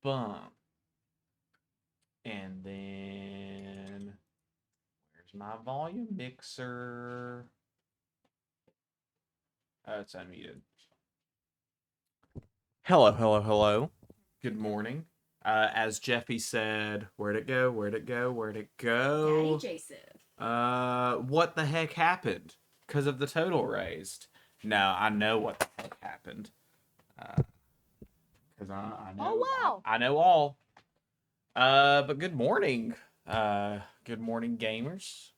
Bump. And then, where's my volume mixer? Oh, it's unmuted. Hello, hello, hello. Good morning. As Jeffy said, where'd it go? Where'd it go? Where'd it Daddy go? Jason. What the heck happened? Because of the total raised. No, I know what the heck happened. Because I know, Oh wow. I know all. But good morning. Good morning, gamers.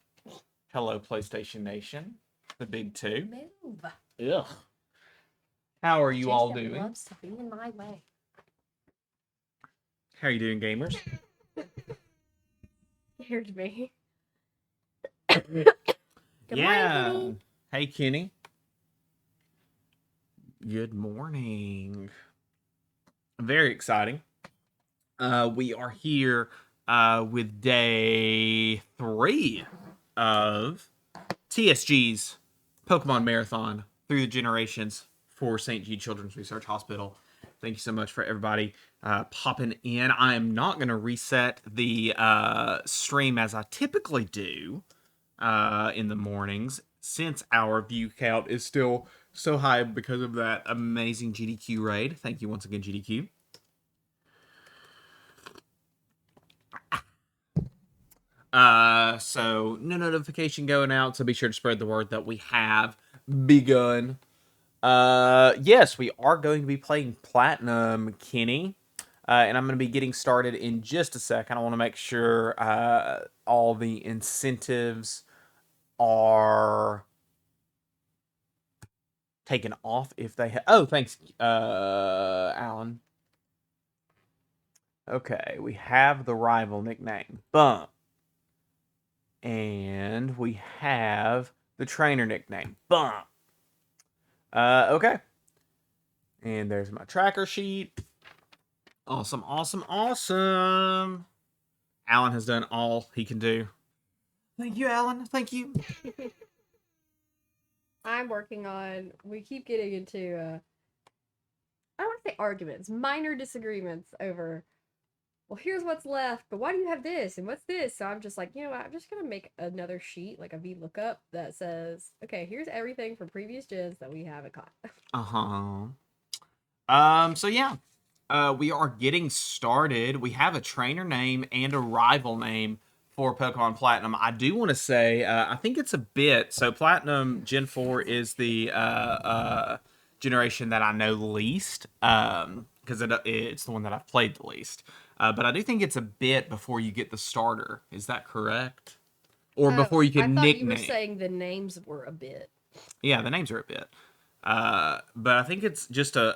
Hello, PlayStation Nation. The big two. Move. Ugh. How are you all Jason doing? loves to be in my way. How are you doing, gamers? Scared me. Good Yeah. morning, Kenny. Hey, Kenny. Good morning. Very exciting. We are here with day 3 of TSG's Pokemon Marathon through the generations for St. Jude Children's Research Hospital. Thank you so much for everybody popping in. I am not going to reset the stream as I typically do in the mornings, since our view count is still so high because of that amazing GDQ raid. Thank you once again, GDQ. So no notification going out, so be sure to spread the word that we have begun. Yes, we are going to be playing Platinum, Kenny. And I'm going to be getting started in just a second. I want to make sure all the incentives are taken off if they have. Oh, thanks, Alan. Okay, we have the rival nickname, Bump. And we have the trainer nickname, Bump. Okay. And there's my tracker sheet. Awesome, awesome, awesome. Alan has done all he can do. Thank you, Alan. Thank you. I'm working on. We keep getting into. I don't want to say arguments, minor disagreements over. Well, here's what's left, but why do you have this and what's this? So I'm just like, you know what? I'm just gonna make another sheet, like a VLOOKUP, that says, okay, here's everything from previous gens that we haven't caught. Uh-huh. So yeah. We are getting started. We have a trainer name and a rival name for Pokemon Platinum. I do want to say, I think it's a bit. So Platinum Gen 4 is the generation that I know least, because it's the one that I've played the least. But I do think it's a bit before you get the starter. Is that correct? Or Oh, before you I can thought you were nickname. saying the names were a bit. Yeah, the names are a bit. But I think it's just a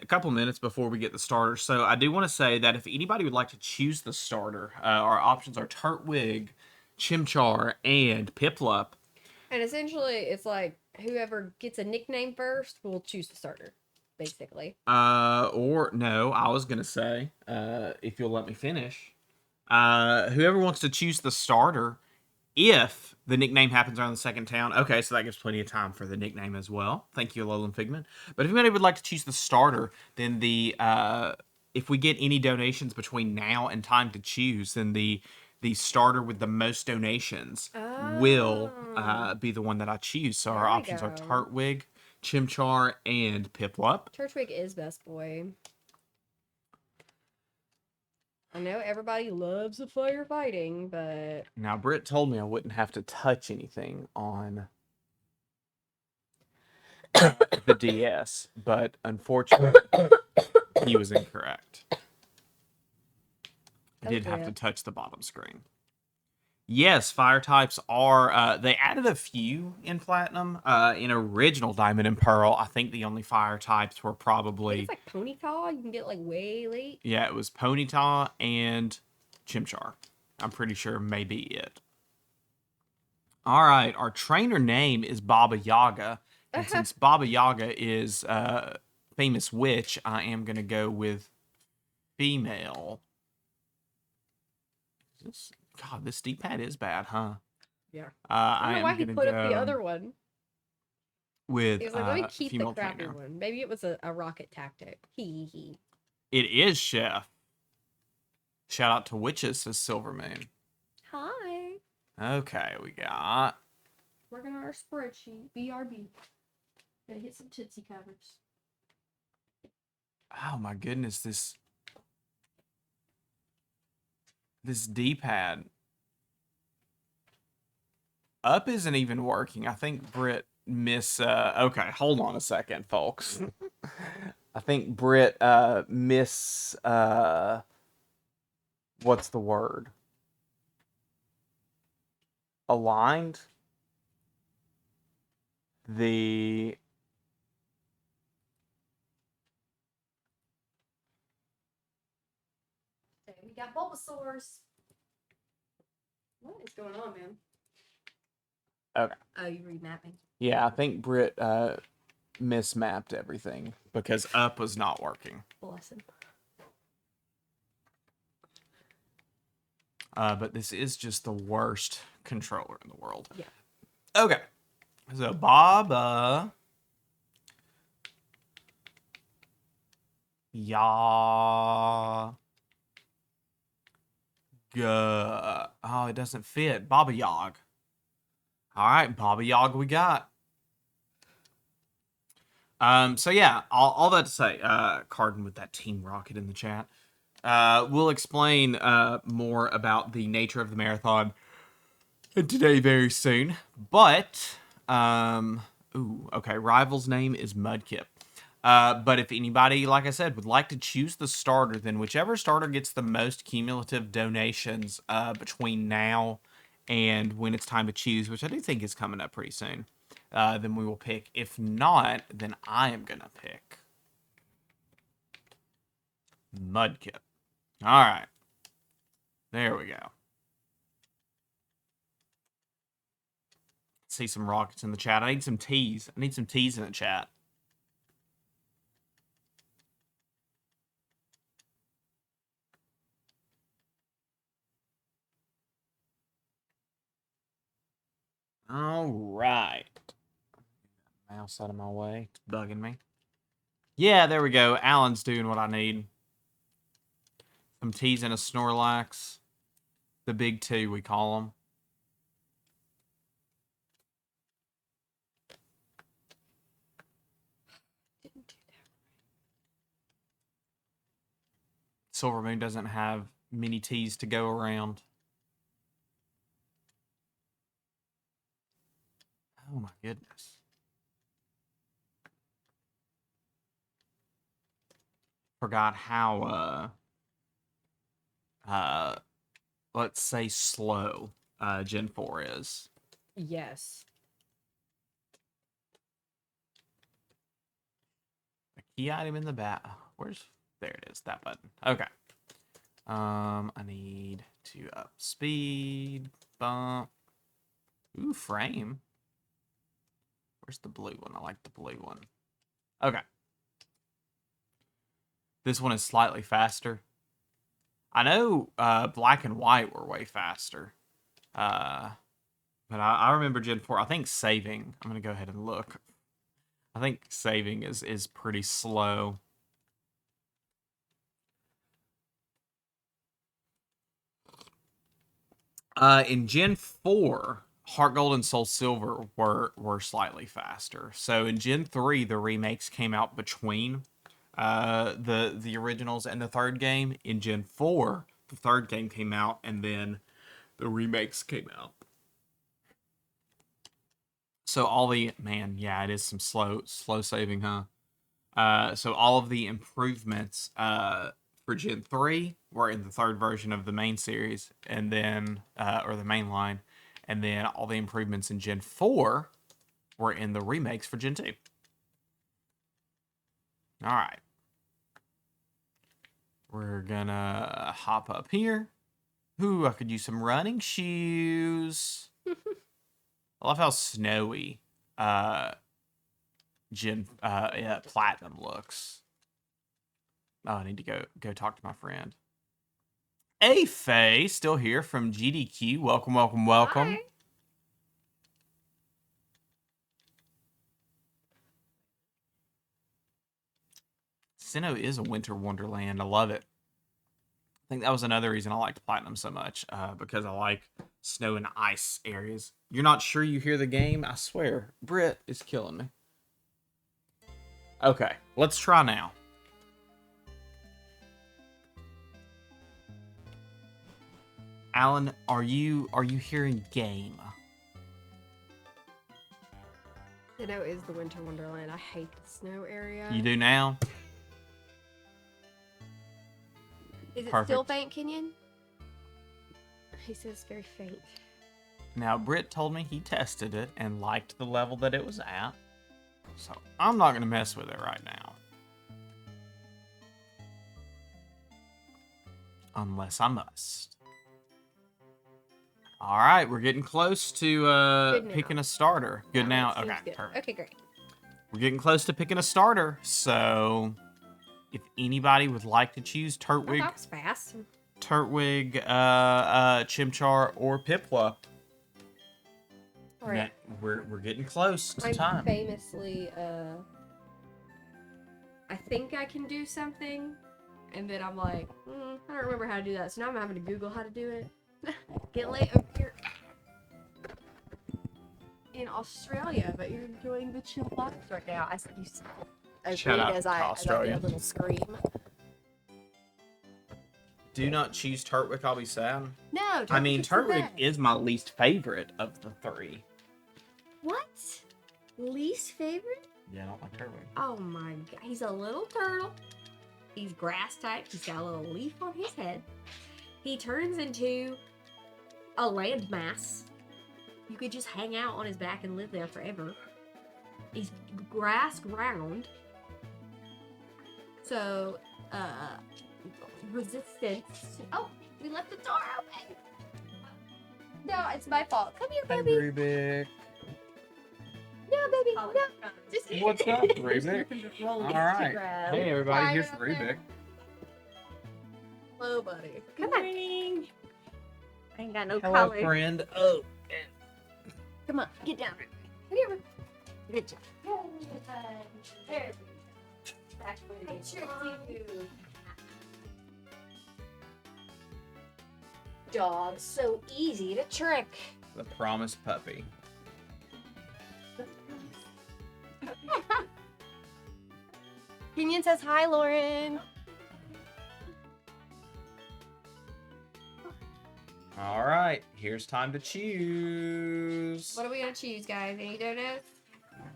couple minutes before we get the starter. So I do want to say that if anybody would like to choose the starter, our options are Turtwig, Chimchar, and Piplup. And essentially, it's like whoever gets a nickname first will choose the starter, basically. Or no, I was gonna say, if you'll let me finish, whoever wants to choose the starter, if the nickname happens around the second town, okay, so that gives plenty of time for the nickname as well. Thank you, Alolan Figment. But if anybody would like to choose the starter, then if we get any donations between now and time to choose, then the starter with the most donations will Oh, be the one that I choose. So our there we options are go. Turtwig, Chimchar, and Piplup. Turtwig is best boy. I know everybody loves the firefighting, but Now, Britt told me I wouldn't have to touch anything on the DS, but unfortunately, he was incorrect. I did have to touch the bottom screen. Yes, fire types are. They added a few in Platinum. In original Diamond and Pearl, I think the only fire types were I think probably. it's like Ponyta. You can get like way late. Yeah, it was Ponyta and Chimchar. I'm pretty sure maybe it. All right, our trainer name is Baba Yaga. And since Baba Yaga is famous witch, I am going to go with female. God, this D-pad is bad, huh? Yeah. I don't I know am why he going to put up the go other one. He with was like, let me keep the female crappy trainer. one. Maybe it was a rocket tactic. He. It is Chef. Shout out to Witches, says Silver Moon. Hi. Okay, we got. Working on our spreadsheet. BRB. Gotta hit some Tootsie covers. Oh my goodness, this D-pad. Up isn't even working. I think Britt okay, hold on a second, folks. I think Britt what's the word? Aligned the Okay, we got Bulbasaurs. What is going on, man? Okay. Oh, you remapping. Yeah, I think Britt mismapped everything because up was not working. Bless him. But this is just the worst controller in the world. Yeah. Okay. So Baba. Ya. Oh, it doesn't fit. Baba Yog. Alright, Baba Yog we got. So yeah, all that to say, Cardin with that Team Rocket in the chat. We'll explain more about the nature of the marathon today very soon. But, okay, Rival's name is Mudkip. But if anybody, like I said, would like to choose the starter, then whichever starter gets the most cumulative donations between now and when it's time to choose, which I do think is coming up pretty soon, then we will pick. If not, then I am going to pick Mudkip. All right. There we go. See some rockets in the chat. I need some T's. I need some T's in the chat. All right. Mouse out of my way. It's bugging me. Yeah, there we go. Alan's doing what I need. Some T's and a Snorlax. The big two, we call them. Didn't do that. Silver Moon doesn't have many T's to go around. Oh my goodness. Forgot how let's say slow Gen 4 is. Yes. A key item in the back. There it is, that button. Okay. I need to up speed, bump. Ooh, frame. Where's the blue one? I like the blue one. Okay. This one is slightly faster. I know black and white were way faster. But I remember Gen 4. I think saving. I'm going to go ahead and look. I think saving is pretty slow. In Gen 4, Heart Gold and Soul Silver were slightly faster. So in Gen 3, the remakes came out between the originals and the third game. In Gen 4, the third game came out, and then the remakes came out. So it is some slow saving, huh? So all of the improvements for Gen 3 were in the third version of the main series, and then or the main line, and then all the improvements in Gen 4 were in the remakes for Gen 2. All right. We're gonna hop up here. Ooh, I could use some running shoes. I love how snowy Platinum looks. Oh, I need to go talk to my friend. Hey, Faye, still here from GDQ. Welcome. Hi. Sinnoh is a winter wonderland. I love it. I think that was another reason I liked Platinum so much, because I like snow and ice areas. You're not sure you hear the game? I swear, Britt is killing me. Okay, let's try now. Alan, are you hearing game? Sinnoh is the winter wonderland. I hate the snow area. You do now? Is it Perfect. still faint, Kenyon? He says very faint. Now, Britt told me he tested it and liked the level that it was at. So, I'm not going to mess with it right now. Unless I must. Alright, we're getting close to picking a starter. Good now? Okay, Good. perfect. Okay, great. We're getting close to picking a starter, so if anybody would like to choose Oh, Turtwig, that was fast. Chimchar, or Piplup, All right. we're getting close to I'm time. famously, I think I can do something, and then I'm like, I don't remember how to do that, so now I'm having to Google how to do it. Get late over here in Australia, but you're enjoying the chill vibes right now. As you Shout out as to I Australia. did a little scream. Do not choose Turtwig, I'll be sad. No, I mean, gets the Turtwig best. is my least favorite of the three. What? Least favorite? Yeah, I don't like Turtwig. Oh my god, he's a little turtle. He's grass type. He's got a little leaf on his head. He turns into a landmass. You could just hang out on his back and live there forever. He's grass ground. So, resistance. Oh, we left the door open. No, it's my fault. Come here, Hey, baby. Rubik. No, baby. No. Just What's up, Rubik? All right. Hey, everybody. Fire Here's up there. Rubik. Hello, buddy. Come on. I ain't got no Hello, color. friend. Oh, Come on, get down. Come here. Good job. There. Back with you. Dog's so easy to trick. the promised puppy. Kenyon says hi, Lauren. All right, here's time to choose. What are we gonna choose, guys? Any donuts?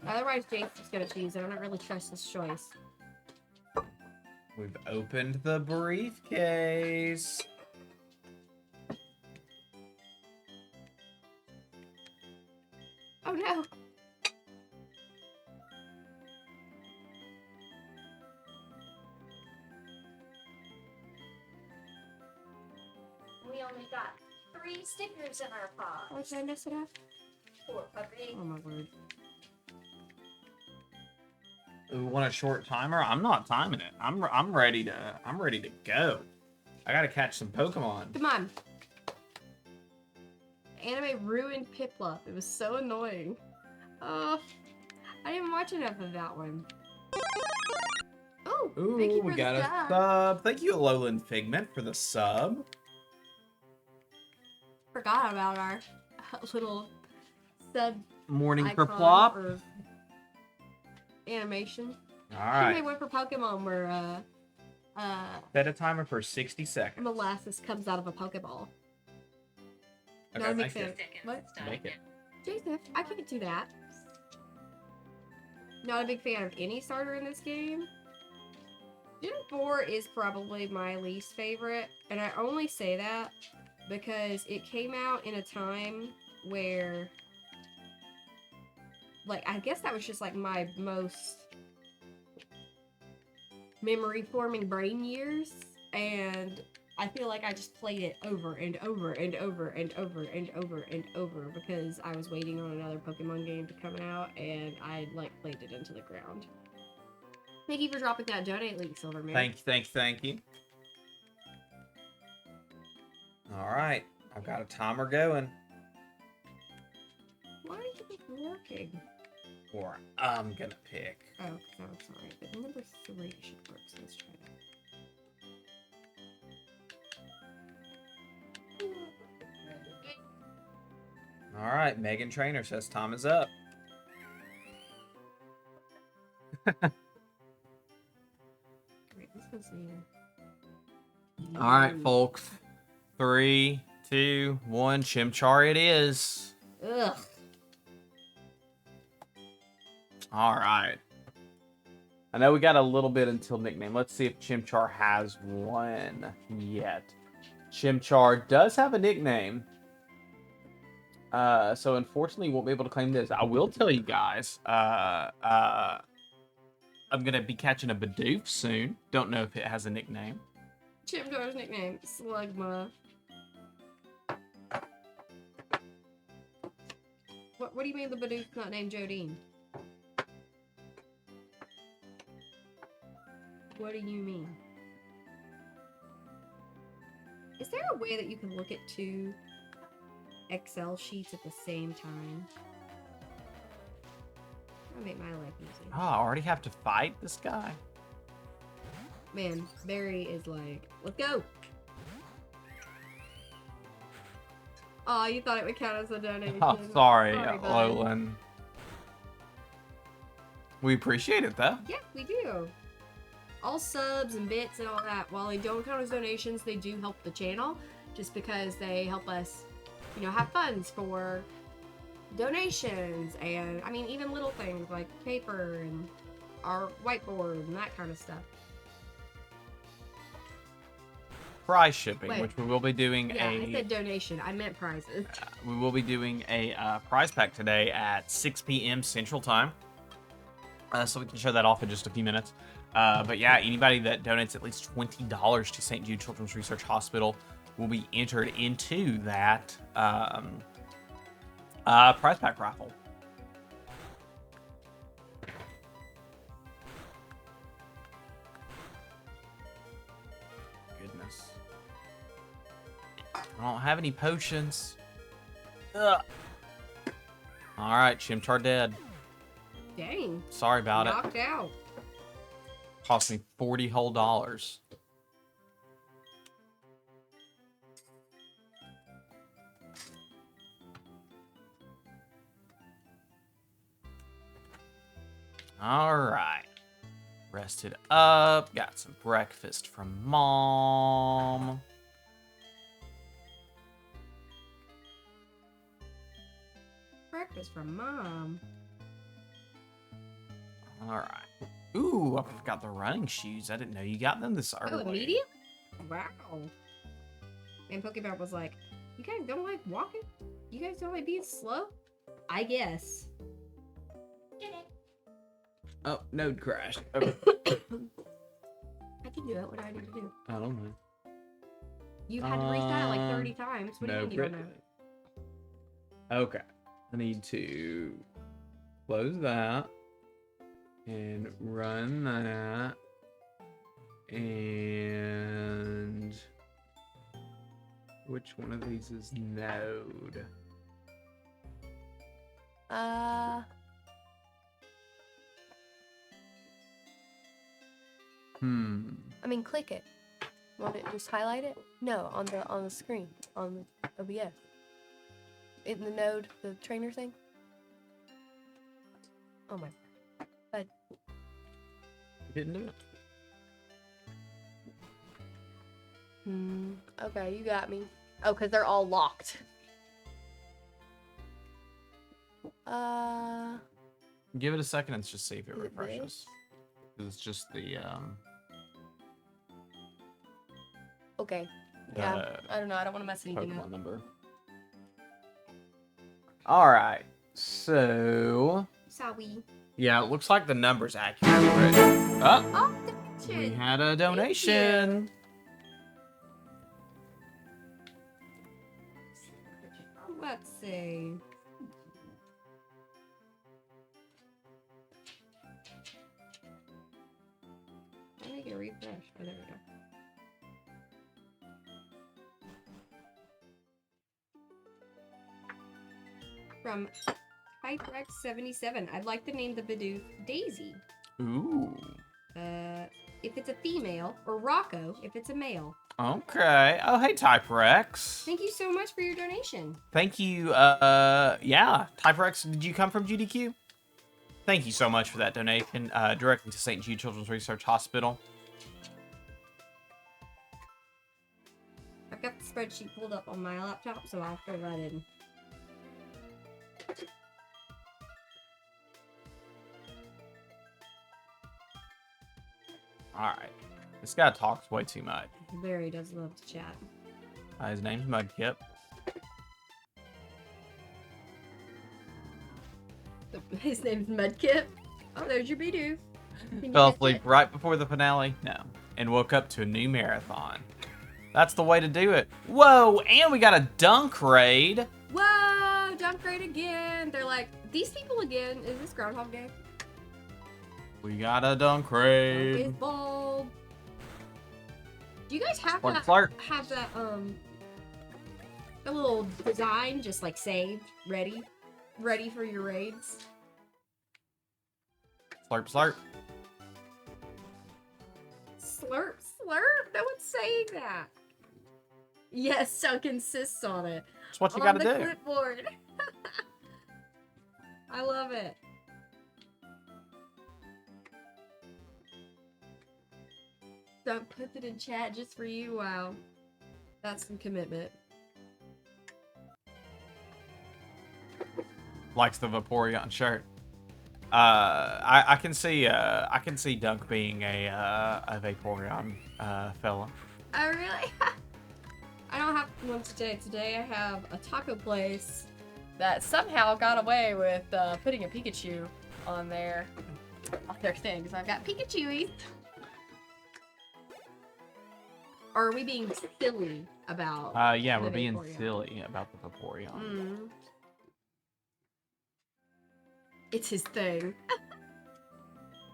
Otherwise, Jason's gonna choose. I don't really trust this choice. We've opened the briefcase. Oh no! We only got 3 stickers in our pod. Oh, did I mess it up? Poor puppy. Oh my word! We want a short timer? I'm not timing it. I'm ready to go. I gotta catch some Pokemon. Come on. Anime ruined Piplup. It was so annoying. I didn't watch enough of that one. Oh, thank you Ooh, for we got the a sub. sub. Thank you, Alolan Figment, for the sub. Forgot about our little sub Morning for icon Plop. or animation. All I think right. they went for Pokemon where Set a timer for 60 seconds. molasses comes out of a Pokeball. Okay, Not a big make fan. it. What? Make it. Jason, I can't do that. Not a big fan of any starter in this game. Gen 4 is probably my least favorite, and I only say that because it came out in a time where, like, I guess that was just like my most memory-forming brain years, and I feel like I just played it over and over and over and over and over and over because I was waiting on another Pokemon game to come out, and I, like, played it into the ground. Thank you for dropping that donate link, Silverman. Thank you. All right, I've got a timer going. Why is it working? or I'm gonna pick. Oh, that's alright. But number 3 should work, so let's try that. All right, Megan Trainer says time is up. Great, this one's neater. All right, folks. 3, 2, 1. Chimchar it is. Ugh. All right. I know we got a little bit until nickname. Let's see if Chimchar has one yet. Chimchar does have a nickname. So unfortunately, won't be able to claim this. I will tell you guys. I'm gonna be catching a Bidoof soon. Don't know if it has a nickname. Chimchar's nickname, Slugma. What do you mean the Bidoof's not named Jodine? What do you mean? Is there a way that you can look at 2 Excel sheets at the same time? That'll make my life easy. Oh, I already have to fight this guy. Man, Barry is like, let's go! Oh, you thought it would count as a donation. Oh, sorry, bud. Lolan. We appreciate it, though. Yeah, we do. All subs and bits and all that, while they don't count as donations, they do help the channel, just because they help us, have funds for donations, and, I mean, even little things like paper and our whiteboard and that kind of stuff. Prize shipping, Wait. which we will be doing Yeah, I said donation. I meant prizes. we will be doing a prize pack today at 6 p.m. Central Time. So we can show that off in just a few minutes. But yeah, anybody that donates at least $20 to St. Jude Children's Research Hospital will be entered into that prize pack raffle. Goodness. I don't have any potions. Ugh. All right, Chimchar dead. Dang. Sorry about it. Knocked out. Cost me $40 whole. All right. Rested up. Got some breakfast from Mom. Breakfast from Mom. All right. Ooh, I forgot the running shoes. I didn't know you got them this early. Oh, immediate? Wow. And Pokemon was like, you guys don't like walking? You guys don't like being slow? I guess. Get it. Oh, node crashed. Okay. I can do it. What do I need to do? I don't know. You had to reset it like 30 times. What do you mean you don't know? Okay. I need to close that and run that and which one of these is node? I mean, click it. Want it? Just highlight it? No, on the screen on the OBS. In the node, the trainer thing. Oh my. But Didn't do it. Okay, you got me. Oh, because they're all locked. Give it a second and just see if it Is it refreshes. 'Cause it's just the Okay. Yeah. I don't know. I don't want to mess anything Pokemon up. number. All right. So Sorry. yeah, it looks like the number's accurate. Oh, Oh, we donation. had a donation. Let's see. I think it refresh. Oh, there we go. From Hyperex 77. I'd like to name the Bidoof Daisy. Ooh. If it's a female, or Rocco if it's a male. Okay. Oh, hey, Typerex. Thank you so much for your donation. Thank you. Yeah. Typerex, did you come from GDQ? Thank you so much for that donation. Directly to St. Jude Children's Research Hospital. I've got the spreadsheet pulled up on my laptop, so I'll fill that in. Alright. This guy talks way too much. Barry does love to chat. His name's Mudkip. His name's Mudkip. Oh, there's your Bidoof. Fell asleep right before the finale. No. And woke up to a new marathon. That's the way to do it. Whoa, and we got a dunk raid. Whoa, dunk raid again. They're like, these people again. Is this Groundhog Day? We got a dunk Is raid. bald. Do you guys have Slurp, that? slurp. Have that a little design just like saved, ready for your raids? Slurp, slurp. Slurp, slurp. No one's saying that. Yes, Chuck insists on it. That's what you On gotta the do. clipboard. I love it. Don't put it in chat just for you. Wow. That's some commitment. Likes the Vaporeon shirt. I can see Dunk being a Vaporeon fella. Oh, really? I don't have one today. Today I have a taco place that somehow got away with putting a Pikachu on their thing. So I've got Pikachu's. Or are we being silly about Yeah, the we're being Vaporeon? silly about the Vaporeon. Mm. It's his thing.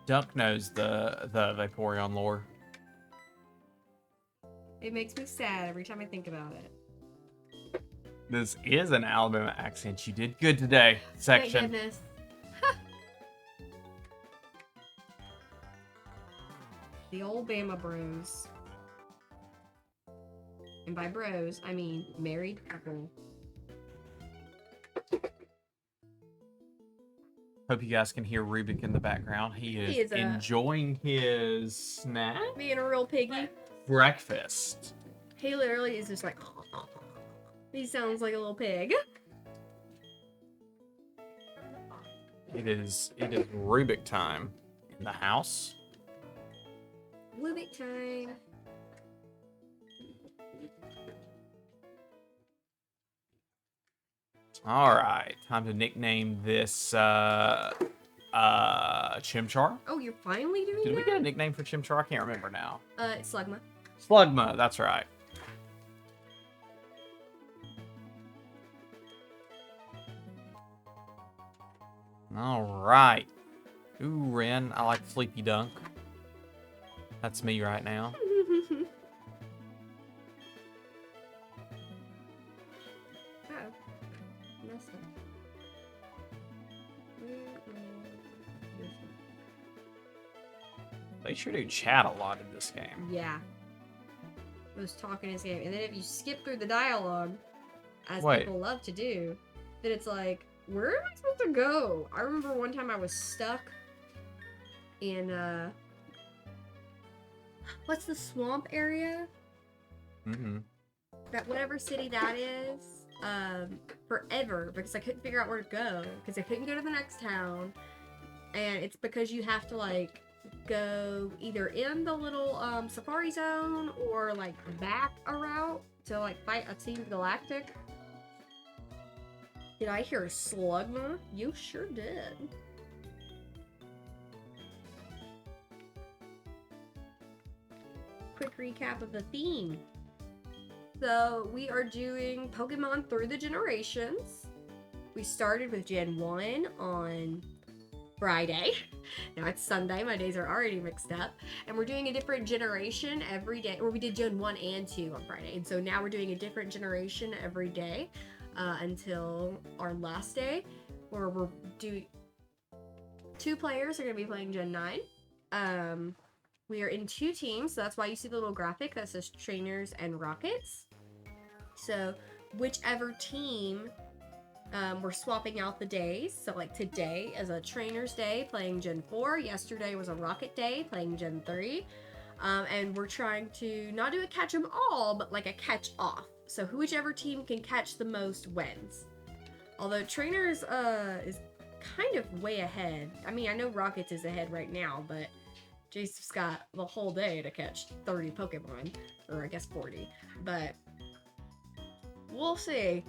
Dunk knows the Vaporeon lore. It makes me sad every time I think about it. This is an Alabama accent. You did good today, Thank section. goodness. The old Bama bros. And by bros, I mean married couple. Hope you guys can hear Rubik in the background. He He is is, enjoying his snack Being a real piggy. breakfast. He literally is just like... He sounds like a little pig. It is Rubik time in the house. Rubik time. All right, time to nickname this Chimchar. Oh, you're finally doing Did we that? get a nickname for Chimchar? I can't remember now. It's Slugma. Slugma, that's right. All right. Ooh, Ren, I like Sleepy Dunk. That's me right now. Oh. Messed up. They sure do chat a lot in this game. Yeah. Was talking his game. And then if you skip through the dialogue, as Wait. people love to do, then it's like, where am I supposed to go? I remember one time I was stuck in, what's the swamp area? Mm-hmm. That whatever city that is, forever, because I couldn't figure out where to go, because I couldn't go to the next town, and it's because you have to, like, go either in the little, safari zone, or, like, back a route to, like, fight a Team Galactic. Did I hear Slugma? You sure did. Quick recap of the theme. So, we are doing Pokemon through the generations. We started with Gen 1 on Friday. Now it's Sunday, my days are already mixed up. And we're doing a different generation every day. Or we did Gen 1 and 2 on Friday. And so now we're doing a different generation every day until our last day. where we're doing 2 players are going to be playing Gen 9. We are in 2 teams, so that's why you see the little graphic that says trainers and rockets. So whichever team, we're swapping out the days. So like today is a trainers day playing Gen 4. Yesterday was a rocket day playing Gen 3. And we're trying to not do a catch 'em all, but like a catch off. So whichever team can catch the most wins. Although trainers is kind of way ahead. I mean, I know rockets is ahead right now, but Jace's got the whole day to catch 30 Pokemon, or I guess 40. But we'll see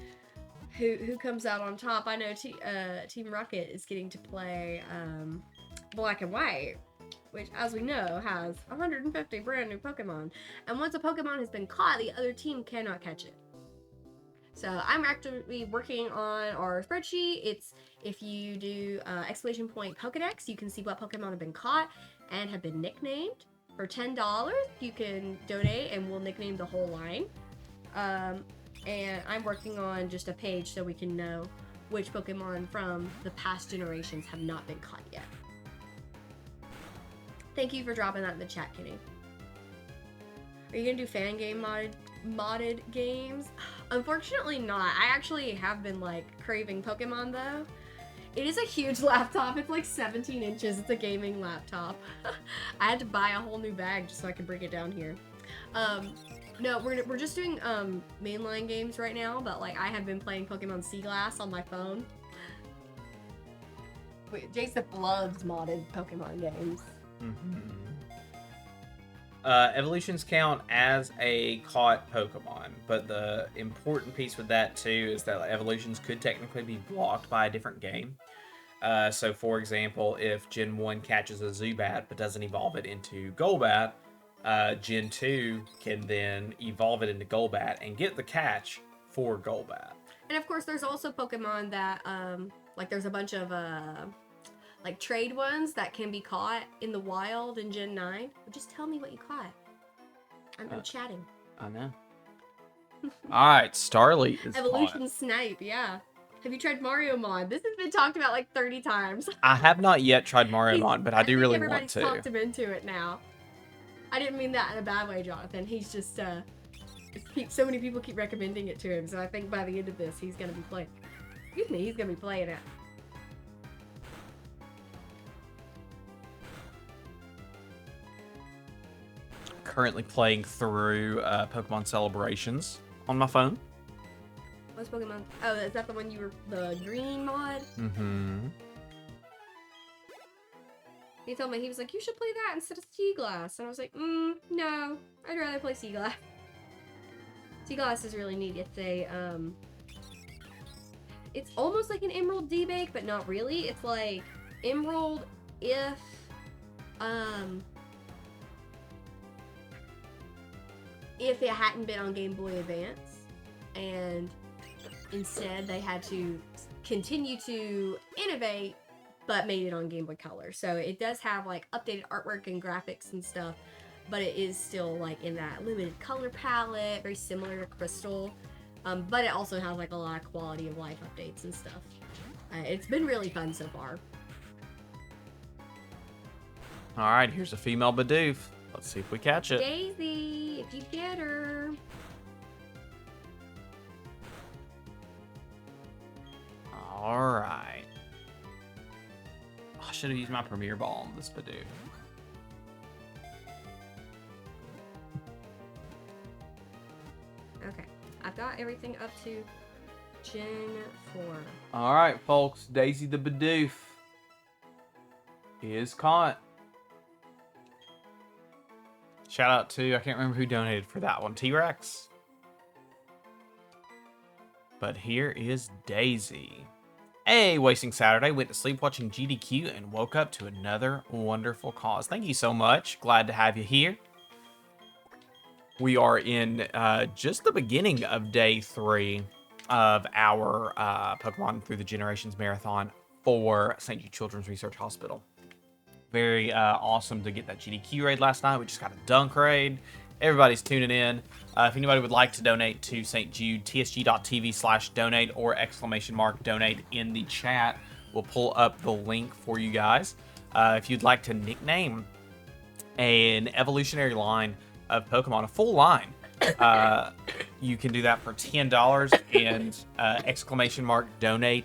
who comes out on top. I know Team Rocket is getting to play Black and White, which, as we know, has 150 brand new Pokemon. And once a Pokemon has been caught, the other team cannot catch it. So I'm actively working on our spreadsheet. It's if you do exclamation point Pokedex, you can see what Pokemon have been caught and have been nicknamed. For $10, you can donate and we'll nickname the whole line. And I'm working on just a page so we can know which Pokemon from the past generations have not been caught yet. Thank you for dropping that in the chat, Kitty. Are you gonna do fan game modded games? Unfortunately not. I actually have been like craving Pokemon though. It is a huge laptop. It's like 17 inches. It's a gaming laptop. I had to buy a whole new bag just so I could bring it down here. No, we're just doing mainline games right now, but like I have been playing Pokemon Sea Glass on my phone. Wait, Jason loves modded Pokemon games. Evolutions count as a caught Pokemon, but the important piece with that too is that evolutions could technically be blocked by a different game. So for example, if Gen 1 catches a Zubat but doesn't evolve it into Golbat, Gen 2 can then evolve it into Golbat and get the catch for Golbat. And of course there's also Pokemon that like there's a bunch of like trade ones that can be caught in the wild in Gen 9. Just tell me what you caught. I'm chatting. I know. Alright, Starly is Evolution caught. Snipe, yeah. Have you tried Mario Mod? This has been talked about like 30 times. I have not yet tried Mario Mod, but I do think really everybody's want to. talked him into it now. I didn't mean that in a bad way, Jonathan. He's just, so many people keep recommending it to him, so I think by the end of this, he's gonna be playing. Excuse me, he's gonna be playing it. Currently playing through Pokemon Celebrations on my phone. What's Pokemon? Oh, is that the one you were, the green mod? Mm-hmm. He told me, he was like, you should play that instead of Sea Glass. And I was like, no, I'd rather play Sea Glass. Sea Glass is really neat. It's a, it's almost like an Emerald D-Bake, but not really. It's like Emerald if it hadn't been on Game Boy Advance, and instead they had to continue to innovate, but made it on Game Boy Color. So it does have like updated artwork and graphics and stuff, but it is still like in that limited color palette, very similar to Crystal. But it also has like a lot of quality of life updates and stuff. It's been really fun so far. All right, here's a female Bidoof. Let's see if we catch it. Daisy, if you get her. All right. I should have used my Premier Ball on this Bidoof. Okay, I've got everything up to Gen 4. All right, folks. Daisy the Bidoof is caught. Shout out to, I can't remember who donated for that one, T-Rex. But here is Daisy. Hey, wasting Saturday, went to sleep watching GDQ and woke up to another wonderful cause. Thank you so much. Glad to have you here. We are in just the beginning of day 3 of our Pokemon Through the Generations Marathon for St. Jude Children's Research Hospital. Very awesome to get that GDQ raid last night. We just got a dunk raid. Everybody's tuning in. If anybody would like to donate to St. Jude, tsg.tv/donate or !donate in the chat. will pull up the link for you guys. If you'd like to nickname an evolutionary line of Pokemon, a full line, you can do that for $10 and exclamation mark donate.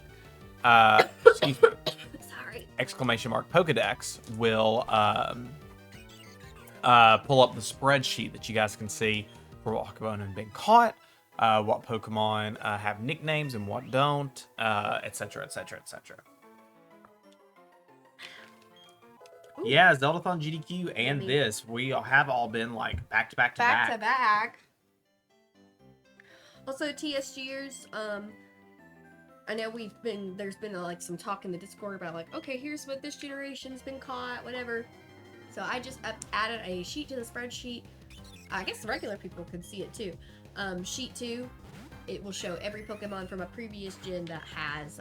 Excuse me. Sorry. Exclamation mark Pokedex will pull up the spreadsheet that you guys can see for what Pokemon have been caught, what Pokemon have nicknames and what don't, etc., etc., etc. Yeah, Zeldathon GDQ and Yummy. this, we have all been like back to back to Back back. to back. Also, TSGers, I know there's been like some talk in the Discord about like, okay, here's what this generation's been caught, whatever. So I just added a sheet to the spreadsheet. I guess the regular people can see it too. Sheet 2, it will show every Pokemon from a previous gen that has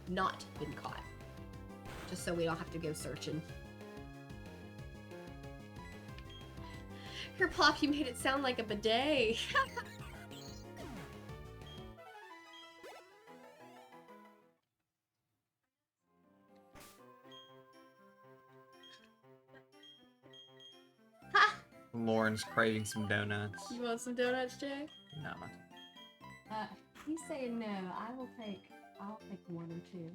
not been caught. Just so we don't have to go searching. Her Plop, you made it sound like a bidet. Lauren's craving some donuts. You want some donuts, Jay? No. He's saying no. I'll take one or two.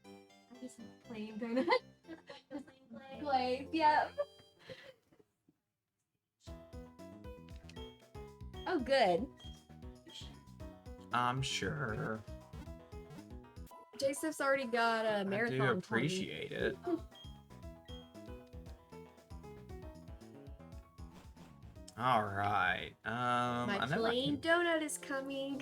I just want plain donut. Glaze, yep. Oh, good. I'm sure. Joseph's already got a marathon. I do appreciate it. All right. My plain donut is coming.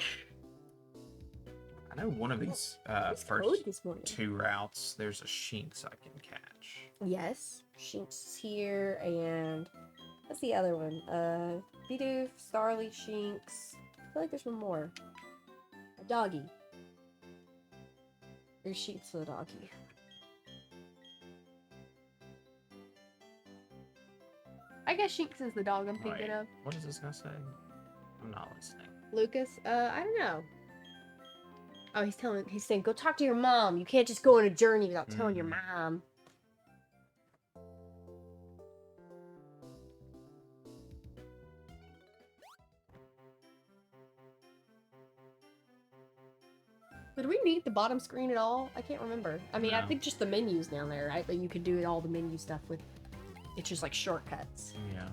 I know one of these It's first cold this morning. 2 routes, there's a Shinx I can catch. Yes, Shinx is here, and what's the other one? Bidoof, Starly, Shinx. I feel like there's one more. A doggy. There's Shinx for the doggy. I guess Shinx is the dog I'm thinking of. What is this gonna say? I'm not listening. Lucas? I don't know. Oh, he's saying, go talk to your mom. You can't just go on a journey without telling your mom. Did we need the bottom screen at all? I can't remember. I mean, I No. think just the menus down there, right? But you could do all the menu stuff with... It's just like shortcuts. Yeah.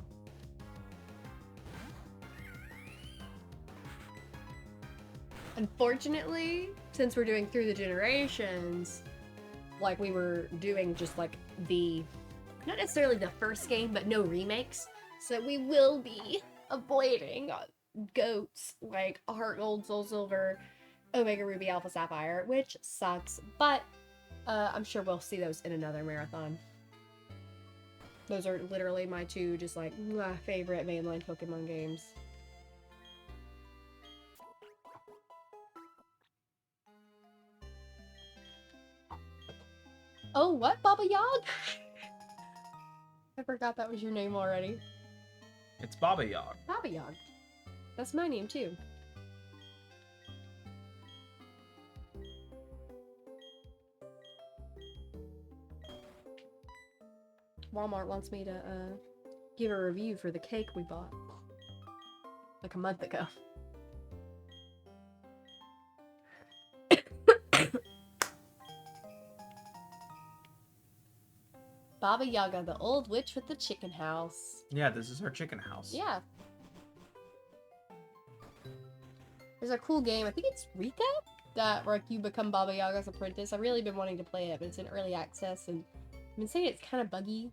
Unfortunately, since we're doing Through the Generations, like we were doing just like the... Not necessarily the first game, but no remakes. So we will be avoiding goats like Heart Gold, Soul Silver, Omega Ruby, Alpha Sapphire, which sucks, but I'm sure we'll see those in another marathon. Those are literally my two just like favorite mainline Pokemon games. Oh, what? Baba Yag? I forgot that was your name already. It's Baba Yag. Baba Yag. That's my name too. Walmart wants me to give a review for the cake we bought like a month ago. Baba Yaga, the old witch with the chicken house. Yeah, this is her chicken house. Yeah. There's a cool game, I think it's Rika, that where you become Baba Yaga's apprentice. I've really been wanting to play it, but it's in early access, and I've been saying it's kind of buggy,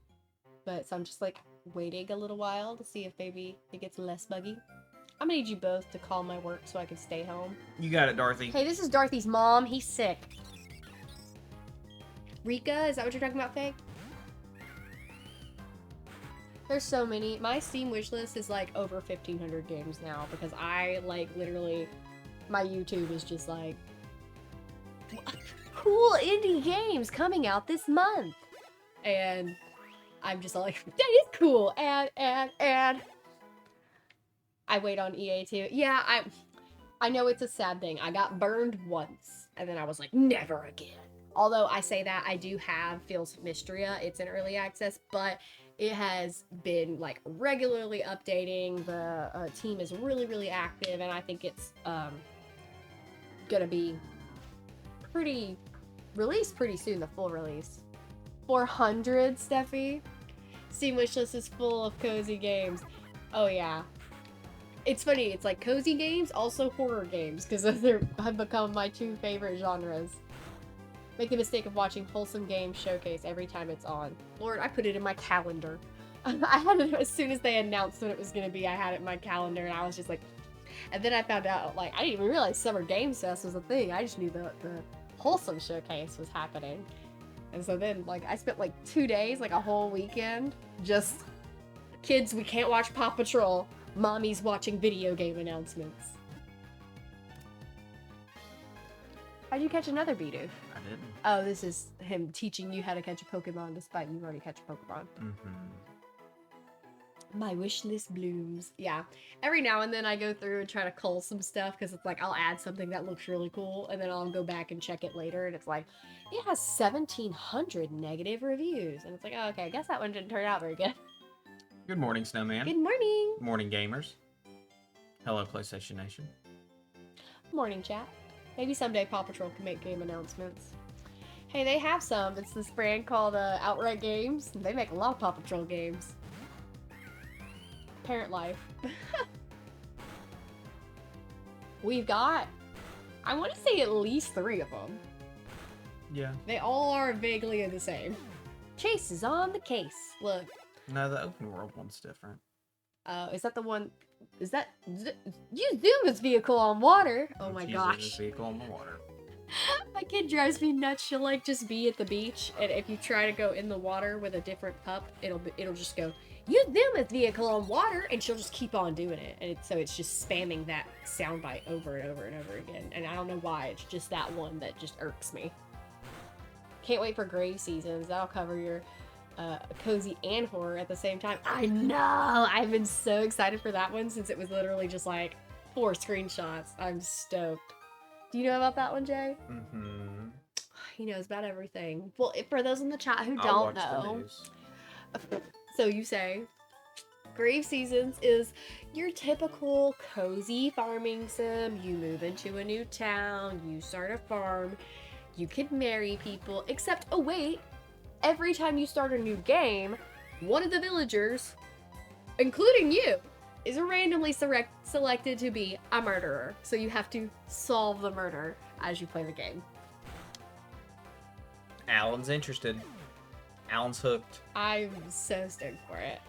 but so I'm just like waiting a little while to see if maybe it gets less buggy. I'm gonna need you both to call my work so I can stay home. You got it, Dorothy. Hey, this is Dorothy's mom. He's sick. Rika, is that what you're talking about, Faye? There's so many. My Steam wishlist is like over 1,500 games now because I like literally, my YouTube is just like cool indie games coming out this month, and I'm just like, that is cool. And I wait on EA too. Yeah, I know it's a sad thing. I got burned once, and then I was like, never again. Although I say that, I do have Fields of Mystria. It's in early access, but it has been like regularly updating. The team is really, really active, and I think it's gonna be released pretty soon. The full release. 400, Steffi. Steam wishlist is full of cozy games. Oh yeah. It's funny. It's like cozy games, also horror games, because those have become my 2 favorite genres. Make the mistake of watching wholesome games showcase every time it's on. Lord, I put it in my calendar. I had it as soon as they announced what it was going to be. I had it in my calendar, and I was just like... And then I found out, like, I didn't even realize Summer Games Fest was a thing. I just knew the wholesome showcase was happening. And so then, like, I spent, like, 2 days, like, a whole weekend, just... Kids, we can't watch Paw Patrol. Mommy's watching video game announcements. How'd you catch another Bidoof? I didn't. Oh, this is him teaching you how to catch a Pokemon despite you already catch a Pokemon. My wish list blooms. Yeah. Every now and then I go through and try to cull some stuff because it's like I'll add something that looks really cool and then I'll go back and check it later and it's like, it has 1,700 negative reviews. And it's like, oh, okay, I guess that one didn't turn out very good. Good morning, Snowman. Good morning. Good morning, gamers. Hello, PlayStation Nation. Morning, chat. Maybe someday Paw Patrol can make game announcements. Hey, they have some. It's this brand called Outright Games. They make a lot of Paw Patrol games. Parent Life. We've got, I want to say at least 3 of them. Yeah. They all are vaguely the same. Chase is on the case. Look. No, the open world one's different. Is that the one? Is that... You zoom this vehicle on water! Oh my gosh. This vehicle on the water. My kid drives me nuts. She'll like just be at the beach, and if you try to go in the water with a different pup, it'll just go, "You zoom this vehicle on water," and she'll just keep on doing it. And so it's just spamming that soundbite over and over and over again. And I don't know why. It's just that one that just irks me. Can't wait for Grave Seasons. That'll cover your cozy and horror at the same time. I know! I've been so excited for that one since it was literally just like 4 screenshots. I'm stoked. Do you know about that one, Jay? Mm-hmm. He knows about everything. Well, for those in the chat who I'll don't watch the know, news. so you say, Grave Seasons is your typical cozy farming sim. You move into a new town, you start a farm, you can marry people, except, oh wait, every time you start a new game, one of the villagers, including you, is randomly selected to be a murderer. So you have to solve the murder as you play the game. Alan's interested. Alan's hooked. I'm so stoked for it.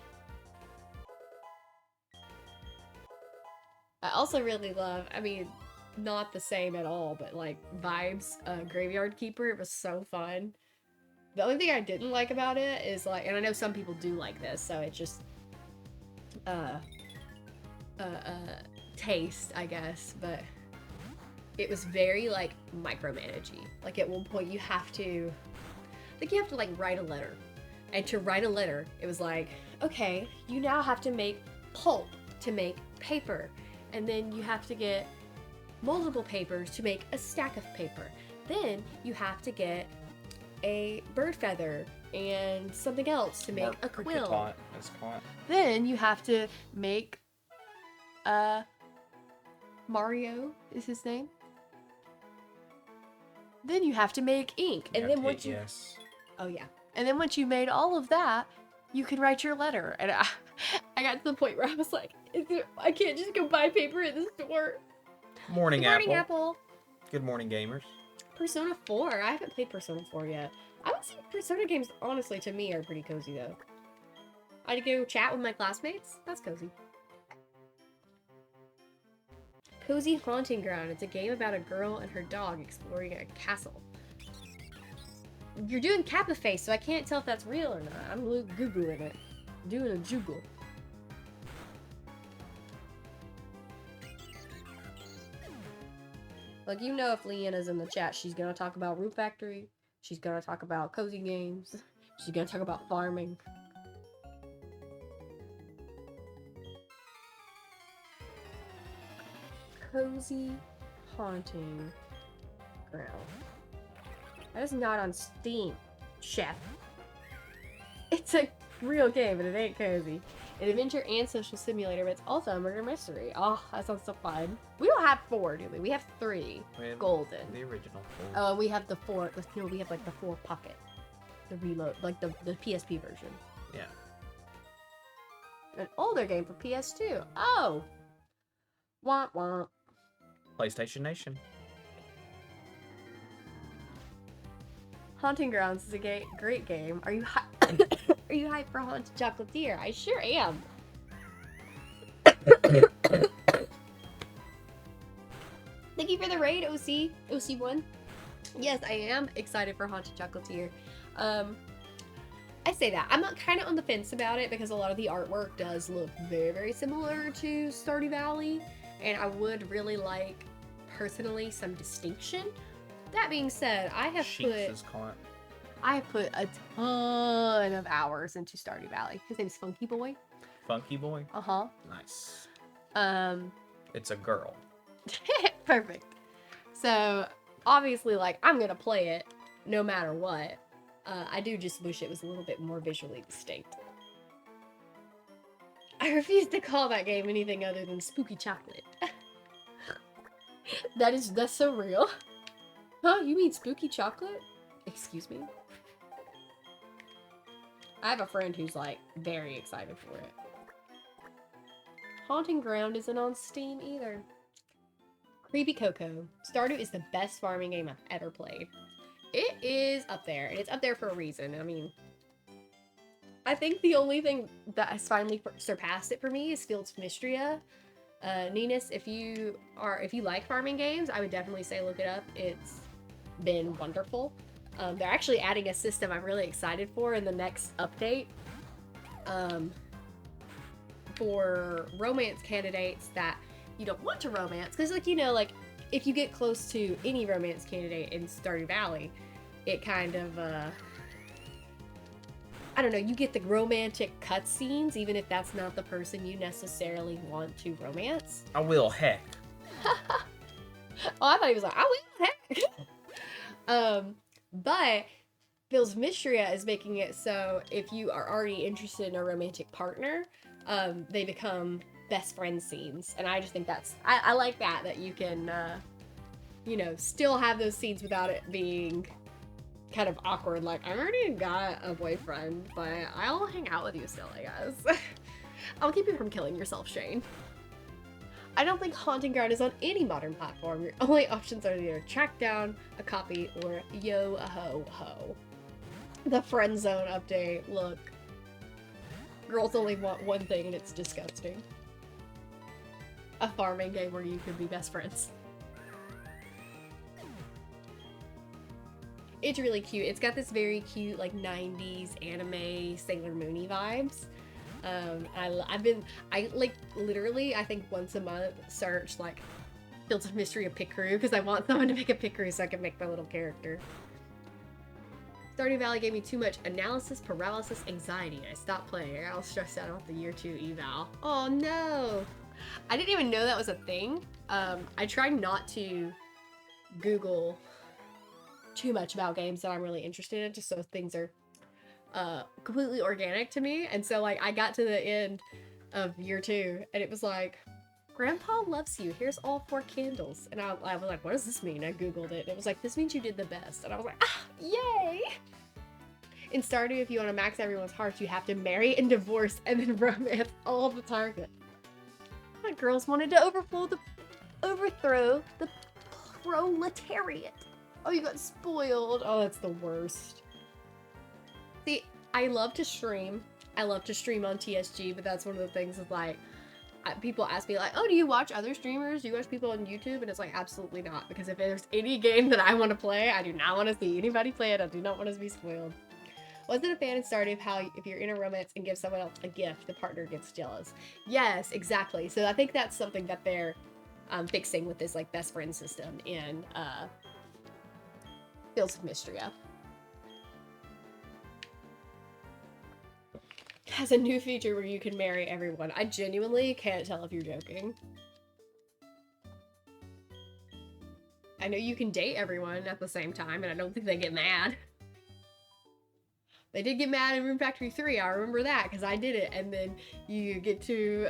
I also really love, I mean, not the same at all, but like Vibes Graveyard Keeper. It was so fun. The only thing I didn't like about it is like, and I know some people do like this, so it's just taste, I guess, but it was very like micromanagey. Like at one point you have to, I think you have to like write a letter. And to write a letter, it was like, okay, you now have to make pulp to make paper. And then you have to get multiple papers to make a stack of paper. Then you have to get a bird feather and something else to make a quill. Then you have to make Mario is his name. Then you have to make ink. And then once you Oh yeah. And then once you made all of that, you can write your letter. And I got to the point where I was like, I can't just go buy paper at the store. Morning, Good morning, Apple. Good morning, gamers. Persona 4. I haven't played Persona 4 yet. I would say Persona games, honestly, to me, are pretty cozy, though. I'd go chat with my classmates. That's cozy. Cozy Haunting Ground. It's a game about a girl and her dog exploring a castle. You're doing Kappa face, so I can't tell if that's real or not. I'm Googling it. Doing a juggle. Like, you know if Leanna's in the chat, she's gonna talk about Root Factory. She's gonna talk about cozy games. She's gonna talk about farming. Cozy Haunting Ground. That is not on Steam, chef. It's a real game, but it ain't cozy. An adventure and social simulator, but it's also a murder mystery. Oh, that sounds so fun. We don't have 4, do we? We have 3. We have Golden. The original. Oh, and we have the 4. No, we have like the 4 pocket. The reload, like the PSP version. Yeah. An older game for PS2. Oh! Womp womp. PlayStation Nation. Haunting Grounds is a great game. Are you are you hyped for Haunted Chocolatier? I sure am. Thank you for the raid, OC1. Yes, I am excited for Haunted Chocolatier. I say that. I'm not kind of on the fence about it because a lot of the artwork does look very, very similar to Stardew Valley, and I would really like, personally, some distinction. That being said, I have put a ton of hours into Stardew Valley. His name's Funky Boy. Funky Boy? Uh-huh. Nice. It's a girl. Perfect. So, obviously, like, I'm gonna play it no matter what. I do just wish it was a little bit more visually distinct. I refuse to call that game anything other than Spooky Chocolate. That's so real. Huh? You mean Spooky Chocolate? Excuse me? I have a friend who's, like, very excited for it. Haunting Ground isn't on Steam either. Creepy Coco. Stardew is the best farming game I've ever played. It is up there, and it's up there for a reason. I mean, I think the only thing that has finally surpassed it for me is Fields of Mystria. Ninus, if you like farming games, I would definitely say look it up. It's been wonderful. They're actually adding a system I'm really excited for in the next update. For romance candidates that you don't want to romance, because like, you know, like if you get close to any romance candidate in Stardew Valley, it kind of I don't know, you get the romantic cutscenes even if that's not the person you necessarily want to romance. I will heck. Oh, I thought he was like, I will heck. But Fields of Mystria is making it so if you are already interested in a romantic partner, they become best friend scenes, and I just think that's I like that you can you know, still have those scenes without it being kind of awkward, like I already got a boyfriend, but I'll hang out with you still, I guess. I'll keep you from killing yourself, Shane. I don't think Haunting Ground is on any modern platform. Your only options are either track down a copy or yo ho ho. The friend zone update, look. Girls only want one thing and it's disgusting. A farming game where you could be best friends. It's really cute. It's got this very cute, like, 90s anime Sailor Moon-y vibes. I like, literally, I think once a month, search, like, Fields of Mystery of Pickaroo, because I want someone to make a Pickaroo so I can make my little character. Stardew Valley gave me too much analysis paralysis anxiety. I stopped playing. I got all stressed out off the year 2 eval. Oh no! I didn't even know that was a thing. I try not to Google too much about games that I'm really interested in, just so things are completely organic to me. And so, like, I got to the end of year 2, and it was like, Grandpa loves you. Here's all 4 candles. And I was like, what does this mean? I Googled it. And it was like, this means you did the best. And I was like, ah, yay! In Stardew, if you want to max everyone's hearts, you have to marry and divorce and then romance all the targets. My girls wanted to overthrow the proletariat. Oh, you got spoiled. Oh, that's the worst. See, I love to stream. I love to stream on TSG, but that's one of the things that's like, people ask me like, oh, do you watch other streamers? Do you watch people on YouTube? And it's like, absolutely not. Because if there's any game that I want to play, I do not want to see anybody play it. I do not want to be spoiled. Wasn't a fan in Stardew of how if you're in a romance and give someone else a gift, the partner gets jealous. Yes, exactly. So I think that's something that they're fixing with this like best friend system in Fields of Mystria. Has a new feature where you can marry everyone. I genuinely can't tell if you're joking. I know you can date everyone at the same time, and I don't think they get mad. They did get mad in Room Factory 3, I remember that, because I did it, and then you get to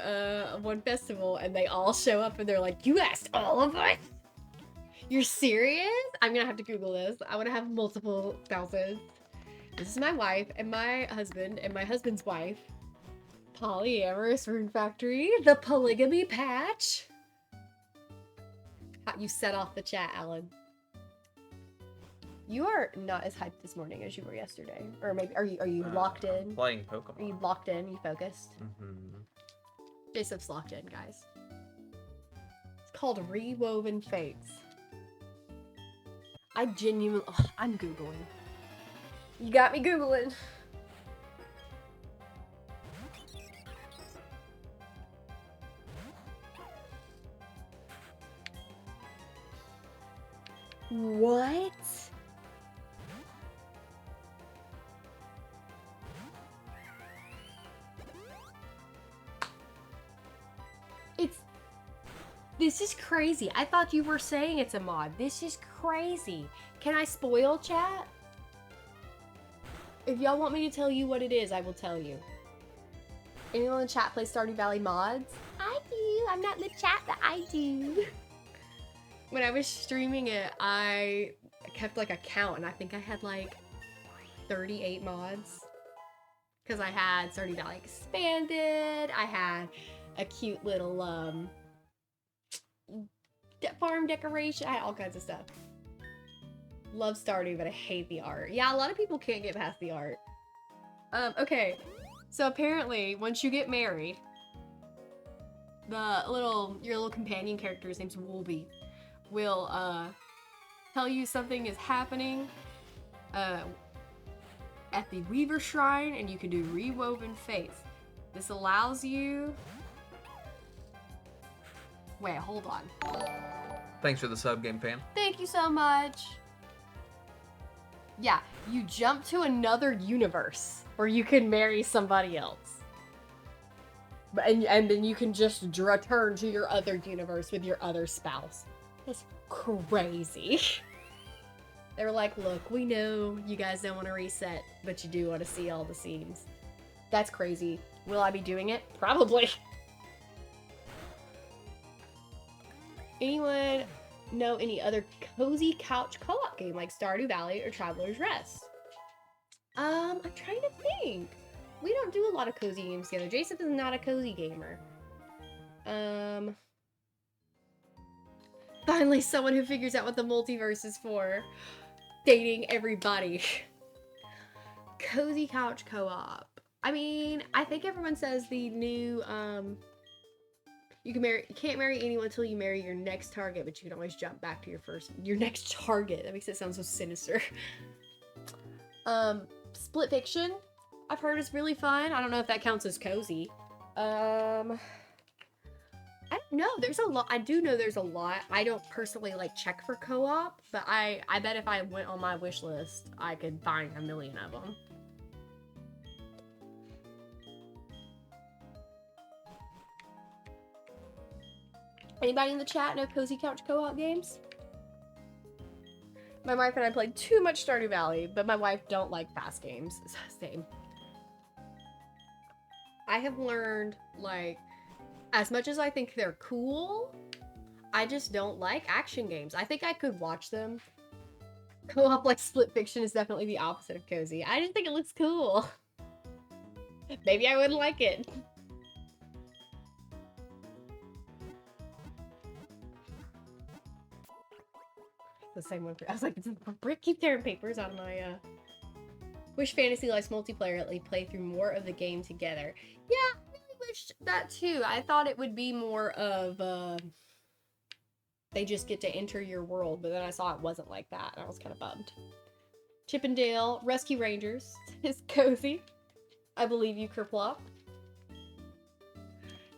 one festival, and they all show up, and they're like, you asked all of us? You're serious? I'm gonna have to Google this. I wanna have multiple spouses. This is my wife, and my husband's wife. Polyamorous Room Factory, the polygamy patch. You set off the chat, Alan. You are not as hyped this morning as you were yesterday. Or maybe, are you locked in? Playing Pokemon. Are you locked in? You focused? Mm-hmm. Joseph's locked in, guys. It's called Rewoven Fates. I genuinely... Oh, I'm Googling. You got me Googling. What? This is crazy. I thought you were saying it's a mod. This is crazy. Can I spoil, chat? If y'all want me to tell you what it is, I will tell you. Anyone in the chat play Stardew Valley mods? I do. I'm not in the chat, but I do. When I was streaming it, I kept like a count, and I think I had like 38 mods. Because I had Stardew Valley Expanded, I had a cute little farm decoration, I had all kinds of stuff. Love Stardew, but I hate the art. Yeah, a lot of people can't get past the art. Okay, so apparently, once you get married, your little companion character, his name's Woolby, will tell you something is happening at the Weaver Shrine, and you can do Rewoven Fates. This allows you... Wait, hold on. Thanks for the sub, Game Fan. Thank you so much. Yeah, you jump to another universe where you can marry somebody else. And then you can just return to your other universe with your other spouse. It's crazy. They were like, look, we know you guys don't want to reset, but you do want to see all the scenes. That's crazy. Will I be doing it? Probably. Anyone know any other cozy couch co-op game like Stardew Valley or Traveler's Rest? I'm trying to think. We don't do a lot of cozy games together. Jason is not a cozy gamer. Finally, someone who figures out what the multiverse is for. Dating everybody. Cozy couch co-op. I mean, I think everyone says the new, you can't marry anyone until you marry your next target, but you can always jump back to your next target. That makes it sound so sinister. Split Fiction, I've heard is really fun. I don't know if that counts as cozy. I don't know. There's a lot. I do know there's a lot. I don't personally like check for co-op, but I bet if I went on my wish list, I could find a million of them. Anybody in the chat know cozy couch co-op games? My wife and I played too much Stardew Valley, but my wife don't like fast games. Same. I have learned, like, as much as I think they're cool, I just don't like action games. I think I could watch them. Co-op like Split Fiction is definitely the opposite of cozy. I just think it looks cool. Maybe I wouldn't like it. The same one. I was like, Brick, keep tearing papers on my wish Fantasy Life's multiplayer let me play through more of the game together. Yeah, I really wished that too. I thought it would be more of they just get to enter your world, but then I saw it wasn't like that, and I was kind of bummed. Chippendale Rescue Rangers is cozy. I believe you, Kerplop.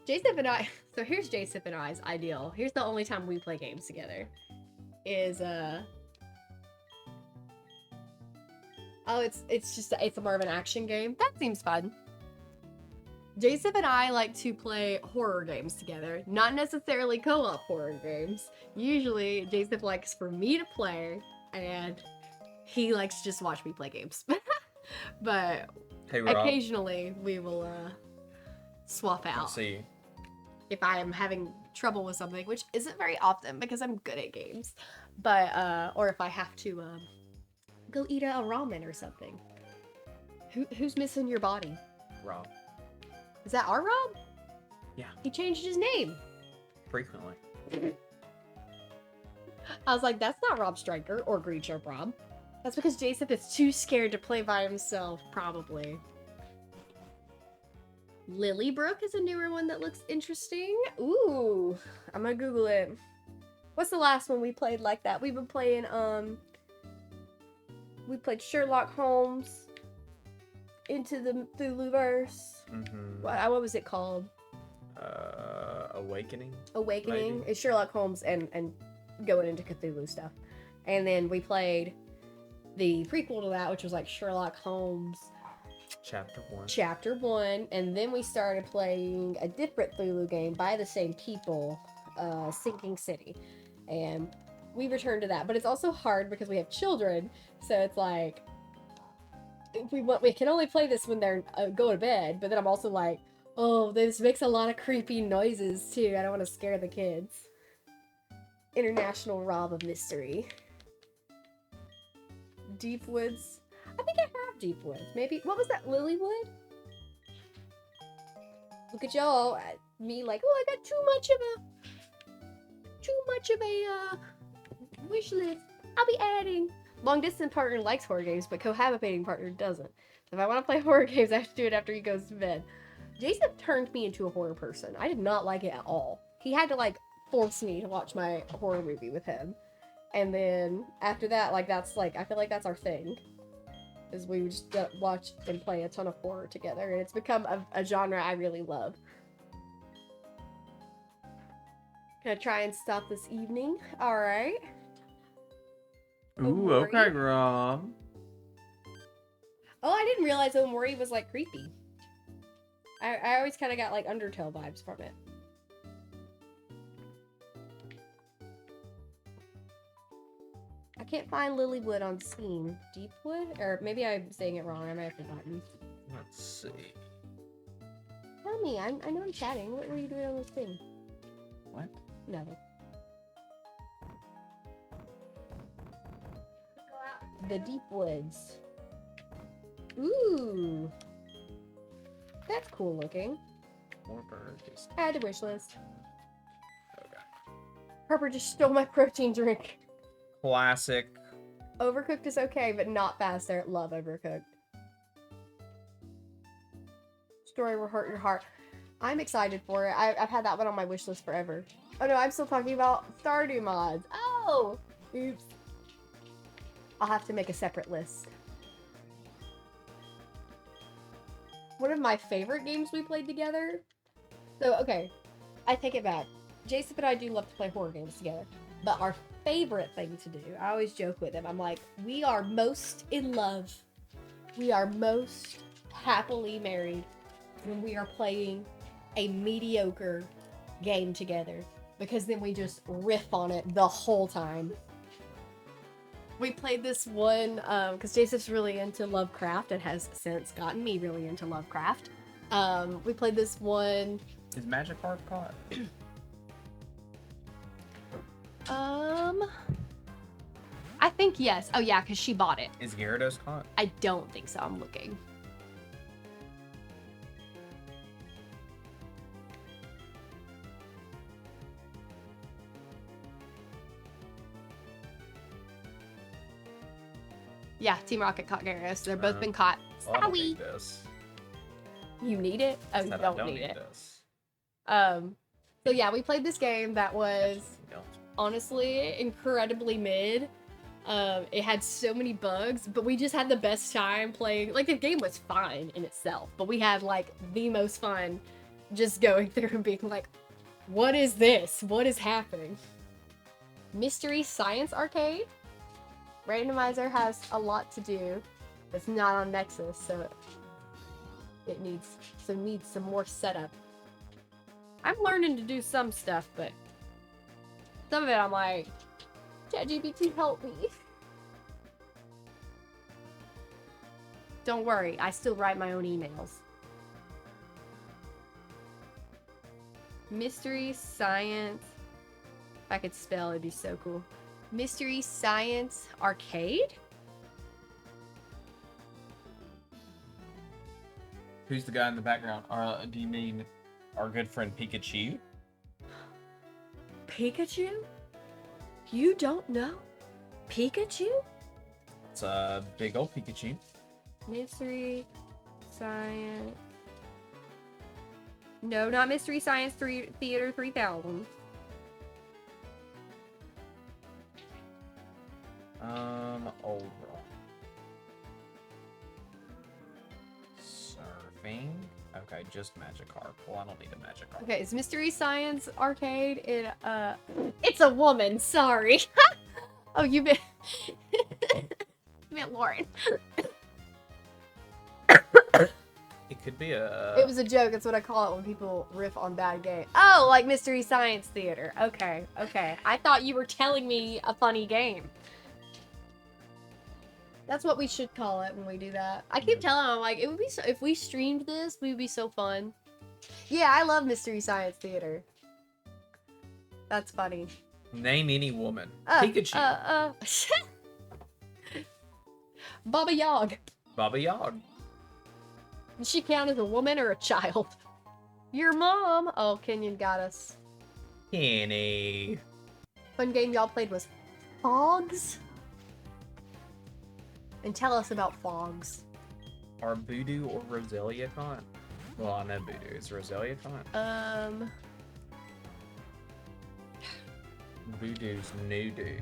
Jason and I. So here's Jason and I's ideal. Here's the only time we play games together. Is oh, it's more of an action game. That seems fun. Jason and I like to play horror games together, not necessarily co-op horror games. Usually, Jason likes for me to play, and he likes to just watch me play games. But Hey, Rob. occasionally, we will swap out. Let's see. If I am having trouble with something, which isn't very often because I'm good at games, but or if I have to go eat a ramen or something. Who's missing your body? Rob. Is that our Rob? Yeah. He changed his name. Frequently. I was like, that's not Rob Stryker or Green Shirt Rob. That's because Jason is too scared to play by himself, probably. Lilybrook is a newer one that looks interesting. Ooh, I'm gonna Google it. What's the last one we played like that? We've been playing, we played Sherlock Holmes, Into the Thuluverse. Mm-hmm. What was it called? Awakening. Awakening. Maybe. It's Sherlock Holmes and going into Cthulhu stuff. And then we played the prequel to that, which was like Sherlock Holmes Chapter 1, and then we started playing a different Cthulhu game by the same people, Sinking City. And we returned to that, but it's also hard because we have children, so it's like we can only play this when they're go to bed, but then I'm also like, oh, this makes a lot of creepy noises too. I don't want to scare the kids. International Rob of Mystery. Deep Woods. I think I have Deep Woods. Maybe, what was that, Lilywood? Look at y'all, at me like, oh, I got too much of a wish list. I'll be adding. Long distance partner likes horror games, but cohabitating partner doesn't. If I want to play horror games, I have to do it after he goes to bed. Jason turned me into a horror person. I did not like it at all. He had to like force me to watch my horror movie with him. And then after that, like that's like, I feel like that's our thing. Is we would just watch and play a ton of horror together, and it's become a genre I really love. Gonna try and stop this evening. Alright. Ooh, Omori. okay, Rob. Oh, I didn't realize Omori was like creepy. I always kind of got like Undertale vibes from it. I can't find Lilywood on Steam. Deepwood? Or maybe I'm saying it wrong. I might have forgotten. Let's see. Tell me. I know I'm chatting. What were you doing on this thing? What? Nothing. Go out. The Deep Woods. Ooh. That's cool looking. More birds. Add to wish list. Okay. Harper just stole my protein drink. Classic. Overcooked is okay, but not faster. Love Overcooked. Story will hurt your heart. I'm excited for it. I've had that one on my wish list forever. Oh no, I'm still talking about Stardew mods. Oh! Oops. I'll have to make a separate list. One of my favorite games we played together. So, okay. I take it back. Jason and I do love to play horror games together. But our favorite thing to do, I always joke with him, I'm like, we are most in love. We are most happily married when we are playing a mediocre game together. Because then we just riff on it the whole time. We played this one, because Jason's really into Lovecraft and has since gotten me really into Lovecraft. We played this one. Is Magikarp caught? I think yes. Oh yeah, because she bought it. Is Gyarados caught? I don't think so. I'm looking. Yeah, Team Rocket caught Gyarados. They've both been caught. Well, I don't Sorry. need this. You need it? Oh, you Said I don't, don't need need it. this. So yeah, we played this game that was Don't. honestly incredibly mid. It had so many bugs, but we just had the best time playing. Like, the game was fine in itself, but we had like the most fun just going through and being like, what is this? What is happening? Mystery Science Arcade. Randomizer has a lot to do. It's not on Nexus, so it needs some more setup. I'm learning to do some stuff, but some of it I'm like, ChatGPT, help me. Don't worry, I still write my own emails. Mystery Science. If I could spell, it'd be so cool. Mystery Science Arcade? Who's the guy in the background? Do you mean our good friend Pikachu? Pikachu? You don't know Pikachu? It's a big old Pikachu. Mystery Science. No, not Mystery Science Theater 3000. Old rock. Surfing. Okay, just Magikarp. Well, I don't need a Magikarp. Okay, it's Mystery Science Arcade. It's a woman. Sorry. Oh, you meant you meant Lauren. It could be a. It was a joke. That's what I call it when people riff on bad game. Oh, like Mystery Science Theater. Okay, okay. I thought you were telling me a funny game. That's what we should call it when we do that. I keep telling them, like, it would be so, if we streamed this, we would be so fun. Yeah, I love Mystery Science Theater. That's funny. Name any woman. Pikachu. Baba Yag. Baba Yag. Does she count as a woman or a child? Your mom. Oh, Kenyon got us. Kenny. Fun game y'all played was Fogs. And tell us about Fogs. Are Voodoo or Roselia con? Well, I know Voodoo. Is Roselia con? Voodoo's Nudu.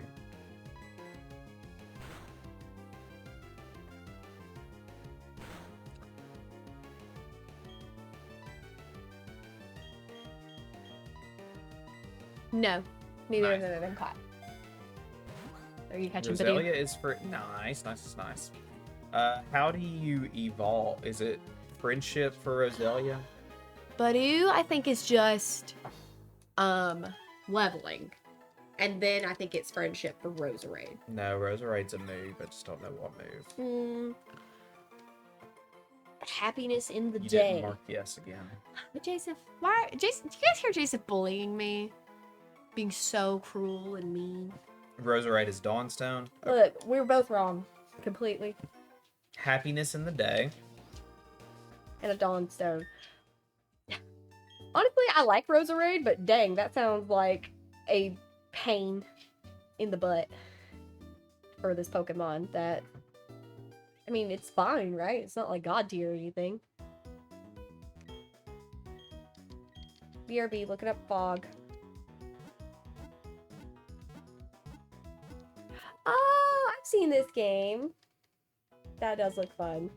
No. Neither Nice. of them caught. Are you catching Roselia video? is for nice. How do you evolve? Is it friendship for Roselia? Badoo, I think, is just leveling. And then I think it's friendship for Roserade. No, Roserade's a move. I just don't know what move. Happiness in the You day. didn't mark yes again. But Jason, why? Jason, do you guys hear Jason bullying me? Being so cruel and mean. Roserade is Dawnstone. Look, we were both wrong. Completely. Happiness in the day. And a Dawnstone. Honestly, I like Roserade, but dang, that sounds like a pain in the butt for this Pokemon that... I mean, it's fine, right? It's not like God tier or anything. BRB, looking up Fog. Oh, I've seen this game. That does look fun.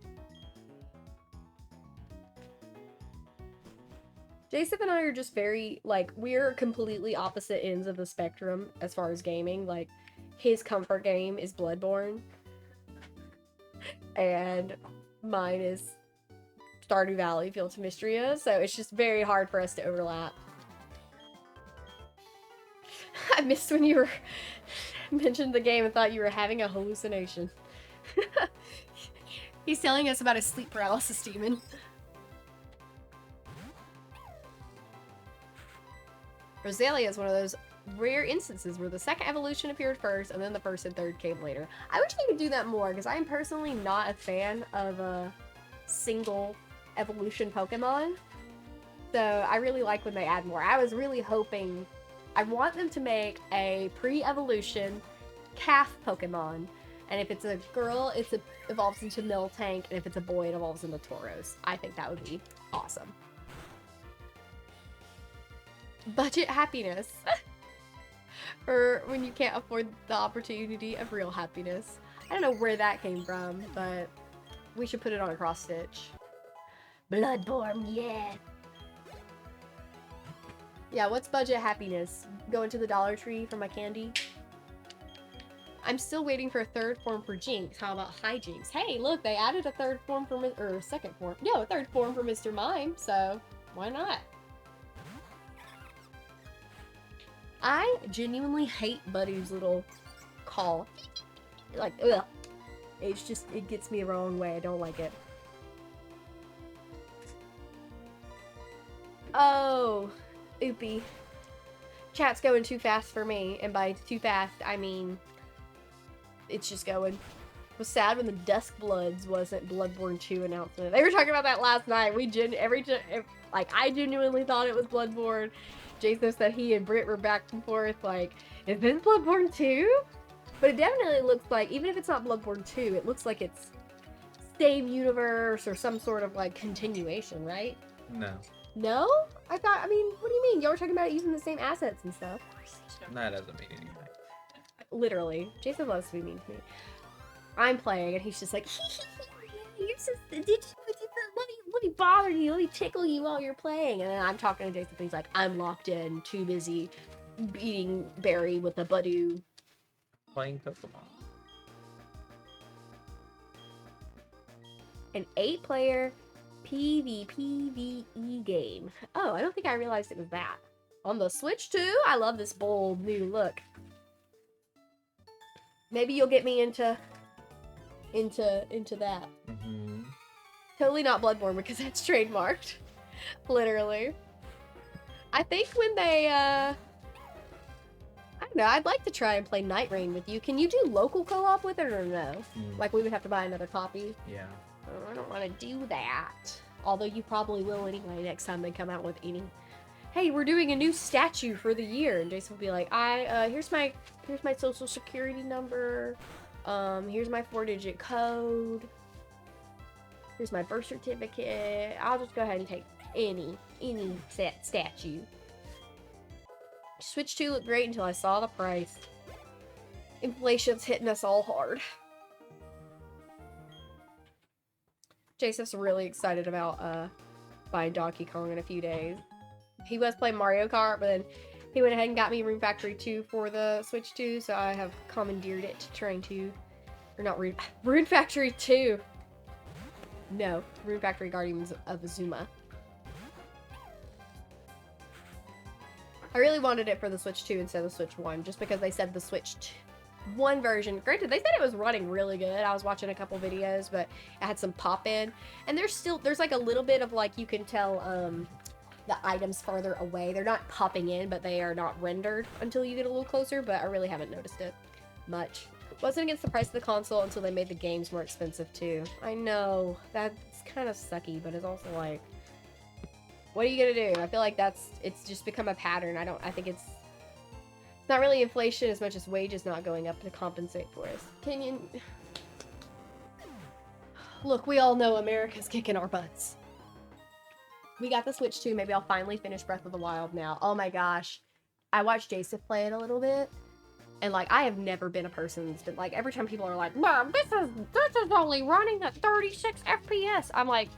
Jason and I are just very, like, we're completely opposite ends of the spectrum as far as gaming. Like, his comfort game is Bloodborne. And mine is Stardew Valley, Fields of Mystria. So it's just very hard for us to overlap. I missed when you were mentioned the game and thought you were having a hallucination. He's telling us about his sleep paralysis demon. Roselia is one of those rare instances where the second evolution appeared first and then the first and third came later. I wish they could do that more because I'm personally not a fan of a single evolution Pokemon. So I really like when they add more. I was really hoping, I want them to make a pre-evolution calf Pokemon. And if it's a girl, it evolves into Miltank, and if it's a boy, it evolves into Tauros. I think that would be awesome. Budget happiness. Or when you can't afford the opportunity of real happiness. I don't know where that came from, but we should put it on a cross stitch. Bloodborne, yeah. Yeah, what's budget happiness? Going to the Dollar Tree for my candy? I'm still waiting for a third form for Jinx. How about Hijinks? Hey, look, they added a third form for or a second form. No, a third form for Mr. Mime, so why not? I genuinely hate Buddy's little call. Like, ugh. It's just, it gets me the wrong way. I don't like it. Oh, oopie. Chat's going too fast for me, and by too fast, I mean it's just going. It was sad when the Dusk Bloods wasn't Bloodborne 2 announcement. They were talking about that last night. I genuinely thought it was Bloodborne. Jason said he and Britt were back and forth like, is this Bloodborne 2? But it definitely looks like, even if it's not Bloodborne 2, it looks like it's same universe or some sort of like continuation, right? No. No? What do you mean? Y'all were talking about using the same assets and stuff. That doesn't mean anything. Literally. Jason loves to be mean to me. I'm playing and he's just like, you're so, let me bother you, let me tickle you while you're playing. And then I'm talking to Jason and he's like, I'm locked in, too busy beating Barry with a Badoo. Playing Pokemon. An 8-player PvPvE game. Oh, I don't think I realized it was that. On the Switch too? I love this bold new look. Maybe you'll get me into that. Mm-hmm. Totally not Bloodborne because that's trademarked. Literally. I think when they I don't know, I'd like to try and play Night Rain with you. Can you do local co-op with it or no? Like we would have to buy another copy? Yeah. I don't want to do that. Although you probably will anyway next time they come out with any. Hey, we're doing a new statue for the year, and Jason will be like, here's my social security number. Here's my 4-digit code. Here's my birth certificate. I'll just go ahead and take any statue. Switch 2 looked great until I saw the price. Inflation's hitting us all hard. Jason's really excited about buying Donkey Kong in a few days. He was playing Mario Kart, but then he went ahead and got me Rune Factory 2 for the Switch 2, so I have commandeered it trying to... Or not Rune Factory 2! No, Rune Factory Guardians of Azuma. I really wanted it for the Switch 2 instead of the Switch 1, just because they said the Switch 1 version. Granted, they said it was running really good. I was watching a couple videos, but it had some pop-in. And there's like a little bit of like, you can tell the items farther away. They're not popping in, but they are not rendered until you get a little closer, but I really haven't noticed it much. Wasn't against the price of the console until they made the games more expensive too. I know, that's kind of sucky, but it's also like, what are you gonna do? I feel like it's just become a pattern. I think it's not really inflation as much as wages not going up to compensate for us. Look, we all know America's kicking our butts. We got the Switch 2. Maybe I'll finally finish Breath of the Wild now. Oh my gosh. I watched Jason play it a little bit. And like, I have never been a person that's been like, every time people are like, Mom, this is only running at 36 FPS. I'm like,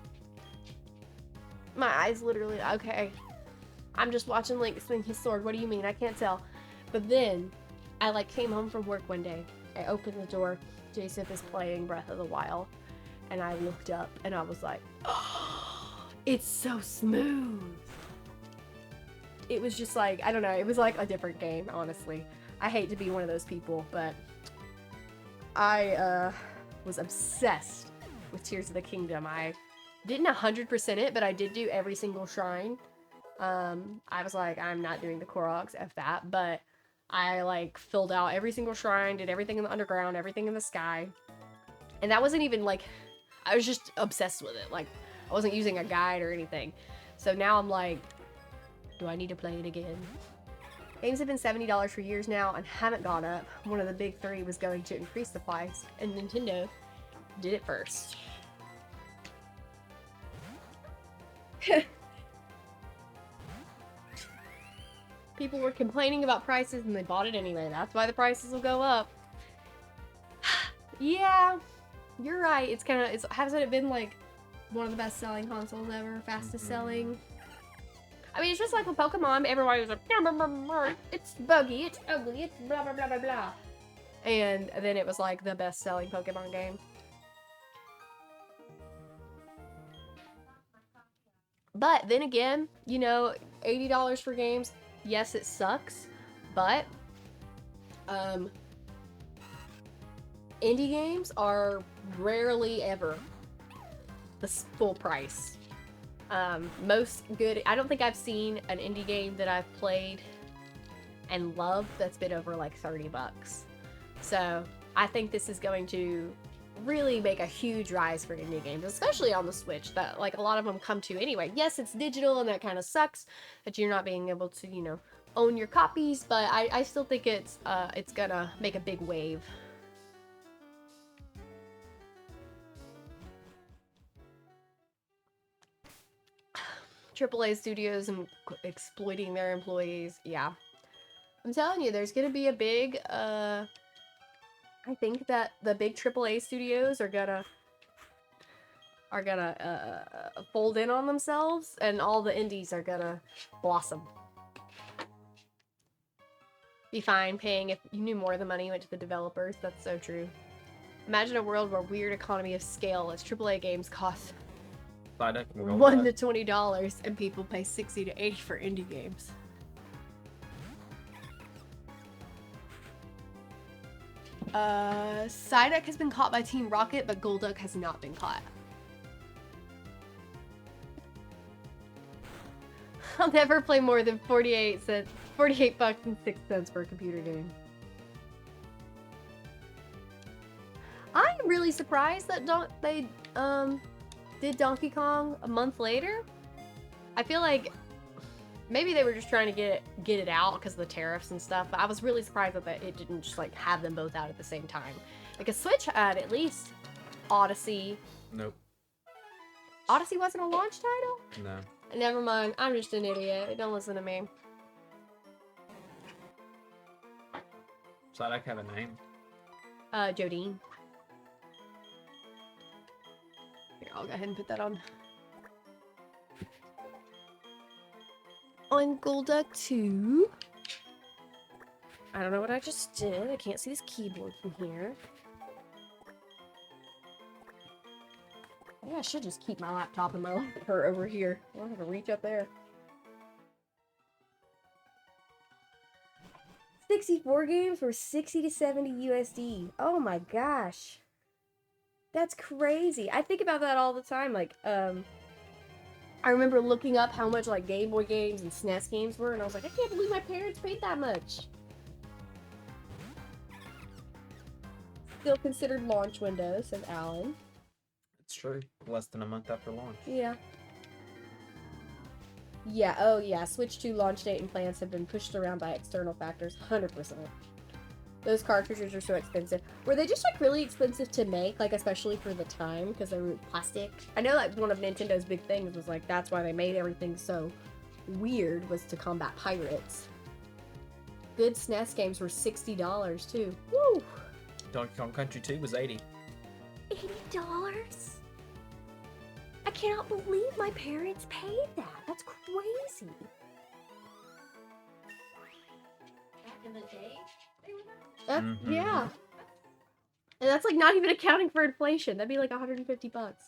my eyes literally, okay. I'm just watching Link swing his sword. What do you mean? I can't tell. But then, I like came home from work one day. I opened the door. Jason is playing Breath of the Wild. And I looked up and I was like, oh, it's so smooth. It was just like, I don't know. It was like a different game, honestly. I hate to be one of those people, but I was obsessed with Tears of the Kingdom. I didn't 100% it, but I did do every single shrine. I was like, I'm not doing the Koroks, F that, but I like filled out every single shrine, did everything in the underground, everything in the sky. And that wasn't even like, I was just obsessed with it. Like, I wasn't using a guide or anything. So now I'm like, do I need to play it again? Games have been $70 for years now and haven't gone up. One of the big three was going to increase the price, and Nintendo did it first. People were complaining about prices and they bought it anyway. That's why the prices will go up. Yeah, you're right. It's kind of, hasn't it been like one of the best selling consoles ever? Fastest selling? I mean, it's just like with Pokemon. Everybody was like, it's buggy, it's ugly, it's blah, blah, blah, blah, blah. And then it was like the best-selling Pokemon game. But then again, you know, $80 for games, yes, it sucks, but indie games are rarely ever the full price. Most good, I don't think I've seen an indie game that I've played and loved that's been over like 30 bucks. So I think this is going to really make a huge rise for indie games, especially on the Switch, that like a lot of them come to anyway. Yes, it's digital and that kind of sucks that you're not being able to, you know, own your copies, but I still think it's gonna make a big wave. AAA studios and exploiting their employees, yeah. I'm telling you, there's gonna be a big, I think that the big AAA studios are gonna fold in on themselves, and all the indies are gonna blossom. Be fine paying if you knew more of the money went to the developers. That's so true. Imagine a world where weird economy of scale as AAA games cost $1 to $20 and people pay $60 to $80 for indie games. Psyduck has been caught by Team Rocket, but Golduck has not been caught. I'll never play more than 48 bucks and 6 cents for a computer game. I'm really surprised that they did Donkey Kong a month later. I feel like maybe they were just trying to get it out because of the tariffs and stuff, but I was really surprised that it didn't just like have them both out at the same time. Because Switch had at least Odyssey. Nope. Odyssey wasn't a launch title? No. Never mind, I'm just an idiot. Don't listen to me. Psyduck have a name? Jodine. Here, I'll go ahead and put that on. On Golduck 2. I don't know what I just did. I can't see this keyboard from here. Maybe I should just keep my laptop and my laptop over here. I don't have to reach up there. 64 games were 60 to 70 USD. Oh my gosh. That's crazy. I think about that all the time. Like, I remember looking up how much like Game Boy games and SNES games were, and I was like, I can't believe my parents paid that much. Still considered launch window, says Alan. It's true. Less than a month after launch. Yeah. Yeah, oh yeah, Switch 2 launch date and plans have been pushed around by external factors, 100%. Those cartridges are so expensive. Were they just like really expensive to make, like especially for the time, because they were plastic? I know like one of Nintendo's big things was like that's why they made everything so weird, was to combat pirates. Good SNES games were $60 too. Woo! Donkey Kong Country 2 was $80. $80? I cannot believe my parents paid that. That's crazy. Back in the day, they were not. That's, yeah. And that's like not even accounting for inflation. That'd be like 150 bucks.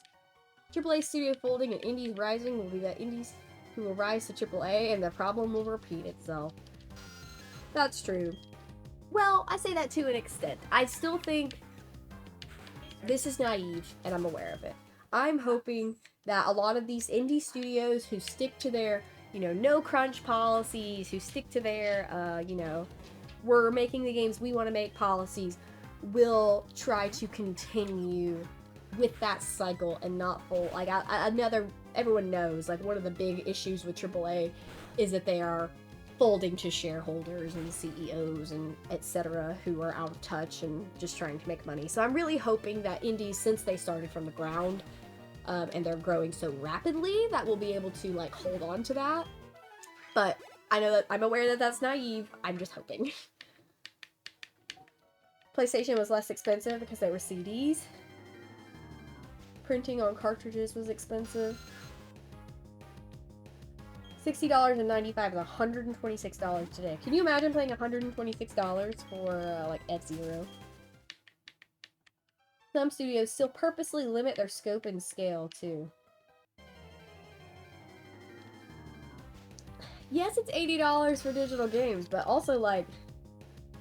AAA studio folding and indies rising will be that indies who will rise to AAA and the problem will repeat itself. That's true. Well, I say that to an extent. I still think this is naive and I'm aware of it. I'm hoping that a lot of these indie studios who stick to their, you know, no crunch policies, who stick to their, you know, we're making the games we want to make policies, will try to continue with that cycle and not fold. Like, everyone knows, like, one of the big issues with AAA is that they are folding to shareholders and CEOs and etc. who are out of touch and just trying to make money. So I'm really hoping that indies, since they started from the ground, and they're growing so rapidly, that we'll be able to, like, hold on to that. But I know that I'm aware that that's naive. I'm just hoping. PlayStation was less expensive because they were CDs. Printing on cartridges was expensive. $60.95 is $126 today. Can you imagine paying $126 for, like, F-Zero? some studios still purposely limit their scope and scale too. Yes, it's $80 for digital games, but also like,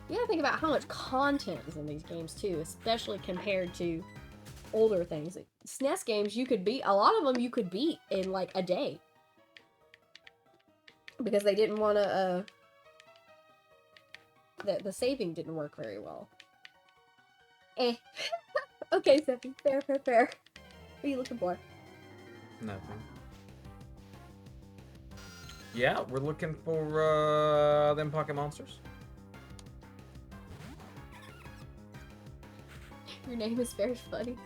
you gotta think about how much content is in these games too, especially compared to older things. Like, SNES games, you could beat, a lot of them you could beat in like a day. Because they didn't want to, the saving didn't work very well. Eh. Okay, Seppi, fair. What are you looking for? Nothing. Yeah, we're looking for them pocket monsters. Your name is very funny.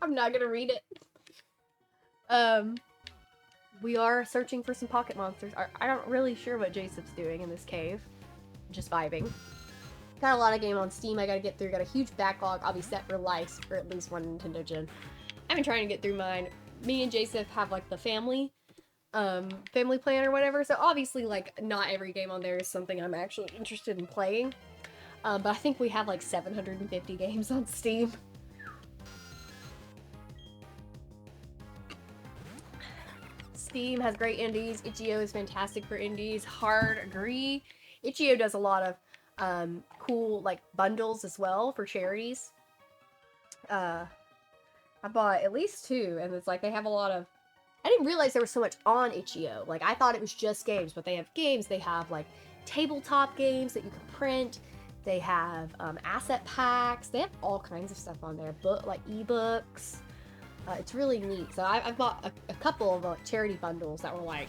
I'm not gonna read it. We are searching for some pocket monsters. I'm not really sure what Jason's doing in this cave. Just vibing. Got a lot of game on Steam I gotta get through. Got a huge backlog. I'll be set for life for at least one Nintendo gen. I've been trying to get through mine. Me and Jason have like the family plan or whatever. So obviously like not every game on there is something I'm actually interested in playing. But I think we have like 750 games on Steam. Steam has great indies. Itch.io is fantastic for indies. Hard agree. Itch.io does a lot of cool like bundles as well for charities. I bought at least 2, and it's like they have a lot of. I didn't realize there was so much on Itch.io. Like I thought it was just games, but they have games. They have like tabletop games that you can print. They have asset packs. They have all kinds of stuff on there. Like ebooks. It's really neat. So I've bought a couple of charity bundles that were like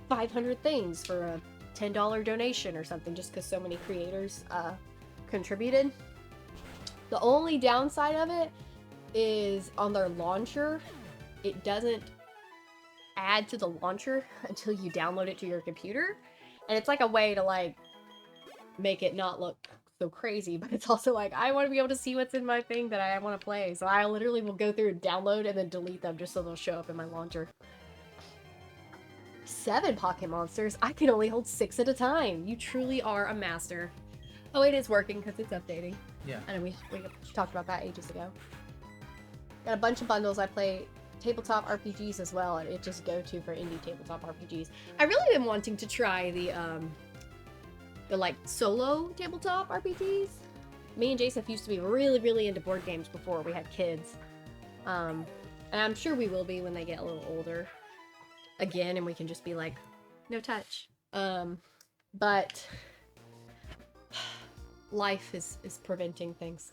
500 things for a $10 donation or something, just because so many creators contributed. The only downside of it is on their launcher, it doesn't add to the launcher until you download it to your computer. And it's like a way to like make it not look so crazy, but it's also like I want to be able to see what's in my thing that I want to play. So I literally will go through and download and then delete them just so they'll show up in my launcher. 7 pocket monsters? I can only hold 6 at a time. You truly are a master. Oh, it is working because it's updating. Yeah. I know we talked about that ages ago. Got a bunch of bundles. I play tabletop RPGs as well, and it just go-to for indie tabletop RPGs. I really been wanting to try the like solo tabletop RPGs. Me and Jason used to be really into board games before we had kids. And I'm sure we will be when they get a little older again, and we can just be like, no touch. But life is preventing things.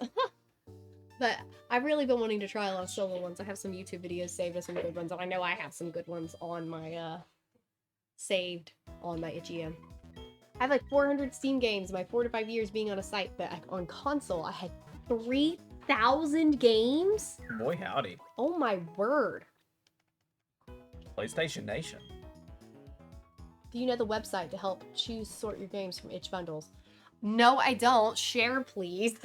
But I've really been wanting to try a lot of solo ones. I have some YouTube videos saved of some good ones, and I know I have some good ones on my saved on my Itch.io. I have like 400 Steam games, my 4 to 5 years being on a site, but on console, I had 3,000 games? Boy, howdy. Oh my word. PlayStation Nation. Do you know the website to help sort your games from itch bundles? No, I don't. Share, please.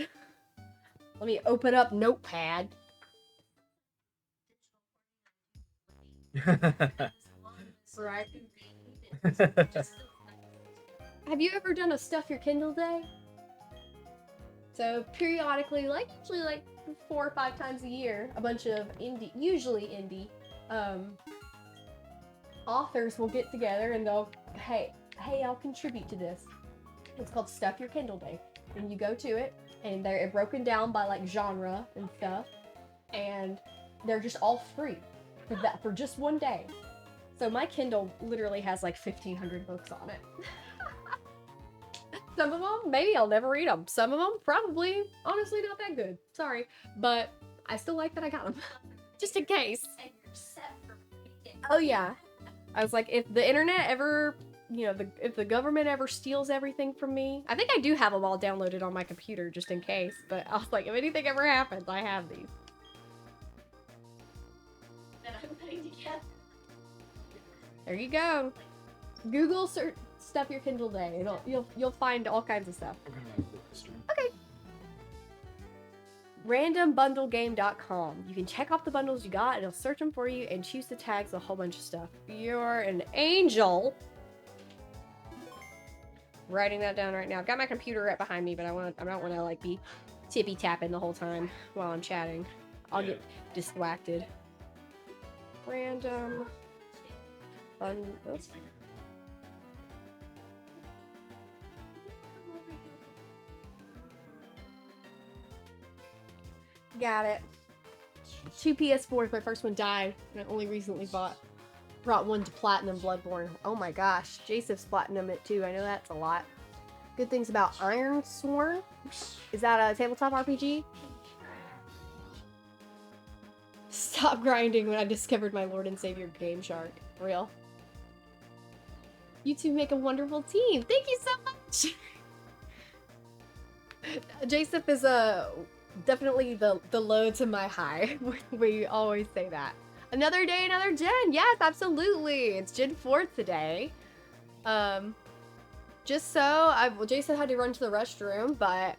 Let me open up Notepad. Right. Have you ever done a Stuff Your Kindle day? So periodically, like usually like 4 or 5 times a year, a bunch of usually indie, authors will get together and they'll, hey, I'll contribute to this. It's called Stuff Your Kindle Day. And you go to it, and they're broken down by like genre and stuff, and they're just all free for just one day. So my Kindle literally has like 1,500 books on it. Some of them, maybe I'll never read them. Some of them, probably, honestly, not that good. Sorry. But I still like that I got them. Just in case. And you're set for reading. Oh, yeah. I was like, if the internet ever, if the government ever steals everything from me, I think I do have them all downloaded on my computer just in case. But I was like, if anything ever happens, I have these. That I'm putting together. There you go. Google search Stuff Your Kindle Day. You'll find all kinds of stuff. Okay. RandomBundleGame.com. You can check off the bundles you got, and it'll search them for you and choose the tags, a whole bunch of stuff. You're an angel. Writing that down right now. I've got my computer right behind me, but I don't want to like be tippy tapping the whole time while I'm chatting. I'll get distracted. Random. Oops. Got it. 2 PS4s. My first one died, and I only recently brought one to Platinum Bloodborne. Oh my gosh, Jaceph's Platinum it too. I know that's a lot. Good things about Iron Sworn. Is that a tabletop RPG? Stop grinding when I discovered my Lord and Savior Game Shark. Real. You two make a wonderful team. Thank you so much. Jaseph is definitely the low to my high. We always say that. Another day, another gen. Yes, absolutely. It's Gen 4 today. Just so, Jason had to run to the restroom, but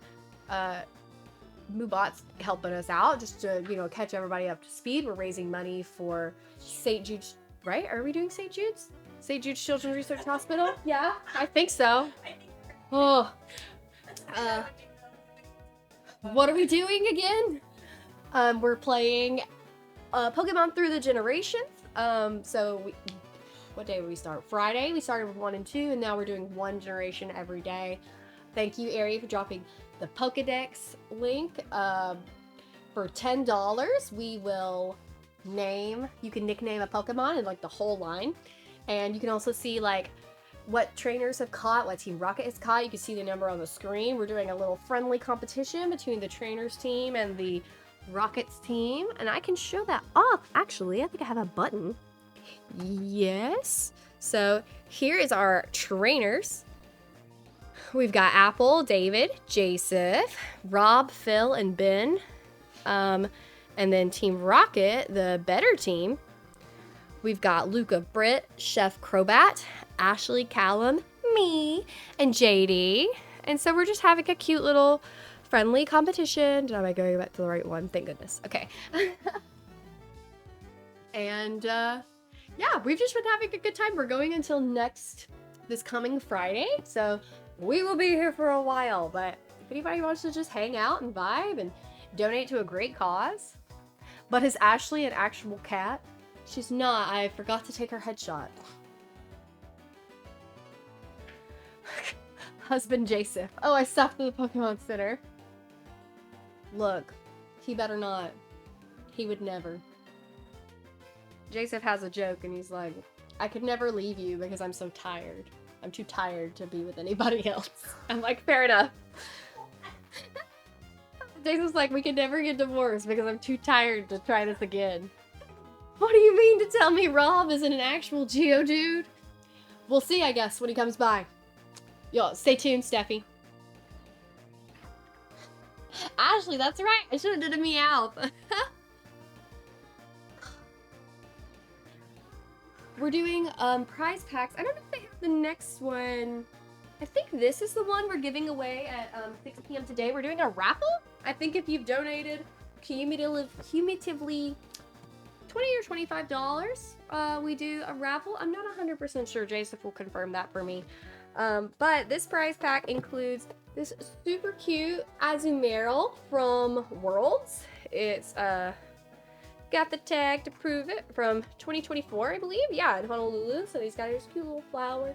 Moobot's helping us out just to, you know, catch everybody up to speed. We're raising money for St. Jude's, right? Are we doing St. Jude's? St. Jude's Children's Research Hospital? Yeah, I think so. Oh. What are we doing again? We're playing Pokemon Through the Generations. What day did we start? Friday. We started with 1 and 2, and now we're doing one generation every day. Thank you, Ari, for dropping the Pokedex link. For $10, we will you can nickname a Pokemon and like the whole line. And you can also see like what trainers have caught, what Team Rocket has caught. You can see the number on the screen. We're doing a little friendly competition between the trainers team and the Rockets team. And I can show that off. Actually, I think I have a button. Yes. So here is our trainers. We've got Apple, David, Jaseph, Rob, Phil, and Ben. And then Team Rocket, the better team. We've got Luca, Britt, Chef Crobat, Ashley, Callum, me, and JD. And so we're just having a cute little friendly competition. Am I going back to the right one? Thank goodness. Okay. And yeah, we've just been having a good time. We're going until this coming Friday. So we will be here for a while. But if anybody wants to just hang out and vibe and donate to a great cause. But is Ashley an actual cat? She's not. I forgot to take her headshot. Husband Jaseph. Oh, I stopped at the Pokemon Center. Look, he better not. He would never. Jaseph has a joke and he's like, I could never leave you because I'm so tired. I'm too tired to be with anybody else. I'm like, fair enough. Jaceph's like, we could never get divorced because I'm too tired to try this again. What do you mean to tell me Rob isn't an actual Geodude? We'll see, I guess, when he comes by. Yo, stay tuned, Steffi. Ashley, that's right. I should have done a meow. We're doing prize packs. I don't know if they have the next one. I think this is the one we're giving away at 6 p.m. today. We're doing a raffle. I think if you've donated cumulatively $20 or $25, we do a raffle. I'm not 100% sure. Jaseph will confirm that for me. But this prize pack includes this super cute Azumarill from Worlds. It's got the tag to prove it from 2024, I believe. Yeah, in Honolulu. So he's got his cute little flower.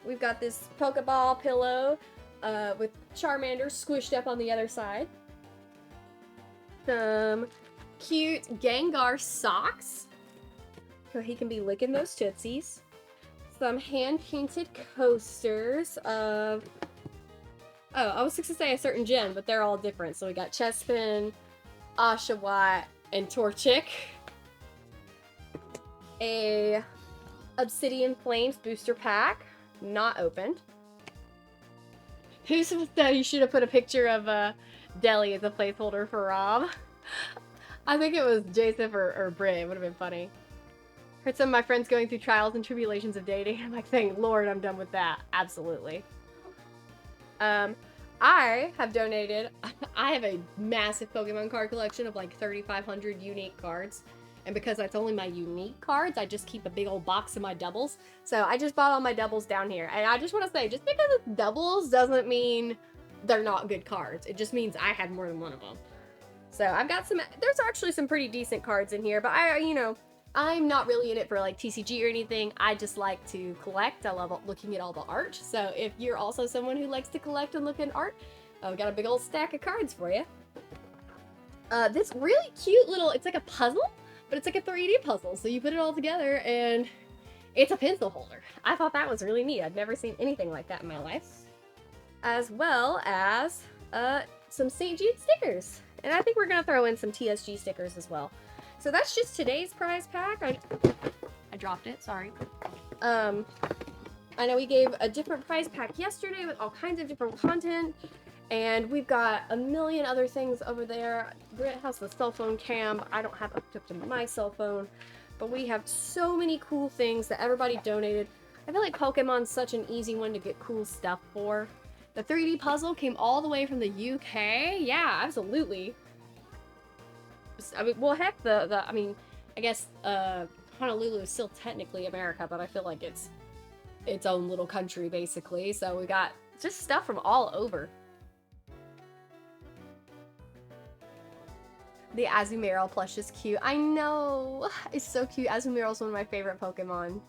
We've got this Pokeball pillow with Charmander squished up on the other side. Some cute Gengar socks, so he can be licking those tootsies. Some hand-painted coasters of... Oh, I was going to say a certain gen, but they're all different. So we got Chespin, Oshawott, and Torchic. A Obsidian Flames booster pack, not opened. Who said you should have put a picture of Deli as a placeholder for Rob? I think it was Jaseph or Britt. It would have been funny. Heard some of my friends going through trials and tribulations of dating. I'm like, thank Lord I'm done with that. Absolutely. I have donated. I have a massive Pokemon card collection of like 3,500 unique cards. And because that's only my unique cards, I just keep a big old box of my doubles. So I just bought all my doubles down here. And I just want to say, just because it's doubles doesn't mean they're not good cards. It just means I had more than one of them. So I've got some, there's actually some pretty decent cards in here, but I'm not really in it for like TCG or anything. I just like to collect. I love looking at all the art. So if you're also someone who likes to collect and look at art, I've got a big old stack of cards for you. This really cute little, it's like a puzzle, but it's like a 3D puzzle. So you put it all together and it's a pencil holder. I thought that was really neat. I've never seen anything like that in my life. As well as some St. Jude stickers. And I think we're gonna throw in some TSG stickers as well. So that's just today's prize pack. I dropped it, sorry. I know we gave a different prize pack yesterday with all kinds of different content. And we've got a million other things over there. Britt has the cell phone cam. I don't have hooked up to my cell phone. But we have so many cool things that everybody donated. I feel like Pokemon's such an easy one to get cool stuff for. The 3D puzzle came all the way from the UK. Yeah, absolutely. I mean, well, heck, I guess Honolulu is still technically America, but I feel like it's its own little country, basically. So we got just stuff from all over. The Azumarill plush is cute. I know! It's so cute. Azumarill's one of my favorite Pokemon.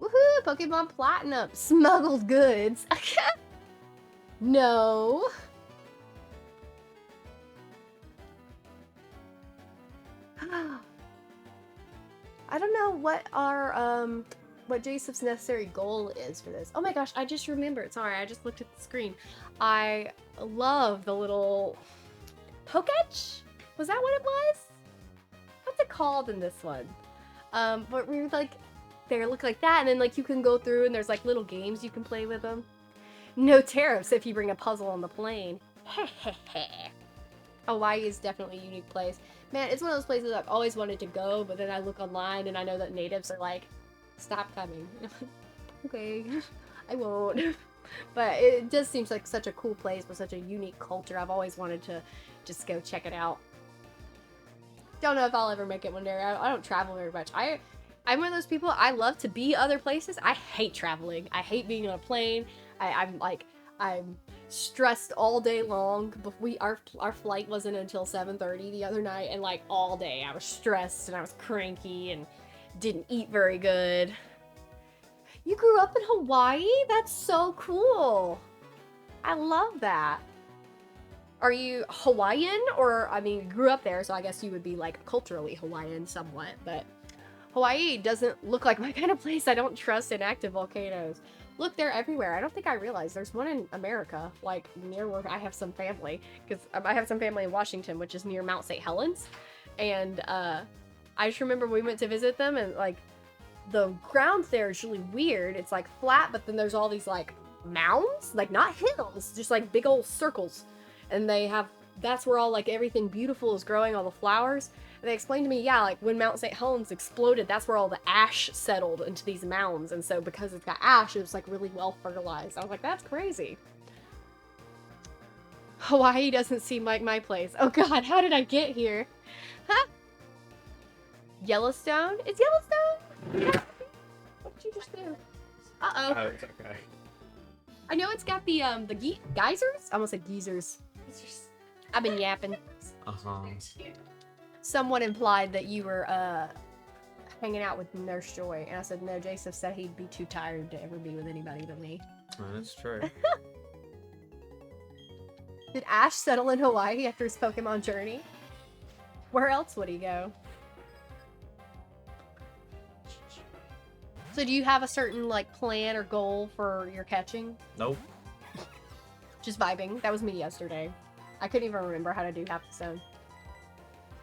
Woohoo! Pokemon Platinum! Smuggled goods! No! I don't know what what Joseph's necessary goal is for this. Oh my gosh, I just remembered. Sorry, I just looked at the screen. I love the little Poketch? Was that what it was? What's it called in this one? But we like, they look like that, and then like you can go through and there's like little games you can play with them. No tariffs if you bring a puzzle on the plane. Hawaii is definitely a unique place. Man, it's one of those places I've always wanted to go, but then I look online and I know that natives are like, stop coming. Okay, I won't. But it just seems like such a cool place with such a unique culture. I've always wanted to just go check it out. Don't know if I'll ever make it one day. I don't travel very much. I'm one of those people, I love to be other places. I hate traveling. I hate being on a plane. I'm stressed all day long. But our flight wasn't until 7:30 the other night, and like all day I was stressed and I was cranky and didn't eat very good. You grew up in Hawaii? That's so cool. I love that. Are you Hawaiian? Or, I mean, you grew up there, so I guess you would be like culturally Hawaiian somewhat, but Hawaii doesn't look like my kind of place. I don't trust inactive volcanoes. Look, they're everywhere. I don't think I realized there's one in America, like near where I have some family, because I have some family in Washington, which is near Mount St. Helens. And I just remember we went to visit them, and like the ground there is really weird. It's like flat, but then there's all these like mounds, like not hills, just like big old circles. And they have, that's where all like everything beautiful is growing, all the flowers. And they explained to me, yeah, like when Mount St. Helens exploded, that's where all the ash settled into these mounds. And so because it's got ash, it was like really well fertilized. I was like, that's crazy. Hawaii doesn't seem like my place. Oh God, how did I get here? Huh? Yellowstone? Is Yellowstone? Yeah. What did you just do? Uh-oh. Oh, it's okay. I know it's got the geysers? I almost said geezers. I've been yapping. Uh-huh. Someone implied that you were hanging out with Nurse Joy, and I said no. Joseph said he'd be too tired to ever be with anybody but me. Oh, that's true. Did Ash settle in Hawaii after his Pokemon journey? Where else would he go? So do you have a certain like plan or goal for your catching? Nope. Just vibing. That was me yesterday. I couldn't even remember how to do half the stone.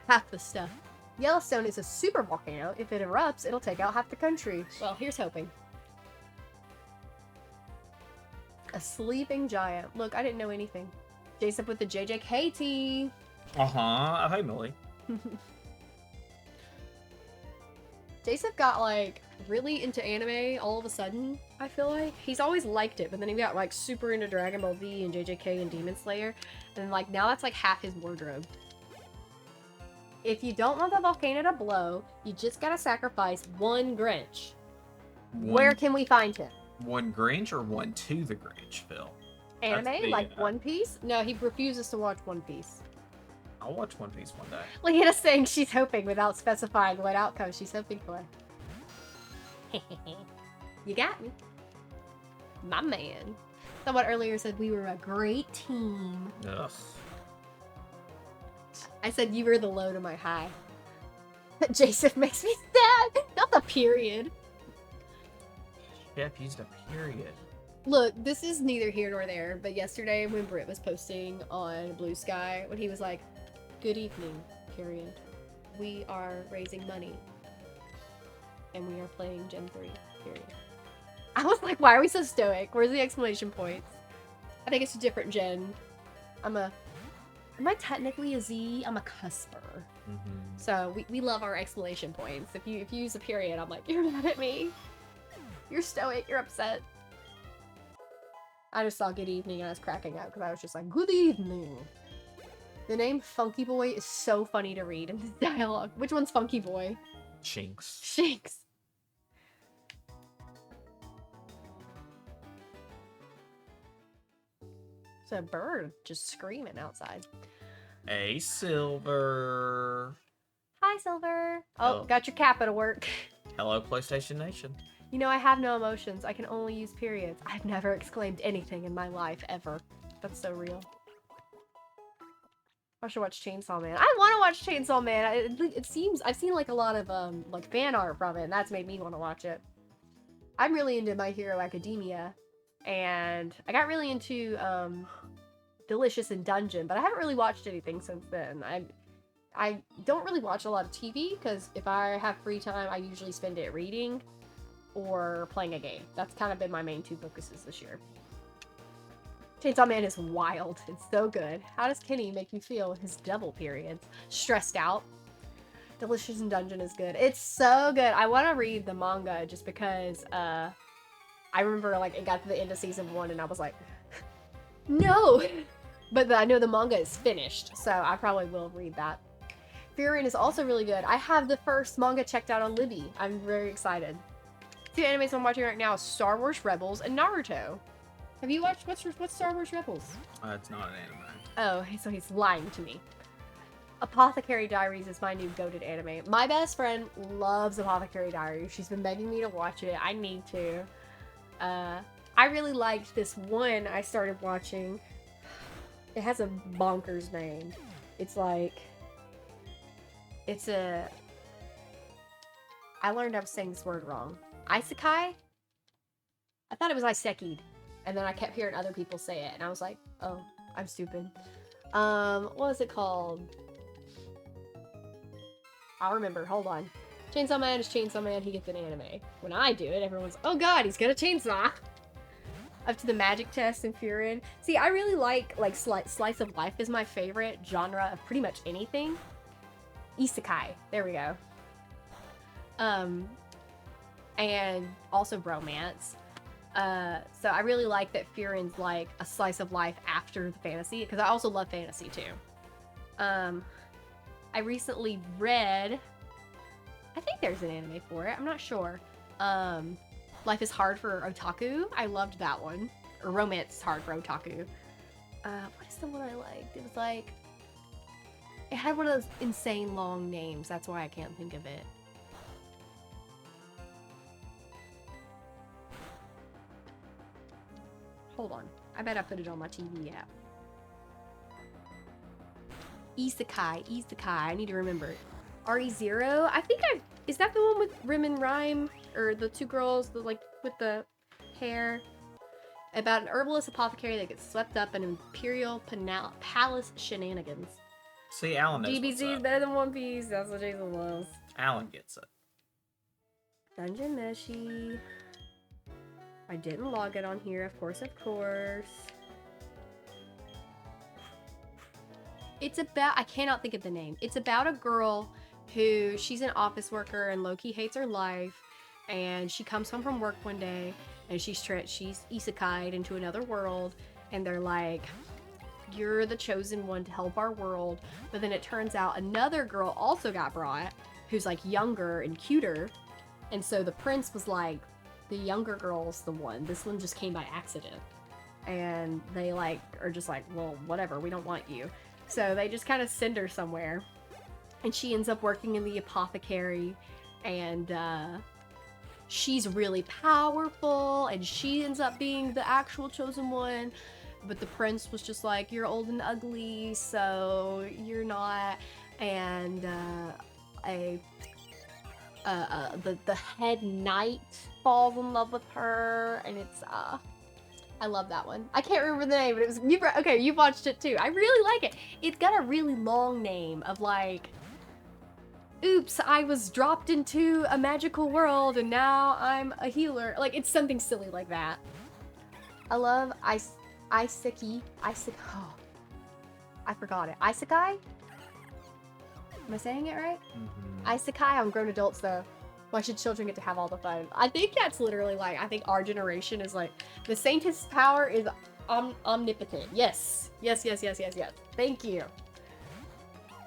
Half the stuff. Yellowstone is a super volcano. If it erupts, it'll take out half the country. Well, here's hoping. A sleeping giant. Look, I didn't know anything. Jason with the JJK tea. Uh-huh. Hey, Millie. Jason got like really into anime all of a sudden, I feel like. He's always liked it, but then he got like super into Dragon Ball Z and JJK and Demon Slayer. And like now that's like half his wardrobe. If you don't want the volcano to blow, you just gotta sacrifice one Grinch. Where can we find him? One Grinch or one to the Grinch, Phil? Anime? Like the, One Piece? No, he refuses to watch One Piece. I'll watch One Piece one day. Leanna's saying she's hoping without specifying what outcome she's hoping for. You got me. My man. Someone earlier said we were a great team. Ugh. I said you were the low to my high. Jason makes me sad. Not the period. Chef used a period. Look, this is neither here nor there, but yesterday when Britt was posting on Blue Sky, when he was like, "Good evening, period. We are raising money. And we are playing Gen 3, period." I was like, why are we so stoic? Where's the exclamation points? I think it's a different gen. Am I technically a Z? I'm a cusper. Mm-hmm. So we love our exclamation points. If you use a period, I'm like, you're mad at me. You're stoic, you're upset. I just saw good evening and I was cracking up because I was just like, good evening. The name Funky Boy is so funny to read in this dialogue. Which one's Funky Boy? Shinx. Shinx. It's a bird just screaming outside. A Silver. Hi, Silver. Oh, Oh. got your kappa to work. Hello, PlayStation Nation. You know, I have no emotions. I can only use periods. I've never exclaimed anything in my life, ever. That's so real. I should watch Chainsaw Man. I want to watch Chainsaw Man. It seems... I've seen, like, a lot of, like, fan art from it, and that's made me want to watch it. I'm really into My Hero Academia, and I got really into, Delicious in Dungeon, but I haven't really watched anything since then. I don't really watch a lot of TV, because if I have free time, I usually spend it reading or playing a game. That's kind of been my main two focuses this year. Chainsaw Man is wild. It's so good. How does Kenny make you feel with his double periods? Stressed out. Delicious in Dungeon is good. It's so good. I want to read the manga just because I remember like it got to the end of season 1 and I was like, no! But I know the manga is finished, so I probably will read that. Furion is also really good. I have the first manga checked out on Libby. I'm very excited. Two animes I'm watching right now is Star Wars Rebels and Naruto. Have you watched what's Star Wars Rebels? It's not an anime. Oh, so he's lying to me. Apothecary Diaries is my new goated anime. My best friend loves Apothecary Diaries. She's been begging me to watch it. I need to. I really liked this one I started watching. It has a bonkers name. It's like... I learned I was saying this word wrong. Isekai? I thought it was Iseki'd. And then I kept hearing other people say it. And I was like, oh, I'm stupid. What is it called? I'll remember. Hold on. Chainsaw Man is Chainsaw Man. He gets an anime. When I do it, everyone's, oh god, he's got a chainsaw. Up to the magic test and Furion. See, I really like slice of life is my favorite genre of pretty much anything. Isekai. There we go. And also romance. So I really like that Furion's like a slice of life after the fantasy, because I also love fantasy too. I recently read, I think there's an anime for it, I'm not sure. Life is Hard for Otaku. I loved that one. Or Romance is Hard for Otaku. What is the one I liked? It was like, it had one of those insane long names. That's why I can't think of it. Hold on. I bet I put it on my TV app. Isekai. I need to remember it. RE0? I think is that the one with Rim and Rhyme? Or the two girls, with the hair? About an herbalist apothecary that gets swept up in Imperial Palace shenanigans. See, Alan knows what's DBZ is up. better than One Piece. That's what Jason loves. Alan gets it. Dungeon Meshi. I didn't log it on here, of course. It's about, I cannot think of the name. It's about a girl who, she's an office worker and Loki hates her life. And she comes home from work one day and she's isekai'd into another world. And they're like, you're the chosen one to help our world. But then it turns out another girl also got brought who's like younger and cuter. And so the prince was like, the younger girl's the one. This one just came by accident. and they like are just like, well, whatever, we don't want you. So they just kind of send her somewhere, and she ends up working in the apothecary, and she's really powerful, and she ends up being the actual chosen one. But the prince was just like, you're old and ugly, so you're not. And the head knight falls in love with her, and it's I love that one. I can't remember the name, but it was you've watched it too. I really like it. It's got a really long name of like, oops, I was dropped into a magical world and now I'm a healer. Like, it's something silly like that. I love Iseki. Oh, I forgot it. Isekai? Am I saying it right? Isekai on grown adults, though. Why should children get to have all the fun? I think that's literally like, I think our generation is like, the Saintess power is omnipotent. Yes. Yes. Thank you.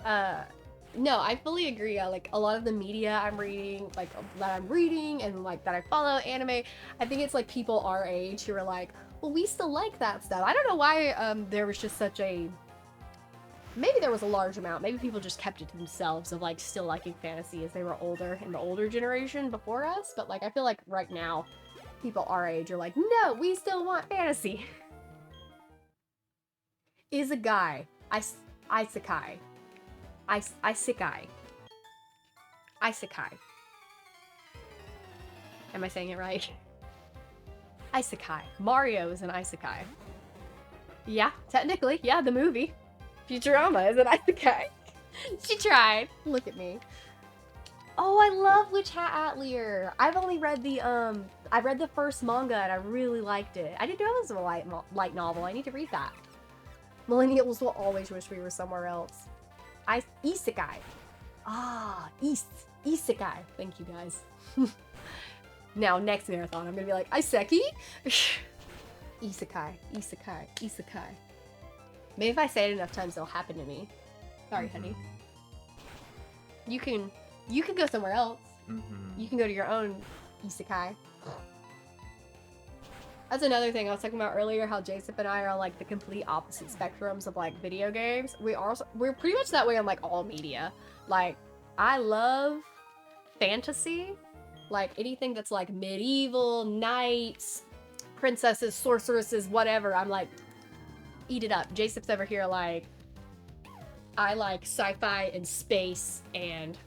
No, I fully agree. Like, a lot of the media I'm reading, like, that I'm reading and, like, that I follow, anime, I think it's, like, people our age who are like, well, we still like that stuff. I don't know why there was just such a... Maybe there was a large amount. Maybe people just kept it to themselves of, like, still liking fantasy as they were older in the older generation before us. But, like, I feel like right now, people our age are like, no, we still want fantasy. Is a guy. Isekai. Isekai. Isekai. Am I saying it right? Isekai. Mario is an isekai. Yeah, technically. Yeah, the movie. Futurama is an isekai. She tried. Look at me. Oh, I love Witch Hat Atelier. I've only read the I read the first manga and I really liked it. I didn't know it was a light novel. I need to read that. Millennials will always wish we were somewhere else. Isekai. Ah, Isekai. Thank you, guys. Now, next marathon, I'm gonna be like, Iseki? Isekai. Maybe if I say it enough times, it'll happen to me. Sorry, honey. You can go somewhere else. You can go to your own Isekai. That's another thing I was talking about earlier, how Jason and I are like the complete opposite spectrums of like video games. We're pretty much that way on like all media. Like, I love fantasy, like anything that's like medieval, knights, princesses, sorceresses, whatever. I'm like, eat it up. Jason's over here like, I like sci-fi and space and,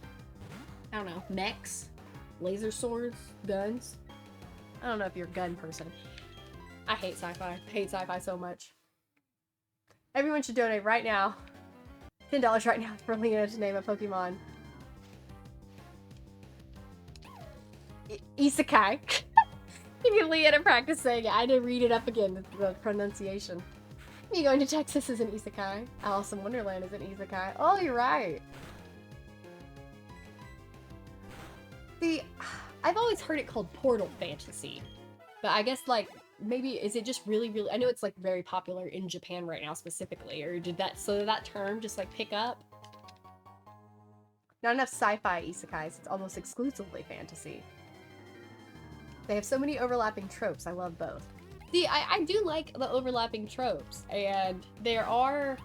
I don't know, mechs, laser swords, guns. I don't know if you're a gun person. I hate sci-fi. I hate sci-fi so much. Everyone should donate right now. $10 right now for Lena to name a Pokemon. Isekai. Give Leah to practice saying it. I did read it up again, the pronunciation. Me going to Texas is an isekai. Alice in Wonderland is an isekai. Oh, you're right. See, I've always heard it called portal fantasy. But I guess, like, maybe, is it just really, I know it's, like, very popular in Japan right now specifically, or did that term just, like, pick up? Not enough sci-fi isekais, it's almost exclusively fantasy. They have so many overlapping tropes, I love both. See, I do like the overlapping tropes, and there are...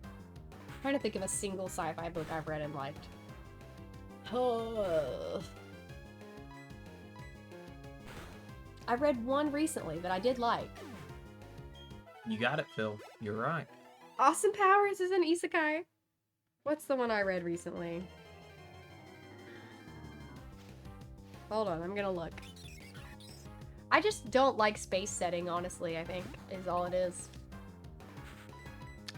I'm trying to think of a single sci-fi book I've read and liked. Oh... I read one recently that I did like. You got it, Phil. You're right. Austin Powers is an isekai. What's the one I read recently? Hold on, I'm gonna look. I just don't like space setting, honestly, I think, is all it is.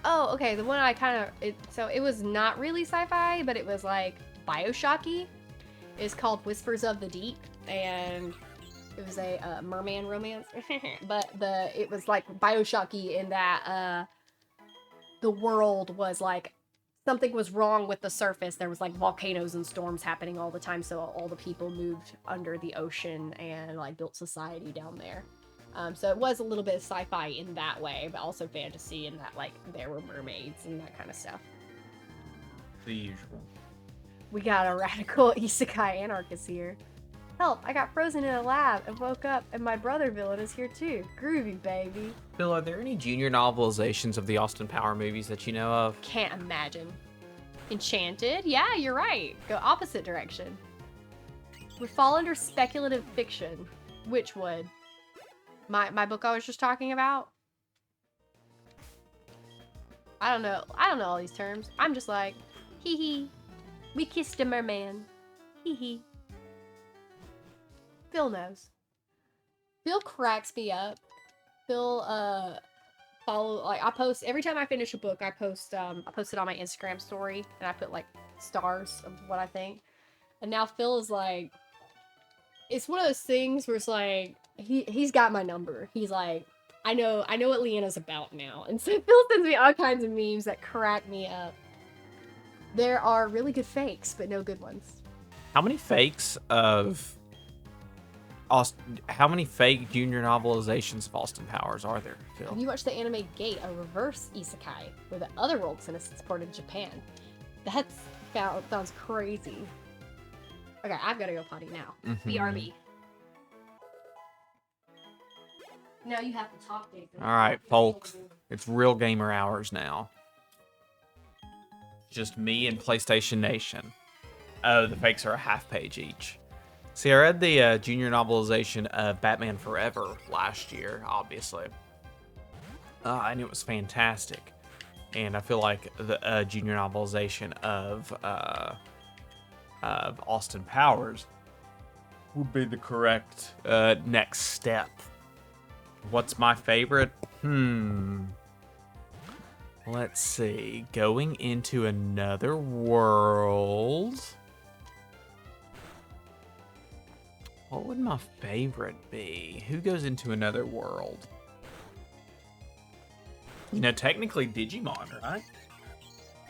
Oh, okay, the one I kind of... So it was not really sci-fi, but it was like Bioshocky. It's called Whispers of the Deep, and... It was a merman romance, but it was like Bioshocky in that the world was like, something was wrong with the surface. There was like volcanoes and storms happening all the time, so all the people moved under the ocean and like built society down there. So it was a little bit sci-fi in that way, but also fantasy in that like there were mermaids and that kind of stuff. The usual. We got a radical isekai anarchist here. Help, I got frozen in a lab and woke up and my brother villain is here too. Groovy, baby. Phil, are there any junior novelizations of the Austin Power movies that you know of? Can't imagine. Enchanted? Yeah, you're right. Go opposite direction. Would fall under speculative fiction. Which would? My book I was just talking about? I don't know. I don't know all these terms. I'm just like, hee hee. We kissed a merman. Hee hee. Phil knows. Phil cracks me up. Phil I post every time I finish a book, I post it on my Instagram story and I put like stars of what I think. And now Phil is like, it's one of those things where it's like he's got my number. He's like, I know what Leanna's about now. And so Phil sends me all kinds of memes that crack me up. There are really good fakes, but no good ones. How many fakes of how many fake junior novelizations of Austin Powers are there, Phil? Have you watched the anime Gate, a reverse isekai, where the other world is part of Japan? That sounds crazy. Okay, I've got to go potty now. BRB. Now you have to talk, Nathan. All right, folks. It's real gamer hours now. Just me and PlayStation Nation. Oh, the fakes are a half page each. See, I read the junior novelization of Batman Forever last year, obviously. And it was fantastic. And I feel like the junior novelization of Austin Powers would be the correct next step. What's my favorite? Let's see. Going into another world. What would my favorite be? Who goes into another world? You know, technically Digimon, right?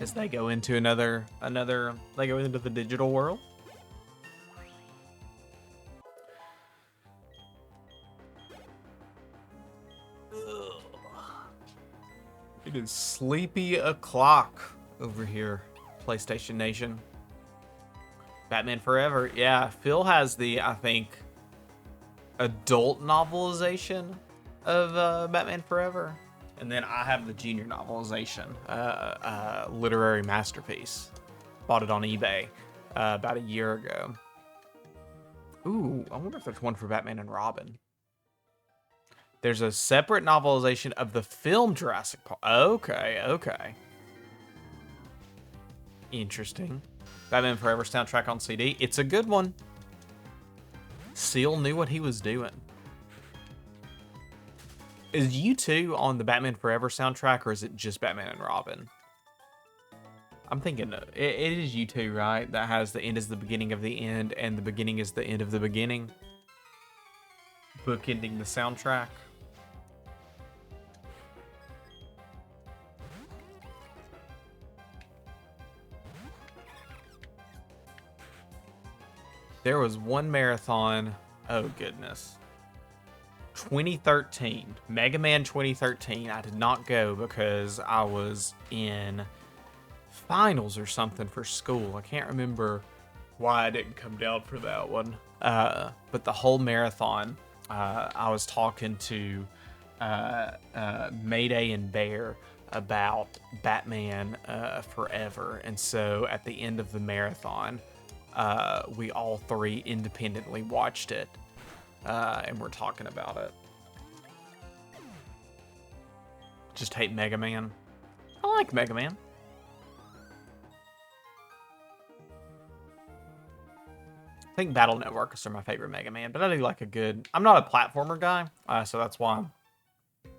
As they go into they go into the digital world. Ugh. It is sleepy o'clock over here, PlayStation Nation. Batman Forever. Yeah, Phil has the, I think, adult novelization of Batman Forever. And then I have the junior novelization, literary masterpiece. Bought it on eBay about a year ago. Ooh, I wonder if there's one for Batman and Robin. There's a separate novelization of the film Jurassic Park. Okay. Interesting. Batman Forever soundtrack on CD. It's a good one. Seal knew what he was doing. Is U2 on the Batman Forever soundtrack, or is it just Batman and Robin? I'm thinking it is U2, right? That has the end is the beginning of the end, and the beginning is the end of the beginning. Bookending the soundtrack. There was one marathon. Oh, goodness. 2013. Mega Man 2013. I did not go because I was in finals or something for school. I can't remember why I didn't come down for that one. But the whole marathon, I was talking to Mayday and Bear about Batman Forever. And so at the end of the marathon, we all three independently watched it, and we're talking about it. Just hate Mega Man. I like Mega Man. I think Battle Network is my favorite Mega Man, but I do like a good... I'm not a platformer guy, so that's why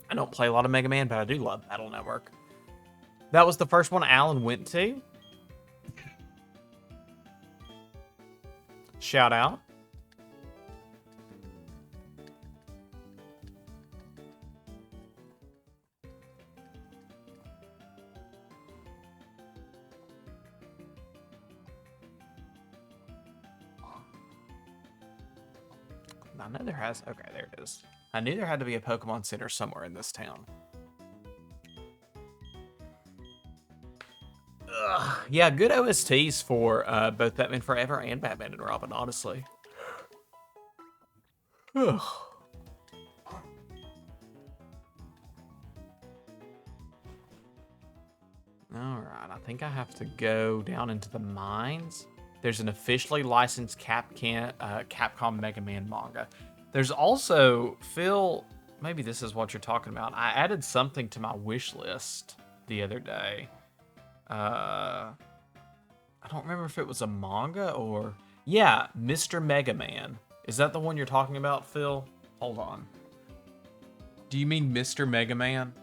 I don't play a lot of Mega Man, but I do love Battle Network. That was the first one Alan went to. Shout out. I know there has... Okay, there it is. I knew there had to be a Pokemon Center somewhere in this town. Ugh. Yeah, good OSTs for both Batman Forever and Batman and Robin, honestly. Ugh. Alright, I think I have to go down into the mines. There's an officially licensed Capcom Mega Man manga. There's also, Phil, maybe this is what you're talking about. I added something to my wish list the other day. I don't remember if it was a manga or... Yeah, Mr. Mega Man. Is that the one you're talking about, Phil? Hold on. Do you mean Mr. Mega Man?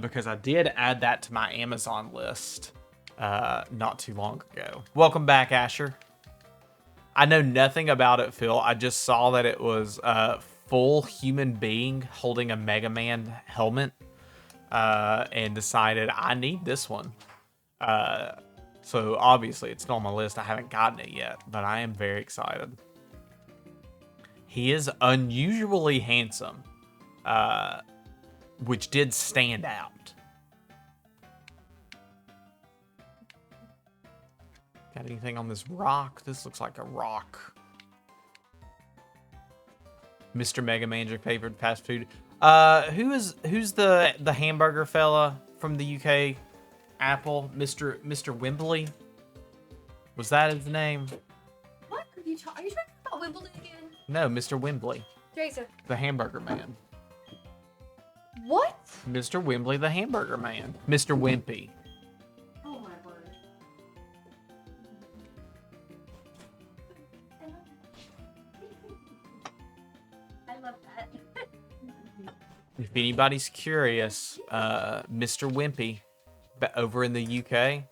Because I did add that to my Amazon list not too long ago. Welcome back, Asher. I know nothing about it, Phil. I just saw that it was a full human being holding a Mega Man helmet and decided I need this one. So obviously it's still on my list. I haven't gotten it yet, but I am very excited. He is unusually handsome. Which did stand out. Got anything on this rock? This looks like a rock. Mr. Mega Man's your favorite fast food. Who's the hamburger fella from the UK? Apple, Mr. Wembley. Was that his name? What are you talking about? Wimbledon again? No, Mr. Wembley, Jason. the hamburger man. What? Mr. Wembley, the hamburger man. Mr. Wimpy. Oh my word. I love that. If anybody's curious, Mr. Wimpy, over in the UK,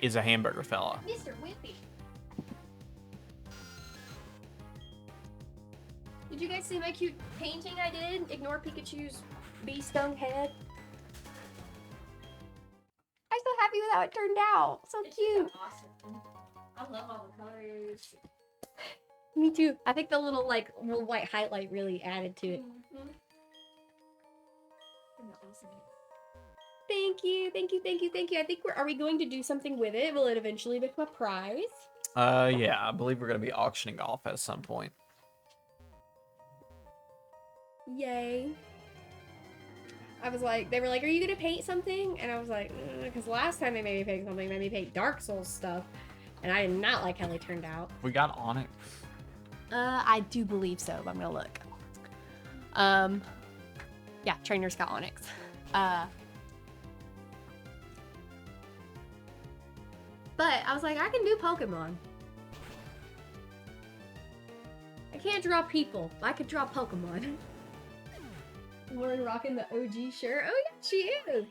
is a hamburger fella. Mr. Wimpy. Did you guys see my cute painting I did? Ignore Pikachu's bee-stung head. I'm so happy with how it turned out. So cute. Awesome. I love all the colors. Me too. I think the little white highlight really added to it. Mm-hmm. Awesome. Thank you, thank you, thank you, thank you. I think are we going to do something with it? Will it eventually become a prize? Yeah, I believe we're gonna be auctioning off at some point. Yay. I was like, they were like, are you gonna paint something? And I was like, because last time they made me paint something, they made me paint Dark Souls stuff. And I did not like how they turned out. We got Onyx. I do believe so, but I'm gonna look. Yeah, Trainer's got Onyx. But I was like, I can do Pokemon. I can't draw people, but I could draw Pokemon. Lauren rocking the OG shirt. Oh yeah, she is.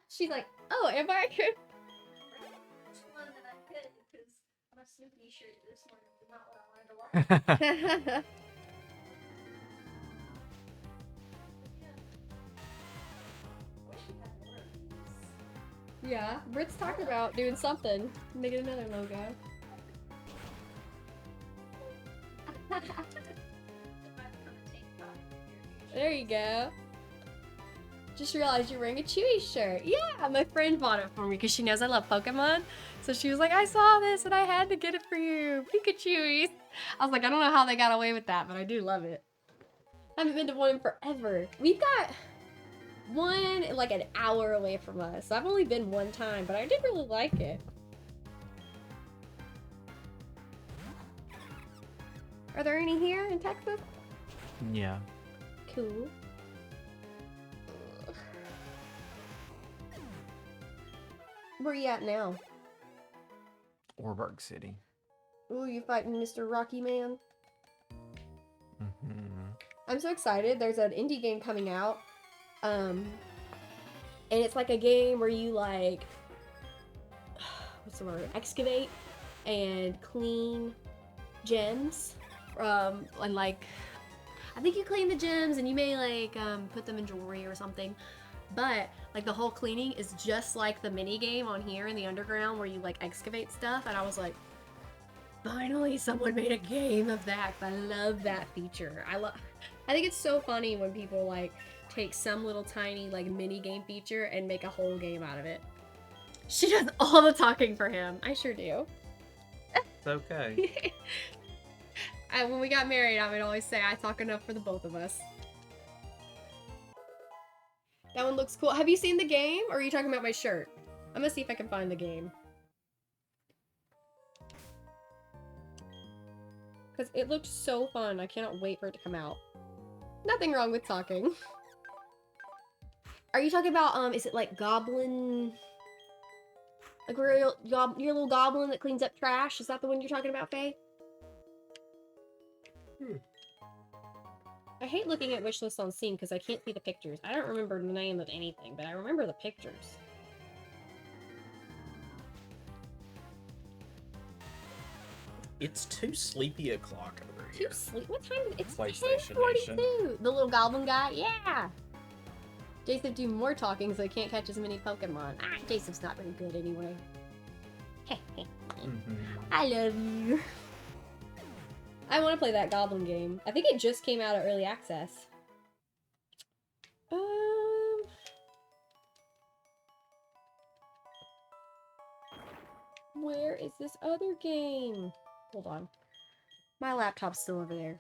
She's like, oh, am I? Which one that I could, because my Snoopy shirt this morning is not what I wanted to wear. Wish we had more of these. Yeah, Britt's talking about doing something. Making another logo. There you go. Just realized you're wearing a Chewy shirt. Yeah, my friend bought it for me because she knows I love Pokemon. So she was like, I saw this and I had to get it for you. Pikachu. I was like, I don't know how they got away with that, but I do love it. I haven't been to one in forever. We've got one like an hour away from us. I've only been one time, but I did really like it. Are there any here in Texas? Yeah. Cool. Where you at now? Orberg City. Ooh, you fighting Mr. Rocky Man? Mm-hmm. I'm so excited. There's an indie game coming out. And it's like a game where you like, what's the word? Excavate and clean gems. And like, I think you clean the gems and you may like put them in jewelry or something. But like the whole cleaning is just like the mini game on here in the underground where you like excavate stuff. And I was like, finally someone made a game of that. I love that feature. I think it's so funny when people like take some little tiny like mini game feature and make a whole game out of it. She does all the talking for him. I sure do. It's okay. When we got married, I would always say I talk enough for the both of us. That one looks cool. Have you seen the game, or are you talking about my shirt? I'm gonna see if I can find the game. Because it looked so fun. I cannot wait for it to come out. Nothing wrong with talking. Are you talking about, is it like Goblin... Like your little goblin that cleans up trash? Is that the one you're talking about, Faye? I hate looking at wishlists on Steam because I can't see the pictures. I don't remember the name of anything, but I remember the pictures. It's too sleepy o'clock over here. Too sleep? What time is it? It's PlayStation 10:42. The little goblin guy? Yeah! Jason do more talking so I can't catch as many Pokemon. Ah, Jason's not very good anyway. I love you. I want to play that goblin game. I think it just came out at early access. Where is this other game? Hold on. My laptop's still over there.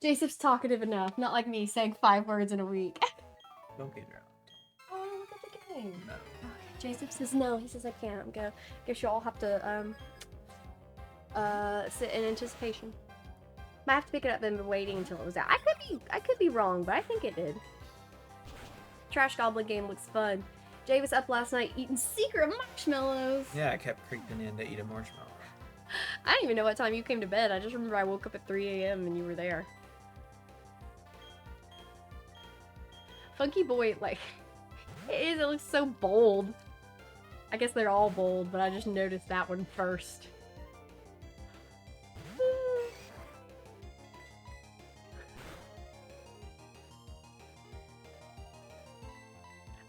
Jason's talkative enough, not like me saying 5 words in a week. Go get her out. Oh, look at the game. No. Jason says no. He says I can't. I'm gonna. Guess you all have to sit in anticipation. Might have to pick it up. Been waiting until it was out. I could be wrong, but I think it did. Trash Goblin game looks fun. Jay was up last night eating secret marshmallows. Yeah, I kept creeping in to eat a marshmallow. I don't even know what time you came to bed. I just remember I woke up at 3 a.m. and you were there. Funky Boy, like, it looks so bold. I guess they're all bold, but I just noticed that one first.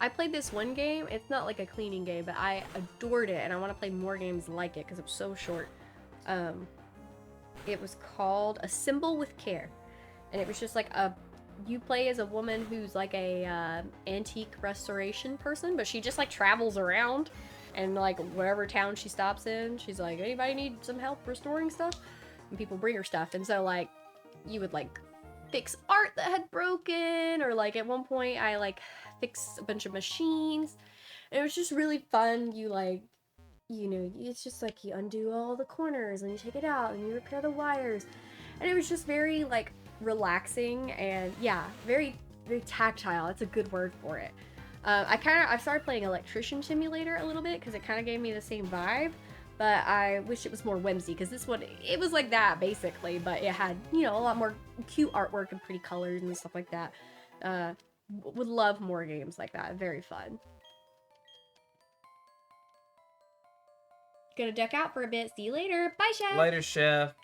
I played this one game. It's not like a cleaning game, but I adored it, and I want to play more games like it because it was so short. It was called Assemble with Care, and it was just like you play as a woman who's like a antique restoration person, but she just like travels around, and like wherever town she stops in, she's like, anybody need some help restoring stuff? And people bring her stuff, and so like you would like fix art that had broken, or like at one point I like fixed a bunch of machines. And it was just really fun. You like, you know, it's just like you undo all the corners and you take it out and you repair the wires, and it was just very like relaxing and yeah, very tactile. It's a good word for it. I started playing Electrician Simulator a little bit because it kind of gave me the same vibe, but I wish it was more whimsy because this one, it was like that basically, but it had, you know, a lot more cute artwork and pretty colors and stuff like that. Would love more games like that. Very fun. Gonna duck out for a bit. See you later. Bye, Chef. Later, Chef.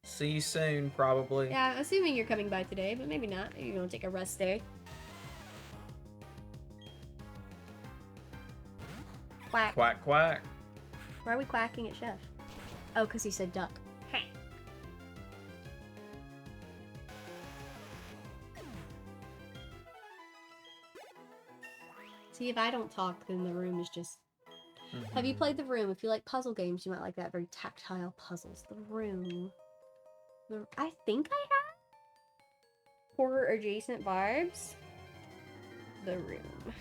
See you soon, probably. Yeah, I'm assuming you're coming by today, but maybe not. Maybe you're gonna take a rest day. Quack. Quack, quack. Why are we quacking at Chef? Oh, because he said duck. See, if I don't talk, then the room is just... Have you played The Room? If you like puzzle games, you might like that. Very tactile puzzles. The Room. I think I have horror adjacent vibes. The Room.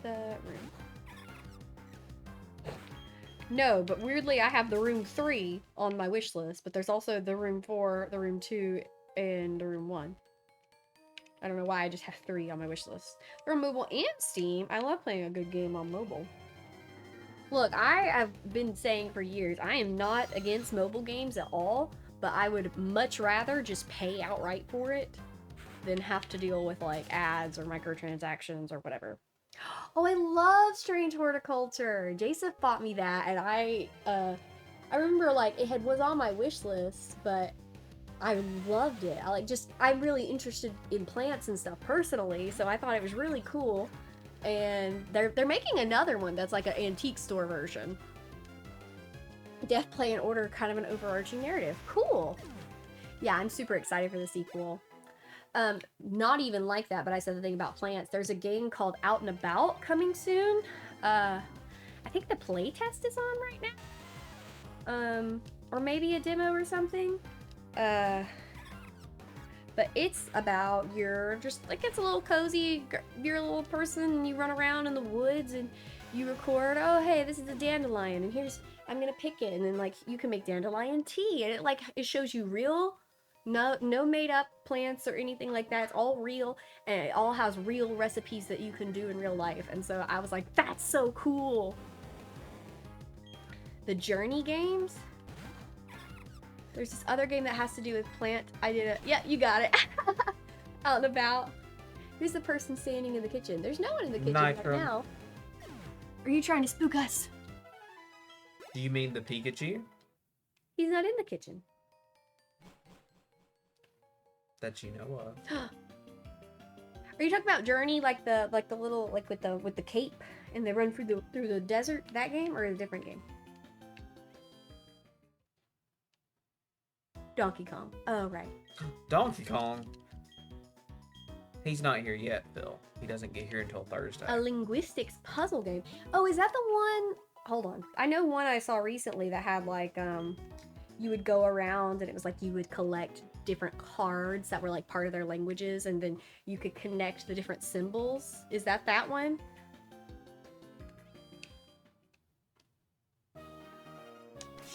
The Room. No, but weirdly I have The Room 3 on my wish list, but there's also The Room 4, The Room 2, and The Room 1. I don't know why I just have 3 on my wish list. They're on mobile and Steam. I love playing a good game on mobile. Look, I have been saying for years, I am not against mobile games at all, but I would much rather just pay outright for it than have to deal with like ads or microtransactions or whatever. Oh, I love Strange Horticulture. Jason bought me that, and I remember like it was on my wish list, but I loved it. I'm really interested in plants and stuff personally, so I thought it was really cool. And they're making another one that's like an antique store version. Death, Play, and Order, kind of an overarching narrative. Cool. Yeah, I'm super excited for the sequel. Not even like that, but I said the thing about plants. There's a game called Out and About coming soon. I think the playtest is on right now. Or maybe a demo or something. But it's about you're just like, it's a little cozy, you're a little person and you run around in the woods and you record, oh hey, this is a dandelion and here's, I'm gonna pick it, and then like you can make dandelion tea, and it shows you real, no made up plants or anything like that. It's all real, and it all has real recipes that you can do in real life. And so I was like, that's so cool. The Journey games. There's this other game that has to do with plant. I did it. Yeah, you got it. Out and about. Who's the person standing in the kitchen? There's no one in the kitchen right now. Are you trying to spook us? Do you mean the Pikachu? He's not in the kitchen. That you know of. Are you talking about Journey, like the little, like with the cape and they run through the desert? That game, or a different game? Donkey Kong. Oh right. Donkey Kong. He's not here yet, Phil. He doesn't get here until Thursday. A linguistics puzzle game. Oh, is that the one? Hold on. I know one I saw recently that had like you would go around and it was like you would collect different cards that were like part of their languages, and then you could connect the different symbols. Is that one?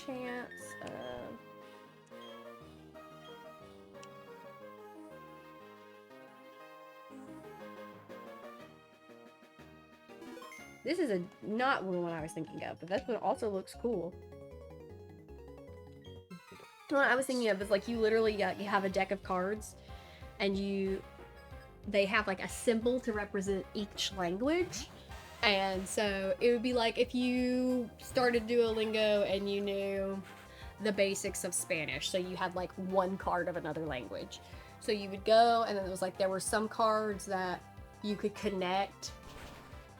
Chance. This is not the one I was thinking of, but this one also looks cool. The one I was thinking of is like you literally you have a deck of cards, and they have like a symbol to represent each language. And so it would be like if you started Duolingo and you knew the basics of Spanish, so you had like one card of another language. So you would go, and then it was like there were some cards that you could connect,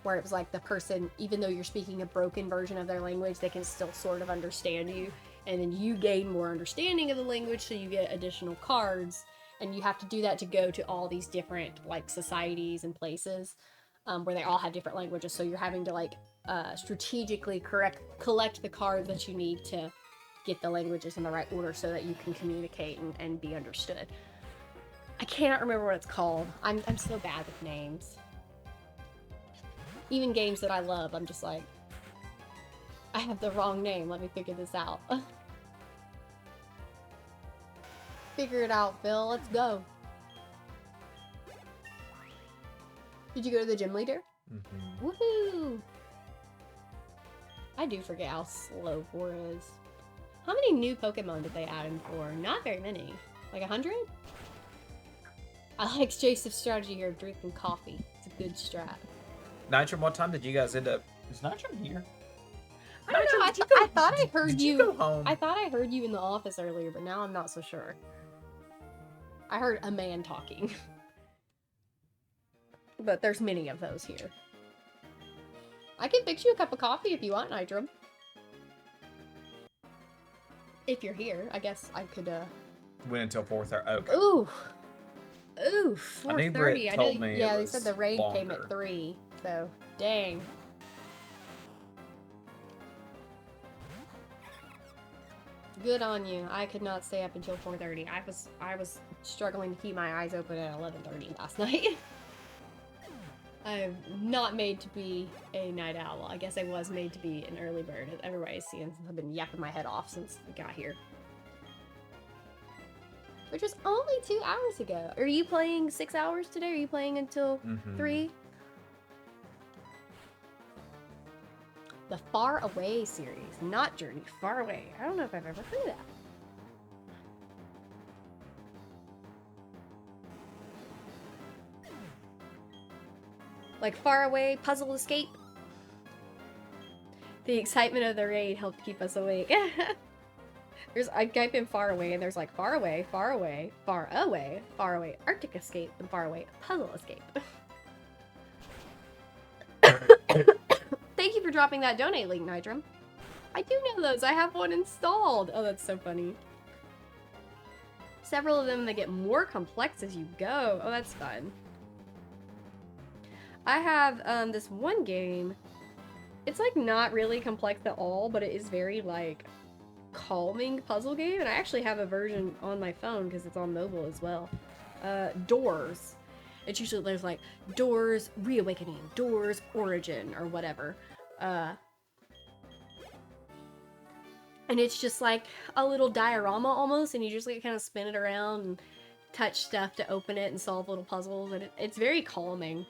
where it was like the person, even though you're speaking a broken version of their language, they can still sort of understand you. And then you gain more understanding of the language, so you get additional cards. And you have to do that to go to all these different like societies and places where they all have different languages. So you're having to like strategically collect the cards that you need to get the languages in the right order so that you can communicate and be understood. I cannot remember what it's called. I'm so bad with names. Even games that I love, I'm just like, I have the wrong name. Let me figure this out. Figure it out, Phil. Let's go. Did you go to the gym leader? Mm-hmm. Woohoo! I do forget how slow 4 is. How many new Pokemon did they add in 4? Not very many. Like 100? I like Joseph's strategy here of drinking coffee. It's a good strat. Nitram, what time did you guys end up? Is Nitram here? I don't know. I thought I heard you. Go home? I thought I heard you in the office earlier, but now I'm not so sure. I heard a man talking. But there's many of those here. I can fix you a cup of coffee if you want, Nitram. If you're here, I guess I could, Went until 4:30. Okay. Ooh. Ooh, 4:30. I told me yeah, it they was said the raid came longer. at 3. So, dang. Good on you. I could not stay up until 4:30. I was struggling to keep my eyes open at 11:30 last night. I'm not made to be a night owl. I guess I was made to be an early bird. Everybody's seen, I've been yapping my head off since we got here. Which was only 2 hours ago. Are you playing 6 hours today? Are you playing until 3? The Far Away series, not Journey, Far Away. I don't know if I've ever heard of that. Like Far Away, Puzzle Escape. The excitement of the raid helped keep us awake. I type in Far Away and there's like Far Away, Far Away, Far Away, Far Away, Arctic Escape, and Far Away, Puzzle Escape. Thank you for dropping that donate link, Nitram. I do know those. I have one installed. Oh, that's so funny. Several of them that get more complex as you go. Oh, that's fun. I have this one game It's like not really complex at all, but it is very like calming puzzle game, and I actually have a version on my phone because it's on mobile as well. Doors. It's usually there's like Doors Reawakening, Doors Origin, or whatever. And it's just like a little diorama almost, and you just like kind of spin it around and touch stuff to open it and solve little puzzles, and it's very calming.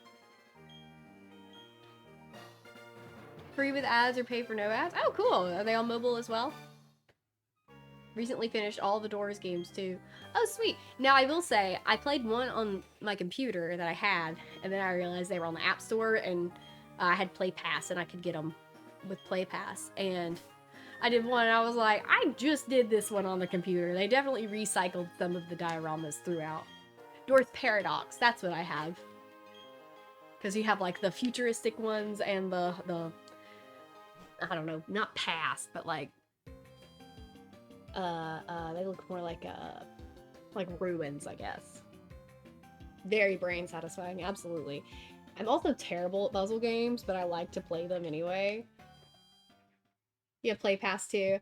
Free with ads or pay for no ads? Oh, cool. Are they on mobile as well? Recently finished all the Doors games too. Oh, sweet. Now, I will say, I played one on my computer that I had, and then I realized they were on the App Store, and I had Play Pass, and I could get them with Play Pass. And I did one, and I was like, I just did this one on the computer. They definitely recycled some of the dioramas throughout. Doors Paradox, that's what I have. Because you have, like, the futuristic ones and the I don't know, not past, but, like, they look more like ruins, I guess. Very brain satisfying, absolutely. I'm also terrible at puzzle games, but I like to play them anyway. You have Play Pass too.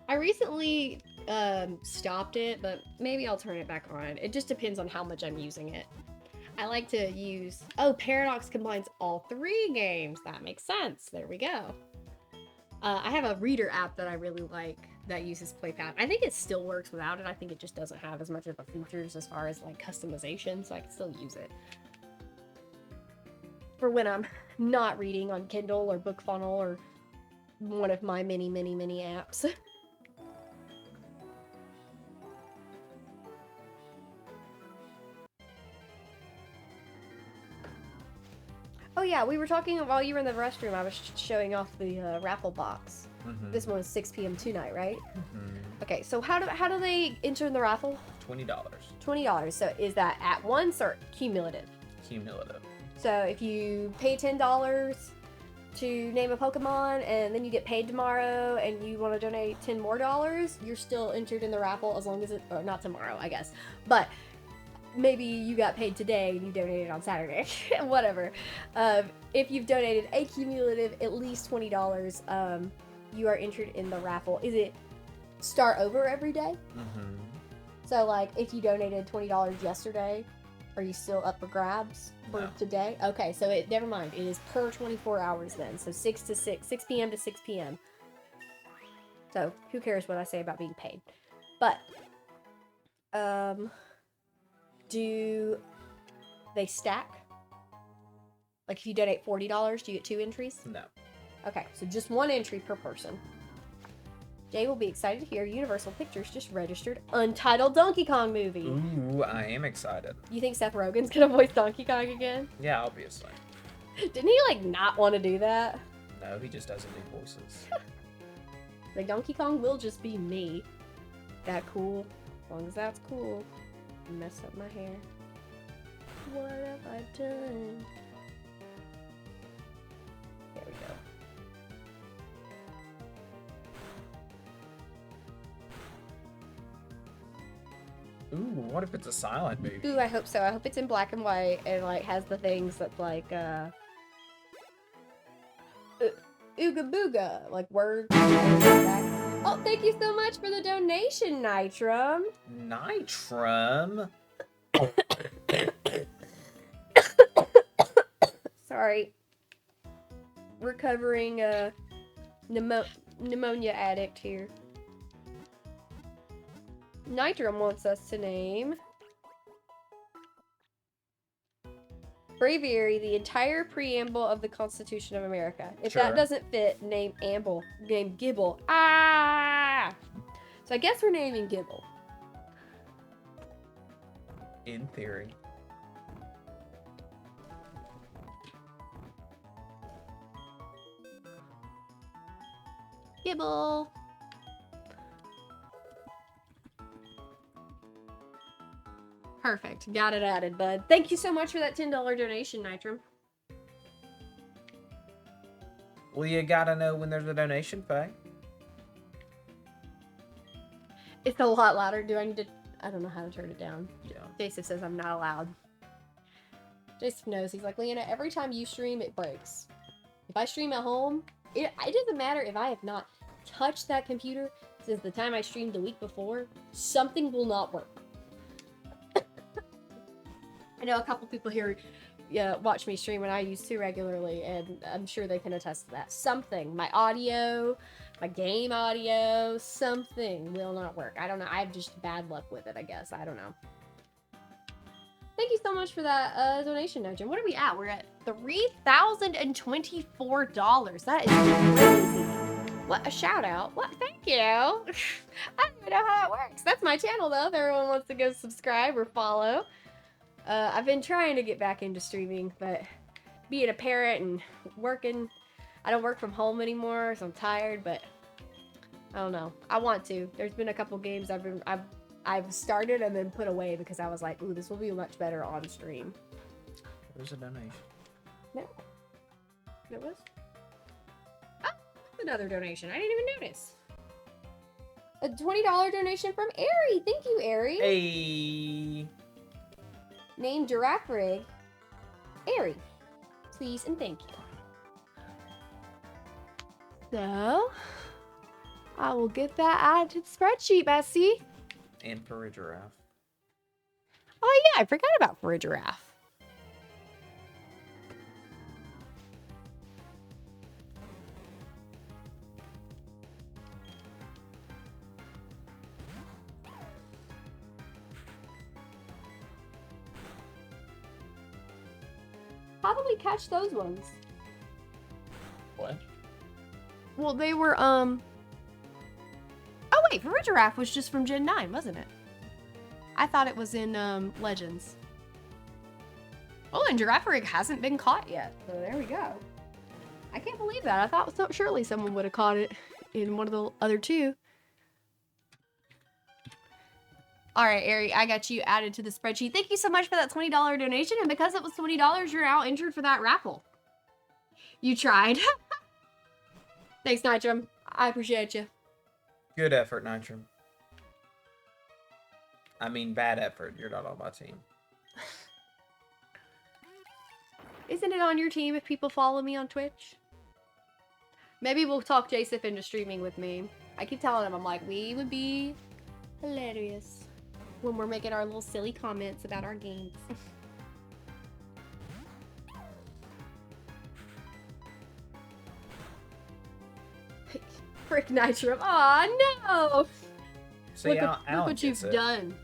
I recently stopped it, but maybe I'll turn it back on. It just depends on how much I'm using it. I like to use... Oh, Paradox combines all 3 games. That makes sense. There we go. I have a reader app that I really like that uses PlayPad. I think it still works without it. I think it just doesn't have as much of the features as far as like customization, so I can still use it. For when I'm not reading on Kindle or BookFunnel or one of my many apps. Oh yeah, we were talking while you were in the restroom. I was showing off the raffle box. Mm-hmm. This one is 6 p.m. tonight, right? Mm-hmm. Okay, so how do they enter in the raffle? $20. $20. So is that at once or cumulative? Cumulative. So if you pay $10 to name a Pokemon and then you get paid tomorrow and you want to donate $10 more, you're still entered in the raffle as long as it, or not tomorrow, I guess. But maybe you got paid today and you donated on Saturday, whatever. If you've donated a cumulative at least $20, you are entered in the raffle. Is it start over every day? Mm-hmm. So like if you donated $20 yesterday, are you still up for grabs for today? Okay, so never mind. It is per 24 hours then. So 6 p.m. to 6 p.m. So who cares what I say about being paid? But do they stack? Like if you donate $40, do you get 2 entries? No. Okay, so just 1 entry per person. Jay will be excited to hear Universal Pictures just registered Untitled Donkey Kong movie. Ooh, I am excited. You think Seth Rogen's gonna voice Donkey Kong again? Yeah, obviously. Didn't he like not want to do that? No, he just doesn't do voices. Like Donkey Kong will just be me. That cool? As long as that's cool. Mess up my hair. What have I done? There we go. Ooh, what if it's a silent movie? Ooh, I hope so. I hope it's in black and white and like has the things that's like ooga booga, like words. Oh, thank you so much for the donation, Nitrum. Nitrum? Sorry. Recovering pneumonia addict here. Nitrum wants us to name Braviary the entire preamble of the Constitution of America. If that doesn't fit, name Gibble. Ah! So I guess we're naming Gibble. In theory. Gibble. Perfect. Got it added, bud. Thank you so much for that $10 donation, Nitrum. Well, you gotta know when there's a donation fee. It's a lot louder. Do I need to... I don't know how to turn it down. Yeah. Jason says I'm not allowed. Jason knows. He's like, Leanna, every time you stream, it breaks. If I stream at home, it doesn't matter if I have not touched that computer since the time I streamed the week before, something will not work. I know a couple people here watch me stream, and I use too regularly, and I'm sure they can attest to that. Something, my audio, my game audio, something will not work. I don't know. I have just bad luck with it, I guess. I don't know. Thank you so much for that donation, Nojin. What are we at? We're at $3,024. That is crazy. What a shout out. What? Thank you. I don't even know how it works. That's my channel, though, if everyone wants to go subscribe or follow. I've been trying to get back into streaming, but being a parent and working, I don't work from home anymore, so I'm tired, but I don't know. I want to. There's been a couple games I've started and then put away because I was like, ooh, this will be much better on stream. There's a donation. No. There was? Oh, another donation. I didn't even notice. A $20 donation from Ari. Thank you, Ari. Hey. Name Giraffe Rig. Ari. Please and thank you. So, I will get that added to the spreadsheet, Bessie. And for a giraffe. Oh yeah, I forgot about for a giraffe. How did we catch those ones? What? Well, they were, Oh wait, for a giraffe was just from Gen 9, wasn't it? I thought it was in, Legends. Oh, and Giraffe Rig hasn't been caught yet, so there we go. I can't believe that. I thought surely someone would have caught it in one of the other two. All right, Ari, I got you added to the spreadsheet. Thank you so much for that $20 donation, and because it was $20, you're now entered for that raffle. You tried. Thanks, Nitrum. I appreciate you. Good effort, Nitrum. I mean, bad effort. You're not on my team. Isn't it on your team if people follow me on Twitch? Maybe we'll talk Jasif into streaming with me. I keep telling him, I'm like, we would be hilarious when we're making our little silly comments about our games. Frick Nitrum. Aw, no! See, look what you've done.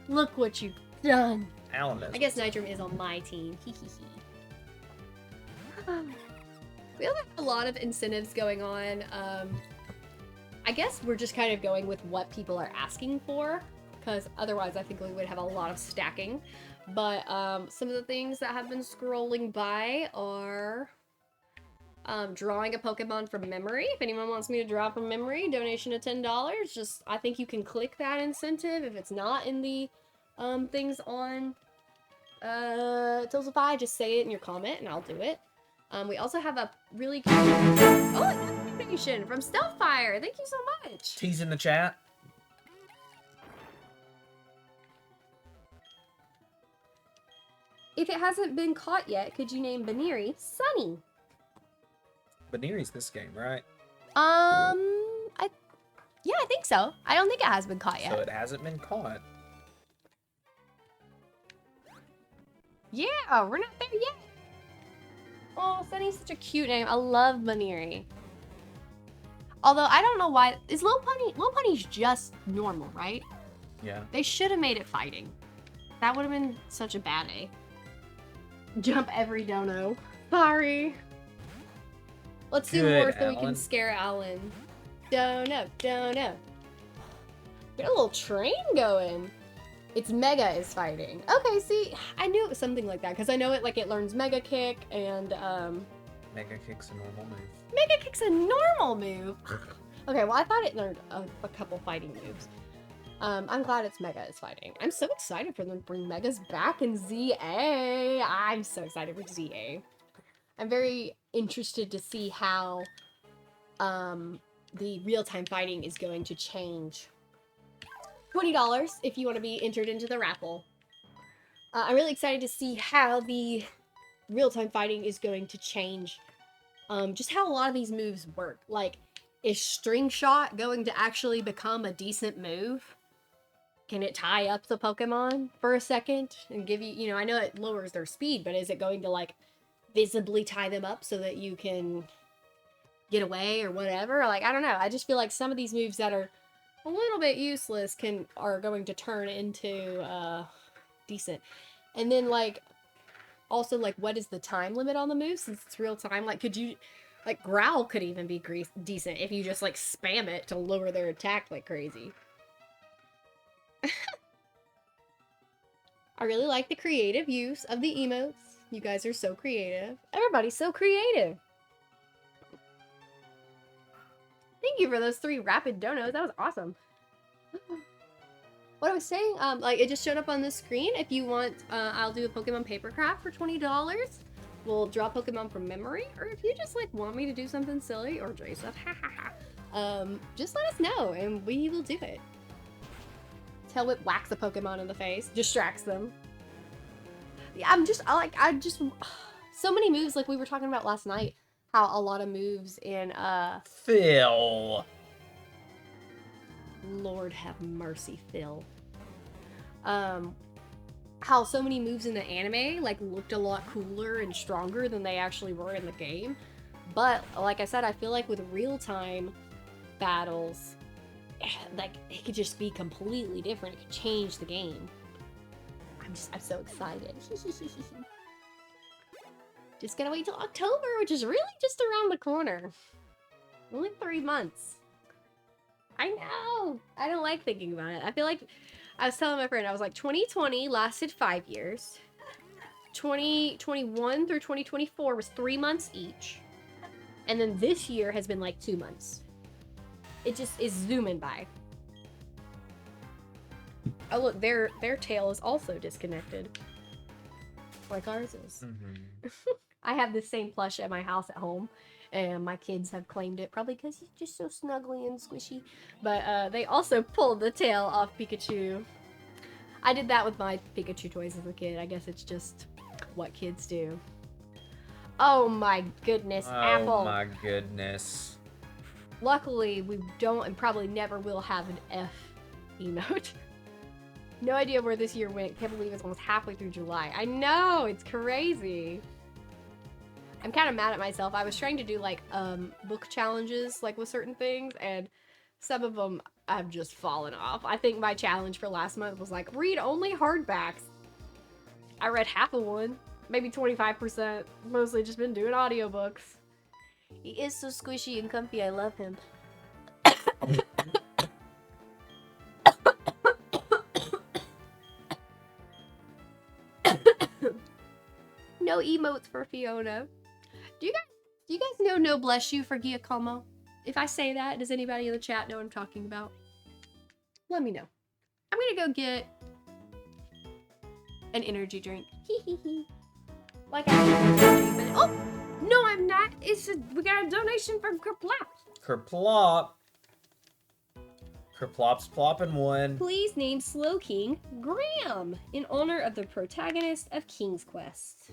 Look what you've done. Alan I guess Nitrum is on my team. Hee hee hee. We have a lot of incentives going on. I guess we're just kind of going with what people are asking for, because otherwise I think we would have a lot of stacking. But some of the things that have been scrolling by are drawing a Pokemon from memory. If anyone wants me to draw from memory, donation of $10. Just, I think you can click that incentive if it's not in the things on Tiltify. Just say it in your comment and I'll do it. We also have a really cool... Oh, another donation from Stealthfire. Thank you so much. Tease in the chat. If it hasn't been caught yet, could you name Baniri Sunny? Baniri's this game, right? Yeah, I think so. I don't think it has been caught yet. So it hasn't been caught. Yeah, we're not there yet. Oh, Sunny's such a cute name. I love Baniri. Although I don't know why. Is Lil Pony's just normal, right? Yeah. They should have made it fighting. That would have been such a bad A. Jump every dono. Sorry. Let's do Good, more so we can Alan. scare Alan. Dono, dono. Get a little train going. It's Mega is fighting. Okay, see, I knew it was something like that because I know it like it learns Mega Kick and Mega Kick's a normal move. Mega Kick's a normal move. Okay, well I thought it learned a couple fighting moves. I'm glad it's Mega is fighting. I'm so excited for them to bring Megas back in ZA. I'm so excited for ZA. I'm very interested to see how the real-time fighting is going to change. $20 if you want to be entered into the raffle. I'm really excited to see how the real-time fighting is going to change just how a lot of these moves work. Like, is String Shot going to actually become a decent move? Can it tie up the Pokemon for a second and give you, you know, I know it lowers their speed, but is it going to like visibly tie them up so that you can get away or whatever? Like, I don't know. I just feel like some of these moves that are a little bit useless are going to turn into decent. And then like also like what is the time limit on the move since it's real time? Like could you like Growl could even be decent if you just like spam it to lower their attack like crazy. I really like the creative use of the emotes. You guys are so creative. Everybody's so creative. Thank you for those 3 rapid donos. That was awesome. What I was saying, like it just showed up on the screen. If you want, I'll do a Pokemon Papercraft for $20. We'll draw Pokemon from memory, or if you just like want me to do something silly or draw stuff, just let us know and we will do it. Tail Whip whacks a Pokemon in the face, distracts them. Yeah, I just so many moves like we were talking about last night. How a lot of moves in Phil. Lord have mercy, Phil. How so many moves in the anime like looked a lot cooler and stronger than they actually were in the game. But like I said, I feel like with real-time battles, like it could just be completely different. It could change the game. I'm so excited. Just gotta wait till October, which is really just around the corner. Only 3 months. I know. I don't like thinking about it. I feel like I was telling my friend, I was like, 2020 lasted 5 years. 2021 through 2024 was 3 months each. And then this year has been like 2 months. It just is zooming by. Oh look, their tail is also disconnected. Like ours is. Mm-hmm. I have the same plush at my house at home. And my kids have claimed it, probably because he's just so snuggly and squishy. But they also pulled the tail off Pikachu. I did that with my Pikachu toys as a kid. I guess it's just what kids do. Oh my goodness, Apple. Oh my goodness. Luckily, we don't and probably never will have an F emote. No idea where this year went. Can't believe it's almost halfway through July. I know, it's crazy. I'm kind of mad at myself. I was trying to do like book challenges like with certain things, and some of them have just fallen off. I think my challenge for last month was like read only hardbacks. I read half of one, maybe 25%. Mostly just been doing audiobooks. He is so squishy and comfy. I love him. No emotes for Fiona. Do you guys know No Bless You for Giacomo? If I say that, does anybody in the chat know what I'm talking about? Let me know. I'm gonna go get an energy drink. Like I said, oh no, I'm not. We got a donation from Kerplop. Kerplop. Kerplop's plopping one. Please name Slowking Graham in honor of the protagonist of King's Quest.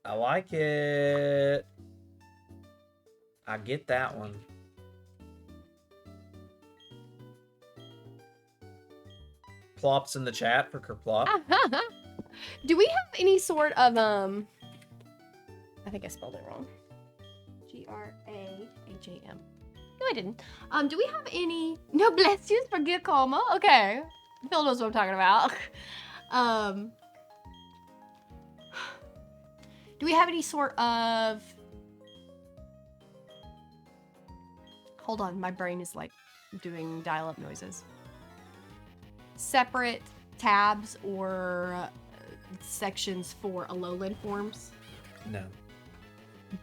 I like it. I get that one. Plops in the chat for Kerplop. Do we have any sort of I think I spelled it wrong. Graham. No, I didn't. Do we have any No Bless Yous for Giacomo? Okay. Phil knows what I'm talking about. Do we have any sort of... Hold on, my brain is like doing dial-up noises. Separate tabs or sections for Alolan forms? No.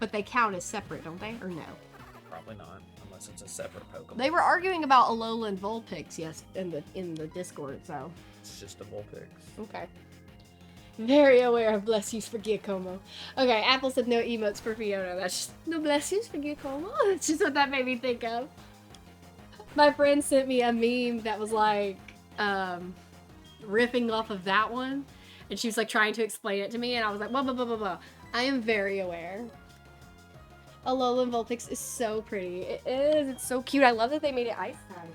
But they count as separate, don't they? Or no? Probably not, unless it's a separate Pokemon. They were arguing about Alolan Vulpix, yes, in the Discord, so... It's just a Vulpix. Okay. Very aware of bless yous for Giacomo. Okay, Apple said no emotes for Fiona. That's just no bless yous for Giacomo. That's just what that made me think of. My friend sent me a meme that was like, riffing off of that one. And she was like trying to explain it to me, and I was like, blah, blah, blah, blah, blah. I am very aware. Alolan Vulpix is so pretty. It is. It's so cute. I love that they made it ice type.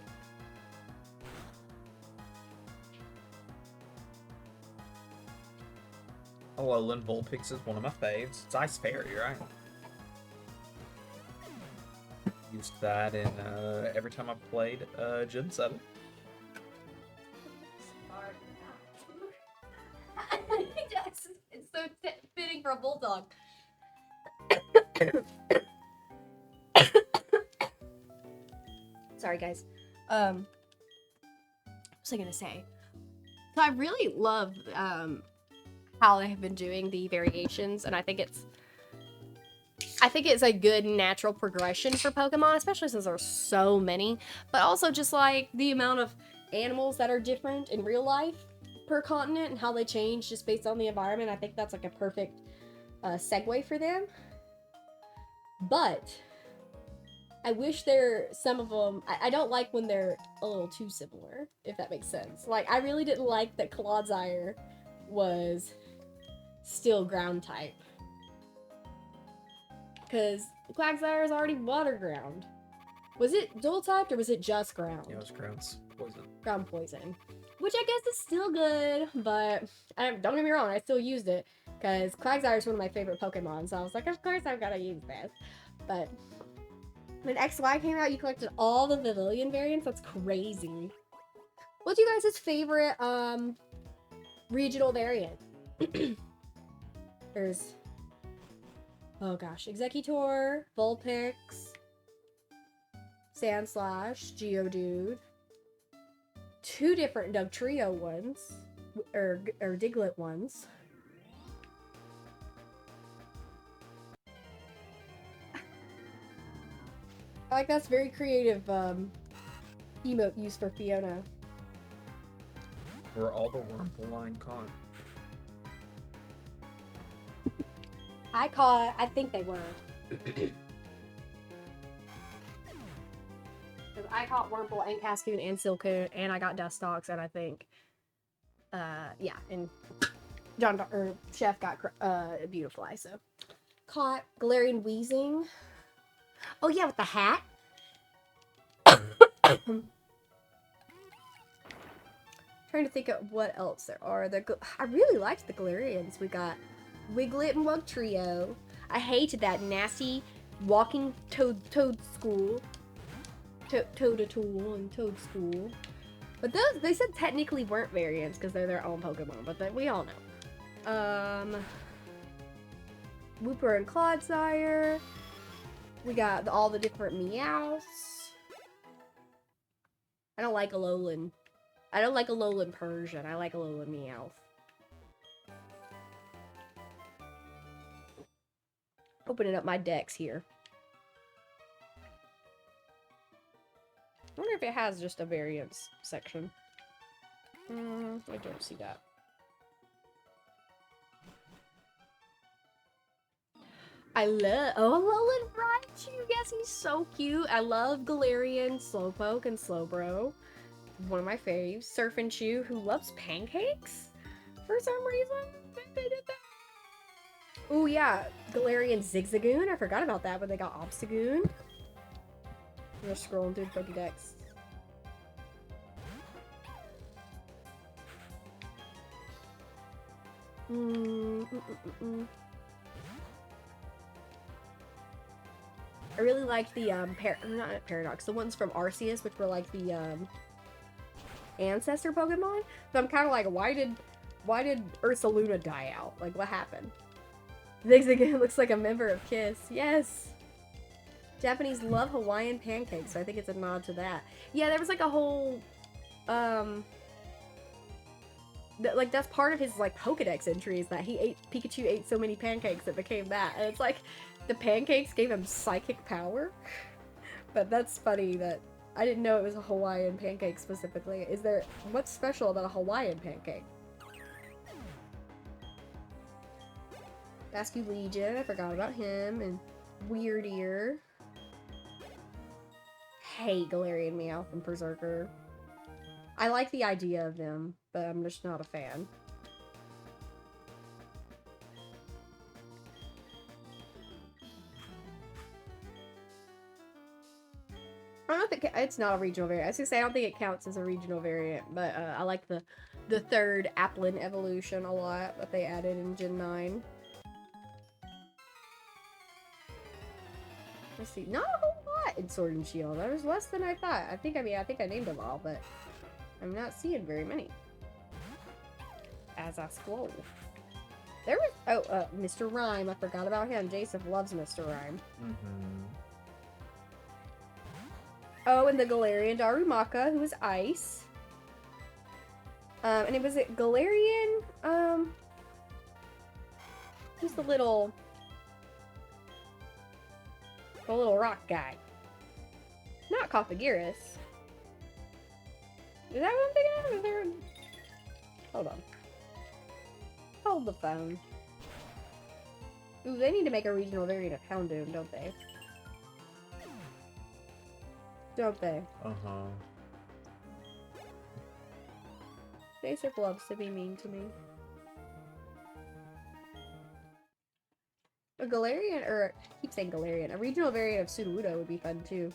Alolan Vulpix is one of my faves. It's Ice Fairy, right? Used that in every time I've played Gen 7. Yes, it's so fitting for a bulldog. Sorry, guys. What was I gonna say? So I really love how they have been doing the variations, and I think it's a good natural progression for Pokemon, especially since there's so many. But also just like the amount of animals that are different in real life per continent and how they change just based on the environment. I think that's like a perfect segue for them. But I wish some of them, I don't like when they're a little too similar, if that makes sense. Like, I really didn't like that Clodsire was still ground type. Because Quagsire is already water ground. Was it dual typed or was it just ground? Yeah, it was ground's poison. Ground poison. Which I guess is still good, but don't get me wrong, I still used it. Because Quagsire is one of my favorite Pokemon, so I was like, of course I've got to use this. But when XY came out, you collected all the Pavilion variants. That's crazy. What's you guys' favorite regional variant? There's, oh gosh, Executor, Vulpix, Sandslash, Geodude, 2 different Dugtrio ones, or Diglett ones. I like that's very creative emote use for Fiona. Were all the Wurmple line caught? I think they were. I caught Wurmple and Cascoon and Silcoon, and I got Dustox, and I think, yeah, and Chef got Beautifly, so. Caught Galarian Weezing. Oh yeah, with the hat. Trying to think of what else there are. I really liked the Galarians. We got Wiglet and Wugtrio. I hated that nasty walking Toad School. Toadatool and Toad School. But those, they said technically weren't variants because they're their own Pokemon, but we all know. Wooper and Clodsire. We got all the different Meows. I don't like Alolan. I don't like Alolan Persian. I like Alolan Meowth. Opening up my decks here. I wonder if it has just a variants section. I don't see that. I love Alolan Raichu. Yes, he's so cute. I love Galarian, Slowpoke, and Slowbro. One of my faves. Surfinchu, who loves pancakes for some reason. They did that. Oh yeah, Galarian Zigzagoon. I forgot about that, but they got Obstagoon. I'm just scrolling through the Pokédex. I really liked the not Paradox, the ones from Arceus, which were like the ancestor Pokemon. So I'm kind of like, why did Ursaluna die out? Like, what happened? Zigzagoon looks like a member of KISS. Yes. Japanese love Hawaiian pancakes, so I think it's a nod to that. Yeah, there was like a whole like that's part of his like Pokédex entries that Pikachu ate so many pancakes it became that, and it's like the pancakes gave him psychic power. But that's funny that I didn't know it was a Hawaiian pancake specifically. What's special about a Hawaiian pancake? Bascu Legion, I forgot about him, and Weird Ear. Hate Galarian Meowth and Berserker. I like the idea of them, but I'm just not a fan. I don't think it's not a regional variant. I was gonna say I don't think it counts as a regional variant, but I like the third Applin evolution a lot that they added in Gen 9. Let's see, not a whole lot in Sword and Shield. That was less than I thought. I think I named them all, but I'm not seeing very many. As I scroll. There was Mr. Rhyme. I forgot about him. Joseph loves Mr. Rhyme. Mm-hmm. Oh, and the Galarian Darumaka, who is ice. And it was Galarian, who's the little rock guy. Not Cofagirus. Is that what I'm thinking of? Is there... Hold on. Hold the phone. Ooh, they need to make a regional variant of Houndoom, don't they? Don't they? Uh-huh. Joseph loves to be mean to me. A Galarian, or I keep saying Galarian, a regional variant of Sudowoodo would be fun too.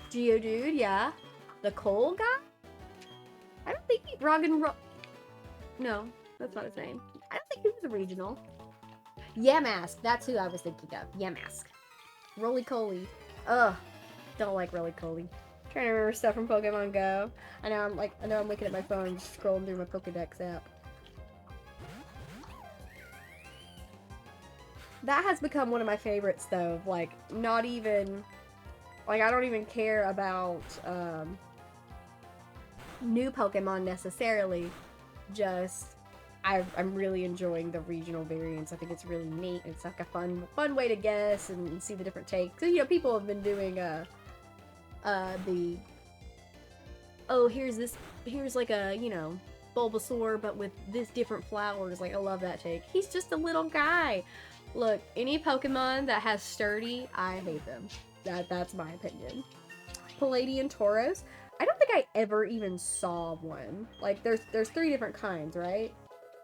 Geodude, yeah. The coal guy? I don't think he... No, that's not his name. I don't think he was a regional. Yamask, that's who I was thinking of. Yamask. Roly-Coly. Ugh. Don't like Roly-Coly. Trying to remember stuff from Pokemon Go. I know I'm looking at my phone, just scrolling through my Pokedex app. That has become one of my favorites, though. Like, not even... Like, I don't even care about, new Pokemon necessarily. Just... I'm really enjoying the regional variants. I think it's really neat. It's like a fun way to guess and see the different takes. So, you know, people have been doing, here's like a, you know, Bulbasaur, but with this different flowers. Like, I love that take. He's just a little guy. Look, any Pokemon that has sturdy, I hate them. That's my opinion. Palladian Tauros. I don't think I ever even saw one. Like, there's 3 different kinds, right?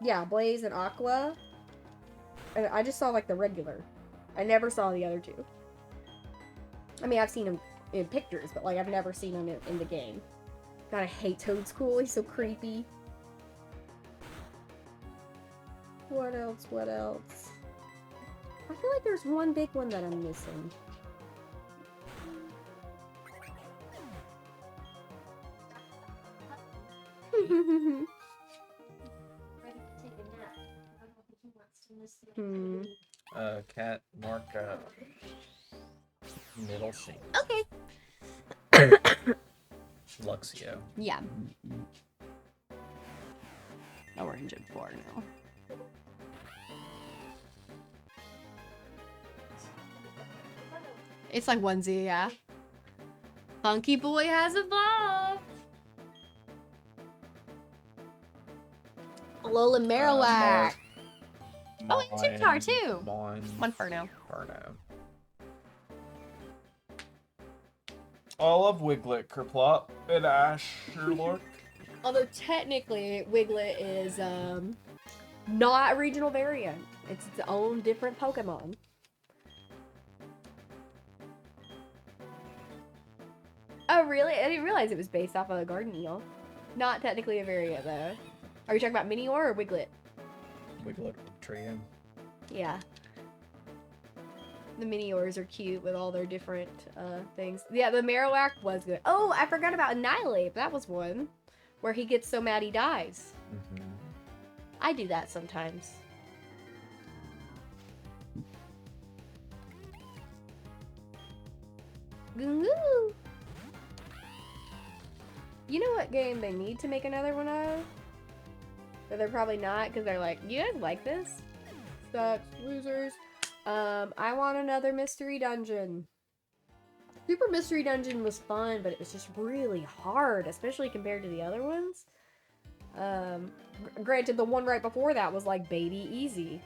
Yeah, Blaze and Aqua. And I just saw, like, the regular. I never saw the other 2. I mean, I've seen them in pictures, but, like, I've never seen them in the game. God, I hate Toadstool. He's so creepy. What else? What else? I feel like there's one big one that I'm missing. Ready to take a nap. I don't think he wants to miss the Cat mark middle seat. Okay. Luxio. Yeah. Oh, we're in Gen 4 now. It's like onesie, yeah. Funky Boy has evolved. Alolan Marowak. Oh, and Chimchar too. One Furno. I love Wiglet, Kerplop, and Asherlock. Although technically, Wiglet is not a regional variant. It's its own different Pokemon. Oh, really? I didn't realize it was based off of a garden eel. Not technically a variant, though. Are you talking about Minior or Wiglet? Wiglet trio. Yeah. The Miniors are cute with all their different things. Yeah, the Marowak was good. Oh, I forgot about Annihilate. That was one. Where he gets so mad he dies. Mm-hmm. I do that sometimes. Goo. You know what game they need to make another one of? But they're probably not, because they're like, you guys like this? Sucks, losers. I want another mystery dungeon. Super Mystery Dungeon was fun, but it was just really hard, especially compared to the other ones. Granted, the one right before that was like baby easy.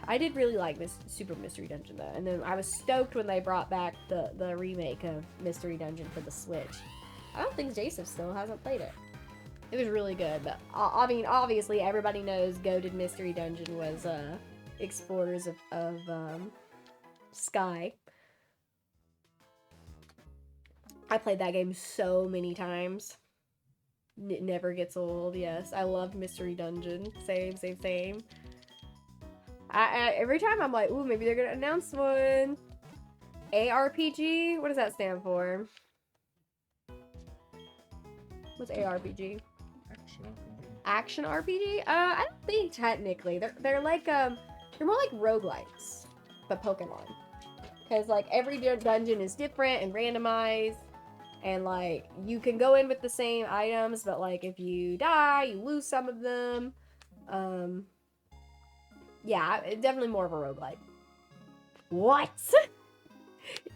I did really like this Super Mystery Dungeon though, and then I was stoked when they brought back the remake of Mystery Dungeon for the Switch. I don't think Jason still hasn't played it. It was really good, but I mean, obviously everybody knows Goated Mystery Dungeon was Explorers of Sky. I played that game so many times. It never gets old. Yes, I loved Mystery Dungeon. Same, same, same. Every time I'm like, ooh, maybe they're gonna announce one. ARPG? What does that stand for? What's ARPG? Action RPG? I don't think technically. They're like they're more like roguelikes, but Pokemon. Because like every dungeon is different and randomized, and like you can go in with the same items, but like if you die, you lose some of them. Yeah, definitely more of a roguelike. What?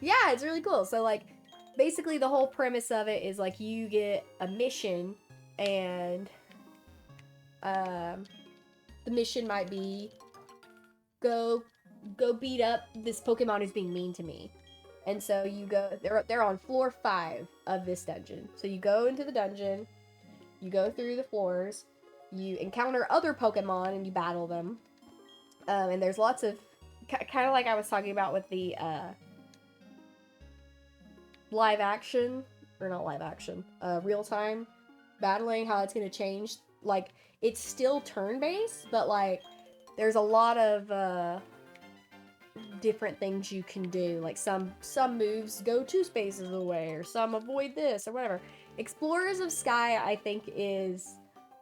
Yeah, it's really cool. So like basically the whole premise of it is like you get a mission and the mission might be go beat up this Pokemon who's being mean to me. And so you go they're on floor 5 of this dungeon. So you go into the dungeon, you go through the floors, you encounter other Pokemon and you battle them. And there's lots of kind of like I was talking about with the live action, or not live action, real time battling, how it's going to change. Like, it's still turn-based, but like there's a lot of different things you can do. Like some moves go 2 spaces away, or some avoid this or whatever. Explorers of Sky, I think, is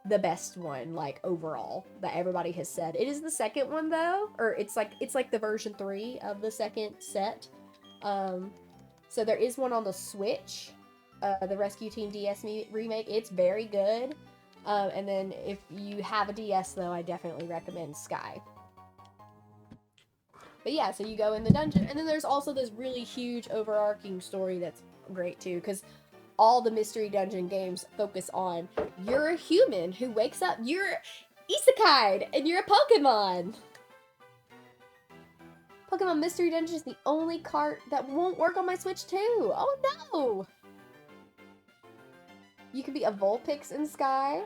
the best one, like overall, that everybody has said. It is the second one though, or it's like the version 3 of the second set. So there is one on the Switch, the Rescue Team DS remake. It's very good. And then if you have a DS though, I definitely recommend Sky. But yeah, so you go in the dungeon, and then there's also this really huge overarching story that's great too, because all the Mystery Dungeon games focus on you're a human who wakes up, you're isekai'd, and you're a Pokemon. Pokemon Mystery Dungeon is the only cart that won't work on my Switch too. Oh no! You can be a Vulpix in Sky.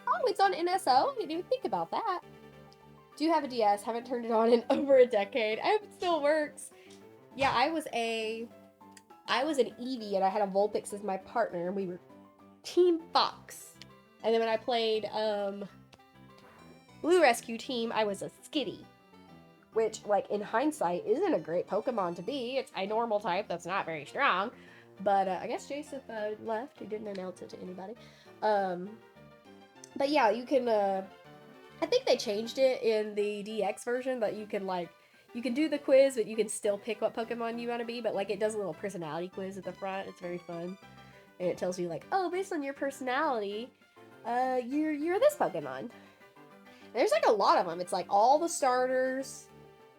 Oh, it's on NSO? I didn't even think about that. Do have a DS, haven't turned it on in over a decade. I hope it still works. Yeah, I was an Eevee and I had a Vulpix as my partner, and we were Team Fox. And then when I played Blue Rescue Team, I was a Skitty. Which, like, in hindsight, isn't a great Pokemon to be. It's a normal type that's not very strong. But I guess Jason left. He didn't announce it to anybody. But yeah, you can... I think they changed it in the DX version, that you can, like... You can do the quiz, but you can still pick what Pokemon you want to be. But, like, it does a little personality quiz at the front. It's very fun. And it tells you, like, oh, based on your personality, you're this Pokemon. And there's, like, a lot of them. It's, like, all the starters...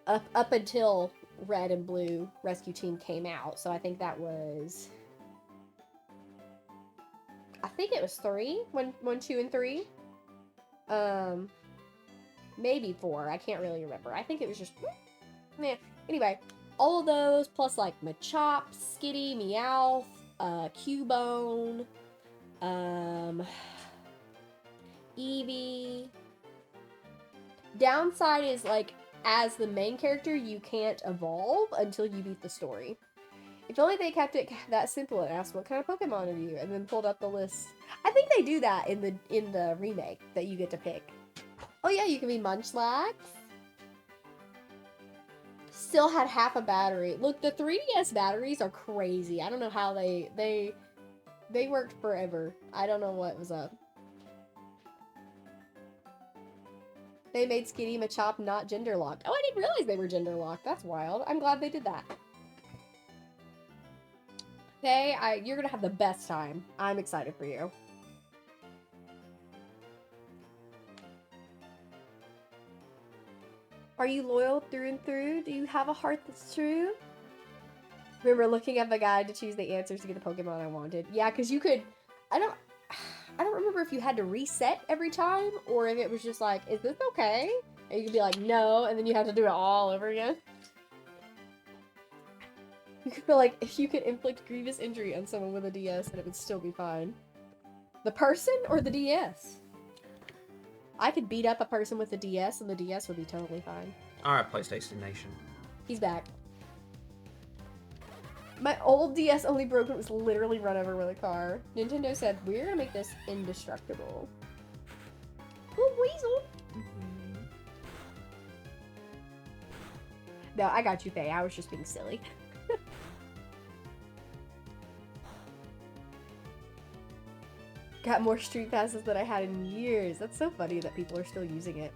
Up until Red and Blue Rescue Team came out. So I think that was... I think it was 3. 1, 2, and 3. Maybe 4. I can't really remember. I think it was just... Yeah. Anyway, all of those, plus like Machop, Skitty, Meowth, Cubone, Eevee. Downside is, like, as the main character, you can't evolve until you beat the story. If only they kept it that simple and asked, what kind of Pokemon are you? And then pulled up the list. I think they do that in the remake, that you get to pick. Oh yeah, you can be Munchlax. Still had half a battery. Look, the 3DS batteries are crazy. I don't know how they worked forever. I don't know what was up. They made Skitty Machop not gender locked. Oh, I didn't realize they were gender locked. That's wild. I'm glad they did that. You're gonna have the best time. I'm excited for you. Are you loyal through and through? Do you have a heart that's true? Remember looking at the guide to choose the answers to get the Pokemon I wanted. Yeah, because you could... I don't remember if you had to reset every time, or if it was just like, is this okay? And you could be like, no, and then you have to do it all over again. You could feel like if you could inflict grievous injury on someone with a DS, and it would still be fine. The person or the DS? I could beat up a person with a DS, and the DS would be totally fine. Alright, PlayStation Nation. He's back. My old DS only broke when it was literally run over with a car. Nintendo said, we're gonna make this indestructible. Ooh, weasel! Mhm. No, I got you, Faye. I was just being silly. Got more street passes than I had in years. That's so funny that people are still using it.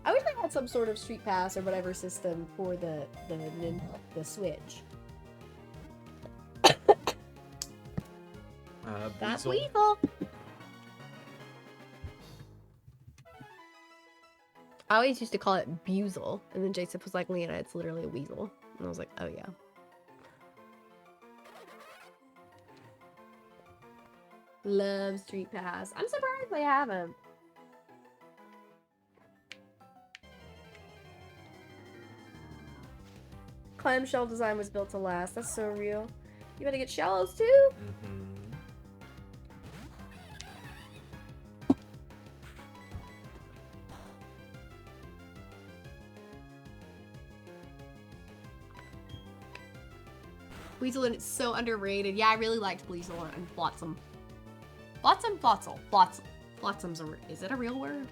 I wish I had some sort of street pass or whatever system for the Switch. That's Weasel. weasel. I always used to call it Buzel, and then Jason was like, Leanna, it's literally a weasel. And I was like, oh yeah. Love Street Pass. I'm surprised they haven't. Clamshell design was built to last. That's so real. You better get shallows too? Mhm. Weasel, and it's so underrated. Yeah, I really liked Weasel and Flotsam. Flotsam? Flotsam. Flotsam. Flotsam's is it a real word?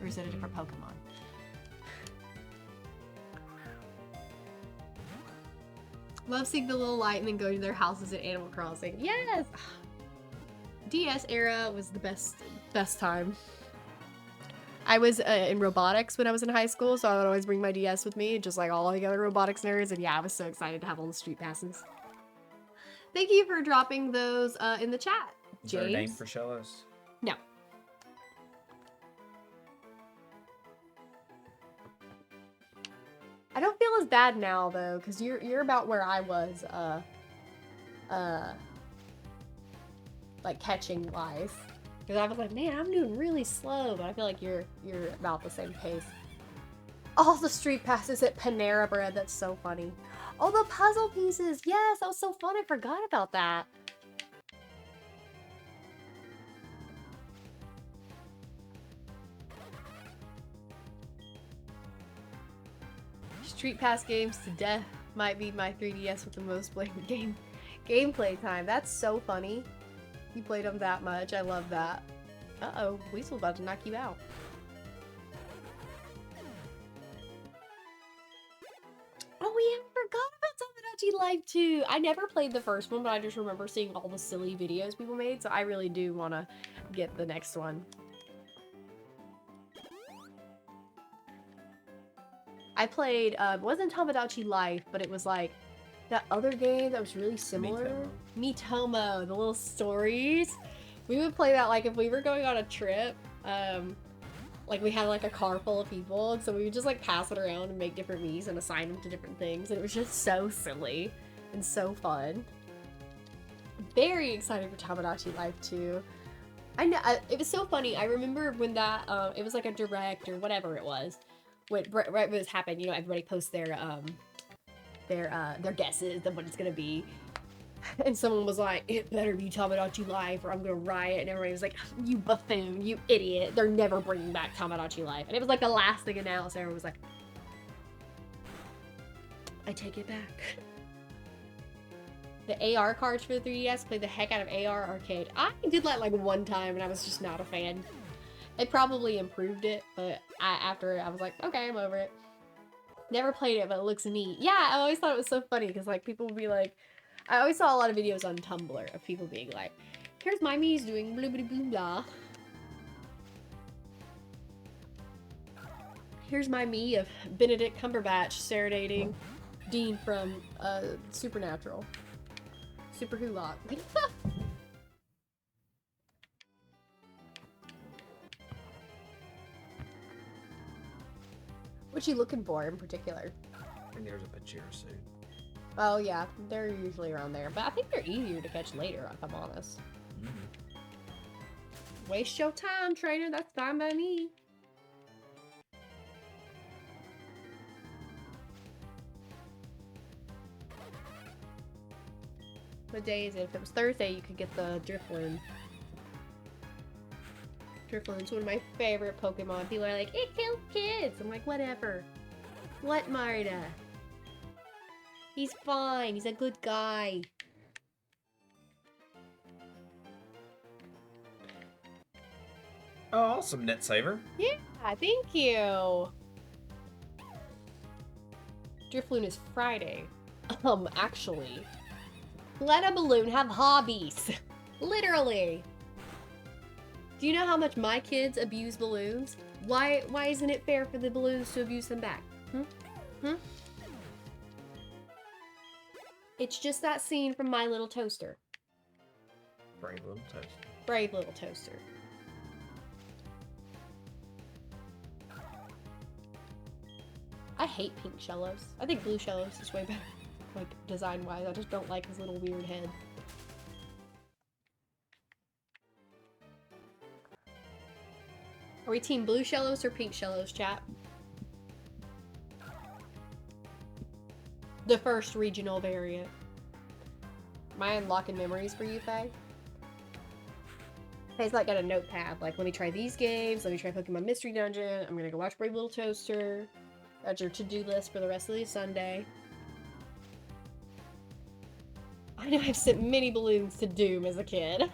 Or is it a different Pokemon? Love seeing the little light and then going to their houses at Animal Crossing. Yes! DS era was the best time. I was in robotics when I was in high school, so I would always bring my DS with me, just like all the other robotics nerds, and yeah, I was so excited to have all the street passes. Thank you for dropping those in the chat, James. Is there a name for Shellos? No. I don't feel as bad now though, because you're about where I was, like catching wise. Because I was like, man, I'm doing really slow, but I feel like you're about the same pace. All the street passes at Panera Bread, that's so funny. Oh, the puzzle pieces, yes, that was so fun, I forgot about that. Street Pass games to death might be my 3DS with the most played gameplay time. That's so funny. You played them that much. I love that. Uh-oh, Weasel about to knock you out. Oh, we forgot about Tamagotchi Life 2. I never played the first one, but I just remember seeing all the silly videos people made, so I really do want to get the next one. I played, it wasn't Tamagotchi Life, but it was like that other game that was really similar. Miitomo, the little stories. We would play that like if we were going on a trip, like we had like a car full of people, and so we would just like pass it around and make different Miis and assign them to different things, and it was just so silly and so fun. Very excited for Tamagotchi Life 2. I know, it was so funny. I remember when that, it was like a direct or whatever it was. When, right when this happened, you know, everybody posts their guesses of what it's gonna be. And someone was like, it better be Tamagotchi Life or I'm gonna riot. And everybody was like, you buffoon, you idiot. They're never bringing back Tamagotchi Life. And it was like the last thing announced. Everyone was like, I take it back. The AR cards for the 3DS played the heck out of AR Arcade. I did that like one time and I was just not a fan. It probably improved it, but after I was like, okay, I'm over it. Never played it, but it looks neat. Yeah, I always thought it was so funny because like people would be like, I always saw a lot of videos on Tumblr of people being like, here's my Mii's doing blah blah blah blah. Here's my Mii of Benedict Cumberbatch serenading Dean from Supernatural. Super Hulock. What you looking for in particular? I think there's a Pachira suit. Oh yeah, they're usually around there, but I think they're easier to catch later, if I'm honest. Waste your time, trainer. That's fine by me. What day is it? If it was Thursday, you could get the Drifloon. Drifloon's one of my favorite Pokemon. People are like, it kills kids. I'm like, whatever. What, Marta? He's fine. He's a good guy. Oh, awesome, Net Saver. Yeah, thank you. Drifloon is Friday. Actually. Let a balloon have hobbies. Literally. Do you know how much my kids abuse balloons? Why isn't it fair for the balloons to abuse them back? It's just that scene from My Little Toaster. Brave little toaster. Brave Little Toaster. I hate pink Shellos. I think blue Shellos is way better, like, design-wise. I just don't like his little weird head. Are we team blue Shellos or pink Shellos, chat? The first regional variant. Am I unlocking memories for you, Faye? Faye's like got a notepad. Like, let me try these games. Let me try Pokemon Mystery Dungeon. I'm gonna go watch Brave Little Toaster. That's your to-do list for the rest of the Sunday. I know I've sent many balloons to Doom as a kid.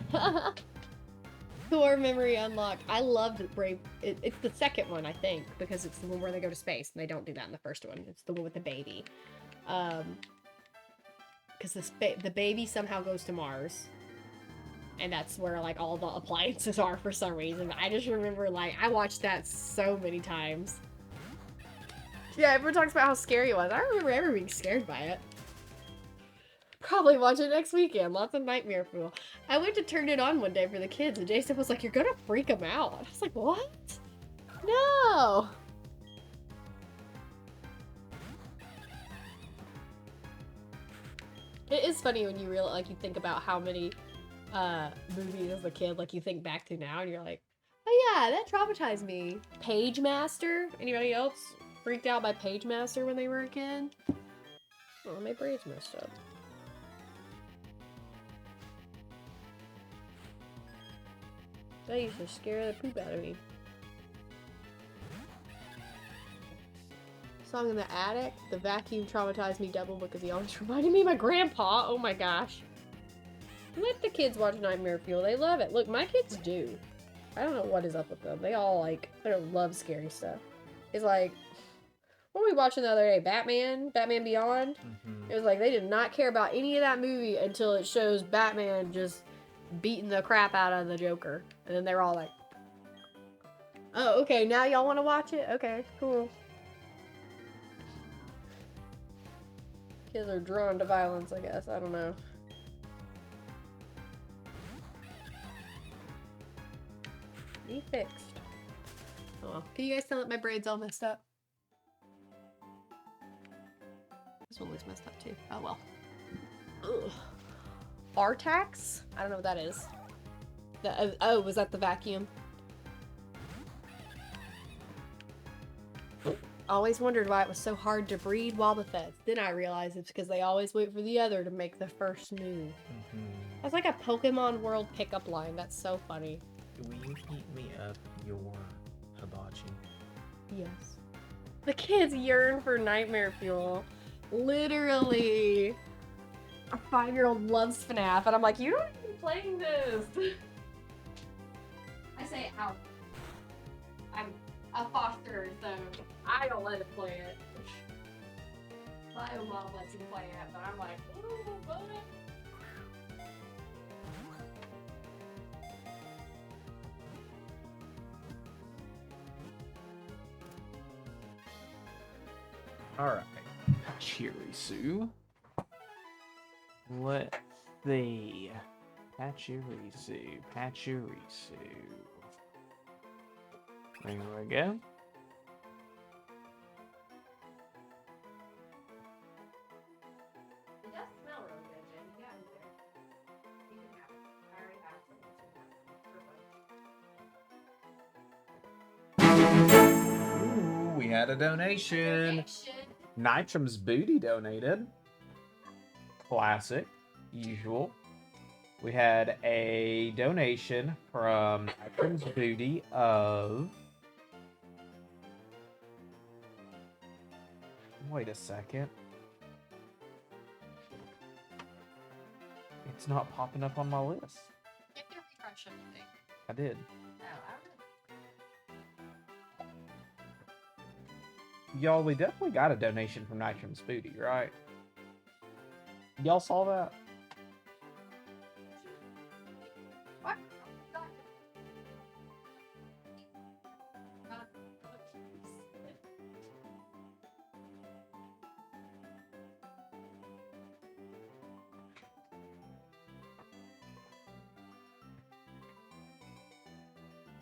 Core memory unlocked. I loved Brave. It's the second one, I think, because it's the one where they go to space, and they don't do that in the first one. It's the one with the baby. Because the baby somehow goes to Mars. And that's where, like, all the appliances are for some reason. I just remember, like, I watched that so many times. Yeah, everyone talks about how scary it was. I don't remember ever being scared by it. Probably watch it next weekend. Lots of nightmare fuel. I went to turn it on one day for the kids, and Jason was like, "You're gonna freak them out." I was like, "What? No." It is funny when you realize, like, you think about how many movies as a kid, like, you think back to now, and you're like, "Oh yeah, that traumatized me." Page Master. Anybody else freaked out by Page Master when they were a kid? Oh, my braids messed up. That used to scare the poop out of me. Song in the Attic. The vacuum traumatized me double because he always reminded me of my grandpa. Oh my gosh. Let the kids watch Nightmare Fuel. They love it. Look, my kids do. I don't know what is up with them. They all, like, they love scary stuff. It's like, what were we watching the other day? Batman Beyond? Mm-hmm. It was like, they did not care about any of that movie until it shows Batman just beating the crap out of the Joker. And then they're all like, "Oh, okay, now y'all want to watch it? Okay, cool." Kids are drawn to violence, I guess. I don't know. Be fixed. Oh well. Can you guys tell that my braid's all messed up? This one looks messed up too. Oh well. Ugh. Artax? I don't know what that is. Oh, was that the vacuum? Always wondered why it was so hard to breed Wobbuffets. Then I realized it's because they always wait for the other to make the first move. That's like a Pokemon World pickup line. That's so funny. Will you heat me up your hibachi? Yes. The kids yearn for Nightmare Fuel. Literally. A 5-year-old loves FNAF, and I'm like, "You don't even be playing this." I say, "Ow." I'm a foster, so I don't let it play it. My own mom lets him play it, but I'm like, "Ooh, buddy." Alright. Cherry Sue. Let's see. Pachirisu. There we go. It does smell really good, Jen. You got it there. You can have it. I already have some. Ooh, we had a donation. Nitrum's Booty donated. Classic. Usual. We had a donation from Nitrum's Booty of... Wait a second. It's not popping up on my list. You have to refresh everything. I did. Oh, I don't know. Y'all, we definitely got a donation from Nitrum's Booty, right? Y'all saw that? What?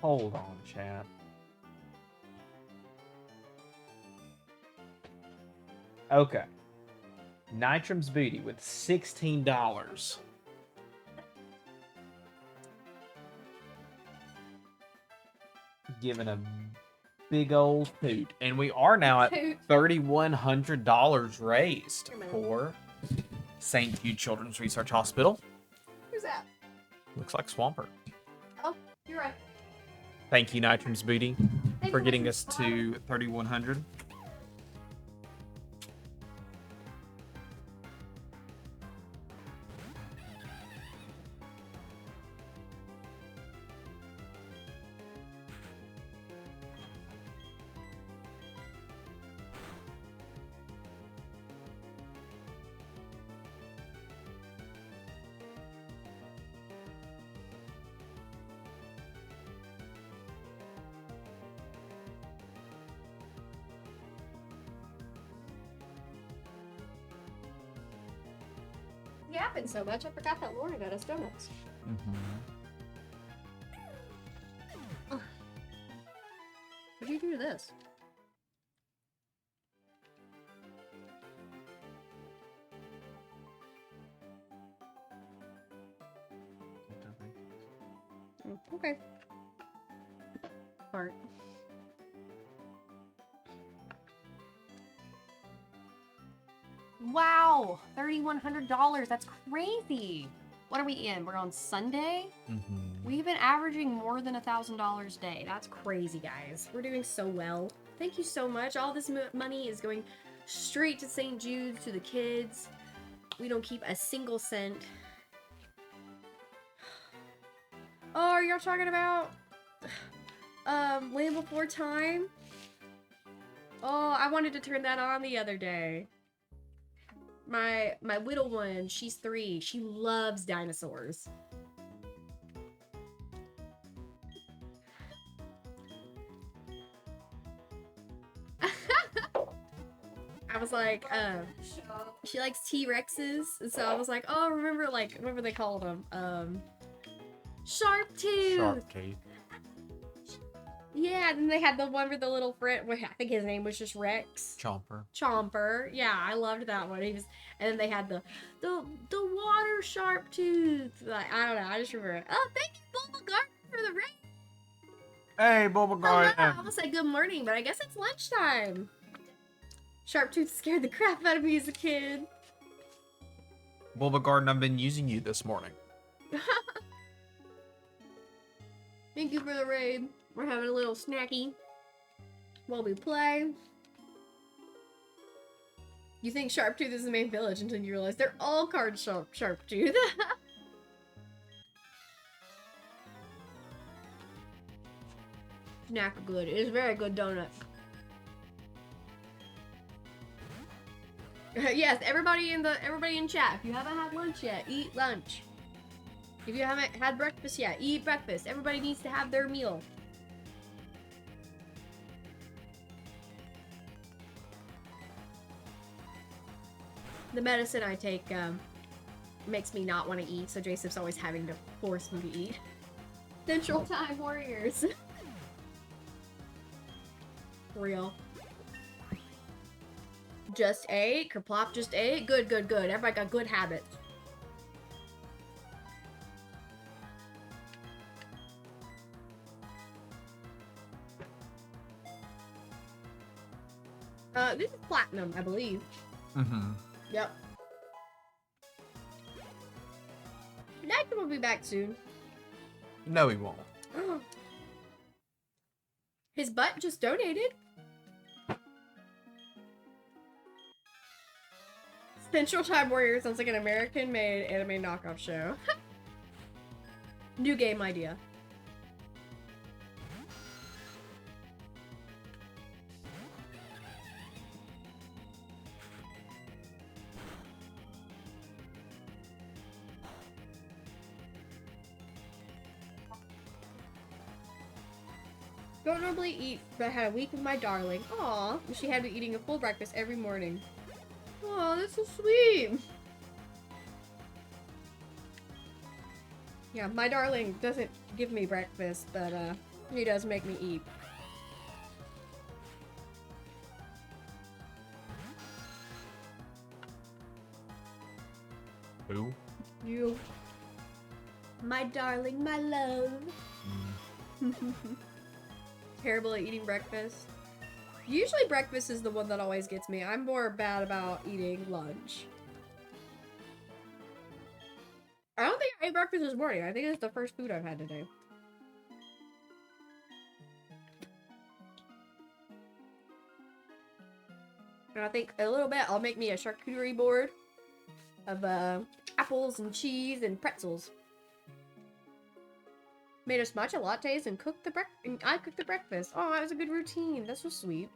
Hold on, chat. Okay. Nitrum's Booty with $16. Giving a big old toot. And we are now at Toot. $3,100 raised Wait a minute. for St. Jude Children's Research Hospital. Who's that? Looks like Swampert. Oh, you're right. Thank you, Nitrum's Booty, Thank for you, getting Mr. us to 3,100. Yapping so much, I forgot that Laura got us donuts. What'd you do to this? Okay. Heart. Wow, $3,100. That's crazy. What are we in? We're on Sunday. We've been averaging more than $1,000 a day. That's crazy, guys. We're doing so well. Thank you so much. All this money is going straight to St. Jude, to the kids. We don't keep a single cent. Oh, are y'all talking about Land Before Time? Oh, I wanted to turn that on the other day. My little one, she's 3. She loves dinosaurs. I was like, she likes T-Rexes, and so I was like, oh, remember what they called them? Sharp Tooth. Sharp Teeth. Yeah, and then they had the one with the little friend. I think his name was just Rex. Chomper. Yeah, I loved that one. And then they had the water sharp tooth. Like, I don't know. I just remember it. Oh, thank you, Bulba Garden, for the rain. Hey, Boba Hello. I almost said good morning, but I guess it's lunchtime. Sharp tooth scared the crap out of me as a kid. Bulba Garden, I've been using you this morning. Thank you for the raid. We're having a little snacky while we play. You think Sharptooth is the main village until you realize they're all called Sharptooth. Snack good. It is a very good donut. Yes, everybody in chat. If you haven't had lunch yet, eat lunch. If you haven't had breakfast yet, eat breakfast. Everybody needs to have their meal. The medicine I take makes me not want to eat, so Joseph's always having to force me to eat. Central Time Warriors. Real. Just ate. Kerplop just ate. Good, good, good. Everybody got good habits. This is platinum, I believe. Yep. Nigel will be back soon. No, he won't. His butt just donated. Central Time Warrior sounds like an American-made anime knockoff show. New game idea. Don't normally eat, but I had a week with my darling. Aw, she had me eating a full breakfast every morning. Aw, that's so sweet. Yeah, my darling doesn't give me breakfast, but he does make me eat. Who? You. My darling, my love. Terrible at eating breakfast. Usually breakfast is the one that always gets me. I'm more bad about eating lunch. I don't think I ate breakfast this morning. I think it's the first food I've had today. And I think a little bit I'll make me a charcuterie board of apples and cheese and pretzels. Made us matcha lattes and cooked I cooked the breakfast. Oh, that was a good routine. That's so sweet.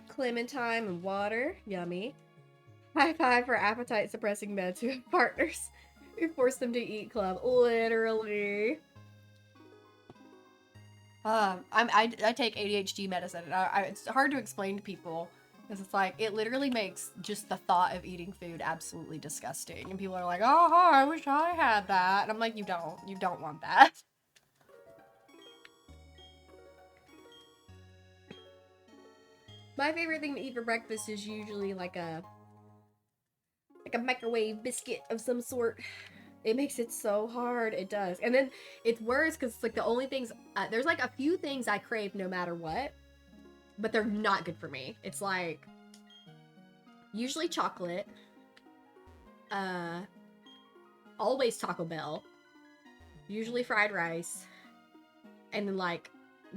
Clementine and water. Yummy. High five for appetite suppressing meds who have partners who force them to eat club. Literally. I take ADHD medicine. And it's hard to explain to people because it's like it literally makes just the thought of eating food absolutely disgusting. And people are like, "Oh, I wish I had that." And I'm like, "You don't. You don't want that." My favorite thing to eat for breakfast is usually like a microwave biscuit of some sort. It makes it so hard. It does. And then it's worse because it's like the only things there's like a few things I crave no matter what, but they're not good for me. It's like usually chocolate, always Taco Bell, usually fried rice, and then like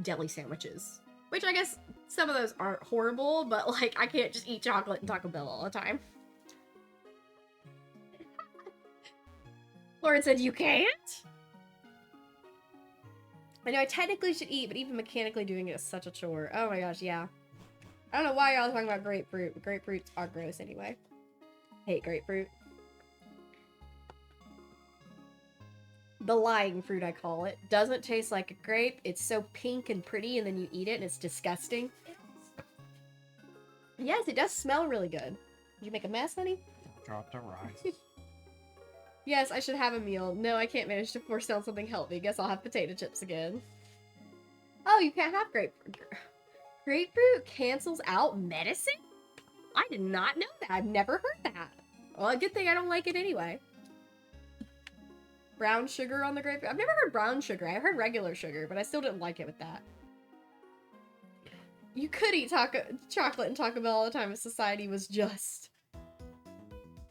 deli sandwiches. Which I guess some of those aren't horrible, but like I can't just eat chocolate and Taco Bell all the time. Lauren said, "You can't?" I know I technically should eat, but even mechanically doing it is such a chore. Oh my gosh, yeah. I don't know why y'all are talking about grapefruit. Grapefruits are gross anyway. Hate grapefruit. The lying fruit, I call it. Doesn't taste like a grape. It's so pink and pretty, and then you eat it, and it's disgusting. Yes, it does smell really good. Did you make a mess, honey? Dropped a rice. Yes, I should have a meal. No, I can't manage to force down something healthy. Guess I'll have potato chips again. Oh, you can't have grapefruit. Grapefruit cancels out medicine? I did not know that. I've never heard that. Well, a good thing I don't like it anyway. Brown sugar on the grapefruit. I've never heard brown sugar. I heard regular sugar, but I still didn't like it with that. You could eat chocolate and Taco Bell all the time if society was just.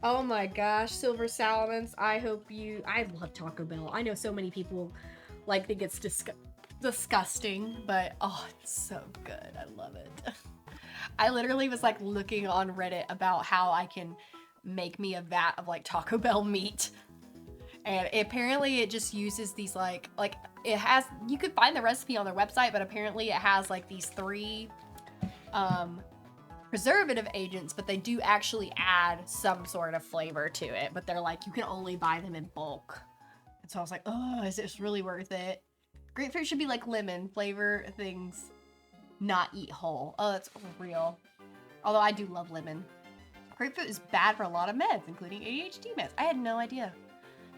Oh my gosh, Silver Salamence, I love Taco Bell. I know so many people, like, think it's disgusting, but, oh, it's so good. I love it. I literally was, like, looking on Reddit about how I can make me a vat of, like, Taco Bell meat. And apparently it just uses these, like, it has, you could find the recipe on their website, but apparently it has, like, these 3, preservative agents, but they do actually add some sort of flavor to it, but they're like, you can only buy them in bulk. And so I was like, oh, is this really worth it? Grapefruit should be like lemon, flavor things, not eat whole. Oh, that's real. Although I do love lemon. Grapefruit is bad for a lot of meds, including ADHD meds. I had no idea.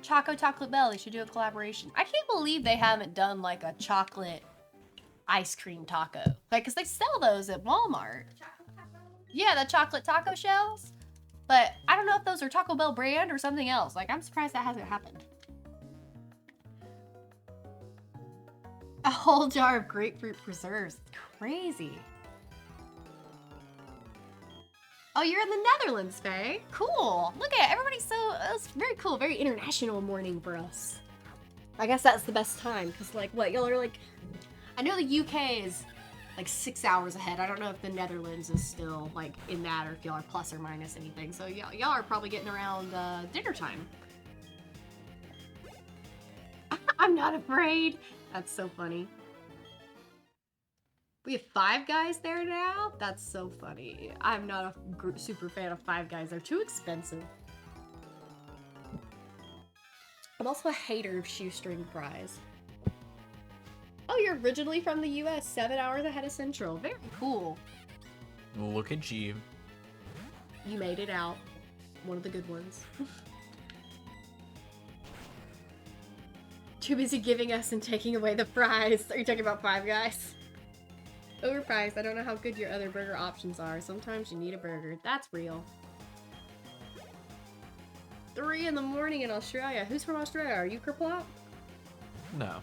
Taco Bell, they should do a collaboration. I can't believe they haven't done like a chocolate ice cream taco. Like, cause they sell those at Walmart. Yeah, the chocolate taco shells. But I don't know if those are Taco Bell brand or something else. Like, I'm surprised that hasn't happened. A whole jar of grapefruit preserves. Crazy. Oh, you're in the Netherlands, Faye. Cool. Look at it. Everybody's so... It's very cool. Very international morning for us. I guess that's the best time. Because, like, what? Y'all are, like... I know the UK is... like 6 hours ahead. I don't know if the Netherlands is still like in that or if y'all are plus or minus anything. So y'all are probably getting around dinner time. I'm not afraid. That's so funny. We have Five Guys there now? That's so funny. I'm not a super fan of Five Guys. They're too expensive. I'm also a hater of shoestring fries. They're originally from the US, 7 hours ahead of Central. Very cool. Look at you. You made it out. One of the good ones. Too busy giving us and taking away the fries. Are you talking about Five Guys? Overpriced. I don't know how good your other burger options are. Sometimes you need a burger. That's real. 3 in the morning in Australia. Who's from Australia? Are you Kerplop? No.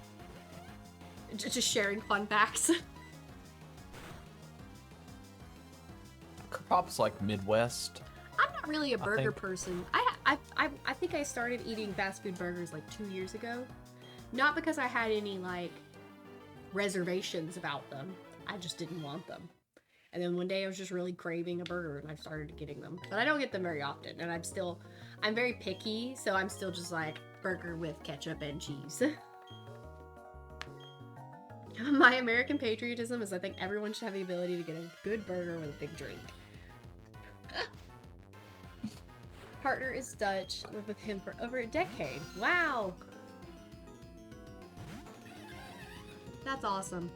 Just sharing fun facts. Pop's like Midwest. I'm not really a burger think- person. I think I started eating fast food burgers like 2 years ago. Not because I had any like reservations about them. I just didn't want them. And then one day I was just really craving a burger and I started getting them. But I don't get them very often and I'm very picky, so I'm still just like burger with ketchup and cheese. My American patriotism is I think everyone should have the ability to get a good burger with a big drink. Partner is Dutch, lived with him for over a decade. Wow! That's awesome.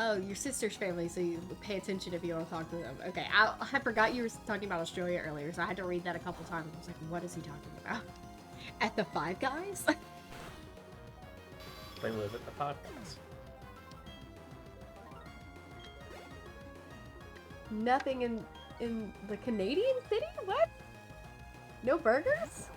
Oh, your sister's family, so you pay attention if you want to talk to them. Okay, I forgot you were talking about Australia earlier, so I had to read that a couple times. I was like, what is he talking about? At the Five Guys? They live at the Five Guys. Nothing in the Canadian city? What? No burgers?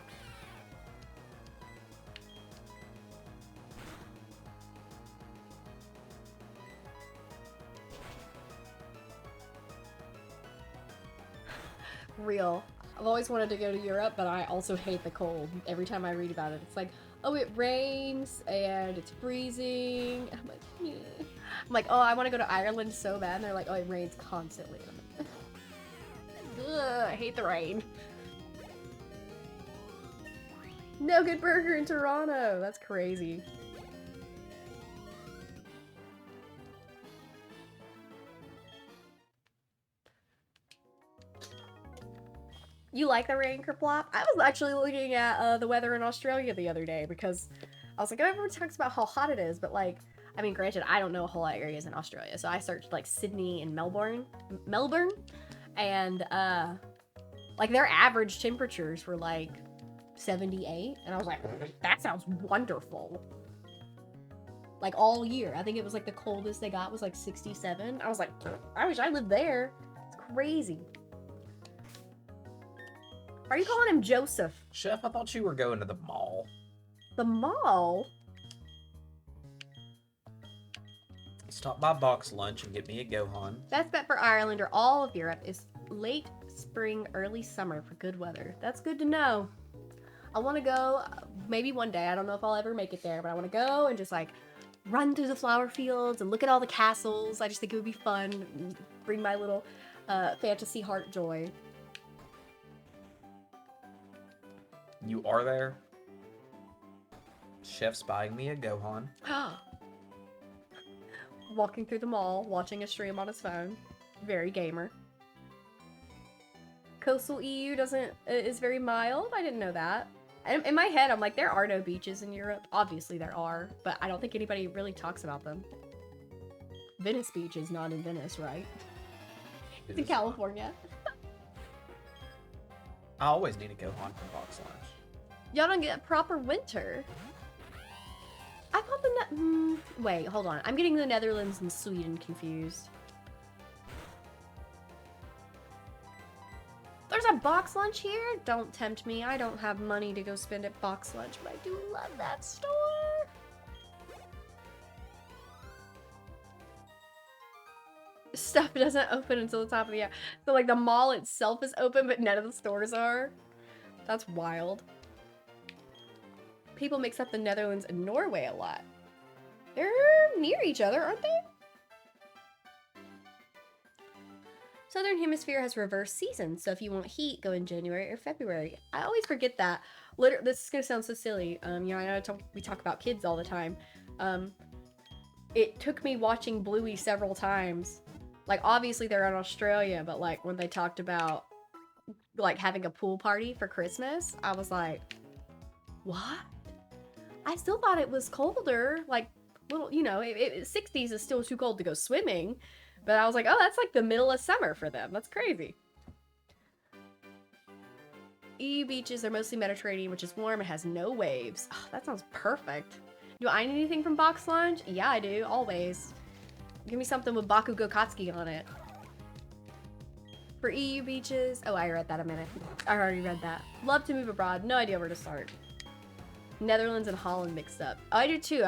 Real. I've always wanted to go to Europe, but I also hate the cold. Every time I read about it, it's like, oh, it rains and it's freezing. I'm like, yeah. I'm like, oh, I want to go to Ireland so bad. And they're like, oh, it rains constantly. And I'm like, ugh, I hate the rain. No good burger in Toronto. That's crazy. You like the rain, Kerplop? I was actually looking at the weather in Australia the other day because I was like, everyone talks about how hot it is, but like, I mean, granted, I don't know a whole lot of areas in Australia, so I searched like Sydney and Melbourne, and like their average temperatures were like 78, and I was like, that sounds wonderful. Like all year, I think it was like the coldest they got was like 67. I was like, I wish I lived there. It's crazy. Are you calling him Joseph? Chef, I thought you were going to the mall. The mall? Stop by Box Lunch and get me a Gohan. Best bet for Ireland or all of Europe is late spring, early summer for good weather. That's good to know. I want to go maybe one day. I don't know if I'll ever make it there, but I want to go and just like run through the flower fields and look at all the castles. I just think it would be fun. Bring my little fantasy heart joy. You are there? Chef's buying me a Gohan. Walking through the mall, watching a stream on his phone. Very gamer. Coastal EU is very mild. I didn't know that. In my head, I'm like, there are no beaches in Europe. Obviously there are, but I don't think anybody really talks about them. Venice Beach is not in Venice, right? It's in California. I always need a Gohan from Box Lunch. Y'all don't get proper winter. I thought wait, hold on. I'm getting the Netherlands and Sweden confused. There's a Box Lunch here? Don't tempt me. I don't have money to go spend at Box Lunch, but I do love that store. Stuff doesn't open until the top of the hour. So like the mall itself is open, but none of the stores are. That's wild. People mix up the Netherlands and Norway a lot. They're near each other, aren't they? Southern Hemisphere has reverse seasons, so if you want heat, go in January or February. I always forget that. This is gonna sound so silly. You know, I know we talk about kids all the time. It took me watching Bluey several times. Like, obviously they're in Australia, but like when they talked about like having a pool party for Christmas. I was like, what? I still thought it was colder, like little, 60s is still too cold to go swimming. But I was like, oh, that's like the middle of summer for them. That's crazy. EU beaches are mostly Mediterranean, which is warm and has no waves. Oh, that sounds perfect. Do I need anything from Box Lunch? Yeah, I do, always. Give me something with Bakugo Katsuki on it. For EU beaches, oh, I read that a minute. I already read that. Love to move abroad, no idea where to start. Netherlands and Holland mixed up. Oh, I do too.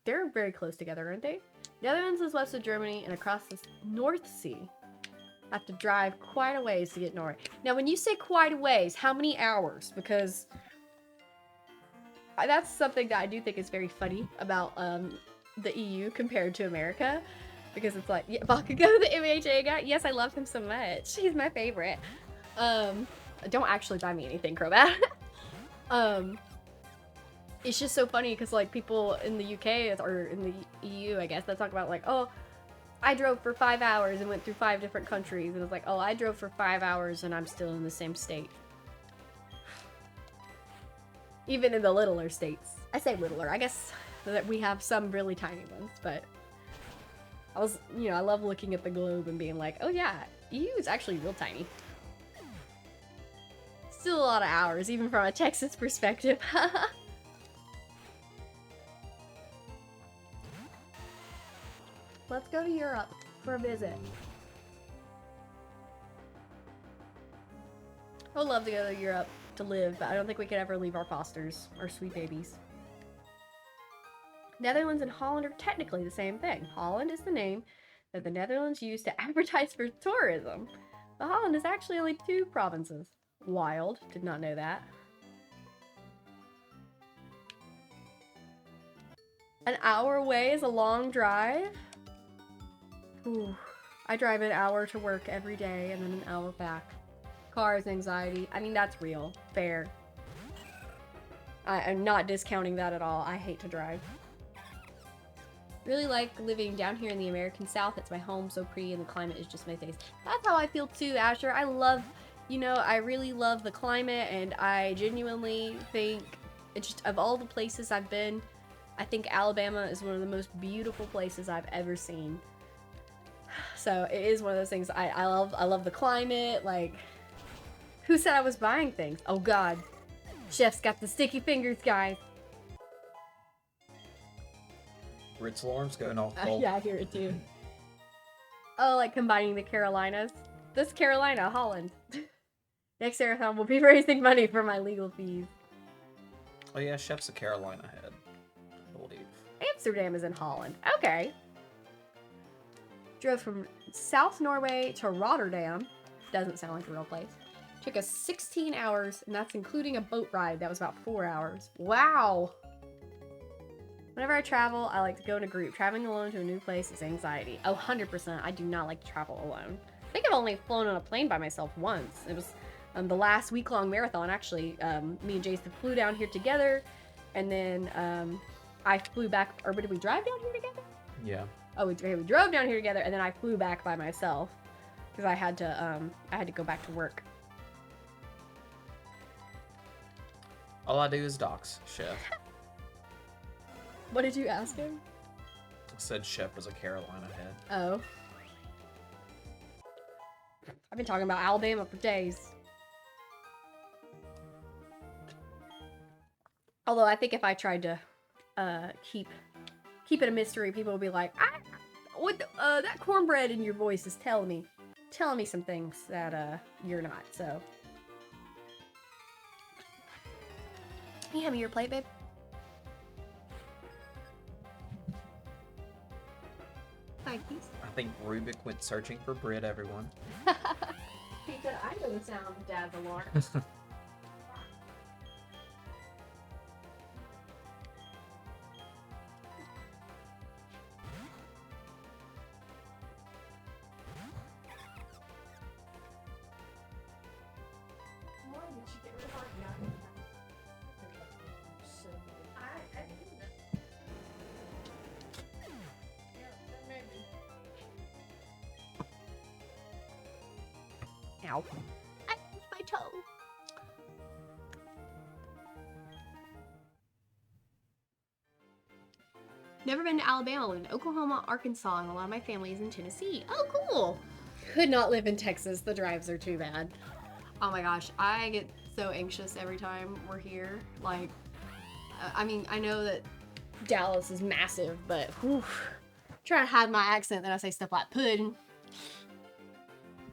They're very close together, aren't they? Netherlands is west of Germany and across the North Sea. I have to drive quite a ways to get north. Now, when you say quite a ways, how many hours? Because that's something that I do think is very funny about the EU compared to America. Because it's like, yeah, Bakugo, the MHA guy. Yes, I love him so much. He's my favorite. Don't actually buy me anything, Crobat. It's just so funny because like people in the UK or in the EU, I guess, they talk about like, oh, I drove for 5 hours and went through 5 different countries. And it's like, oh, I drove for 5 hours and I'm still in the same state. Even in the littler states. I say littler, I guess that we have some really tiny ones, but I love looking at the globe and being like, oh yeah, EU is actually real tiny. Still a lot of hours, even from a Texas perspective. Let's go to Europe for a visit. I would love to go to Europe to live, but I don't think we could ever leave our fosters, our sweet babies. Netherlands and Holland are technically the same thing. Holland is the name that the Netherlands use to advertise for tourism. But Holland is actually only 2 provinces. Wild, did not know that. An hour away is a long drive. Ooh, I drive an hour to work every day and then an hour back. Cars, anxiety. I mean, that's real. Fair. I'm not discounting that at all. I hate to drive. Really like living down here in the American South. It's my home, so pretty, and the climate is just my taste. That's how I feel too, Asher. I love, I really love the climate, and I genuinely think it's just, of all the places I've been, I think Alabama is one of the most beautiful places I've ever seen. So it is one of those things I love the climate. Like, who said I was buying things? Oh god. Chef's got the sticky fingers, guys. Ritz alarm's going off. Yeah, I hear it too. Oh, like combining the Carolinas. This Carolina, Holland. Next marathon will be raising money for my legal fees. Oh yeah, Chef's a Carolina head, I believe. Amsterdam is in Holland. Okay. Drove from South Norway to Rotterdam. Doesn't sound like a real place. Took us 16 hours, and that's including a boat ride that was about 4 hours. Wow! Whenever I travel, I like to go in a group. Traveling alone to a new place is anxiety. Oh, 100%. I do not like to travel alone. I think I've only flown on a plane by myself once. It was the last week-long marathon, actually. Me and Jason flew down here together, and then I flew back. Or did we drive down here together? Yeah. Oh, we drove down here together, and then I flew back by myself because I had to go back to work. All I do is docs, Chef. What did you ask him? I said Chef was a Carolina head. Oh. I've been talking about Alabama for days. Although I think if I tried to keep it a mystery, people would be like, that cornbread in your voice is telling me some things that you're not. So, can you hand me your plate, babe? Thank you. I think Rubik went searching for bread, everyone. He said, I know the sound of Dad's alarm. Ow. I hit my toe. Never been to Alabama. Live in Oklahoma, Arkansas, and a lot of my family is in Tennessee. Oh, cool. Could not live in Texas. The drives are too bad. Oh my gosh, I get so anxious every time we're here. Like, I mean, I know that Dallas is massive, but whew, try to hide my accent, then I say stuff like pudding.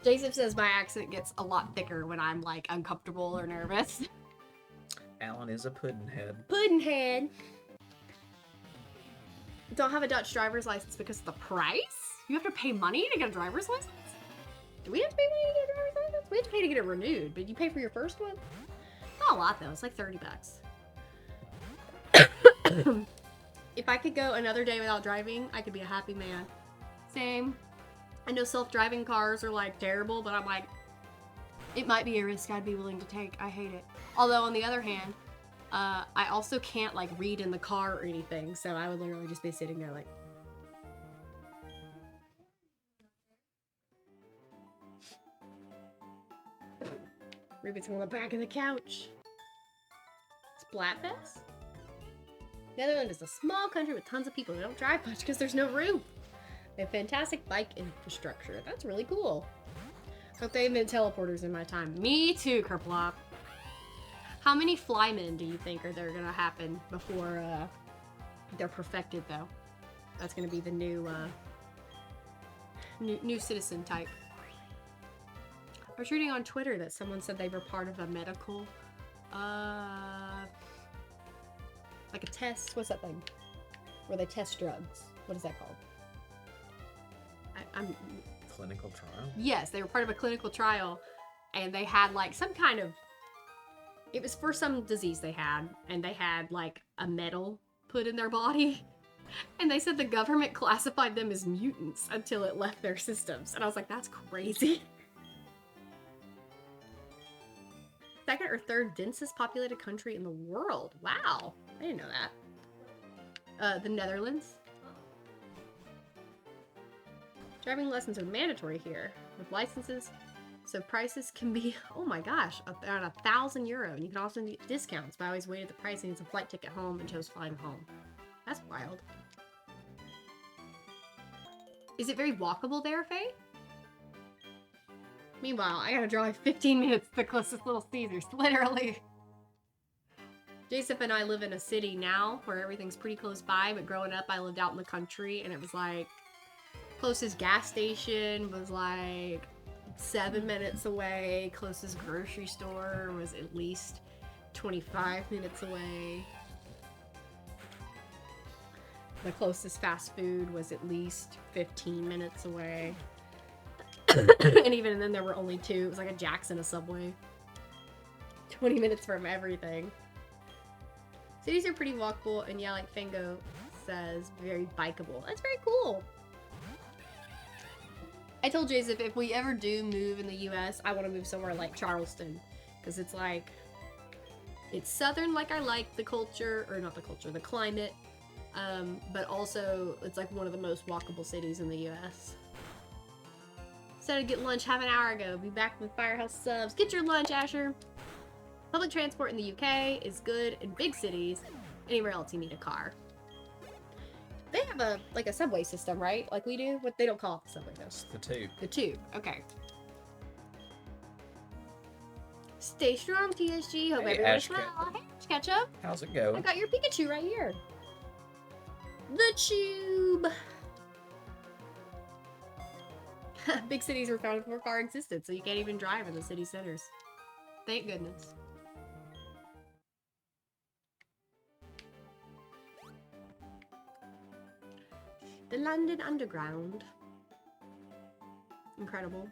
Jason says my accent gets a lot thicker when I'm like uncomfortable or nervous. Alan is a pudding head. Pudding head. Don't have a Dutch driver's license because of the price? You have to pay money to get a driver's license? Do we have to pay money to get a driver's license? We have to pay to get it renewed, but you pay for your first one? Not a lot though, it's like $30. If I could go another day without driving, I could be a happy man. Same. I know self-driving cars are like terrible, but I'm like, it might be a risk I'd be willing to take. I hate it. Although on the other hand, I also can't like read in the car or anything, so I would literally just be sitting there like. Ruben's on the back of the couch. Splatfest? Netherlands is a small country with tons of people who don't drive much because there's no room. They have fantastic bike infrastructure. That's really cool. Hope they invent teleporters in my time. Me too, Kerplop. How many flymen do you think are there gonna happen before they're perfected though? That's gonna be the new new citizen type. I was reading on Twitter that someone said they were part of a medical like a test. What's that thing? Where they test drugs. What is that called? I'm Clinical trial? Yes, they were part of a clinical trial, and they had like some kind of. It was for some disease they had, and they had like a metal put in their body, and they said the government classified them as mutants until it left their systems, and I was like, that's crazy. Second or third densest populated country in the world. Wow, I didn't know that. The Netherlands. Driving lessons are mandatory here with licenses, so prices can be, oh my gosh, around €1,000, and you can also get discounts. But I always waited the price and it's a flight ticket home and chose flying home. That's wild. Is it very walkable there, Faye? Meanwhile, I gotta drive 15 minutes to the closest Little Caesars, literally. Joseph and I live in a city now where everything's pretty close by, but growing up I lived out in the country and it was like, closest gas station was like 7 minutes away. Closest grocery store was at least 25 minutes away. The closest fast food was at least 15 minutes away. And even then there were only two. It was like a Jack's and a Subway. 20 minutes from everything. Cities are pretty walkable, and yeah, like Fango says, very bikeable. That's very cool. I told Joseph if we ever do move in the US, I want to move somewhere like Charleston. Because it's like, it's southern like I like the culture, or not the culture, the climate. But also, it's like one of the most walkable cities in the US. Started to get lunch half an hour ago. Be back with Firehouse subs. Get your lunch, Asher. Public transport in the UK is good in big cities. Anywhere else you need a car. They have a like a subway system, right? Like we do. What they don't call it the subway though. It's the tube. The tube. Okay. Stay strong, TSG. Hope Hey, everyone's Ashka. well. Hey, Ketchup. How's it I going? got your Pikachu right here. The tube. Big cities were founded before car existed, so you can't even drive in the city centers. Thank goodness. The London Underground. Incredible.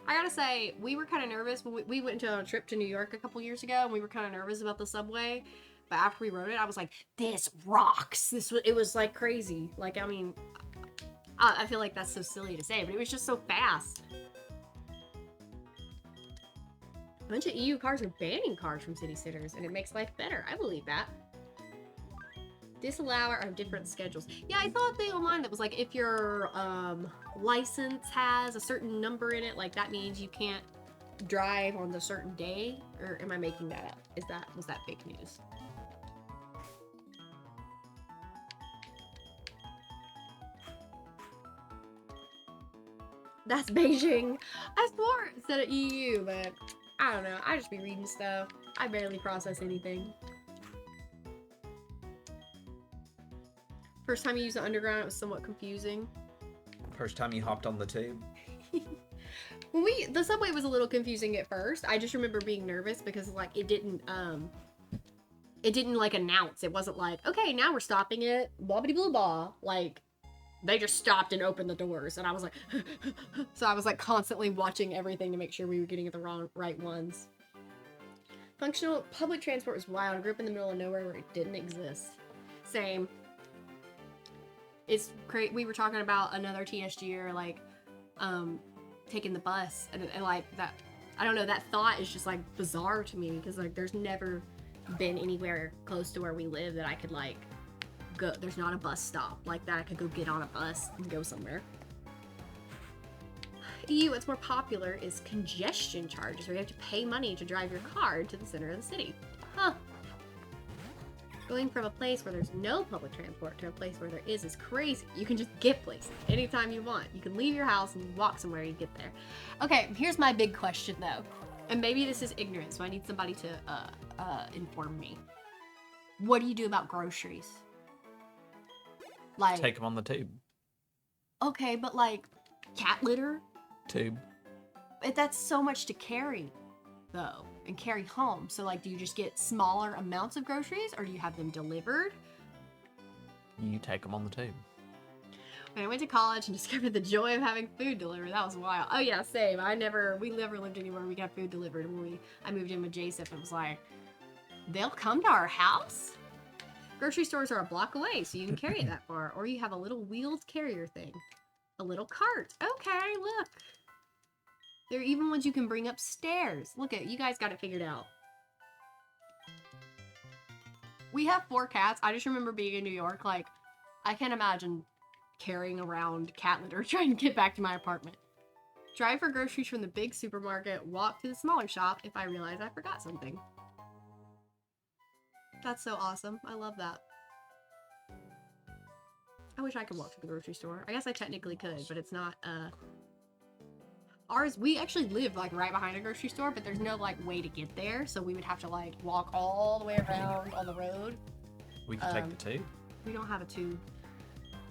I gotta say, we were kind of nervous when we went on a trip to New York a couple years ago, and we were kind of nervous about the subway. But after we rode it, I was like, "This rocks!" It was like crazy. Like, I mean, I feel like that's so silly to say, but it was just so fast. A bunch of EU cars are banning cars from city centers, and it makes life better. I believe that. Disallow our different schedules. Yeah, I saw a thing online that was like, if your license has a certain number in it, like that means you can't drive on the certain day. Or am I making that up? Was that fake news? That's Beijing. I swore it said EU, but I don't know. I just be reading stuff. I barely process anything. First time you used the underground, it was somewhat confusing. First time you hopped on the tube. The subway was a little confusing at first. I just remember being nervous because like it didn't like announce. It wasn't like, okay, now we're stopping it, blah blah blah blah. Like they just stopped and opened the doors, and I was like, so I was like constantly watching everything to make sure we were getting the right ones. Functional public transport was wild. I grew up in the middle of nowhere where it didn't exist. Same. It's great. We were talking about another TSG like, taking the bus and like that. I don't know. That thought is just like bizarre to me because like there's never been anywhere close to where we live that I could like go. There's not a bus stop like that I could go get on a bus and go somewhere. What's more popular is congestion charges, where you have to pay money to drive your car to the center of the city. Huh. Going from a place where there's no public transport to a place where there is crazy. You can just get places anytime you want. You can leave your house and walk somewhere and get there. Okay, here's my big question though. And maybe this is ignorant, so I need somebody to inform me. What do you do about groceries? Like, Take them on the tube. okay, but like cat litter? Tube. That's so much to carry, though, and carry home. So, like, do you just get smaller amounts of groceries, or do you have them delivered? You take them on the tube. When I went to college and discovered the joy of having food delivered, that was wild. Oh yeah, same. We never lived anywhere we got food delivered. When I moved in with Joseph, it was like, they'll come to our house? Grocery stores are a block away, so you can carry it that far. Or you have a little wheeled carrier thing. A little cart. Okay, look. There are even ones you can bring upstairs. Look at, you guys got it figured out. We have 4 cats. I just remember being in New York, like, I can't imagine carrying around cat litter trying to get back to my apartment. Drive for groceries from the big supermarket, walk to the smaller shop if I realize I forgot something. That's so awesome. I love that. I wish I could walk to the grocery store. I guess I technically could, but it's not, ours, we actually live, like, right behind a grocery store, but there's no, like, way to get there, so we would have to, like, walk all the way around on the road. We could take the tube. We don't have a tube.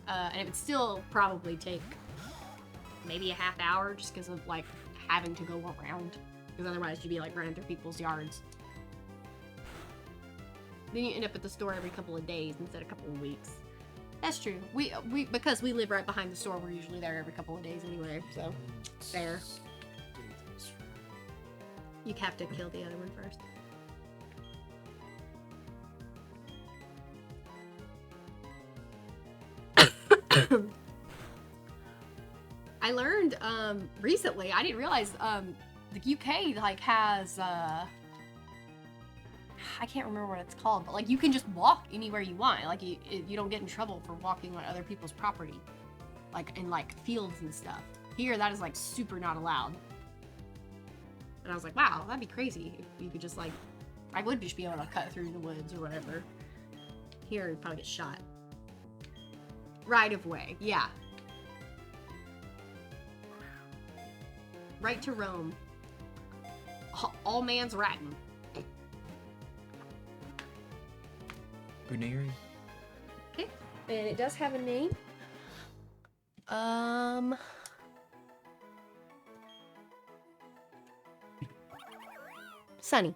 And it would still probably take maybe a half hour just because of, like, having to go around. Because otherwise you'd be, like, running through people's yards. Then you end up at the store every couple of days instead of a couple of weeks. That's true. We because we live right behind the store, we're usually there every couple of days anyway, so fair. You have to kill the other one first. I learned recently, I didn't realize the UK like has I can't remember what it's called, but like you can just walk anywhere you want. Like you don't get in trouble for walking on other people's property, like in like fields and stuff. Here, that is like super not allowed. And I was like, wow, that'd be crazy if you could just like, I would just be able to cut through the woods or whatever. Here, you'd probably get shot. Right of way, yeah. Right to roam. All man's ratting. Buneri. Okay, and it does have a name. Sunny.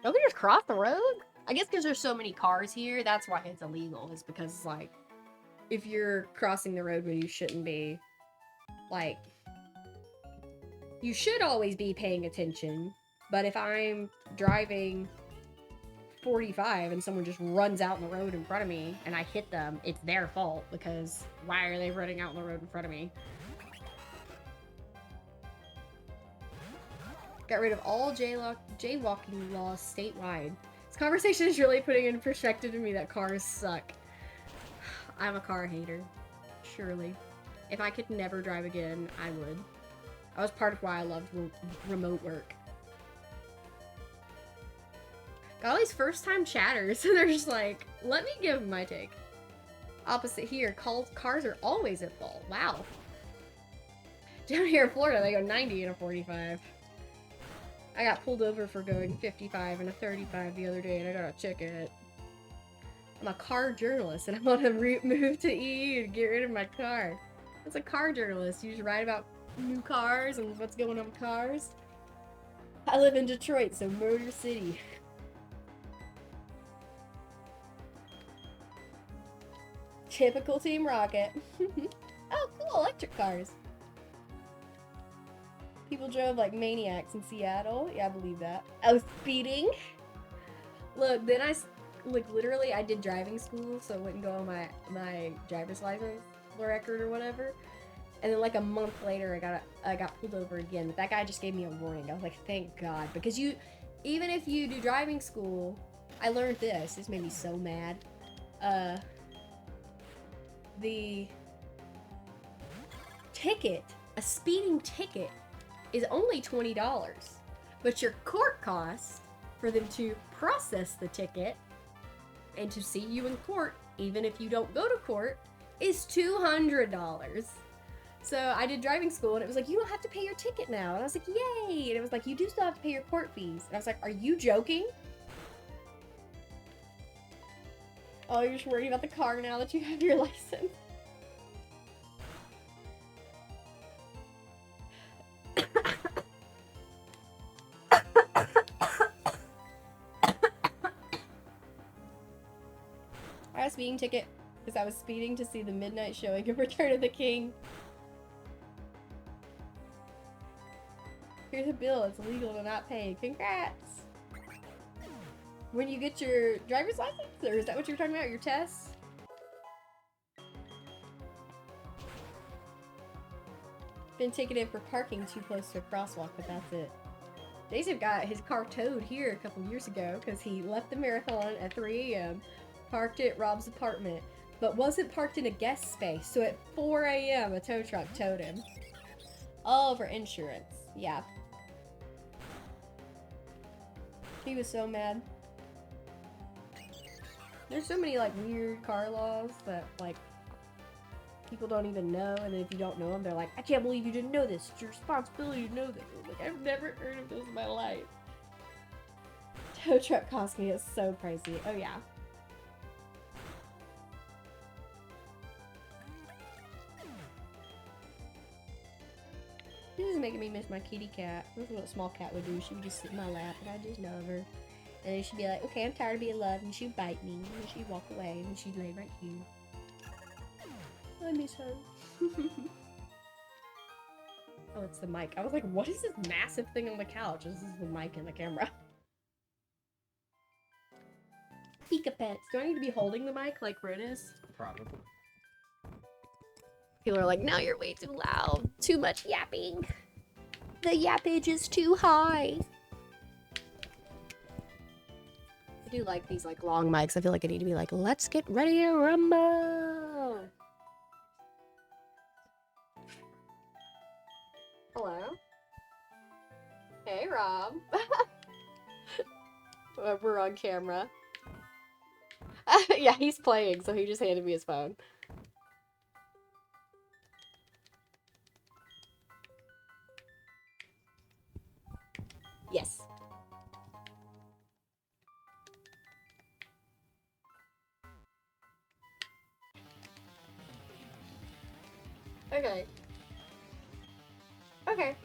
Don't we just cross the road? I guess because there's so many cars here, that's why it's illegal. Is because, like, if you're crossing the road when you shouldn't be, like, you should always be paying attention. But if I'm driving 45 and someone just runs out in the road in front of me and I hit them, it's their fault because why are they running out in the road in front of me? Got rid of all jaywalking laws statewide. This conversation is really putting into perspective to me that cars suck. I'm a car hater. Surely. If I could never drive again, I would. That was part of why I loved remote work. Got all these first-time chatters, and they're just like, let me give my take. Opposite here, cars are always at fault. Wow. Down here in Florida, they go 90 in a 45. I got pulled over for going 55 and a 35 the other day, and I got a ticket. I'm a car journalist, and I'm on a move to EU to get rid of my car. As a car journalist, you just write about new cars and what's going on with cars. I live in Detroit, so Motor City. Typical Team Rocket. Oh, cool, electric cars. People drove like maniacs in Seattle. Yeah, I believe that. I was speeding. Look, then literally, I did driving school, so it wouldn't go on my driver's license record or whatever. And then like a month later, I got pulled over again. But that guy just gave me a warning. I was like, thank God, because even if you do driving school, I learned this. This made me so mad. The ticket, a speeding ticket, is only $20, but your court cost for them to process the ticket and to see you in court, even if you don't go to court, is $200. So I did driving school, and it was like, you don't have to pay your ticket now. And I was like, yay! And it was like, you do still have to pay your court fees. And I was like, are you joking? Oh, you're just worried about the car now that you have your license. I got a speeding ticket because I was speeding to see the midnight showing of Return of the King. Here's a bill. It's illegal to not pay. Congrats! When you get your driver's license? Or is that what you're talking about? Your test? Been ticketed for parking too close to a crosswalk, but that's it. Dave got his car towed here a couple years ago because he left the marathon at 3 a.m., parked at Rob's apartment, but wasn't parked in a guest space, so at 4 a.m. a tow truck towed him. All for insurance. Yeah. He was so mad. There's so many, like, weird car laws that, like, people don't even know, and then if you don't know them, they're like, I can't believe you didn't know this. It's your responsibility to know this. Like, I've never heard of this in my life. Tow truck cost me. It's so crazy. Oh, yeah. This is making me miss my kitty cat. This is what a small cat would do. She would just sit in my lap, and I'd just love her. And then she'd be like, okay, I'm tired of being loved, and she'd bite me, and then she'd walk away, and then she'd lay right here. I miss her. Oh, it's the mic. I was like, what is this massive thing on the couch? This is the mic and the camera. Pika pets. Do I need to be holding the mic like Brutus? Probably. People are like, now you're way too loud. Too much yapping. The yappage is too high. I do like these like long mics. I feel like I need to be like, let's get ready to rumble. Hello? Hey, Rob. We're on camera. Yeah, he's playing, so he just handed me his phone. Yes. Okay. Okay.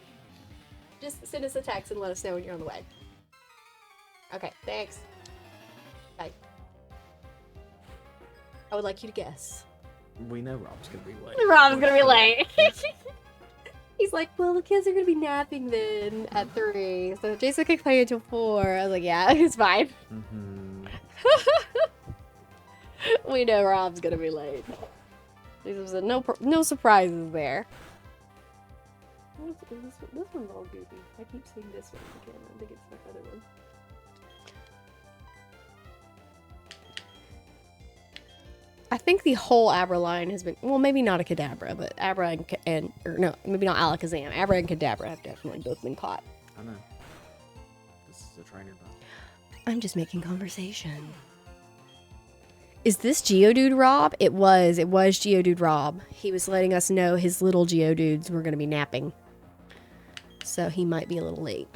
Just send us a text and let us know when you're on the way. Okay, thanks. Bye. I would like you to guess. We know Rob's gonna be late. Rob's gonna be late. He's like, well, the kids are gonna be napping then at 3, so Jason can play until 4. I was like, yeah, it's fine. Mm-hmm. We know Rob's gonna be late. There's no surprises there. This one's all goofy. I keep seeing this one on the camera. I think it's the other one. think the whole Abra line has been, well, maybe not a Kadabra, but Abra or no, maybe not Alakazam. Abra and Kadabra have definitely both been caught. I know. This is a trainer bot. I'm just making conversation. Is this Geodude Rob? It was Geodude Rob. He was letting us know his little Geodudes were going to be napping. So he might be a little late.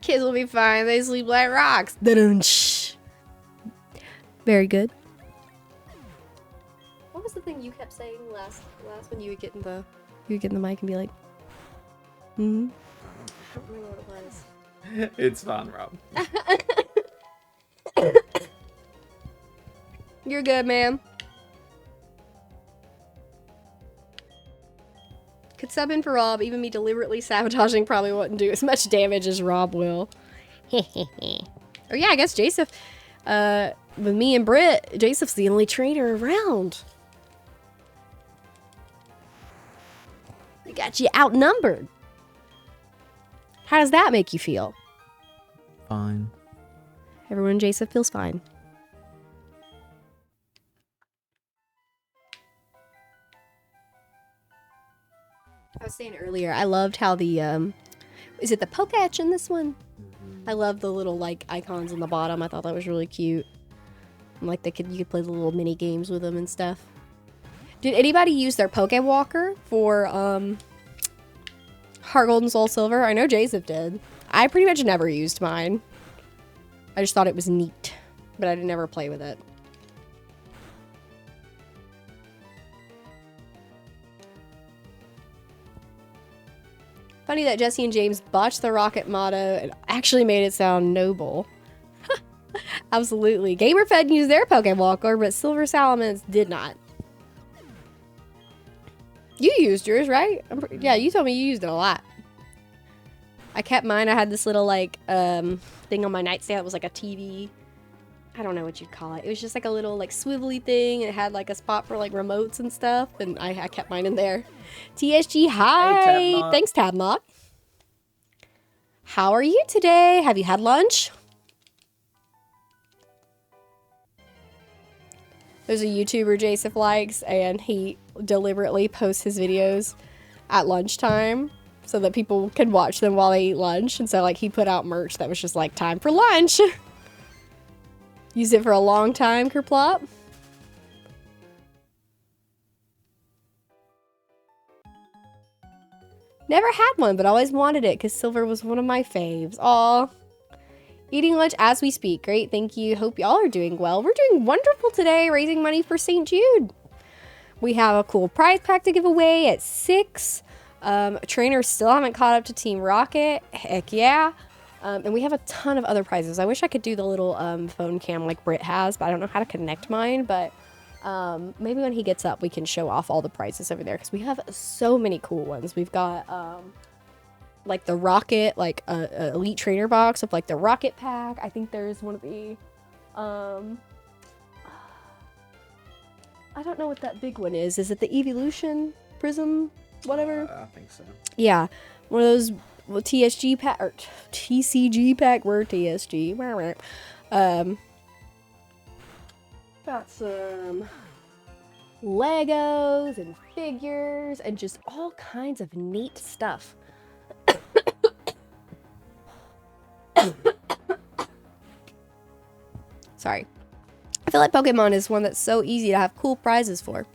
Kids will be fine. They sleep like rocks. Da-dun-shh. Very good. What was the thing you kept saying last when you would get in the mic and be like, hmm? I don't remember what it was. It's fine, Rob. You're good, ma'am. Could sub in for Rob, even me deliberately sabotaging probably wouldn't do as much damage as Rob will. Oh yeah, I guess Jasif, with me and Britt, Jasif's the only trainer around. We got you outnumbered. How does that make you feel? Fine. Everyone in Jasif feels fine. I was saying earlier, I loved how the, is it the Pokéetch in this one? Mm-hmm. I love the little, like, icons on the bottom. I thought that was really cute. And, like, you could play the little mini games with them and stuff. Did anybody use their Walker for, Heart Gold and Soul Silver? I know Jasif did. I pretty much never used mine. I just thought it was neat, but I didn't ever play with it. Funny that Jesse and James botched the rocket motto and actually made it sound noble. Absolutely. GamerFed used their Walker, but Silver Salamence did not. You used yours, right? Yeah, you told me you used it a lot. I kept mine. I had this little, like, thing on my nightstand. It was like a TV. I don't know what you'd call it. It was just like a little, like, swivelly thing. And it had, like, a spot for, like, remotes and stuff. And I kept mine in there. TSG, hi! Hey, Tabmock. Thanks, Tabmock. How are you today? Have you had lunch? There's a YouTuber Jasif likes, and he deliberately posts his videos at lunchtime so that people can watch them while they eat lunch. And so, like, he put out merch that was just like, time for lunch. Used it for a long time, Kerplop. Never had one, but always wanted it because silver was one of my faves. Aw. Eating lunch as we speak. Great, thank you. Hope y'all are doing well. We're doing wonderful today, raising money for St. Jude. We have a cool prize pack to give away at 6. Trainers still haven't caught up to Team Rocket. Heck yeah. And we have a ton of other prizes. I wish I could do the little phone cam like Britt has, but I don't know how to connect mine. But maybe when he gets up, we can show off all the prizes over there because we have so many cool ones. We've got like the Rocket, like a Elite Trainer box of like the Rocket pack. I think there's one of the I don't know what that big one is. Is it the Evolution Prism? Whatever. I think so. Yeah, one of those TSG pack or TCG pack. We're TSG. Got some Legos and figures and just all kinds of neat stuff. Sorry. I feel like Pokemon is one that's so easy to have cool prizes for.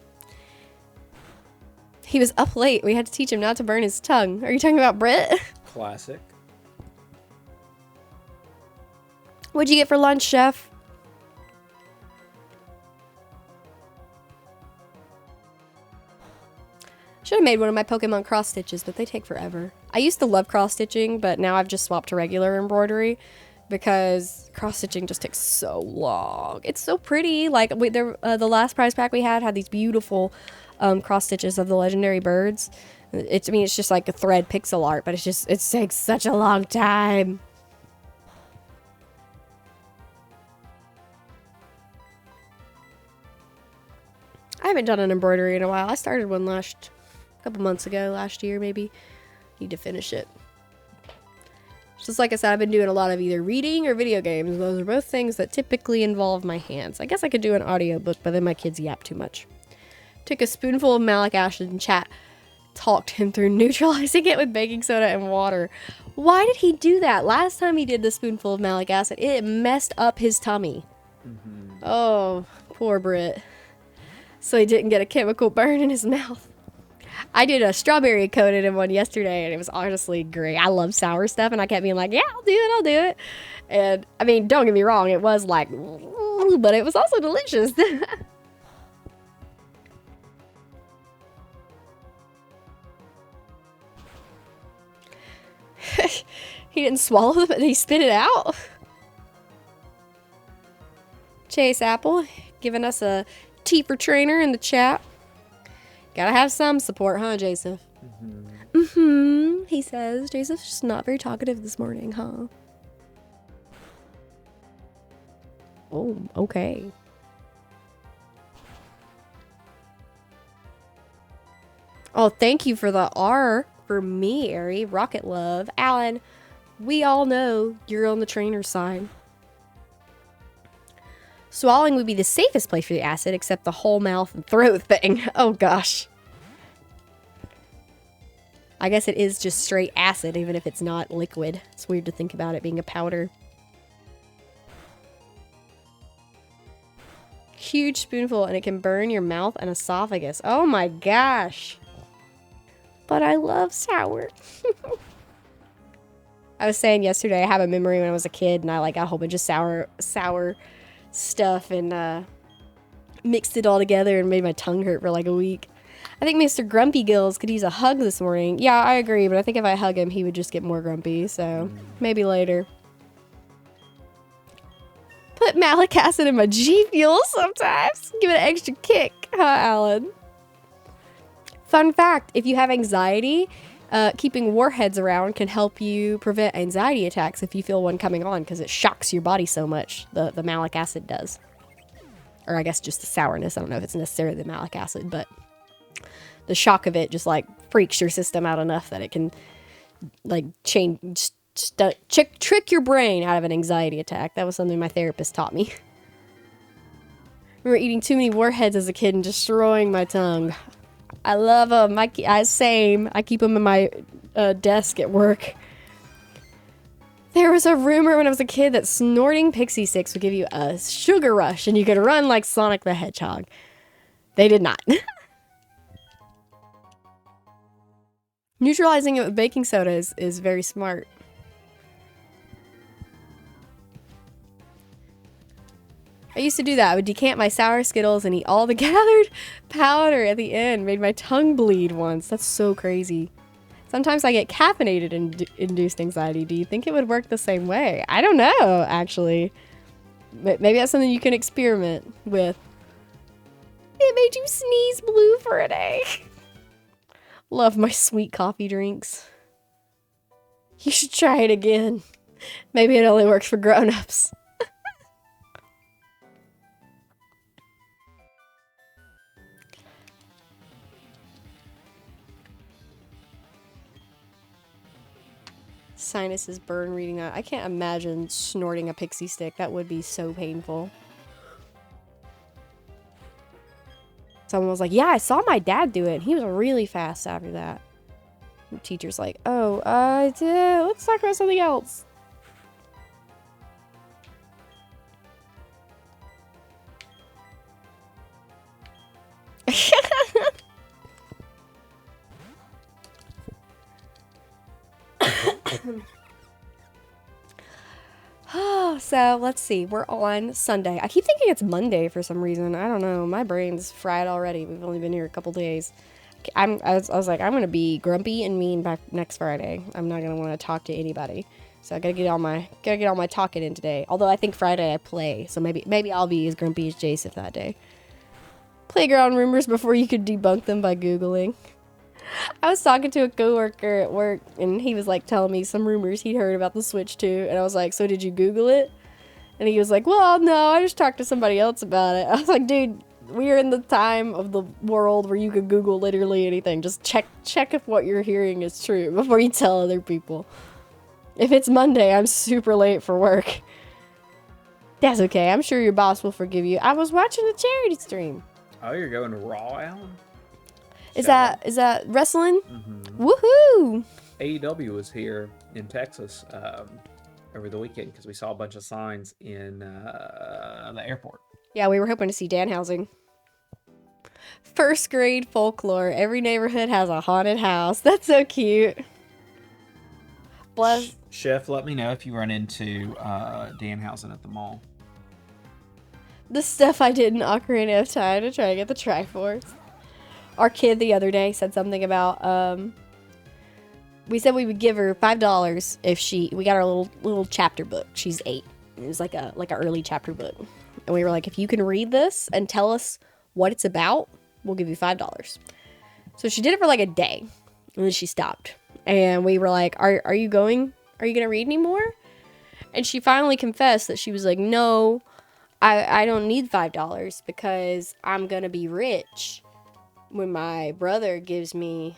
He was up late. We had to teach him not to burn his tongue. Are you talking about Britt? Classic. What'd you get for lunch, Chef? Should have made one of my Pokemon cross stitches, but they take forever. I used to love cross stitching, but now I've just swapped to regular embroidery because cross stitching just takes so long. It's so pretty. Like the last prize pack we had these beautiful cross stitches of the legendary birds. I mean, it's just like a thread pixel art, but it takes such a long time. I haven't done an embroidery in a while. I started one a couple months ago, last year maybe. Need to finish it. Just like I said, I've been doing a lot of either reading or video games. Those are both things that typically involve my hands. I guess I could do an audiobook, but then my kids yap too much. Took a spoonful of malic acid and talked him through neutralizing it with baking soda and water. Why did he do that? Last time he did the spoonful of malic acid, it messed up his tummy. Oh, poor Brit. So he didn't get a chemical burn in his mouth. I did a strawberry coated in one yesterday, and it was honestly great. I love sour stuff, and I kept being like, yeah, I'll do it. And, I mean, don't get me wrong, it was like, but it was also delicious. He didn't swallow it, but he spit it out. Chase Apple giving us a T for trainer in the chat. Gotta have some support, huh, Joseph? He says. Joseph's just not very talkative this morning, huh? Oh, okay. Oh, thank you for the R for me, Ari. Rocket Love. Alan, we all know you're on the trainer side. Swallowing would be the safest place for the acid, except the whole mouth and throat thing. Oh, gosh. I guess it is just straight acid, even if it's not liquid. It's weird to think about it being a powder. Huge spoonful, and it can burn your mouth and esophagus. Oh my gosh. But I love sour. I was saying yesterday, I have a memory when I was a kid, and I like got a whole bunch of sour stuff and mixed it all together and made my tongue hurt for like a week. I think Mr. Grumpy Gills could use a hug this morning. Yeah, I agree, but I think if I hug him, he would just get more grumpy, so maybe later. Put malic acid in my G Fuel sometimes. Give it an extra kick, huh, Alan? Fun fact, if you have anxiety, keeping warheads around can help you prevent anxiety attacks if you feel one coming on, because it shocks your body so much, the malic acid does. Or I guess just the sourness. I don't know if it's necessarily the malic acid, but the shock of it just like freaks your system out enough that it can like trick your brain out of an anxiety attack. That was something my therapist taught me. I remember eating too many warheads as a kid and destroying my tongue. I love them. Same. I keep them in my desk at work. There was a rumor when I was a kid that snorting pixie sticks would give you a sugar rush and you could run like Sonic the Hedgehog. They did not. Neutralizing it with baking soda is very smart. I used to do that. I would decant my sour Skittles and eat all the gathered powder at the end. Made my tongue bleed once. That's so crazy. Sometimes I get caffeinated and induced anxiety. Do you think it would work the same way? I don't know, actually. Maybe that's something you can experiment with. It made you sneeze blue for a day. Love my sweet coffee drinks. You should try it again. Maybe it only works for grown-ups. Sinuses burn reading that. I can't imagine snorting a pixie stick. That would be so painful. Someone was like, yeah, I saw my dad do it. And he was really fast after that. The teacher's like, oh, let's talk about something else. So, let's see. We're on Sunday. I keep thinking it's Monday for some reason. I don't know. My brain's fried already. We've only been here a couple days. I was like, I'm going to be grumpy and mean by next Friday. I'm not going to want to talk to anybody. So, I got to get all my talking in today. Although I think Friday I play. So, maybe I'll be as grumpy as Joseph that day. Playground rumors before you could debunk them by Googling. I was talking to a coworker at work, and he was like telling me some rumors he'd heard about the Switch 2, and I was like, so did you Google it? And he was like, well, no, I just talked to somebody else about it. I was like, dude, we're in the time of the world where you could Google literally anything. Just check if what you're hearing is true before you tell other people. If it's Monday, I'm super late for work. That's okay. I'm sure your boss will forgive you. I was watching a charity stream. Oh, you're going to Raw, Alan? Is that wrestling? Mm-hmm. Woohoo! AEW was here in Texas over the weekend because we saw a bunch of signs in the airport. Yeah, we were hoping to see Danhausen. First grade folklore. Every neighborhood has a haunted house. That's so cute. Bless. Chef, let me know if you run into Danhausen at the mall. The stuff I did in Ocarina of Time to try to get the Triforce. Our kid the other day said something about, we said we would give her $5 if we got our little chapter book. She's 8. It was like a early chapter book. And we were like, if you can read this and tell us what it's about, we'll give you $5. So she did it for like a day. And then she stopped. And we were like, are you going to read anymore? And she finally confessed that she was like, no, I don't need $5 because I'm going to be rich. When my brother gives me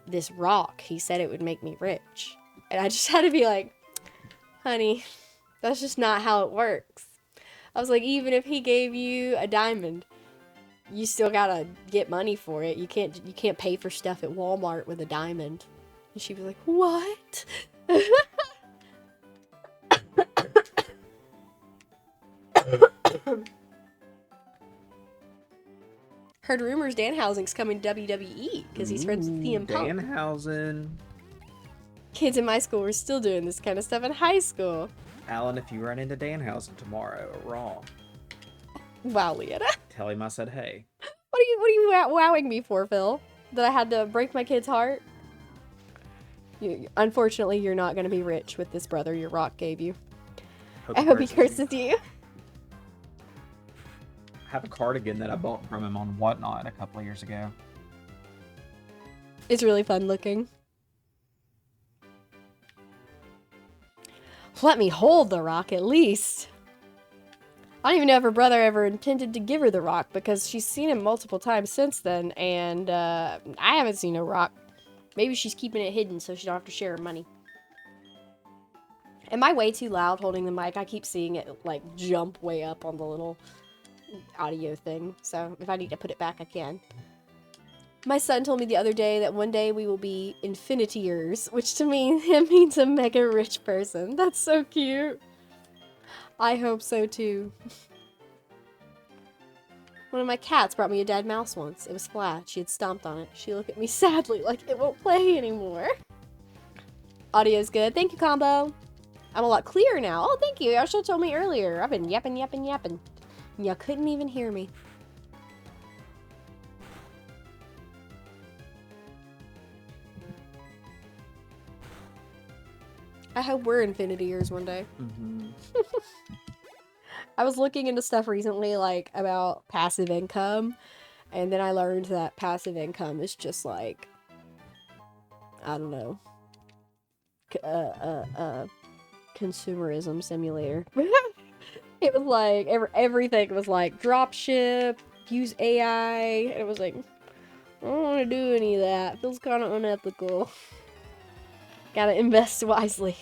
this rock, he said it would make me rich. And I just had to be like, honey, that's just not how it works. I was like, even if he gave you a diamond, you still gotta get money for it. You can't pay for stuff at Walmart with a diamond. And she was like, what? Heard rumors Danhausen's coming to WWE because he's friends with CM Punk. Danhausen. Kids in my school were still doing this kind of stuff in high school. Alan, if you run into Danhausen tomorrow at Raw, Wow, Leanna. tell him I said hey. What are you wowing me for, Phil? That I had to break my kid's heart? Unfortunately, you're not going to be rich with this brother your rock gave you. I hope he curses you. I have a cardigan that I bought from him on Whatnot a couple of years ago. It's really fun looking. Let me hold the rock at least. I don't even know if her brother ever intended to give her the rock because she's seen him multiple times since then, and I haven't seen a rock. Maybe she's keeping it hidden so she don't have to share her money. Am I way too loud holding the mic? I keep seeing it like jump way up on the little audio thing, so if I need to put it back, I can. My son told me the other day that one day we will be infiniteers, which to me it means a mega rich person. That's so cute. I hope so too. One of my cats brought me a dead mouse once. It was flat. She had stomped on it. She looked at me sadly like it won't play anymore. Audio's good. Thank you, Combo. I'm a lot clearer now. Oh, thank you. You should have told me earlier. I've been yapping. You couldn't even hear me. I hope we're infinity years one day. Mm-hmm. I was looking into stuff recently, like, about passive income, and then I learned that passive income is just like, I don't know, consumerism simulator. It was like, everything was like, drop ship, use AI, and it was like, I don't want to do any of that. It feels kind of unethical. Gotta invest wisely.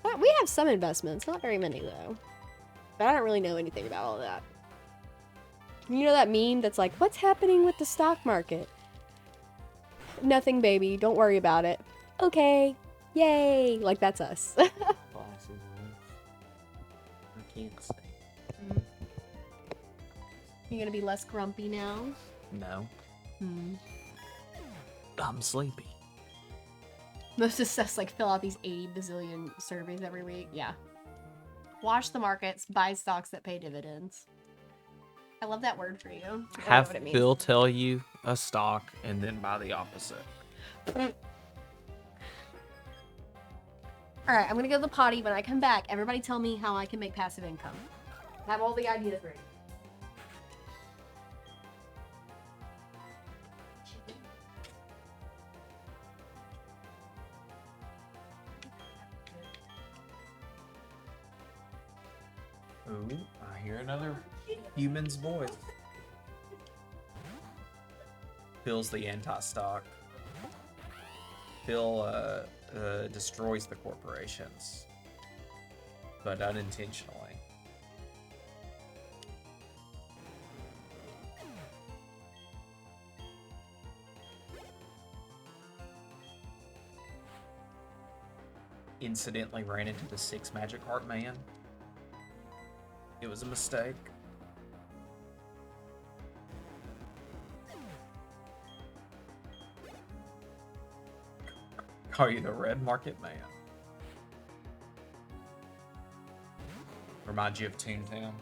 But we have some investments, not very many though. But I don't really know anything about all of that. You know that meme that's like, what's happening with the stock market? Nothing, baby. Don't worry about it. Okay. Yay. Like, that's us. I can't stay. You gonna be less grumpy now? No. I'm sleepy. Most of us like fill out these 80 bazillion surveys every week. Yeah. Watch the markets, buy stocks that pay dividends. I love that word for you. I don't know Have what it means. Phil tell you a stock and then buy the opposite. Alright, I'm gonna go to the potty. When I come back, everybody tell me how I can make passive income. I have all the ideas ready. Human's voice. Phil's the anti-stock. Phil destroys the corporations, but unintentionally. Incidentally ran into the 6 Magic Heart Man. It was a mistake. Call you the Red Market Man. Reminds you of Toontown.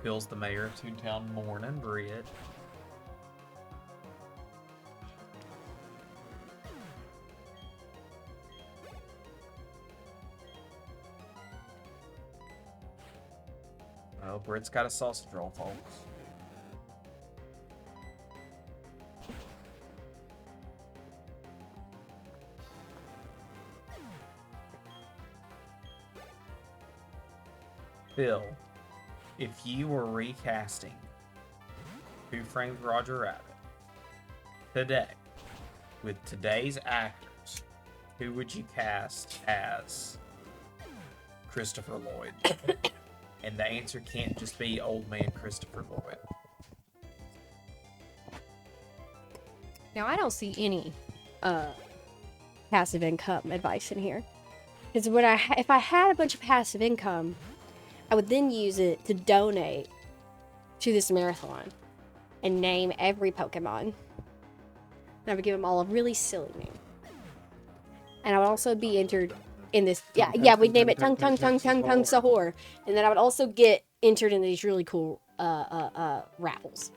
Phil's the mayor of Toontown. Morning, Bridge. Well, Britt's got a sausage roll, folks. Phil, if you were recasting Who Framed Roger Rabbit today with today's actors, who would you cast as Christopher Lloyd? And the answer can't just be old man Christopher Lloyd. Now, I don't see any passive income advice in here. Because if I had a bunch of passive income, I would then use it to donate to this marathon and name every Pokemon. And I would give them all a really silly name. And I would also be entered in this. Yeah, we'd name it Tung Sahur. And then I would also get entered in these really cool raffles.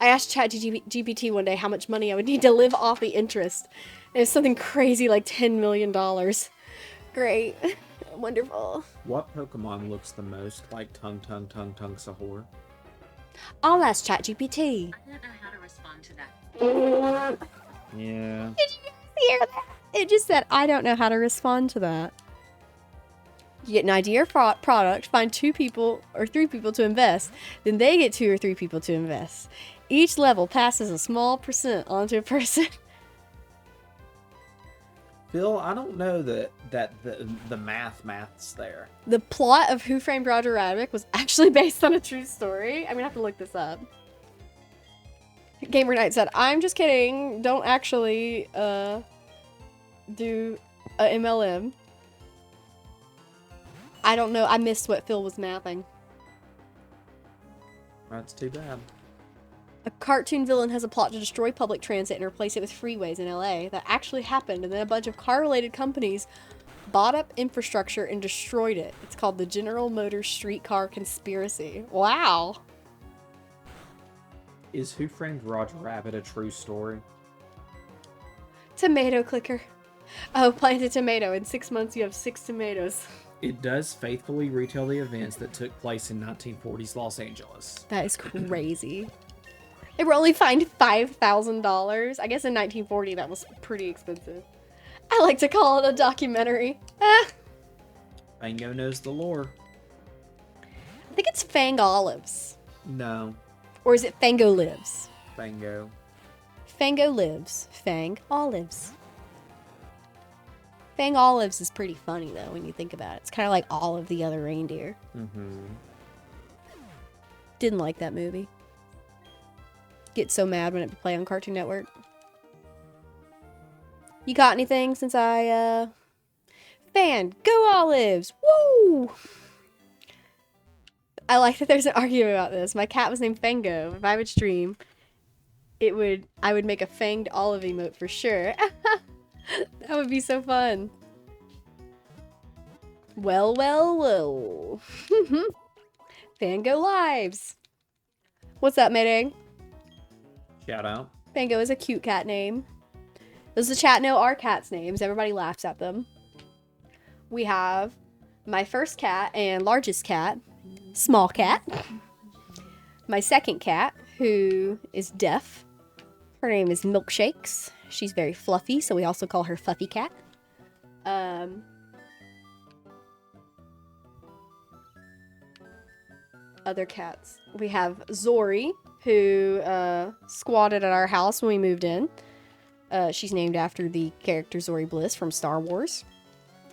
I asked ChatGPT one day how much money I would need to live off the interest. And it's something crazy like $10 million. Great. Wonderful. What Pokemon looks the most like Tung Sahur? I'll ask ChatGPT. I don't know how to respond to that. Yeah. Did you guys hear that? It just said, I don't know how to respond to that. You get an idea for product, find 2 people or 3 people to invest. Then they get 2 or 3 people to invest. Each level passes a small percent onto a person. Phil, I don't know that the math's there. The plot of Who Framed Roger Rabbit was actually based on a true story. I'm gonna have to look this up. Gamer Knight said, I'm just kidding. Don't actually do a MLM. I don't know. I missed what Phil was mathing. That's too bad. A cartoon villain has a plot to destroy public transit and replace it with freeways in LA. That actually happened, and then a bunch of car-related companies bought up infrastructure and destroyed it. It's called the General Motors Streetcar Conspiracy. Wow. Is Who Framed Roger Rabbit a true story? Tomato clicker. Oh, plant a tomato. In 6 months, you have 6 tomatoes. It does faithfully retell the events that took place in 1940s Los Angeles. That is crazy. They were only fined $5,000. I guess in 1940 that was pretty expensive. I like to call it a documentary. Fango knows the lore. I think it's Fang Olives. No. Or is it Fango Lives? Fango. Fango Lives. Fang Olives. Fang Olives is pretty funny, though, when you think about it. It's kind of like all of the other reindeer. Mm-hmm. Didn't like that movie. Get so mad when it play on Cartoon Network. You got anything since I, Fan, go Olives! Woo! I like that there's an argument about this. My cat was named Fango. If I would stream, I would make a fanged olive emote for sure. That would be so fun. Well. Fango Lives. What's up, Mayday? Shout out. Fango is a cute cat name. Does the chat know our cats' names? Everybody laughs at them. We have my first cat and largest cat, Small Cat. My second cat, who is deaf. Her name is Milkshakes. She's very fluffy, so we also call her Fluffy Cat. other cats. We have Zori, who squatted at our house when we moved in. She's named after the character Zori Bliss from Star Wars.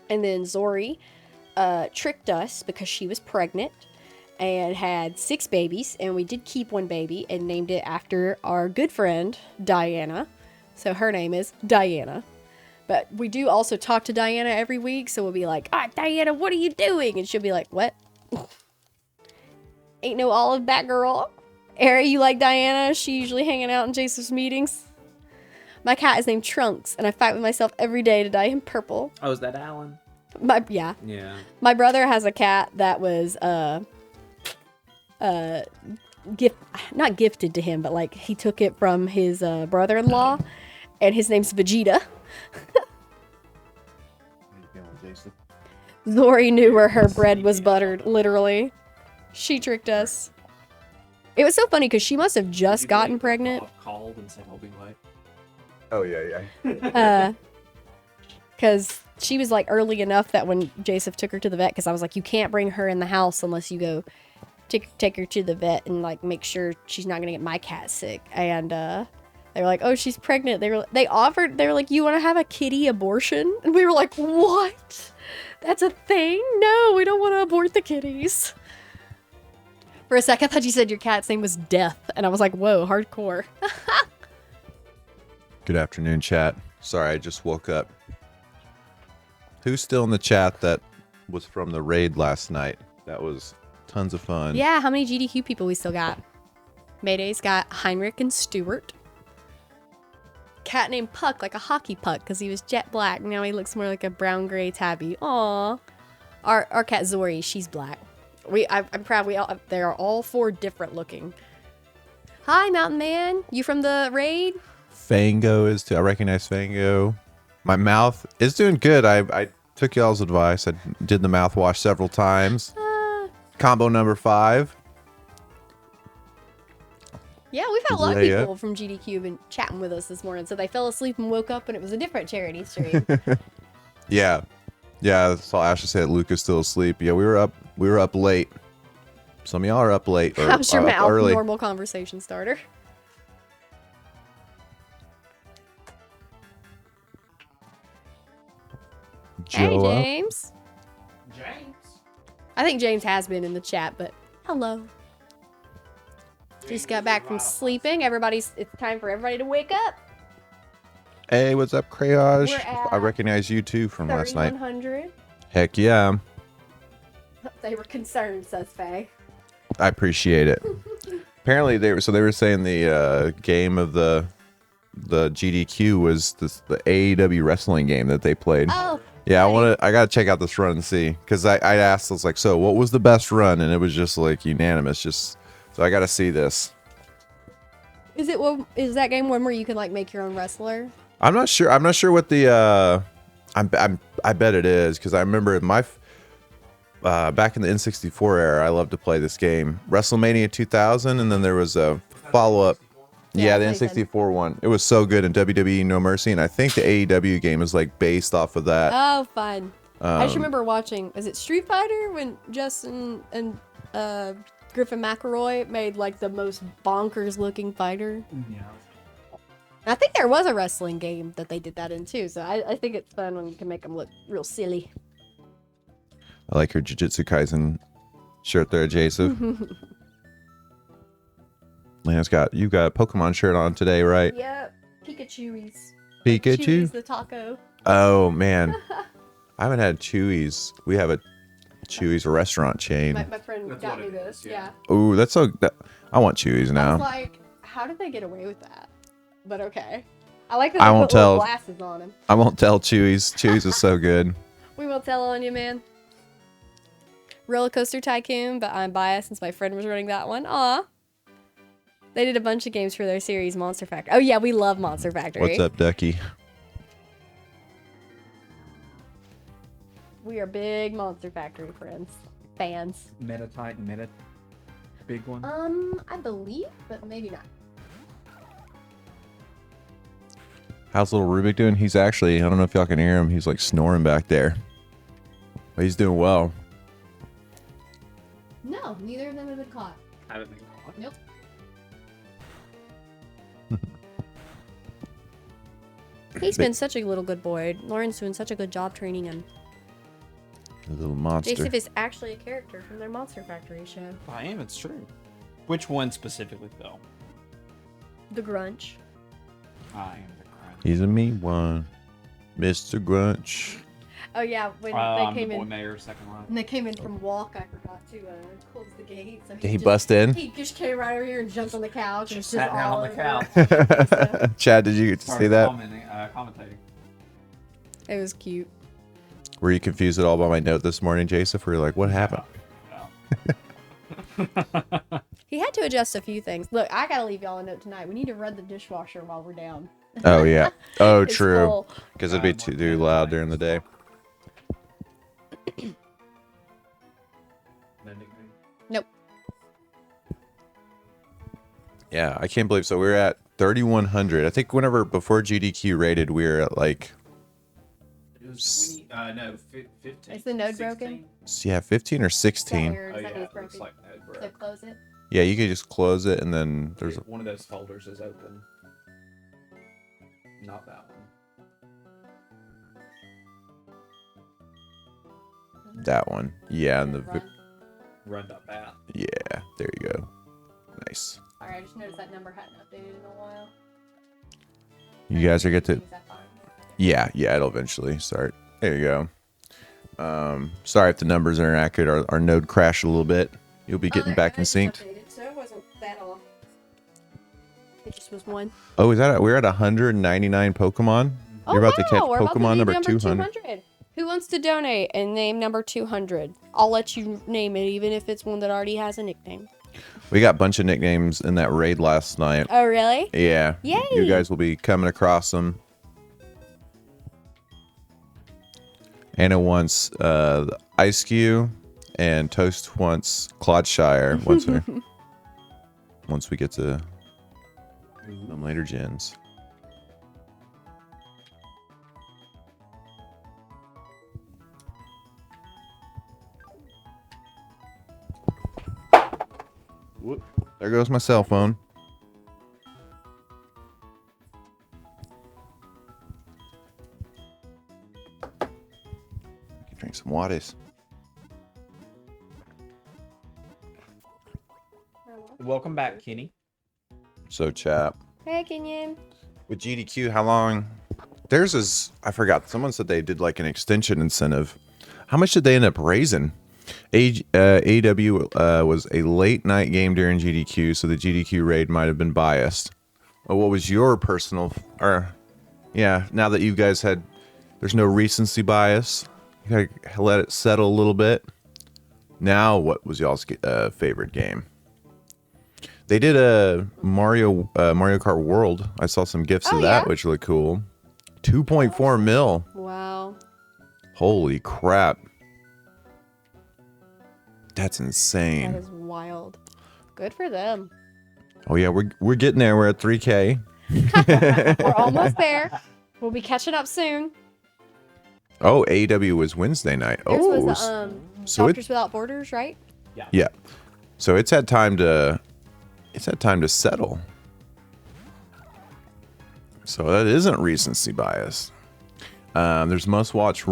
And then Zori tricked us because she was pregnant and had 6 babies, and we did keep one baby and named it after our good friend Diana. So her name is Diana. But we do also talk to Diana every week, so we'll be like, Diana, what are you doing? And she'll be like, what? Ain't no olive back girl. Ari, you like Diana? She usually hanging out in Joseph's meetings. My cat is named Trunks, and I fight with myself every day to dye him purple. Oh, is that Alan? Yeah. Yeah. My brother has a cat that was not gifted to him, but like he took it from his brother-in-law, and his name's Vegeta. Zori knew where her bread was buttered, literally. She tricked us. It was so funny because she must have just gotten pregnant. Called and said, "I'll be late." Oh yeah. Because she was like early enough that when Joseph took her to the vet, because I was like, you can't bring her in the house unless you go take her to the vet and like make sure she's not gonna get my cat sick. And they were like, oh, she's pregnant. They were like, you want to have a kitty abortion? And we were like, what? That's a thing? No, we don't want to abort the kitties. For a second, I thought you said your cat's name was Death, and I was like, whoa, hardcore. Good afternoon, chat. Sorry, I just woke up. Who's still in the chat that was from the raid last night? That was tons of fun. Yeah, how many GDQ people we still got? Mayday's got Heinrich and Stewart. Cat named Puck, like a hockey puck, because he was jet black. Now he looks more like a brown-gray tabby. Aww. Our cat Zori, she's black. I'm proud. They are all 4 different looking. Hi, Mountain Man. You from the raid? Fango is too. I recognize Fango. My mouth is doing good. I took y'all's advice. I did the mouthwash several times. Combo number 5. Yeah, we've had a lot of Leia. people from GDQ been chatting with us this morning. So they fell asleep and woke up and it was a different charity stream. Yeah. I saw Ashley say that Luke is still asleep. Yeah, we were up late. Some of y'all are up late. Or How's your are up mouth? early. Normal conversation starter. Hey, Joa. James. James. I think James has been in the chat, but hello. Just got back from sleeping. It's time for everybody to wake up. Hey, what's up, Crayage? We're at I recognize you too from last night. 3100. Heck yeah. They were concerned, says Faye. I appreciate it. Apparently they were saying the game of the GDQ was the AEW wrestling game that they played. Oh. Yeah, I gotta check out this run and see, because I asked, I was like, so what was the best run? And it was just like unanimous. So I gotta see this. Is that game one where you can like make your own wrestler? I'm not sure what the I bet it is, because I remember my back in the N64 era, I loved to play this game. WrestleMania 2000, and then there was a follow-up. Yeah, the that's what he N64 one. It was so good in WWE No Mercy, and I think the AEW game is like based off of that. Oh, fun. I just remember watching, is it Street Fighter when Justin and Griffin McElroy made like the most bonkers looking fighter? Yeah. I think there was a wrestling game that they did that in too, so I think it's fun when you can make them look real silly. I like her Jujutsu Kaisen shirt there, Jason. Lena's you got a Pokemon shirt on today, right? Yep, Pikachu's. Pikachu? Chewy's the taco. Oh man, I haven't had Chewy's. We have a Chewy's restaurant chain. My friend That's got what me it this, is, yeah. yeah. Ooh, that's so. I want Chewy's I now. was like, how did they get away with that? But okay. I like that I they won't put little tell. glasses on him. I won't tell Chewy's. Chewy's is so good. We won't tell on you, man. Roller Coaster Tycoon, but I'm biased since my friend was running that one. Aw. They did a bunch of games for their series, Monster Factory. Oh yeah, we love Monster Factory. What's up, Ducky? We are big Monster Factory fans. Meta Titan, Meta big one. I believe, but maybe not. How's little Rubik doing? He's actually, I don't know if y'all can hear him. He's like snoring back there. But he's doing well. No, No, neither of them have been caught. Haven't been caught. Nope. He's been such a little good boy. Lauren's doing such a good job training him. A little monster. Joseph is actually a character from their Monster Factory show. I am. It's true. Which one specifically, though? The Grunch. I am the crunch. He's a mean one. Mr. Grunch. Oh yeah, when I'm they came the boy in. mayor, second line. When they came in from walk, I forgot to close the gate. So Did he just- bust in? He just came right over here and jumped on the couch. And Just it's just sat down all on the over. couch. Chad, did you get to see Started that? Commentating. It was cute. Were you confused at all by my note this morning, Joseph? Were you like, what happened? Yeah. He had to adjust a few things. Look, I gotta leave y'all a note tonight. We need to run the dishwasher while we're down. Oh, yeah. Oh, It's true. full. Because it'd be too loud during the day. No nickname? Nope. Yeah, I can't believe. So we're at 3,100. I think whenever before GDQ rated, we were at like, It was 20, no, 15. Is the node 16? broken? yeah, 15 or 16. Or Oh, is yeah, that what's it looks broken? like node broke. So close it. Yeah, you could just close it and then there's One of those folders is open. Not that one. that one. Yeah, and the Run. Run.bat. yeah, there you go. Nice. Alright, I just noticed that number hadn't updated in a while. You guys are get to Is that fine? yeah, it'll eventually start. There you go. Sorry if the numbers are inaccurate. Our node crashed a little bit. You'll be getting back in sync. So it wasn't that off. It just was one. Oh, is that we're at 199 Pokemon? You're about to catch we're about to Pokemon be number 200. Who wants to donate and name number 200? I'll let you name it, even if it's one that already has a nickname. We got a bunch of nicknames in that raid last night. Oh, really? Yeah. Yay. You guys will be coming across them. Anna wants Ice Cube, and Toast wants Clodshire once we get to them later gens. Whoop. There goes my cell phone. Drink some waters. Welcome back, Kenny. So, chap, Hey, Kenyon. with GDQ, how long? Theirs is, I forgot. Someone said they did like an extension incentive. How much did they end up raising? AW was a late night game during GDQ, so the GDQ raid might have been biased. Well, what was your personal, or yeah, now that you guys had, there's no recency bias, you gotta let it settle a little bit. Now, what was y'all's favorite game? They did a Mario Kart World. I saw some gifs Oh, of that, yeah? which look cool. 2.4 mil. Wow. Holy crap. That's That insane. is wild. Good for them. Oh yeah, we're getting there. We're at 3K. We're almost there. We'll be catching up soon. Oh, AEW was Wednesday night. Theirs Oh, was so Doctors Without Borders, right? yeah. So it's had time to settle. So that isn't recency bias. There's must watch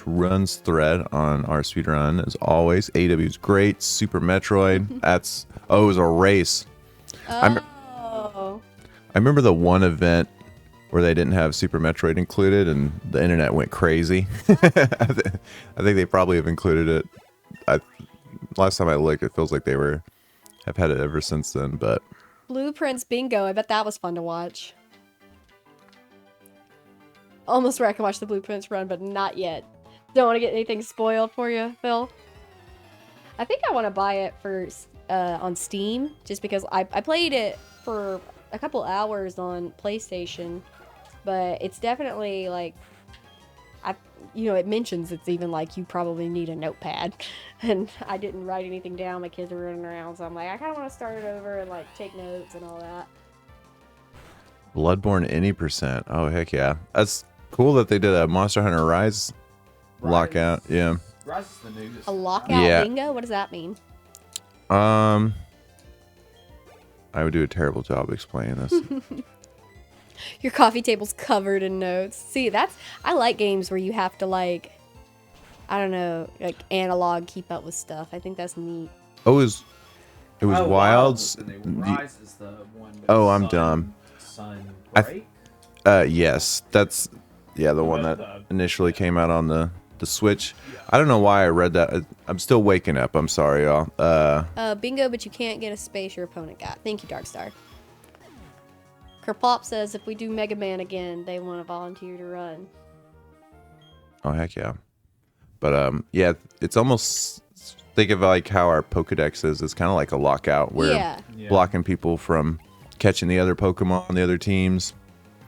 runs thread on our speedrun as always. AW's great. Super Metroid. It was a race. Oh. I remember the one event where they didn't have Super Metroid included, and the internet went crazy. I think they probably have included it. Last time I looked, it feels like have had it ever since then. But Blueprints Bingo. I bet that was fun to watch. Almost where I can watch the Blueprints run, but not yet. Don't want to get anything spoiled for you, Phil. I think I want to buy it for on Steam, just because I played it for a couple hours on PlayStation, but it's definitely like, it mentions it's even like you probably need a notepad, and I didn't write anything down. My kids are running around, so I'm like, I kind of want to start it over and like take notes and all that. Bloodborne any percent. Oh heck yeah, that's cool that they did a Monster Hunter Rise lockout. Yeah, Rise is the newest. A lockout Yeah. bingo? What does that mean? I would do a terrible job explaining this. Your coffee table's covered in notes. See, I like games where you have to like, I don't know, like analog keep up with stuff. I think that's neat. Oh, it was Wilds. The new Rise is the one. With Oh, I'm dumb. Sunbreak. Yes, that's the one With that initially came out on the Switch. Yeah. I don't know why I read that. I'm still waking up. I'm sorry, y'all. Bingo, but you can't get a space your opponent got. Thank you, Darkstar. Kerplop says if we do Mega Man again, they want to volunteer to run. Oh heck yeah. But yeah, it's almost, think of like how our Pokedex is. It's kind of like a lockout where Yeah, Yeah. blocking people from catching the other Pokemon on the other teams.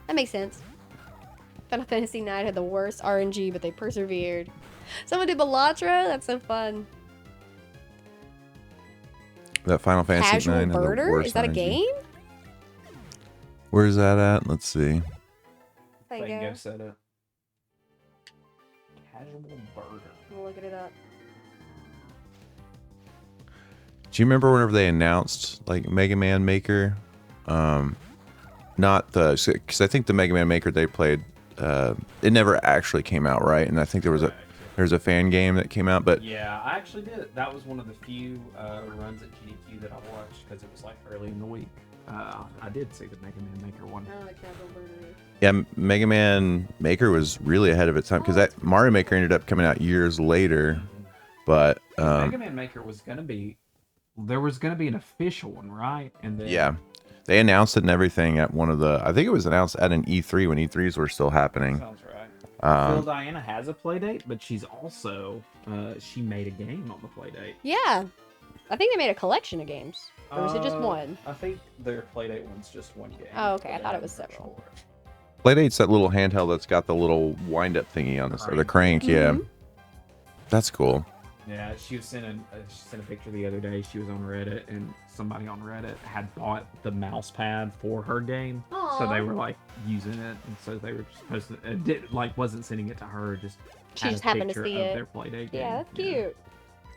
that makes sense. Final Fantasy IX had the worst RNG, but they persevered. Someone did Bellatra? That's so fun. That Final Fantasy Casual 9 had the Birder? worst Is that a RNG. game? Where's that at? Let's see. There you Bingo go. said it. Casual burger. I'm looking it up. Do you remember whenever they announced like Mega Man Maker? Not the, because I think the Mega Man Maker they played, it never actually came out, right? And I think there was a fan game that came out, but Yeah, I actually did. That was one of the few runs at GDQ that I watched because it was like early in the week. I did see the Mega Man Maker one. I don't know what Casual Birder is. yeah, Mega Man Maker was really ahead of its time because that Mario Maker ended up coming out years later. But Mega Man Maker was gonna be, there was gonna be an official one, right? And then yeah, they announced it and everything at one of the, I think it was announced at an E3 when E3s were still happening. sounds right. Phil Um, Diana has a play date, but she's also she made a game on the play date. Yeah. I think they made a collection of games. Or was it just one? I think their playdate one's just one game. Oh, okay. but I thought it I'm was not several. sure. Playdate's that little handheld that's got the little wind-up thingy on this, or the crank. Yeah, Mhm. that's cool. Yeah, she sent a picture the other day. She was on Reddit, and somebody on Reddit had bought the mouse pad for her game, so they Aw. were like using it, and so they were supposed to wasn't sending it to her, just She had just a happened to picture see of it. their playdate game. Yeah, that's cute.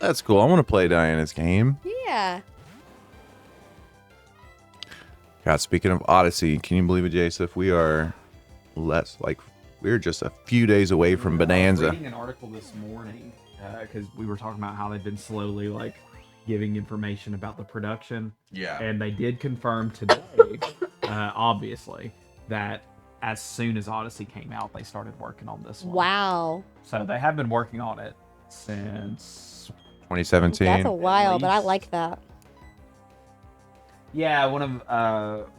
That's cool. I want to play Diana's game. Yeah. God, speaking of Odyssey, can you believe it, Joseph? We are we're just a few days away from I was Bonanza. reading an article this morning because we were talking about how they've been slowly like giving information about the production. Yeah. And they did confirm today, obviously, that as soon as Odyssey came out, they started working on this one. Wow. So they have been working on it since. 2017. That's a while, but I least. like that. Yeah, one of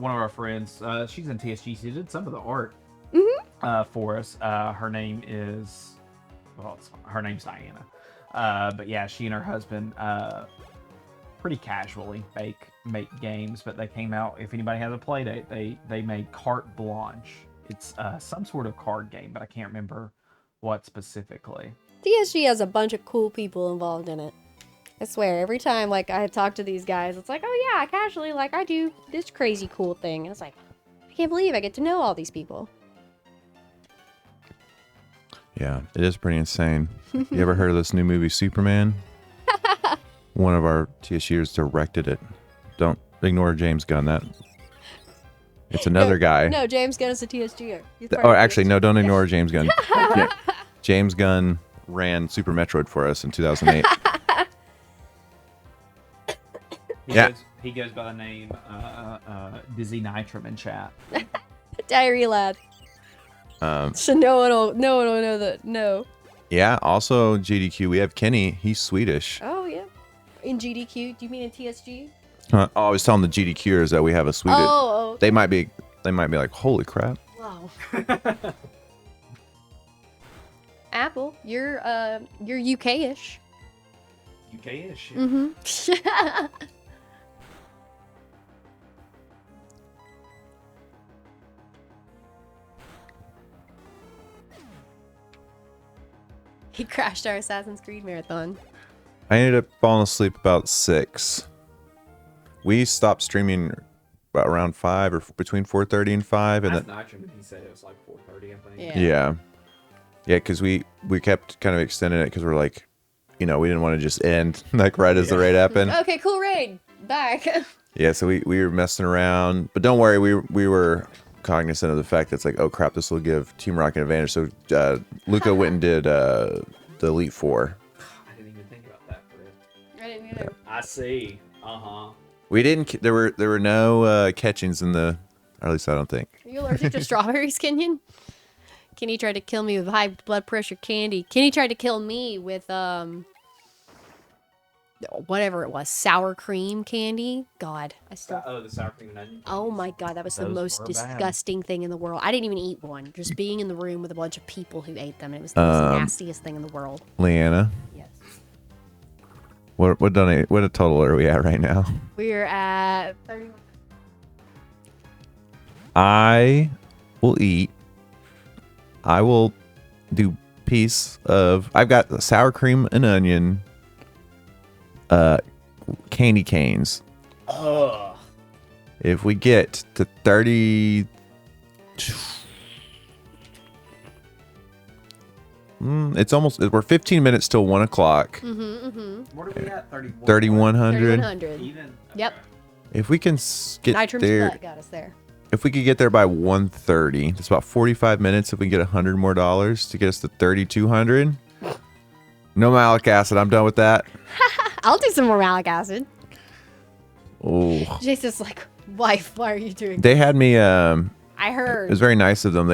our friends, she's in TSG. She did some of the art for us. Her name is, her name's Diana. But yeah, she and her husband pretty casually make games, but they came out. If anybody has a play date, they made Carte Blanche. It's some sort of card game, but I can't remember what specifically. TSG has a bunch of cool people involved in it. I swear, every time like I talk to these guys, it's like, oh yeah, casually, like I do this crazy cool thing. And it's like, I can't believe I get to know all these people. Yeah, it is pretty insane. You ever heard of this new movie, Superman? One of our TSUers directed it. Don't ignore James Gunn. It's another guy. No, James Gunn is a TSGer. Oh, actually, no, don't ignore James Gunn. Yeah. James Gunn ran Super Metroid for us in 2008. Yeah. He goes by the name Dizzy Nitram in chat. Diary Lad. So no one will know that. No. Yeah, also GDQ, we have Kenny. He's Swedish. Oh yeah. In GDQ, do you mean in TSG? Oh, I was telling the GDQers that we have a Swedish. Oh. They might be like, holy crap. Wow. Apple, you're UK-ish. UK-ish. Mm-hmm. He crashed our Assassin's Creed marathon. I ended up falling asleep about 6. We stopped streaming about around 5 or between 4:30 and 5, and That's then Nitram, and he said it was like 4:30, I think. Yeah. yeah, because we kept kind of extending it because we're like, you know, we didn't want to just end like right as the raid happened. Okay, cool raid. Back. Yeah, so we were messing around, but don't worry, we were cognizant of the fact that it's like, oh crap, this will give Team Rocket an advantage. So Luca went and did the Elite Four. I didn't even think about that, Fred. I didn't either. I see. We didn't. There were no catchings in the, or at least I don't think. Are you allergic to strawberries, Kenyon? Kenny tried to kill me with high blood pressure candy. Kenny tried to kill me with whatever it was, sour cream candy. God, I still. The sour cream and onion. Oh my God, that was the Those most were bad. disgusting thing in the world. I didn't even eat one. Just being in the room with a bunch of people who ate them, it was the most nastiest thing in the world. Leanna, Yes. what a total are we at right now? We're at 30. I will eat. I will do piece of. I've got sour cream and onion. Candy canes. Ugh. If we get to 30, it's almost. We're 15 minutes till 1 o'clock. What are we at? 31. 3100. 3100. Even. Yep. If we can get Nitram's there, butt got us there. if we could get there by 1:30, it's about 45 minutes. If we get $100 more to get us to 3200. No malic acid. I'm done with that. I'll do some more malic acid. Oh, Jason's like, wife, why are you doing they had me. I It heard. was very nice of them.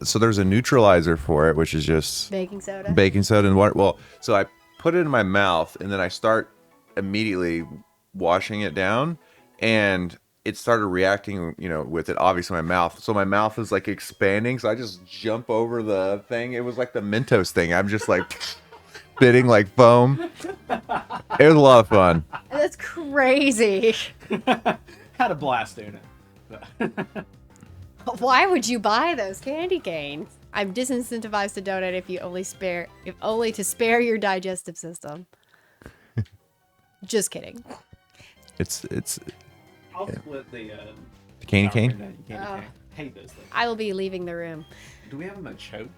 So there's a neutralizer for it, which is just Baking soda. baking soda and water. Well, so I put it in my mouth and then I start immediately washing it down, and it started reacting, you know, with it obviously my mouth. So my mouth is like expanding. So I just jump over the thing. It was like the Mentos thing. I'm just like spitting like foam. It was a lot of fun. That's crazy. Had a blast doing it. Why would you buy those candy canes? I'm disincentivized to donate if only to spare your digestive system. Just kidding. It's I'll split the candy sour cane. cream and onion candy cane. Hate those things. I will be leaving the room. Do we have them a choke?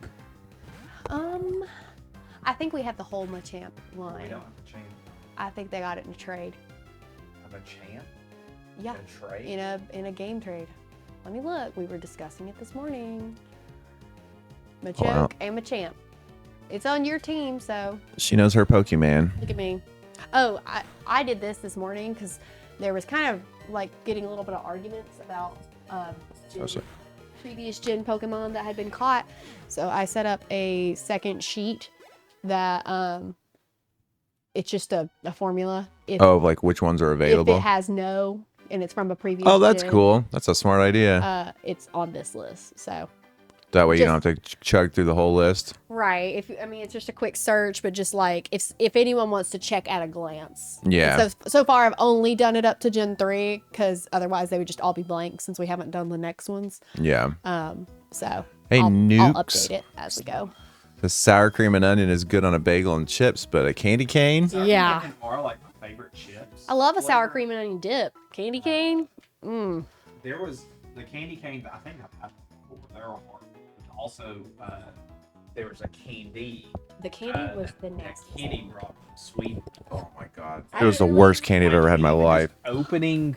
I think we have the whole Machamp We line. don't have a champ. I think they got it in a trade. Have a champ? Yeah, A trade? in a game trade. Let me look. We were discussing it this morning. Machoke Wow. and Machamp. It's on your team, so She knows her Pokemon. look at me. Oh, I did this morning because there was kind of like getting a little bit of arguments about previous gen Pokemon that had been caught. So I set up a second sheet that it's just a formula. If, Oh, like which ones are if available? it has no and it's from a previous Oh, that's gen, cool. That's a smart idea. it's on this list. So That way you don't have to chug through the whole list. right, I mean it's just a quick search, but just like if anyone wants to check at a glance. Yeah. And so far I've only done it up to Gen 3 because otherwise they would just all be blank since we haven't done the next ones. Yeah. So Hey, I'll Nukes. update it as we go. The sour cream and onion is good on a bagel and chips, but a candy cane? Yeah. Are like my favorite chips. I love a sour flavor. cream and onion dip. Candy cane? There was the candy cane that I think I've had before. They're hard. Also, there was a candy. The candy was the that next. Kenny brought from Sweden. Oh my god. It was the worst candy I've ever had in my Even life. just opening,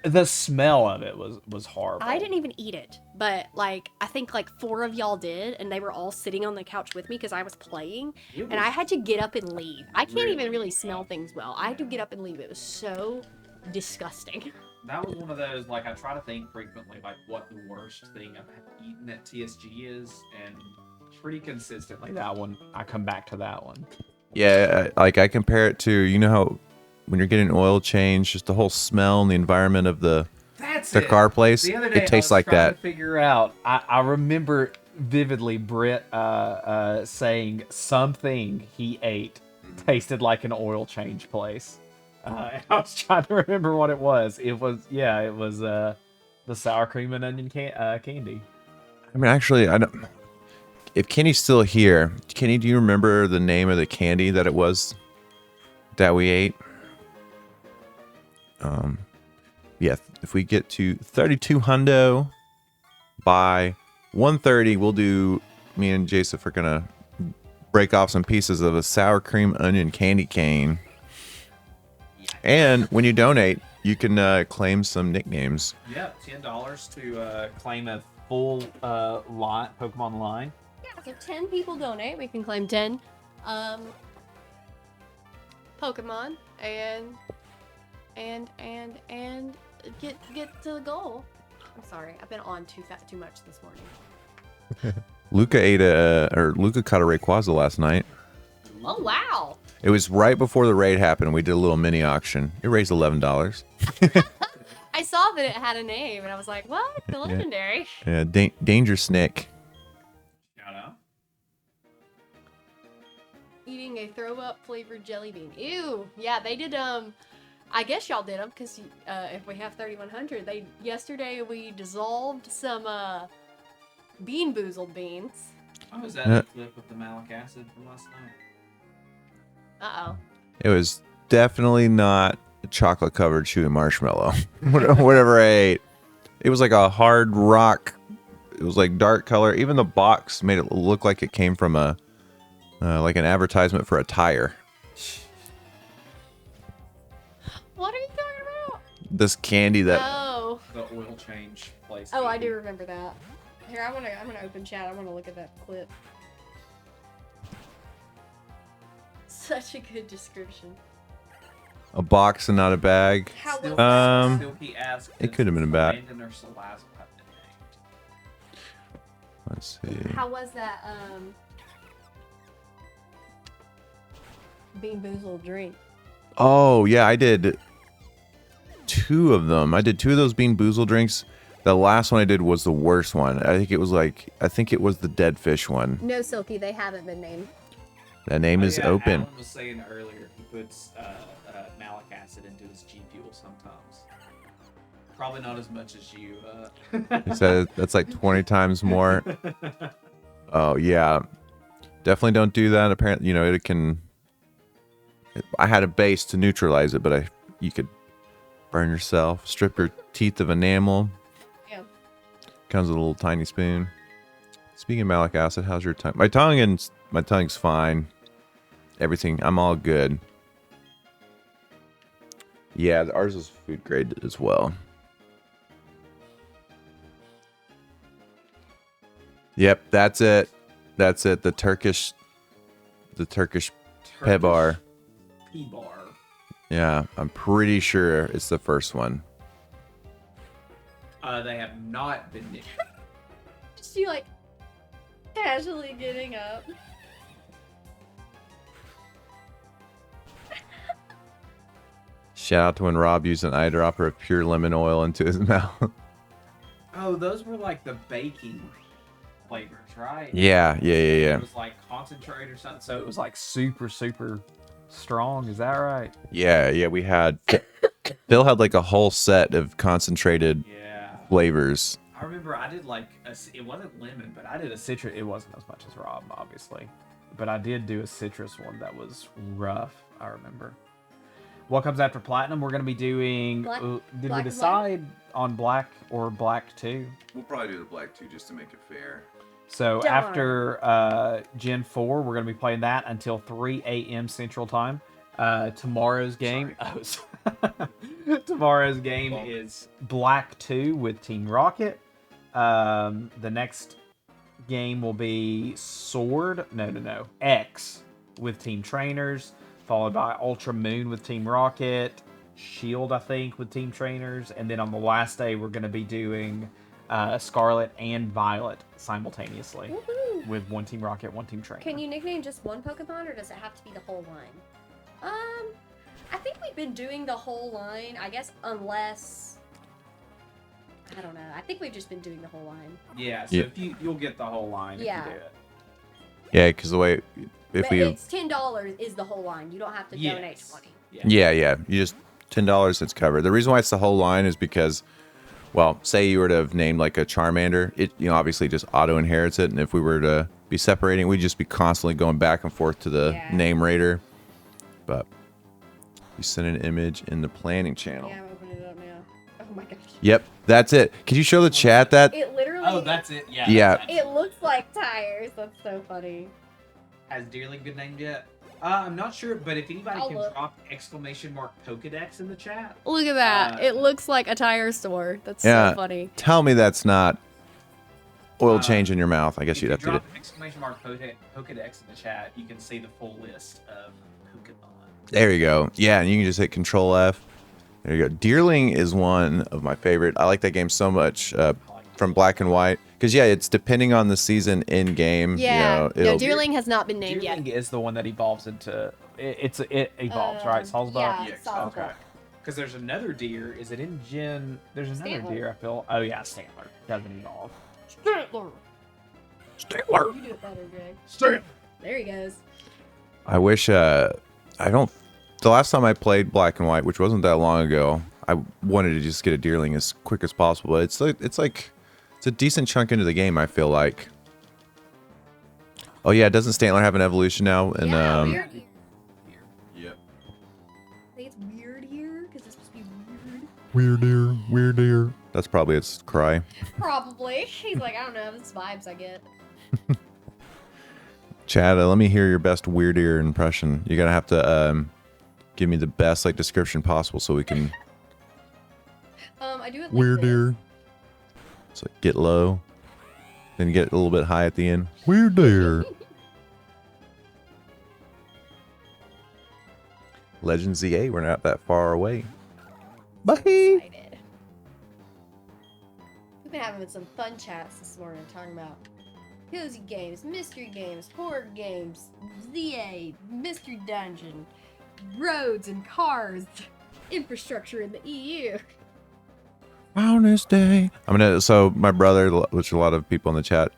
the smell of it was horrible. I didn't even eat it, but like I think like 4 of y'all did, and they were all sitting on the couch with me because I was playing, It and I was had to get up and leave. I can't even really really smell things well. I had to get up and leave. It was so disgusting. That was one of those, like, I try to think frequently, like, what the worst thing I've eaten at TSG is, and pretty consistently that one, I come back to that one. Yeah, like I compare it to, you know how when you're getting an oil change, just the whole smell and the environment of the car place, The other day, it tastes I was like trying that. to figure out, I remember vividly Britt saying something he ate tasted like an oil change place. I was trying to remember what it was. It was the sour cream and onion candy. I mean, actually, I don't. If Kenny's still here, Kenny, do you remember the name of the candy that it was that we ate? Yeah. If we get to 32 hundo by 1:30, we'll do. Me and Joseph are gonna break off some pieces of a sour cream onion candy cane. And when you donate, you can claim some nicknames. Yeah, $10 to claim a full line, Pokemon line. Yeah, so 10 people donate. We can claim 10 Pokemon and get to the goal. I'm sorry, I've been on too much this morning. Luca caught a Rayquaza last night. Oh wow! It was right before the raid happened. We did a little mini auction. It raised $11. I saw that it had a name, and I was like, "What? The legendary?" Yeah, Danger Snick. Shout out. Eating a throw-up flavored jelly bean. Ew. Yeah, they did. I guess y'all did them because if we have 3100, yesterday we dissolved some Bean Boozled beans. Oh, was that the clip with the malic acid from last night? Uh-oh. It was definitely not a chocolate covered chewy marshmallow. Whatever I ate. It was like a hard rock. It was like dark color. Even the box made it look like it came from a like an advertisement for a tire. What are you talking about? This candy that Oh. The oil change place. Oh, I do remember that. Here, I'm gonna open chat. I want to look at that clip. Such a good description. a box and not a bag. How was Silky asked, it could have been a bag. Landon or Salazzle have been named? Let's see. How was that Bean Boozled drink? Oh yeah, I did 2 of them. I did 2 of those Bean Boozled drinks. The last one I did was the worst one. I think it was the dead fish one. No, Silky, they haven't been named. That name is open. Alan was saying earlier he puts malic acid into his G Fuel sometimes. Probably not as much as you. He said that's like 20 times more. Oh yeah, definitely don't do that. Apparently, it can. I had a base to neutralize it, but you could burn yourself, strip your teeth of enamel. Yeah. Comes with a little tiny spoon. Speaking of malic acid, how's your tongue? My tongue's fine. Everything, I'm all good. Yeah, ours is food grade as well. Yep, that's it. That's it. The Turkish P-bar. P-bar. Yeah, I'm pretty sure it's the first one. They have not been named. Just you like casually getting up. Shout out to when Rob used an eyedropper of pure lemon oil into his mouth. Oh, those were like the baking flavors, right? Yeah. It was like concentrate or something, so it was like super, super strong. Is that right? Yeah, we had... Phil had like a whole set of concentrated flavors. I remember I did like, it wasn't lemon, but I did a citrus. It wasn't as much as Rob, obviously. But I did do a citrus one that was rough, I remember. What comes after Platinum? We're going to be doing... did we decide on Black or Black 2? We'll probably do the Black 2 just to make it fair. So after Gen 4, we're going to be playing that until 3 a.m. Central Time. Tomorrow's game... Tomorrow's game is Black 2 with Team Rocket. The next game will be Sword... No. X with Team Trainers. Followed by Ultra Moon with Team Rocket, Shield, I think, with Team Trainers, and then on the last day we're going to be doing Scarlet and Violet simultaneously. Woohoo! With one Team Rocket, one Team Trainer. Can you nickname just one Pokemon, or does it have to be the whole line? I think we've been doing the whole line, I guess, unless... I don't know. I think we've just been doing the whole line. Yeah, so if you'll get the whole line if you do it. Yeah, because the way... It's $10 is the whole line. You don't have to donate 20. Yeah. You just $10, it's covered. The reason why it's the whole line is because, well, say you were to have named like a Charmander, it obviously just auto inherits it, and if we were to be separating, we'd just be constantly going back and forth to the name raider. But you send an image in the planning channel. Yeah, I'm opening it up now. Oh my gosh. Yep, that's it. Could you show the chat that? It literally. Oh, that's it. Yeah. Yeah. It looks like tires. That's so funny. Has Deerling been named yet? I'm not sure, but if anybody I'll can look. drop exclamation mark Pokedex in the chat. Look at that. It looks like a tire store. That's Yeah. so funny. Tell me that's not oil change in your mouth. I guess If you'd you have to do drop exclamation mark Pokedex in the chat, you can see the full list of Pokemon. There you go. Yeah, and you can just hit Control F. There you go. Deerling is one of my favorite. I like that game so much from Black and White. Because, yeah, it's depending on the season in game. Yeah. You know, No, Deerling has not been named Deerling yet. is the one that evolves into. It evolves, right? Salzburg? Yeah, Okay. Salzburg. Because there's another deer. Is it in Gen? There's another Stantler. deer, I feel. Oh, yeah, Stantler. Doesn't evolve. Stantler. Stantler. You do it better, Jay. Stantler. There he goes. I wish, I don't, the last time I played Black and White, which wasn't that long ago, I wanted to just get a Deerling as quick as possible. It's a decent chunk into the game, I feel like. Oh yeah, doesn't Stantler have an evolution now? And Yeah, weird. Yep. I think it's weird here because it's supposed to be weird. Weird deer. That's probably its cry. Probably. He's like, I don't know. It's vibes I get. Chad, let me hear your best weird ear impression. You're gonna have to give me the best like description possible so we can. I do it like Weird this. ear. So get low, then get a little bit high at the end. Weird ear. Legend ZA, we're not that far away. Bye. Excited. We've been having some fun chats this morning talking about cozy games, mystery games, horror games, ZA, mystery dungeon, roads and cars, infrastructure in the EU. On this day, so my brother, which a lot of people in the chat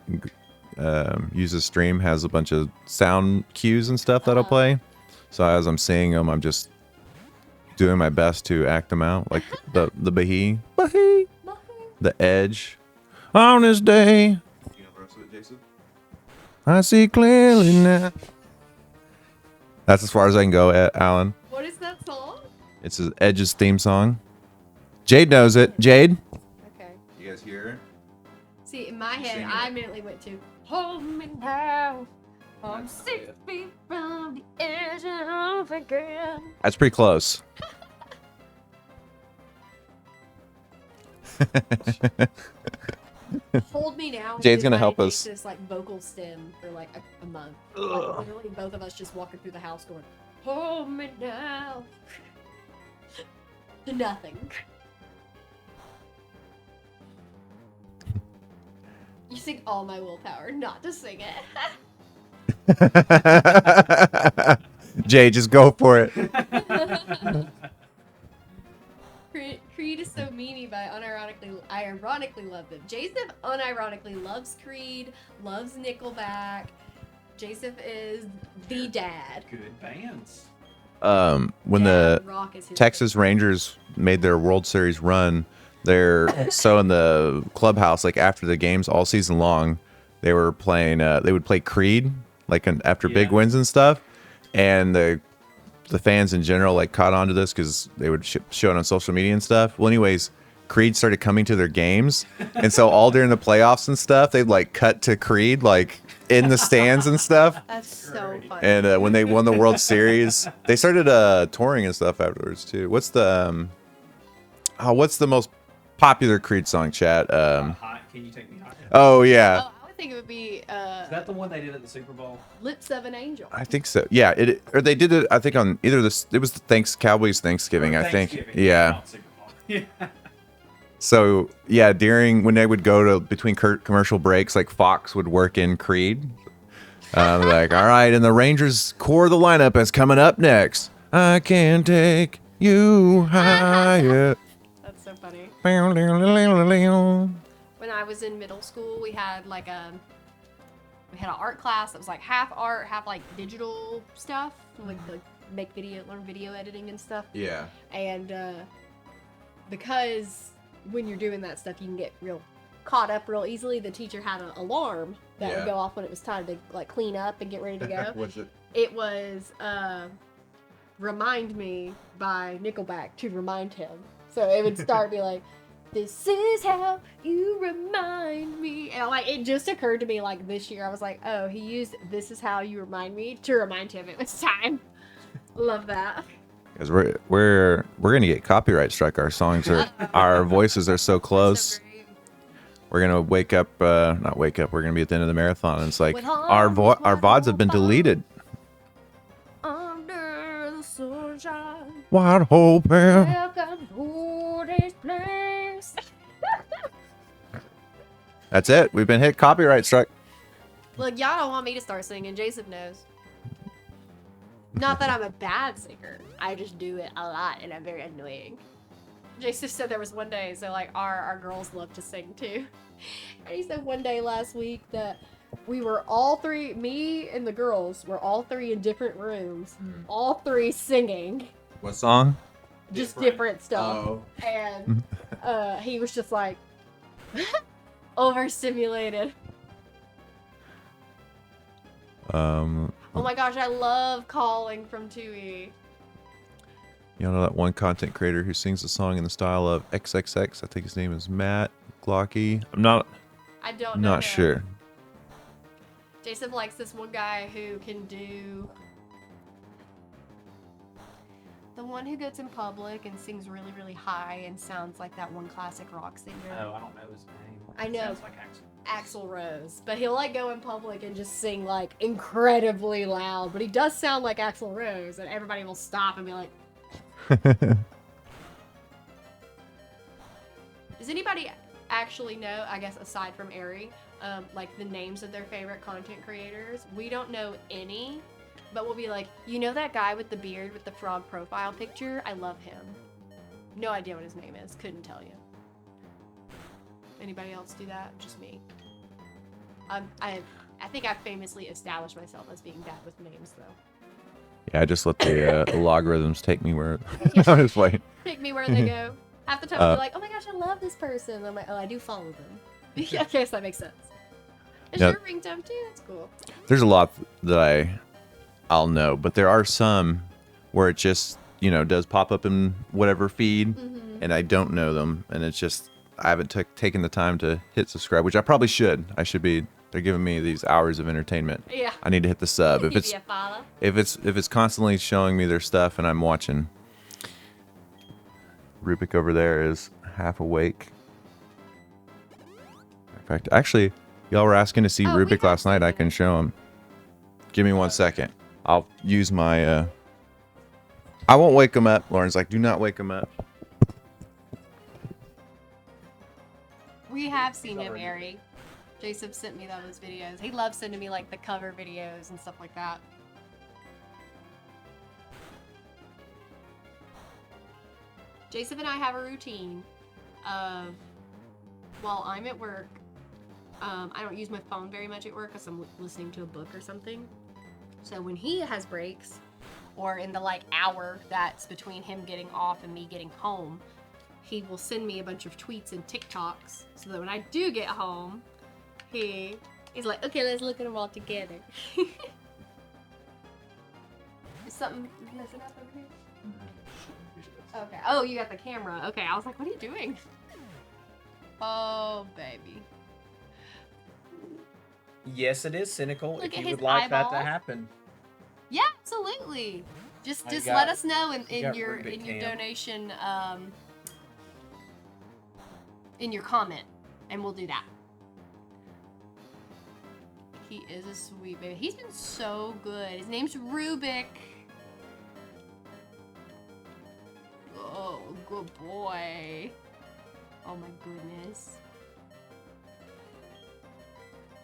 uses stream, has a bunch of sound cues and stuff that I'll play. So as I'm seeing them, I'm just doing my best to act them out, like the Bahi, the Edge. On this day, you know the rest of it, Jason? I see clearly now. That's as far as I can go, Alan. What is that song? It's Edge's theme song. Jade knows it. Jade. Okay. You guys hear it? See, in my You head, sing I it. immediately went to Hold Me Now. I'm 6 feet from the edge of again. That's pretty close. Hold Me Now. Jade's gonna is help my us. This like vocal stem for like a month. Like, literally, both of us just walking through the house going, "Hold me now." To nothing. You sing all my willpower not to sing it. Jade, just go for it. Creed is so meany, but I ironically love them. Joseph unironically loves Creed, loves Nickelback. Joseph is the dad. Good bands. When Dad the Rock is his Texas Rangers made their World Series run, they're so in the clubhouse, like after the games all season long, they were playing. They would play Creed, like after big Yeah. wins and stuff, and the fans in general like caught on to this because they would show it on social media and stuff. Well, anyways, Creed started coming to their games, and so all during the playoffs and stuff, they'd like cut to Creed like in the stands and stuff. That's so funny. And when they won the World Series, they started touring and stuff afterwards too. What's the most popular Creed song, chat? Hot, can you take me high? Oh yeah, Oh, I would think it would be Is that the one they did at the Super Bowl? Lips of an Angel. I think so. Yeah, or they did it. I think on either this. It was the Cowboys Thanksgiving. Or I think. Thanksgiving, Yeah. not Super Bowl. Yeah. So yeah, when they would go to between commercial breaks, like Fox would work in Creed. Like, all right, and the Rangers core of the lineup is coming up next. I can take you higher. That's so funny. Yeah. When I was in middle school, we had like an art class that was like half art, half like digital stuff, like learn video editing and stuff. And because when you're doing that stuff, you can get real caught up real easily. The teacher had an alarm that would Yeah. go off when it was time to like clean up and get ready to go. What's it? It was "Remind Me" by Nickelback to remind him. So it would start be like, This is how you remind me. And like, it just occurred to me like this year. I was like, oh, he used "This is how you remind me" to remind him it was time. Love that. Because we're gonna get copyright struck. Our songs are our voices are so close. So great. We're gonna wake up, not wake up. We're gonna be at the end of the marathon, and it's like With our VODs have been deleted. Under the sunshine. Wide open. Welcome to this place. That's it. We've been hit copyright struck. Look, y'all don't want me to start singing. Jason knows. Not that I'm a bad singer. I just do it a lot, and I'm very annoying. Jason said there was one day, so like our girls love to sing too. And he said one day last week that we were all three, me and the girls, were all three in different rooms, all three singing. What song? Just different stuff. Oh. And he was just like overstimulated. Oh my gosh, I love Calling from 2E. You know that one content creator who sings a song in the style of XXX? I think his name is Matt Glocky. I'm not I don't know. not him. sure. Jason likes this one guy who can do the one who goes in public and sings really, really high and sounds like that one classic rock singer. Oh, I don't know his name. I know. Sounds like Axel. Axl Rose, but he'll like go in public and just sing like incredibly loud, but he does sound like Axl Rose, and everybody will stop and be like, does anybody actually know, I guess aside from Ari, like the names of their favorite content creators? We don't know any, but we'll be like, you know that guy with the beard with the frog profile picture? I love him. No idea what his name is. Couldn't tell you. Anybody else do that? Just me. I think I famously established myself as being bad with names, though. Yeah, I just let the logarithms take me where. I'm just playing. Take me where they go. Half the time I'll be like, oh my gosh, I love this person. I'm like, oh, I do follow them. Yeah, I guess that makes sense. Is Yeah. your ringtone too? That's cool. There's a lot that I'll know, but there are some where it just does pop up in whatever feed, and I don't know them, and it's just I haven't taken the time to hit subscribe, which I probably should. I should be. They're giving me these hours of entertainment. Yeah. I need to hit the sub. If Give it's you a follow. if it's constantly showing me their stuff and I'm watching. Rubik over there is half awake. In fact, actually, y'all were asking to see Oh, we Rubik have last night. I seen can it. show him. Give me 1 second. I'll use my. I won't wake him up. Lauren's like, do not wake him up. We have seen him, Ari. Jason sent me those videos. He loves sending me like the cover videos and stuff like that. Jason and I have a routine of while I'm at work, I don't use my phone very much at work because I'm listening to a book or something. So when he has breaks, or in the like hour that's between him getting off and me getting home, he will send me a bunch of tweets and TikToks so that when I do get home, he's like, okay, let's look at them all together. Is something messing up over here? Okay. Oh, you got the camera. Okay, I was like, what are you doing? Oh, baby. Yes, it is cynical. Look if at you his would like that to eyeballs. happen. Yeah, absolutely. Just You let got- us know you in got your Rubik your Cam. donation in your comment, and we'll do that. He is a sweet baby. He's been so good. His name's Rubik. Oh, good boy. Oh my goodness.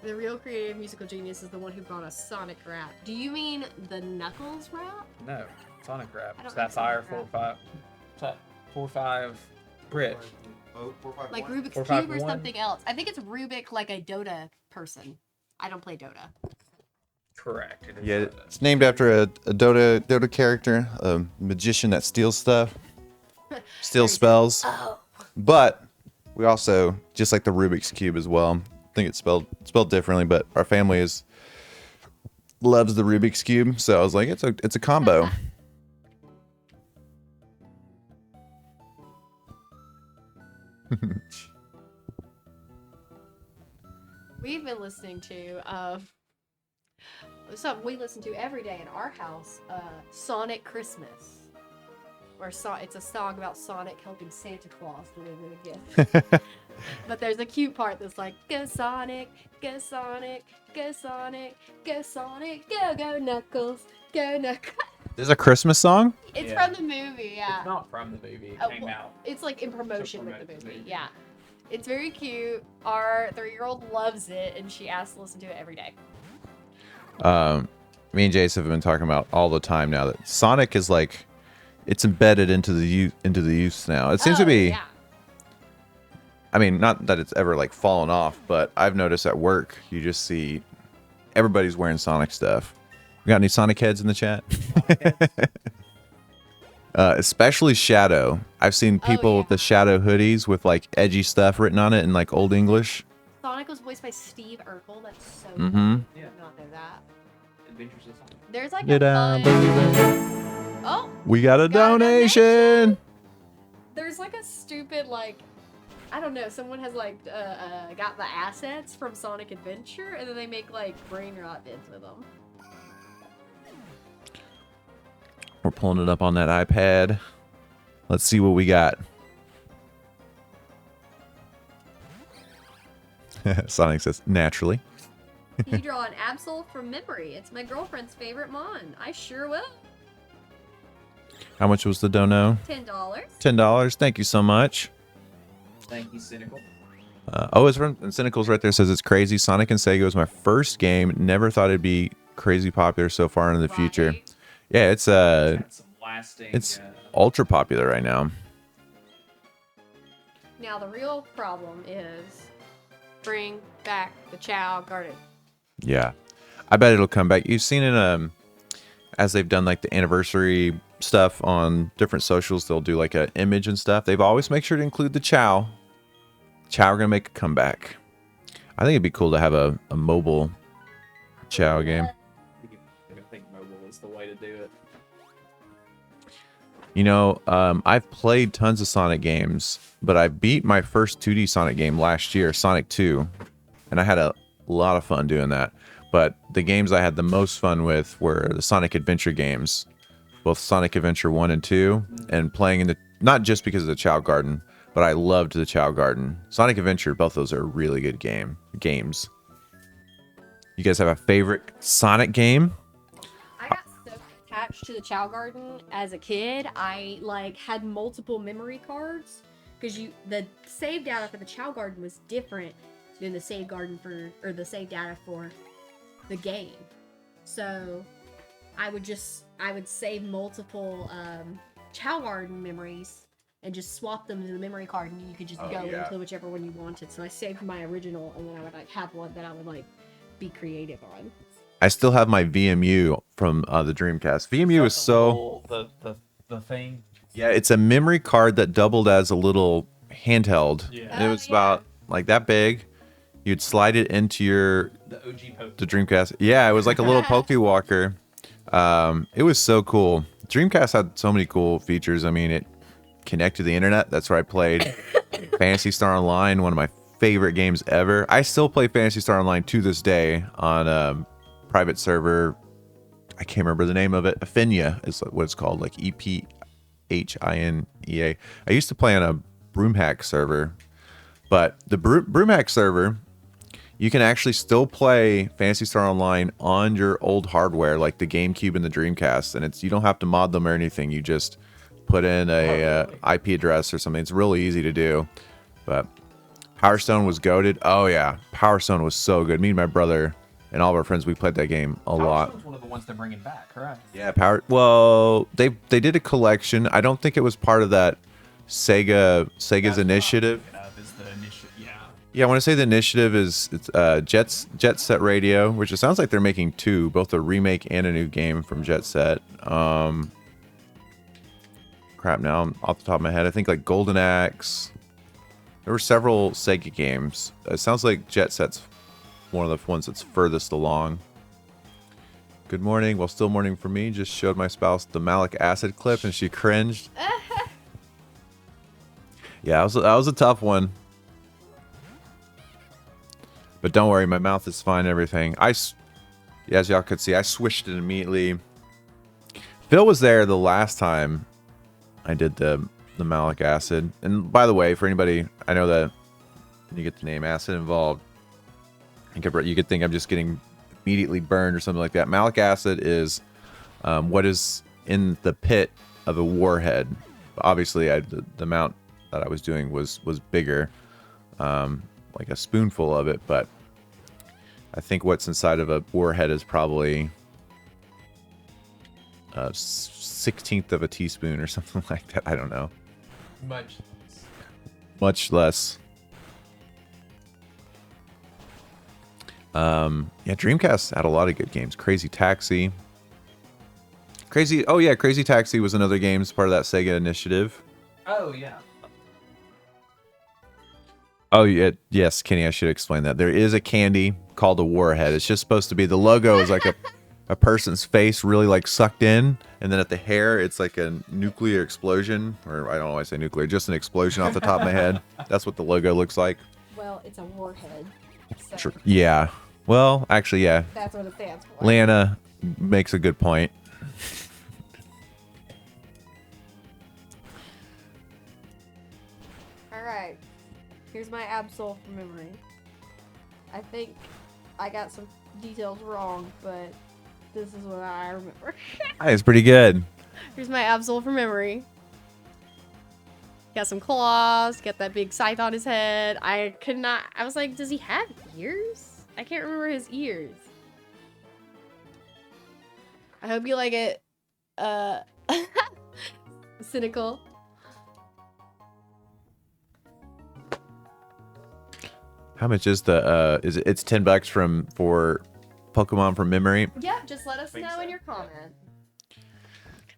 The real creative musical genius is the one who brought us Sonic rap. Do you mean the Knuckles rap? No, Sonic Rap. I don't Sapphire know 4-5. 4-5 Brit. Like Rubik's 4, Cube 5, or 1? something else. I think it's Rubik, like a Dota person. I don't play Dota. Correct. It is Yeah, Dota. it's named after a Dota character, a magician that steals stuff, steals spells. Oh. But we also, just like the Rubik's Cube as well, I think it's spelled differently, but our family loves the Rubik's Cube, so I was like, it's a combo. We've been listening to something we listen to every day in our house, Sonic Christmas. It's a song about Sonic helping Santa Claus deliver the gift. But there's a cute part that's like, go Sonic, go Sonic, go Sonic, go Sonic, go go Knuckles, go Knuckles. There's a Christmas song? It's Yeah. from the movie, yeah. It's not from the movie. It came Well, out. it's like in promotion with the promote the movie, movie. yeah. It's very cute. Our 3-year-old loves it, and she asks to listen to it every day. Me and Jace have been talking about all the time now that Sonic is like, it's embedded into the youth now. It seems to be. Yeah. I mean, not that it's ever like fallen off, but I've noticed at work you just see everybody's wearing Sonic stuff. We got any Sonic heads in the chat? Especially Shadow. I've seen people with the Shadow hoodies with like edgy stuff written on it in like Old English. Sonic was voiced by Steve Urkel. That's so Mhm. cool. I Yeah. did not know that. Adventures of Sonic. There's like Did I a believe fun... Oh, We got a Got a donation. there's like a stupid like, I don't know, someone has like got the assets from Sonic Adventure, and then they make like brain rot bits with them. We're pulling it up on that iPad. Let's see what we got. Sonic says, naturally. Can you draw an Absol from memory? It's my girlfriend's favorite mon. I sure will. How much was the dono? $10. $10. Thank you so much. Thank you, Cynical. It's from and Cynical's right there. Says it's crazy. Sonic and Sega was my first game. Never thought it'd be crazy popular so far in the future. Right. Yeah, it's Got some lasting. it's ultra popular right now. Now the real problem is bring back the Chow Garden. Yeah, I bet it'll come back. You've seen it as they've done like the anniversary stuff on different socials. They'll do like an image and stuff. They've always make sure to include the Chow. Chow are gonna make a comeback. I think it'd be cool to have a mobile Chow game. I think mobile is the way to do it. You know, I've played tons of Sonic games, but I beat my first 2D Sonic game last year, Sonic 2, and I had a lot of fun doing that. But the games I had the most fun with were the Sonic Adventure games, both Sonic Adventure 1 and 2, and playing in the, not just because of the Chow Garden, but I loved the Chow Garden. Sonic Adventure, both those are really good games. You guys have a favorite Sonic game? I got so attached to the Chow Garden as a kid. I like had multiple memory cards because the save data for the Chow Garden was different than the save data for the game. So I would save multiple Chow Garden memories and just swap them to the memory card, and you could just go into whichever one you wanted. So I saved my original, and then I would like have one that I would like be creative on. I still have my VMU from the Dreamcast. VMU is so... The thing. Yeah, it's a memory card that doubled as a little handheld. Yeah. And it was yeah. about like that big. You'd slide it into The OG Poke. the Dreamcast. Yeah, it was like a little Pokewalker. It was so cool. Dreamcast had so many cool features. I mean, it connected to the internet. That's where I played Phantasy Star Online, one of my favorite games ever. I still play Phantasy Star Online to this day on a private server. I can't remember the name of it. Afinia is what it's called, like EPHINEA. I used to play on a Broomhack server, but the Broomhack server, you can actually still play Phantasy Star Online on your old hardware, like the GameCube and the Dreamcast, and you don't have to mod them or anything. You just put in a IP address or something. It's really easy to do. But Power Stone was goated. Oh yeah, Power Stone was so good. Me and my brother and all of our friends, we played that game a lot. Power Stone's one of the ones they're bringing back, correct? Yeah, Well, they did a collection. I don't think it was part of that Sega's initiative. Is the initiative? Yeah. Yeah, I want to say the initiative is Jet Set Radio, which it sounds like they're making two, both a remake and a new game from Jet Set. Crap, now I'm off the top of my head. I think like Golden Axe. There were several Sega games. It sounds like Jet Set's one of the ones that's furthest along. Good morning. Well, still morning for me. Just showed my spouse the malic acid clip and she cringed. Yeah, that was a tough one. But don't worry, my mouth is fine and everything. Yeah, as y'all could see, I swished it immediately. Phil was there the last time I did the malic acid. And by the way, for anybody, I know that when you get the name acid involved, you could think I'm just getting immediately burned or something like that. Malic acid is what is in the pit of a warhead. Obviously, the amount that I was doing was bigger, like a spoonful of it, but I think what's inside of a warhead is probably a 16th of a teaspoon or something like that. I don't know. Much less. Yeah, Dreamcast had a lot of good games. Crazy Taxi. Crazy Taxi was another game as part of that Sega initiative. Oh yeah. Oh yeah, yes, Kenny, I should explain that. There is a candy called a Warhead. It's just supposed to be, the logo is like a person's face really like sucked in, and then at the hair it's like a nuclear explosion, or I don't know why I say nuclear, just an explosion off the top of my head. That's what the logo looks like. Well, it's a warhead. So Sure. Yeah. Well, actually, yeah. that's what it stands for. Lana makes a good point. Alright. Here's my Absol from memory. I think I got some details wrong, but this is what I remember. It's pretty good. Here's my Absol from memory. Got some claws, got that big scythe on his head. I was like, does he have ears? I can't remember his ears. I hope you like it. Cynical. How much is the it's $10 for Pokemon from memory? Yeah, just let us know in your comment.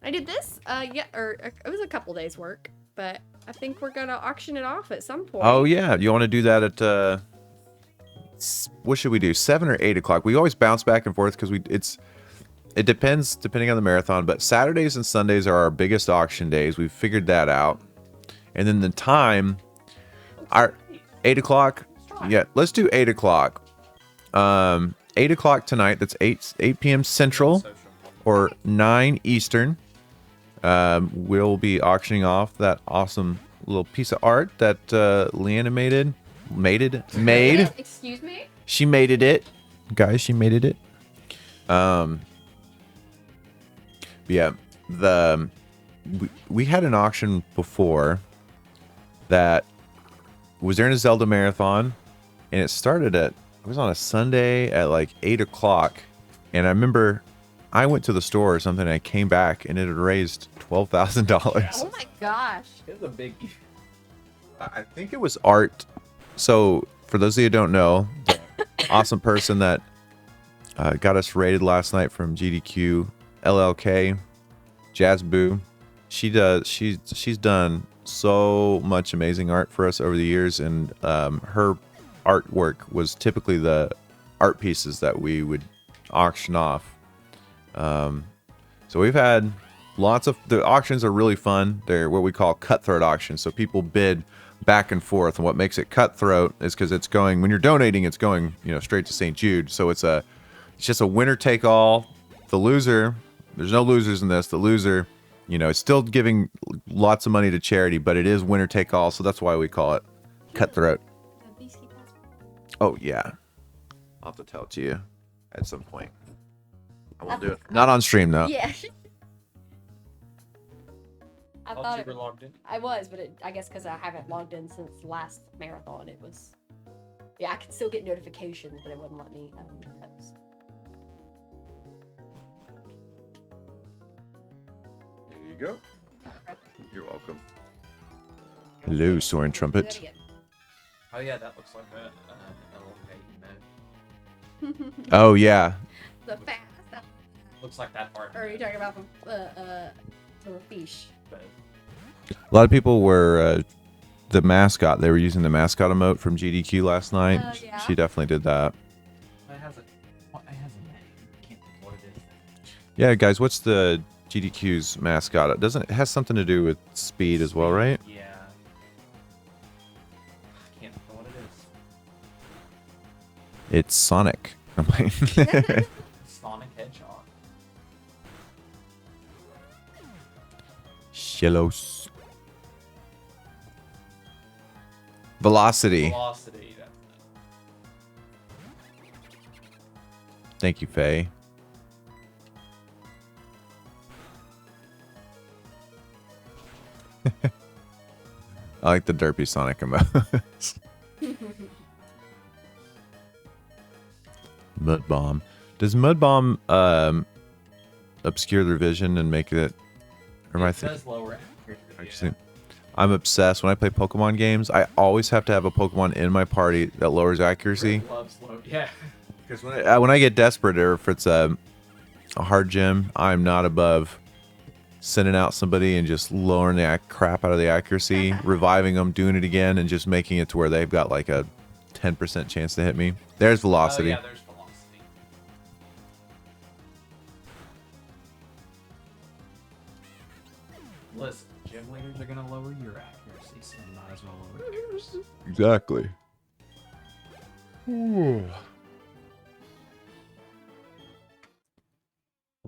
I did this, it was a couple days work, but I think we're gonna auction it off at some point. Oh yeah, you want to do that at what should we do? 7 or 8 o'clock? We always bounce back and forth because it depends depending on the marathon, but Saturdays and Sundays are our biggest auction days. We've figured that out. And then the time, our 8 o'clock. Yeah, let's do 8 o'clock. 8 o'clock tonight. That's 8 p.m. Central or 9 Eastern. We'll be auctioning off that awesome little piece of art that Leanna made. Excuse me? She made it. Guys, she made it. Yeah, we had an auction before that was during a Zelda marathon, and it started it was on a Sunday at like 8 o'clock, and I remember I went to the store or something, and I came back, and it had raised $12,000. Oh my gosh. It was a big. I think it was art. So for those of you who don't know, the awesome person that got us rated last night from GDQ, LLK, Jazz Boo, she's done so much amazing art for us over the years, and her artwork was typically the art pieces that we would auction off. So we've had lots of, the auctions are really fun. They're what we call cutthroat auctions. So people bid back and forth, and what makes it cutthroat is because it's going, when you're donating, it's going, straight to St. Jude. So it's just a winner take all. The loser, there's no losers in this. The loser, it's still giving lots of money to charity, but it is winner take all. So that's why we call it cutthroat. Oh yeah, I'll have to tell it to you at some point. I won't do it. Not on stream though. Yeah. I thought you were logged in. I was, but I guess because I haven't logged in since last marathon, it was. Yeah, I could still get notifications, but it wouldn't let me post. There you go. You're welcome. Hello, Soaring Do that Trumpet. again. Oh yeah, that looks like a Oh yeah. The fast. looks like that part. Or are you talking about the fish? A lot of people were the mascot. They were using the mascot emote from GDQ last night. Oh, yeah. She definitely did that. It has a name. Can't think what it is. Yeah, guys, what's the GDQ's mascot? It has something to do with speed as well, right? Yeah. It's Sonic. I'm playing. Sonic Hedgehog. Shellos. Velocity. Velocity. That's Thank you, Faye. I like the derpy Sonic emotes. Mud Bomb. Does Mud Bomb obscure their vision and make it? Or am I it thinking? does lower accuracy. Actually, I'm obsessed. When I play Pokemon games, I always have to have a Pokemon in my party that lowers accuracy. Rick loves low. Yeah. Because when I get desperate, or if it's a hard gym, I'm not above sending out somebody and just lowering the crap out of the accuracy, reviving them, doing it again, and just making it to where they've got like a 10% chance to hit me. There's velocity. Oh, yeah, there's velocity. Listen, gym leaders are gonna lower your accuracy, so you might as well lower yours. Exactly.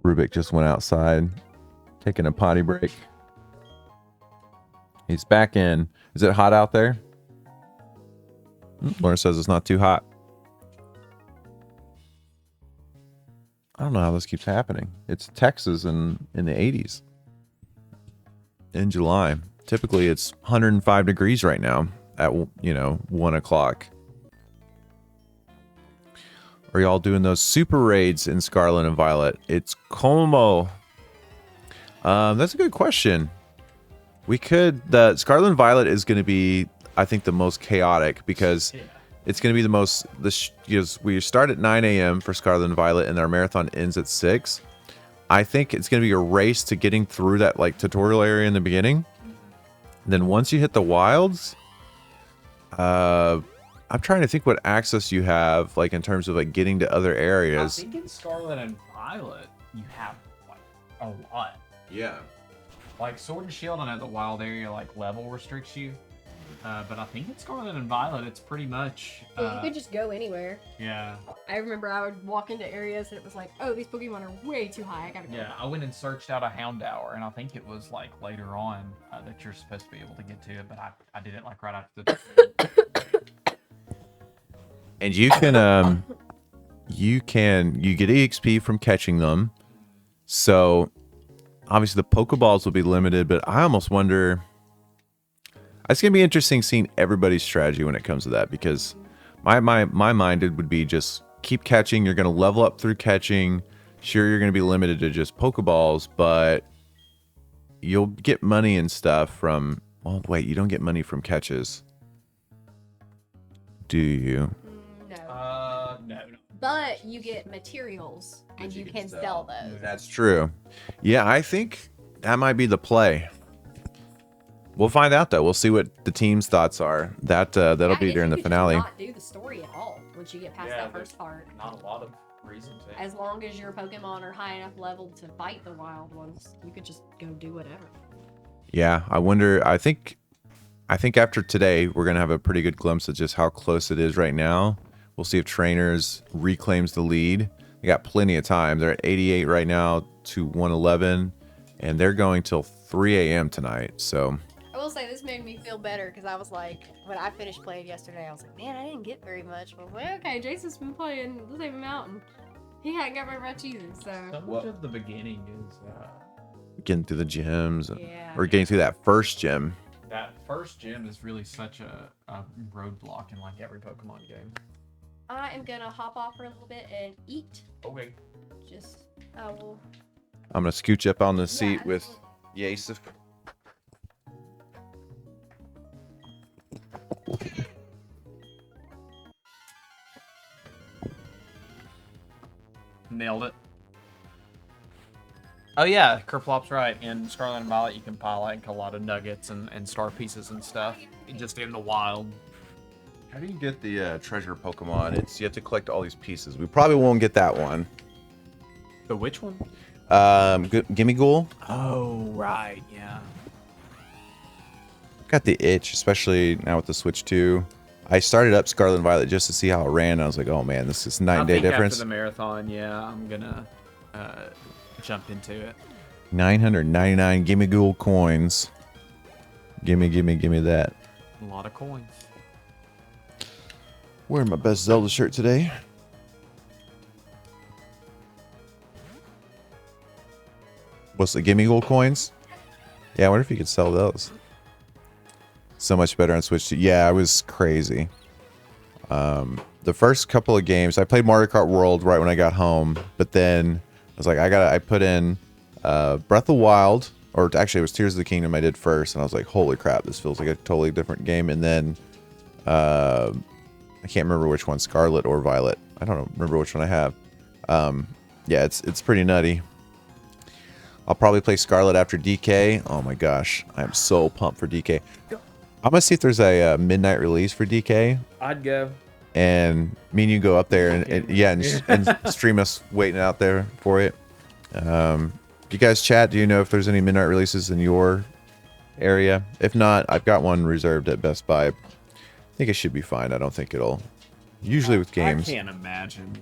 Rubik just went outside, taking a potty break. He's back in. Is it hot out there? Lauren says it's not too hot. I don't know how this keeps happening. It's Texas in the 80s in July. Typically, it's 105 degrees right now at 1 o'clock. Are y'all doing those super raids in Scarlet and Violet? It's como. That's a good question. We could. The Scarlet and Violet is going to be, I think, the most chaotic because it's going to be the most. We start at 9 a.m. for Scarlet and Violet, and our marathon ends at 6. I think it's going to be a race to getting through that like tutorial area in the beginning. Then once you hit the wilds, I'm trying to think what access you have, like in terms of like getting to other areas. I think in Scarlet and Violet, you have like a lot. Yeah. Like Sword and Shield, I know the wild area like level restricts you, but I think in Scarlet and Violet, it's pretty much. Yeah, you could just go anywhere. Yeah. I remember I would walk into areas and it was like, oh, these Pokemon are way too high. I gotta go. Yeah, I went and searched out a Houndour, and I think it was like later on that you're supposed to be able to get to it, but I did it like right after the. And you can you get EXP from catching them. So obviously the Pokeballs will be limited, but I almost wonder, it's gonna be interesting seeing everybody's strategy when it comes to that, because my minded would be just keep catching. You're gonna level up through catching. Sure, you're gonna be limited to just Pokeballs, but you'll get money and stuff from. Well, wait, you don't get money from catches, do you? No. No. But you get materials and you can sell those. That's true. Yeah, I think that might be the play. We'll find out though. We'll see what the team's thoughts are. That'll be during the finale. Not do the story at all once you get past that first part. Not a lot of reason to. As long as your Pokemon are high enough level to fight the wild ones, you could just go do whatever. Yeah, I wonder. I think after today, we're gonna have a pretty good glimpse of just how close it is right now. We'll see if Trainers reclaims the lead. They got plenty of time. They're at 88 right now to 111, and they're going till 3 a.m. tonight. So I will say this made me feel better because I was like, when I finished playing yesterday, I was like, man, I didn't get very much. But I was like, okay, Jason's been playing the same amount, and he hadn't got very much either. So Much of the beginning is getting through the gyms, yeah. or getting through that first gym. that first gym is really such a roadblock in like every Pokemon game. I am gonna hop off for a little bit and eat. Okay. Just I will. I'm gonna scooch up on the seat Yeah. with Yasif. Nailed it. Oh yeah, Kerplop's right. In Scarlet and Violet, you can buy like a lot of nuggets and star pieces and stuff. Just in the wild. How do you get the treasure Pokemon? It's you have to collect all these pieces. We probably won't get that one. The which one? Gimme Ghoul. Oh right, yeah. Got the itch, especially now with the Switch 2. I started up Scarlet and Violet just to see how it ran. And I was like, oh man, this is night and day difference. After the marathon, yeah, I'm gonna jump into it. 999 gimme gold coins. Gimme that. A lot of coins. Wearing my best Zelda shirt today. What's the gimme gold coins? Yeah, I wonder if you could sell those. So much better on Switch 2. Yeah, it was crazy. The first couple of games, I played Mario Kart World right when I got home, but then I was like, I put in Breath of the Wild, or actually it was Tears of the Kingdom I did first, and I was like, holy crap, this feels like a totally different game. And then I can't remember which one, Scarlet or Violet. I don't remember which one I have. Yeah, it's pretty nutty. I'll probably play Scarlet after DK. Oh my gosh, I am so pumped for DK. I'm gonna see if there's a midnight release for DK. I'd go. And me and you go up there and stream us waiting out there for it. Do you guys chat? Do you know if there's any midnight releases in your area? If not, I've got one reserved at Best Buy. I think it should be fine. I don't think it'll. Usually with games, I can't imagine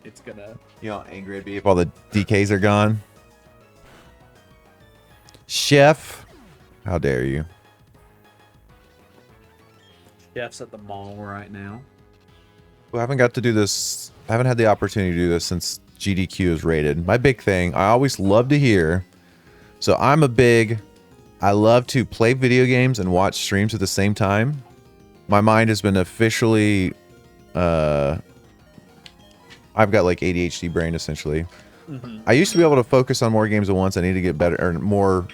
it's gonna. You know how angry I'd be if all the DKs are gone. Chef, how dare you? Chef's at the mall right now. Well, I haven't got to do this. I haven't had the opportunity to do this since GDQ is rated. My big thing, I always love to hear. So I love to play video games and watch streams at the same time. My mind has been officially, I've got like ADHD brain essentially. I used to be able to focus on more games at once. I need to get better or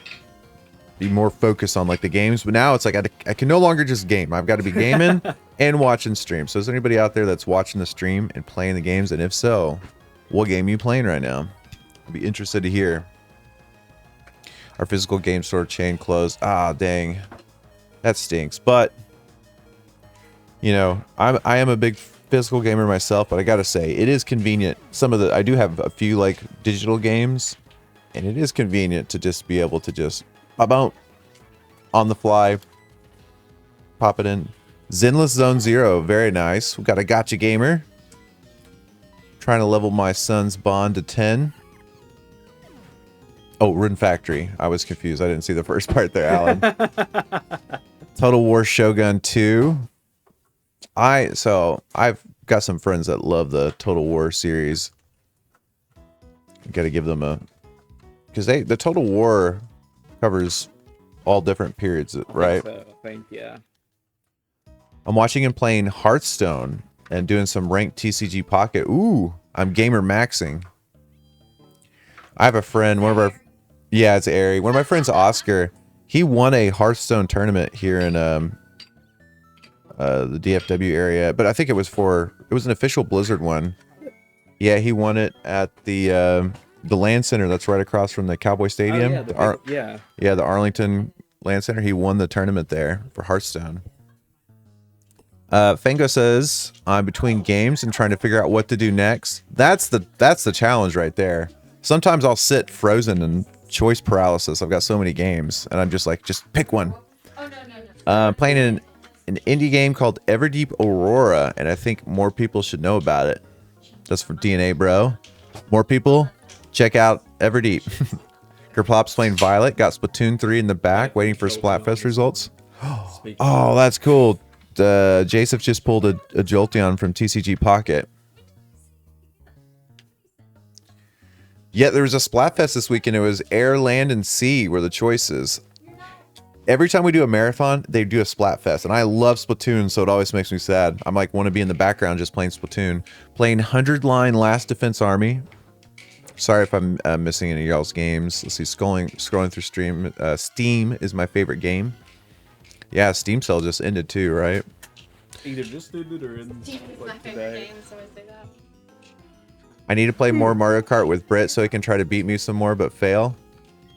be more focused on like the games, but now it's like I can no longer just game. I've got to be gaming and watching streams. So is there anybody out there that's watching the stream and playing the games? And if so, what game are you playing right now? I'd be interested to hear. Our physical game store chain closed. Ah, dang, that stinks. But you know, I am a big physical gamer myself, but I gotta say it is convenient. I do have a few like digital games, and it is convenient to just be able to just pop on the fly, pop it in. Zenless Zone Zero, very nice. We got a gotcha gamer trying to level my son's bond to 10. Oh, Rune Factory. I was confused. I didn't see the first part there, Alan. Total War Shogun 2. I've got some friends that love the Total War series. Got to give them because the Total War covers all different periods, right? I think, yeah. I'm watching him playing Hearthstone and doing some ranked TCG Pocket. Ooh, I'm gamer maxing. I have a friend, it's Ari. One of my friends, Oscar, he won a Hearthstone tournament here in the DFW area, but I think it was an official Blizzard one. Yeah, he won it at the Land Center that's right across from the Cowboy Stadium. Oh, yeah, the Arlington Land Center. He won the tournament there for Hearthstone. Fango says, I'm between games and trying to figure out what to do next. That's the challenge right there. Sometimes I'll sit frozen in choice paralysis. I've got so many games, and I'm just like, just pick one. Oh, no. Playing an indie game called Everdeep Aurora, and I think more people should know about it. That's for DNA, bro. More people, check out Everdeep. Kerplop's playing Violet. Got Splatoon 3 in the back, waiting for Splatfest results. Oh, that's cool. Jaseph just pulled a Jolteon from TCG Pocket. Yeah, there was a Splatfest this weekend. It was Air, Land, and Sea were the choices. Every time we do a marathon, they do a Splatfest, and I love Splatoon, so it always makes me sad. I'm like, want to be in the background just playing Splatoon. Playing 100 Line Last Defense Army. Sorry if I'm missing any of y'all's games. Let's see, scrolling through Steam is my favorite game. Yeah, Steam sale just ended too, right? Either just ended or in Steam is my favorite game, so I say that. I need to play more Mario Kart with Britt so he can try to beat me some more, but fail.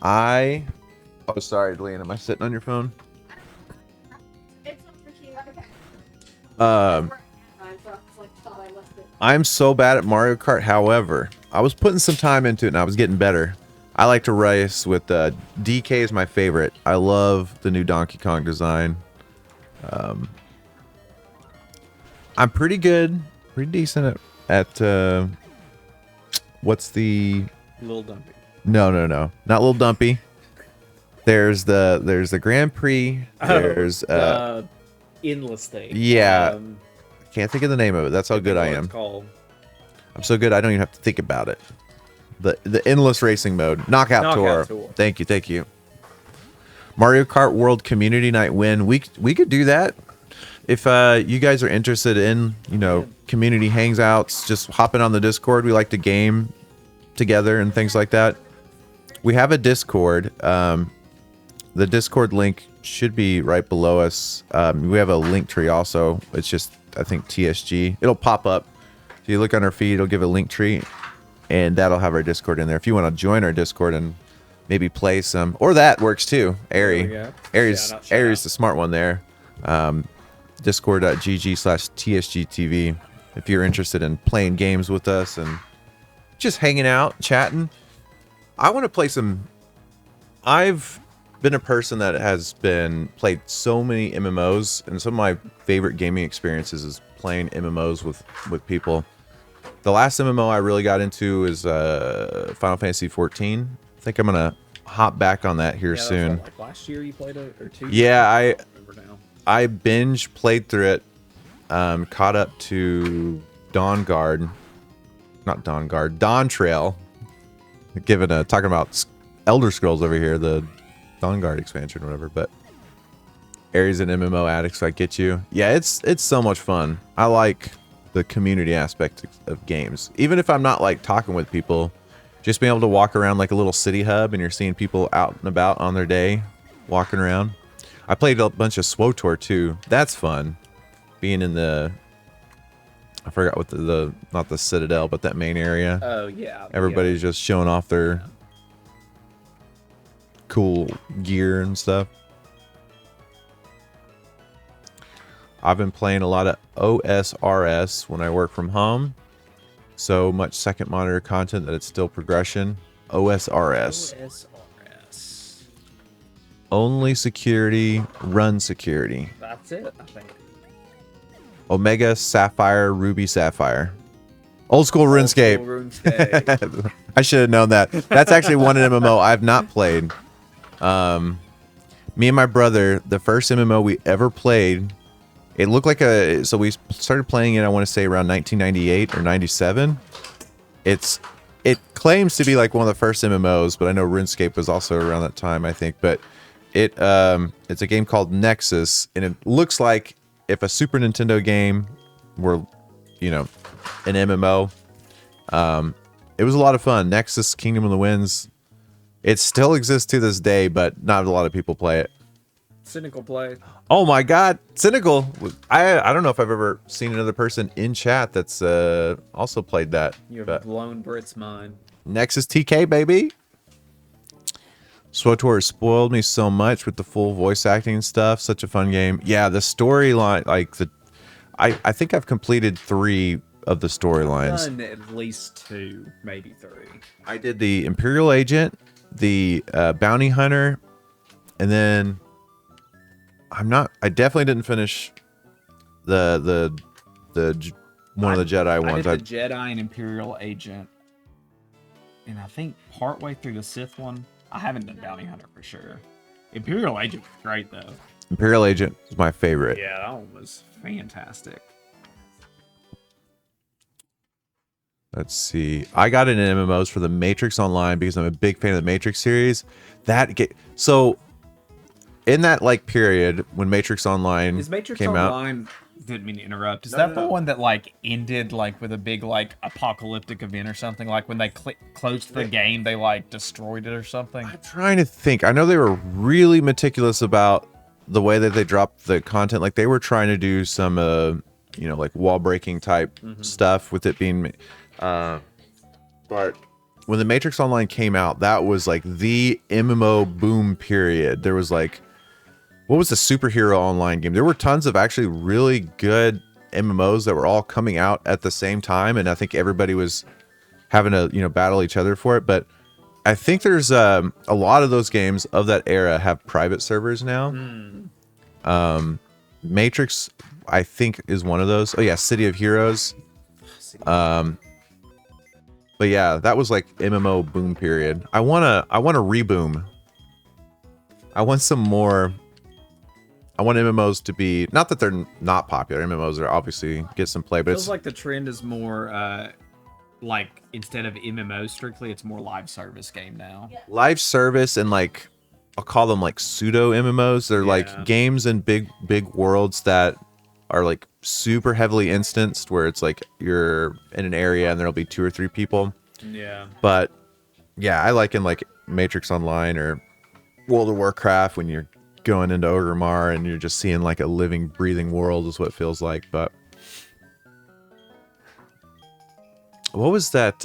Oh, sorry, Leanne. Am I sitting on your phone? It's not freaking I'm so bad at Mario Kart. However, I was putting some time into it and I was getting better. I like to race with DK is my favorite. I love the new Donkey Kong design. I'm pretty good, pretty decent at what's the Little Dumpy. no, not Little Dumpy. There's the Grand Prix. There's the endless thing. yeah. Can't think of the name of it. That's how good I am. It's called. I'm so good I don't even have to think about it. The endless racing mode. Knockout Tour. Thank you. Mario Kart World Community Night win. We could do that. If you guys are interested in, community hangouts, just hopping on the Discord. We like to game together and things like that. We have a Discord. The Discord link should be right below us. We have a link tree also. It's just, I think, TSG. It'll pop up. If you look on our feed, it'll give a link tree, and that'll have our Discord in there. If you want to join our Discord and maybe play some, or that works too. Aries the smart one there. Discord.gg/TSGTV. If you're interested in playing games with us and just hanging out, chatting. I want to play some. I've been a person that has played so many MMOs, and some of my favorite gaming experiences is playing MMOs with people. The last MMO I really got into is Final Fantasy 14. I think I'm gonna hop back on that here soon. Like last year you played it, or 2 years? Yeah, I binge played through it, caught up to Dawn Trail. Talking about Elder Scrolls over here, the Dawnguard expansion or whatever, but Aries and MMO addicts, I get you. Yeah, it's so much fun. I like the community aspect of games. Even if I'm not like talking with people, just being able to walk around like a little city hub and you're seeing people out and about on their day, walking around. I played a bunch of SWOTOR too. That's fun. Being in I forgot what not the Citadel, but that main area. Oh, yeah. Everybody's just showing off their cool gear and stuff. I've been playing a lot of OSRS when I work from home. So much second monitor content that it's still progression. OSRS. Only security, run security. That's it, I think. Omega, Sapphire, Ruby, Sapphire. Old school RuneScape. I should have known that. That's actually one MMO I've not played. Me and my brother, the first MMO we ever played, it looked like so we started playing it, I want to say around 1998 or 97. It claims to be like one of the first MMOs, but I know RuneScape was also around that time, I think. But it's a game called Nexus, and it looks like if a Super Nintendo game were, an MMO. It was a lot of fun. Nexus Kingdom of the Winds. It still exists to this day, but not a lot of people play it. Cynical play. Oh my God, Cynical! I don't know if I've ever seen another person in chat that's also played that. You have blown Brit's mind. Nexus TK, baby. SWOTOR has spoiled me so much with the full voice acting and stuff. Such a fun game. Yeah, the storyline, I think I've completed 3 of the storylines. Done at least 2, maybe 3. I did the Imperial Agent, the Bounty Hunter, and then I definitely didn't finish the one of the Jedi ones. I did the Jedi and Imperial Agent, and I think partway through the Sith one. I haven't done Bounty Hunter for sure. Imperial Agent was great though. Imperial Agent is my favorite. Yeah, that one was fantastic. Let's see. I got into MMOs for the Matrix Online because I'm a big fan of the Matrix series. So in that period when Matrix Online came out. Didn't mean to interrupt. Is that the one that ended with a big apocalyptic event or something? Like when they closed the game, they destroyed it or something? I'm trying to think. I know they were really meticulous about the way that they dropped the content. Like they were trying to do some wall breaking type stuff with it being but when the Matrix Online came out, that was the MMO boom period. There was what was the superhero online game? There were tons of actually really good MMOs that were all coming out at the same time, and I think everybody was having to battle each other for it. But I think there's a lot of those games of that era have private servers now. Matrix, I think, is one of those. Oh yeah, City of Heroes. But yeah, that was like MMO boom period. I wanna reboom. I want some more. I want MMOs to be, not that they're not popular. MMOs are obviously get some play, but Feels it's like the trend is more like instead of MMO strictly, it's more live service game now. live service and like I'll call them like pseudo MMOs. They're Yeah. like games in big worlds that are like super heavily instanced, where it's like you're in an area and there'll be 2 or 3 people. Yeah. But yeah, I like in like Matrix Online or World of Warcraft when you're going into Orgrimmar and you're just seeing like a living, breathing world is what it feels like. But what was that?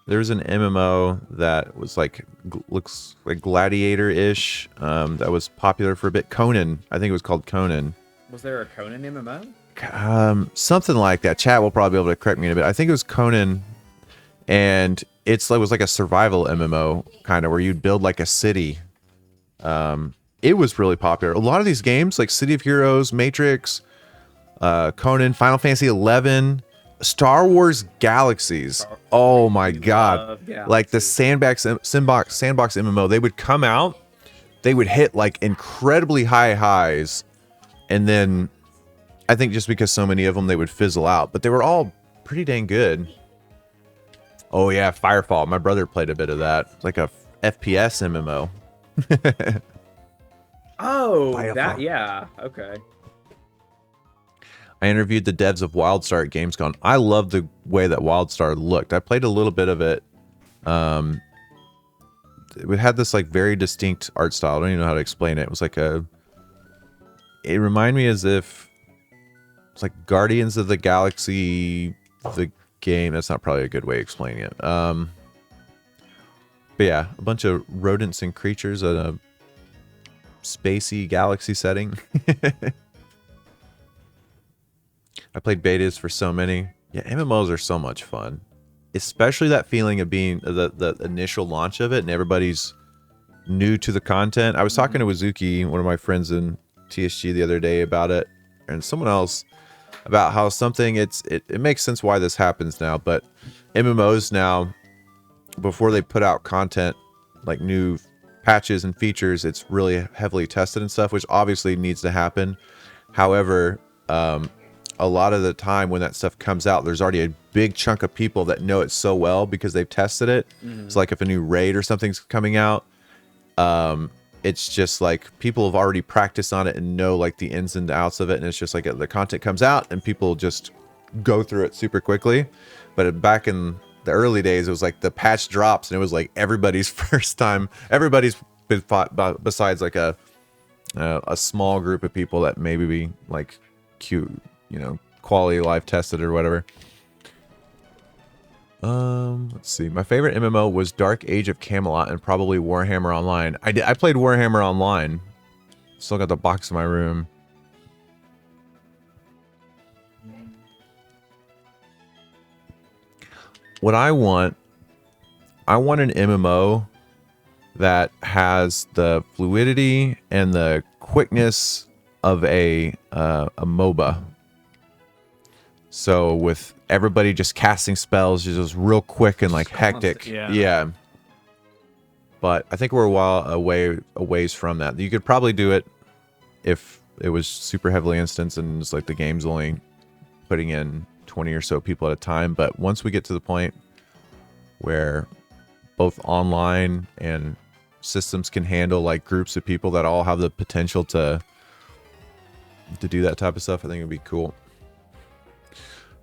There was an MMO that was like looks like Gladiator-ish. That was popular for a bit. Conan, I think it was called Conan. Was there a Conan MMO? Something like that. Chat will probably be able to correct me in a bit. I think it was it was like a survival MMO kind of where you'd build like a city. It was really popular. A lot of these games like City of Heroes, Matrix, Conan, Final Fantasy 11, Star Wars Galaxies. Oh my god. Like the sandbox MMO, they would come out, they would hit like incredibly high highs, and then I think just because so many of them, they would fizzle out, but they were all pretty dang good. Oh yeah, Firefall. My brother played a bit of that. It's like a FPS MMO. Oh, Firefall. that, yeah. Okay. I interviewed the devs of WildStar at Gamescom. I love the way that WildStar looked. I played a little bit of it. It had this like very distinct art style. I don't even know how to explain it. It was like it reminded me as if it's like Guardians of the Galaxy, the game. That's not probably a good way of explaining it. But yeah, a bunch of rodents and creatures in a spacey galaxy setting. I played betas for so many. Yeah, MMOs are so much fun. Especially that feeling of being the initial launch of it and everybody's new to the content. I was talking to Wazuki, one of my friends in TSG the other day about it, and someone else about how something it makes sense why this happens now, but MMOs now, before they put out content like new patches and features, it's really heavily tested and stuff, which obviously needs to happen. However, a lot of the time when that stuff comes out, there's already a big chunk of people that know it so well because they've tested it. It's like if a new raid or something's coming out, it's just like people have already practiced on it and know like the ins and outs of it, and it's just like the content comes out and people just go through it super quickly. But back in the early days, it was like the patch drops and it was like everybody's first time. Everybody's been fought besides like a small group of people that maybe be like cute, quality life tested or whatever. Let's see. My favorite MMO was Dark Age of Camelot and probably Warhammer Online. I played Warhammer Online. Still got the box in my room. What I want an MMO that has the fluidity and the quickness of a MOBA. So with everybody just casting spells, just real quick and like hectic. Yeah. But I think we're a ways from that. You could probably do it if it was super heavily instanced and it's like the game's only putting in 20 or so people at a time. But once we get to the point where both online and systems can handle like groups of people that all have the potential to do that type of stuff, I think it'd be cool.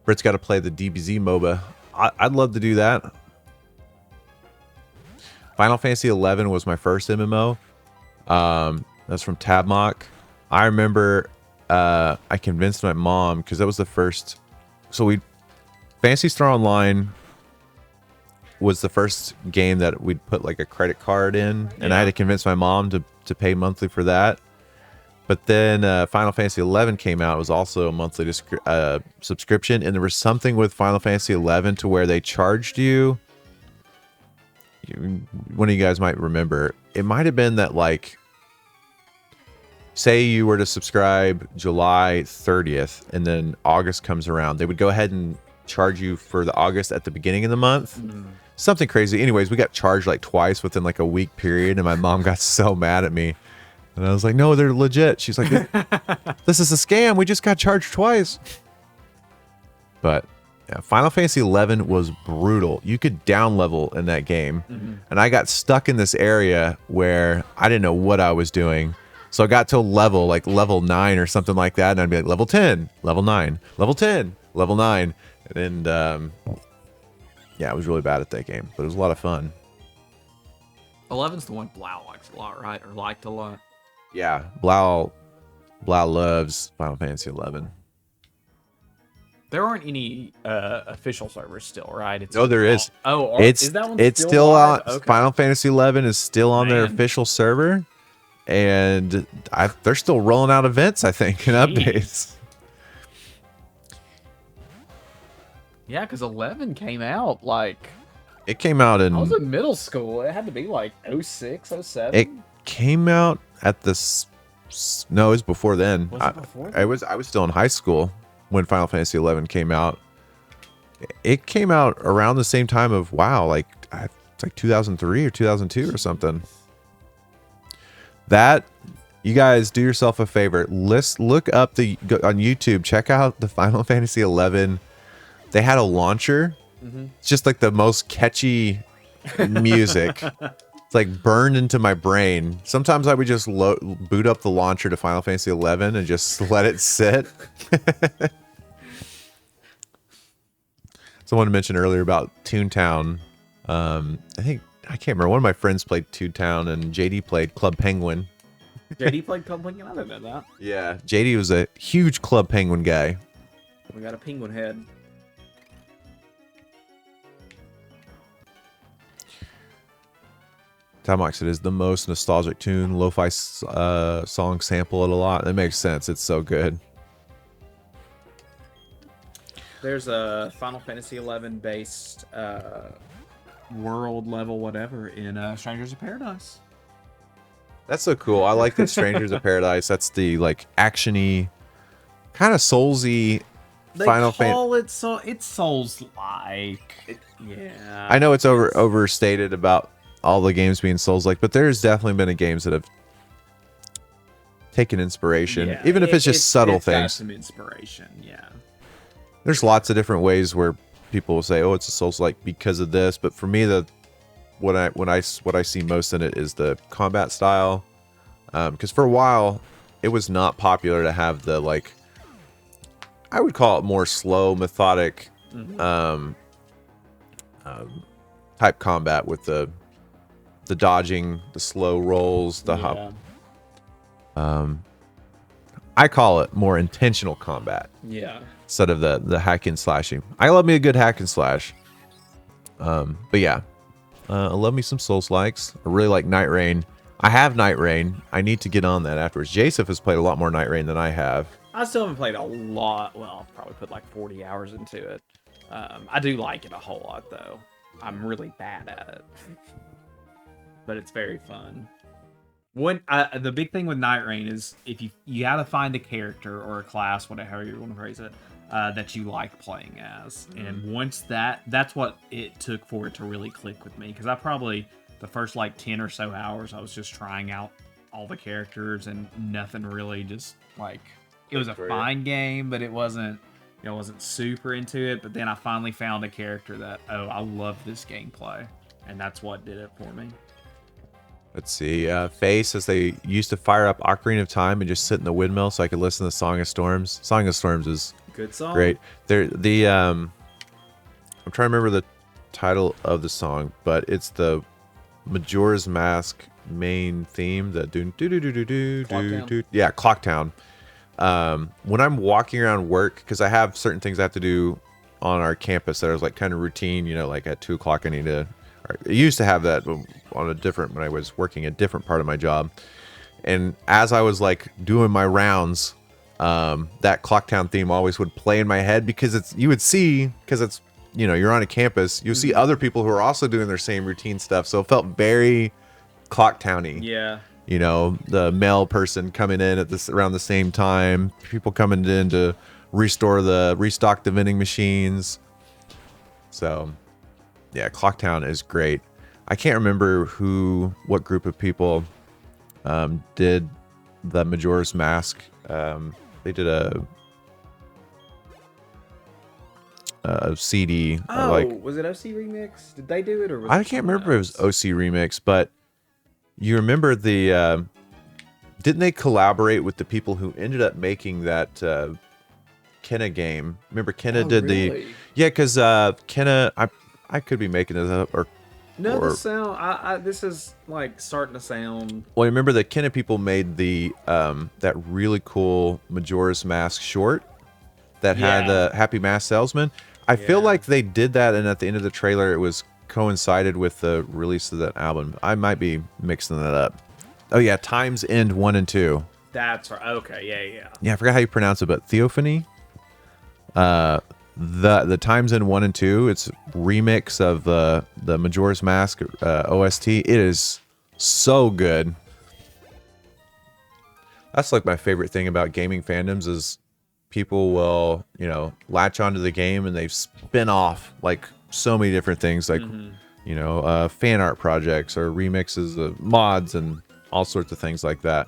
Britt's got to play the DBZ MOBA. I'd love to do that. Final Fantasy 11 was my first MMO. That's from Tabmock. I remember I convinced my mom because that was the first. So Phantasy Star Online was the first game that we'd put like a credit card in, and I had to convince my mom to pay monthly for that. But then Final Fantasy 11 came out. It was also a monthly subscription, and there was something with Final Fantasy 11 to where they charged you. One of you guys might remember. It might have been that like say you were to subscribe July 30th and then August comes around, they would go ahead and charge you for the August at the beginning of the month. Something crazy. Anyways, we got charged like twice within like a week period, and my mom got so mad at me. And I was like, no, they're legit. She's like, this is a scam. We just got charged twice. But yeah, Final Fantasy 11 was brutal. You could down level in that game. And I got stuck in this area where I didn't know what I was doing. So I got to a level, like level 9 or something like that. And I'd be like, level 10, level 9, level 10, level 9. And yeah, I was really bad at that game, but it was a lot of fun. 11's the one Blau likes a lot, right? Or liked a lot. Yeah, Blau loves Final Fantasy 11. There aren't any official servers still, right? It's No, there is. Is that one it's still on. live? Okay. Final Fantasy 11 is still on their Man. official server, and they're still rolling out events, I think, and updates. Yeah, because 11 came out like It came out I was in. in middle school. It had to be like 06, 07. It came out at this. No, it was before then. Was it before then? I was still in high school when Final Fantasy 11 came out. It came out around the same time of WoW, like it's like 2003 or 2002 or something. That, you guys do yourself a favor. Look up go on YouTube. Check out the Final Fantasy 11. They had a launcher. It's just like the most catchy music. It's like burned into my brain. Sometimes I would just boot up the launcher to Final Fantasy 11 and just let it sit. Someone mentioned earlier about Toontown. I can't remember. One of my friends played Toontown and JD played Club Penguin. JD played Club Penguin. I didn't know that. Yeah, JD was a huge Club Penguin guy. We got a penguin head. Tamox, it is the most nostalgic tune. Lo-fi song sample it a lot. That makes sense. It's so good. There's a Final Fantasy 11 based world level whatever in Strangers of Paradise. That's so cool. I like that Strangers of Paradise. That's the like actiony, kind of soulsy Final Fantasy. It's Souls like. Yeah. I know it's overstated about all the games being Souls-like, but there's definitely been games that have taken inspiration, Yeah, even if it's just subtle it's got things. some inspiration, yeah. There's lots of different ways where people will say, "Oh, it's a Souls-like because of this," but for me, what I see most in it is the combat style, because for a while it was not popular to have the like, I would call it more slow, methodic, type combat with the dodging, the slow rolls, the hop. I call it more intentional combat Yeah. instead of the hack and slashing. I love me a good hack and slash. But yeah, I love me some Souls likes. I really like Night Rain. I have Night Rain. I need to get on that afterwards. Joseph has played a lot more Night Rain than I have. I still haven't played a lot. Well, I've probably put like 40 hours into it. I do like it a whole lot, though. I'm really bad at it. But it's very fun. The big thing with Night Rain is if you got to find a character or a class, whatever you want to phrase it, that you like playing as. And once that's what it took for it to really click with me. Because I probably, the first like 10 or so hours, I was just trying out all the characters and nothing really just like, it was a fine game, but it wasn't, wasn't super into it. But then I finally found a character that, I love this gameplay. And that's what did it for me. Let's see. Faye says they used to fire up Ocarina of Time and just sit in the windmill so I could listen to Song of Storms. Song of Storms is Good song. great. I'm trying to remember the title of the song, but it's the Majora's Mask main theme. The Clocktown. When I'm walking around work, because I have certain things I have to do on our campus that is like kind of routine. Like at 2 o'clock I need to. I used to have that on when I was working a different part of my job. And as I was like doing my rounds, that Clocktown theme always would play in my head because you're on a campus, you'll see other people who are also doing their same routine stuff. So it felt very Clocktowny. Yeah. You know, the mail person coming in at this around the same time. People coming in to restock the vending machines. So, yeah, Clocktown is great. I can't remember what group of people did the Majora's Mask. They did a CD. Oh, was it OC Remix? Did they do it, or was I it can't someone remember if it was else? OC Remix, but you remember the didn't they collaborate with the people who ended up making that Kenna game? Remember Kenna Oh, did really? yeah, because Kenna, I could be making this up, No, or this sound. This is like starting to sound. well, remember the Kenna people made the that really cool Majora's Mask short that had Yeah. the Happy Mask Salesman. I feel Yeah. like they did that, and at the end of the trailer, it was coincided with the release of that album. I might be mixing that up. Oh yeah, Times End 1 and 2. That's right. Okay, yeah. Yeah, I forgot how you pronounce it, but Theophany. The Times End 1 and 2. It's remix of the Majora's Mask OST. It is so good. That's like my favorite thing about gaming fandoms is people will, you know, latch onto the game and they spin off like so many different things, like you know, fan art projects or remixes of mods and all sorts of things like that.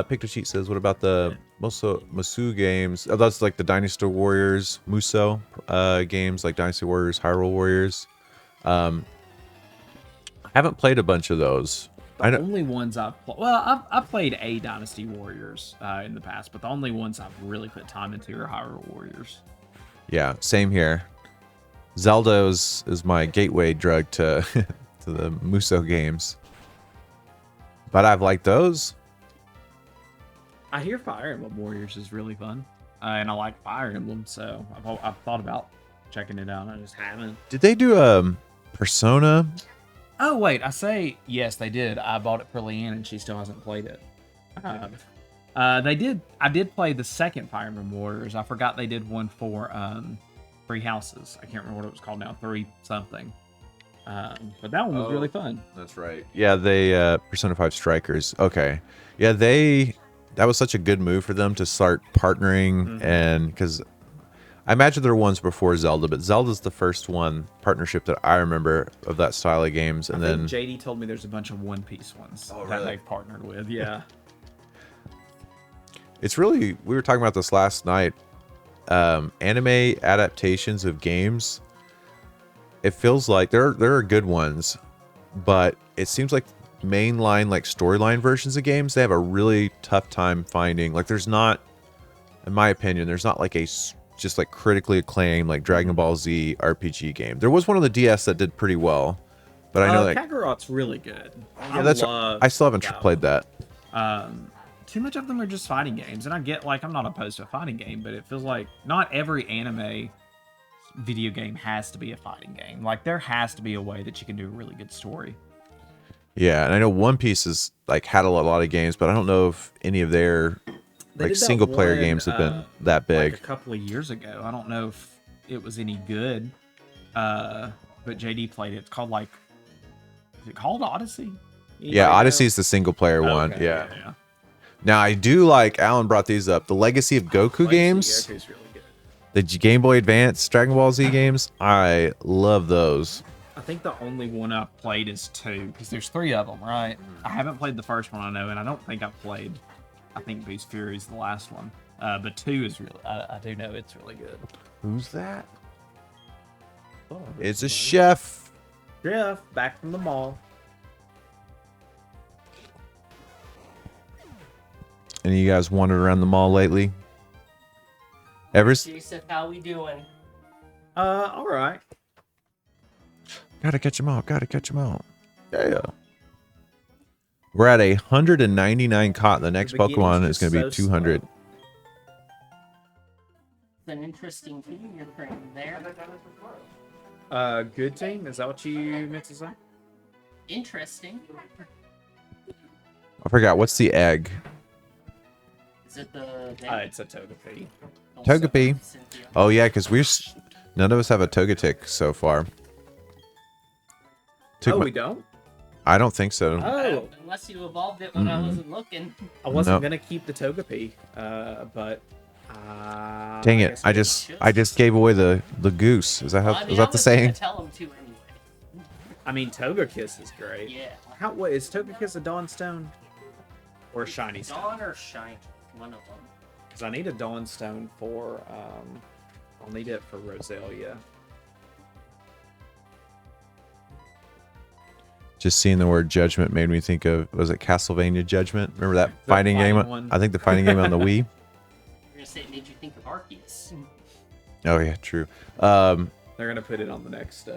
Picture Sheet says, what about the Muso games? Oh, that's like the Dynasty Warriors Muso games, like Dynasty Warriors, Hyrule Warriors. I haven't played a bunch of those. I The know. only ones I've played a Dynasty Warriors in the past, but the only ones I've really put time into are Hyrule Warriors. Yeah, same here. Zelda is my gateway drug to to the Muso games. But I've liked those. I hear Fire Emblem Warriors is really fun, and I like Fire Emblem, so I've thought about checking it out. I just haven't. Did they do Persona? Oh wait, I say yes, they did. I bought it for Leanne, and she still hasn't played it. They did. I did play the second Fire Emblem Warriors. I forgot they did one for Three Houses. I can't remember what it was called now. Three something. But that one was really fun. That's right. Yeah, they Persona 5 Strikers. Okay. Yeah, that was such a good move for them to start partnering, and because I imagine there were ones before Zelda, but Zelda's the first partnership that I remember of that style of games. And I then think JD told me there's a bunch of One Piece ones that really? they've partnered with. Yeah. it's really, we were talking about this last night. Anime adaptations of games. It feels like there are good ones, but it seems like mainline like storyline versions of games, they have a really tough time finding. Like there's not, in my opinion, there's not like just like critically acclaimed like Dragon Ball Z RPG game. There was one on the DS that did pretty well, but I know that Kakarot's really good. yeah, I still haven't played that. Too much of them are just fighting games, and I get like I'm not opposed to a fighting game, but it feels like not every anime video game has to be a fighting game. Like there has to be a way that you can do a really good story. Yeah, and I know One Piece is like had a lot of games, but I don't know if any of their They like did that single player one, games have been that big. Like a couple of years ago. I don't know if it was any good, but JD played it. It's called like, is it called Odyssey? Yeah, Anybody Odyssey know? is the single player one. Okay, Yeah. Now I do like, Alan brought these up, the Legacy of Goku Legacy games, Goku's really good. the Game Boy Advance Dragon Ball Z games. I love those. I think the only one I've played is 2, because there's 3 of them, right? I haven't played the first one, I know, and I don't think I've played, I think Beast Fury is the last one. But 2 is really, I do know it's really good. Who's that? It's a chef. Jeff, back from the mall. Any of you guys wandered around the mall lately? Ever? Joseph, how we doing? All right. Gotta catch them all. Gotta catch them all. Yeah. We're at 199 caught. The next beginning's Pokemon is just going to be so 200. slow. It's an interesting team you're creating there. Good team? Is that what you meant to say? Interesting. I forgot. What's the egg? Is it the? It's a Togepi. Togepi. Oh, yeah, because none of us have a Togetic so far. Oh, we don't? I don't think so. Oh, Unless you evolved it when I wasn't looking. I wasn't Nope. gonna keep the Togepi, but Dang I it! guess I we- just gave away the goose. Is that how? Well, I mean, is I that the was gonna saying? tell him to anyway. I mean, Togekiss is great. Yeah. What is Togekiss a Dawnstone or a Shiny Stone? Dawn or Shine, one of them. Because I need a Dawnstone for I'll need it for Roselia. Just seeing the word judgment made me think of, was it Castlevania Judgment? Remember that The fighting game? fighting one. I think the fighting game on the Wii. You're gonna say it made you think of Arceus. Oh yeah, true. They're gonna put it on the next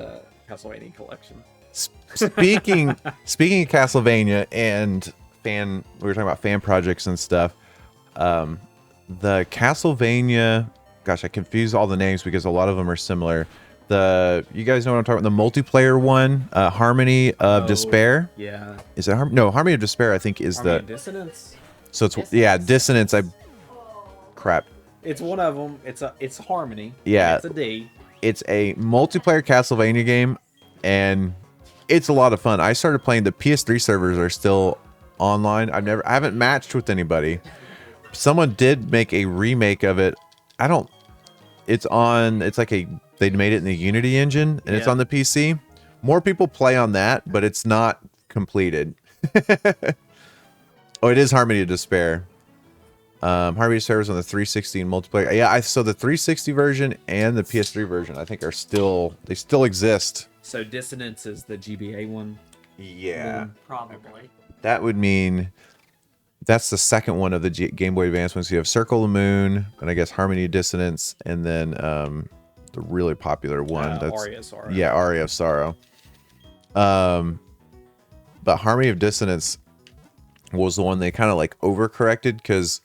Castlevania collection. Speaking of Castlevania and we were talking about fan projects and stuff. The Castlevania, gosh, I confuse all the names because a lot of them are similar. You guys know what I'm talking about? The multiplayer one, Harmony of Oh, Despair. Yeah. Is it No, Harmony of Despair. I think is Harmony the. of Dissonance. So it's Dissonance. Crap. It's one of them. It's Harmony. Yeah. It's a D. It's a multiplayer Castlevania game, and it's a lot of fun. I started playing. The PS3 servers are still online. I haven't matched with anybody. Someone did make a remake of it. They made it in the Unity engine, and it's Yeah. on the PC. More people play on that, but it's not completed. Oh, it is Harmony of Despair. Harmony of Despair is on the 360 in multiplayer. Yeah, so the 360 version and the PS3 version, I think, they still exist. So Dissonance is the GBA one. Yeah. Probably. That would mean that's the second one of the Game Boy Advance ones. You have Circle of the Moon, and I guess Harmony of Dissonance, and then the really popular one. That's Aria of Sorrow. Yeah, Aria of Sorrow. But Harmony of Dissonance was the one they kind of like overcorrected, because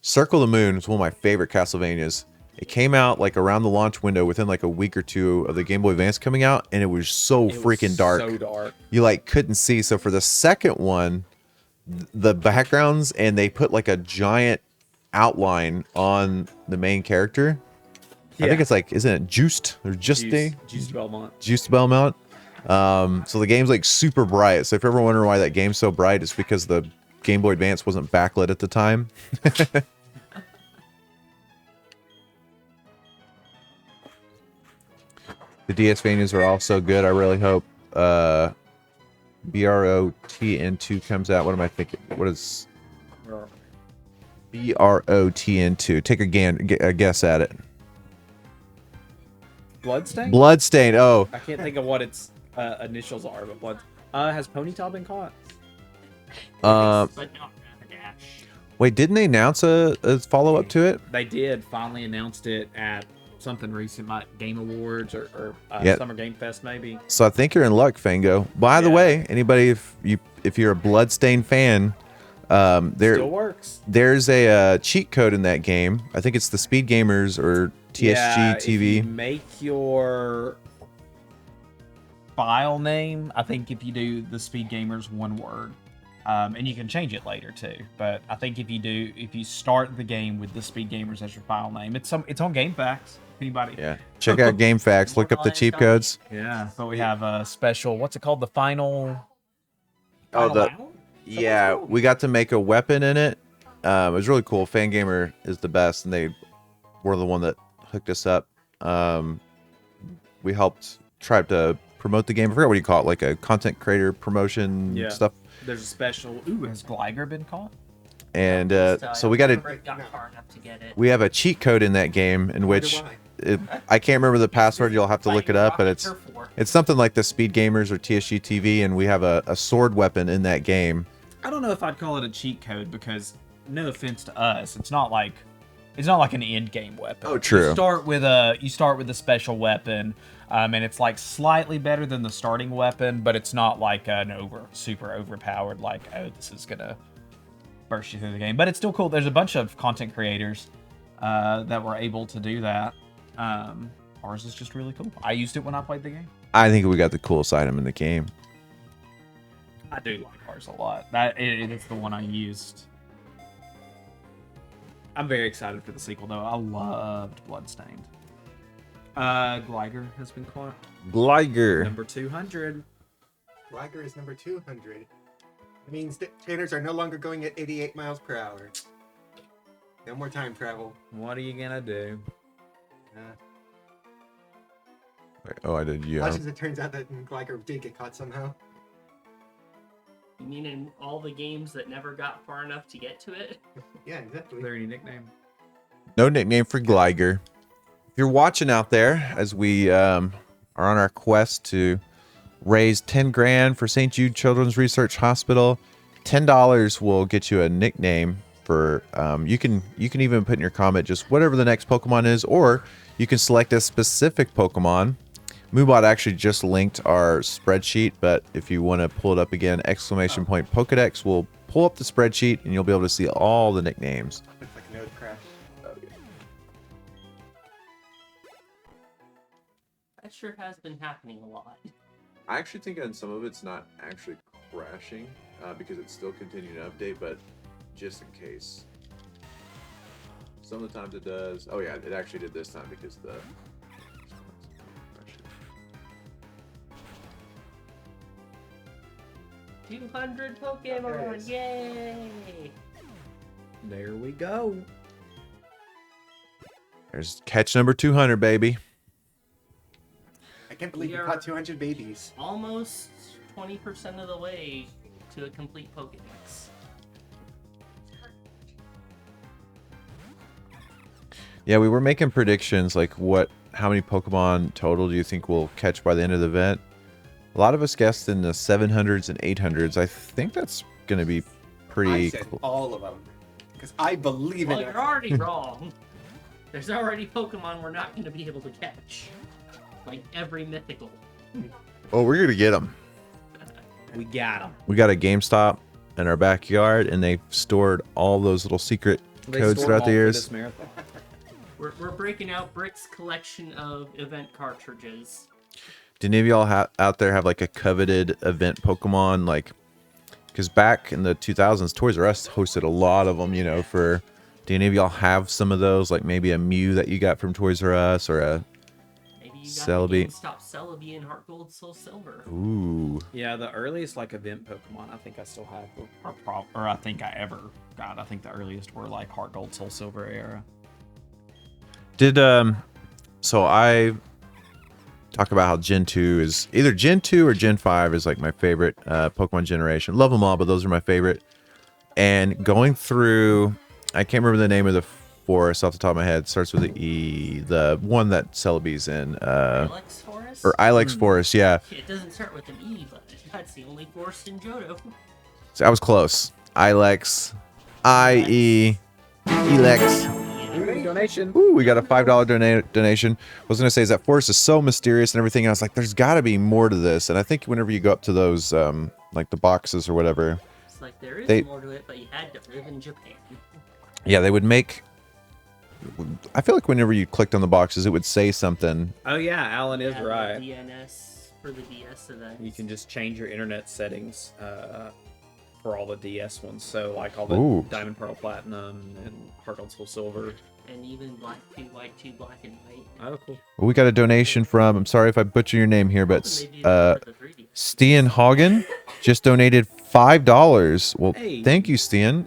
Circle of the Moon is one of my favorite Castlevanias. It came out like around the launch window within like a week or two of the Game Boy Advance coming out, and it was so freaking dark. So dark. You like couldn't see. So for the second one, the backgrounds, and they put like a giant outline on the main character. I think it's like, isn't it Juiced or Juiced Belmont. Juiced Belmont? So the game's like super bright. So if you're ever wondering why that game's so bright, it's because the Game Boy Advance wasn't backlit at the time. The DS Vanias are also good. I really hope BROTN2 comes out. What am I thinking? What is BROTN2? Take a guess at it. Bloodstain? Bloodstain. Oh, I can't think of what its initials are, but Blood. Has Ponytail been caught? But not Rapidash. wait, didn't they announce a follow up to it? They did finally announced it at something recent, like Game Awards or Yeah. Summer Game Fest, maybe. So I think you're in luck, Fango. By the Yeah. way, anybody, if you're a Bloodstain fan, Still works. there's a cheat code in that game. I think it's the Speed Gamers or TSG Yeah, TV. If you make your file name, I think if you do the Speed Gamers one word, and you can change it later too. But I think if you start the game with the Speed Gamers as your file name, it's on GameFAQs. Anybody? Yeah, check out GameFAQs. Look up the cheat codes. Yeah. But we have a special. What's it called? The final. Oh, Final round? Yeah, cool. we got to make a weapon in it. It was really cool. Fangamer is the best, and they were the one that hooked us up. We helped try to promote the game. I forgot what you call it, like a content creator promotion Yeah. stuff. There's a special. Ooh, has Gligar been caught? And so we got to. Got far enough to get it. We have a cheat code in that game in which I can't remember the password. You'll have to look it up, but it's something like the Speed Gamers or TSG TV, and we have a sword weapon in that game. I don't know if I'd call it a cheat code because, no offense to us, it's not like an end game weapon. Oh, true. You start with a special weapon, and it's like slightly better than the starting weapon, but it's not like an super overpowered, like, oh, this is gonna burst you through the game. But it's still cool. There's a bunch of content creators that were able to do that. Ours is just really cool. I used it when I played the game. I think we got the coolest item in the game. I do like ours a lot. It's the one I used. I'm very excited for the sequel, though. I loved Bloodstained. Gligar has been caught. Gligar. Number 200. Gligar is number 200. It means that trainers are no longer going at 88 miles per hour. No more time travel. What are you gonna do? Wait, oh, I did. Yeah. Watch as it turns out that Gligar did get caught somehow. You mean in all the games that never got far enough to get to it? Yeah, Is exactly. there any nickname? No nickname for Gligar. If you're watching out there, as we are on our quest to raise 10 grand for St. Jude Children's Research Hospital, $10 will get you a nickname for. You can even put in your comment just whatever the next Pokemon is, or you can select a specific Pokemon. Moobot actually just linked our spreadsheet, but if you want to pull it up again, exclamation point Pokedex will pull up the spreadsheet and you'll be able to see all the nicknames. Looks like a node crash. That sure has been happening a lot. I actually think on some of it's not actually crashing because it's still continuing to update, but just in case. Some of the times it does. Oh yeah, it actually did this time because the. 200 Pokemon! Yay! There we go. There's catch number 200, baby. I can't believe We you are- caught 200 babies. Almost 20% of the way to a complete Pokedex. Yeah, we were making predictions like how many Pokemon total do you think we'll catch by the end of the event? A lot of us guessed in the 700s and 800s. I think that's going to be I pretty said cool. all of them. Because I believe Well, in it. you're already wrong. There's already Pokemon we're not going to be able to catch. Like every mythical. Oh, we're going to get them. We got them. We got a GameStop in our backyard, and they stored all those little secret codes throughout the years. We're breaking out Brick's collection of event cartridges. Do any of y'all out there have like a coveted event Pokemon? Like, because back in the 2000s, Toys R Us hosted a lot of them, for. Do any of y'all have some of those? Like maybe a Mew that you got from Toys R Us or a. Maybe you got Celebi. the GameStop Celebi and Heart Gold Soul Silver. Ooh. Yeah, the earliest like event Pokemon I think I still have, or I think I ever got. I think the earliest were like Heart Gold, Soul Silver era. Did so I talk about how Gen 2 is either Gen 2 or Gen 5 is like my favorite Pokemon generation. Love them all, but those are my favorite. And going through, I can't remember the name of the forest off the top of my head. Starts with the E, the one that Celebi's in, Ilex Forest? or Ilex Forest. Yeah, It doesn't start with an E, but that's the only forest in Johto. so I was close. Ilex, IE, Elex. Donation. Ooh, we got a $5 donation. I was gonna say is that forest is so mysterious and everything. And I was like, there's got to be more to this. And I think whenever you go up to those, like the boxes or whatever, It's like there is They- more to it, but you had to live in Japan. yeah, they would make. I feel like whenever you clicked on the boxes, it would say something. Oh yeah, Alan is Yeah, the right. DNS for the DS events. You can just change your internet settings for all the DS ones. So like all the Ooh. Diamond, Pearl, Platinum, and Heart Gold, Soul Silver. And even Black 2, White 2, Black and White. Oh cool. Well, we got a donation from. I'm sorry if I butcher your name here, but They do that for the 3DS. Stian Hagen just donated $5. Well, Hey. thank you, Stian.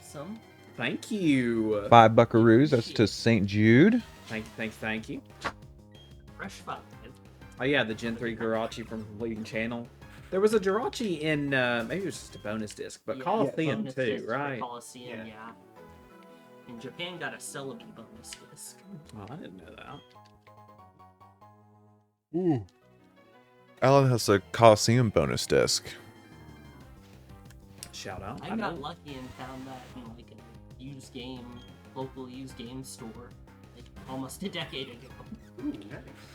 Some Thank you. $5 buckaroos. That's to St. Jude. Thank you. fresh 5. Oh yeah, the Gen 3 Jirachi from Completing Channel. There was a Jirachi in maybe it was just a bonus disc, but Yeah, Coliseum bonus too, disc for right? Coliseum, yeah. And Japan got a Celebi bonus disc. Oh, I didn't know that. Ooh. Alan has a Coliseum bonus disc. Shout out. I know. got lucky and found that in like a used game, local used game store, like almost a decade ago. Ooh, nice.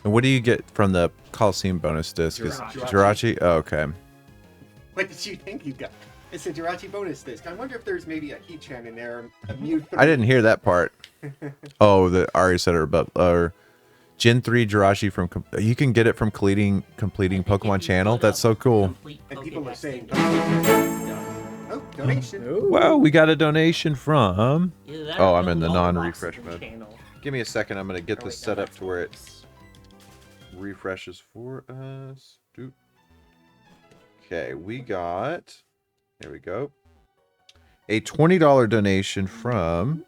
And what do you get from the Coliseum bonus disc? Is Jirachi. Jirachi? Oh, okay. What did you think you got? It's a Jirachi bonus disc. I wonder if there's maybe a Heatran in there. A Mew. I didn't hear that part. Oh, the Ari said her, but Gen 3 Jirachi from you can get it from completing Pokemon Channel. That's so cool. Complete And people were Pokédex saying, thing. Oh, donation. Ooh. Wow, we got a donation from. Either that Oh, or I'm in the all non-refresh boxes mode. channel. Give me a second. I'm gonna get Oh, this wait, set no, up that's to where it box. refreshes for us. Doop. Okay, we got. Here we go. A $20 donation from.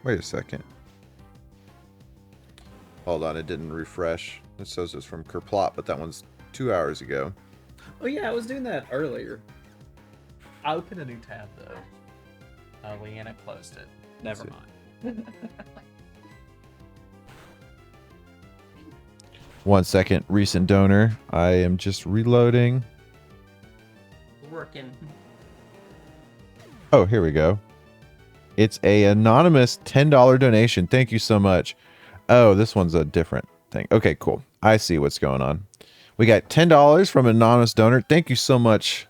Wait a second. Hold on, it didn't refresh. It says it's from Kerplot, but that one's 2 hours ago. Oh yeah, I was doing that earlier. I opened a new tab though. Leanna closed it. Never See. mind. 1 second. Recent donor. I am just reloading. Working. Oh, here we go. It's a anonymous $10 donation. Thank you so much. Oh, this one's a different thing. Okay, cool. I see what's going on. We got $10 from an anonymous donor. Thank you so much,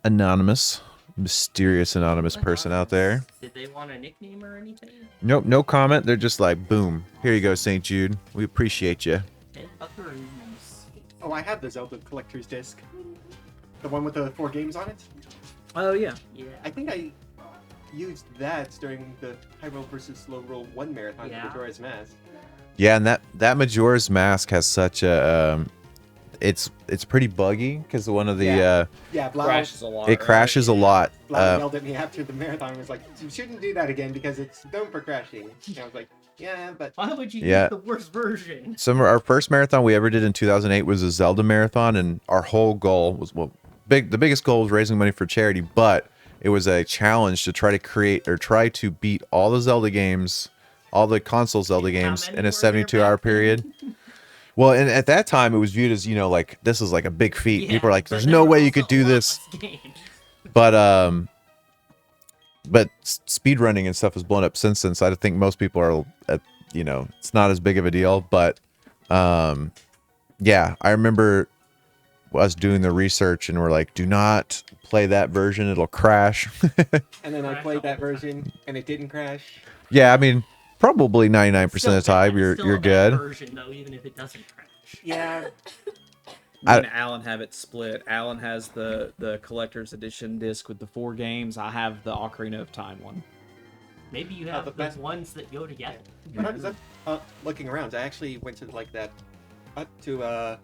anonymous, mysterious anonymous person out there. Did they want a nickname or anything? Nope, no comment. They're just like, boom. Here you go, St. Jude. We appreciate you. And buckaroos. Oh, I have the Zelda Collector's Disc. The one with the 4 games on it. Oh yeah. Yeah. I think I used that during the High Roll versus Slow Roll 1 marathon Yeah. for Majora's Mask. Yeah, and that Majora's Mask has such a it's pretty buggy because one of the Yeah, Blau, Crashes a lot. it crashes a lot. Blau yelled at me after the marathon and was like, "You shouldn't do that again because it's known for crashing." And I was like, "Yeah, but Why would you Yeah. use the worst version? Our first marathon we ever did in 2008 was a Zelda marathon, and our whole goal was the biggest goal was raising money for charity, but it was a challenge to try to create or try to beat all the Zelda games, all the console Zelda How games many in were a there 72-hour back then? period. Well, and at that time it was viewed as, like this is like a big feat. Yeah, People are like, but there's there no were way you also could do a lot this. less games. But speed running and stuff has blown up since then. So I think most people are at, it's not as big of a deal. But yeah, I remember us doing the research and we're like, do not play that version. It'll crash. and then I Crash played all that the version and it didn't crash. Yeah, I mean, probably 99% Still of the time bad. you're Still a bad good. version though, even if it doesn't crash. Yeah, Me and Alan have it split. Alan has the collector's edition disc with the 4 games. I have the Ocarina of Time one. Maybe you have the the best- ones that go together. when I was looking around, I actually went to like that, to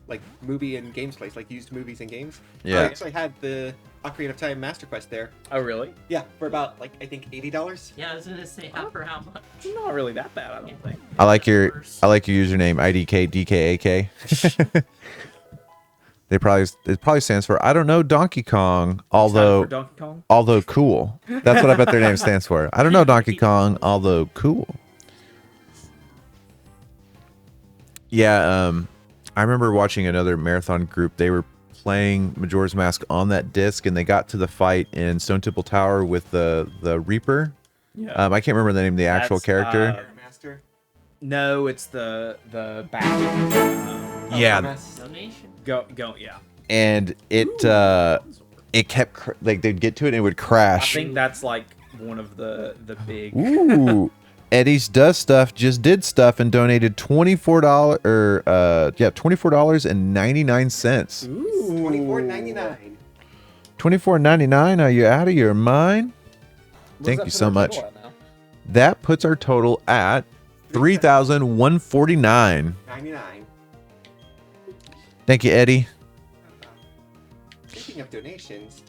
like movie and games place, like used movies and games. Yeah. I actually had the Ocarina of Time Master Quest there. Oh really? Yeah, for about like I think $80. Yeah, I was gonna say for how much. Not really that bad, I don't think. I like your username IDKDKAK. It probably stands for I don't know Donkey Kong, Excited although for Donkey Kong. cool. That's what I bet their name stands for. I don't know Donkey Kong, although cool. Yeah, I remember watching another marathon group. They were playing Majora's Mask on that disc, and they got to the fight in Stone Temple Tower with the Reaper. Yeah. I can't remember the name of the actual That's, character. Master. No, it's the back. Yeah. Donation. Go yeah. And it kept like they'd get to it and it would I crash. think that's like one of the big. Ooh. Eddie's Does Stuff just did stuff and donated $24 $24.99. Ooh. $24.99. $24.99. Are you out of your mind? What does Thank that you put so our much. total at now? That puts our total at $3,149. 99. Thank you, Eddie. Speaking of donations,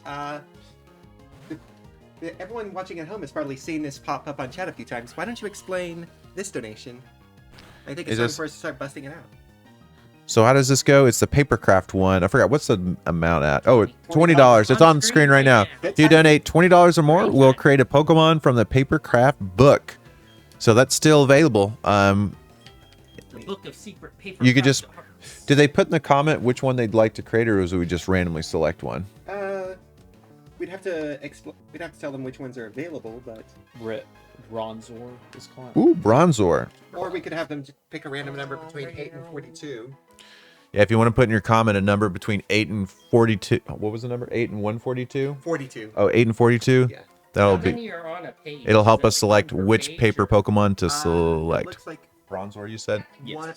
everyone watching at home has probably seen this pop up on chat a few times. Why don't you explain this donation? I think it's Is time this- for us to start busting it out. So how does this go? It's the Papercraft one. I forgot what's the amount at. Oh, $20. It's on screen right now. If you donate $20 or more, we'll create a Pokemon from the Papercraft book. So that's still available. The Book of Secret Paper. You could just- Craft Arts. Did they put in the comment which one they'd like to create, or was we just randomly select one? We'd have to tell them which ones are available, but Bronzor is called. Ooh, Bronzor. or we could have them pick a random number between 8 and 42. Yeah, if you want to put in your comment a number between 8 and 42. What was the number? 8 and 142? 42. Oh, 8 and 42? Yeah. That'll How be. many are on a page? It'll Is help it us like select one per which page paper or- Pokemon to It select. looks like Bronzor, you said? one,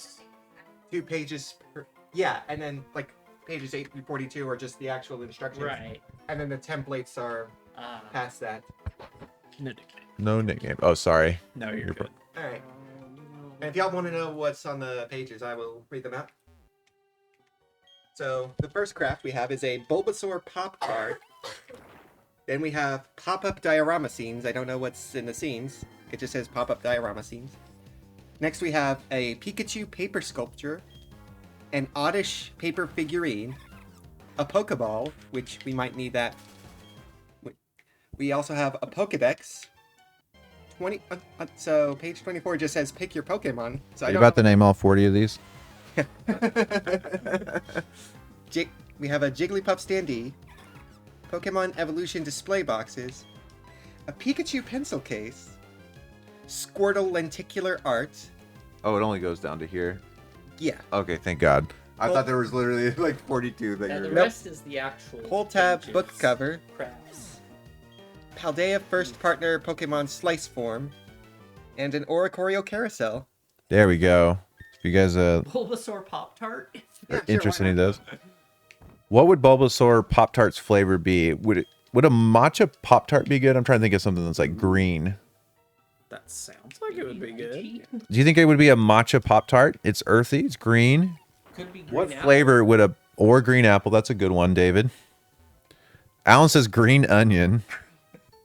2 pages per. Yeah, and then like pages 8 through 42 are just the actual instructions. Right. And then the templates are past that. No nickname. No nickname. Oh, sorry. No, you're good. Alright. And if y'all want to know what's on the pages, I will read them out. So the first craft we have is a Bulbasaur pop card. Then we have pop-up diorama scenes. I don't know what's in the scenes. It just says pop-up diorama scenes. Next we have a Pikachu paper sculpture, an Oddish paper figurine, a Pokeball, which we might need that. We also have a Pokedex. So page 24 just says pick your Pokemon. So Are you about to name all 40 of these? We have a Jigglypuff standee, Pokemon Evolution display boxes, a Pikachu pencil case, Squirtle lenticular art. Oh, it only goes down to here. Yeah. Okay, thank God. I Well- thought there was literally like 42 that And the you're. rest is the actual Pull tab pages, book cover, crafts. Paldea first partner Pokemon slice form, and an Oricorio carousel. There we go. If you guys Bulbasaur Pop Tart. Yeah, are sure, interested why in not? those, what would Bulbasaur Pop Tart's flavor be? Would a matcha Pop Tart be good? I'm trying to think of something that's like green. That sounds like it would be good. Do you think it would be a matcha Pop Tart? It's earthy. It's green. Could be green What apple. flavor would or green apple? That's a good one, David. Alan says green onion,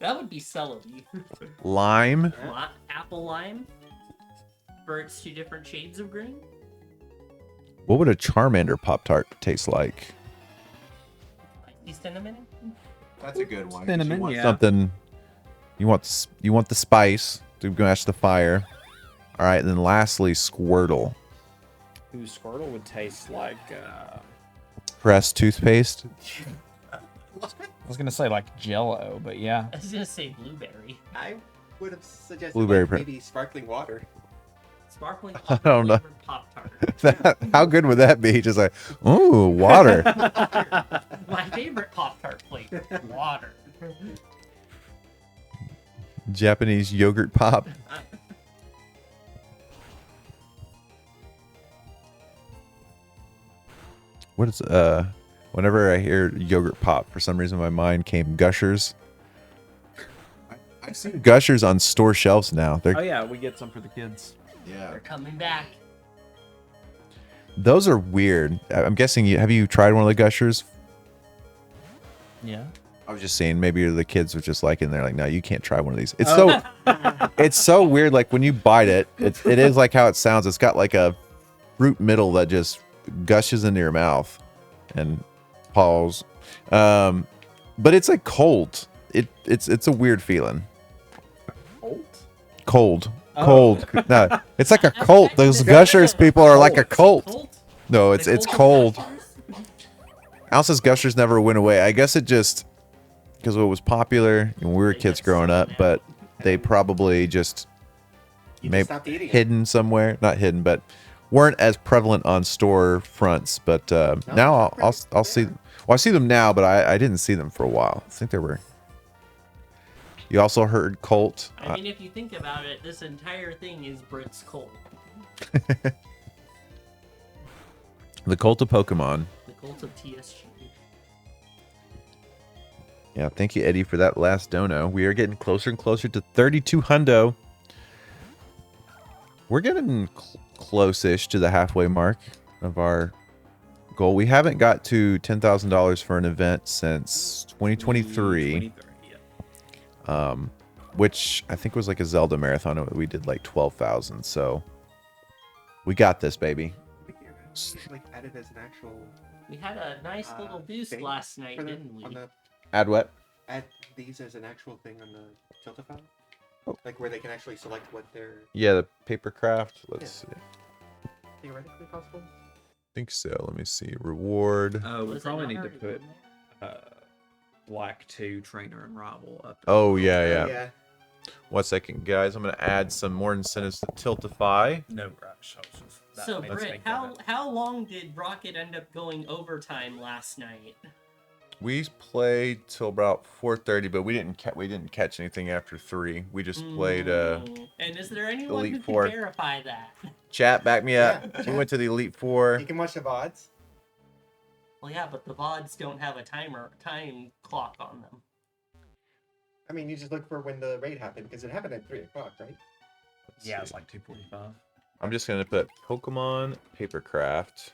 That would be celery. lime. Apple lime. For its two different shades of green. What would a Charmander Pop Tart taste like? Like cinnamon. That's a good one. Cinnamon, You want yeah. something. You want the spice to match the fire. All right, and then lastly, Squirtle. Ooh, Squirtle would taste like. Pressed toothpaste. I was gonna say like Jello, but yeah. I was gonna say blueberry. I would have suggested Blueberry like, print. maybe sparkling water. Sparkling I don't know. Pop Tart. How good would that be? Just like, ooh, water. My favorite Pop Tart flavor. Water. Japanese yogurt pop. What is whenever I hear yogurt pop, for some reason my mind came Gushers. I've seen Gushers on store shelves now. Oh yeah, we get some for the kids. They're coming back. Those are weird. I'm guessing have you tried one of the Gushers? Yeah. I was just saying maybe the kids were just like in there like, no, you can't try one of these. It's so it's so weird. Like when you bite it, it is like how it sounds. It's got like a fruit middle that just gushes into your mouth and pause. But it's like cold. It's a weird feeling. Cold. Cold. No, it's like a cult. Those Gushers people are like a cult. No, it's cold. Alice's Gushers never went away. I guess it just because it was popular when we were kids growing up, but they probably just You maybe just stopped eating it. hidden somewhere. Not hidden, but weren't as prevalent on store fronts. But now I'll see. Well, I see them now, but I didn't see them for a while. I think they were. You also heard Colt. I mean, if you think about it, this entire thing is Brit's Colt. The Cult of Pokemon. The Colt of TSG. Yeah, thank you, Eddie, for that last dono. We are getting closer and closer to 32 hundo. We're getting close-ish to the halfway mark of our goal. We haven't got to $10,000 for an event since 2023, yeah. which I think was like a Zelda marathon. We did like 12,000, so we got this, baby. Like added as an actual We had a nice little boost thing last night, for the, didn't we? on the Add what? add these as an actual thing on the Tiltify? Oh. Like where they can actually select what they're Yeah, the paper craft. Let's see. theoretically possible. I think so. Let me see. Reward. We Was it probably not need to already put in there? Black 2 trainer and rival up. Oh, yeah. Yeah. 1 second, guys. I'm going to add some more incentives to Tiltify. No rush. That So, made us Britt, think of it. how long did Rocket end up going overtime last night? We played till about 4:30, but we didn't catch anything after 3. We just played And is there anyone Elite who Four. can verify that? chat. Back me up. Yeah. We went to the Elite Four. You can watch the VODs. Well, yeah, but the VODs don't have a time clock on them. I mean, you just look for when the raid happened because it happened at 3 o'clock, right? Yeah, it was like 2:45. I'm just gonna put Pokemon Papercraft.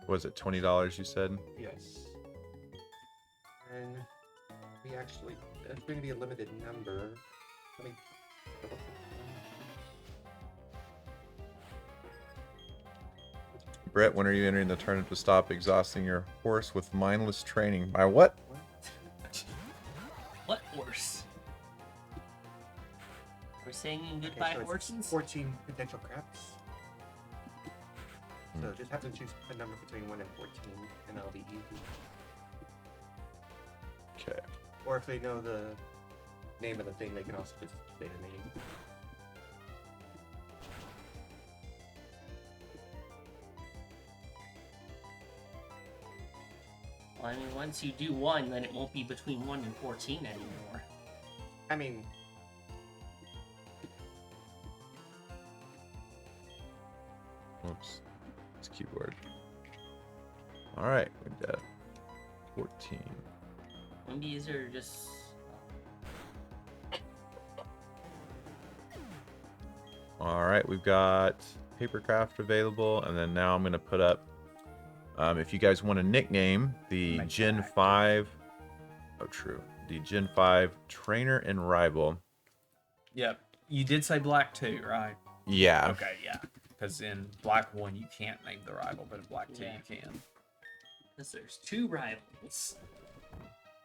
What was it, $20 you said? Yes. And we actually, that's going to be a limited number. Let me double check. Brett, when are you entering the tournament to stop exhausting your horse with mindless training? By what? What horse? We're saying goodbye, so it's horses? 14 potential craps. So just have to choose a number between 1 and 14, and that'll be easy. Okay. Or if they know the name of the thing, they can also just say the name. Well, I mean, once you do 1, then it won't be between 1 and 14 anymore. I mean, Oops. It's keyboard. Alright, we got 14. And these are just... Alright, we've got Papercraft available, and then now I'm going to put up, if you guys want a nickname, the Gen 5, oh true, the Gen 5 Trainer and Rival. Yep. You did say black 2, right? Yeah. Okay, yeah. Because in black 1 you can't name the rival, but in black 2 Yeah. you can. Because there's 2 rivals.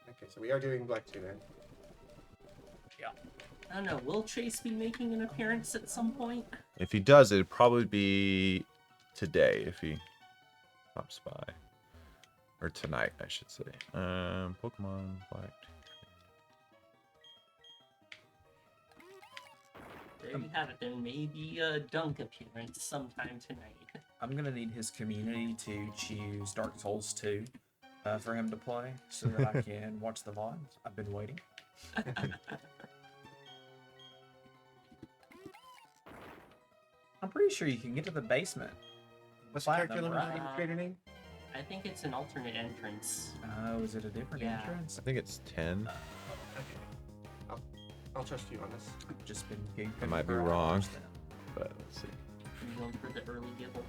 okay, so we are doing Black 2 then. Yeah. I don't know, will Chase be making an appearance at some point? If he does, it'd probably be today if he stops by. Or tonight, I should say. Pokemon Black. There you have it. There may be a dunk appearance sometime tonight. I'm going to need his community to choose Dark Souls 2 for him to play so that I can watch the VODs. I've been waiting. I'm pretty sure you can get to the basement. What's the character Platinum, limit right? creator name? I think it's an alternate entrance. Oh, is it a different Yeah. entrance? I think it's 10. Okay. I'll trust you on this. I've just been giggling I might be for wrong. hours then. But let's see. I'm going for the early gibble.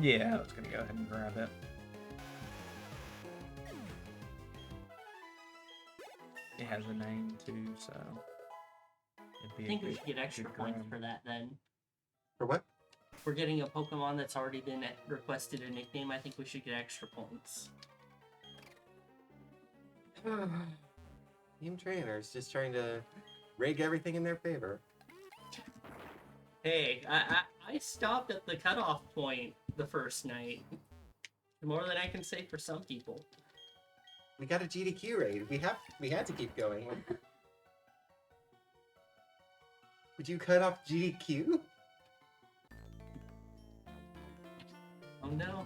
Yeah, I was going to go ahead and grab it. It has a name too, so. It'd be I a think we good- should get extra good points grab. for that then. For what? If we're getting a Pokemon that's already been requested a nickname, I think we should get extra points. Team trainers just trying to rig everything in their favor. Hey, I stopped at the cutoff point the first night. More than I can say for some people. We got a GDQ raid. We had to keep going. Would you cut off GDQ? Oh no.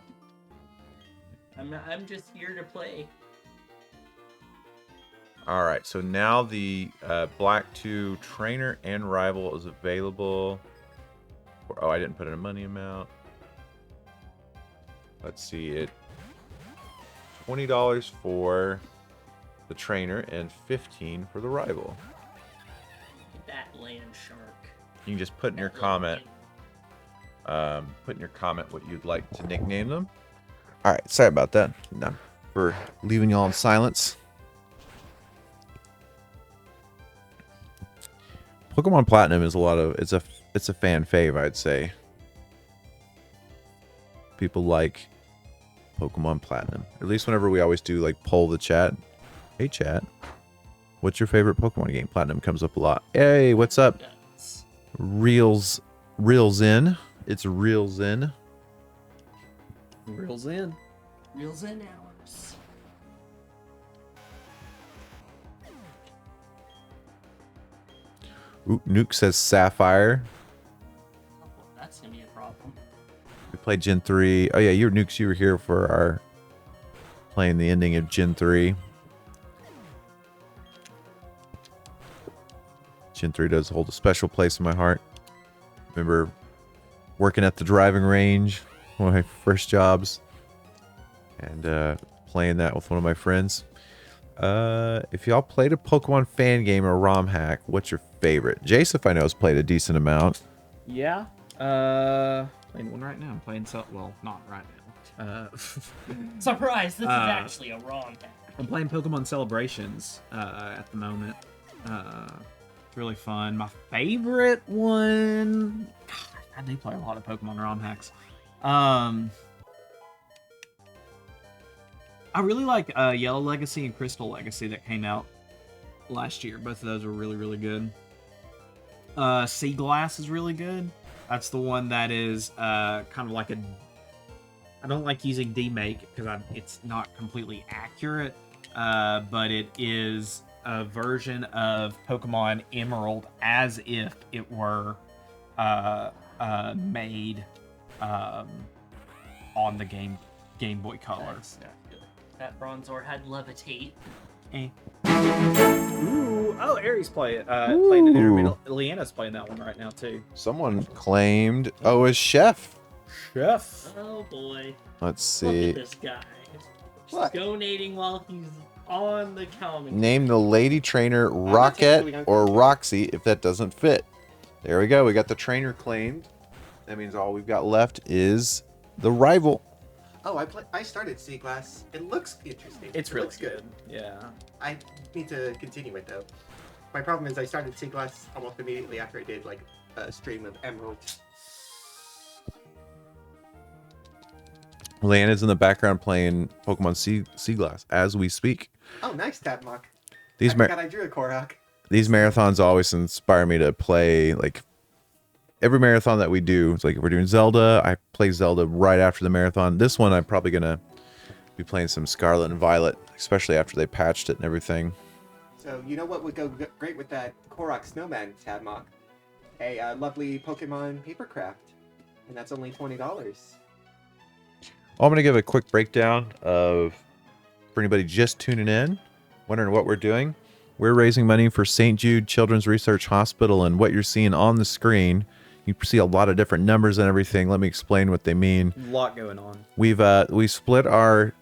I'm just here to play. Alright, so now the Black 2 Trainer and Rival is available. Oh, I didn't put in a money amount. Let's see it. $20 for the trainer and $15 for the rival. That land shark. You can just put in your That little comment, kid. put in your comment what you'd like to nickname them. All right, sorry about that. No, for leaving y'all in silence. Pokemon Platinum is it's a fan fave, I'd say. People like Pokemon Platinum. At least whenever we always do like poll the chat. Hey chat, what's your favorite Pokemon game? Platinum comes up a lot. Hey, what's up? Yes. Reels in. It's Reels in. Reels in. Reels in hours. Ooh, Nuke says Sapphire. Oh, that's gonna be a problem. We played Gen 3. Oh yeah, you were Nukes. You were here for our playing the ending of Gen 3. Gen 3 does hold a special place in my heart. Remember working at the driving range, one of my first jobs, and playing that with one of my friends. If y'all played a Pokemon fan game or ROM hack, what's your favorite? Joseph, I know, has played a decent amount. Yeah. Playing one right now. I'm playing well, not right now. Surprise! This is Uh, actually a wrong hack. I'm playing Pokemon Celebrations at the moment. It's really fun. My favorite one. God, I do play a lot of Pokemon ROM hacks. I really like Yellow Legacy and Crystal Legacy that came out last year. Both of those were really, really good. Sea Glass is really good. That's the one that is kind of like a. I don't like using demake because it's not completely accurate, but it is a version of Pokemon Emerald as if it were made on the Game Boy Color. That Bronzor had Levitate. Ooh, oh, Aries playing it in Leanna's playing that one right now too. Someone claimed, oh, it's Chef. Chef. Oh boy. Let's Look see. at this guy. What? Donating while he's on the comment. Name the lady trainer Rocket or Roxy if that doesn't fit. There we go. We got the trainer claimed. That means all we've got left is the rival. Oh, I started Sea Glass. It looks interesting. It's It really looks good. Yeah. I need to continue it though. My problem is I started Sea Glass almost immediately after I did like a stream of Emerald. Leanna's in the background playing Pokemon Sea Glass as we speak. Oh, nice Tab Mock. These I mar- forgot I drew a Korok. these marathons always inspire me to play. Like every marathon that we do, it's like if we're doing Zelda, I play Zelda right after the marathon. This one, I'm probably gonna be playing some Scarlet and Violet, especially after they patched it and everything. So you know what would go great with that Korok Snowman Tab Mock? A lovely Pokemon papercraft, and that's only $20. I'm going to give a quick breakdown of, for anybody just tuning in, wondering what we're doing. We're raising money for St. Jude Children's Research Hospital, and what you're seeing on the screen, you see a lot of different numbers and everything. Let me explain what they mean. A lot going on. We split our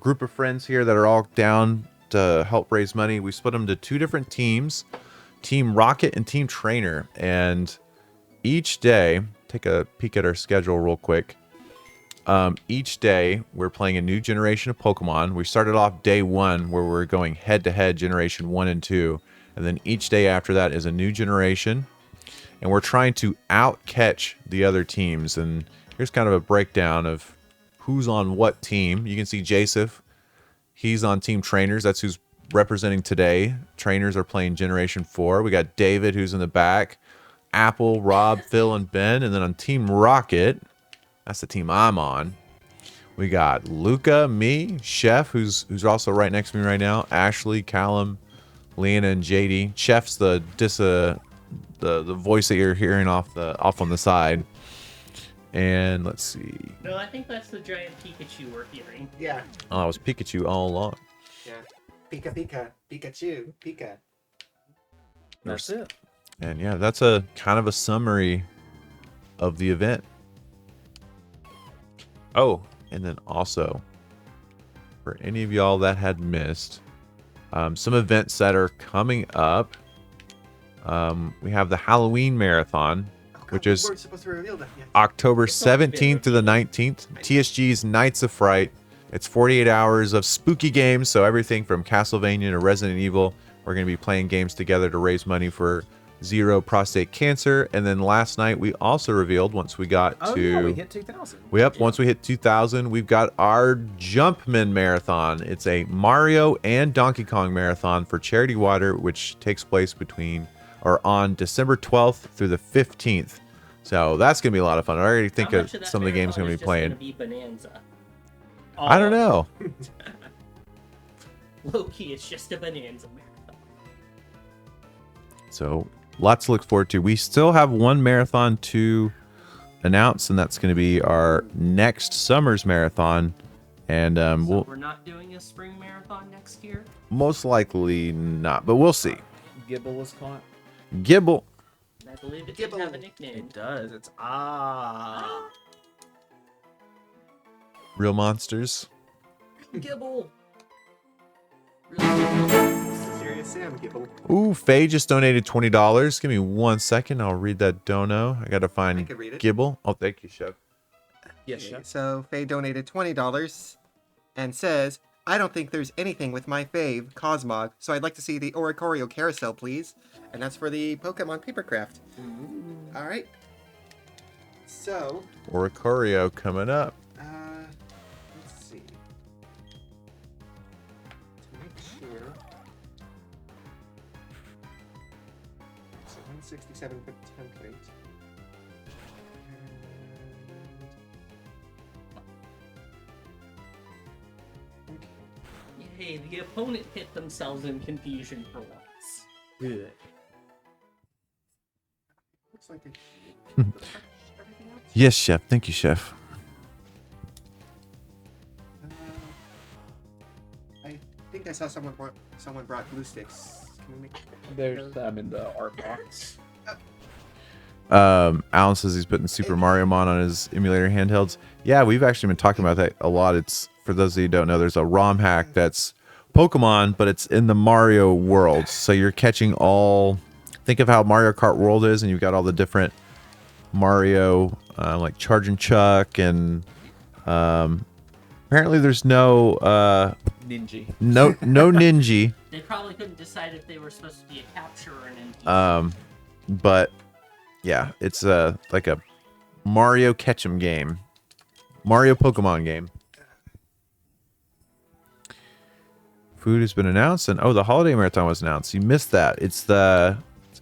group of friends here that are all down to help raise money. We split them to two different teams, Team Rocket and Team Trainer, and each day, take a peek at our schedule real quick. Each day we're playing a new generation of Pokemon. We started off day 1 where we're going head to head generation 1 and 2, and then each day after that is a new generation, and we're trying to out catch the other teams. And here's kind of a breakdown of who's on what team. You can see Joseph, he's on Team Trainers. That's who's representing today. Trainers are playing generation 4. We got David, who's in the back, Apple, Rob, Phil, and Ben. And then on Team Rocket, that's the team I'm on, we got Luca, me, Chef, who's also right next to me right now, Ashley, Callum, Leanna, and JD. Chef's the voice that you're hearing off on the side. And let's see. No, I think that's the giant Pikachu we're hearing. Yeah, Oh, it was Pikachu all along. yeah. Pika Pika, Pikachu, Pika. That's it. And yeah, that's a kind of a summary of the event. Oh, and then also, for any of y'all that had missed, some events that are coming up. We have the Halloween Marathon, Oh, God, which we is weren't supposed to reveal that yet. October It's already been 17th to the 19th. TSG's Nights of Fright. It's 48 hours of spooky games, so everything from Castlevania to Resident Evil. We're going to be playing games together to raise money for Zero prostate cancer. And then last night we also revealed, once we got Oh, to yeah, we hit 2,000. once we hit 2,000, we've got our Jumpman Marathon. It's a Mario and Donkey Kong marathon for Charity Water, which takes place on December 12th through the 15th. So that's going to be a lot of fun. I already think How of much of that some of the games marathon going to is be just playing. gonna be Bonanza? I don't know. Low-key, it's just a Bonanza marathon. So lots to look forward to. We still have one marathon to announce, and that's going to be our next summer's marathon. And So we're not doing a spring marathon next year? most likely not, but we'll see. Gibble was caught. Gibble. I believe it did Gibble. have a nickname. It does. It's Real monsters. Gibble! Really Serious Sam Gibble. Ooh, Faye just donated $20. Give me 1 second. I'll read that dono. I gotta I find could read it. Gibble. Oh, thank you, Chef. Yes, Okay, chef. so Faye donated $20 and says, I don't think there's anything with my fave, Cosmog, so I'd like to see the Oricorio carousel, please. And that's for the Pokemon Papercraft. Alright. So, Oricorio coming up. let's see. To make sure. So 167 for the template. And... Okay. Hey, the opponent hit themselves in confusion for once. Good. Looks like it. Everything else? Yes, Chef. Thank you, Chef. I think I saw someone brought glue sticks. Can we make? There's some in the art box. Alan says he's putting Super Mario Mon on his emulator handhelds. Yeah, we've actually been talking about that a lot. It's, for those of you who don't know, there's a ROM hack that's Pokemon, but it's in the Mario world. So you're catching all. Think of how Mario Kart World is, and you've got all the different Mario, like Charge and Chuck, and apparently there's no Ninja. no Ninja. They probably couldn't decide if they were supposed to be a capture or an NPC. But yeah, it's like a Mario Catch'em game, Mario Pokemon game. Food has been announced, and oh, the holiday marathon was announced. You missed that. It's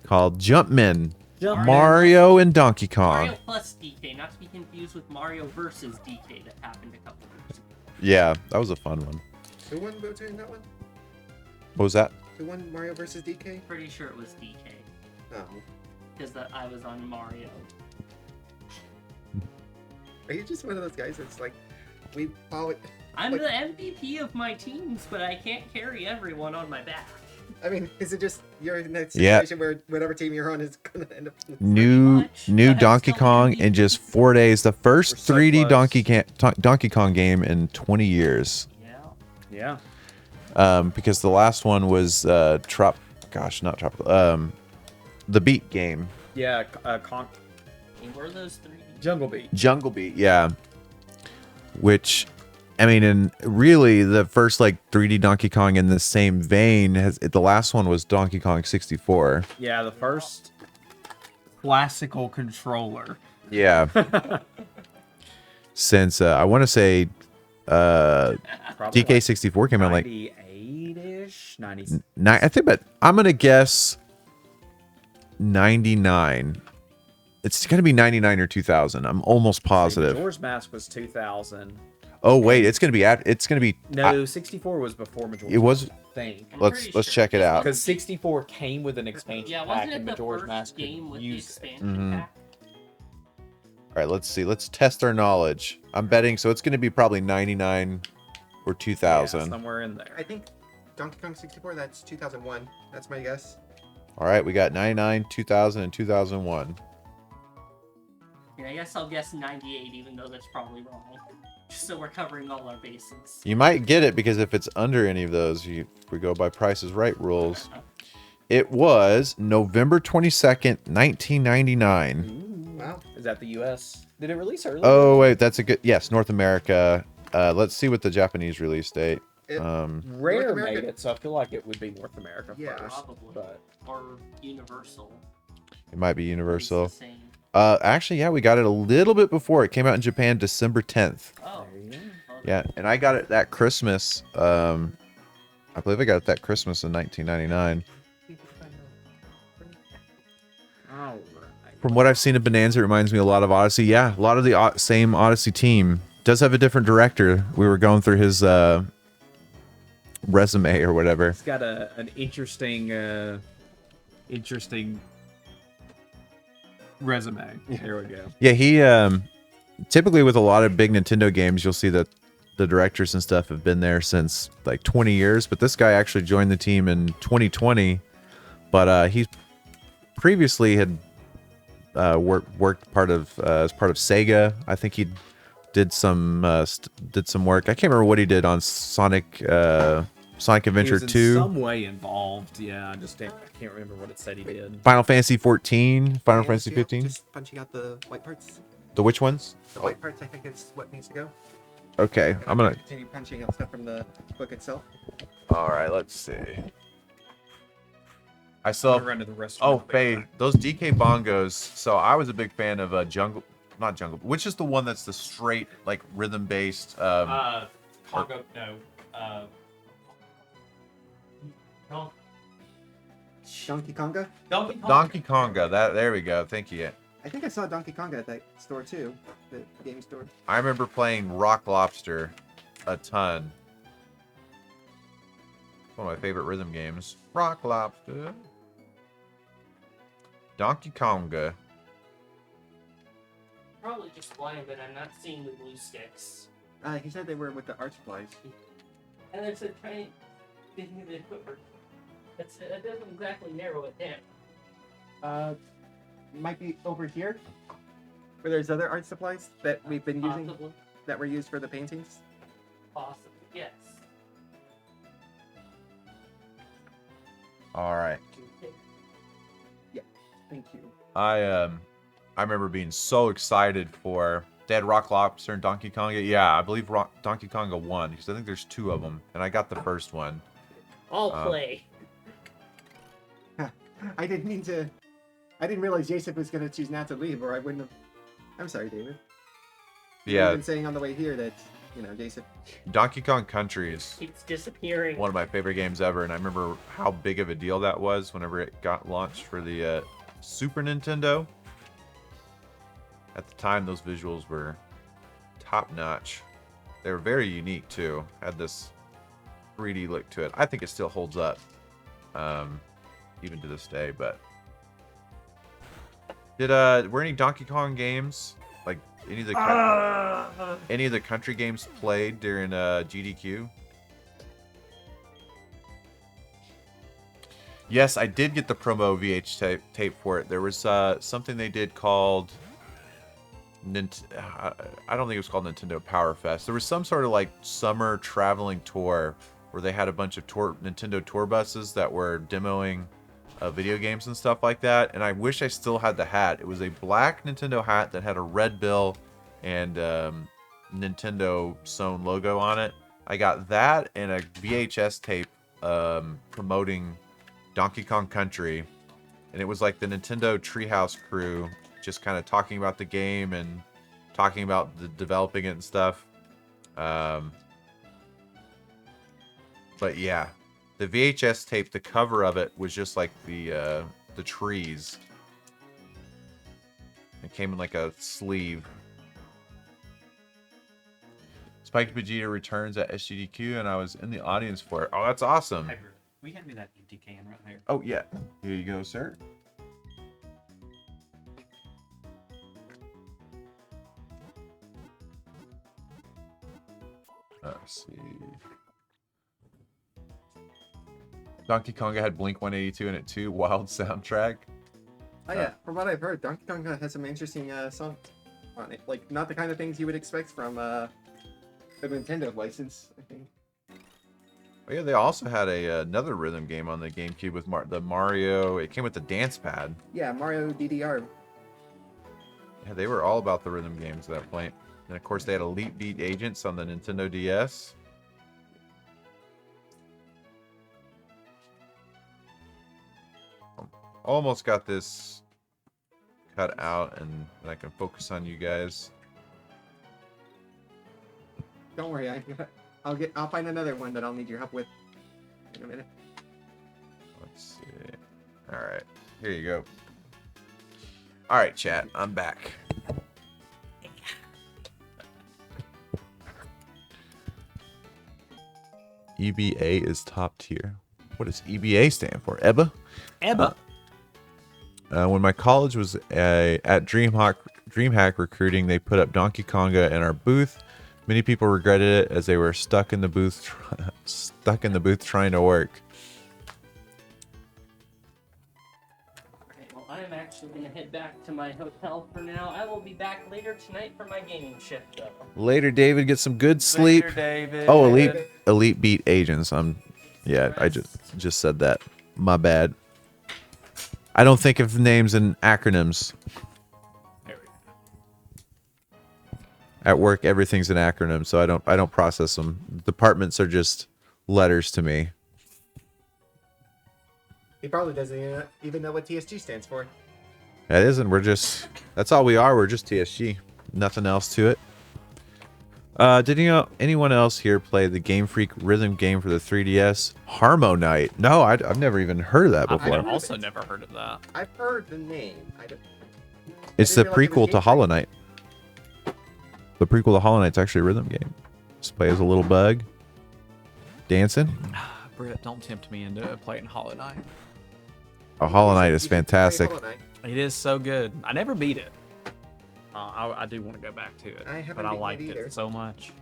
called Jumpman. Jumpman. Mario and Donkey Kong. Mario plus DK, not to be confused with Mario versus DK that happened a couple of years ago. Yeah, that was a fun one. Who won in that one? What was that? Who won Mario versus DK? Pretty sure it was DK Oh. because I was on Mario. Are you just one of those guys that's like, we follow it? I'm the MVP of my teams, but I can't carry everyone on my back. I mean, is it just you're in that Yeah. situation where whatever team you're on is gonna end up? New much. That's Donkey still Kong MVP. in just 4 days. The first We're so 3D close. Donkey Kong game in 20 years. Yeah. Yeah. Because the last one was not Tropical. The Beat game. Yeah. And were those three? Jungle Beat. Jungle Beat, yeah. Which, I mean, and really the first like 3D Donkey Kong in the same vein the last one was Donkey Kong 64. Yeah, the first classical controller. Yeah. Since I want to say Probably DK64 came out like 98-ish, 90. I think, but I'm gonna guess 99. It's gonna be 99 or 2000. I'm almost positive. Majora's Mask was 2000. Oh wait, it's gonna be. No, 64 was before Majora's It was- Mask, I think. I'm Let's pretty let's sure. check it out. Because 64 came with an expansion Yeah, pack, wasn't and it the Majora's first Mask game could with the use it. expansion Mhm. pack? All right, let's see. Let's test our knowledge. I'm betting so it's gonna be probably 99 or Yeah, 2000. somewhere in there. I think Donkey Kong 64. That's 2001. That's my guess. All right, we got 99, 2000, and 2001. Yeah, I guess I'll guess 98, even though that's probably wrong. Just so we're covering all our bases. You might get it because if it's under any of those, we go by Price is Right rules. It was November 22nd, 1999. Wow. Is that the U.S.? Did it release early? Oh wait, that's a good North America. Let's see what the Japanese release date. It- Rare North America- made it, so I feel like it would be North America Yeah. first. Probably. But Or Universal. It might be It's Universal. the same. Actually, yeah, we got it a little bit before. It came out in Japan December 10th. Oh. there you go. well, Yeah, and I got it that Christmas. I believe I got it that Christmas in 1999. All right. From what I've seen of Bonanza, it reminds me a lot of Odyssey. Yeah, a lot of the same Odyssey team. Does have a different director. We were going through his resume or whatever. It's got an interesting resume. Here we go. Yeah, he typically with a lot of big Nintendo games, you'll see that the directors and stuff have been there since like 20 years. But this guy actually joined the team in 2020. But he previously had worked part of as part of Sega. I think he did some work. I can't remember what he did on Sonic Sonic He Adventure was in 2, some way involved. Yeah, I can't remember what it said he did. Final Fantasy 14, Final And, Fantasy yeah, 15. Just punching out the white parts. The which ones? The white parts, I think, is what needs to go. Okay, I'm gonna. continue punching out stuff from the book itself. All right, let's see. I I'm still. gonna run to the restaurant. Oh, Faye, those DK bongos. So I was a big fan of not jungle. Which is the one that's the straight like rhythm based? Congo, no. No. Donkey Konga? Donkey Konga. There we go. Thank you. I think I saw Donkey Konga at that store too, the game store. I remember playing Rock Lobster a ton. One of my favorite rhythm games. Rock Lobster. Donkey Konga. Probably just blind, but I'm not seeing the blue sticks. He said they were with the art supplies. And there's a tiny thing in the equipment. It doesn't exactly narrow it down. Might be over here, where there's other art supplies that we've been using, Possibly. that were used for the paintings. Possibly, yes. All right. Thank you. I remember being so excited for they had Rock Lobster and Donkey Konga. Yeah, I believe Donkey Konga 1 because I think there's 2 of them, and I got the first one. I'll play. I didn't realize Jason was going to choose not to leave, or I wouldn't have. I'm sorry, David. Yeah, You've been saying on the way here that, Jason. Donkey Kong Country is Keeps disappearing. one of my favorite games ever, and I remember how big of a deal that was whenever it got launched for the Super Nintendo. At the time, those visuals were top notch. They were very unique too. Had this 3D look to it. I think it still holds up, even to this day. But were any Donkey Kong games like any of the country games played during GDQ? Yes, I did get the promo tape for it. There was something they did called I don't think it was called Nintendo Power Fest. There was some sort of like summer traveling tour where they had a bunch of Nintendo tour buses that were demoing video games and stuff like that. And I wish I still had the hat. It was a black Nintendo hat that had a red bill and Nintendo sewn logo on it. I got that and a VHS tape promoting Donkey Kong Country, and it was like the Nintendo Treehouse crew just kind of talking about the game and talking about the developing it and stuff. But yeah, the VHS tape, the cover of it was just like the trees. It came in like a sleeve. Spiked Vegeta returns at SGDQ, and I was in the audience for it. Oh, that's awesome. Piper, will you hand me that empty can right there? Oh, yeah. Here you go, sir. Let's see. Donkey Konga had Blink 182 in it too. Wild soundtrack. Oh yeah, from what I've heard, Donkey Kong has some interesting songs on it. Like, not the kind of things you would expect from the Nintendo license, I think. Oh yeah, they also had another rhythm game on the GameCube with the Mario. It came with the dance pad. Yeah, Mario DDR. Yeah, they were all about the rhythm games at that point. And of course, they had Elite Beat Agents on the Nintendo DS. Almost got this cut out, and I can focus on you guys. Don't worry, I'll find another one that I'll need your help with in a minute. Let's see. All right, here you go. All right, chat, I'm back. EBA is top tier. What does EBA stand for? EBA? EBA. When my college was at DreamHack Recruiting, they put up Donkey Konga in our booth. Many people regretted it as they were stuck in the booth trying to work. Okay, well, I'm actually going to head back to my hotel for now. I will be back later tonight for my gaming shift, though. Later, David. Get some good sleep. Later, David. Oh, Elite Beat Agents. Yeah, I just said that. My bad. I don't think of names in acronyms. There we go. At work, everything's an acronym, so I don't process them. Departments are just letters to me. He probably doesn't even know what TSG stands for. That isn't. That's all we are. We're just TSG. Nothing else to it. Did anyone else here play the Game Freak rhythm game for the 3DS? Harmo Night. No, I've never even heard of that before. I've also never heard of that. I've heard the name. It's the didn't realize it was prequel to Game Hollow Knight. The prequel to Hollow Knight's actually a rhythm game. Just play as a little bug. Dancing. Britt, don't tempt me into playing Hollow Knight. Oh, Hollow Knight is You should play fantastic. Hollow Knight. It is so good. I never beat it. I do want to go back to it, I haven't but I beaten it liked either. it so much.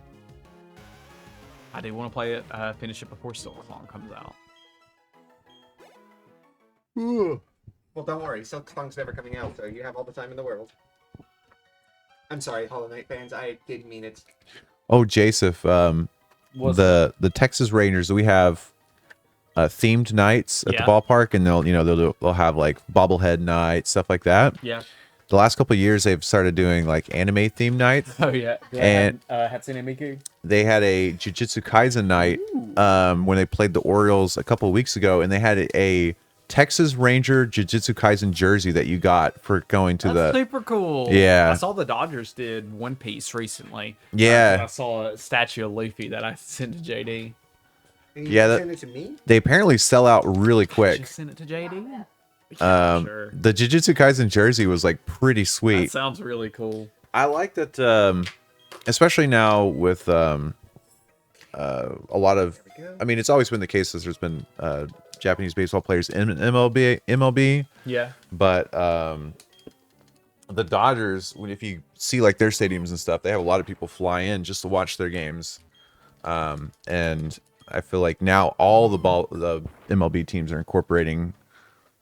I do want to play it, finish it before Silksong comes out. Well, don't worry. Silk Song's never coming out, so you have all the time in the world. I'm sorry, Hollow Knight fans. I didn't mean it. Oh, Joseph, the Texas Rangers, we have themed nights at the Yeah. ballpark, and they'll have like bobblehead night, stuff like that. Yeah. The last couple of years, they've started doing like anime themed nights. Oh yeah. And- Hatsune Miku. They had a Jujutsu Kaisen night when they played the Orioles a couple of weeks ago, and they had a Texas Ranger Jujutsu Kaisen jersey that you got for going to That's the. super cool. Yeah. I saw the Dodgers did One Piece recently. Yeah. I saw a statue of Luffy that I sent to JD. And you Yeah, send it to me? They apparently sell out really quick. Just send it to JD. Yeah, sure. The Jujutsu Kaisen jersey was like pretty That sweet. sounds really cool. I like that, especially now with a lot of. There we go. I mean, it's always been the case that there's been Japanese baseball players in MLB, Yeah. but the Dodgers, if you see like their stadiums and stuff, they have a lot of people fly in just to watch their games, and I feel like now all the MLB teams are incorporating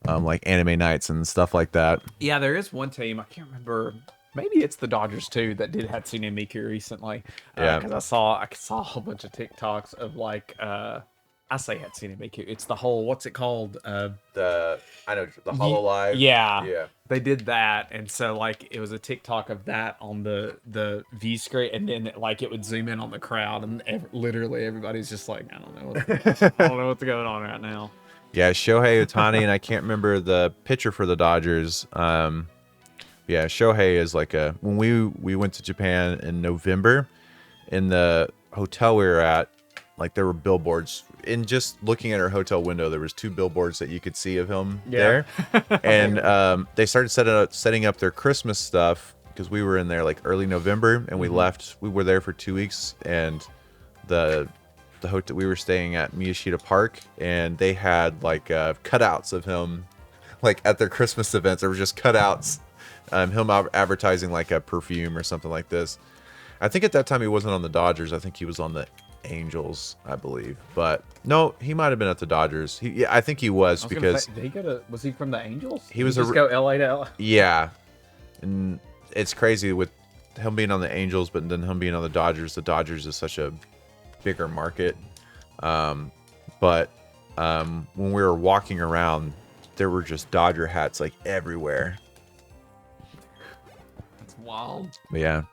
like anime nights and stuff like that. Yeah, there is one team, I can't remember. Maybe it's the Dodgers too that did Hatsune Miku recently. Yeah. Because I saw a whole bunch of TikToks of like I say Hatsune Miku. It's the whole what's it called? The Hololive. Yeah. They did that, and so like it was a TikTok of that on the view screen, and then like it would zoom in on the crowd, and literally everybody's just like, I don't know what's going on right now. Yeah, Shohei Ohtani, and I can't remember the pitcher for the Dodgers. Yeah, Shohei is like when we went to Japan in November, in the hotel we were at, like there were billboards. In just looking at our hotel window, there was 2 billboards that you could see of him there. And they started setting up their Christmas stuff because we were in there like early November, and we left. We were there for 2 weeks, and the hotel we were staying at Miyashita Park, and they had like cutouts of him, like at their Christmas events. There were just cutouts, him advertising like a perfume or something like this. I think at that time he wasn't on the Dodgers. I think he was on the Angels, I believe. But no, he might have been at the Dodgers. I think he was I was because gonna say, was he from the Angels? He was Did a just go LA to LA. yeah, and it's crazy with him being on the Angels, but then him being on the Dodgers. The Dodgers is such a bigger market. But when we were walking around, there were just Dodger hats like everywhere. That's wild. But yeah,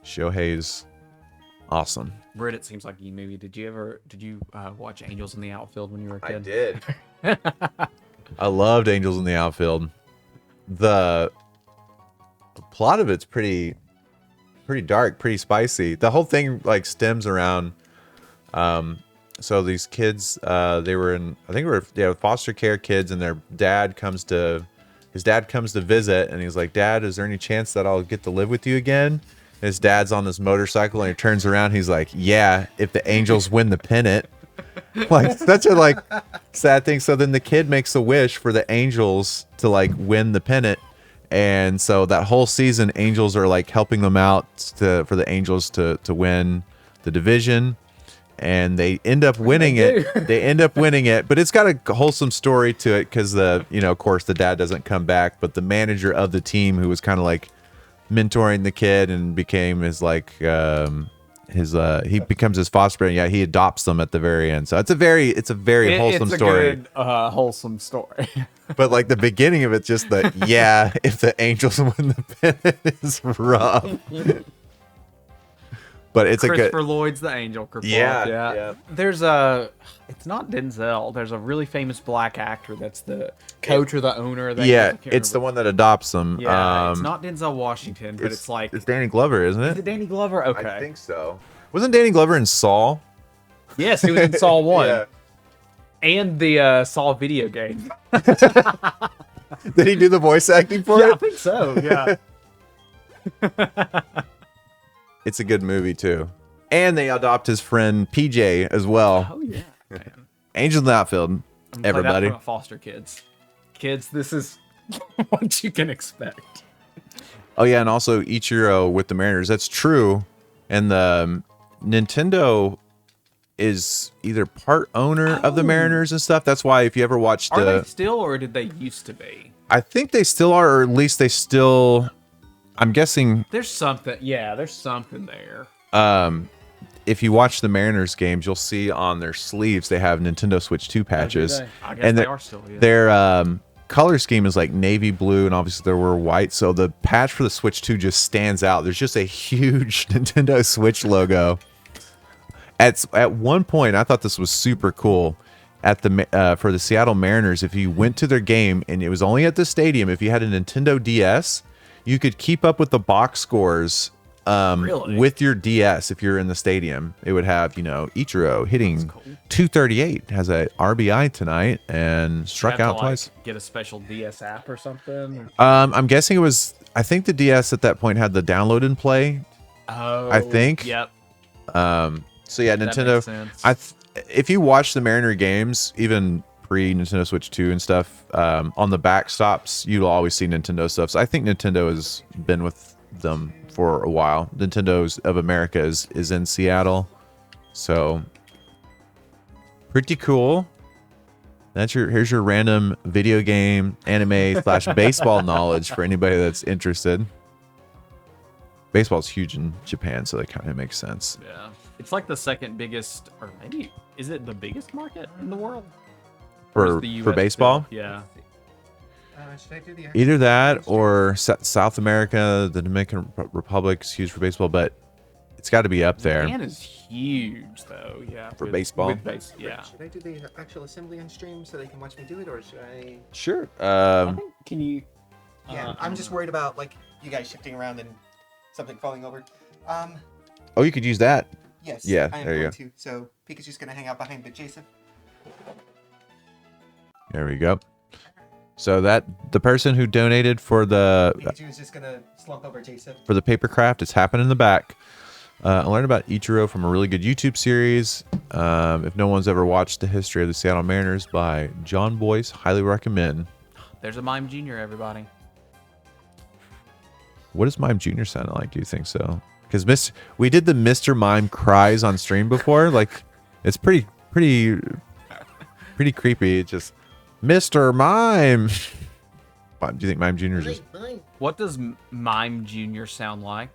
Shohei's awesome. Britt, it seems like you maybe did you watch Angels in the Outfield when you were a kid? did. I loved Angels in the Outfield. The plot of it's pretty dark, pretty spicy. The whole thing like stems around so these kids they were in, I think they were foster care kids, and his dad comes to visit, and he's like, "Dad, is there any chance that I'll get to live with you again?" His dad's on this motorcycle, and he turns around. He's like, "Yeah, if the Angels win the pennant." Like such a like sad thing. So then the kid makes a wish for the Angels to like win the pennant, and so that whole season, Angels are like helping them out for the Angels to win the division, and they end up winning it. They end up winning it, but it's got a wholesome story to it because of course the dad doesn't come back, but the manager of the team, who was kind of like mentoring the kid and became his like he becomes his foster parent. Yeah, he adopts them at the very end. So it's a very wholesome it's a story. good, wholesome story. But like the beginning of it's just the if the Angels win the pennant is rough. But it's a good. Christopher Lloyd's the Angel. Yeah. There's it's not Denzel. There's a really famous black actor that's the coach or the owner. Of the Yeah, Angels. I can't it's the remember. one that adopts them. Yeah, it's not Denzel Washington, but it's like it's Danny Glover, isn't is it? it Danny Glover? Okay. I think so. Wasn't Danny Glover in Saw? Yes, he was in Saw 1 Yeah. and the Saw video game. Did he do the voice acting for Yeah, I it? think so. Yeah. It's a good movie too. And they adopt his friend PJ as well. Oh yeah. Man. Angels in the outfield. I'm gonna play that Everybody. for foster kids. Kids, this is what you can expect. Oh yeah, and also Ichiro with the Mariners. That's true. And the Nintendo is either part owner of the Mariners and stuff. That's why if you ever watched Are the they still, or did they used to be? I think they still are, or at least they still I'm guessing There's something. Yeah, there's something there. if you watch the Mariners games, you'll see on their sleeves they have Nintendo Switch 2 patches. I guess And they they're- are still. Yeah. Their color scheme is like navy blue, and obviously there were white. So the patch for the Switch 2 just stands out. There's just a huge Nintendo Switch logo. At one point, I thought this was super cool. At the for the Seattle Mariners, if you went to their game and it was only at the stadium, if you had a Nintendo DS, you could keep up with the box scores Really? with your DS. If you're in the stadium, it would have Ichiro hitting cool. 238, has a RBI tonight and struck Have to, out like, twice. Get a special DS app or something. I'm guessing it was. I think the DS at that point had the download and play. Oh, I think. Yep. So yeah, That Nintendo. makes sense. If you watch the Mariner games, even pre Nintendo Switch 2 and stuff, on the backstops, you'll always see Nintendo stuff. So I think Nintendo has been with them for a while. Nintendo's of America is in Seattle, so pretty cool. Here's your random video game, anime / baseball knowledge for anybody that's interested. Baseball's huge in Japan, so that kind of makes sense. Yeah. It's like the second biggest, or maybe is it the biggest market in the world? Or is For the US for baseball, still- Yeah. Should I do the either that or South America, the Dominican Republic is huge for baseball, but it's got to be up there. Japan is huge though. Yeah. For baseball? Yeah. Should I do the actual assembly on stream so they can watch me do it, or should I? Sure. I think, can you? Yeah, I'm just worried about like you guys shifting around and something falling over. Oh, you could use that. Yes. Yeah, I am there you going go. to. So Pikachu's gonna hang out behind the Jason. There we go. So the person who donated for the Pikachu's just gonna slump over Jason. paper craft, it's happening in the back. I learned about Ichiro from a really good YouTube series. If no one's ever watched the history of the Seattle Mariners by John Boyce, highly recommend. There's a Mime Junior. Everybody. What does Mime Jr. sound like? Do you think so? Because we did the Mr. Mime cries on stream before. Like, it's pretty creepy. It's just Mr. Mime. Do you think Mime Jr. is just? What does Mime Junior sound like?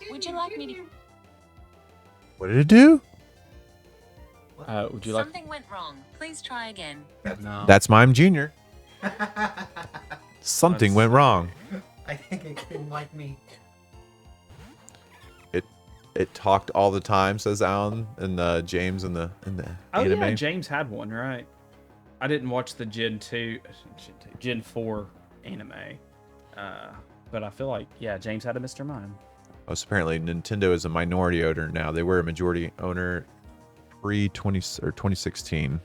Would you like me to? What did it do? Would you like? Something went wrong. Please try again. No. That's Mime Jr. Something went wrong. I think it didn't like me. It talked all the time, says Alan and James in the Oh anime. yeah, James had one, right? I didn't watch the Gen 4 anime, but I feel like James had a Mr. Mime. Oh, so apparently Nintendo is a minority owner now. They were a majority owner pre-2016.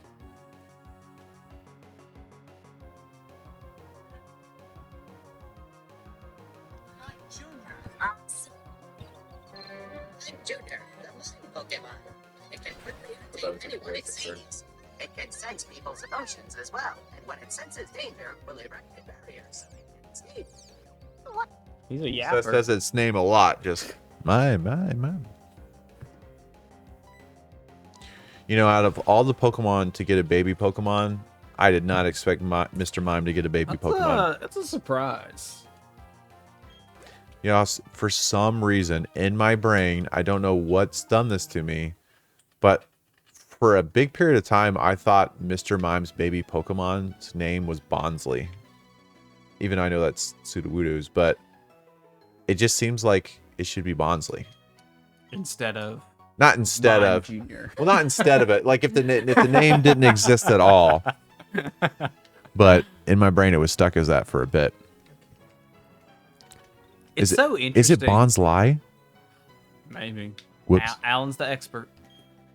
Junior, the Mime Pokemon. It can quickly imitate anyone it sees. It can sense people's emotions as well, and when it senses danger, will erect barriers. See? He's a So yapper. it says its name a lot. Just Mime. You know, out of all the Pokemon to get a baby Pokemon, I did not expect Mr. Mime to get a baby Pokemon. That's a surprise. You know, for some reason in my brain, I don't know what's done this to me, but for a big period of time, I thought Mr. Mime's baby Pokemon's name was Bonsley. Even though I know that's Sudowoodo's, but it just seems like it should be Bonsley. Instead of Not instead Mime of. Junior. Well, not instead of it. Like if the name didn't exist at all. But in my brain, it was stuck as that for a bit. It's so interesting. Is it Bonsley? Maybe. Whoops. Alan's the expert.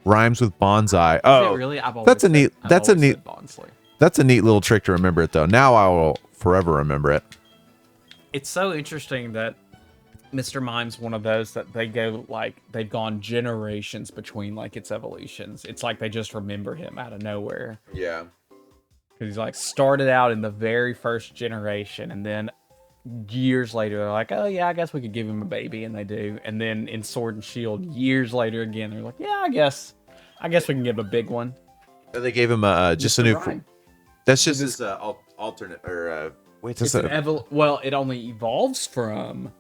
Rhymes with bonsai. Is Oh, it really? I've always that's a said- neat. I've That's a always neat. said Bonsley. That's a neat little trick to remember it though. Now I will forever remember it. It's so interesting that Mr. Mime's one of those that they go like they've gone generations between like its evolutions. It's like they just remember him out of nowhere. Yeah. Because he's like started out in the very first generation, and then years later they're like, oh yeah, I guess we could give him a baby, and they do. And then in Sword and Shield, years later again, they're like, yeah, I guess we can give him a big one. They gave him just a Mr. new. Rhyme. That's just his alternate or wait. It's well, it only evolves from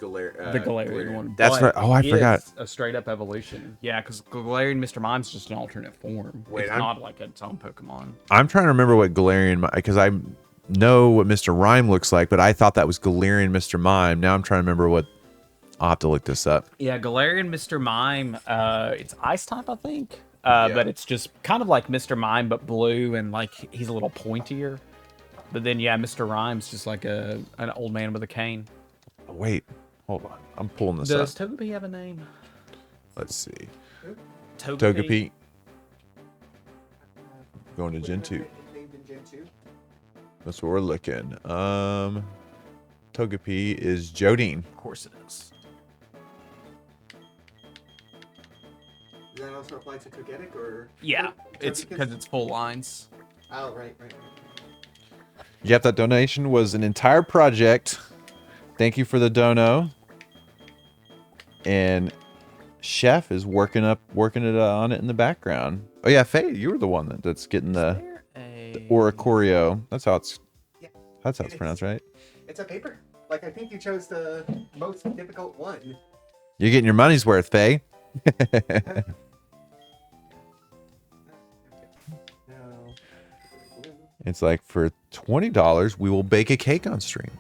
the Galarian one. That's but right. Oh, I it forgot. is a straight up evolution. Yeah, because Galarian Mr. Mime's just an alternate form. Wait, it's I'm- not like its own Pokemon. I'm trying to remember what Galarian, because I know what Mr. Rhyme looks like, but I thought that was Galarian Mr. Mime. Now I'm trying to remember what. I'll have to look this up. Yeah, Galarian Mr. Mime, it's ice type, I think. Yeah. But it's just kind of like Mr. Mime, but blue, and like he's a little pointier. But then, yeah, Mr. Rhyme's just like an old man with a cane. Oh, wait, hold on. I'm pulling this up. Does Togepi have a name? Let's see. Togepi? Togepi. Going to Gen 2. Named in Gen 2. That's what we're looking. Togepi is Jodine. Of course it is. Does that also apply to Togetic or? Yeah, Oh, it's Togekiss? because it's full lines. Oh, right. Yep, that donation was an entire project. Thank you for the dono. And Chef is working it on it in the background. Oh yeah, Faye, you were the one that's getting the Oricorio. That's how it's pronounced, right? It's a paper. Like, I think you chose the most difficult one. You're getting your money's worth, Faye. No. It's like for $20, we will bake a cake on stream.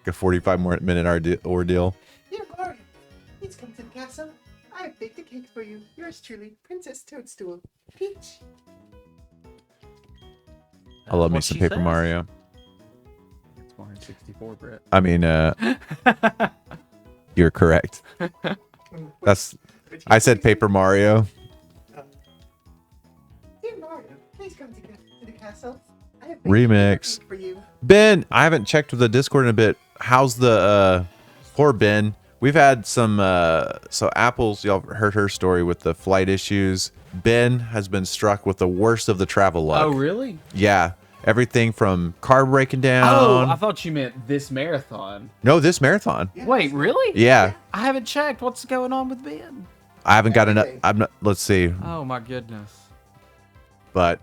A 45-minute ordeal. Dear Gloria, please come to the castle. I have baked a cake for you. Yours truly, Princess Toadstool. Peach. I love me what some she Paper says. Mario. It's Mario 64, Brett. I mean, you're correct. I said Paper Mario. Dear Mario, please come to the castle. I have baked Remix. a cake for you. Ben, I haven't checked with the Discord in a bit. How's the poor Ben? We've had some so Apple's, y'all heard her story with the flight issues. Ben has been struck with the worst of the travel luck. Oh, really? Yeah. Everything from car breaking down. Oh, I thought you meant this marathon. No, this marathon. Yeah. Wait, really? Yeah. I haven't checked. What's going on with Ben? I haven't got enough. Everything. I'm not, let's see. Oh, my goodness. But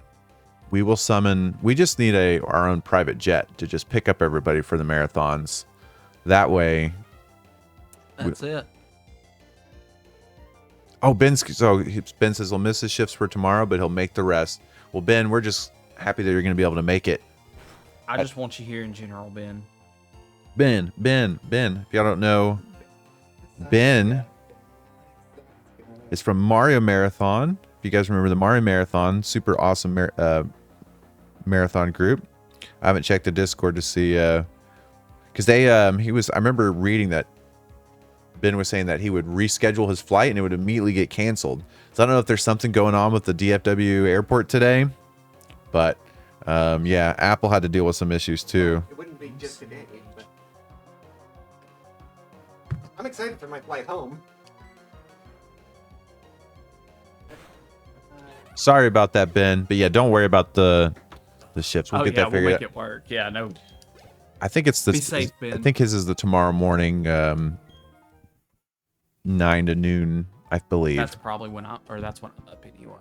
we will summon. We just need our own private jet to just pick up everybody for the marathons. That way. That's it. Oh, Ben says he'll miss his shifts for tomorrow, but he'll make the rest. Well, Ben, we're just happy that you're going to be able to make it. I just want you here in general, Ben. Ben. If y'all don't know, Ben is from Mario Marathon. If you guys remember the Mario Marathon, super awesome marathon group. I haven't checked the Discord to see because I remember reading that Ben was saying that he would reschedule his flight and it would immediately get canceled. So I don't know if there's something going on with the DFW airport today, but yeah, Apple had to deal with some issues too. It wouldn't be just today, but I'm excited for my flight home. Sorry about that, Ben. But yeah, don't worry about the shifts. We'll get that we'll figured make out. it work. Yeah, no. I think it's the. Be safe, Ben. I think his is the tomorrow morning, 9 to noon, I believe. That's probably when that's when I'm up anyway.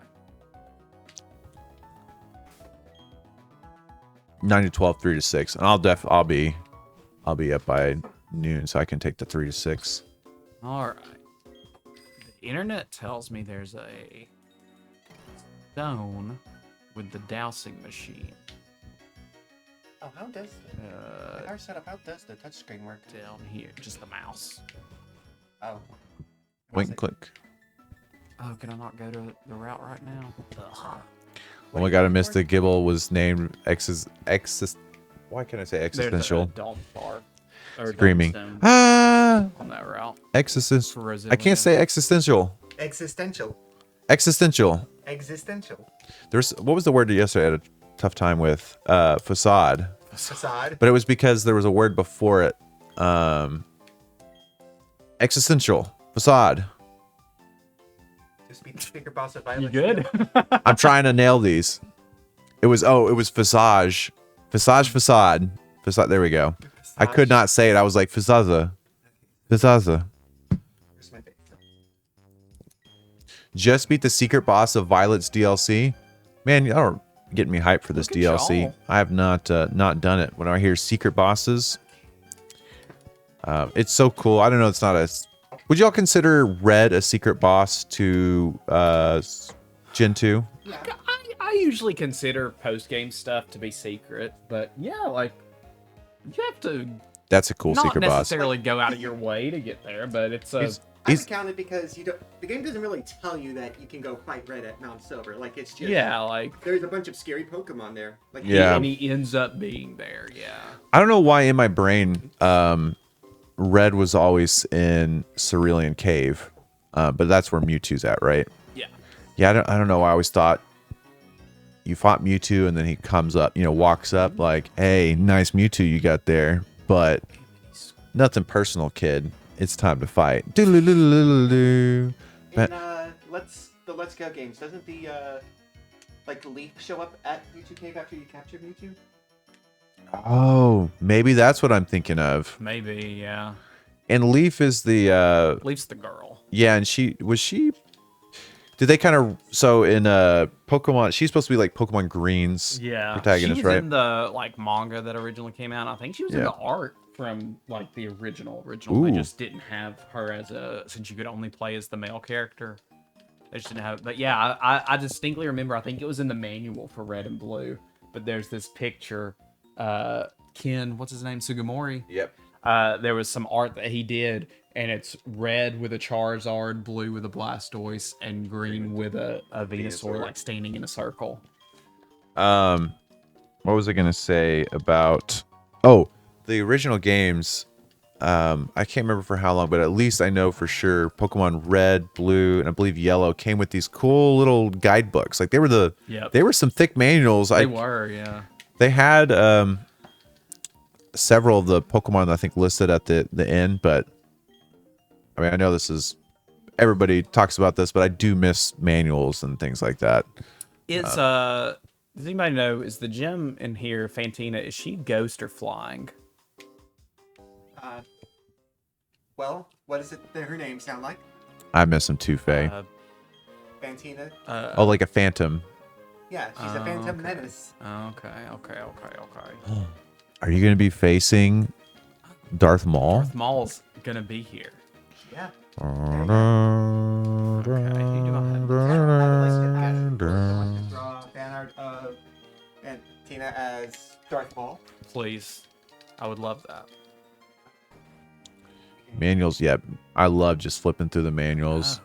9 to 12, 3 to 6, and I'll be up by noon, so I can take the 3 to 6. All right. The internet tells me there's a stone with the dowsing machine Oh, how does the car setup? How does the touchscreen work? down here. Just the mouse. Oh. Point and click. Oh, can I not go to the route right now? Ugh. Oh my god, I missed it. Gibble was named why can't I say There's existential? a dog bar. Or Screaming. dog stone Ah! on that route. Existential. For I can't Roselia. say existential. Existential. Existential. Existential. There's what was the word that yesterday I had a tough time with? Facade. Facade. But it was because there was a word before it. Existential. Facade. Just beat the speaker boss of You violence. good? I'm trying to nail these. It was Visage. Visage facade. Facade. There we go. I could not say it. I was like Fizaza. Fizaza. Where's my face? Just beat the secret boss of Violet's DLC. Man, y'all are getting me hyped for this Look at DLC. y'all. I have not done it. When I hear secret bosses, it's so cool. I don't know. It's not a. Would y'all consider Red a secret boss to Gen 2? Yeah. I usually consider post-game stuff to be secret, but yeah, like, you have to That's a cool not secret boss. necessarily go out of your way to get there, but it's a... He's- I would count it because the game doesn't really tell you that you can go fight Red at Mount Silver. Like it's just Yeah, like... there's a bunch of scary Pokemon there. Like Yeah. And he ends up being there, yeah. I don't know why in my brain, Red was always in Cerulean Cave, but that's where Mewtwo's at, right? Yeah. Yeah, I don't know. I always thought you fought Mewtwo and then he comes up, walks up like, "Hey, nice Mewtwo you got there," but nothing personal, kid. It's time to fight. Doodle-doodle-doodle-doo. in the Let's Go games, doesn't the Leaf show up at Mewtwo Cave after you capture Mewtwo? Oh, maybe that's what I'm thinking of. Maybe, yeah. And Leaf is the Leaf's the girl. yeah, and she did they kind of so in Pokemon she's supposed to be like Pokemon Green's Yeah. protagonist, She's right? in the, like, manga that originally came out. I think she was in Yeah. the art from, like, the original. They Ooh. just didn't have her as since you could only play as the male character. They just didn't have, but yeah, I distinctly remember, I think it was in the manual for Red and Blue, but there's this picture, Ken, what's his name? Sugimori? Yep. There was some art that he did, and it's red with a Charizard, blue with a Blastoise, and green with a Venusaur, like standing in a circle. What was I gonna say about? Oh, the original games. I can't remember for how long, but at least I know for sure Pokemon Red, Blue, and I believe Yellow came with these cool little guidebooks. Like they were some thick manuals. They were, yeah. They had several of the Pokemon I think listed at the end, but I mean I know this is everybody talks about this, but I do miss manuals and things like that. It's does anybody know, is the gem in here, Fantina, is she ghost or flying? Well, what is it that her name sound like? I miss them too, Faye. Fantina? Oh, like a phantom. Yeah, she's a Phantom okay. Menace. Okay. Are you gonna be facing Darth Maul? Darth Maul's gonna be here. Yeah. Okay, who do I have? I want to draw fan art of Fantina as Darth Maul. Please. I would love that. Manuals, yeah. I love just flipping through the manuals.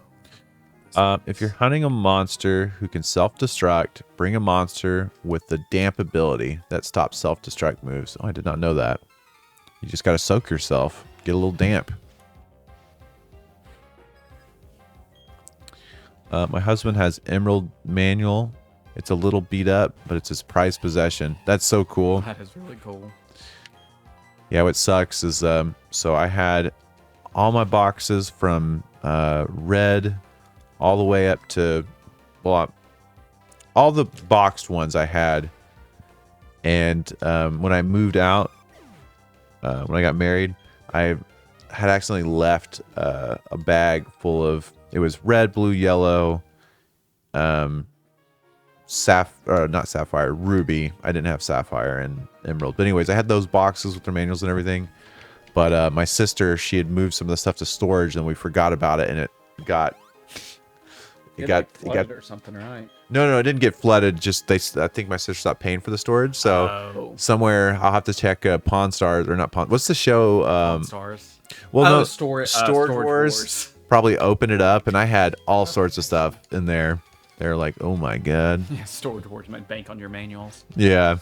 If you're hunting a monster who can self-destruct, bring a monster with the damp ability that stops self-destruct moves. Oh, I did not know that. You just gotta soak yourself. Get a little damp. My husband has Emerald Manual. It's a little beat up, but it's his prized possession. That's so cool. That is really cool. Yeah, what sucks is so I had all my boxes from Red all the way up to all the boxed ones I had, and when I moved out, when I got married, I had accidentally left a bag full of, it was red, blue, yellow, not sapphire, ruby. I didn't have sapphire and emerald, but anyways, I had those boxes with their manuals and everything. But my sister, she had moved some of the stuff to storage, and we forgot about it, and it got Flooded or something, right? No, it didn't get flooded. Just I think my sister stopped paying for the storage. So somewhere I'll have to check Pawn Stars or not Pawn. What's the show? Pawn Stars. Well, no, Storage Wars. Probably open it up, and I had all sorts of stuff in there. They're like, oh my god. Yeah, Storage Wars might bank on your manuals. Yeah,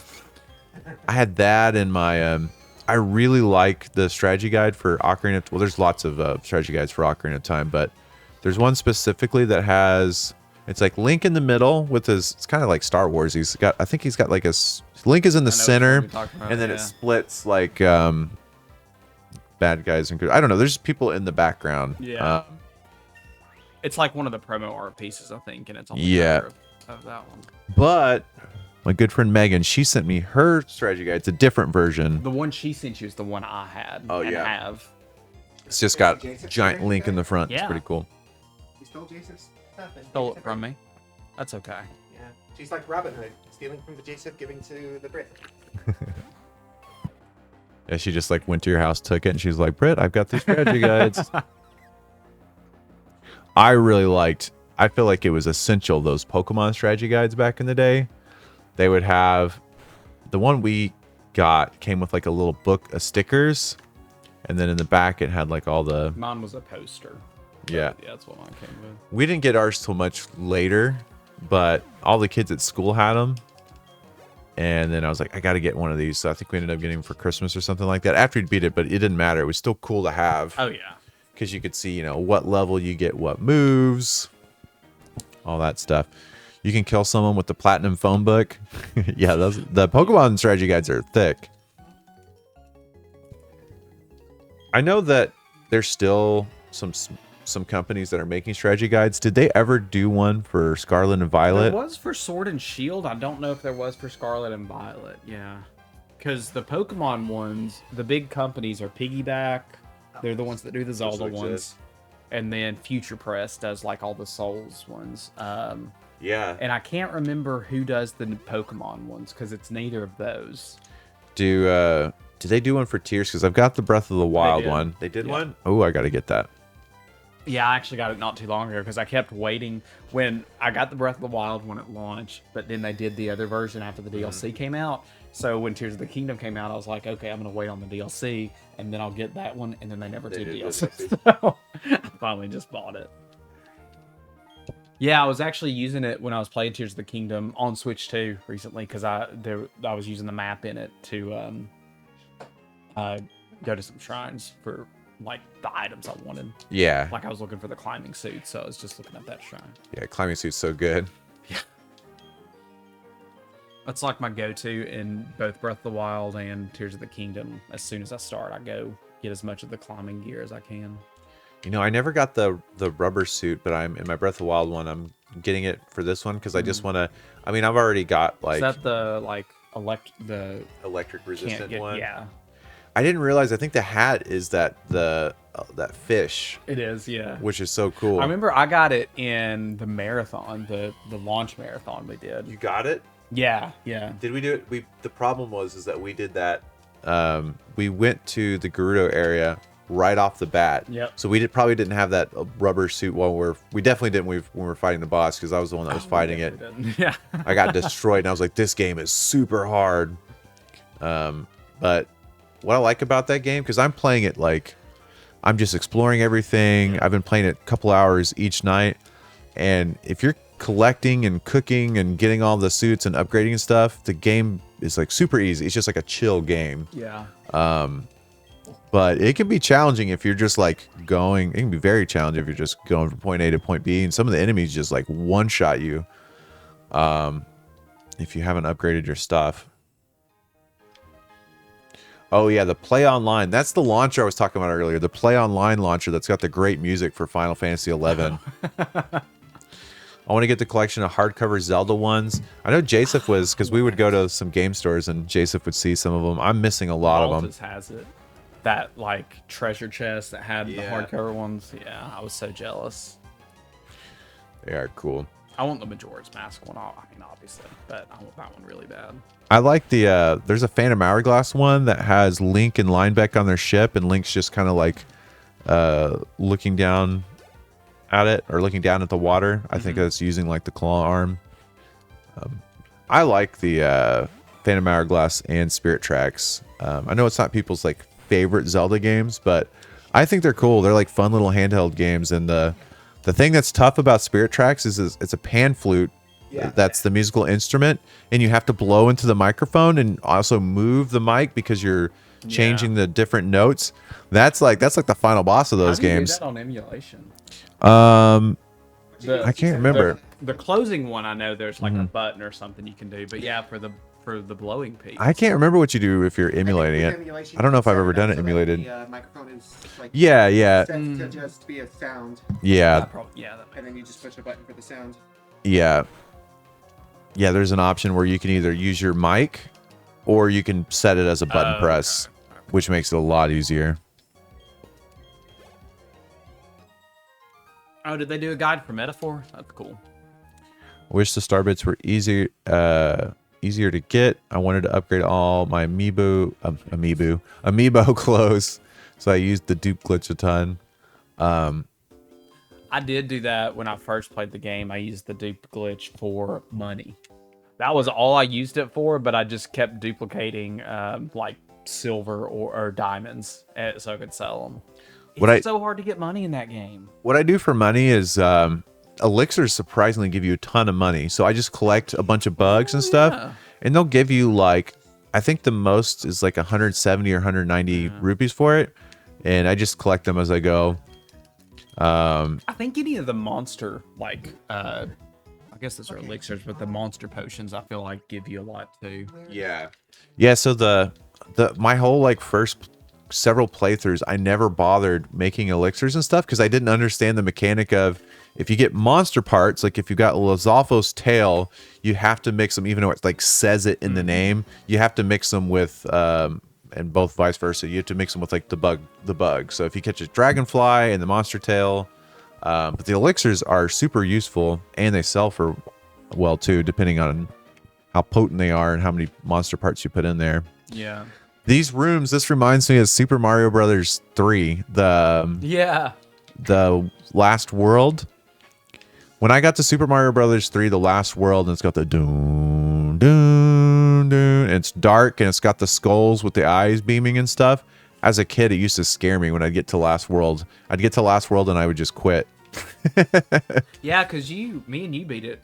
I had that in my. I really like the strategy guide for Ocarina of. Well, there's lots of strategy guides for Ocarina of Time, but there's one specifically that has. It's like Link in the middle with his. It's kind of like Star Wars. I think he's got like a. Link is in the center, and then it splits like bad guys and good. I don't know. There's people in the background. Yeah. It's like one of the promo art pieces, I think, and it's on the cover of that one. But my good friend Megan, she sent me her strategy guide. It's a different version. The one she sent you is the one I had. Have. It's just got giant Link in the front. Yeah. It's pretty cool. You stole Jason's stuff. Stole it from me. That's okay. Yeah. She's like Robin Hood, stealing from the Jason, giving to the Brit. Yeah, she just like went to your house, took it, and she's like, Britt, I've got these strategy guides. I feel like it was essential, those Pokemon strategy guides back in the day. They would have, the one we got came with like a little book of stickers, and then in the back it had like all the... Mine was a poster. Yeah. Yeah, that's what mine came with. We didn't get ours till much later, but all the kids at school had them. And then I was like, I got to get one of these. So I think we ended up getting them for Christmas or something like that. After we'd beat it, but it didn't matter. It was still cool to have. Oh, yeah. Because you could see, you know, what level you get, what moves, all that stuff. You can kill someone with the Platinum Phone Book. Yeah, the Pokemon strategy guides are thick. I know that there's still some companies that are making strategy guides. Did they ever do one for Scarlet and Violet? There was for Sword and Shield. I don't know if there was for Scarlet and Violet. Yeah. Because the Pokemon ones, the big companies are Piggyback. They're the ones that do the Zelda ones. And then Future Press does like all the Souls ones. Yeah. And I can't remember who does the Pokemon ones because it's neither of those. Did they do one for Tears? Because I've got the Breath of the Wild one. They did one? Oh, I got to get that. Yeah, I actually got it not too long ago because I kept waiting when I got the Breath of the Wild when it launched, but then they did the other version after the DLC came out. So when Tears of the Kingdom came out, I was like, okay, I'm going to wait on the DLC, and then I'll get that one, and then they never did DLC. So I finally just bought it. Yeah, I was actually using it when I was playing Tears of the Kingdom on Switch 2 recently because I was using the map in it to go to some shrines for like the items I wanted. Yeah. Like I was looking for the climbing suit, so I was just looking at that shrine. Yeah, climbing suit's so good. Yeah. That's like my go-to in both Breath of the Wild and Tears of the Kingdom. As soon as I start, I go get as much of the climbing gear as I can. You know, I never got the rubber suit, but I'm in my Breath of the Wild one. I'm getting it for this one because I just want to. I mean, I've already got like. Is that the like electric resistant one? Yeah. I didn't realize. I think the hat is that that fish. It is, yeah. Which is so cool. I remember I got it in the marathon, the launch marathon we did. You got it? Yeah, yeah. Did we do it? The problem was that we did that. We went to the Gerudo area right off the bat. Yep. So we probably didn't have that rubber suit while we definitely didn't when we were fighting the boss because I was the one that was fighting it. Yeah. I got destroyed and I was like, this game is super hard. But what I like about that game, because I'm playing it like I'm just exploring everything. I've been playing it a couple hours each night. And if you're collecting and cooking and getting all the suits and upgrading and stuff, the game is like super easy. It's just like a chill game. Yeah. But it can be challenging if you're just like going. It can be very challenging if you're just going from point A to point B, and some of the enemies just like one shot you. If you haven't upgraded your stuff. Oh yeah, the Play Online. That's the launcher I was talking about earlier. The Play Online launcher that's got the great music for Final Fantasy XI. I want to get the collection of hardcover Zelda ones. I know Jasif was, because we would go to some game stores and Jasif would see some of them. I'm missing a lot of them. Altus has it. That like treasure chest that had the hardcover ones. Yeah, I was so jealous. They are cool. I want the Majora's Mask one. I mean, obviously, but I want that one really bad. I like the there's a Phantom Hourglass one that has Link and Linebeck on their ship, and Link's just kind of like looking down at it or looking down at the water. I think that's using like the claw arm. I like the Phantom Hourglass and Spirit Tracks. I know it's not people's like favorite Zelda games, but I think they're cool. They're like fun little handheld games, and the thing that's tough about Spirit Tracks is it's a pan flute. Yeah. That's the musical instrument, and you have to blow into the microphone and also move the mic because you're changing the different notes. That's like the final boss of those How do you do games. that on emulation? I can't remember. The closing one, I know there's like a button or something you can do, but yeah, for the blowing piece. I can't remember what you do if you're emulating it. Emulation, I don't know if I've ever set done up it so that emulated. The microphone is like Yeah. set to just be a sound, Yeah. That makes and then you just push a button for the sound. Yeah. There's an option where you can either use your mic or you can set it as a button press, which makes it a lot easier. Oh, did they do a guide for Metaphor? That's cool. Wish the star bits were easier to get. I wanted to upgrade all my amiibo clothes, so I used the dupe glitch a ton. I did do that when I first played the game. I used the dupe glitch for money. That was all I used it for, but I just kept duplicating like silver or diamonds so I could sell them. It's so hard to get money in that game. What I do for money is elixirs surprisingly give you a ton of money. So I just collect a bunch of bugs and stuff, and they'll give you like, I think the most is like 170 or 190 rupees for it, and I just collect them as I go. I think any of the monster, like, I guess those are elixirs, but the monster potions, I feel like give you a lot too. Yeah. So my whole like first several playthroughs, I never bothered making elixirs and stuff because I didn't understand the mechanic of if you get monster parts, like if you got Lizalfo's tail, you have to mix them, even though it like says it in the name, you have to mix them with and both vice versa. You have to mix them with like the bug. So if you catch a dragonfly and the monster tail, but the elixirs are super useful and they sell for well too, depending on how potent they are and how many monster parts you put in there. Yeah. These rooms, this reminds me of Super Mario Brothers 3, the last world. When I got to Super Mario Brothers 3, the last world, and it's got the doon, doon, doon, and it's dark, and it's got the skulls with the eyes beaming and stuff. As a kid, it used to scare me when I'd get to last world. I'd get to last world, and I would just quit. Yeah, because me and you beat it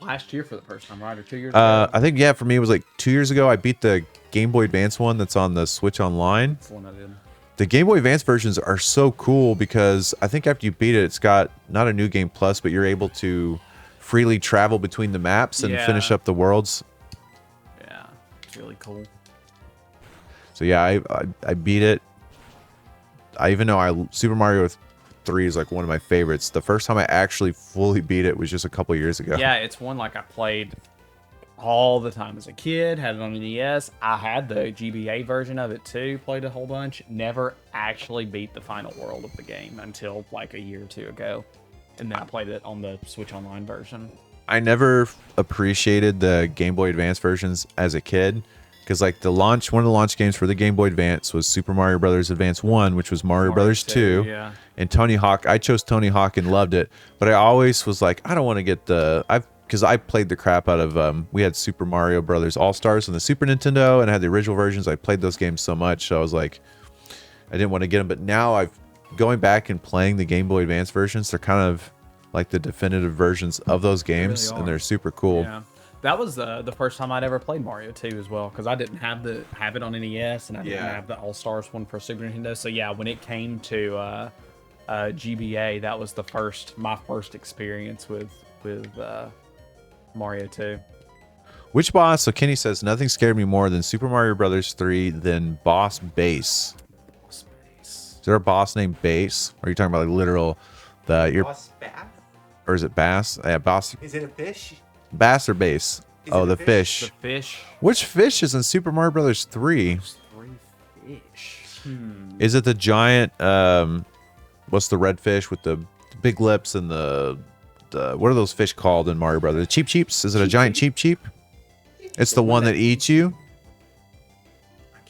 last year for the first time, right? Or 2 years ago? I think, yeah, for me, it was like 2 years ago. I beat the Game Boy Advance one that's on the Switch Online. That's the one I did. The Game Boy Advance versions are so cool because I think after you beat it, it's got not a New Game Plus, but you're able to freely travel between the maps and finish up the worlds. Yeah, it's really cool. So yeah, I beat it. I even know Super Mario 3 is like one of my favorites. The first time I actually fully beat it was just a couple years ago. Yeah, it's one like I played all the time as a kid, had it on the NES. I had the GBA version of it too, played a whole bunch. Never actually beat the final world of the game until like a year or two ago. And then I played it on the Switch Online version. I never appreciated the Game Boy Advance versions as a kid because like one of the launch games for the Game Boy Advance was Super Mario Brothers Advance 1, which was Mario Brothers 2. Yeah. And Tony Hawk, I chose Tony Hawk and loved it, but I always was like, I don't want to get because I played the crap out of, we had Super Mario Brothers All-Stars on the Super Nintendo and I had the original versions. I played those games so much, so I was like, I didn't want to get them. But now going back and playing the Game Boy Advance versions, they're kind of like the definitive versions of those games, Really and are. they're super cool. Yeah. That was the first time I'd ever played Mario 2 as well, because I didn't have it on NES, and I didn't have the All-Stars one for Super Nintendo. So yeah, when it came to GBA, that was my first experience with Mario 2. Which boss? So Kenny says nothing scared me more than Super Mario Brothers 3 than Boss Bass. Is there a boss named Bass? Or are you talking about like literal Boss Bass? or is it Bass? Yeah, Boss. Is it a fish? Bass or Bass? Is Oh, it a the fish? fish. The fish. Which fish is in Super Mario Brothers 3? There's 3 fish. Is it the giant what's the red fish with the big lips and the what are those fish called in Mario Brothers? Cheep Cheeps? Is it a giant Cheep Cheep? It's the one that eats you.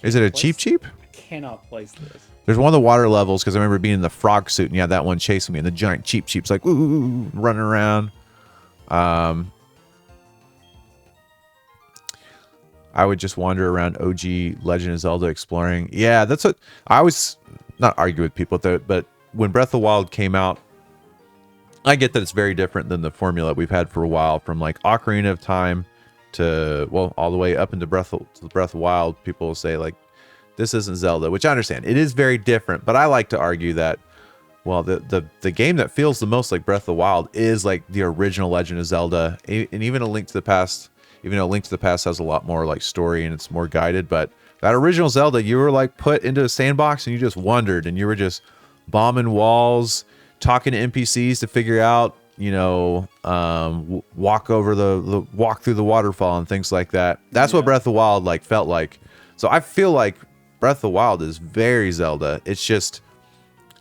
Is it a Cheep Cheep? I cannot place this. There's one of the water levels because I remember being in the frog suit and you had that one chasing me, and the giant Cheep Cheep's like ooh, running around. I would just wander around OG Legend of Zelda exploring. Yeah, that's what I always not argue with people though, but when Breath of the Wild came out, I get that it's very different than the formula we've had for a while, from like Ocarina of Time to, well, all the way up into Breath of the Wild. People will say like, this isn't Zelda, which I understand. It is very different, but I like to argue that, well, the game that feels the most like Breath of the Wild is like the original Legend of Zelda, and even A Link to the Past. Even though Link to the Past has a lot more like story and it's more guided, but that original Zelda, you were like put into a sandbox and you just wandered and you were just bombing walls, talking to NPCs to figure out, you know, walk over the walk through the waterfall and things like that. That's what Breath of the Wild like felt like. So I feel like Breath of the Wild is very Zelda. It's just,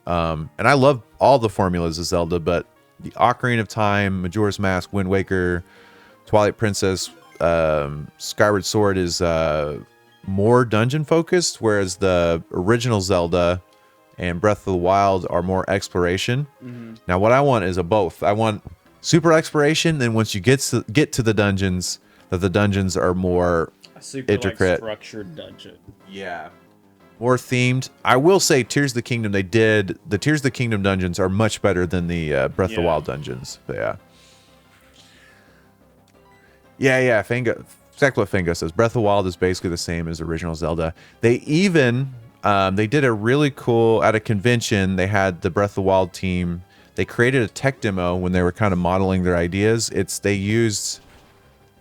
and I love all the formulas of Zelda, but the Ocarina of Time, Majora's Mask, Wind Waker, Twilight Princess, Skyward Sword is more dungeon focused, whereas the original Zelda and Breath of the Wild are more exploration. Now what I want is a both. I want super exploration, then once you get to the dungeons, that the dungeons are more A super intricate, like, structured dungeon. yeah, more themed. I will say Tears of the Kingdom, the Tears of the Kingdom dungeons are much better than the Breath of the Wild dungeons. But yeah, Fango, exactly what Fango says. Breath of the Wild is basically the same as original Zelda. They even they did a really cool, at a convention, they had the Breath of the Wild team. They created a tech demo when they were kind of modeling their ideas. They used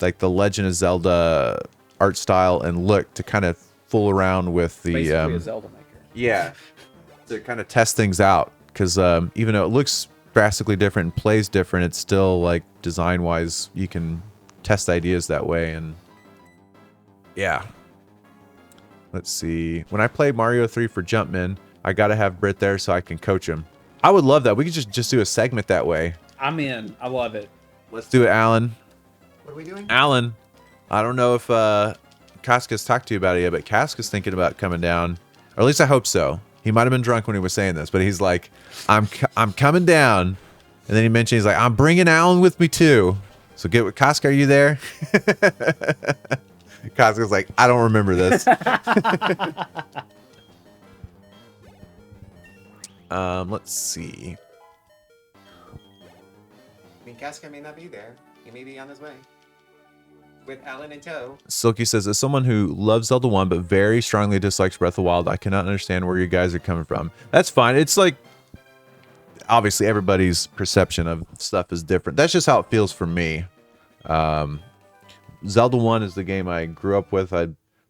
like the Legend of Zelda art style and look to kind of fool around with the Basically a Zelda maker. yeah, to kind of test things out, because even though it looks drastically different and plays different, it's still like design wise you can test ideas that way. And yeah, let's see, when I play Mario 3 for Jumpman, I gotta have Britt there so I can coach him. I would love that. We could just do a segment that way. I'm in. I love it. Let's do it, Alan. What are we doing? Alan, I don't know if Casca's talked to you about it yet, but Casca's thinking about coming down, or at least I hope so. He might have been drunk when he was saying this, but he's like, I'm coming down, and then he mentioned, he's like, I'm bringing Alan with me too. So get with Casca. Are you there? Casca's like, I don't remember this. Let's see. I mean, Casca may not be there. He may be on his way. With Alan in tow. Silky says, as someone who loves Zelda 1 but very strongly dislikes Breath of the Wild, I cannot understand where you guys are coming from. That's fine. It's like, obviously everybody's perception of stuff is different. That's just how it feels for me. Zelda 1 is the game I grew up with.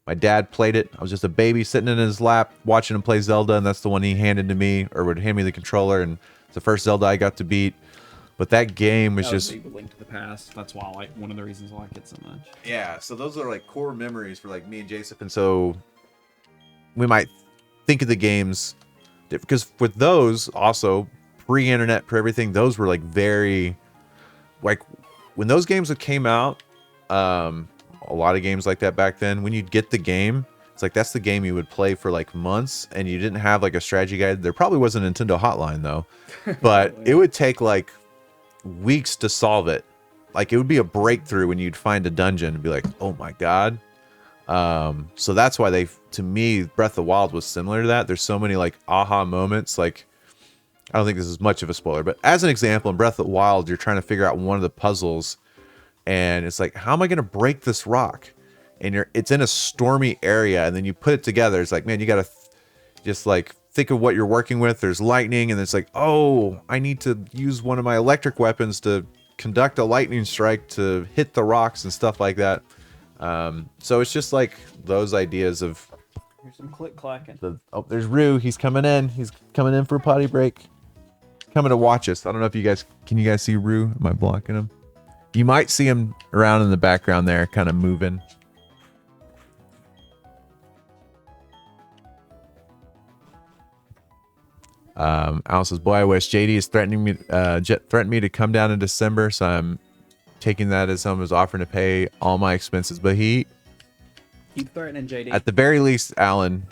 My dad played it. I was just a baby sitting in his lap watching him play Zelda, and that's the one he handed to me, or would hand me the controller, and it's the first Zelda I got to beat. But that game was just A Link to the Past. That's why I like, one of the reasons I like it so much. yeah. So those are like core memories for like me and Jason, and so we might think of the games because with those also pre-internet, pre-everything, those were like very like when those games came out. A lot of games like that back then, when you'd get the game, it's like that's the game you would play for like months, and you didn't have like a strategy guide. There probably wasn't a Nintendo hotline though, but it would take like weeks to solve it. Like it would be a breakthrough when you'd find a dungeon and be like, oh my god. So that's why to me, Breath of the Wild was similar to that. There's so many like aha moments. Like, I don't think this is much of a spoiler, but as an example, in Breath of the Wild, you're trying to figure out one of the puzzles, and it's like, how am I going to break this rock? And it's in a stormy area, and then you put it together. It's like, man, you got to just like think of what you're working with. There's lightning, and it's like, oh, I need to use one of my electric weapons to conduct a lightning strike to hit the rocks and stuff like that. So it's just like those ideas of. Here's some click clacking. There's Rue. He's coming in. He's coming in for a potty break. Coming to watch us. I don't know if you guys can see Rue? Am I blocking him? You might see him around in the background there, kind of moving. Al says, "Boy, I wish JD is threatening me. Threatened me to come down in December, so I'm taking that as someone was offering to pay all my expenses. But he, Keep threatening, JD. at the very least, Alan,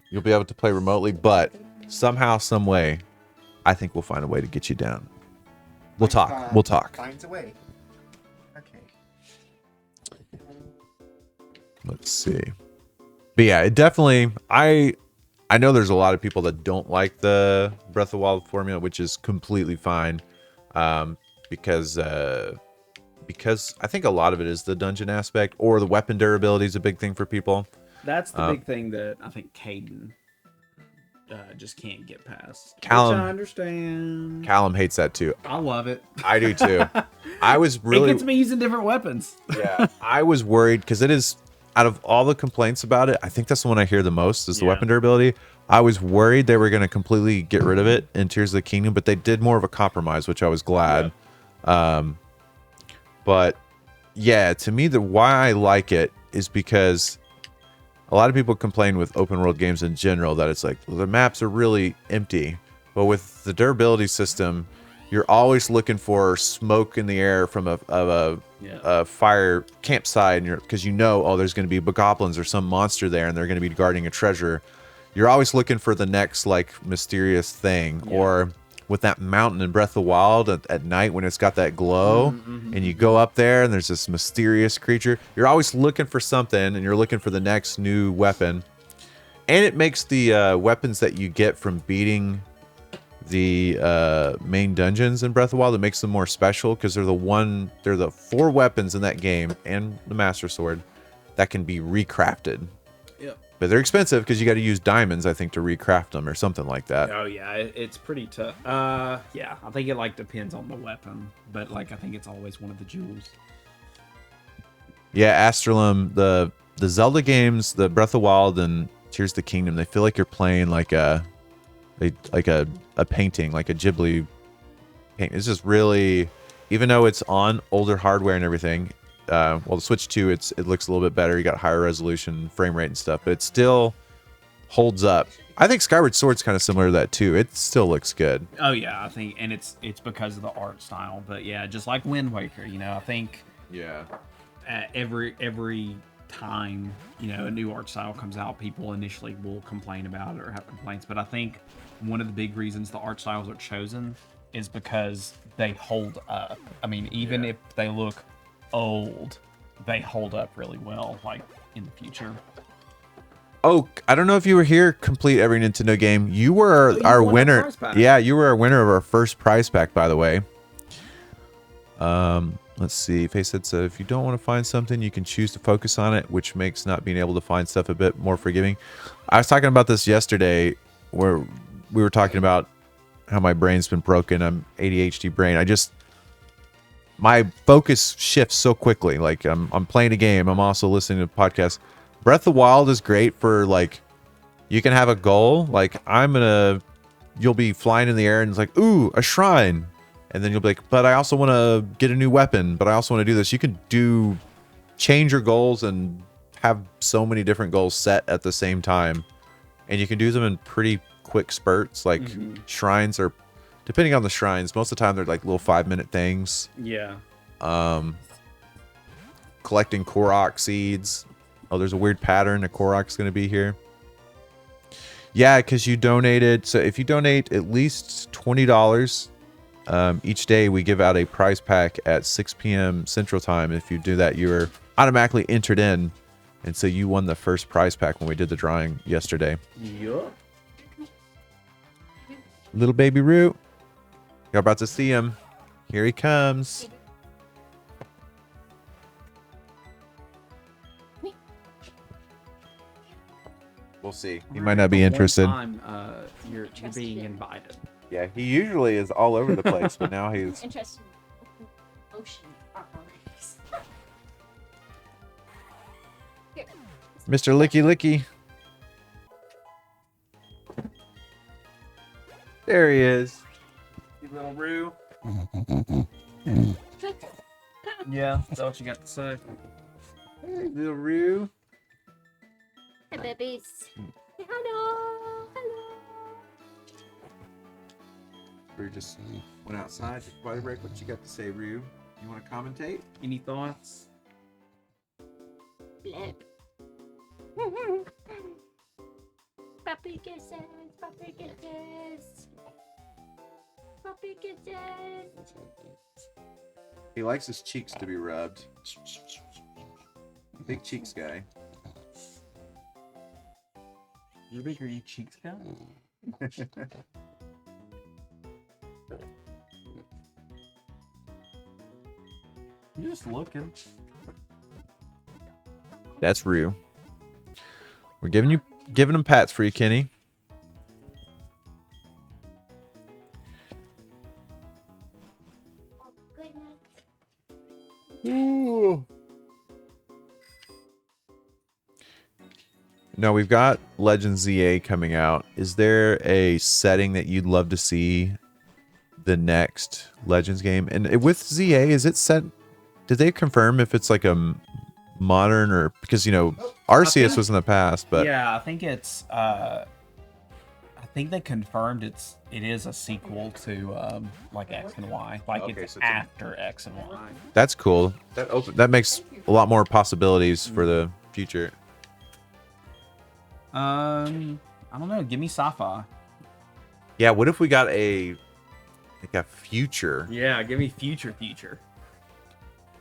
you'll be able to play remotely. But somehow, some way, I think we'll find a way to get you down. We'll talk. We'll talk. Finds a way. Okay. Let's see. But yeah, it definitely. I know there's a lot of people that don't like the Breath of the Wild formula, which is completely fine, because I think a lot of it is the dungeon aspect, or the weapon durability is a big thing for people. That's the big thing that I think Caden just can't get past. Callum- Which I understand. Callum hates that too. I love it. I do too. I was It really gets me using different weapons. yeah. I was worried because it is, out of all the complaints about it, I think that's the one I hear the most is the Yeah. weapon durability. I was worried they were going to completely get rid of it in Tears of the Kingdom, but they did more of a compromise, which I was glad. But yeah, to me, the why I like it is because a lot of people complain with open world games in general that it's like, well, the maps are really empty. But with the durability system, you're always looking for smoke in the air from a fire campsite, and because you know, oh, there's going to be bokoblins or some monster there, and they're going to be guarding a treasure. You're always looking for the next like mysterious thing, or with that mountain in Breath of the Wild at night when it's got that glow, and you go up there and there's this mysterious creature. You're always looking for something, and you're looking for the next new weapon. And it makes the weapons that you get from beating the main dungeons in Breath of the Wild, it makes them more special because they're the 4 weapons in that game and the Master Sword that can be recrafted. Yep. But they're expensive because you got to use diamonds, I think, to recraft them or something like that. Oh yeah, it's pretty tough. Yeah, I think it like depends on the weapon, but like I think it's always one of the jewels. Yeah, Astralum, the Zelda games, the Breath of the Wild and Tears of the Kingdom, they feel like you're playing like a painting, like a Ghibli paint. It's just really, even though it's on older hardware and everything, well, the Switch 2, it looks a little bit better. You got higher resolution, frame rate and stuff, but it still holds up. I think Skyward Sword's kind of similar to that too. It still looks good. Oh yeah, I think, and it's because of the art style. But yeah, just like Wind Waker, I think every time a new art style comes out, people initially will complain about it or have complaints. But I think one of the big reasons the art styles are chosen is because they hold up. I mean, even if they look old, they hold up really well, like in the future. Oh, I don't know if you were here. Complete every Nintendo game. You were you our won that winner. prize pack. Yeah, you were our winner of our first prize pack, by the way. Let's see. Facehead said, if you don't want to find something, you can choose to focus on it, which makes not being able to find stuff a bit more forgiving. I was talking about this yesterday, where we were talking about how my brain's been broken. I'm ADHD brain. My focus shifts so quickly. Like I'm playing a game. I'm also listening to podcasts. Breath of the Wild is great for like, you can have a goal. Like you'll be flying in the air and it's like, ooh, a shrine. And then you'll be like, but I also want to get a new weapon, but I also want to do this. You can change your goals and have so many different goals set at the same time. And you can do them in pretty quick spurts. Like shrines are, depending on the shrines, most of the time they're like little 5-minute things. Yeah. Collecting Korok seeds. Oh, there's a weird pattern. A Korok's going to be here. Yeah, because you donated. So if you donate at least $20 each day, we give out a prize pack at 6 p.m. Central Time. If you do that, you're automatically entered in. And so you won the first prize pack when we did the drawing yesterday. Yup. Little baby Root. You're about to see him. Here he comes. We'll see. He might not be interested. One time, you're being invited. Yeah, he usually is all over the place, but now he's... Interesting. Ocean harmonics. Here. Mr. Licky Licky. There he is. You little Roo. Yeah, that's what you got to say. Hey, little Roo. Hi, babies. Say hello. Hello. We just went outside, took quite a break. What you got to say, Ryu? You want to commentate? Any thoughts? Blip. Puppy kisses, puppy kisses. Puppy kisses. He likes his cheeks to be rubbed. Big cheeks guy. You're bigger, you cheeks guy? You're just looking. That's Ryu. We're giving him pats for you, Kenny. Oh, goodness. Ooh. No, we've got Legends ZA coming out. Is there a setting that you'd love to see the next Legends game? And with ZA, is it set? Did they confirm if it's like a modern or because Arceus was in the past, but yeah, I think it's. I think they confirmed it is a sequel to like X and Y, like Okay, it's so it's after X and Y. that's cool. That makes a lot more possibilities for the future. I don't know. Give me sci-fi. Yeah, what if we got a future Yeah, give me future.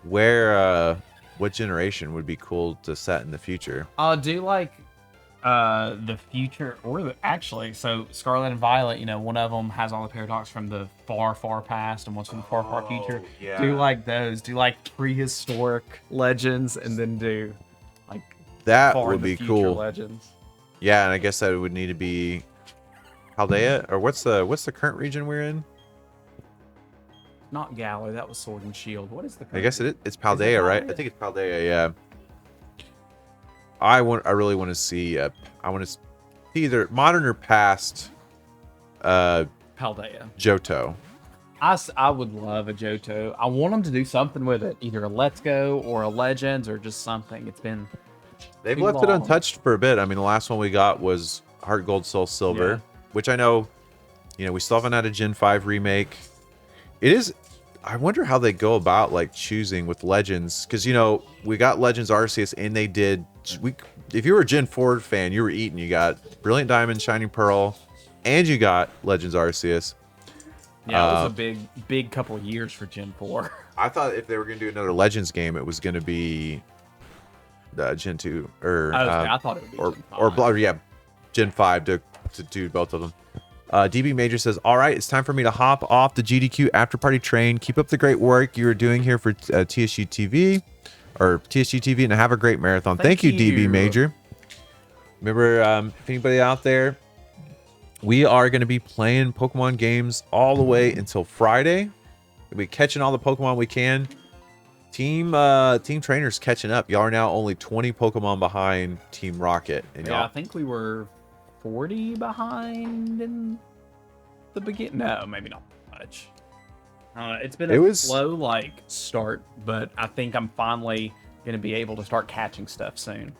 where what generation would be cool to set in the future? I'll do like the future or actually, so Scarlet and Violet, one of them has all the paradox from the far past and one's from the far future. Yeah. Do like those. Do like prehistoric legends and then do like That far would in the be future cool. legends. Yeah, and I guess that would need to be Paldea, or what's the current region we're in? Not Gallo, that was Sword and Shield. What is the I guess it's Is Paldea, it right? I Paldea? think it's Paldea. Yeah. I really want to see. I want to see either modern or past. Paldea. Johto. I would love a Johto. I want them to do something with it, either a Let's Go or a Legends or just something. It's been They've too left it long. untouched for a bit. I mean, the last one we got was Heart Gold Soul Silver, Yeah. which I know, we still haven't had a Gen 5 remake. It is. I wonder how they go about like choosing with Legends, because we got Legends Arceus, and they did. If you were a Gen 4 fan, you were eating. You got Brilliant Diamond, Shining Pearl, and you got Legends Arceus. Yeah, it was a big couple of years for Gen 4. I thought if they were going to do another Legends game, it was going to be Gen 2 or I thought it would be or Gen 5. or Gen 5 to do both of them. DB Major says, "All right, it's time for me to hop off the GDQ after party train. Keep up the great work you are doing here for TSG TV and have a great marathon." Thank you, DB Major. Remember, if anybody out there, we are going to be playing Pokemon games all the way until Friday. We'll be catching all the Pokemon we can. Team Trainer's catching up. Y'all are now only 20 Pokemon behind Team Rocket. And Yeah, I y'all, think we were 40 behind in the beginning. No, maybe not much. It's been a slow start, but I think I'm finally going to be able to start catching stuff soon.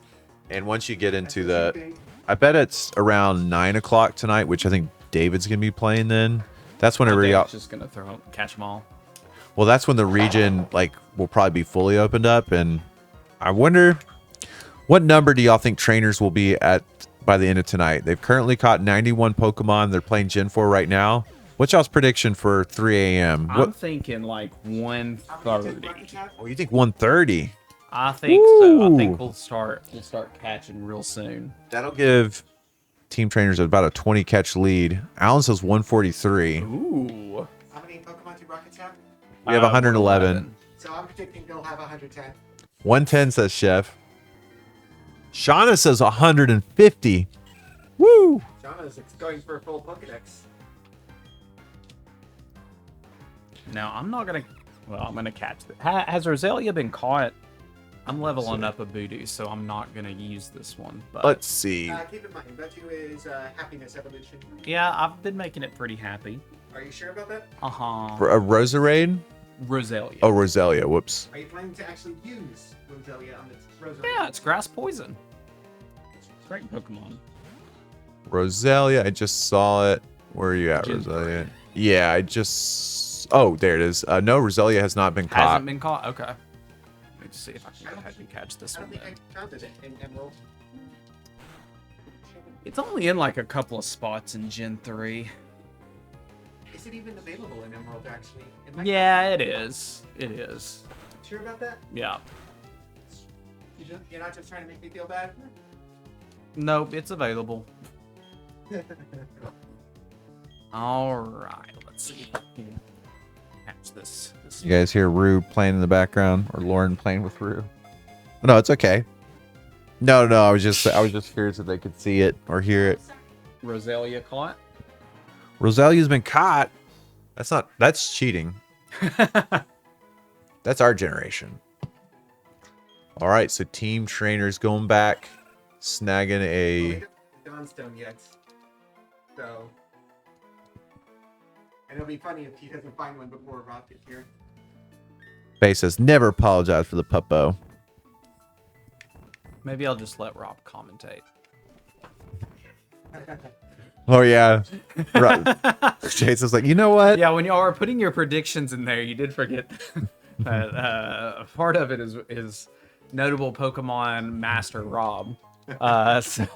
and once you get into I bet it's around 9 o'clock tonight, which I think David's going to be playing then. That's when I everybody think got. it's just going to catch them all. Well, that's when the region will probably be fully opened up, and I wonder what number do y'all think trainers will be at by the end of tonight? They've currently caught 91 Pokemon. They're playing Gen 4 right now. What's y'all's prediction for 3 a.m.? I'm thinking like 130. Oh, you think 130? I think so. I think we'll start catching real soon. That'll give Team Trainers about a 20 catch lead. Alan says 143. Ooh. How many Pokemon do Rockets have? We have 111. So I'm predicting they'll have 110. 110 says Chef. Shauna says 150. Woo! Shauna's going for a full Pokedex. Now I'm not gonna. Well, I'm gonna catch it. Has Roselia been caught? I'm leveling up a Voodoo, so I'm not gonna use this one. But Let's see. Keep in mind, Vetu is happiness evolution. yeah, I've been making it pretty happy. Are you sure about that? For a Roserade? Roselia. Oh, Roselia. Whoops. Are you planning to actually use Roselia on its Roselia? Yeah, it's grass poison. Great Pokemon. Roselia. I just saw it. Where are you at, Gen Roselia? Yeah, I just. Oh, there it is. No, Roselia has not been caught. Hasn't been caught. Okay. Let me see if I can go ahead and catch this I one. don't think then. I counted it in Emerald. It's only in like a couple of spots in Gen 3. Is it even available in Emerald, actually? It might- Yeah, it is. It is. Sure about that? Yeah. You're not just trying to make me feel bad? Nope, it's available. All right, let's see if I can catch this. You guys hear Rue playing in the background, or Lauren playing with Rue? No, it's okay. No, I was just curious if they could see it or hear it. Roselia caught. Roselia's been caught. That's cheating. That's our generation. All right, so team trainers going back, snagging a. Dawnstone yet. So. And it'll be funny if he doesn't find one before Rob gets here. Faye says, never apologize for the puppo. Maybe I'll just let Rob commentate. Oh, yeah. Jason's like, you know what? Yeah, when y'all are putting your predictions in there, you did forget that part of it is notable Pokemon master Rob. So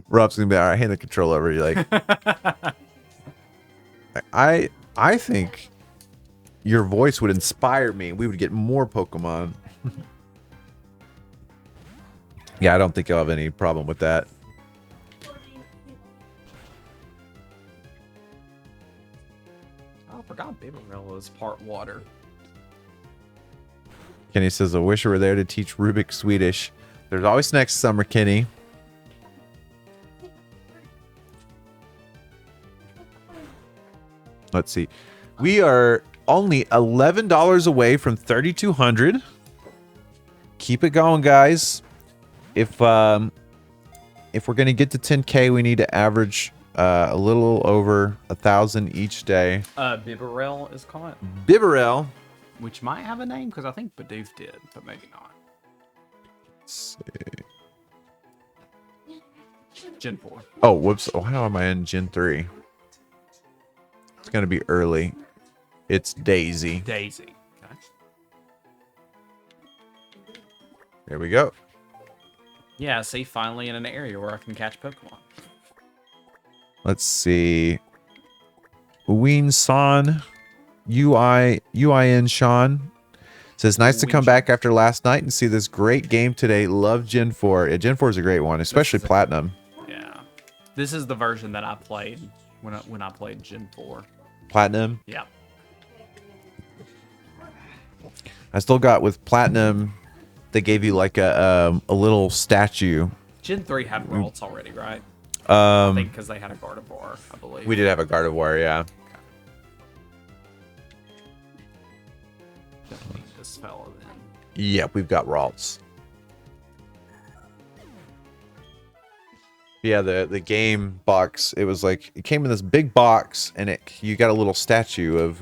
Rob's going to be, all right, hand the control over. You're like, I think your voice would inspire me. We would get more Pokemon. Yeah, I don't think I'll have any problem with that. Oh, I forgot Bibarel is part water. Kenny says, I wish I were there to teach Rubik Swedish. There's always next summer, Kenny. Let's see. We are only $11 away from 3,200. Keep it going, guys. If we're gonna get to 10K, we need to average a little over 1,000 each day. Bibarel is caught, Bibarel. which might have a name because I think Bidoof did, but maybe not. Let's see. Gen 4. Oh, whoops. Oh, how am I in Gen 3? It's gonna be early. It's Daisy. Daisy. Okay. There we go. Yeah, see, finally in an area where I can catch Pokemon. Let's see. Uin San, UIN Sean says, nice to come back after last night and see this great game today. Love Gen 4. Yeah, Gen 4 is a great one, especially Platinum. Yeah. This is the version that I played when I played Gen 4. Platinum. Yeah. I still got with Platinum. They gave you like a little statue. Gen 3 had Ralts already, right? I think because they had a Gardevoir, I believe. We did have a Gardevoir, yeah. Definitely this fella then. Yep, we've got Ralts. Yeah, the game box, it was like, it came in this big box, and you got a little statue of,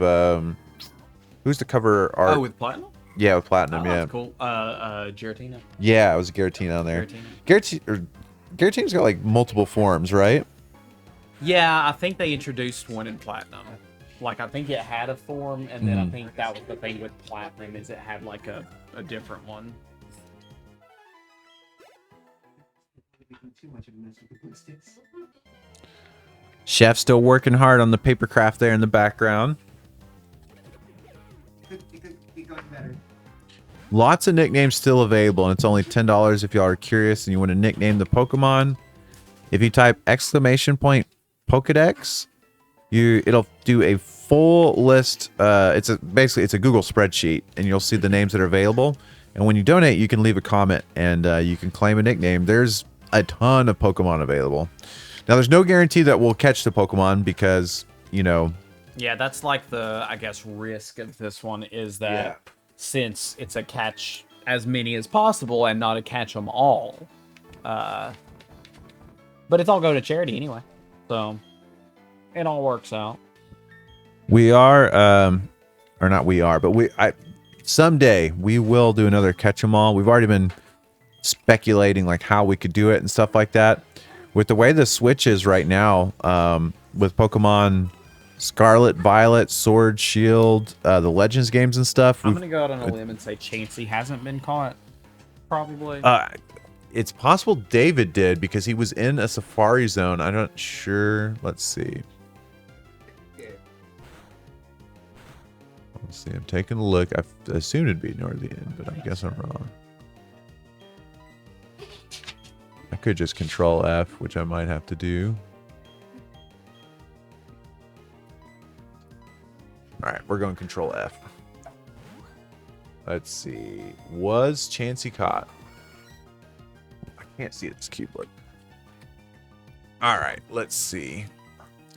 who's the cover art? Oh, with Platinum? Yeah, with Platinum, Oh, yeah. that's cool. Giratina. Yeah, it was a Giratina on there. Giratina's got like multiple forms, right? Yeah, I think they introduced one in Platinum. Like, I think it had a form, and then I think that was the thing with Platinum, is it had like a different one. Chef still working hard on the paper craft there in the background. It could be going better. Lots of nicknames still available, and it's only $10 if y'all are curious and you want to nickname the Pokemon. If you type ! Pokedex, it'll do a full list. Basically it's a Google spreadsheet, and you'll see the names that are available. And when you donate, you can leave a comment and you can claim a nickname. There's a ton of Pokemon available. Now, there's no guarantee that we'll catch the Pokemon because, you know. Yeah, that's like the, I guess, risk of this one is that since it's a catch as many as possible and not a catch them all. But it's all go to charity anyway. So it all works out. We are, or not we are, but someday we will do another catch 'em all. We've already been speculating like how we could do it and stuff like that. With the way the Switch is right now, with Pokemon Scarlet, Violet, Sword, Shield, the Legends games and stuff. I'm gonna go out on a limb and say Chansey hasn't been caught. Probably. It's possible David did because he was in a Safari Zone. I'm not sure. Let's see. Let's see. I'm taking a look. I assumed it'd be near the end, but I guess I'm wrong. I could just Control F, which I might have to do. All right, we're going Control F. Let's see. Was Chansey caught? I can't see this keyboard. All right, let's see.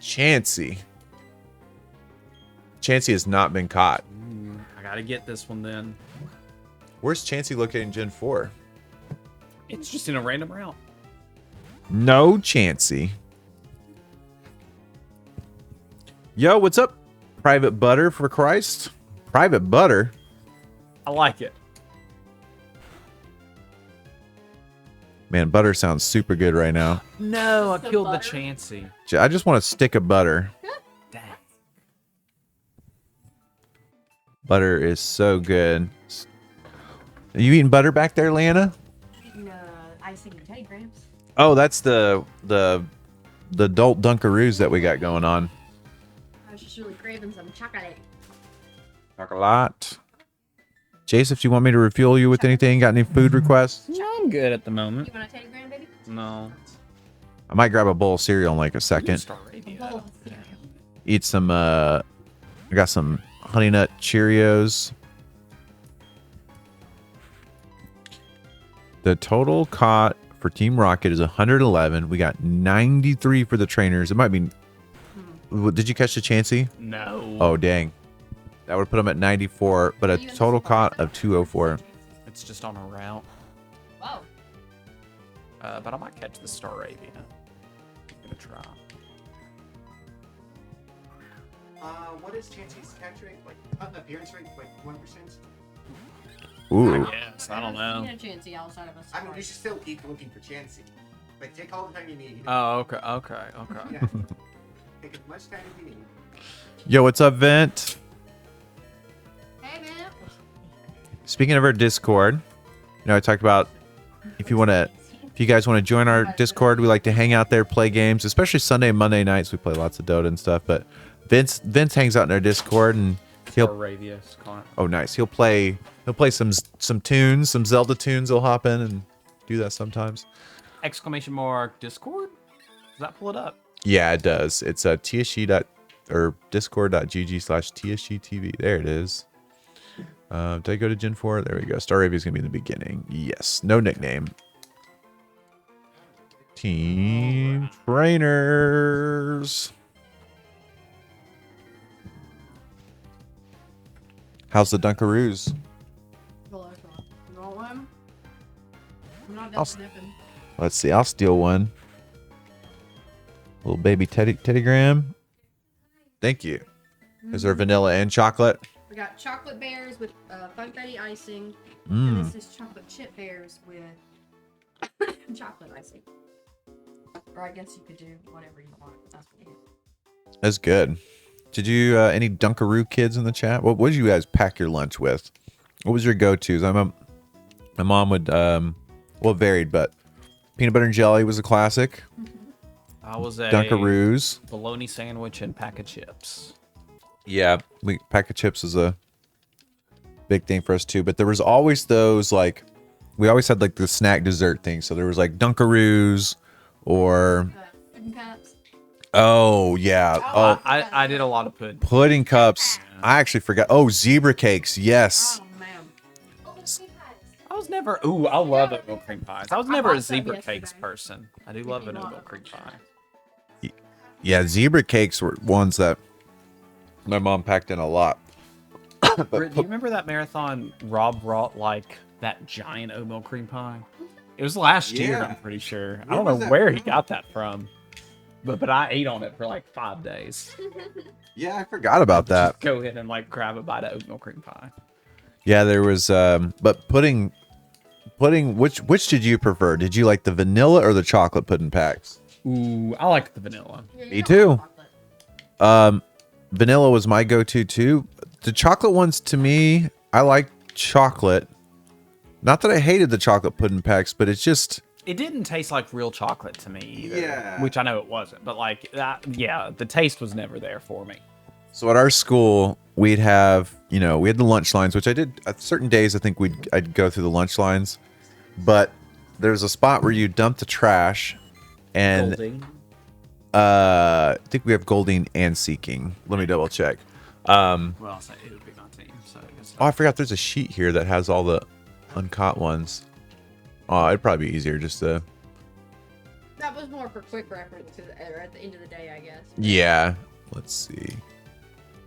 Chansey. Chansey has not been caught. I gotta get this one then. Where's Chansey located in Gen 4? It's just in a random route. No Chansey. Yo, what's up? Private Butter for Christ? Private Butter? I like it. Man, butter sounds super good right now. No, I Some killed the butter? Chansey. I just want a stick of butter. Dang. Butter is so good. Are you eating butter back there, Lana? Icing and Teddy Grahams. Oh, that's the adult Dunkaroos that we got going on. I was just really craving some chocolate. Chocolate. Jace, if you want me to refuel you with anything, got any food requests? No, I'm good at the moment. You want a Teddy Graham, baby? No. I might grab a bowl of cereal in like a second. Staravia. Eat some, I got some Honey Nut Cheerios. The total caught for Team Rocket is 111. We got 93 for the trainers. It might be. Did you catch the Chansey? No. Oh, dang. That would put them at 94, but a total caught of 204. It's just on a route. Whoa. But I might catch the Staravia. I'm gonna try. What is Chansey's catch rate? Like, appearance rate? Like 1%? Ooh. I guess. I don't know. A Chansey outside of us. I mean, you should still keep looking for Chansey. Like, take all the time you need. Oh, okay. Yeah. Take as much time as you need. Yo, what's up, Vent? Hey, man. Speaking of our Discord, I talked about if you guys want to join our Discord, we like to hang out there, play games, especially Sunday and Monday nights. We play lots of Dota and stuff, but Vince hangs out in our Discord and Staravia. oh nice. He'll play some tunes, some Zelda tunes. He'll hop in and do that sometimes. Exclamation mark Discord? Does that pull it up? Yeah, it does. It's a discord.gg/tsgtv. There it is. Did I go to Gen 4? There we go. Staravia is going to be in the beginning. Yes. No nickname. Team trainers. How's the Dunkaroos? You want one? I'm not I'll- dipping. Let's see. I'll steal one. Little baby Teddy Graham. Thank you. Is there vanilla and chocolate? We got chocolate bears with funfetti icing. Mm. And this is chocolate chip bears with chocolate icing. Or I guess you could do whatever you want. That's what you do. That's good. Did you any Dunkaroo kids in the chat? What did you guys pack your lunch with? What was your go-tos? My mom would well, it varied, but peanut butter and jelly was a classic. I was a Dunkaroos. bologna sandwich and pack of chips. Yeah, pack of chips is a big thing for us too. But there was always those like we always had like the snack dessert thing. So there was like Dunkaroos or Pudding cups. oh yeah, oh I did a lot of pudding. pudding cups. I actually forgot. Oh, zebra cakes. Yes. Oh, man. I was never. Ooh, I love oatmeal cream pies. I was never a bought some zebra yesterday. cakes person. I do love an oatmeal cream pie. Yeah, zebra cakes were ones that my mom packed in a lot. Britt, do you remember that marathon Rob brought like that giant oatmeal cream pie? It was last year, Yeah. I'm pretty sure. I Where don't was know that where he from? got that from. But I ate on it for like 5 days. Yeah, I forgot about that. Go ahead and like grab a bite of oatmeal cream pie. Yeah, there was but pudding which did you prefer? Did you like the vanilla or the chocolate pudding packs? Ooh, I like the vanilla. Yeah, you Me don't too. like chocolate. vanilla was my go-to too. The chocolate ones, to me, I like chocolate. Not that I hated the chocolate pudding packs, but it's just... It didn't taste like real chocolate to me either. Yeah. Which I know it wasn't, but like that, yeah, the taste was never there for me. So at our school, we'd have, we had the lunch lines, which I did at certain days. I think I'd go through the lunch lines, but there's a spot where you dump the trash, and Golding. I think we have Golding and Seeking. Let me double check. Well, I'll say it would be my team. So I guess Oh, I forgot there's a sheet here that has all the uncaught ones. Oh, it'd probably be easier just to... That was more for quick reference because at the end of the day, I guess. Yeah. Let's see.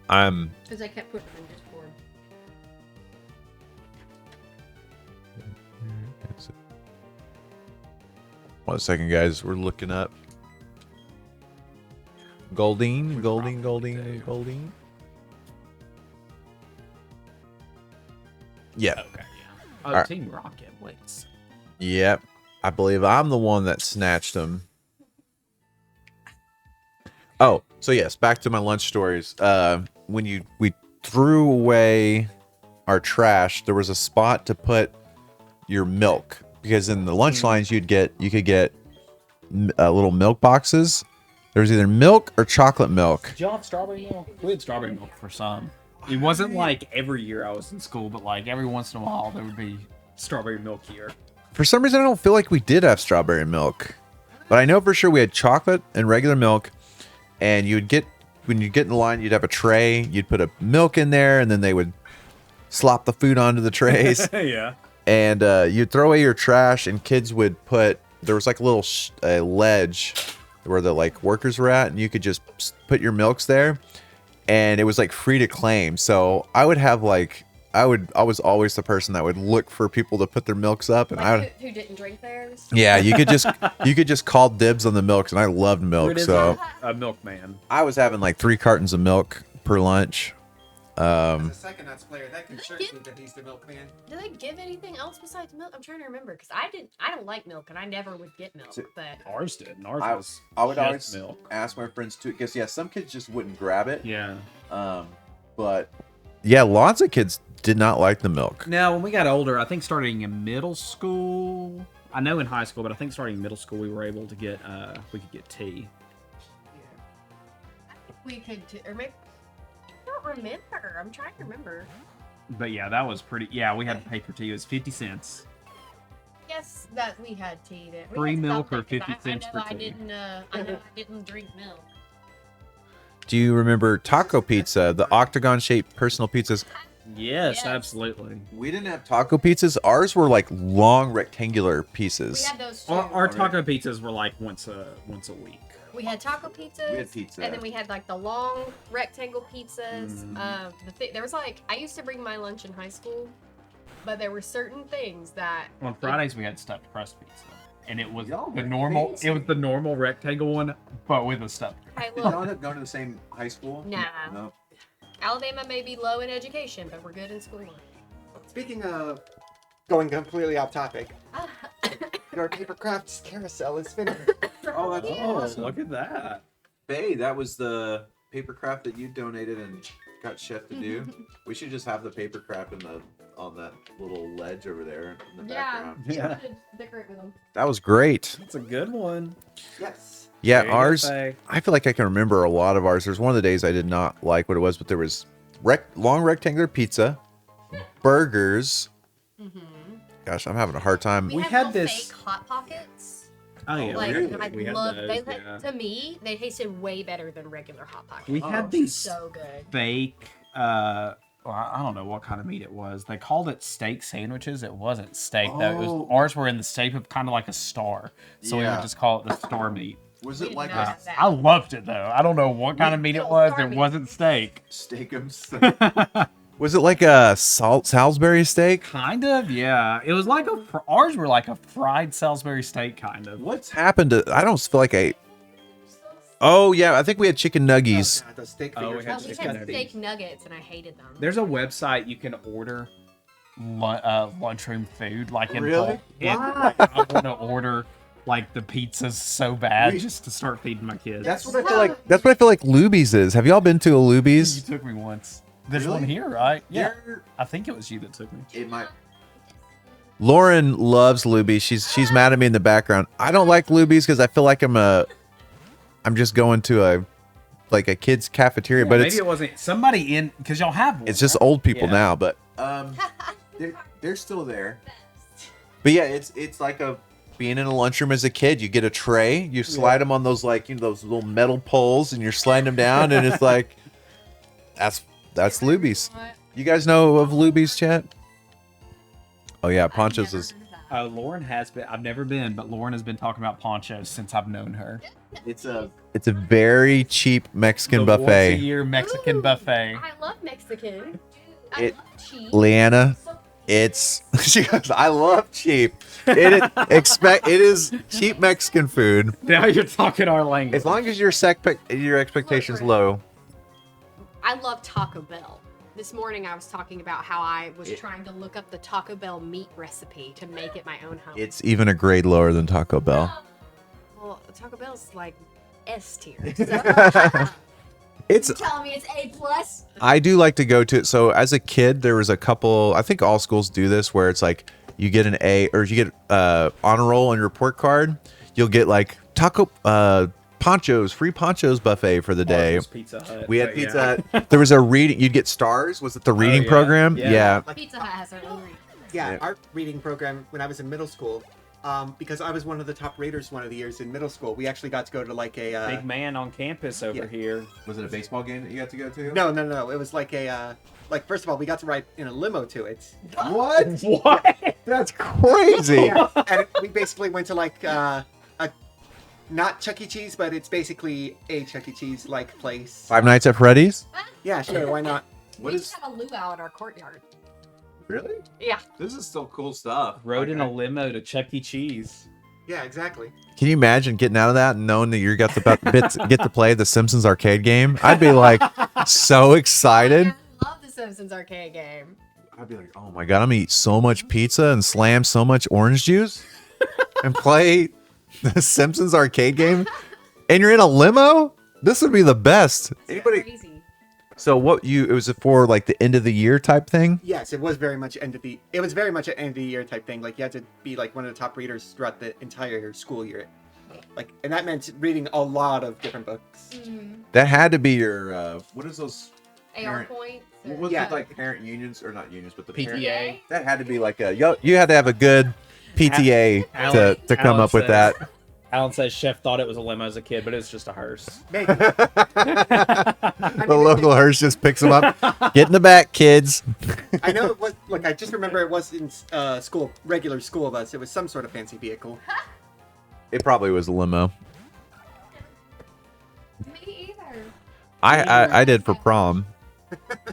Because I kept putting them in Discord. One second, guys. We're looking up. Golding. Yeah. Okay, yeah. Oh, Alright. Team Rocket. Wait. Yep. I believe I'm the one that snatched them. Oh, so yes, back to my lunch stories. When we threw away our trash, there was a spot to put your milk, because in the lunch lines you could get little milk boxes. There was either milk or chocolate milk. Did y'all have strawberry milk? We had strawberry milk for some. It wasn't like every year I was in school, but like every once in a while there would be strawberry milk here. For some reason, I don't feel like we did have strawberry milk, but I know for sure we had chocolate and regular milk. And when you get in the line, you'd have a tray. You'd put a milk in there, and then they would slop the food onto the trays. Yeah. And you'd throw away your trash, and kids would put... There was like a little ledge where the like workers were at, and you could just put your milks there, and it was like free to claim. So I would have like... I was always the person that would look for people to put their milks up, and I would... Who didn't drink theirs? Yeah, you could just call dibs on the milks, and I loved milk, so a milkman. I was having like 3 cartons of milk per lunch. As a second ops player, that concerns me that he's the milkman. Do they give anything else besides milk? I'm trying to remember because I don't like milk and I never would get milk. But Ours did. And ours I would just always milk. ask my friends too, because some kids just wouldn't grab it. Yeah. But yeah, lots of kids did not like the milk. Now, when we got older, I think starting in middle school, I know in high school, but I think starting in middle school, we were able to get we could get tea. we could, or maybe I don't remember. I'm trying to remember. But yeah, that was pretty. Yeah, we had to pay for tea. It was 50 cents. Yes, that we had tea. That we Free had milk or something, 50 'cause cents for I tea. I know I didn't drink milk. Do you remember taco pizza, the octagon-shaped personal pizzas? Yes, Yes. absolutely. We didn't have taco pizzas. Ours were like long rectangular We pieces. had those too. Our taco pizzas were like once a week. We had taco pizzas. We had pizza. And then we had like the long rectangle pizzas. There was like I used to bring my lunch in high school, but there were certain things that On Fridays we had stuffed crust pizza, and it was Y'all the were normal. fancy. It was the normal rectangle one, but with a stuffed. I Did y'all look. end up going to the same high school? Nah. No. Alabama may be low in education, but we're good in school. Speaking of going completely off topic, your paper crafts carousel is finished. Oh, that's awesome. Look at that. Bay, that was the paper craft that you donated and got Chef to do. We should just have the paper craft on that little ledge over there in the background. Yeah. Should decorate with them. That was great. That's a good one. Yes. Yeah, There you go, ours. Faye. I feel like I can remember a lot of ours. There's one of the days I did not like what it was, but there was long rectangular pizza, burgers. Gosh, I'm having a hard time. We had had little this- fake hot pockets. Oh yeah, Like really? I We had love those, they. yeah. To me, they tasted way better than regular hot pockets. We had these So good. fake. Well, I don't know what kind of meat it was. They called it steak sandwiches. It wasn't steak though. It Oh. was, ours were in the shape of kind of like a star, so we Yeah. would just call it the star meat. Was We it did like not a have that. I loved it though. I don't know what kind of meat it No, was. star It meat. wasn't steak. steakums? Was it like a Salisbury steak? Kind of, yeah. It was like ours were like a fried Salisbury steak, kind of. What's happened to? I don't feel like I. Oh yeah, I think we had chicken nuggies. Oh, God, those steak Oh, we fingers. had Oh, we chicken had nuggets. steak nuggets, and I hated them. There's a website you can order lunchroom food, like in Really? bulk. I want to order like the pizza's so bad We- just to start feeding my kids. That's what I feel like. That's what I feel like Luby's is. Have y'all been to a You Luby's? took me once. There's Really? one here, right? Yeah. You're- I think it was you that took me. It might. Lauren loves Luby's. She's mad at me in the background. I don't like Luby's because I feel like I'm just going to a kid's cafeteria, but maybe it wasn't somebody in because y'all have one. it's just old people Yeah. now. But they're still there. But yeah, it's like being in a lunchroom as a kid. You get a tray, you slide them on those those little metal poles, and you're sliding them down, and it's like that's Luby's. You guys know of Luby's, chat? Oh yeah, Ponchos is. Lauren has been. I've never been, but Lauren has been talking about Ponchos since I've known her. It's a very cheap Mexican The buffet. Once a year Mexican Ooh, buffet. I love Mexican. I It- love cheese. Leanna, it's she goes, I love cheap. It is cheap Mexican food. Now you're talking our language. As long as your expectations low. I love Taco Bell. This morning I was talking about how I was trying to look up the Taco Bell meat recipe to make it my own home. It's even a grade lower than Taco Bell. Well, Taco Bell's like S tier. It's You telling me it's A plus? I do like to go to it. So as a kid, there was a couple. I think all schools do this, where it's like you get an A or you get honor roll on your report card. You'll get like taco ponchos, free ponchos buffet for the day. Pizza Hut, We had but pizza. There was a reading. You'd get stars. Was it the reading yeah. program? Yeah. Yeah. Like, Pizza Hut has their own reading. yeah, Yeah. our reading program when I was in middle school, because I was one of the top raters one of the years in middle school, we actually got to go to like a Big man on campus over yeah. here. Was it a baseball game that you got to go to? no, it was like a like first of all we got to ride in a limo to it. What? What? That's crazy. Yeah, and we basically went to like a not Chuck E. Cheese, but it's basically a Chuck E. Cheese like place. Five Nights at Freddy's. Yeah, sure, why not? What we is just have a luau in our courtyard. really? Yeah. This is still cool stuff. Rode in a limo to Chuck E. Cheese. Yeah, exactly. Can you imagine getting out of that and knowing that you get to play the Simpsons arcade game? I'd be like so excited. I love the Simpsons arcade game. I'd be like, oh my god, I'm gonna eat so much pizza and slam so much orange juice and play the Simpsons arcade game. And you're in a limo? This would be the best. Anybody? Crazy. So it was for like the end of the year type thing? Yes, it was very much it was very much an end of the year type thing. Like you had to be like one of the top readers throughout the entire school year. Like, and that meant reading a lot of different books. That had to be your what is those? AR Parent- points. What was Yeah. it like parent unions or not unions, but the parent? PTA. That had to be like you had to have a good PTA Alan- to come Alan up with says- that. Alan says Chef thought it was a limo as a kid, but it was just a hearse. Maybe. The local hearse just picks them up. Get in the back, kids. I know it was. Look, I just remember it was in school, regular school bus. It was some sort of fancy vehicle. It probably was a limo. Me either. I did for prom.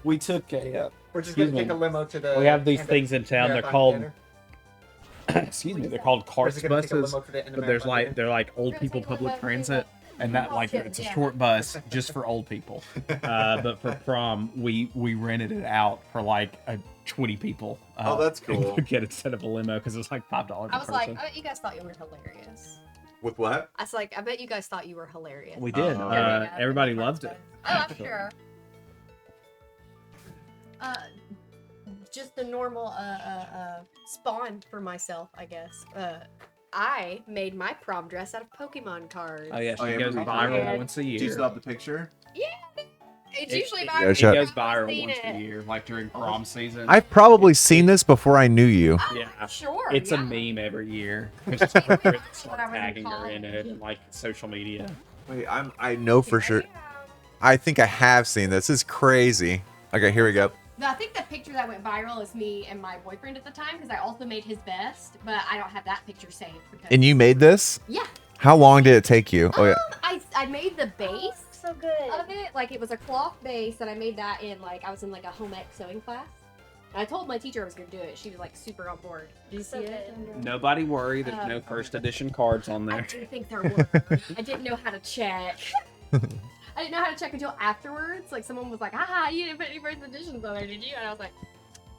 We took a. We're just Excuse gonna take me. a limo to the. We have these end of things in town. They're Marathon called. Theater. Excuse me. They're called We're carts just gonna take a buses. limo to the end of But there's Marathon like Theater. they're like old We're people gonna take a public limo to transit, and that like it's a short bus just for old people. But for prom, we rented it out for like 20 people. Oh, that's cool. To get instead of a limo because it's like $5 I per was like, person. I bet you guys thought you were hilarious. With what? I was like, I bet you guys thought you were hilarious. We did. Oh. Everybody loved it. Oh, I'm sure. Just a normal spawn for myself, I guess. I made my prom dress out of Pokemon cards. Oh yeah, Oh, she yeah, goes we- viral Yeah. once a year. Do you still have the picture? It's It- usually it- viral. Yeah, It shut- goes I've viral seen once it. a year, like during prom season. I've probably seen this before I knew you. Yeah. Sure. It's yeah. a meme every year. Whatever Start you tagging call her in it. it and like social media. Wait, I know for sure. Yeah. I think I have seen this. This is crazy. Okay, here we go. No, I think the picture that went viral is me and my boyfriend at the time because I also made his vest, but I don't have that picture saved. Because... And you made this? Yeah. How long did it take you? Oh yeah. I made the base So good. of it. Like, it was a cloth base, and I made that in, like, I was in, like, a home ec sewing class. And I told my teacher I was going to do it. She was, like, super on board. Did you see So it? good. Nobody worry, there's no first edition cards on I there. didn't think there were. I didn't know how to check. I didn't know how to check until afterwards. Like, someone was like, haha, you didn't put any first editions on there, did you? And I was like,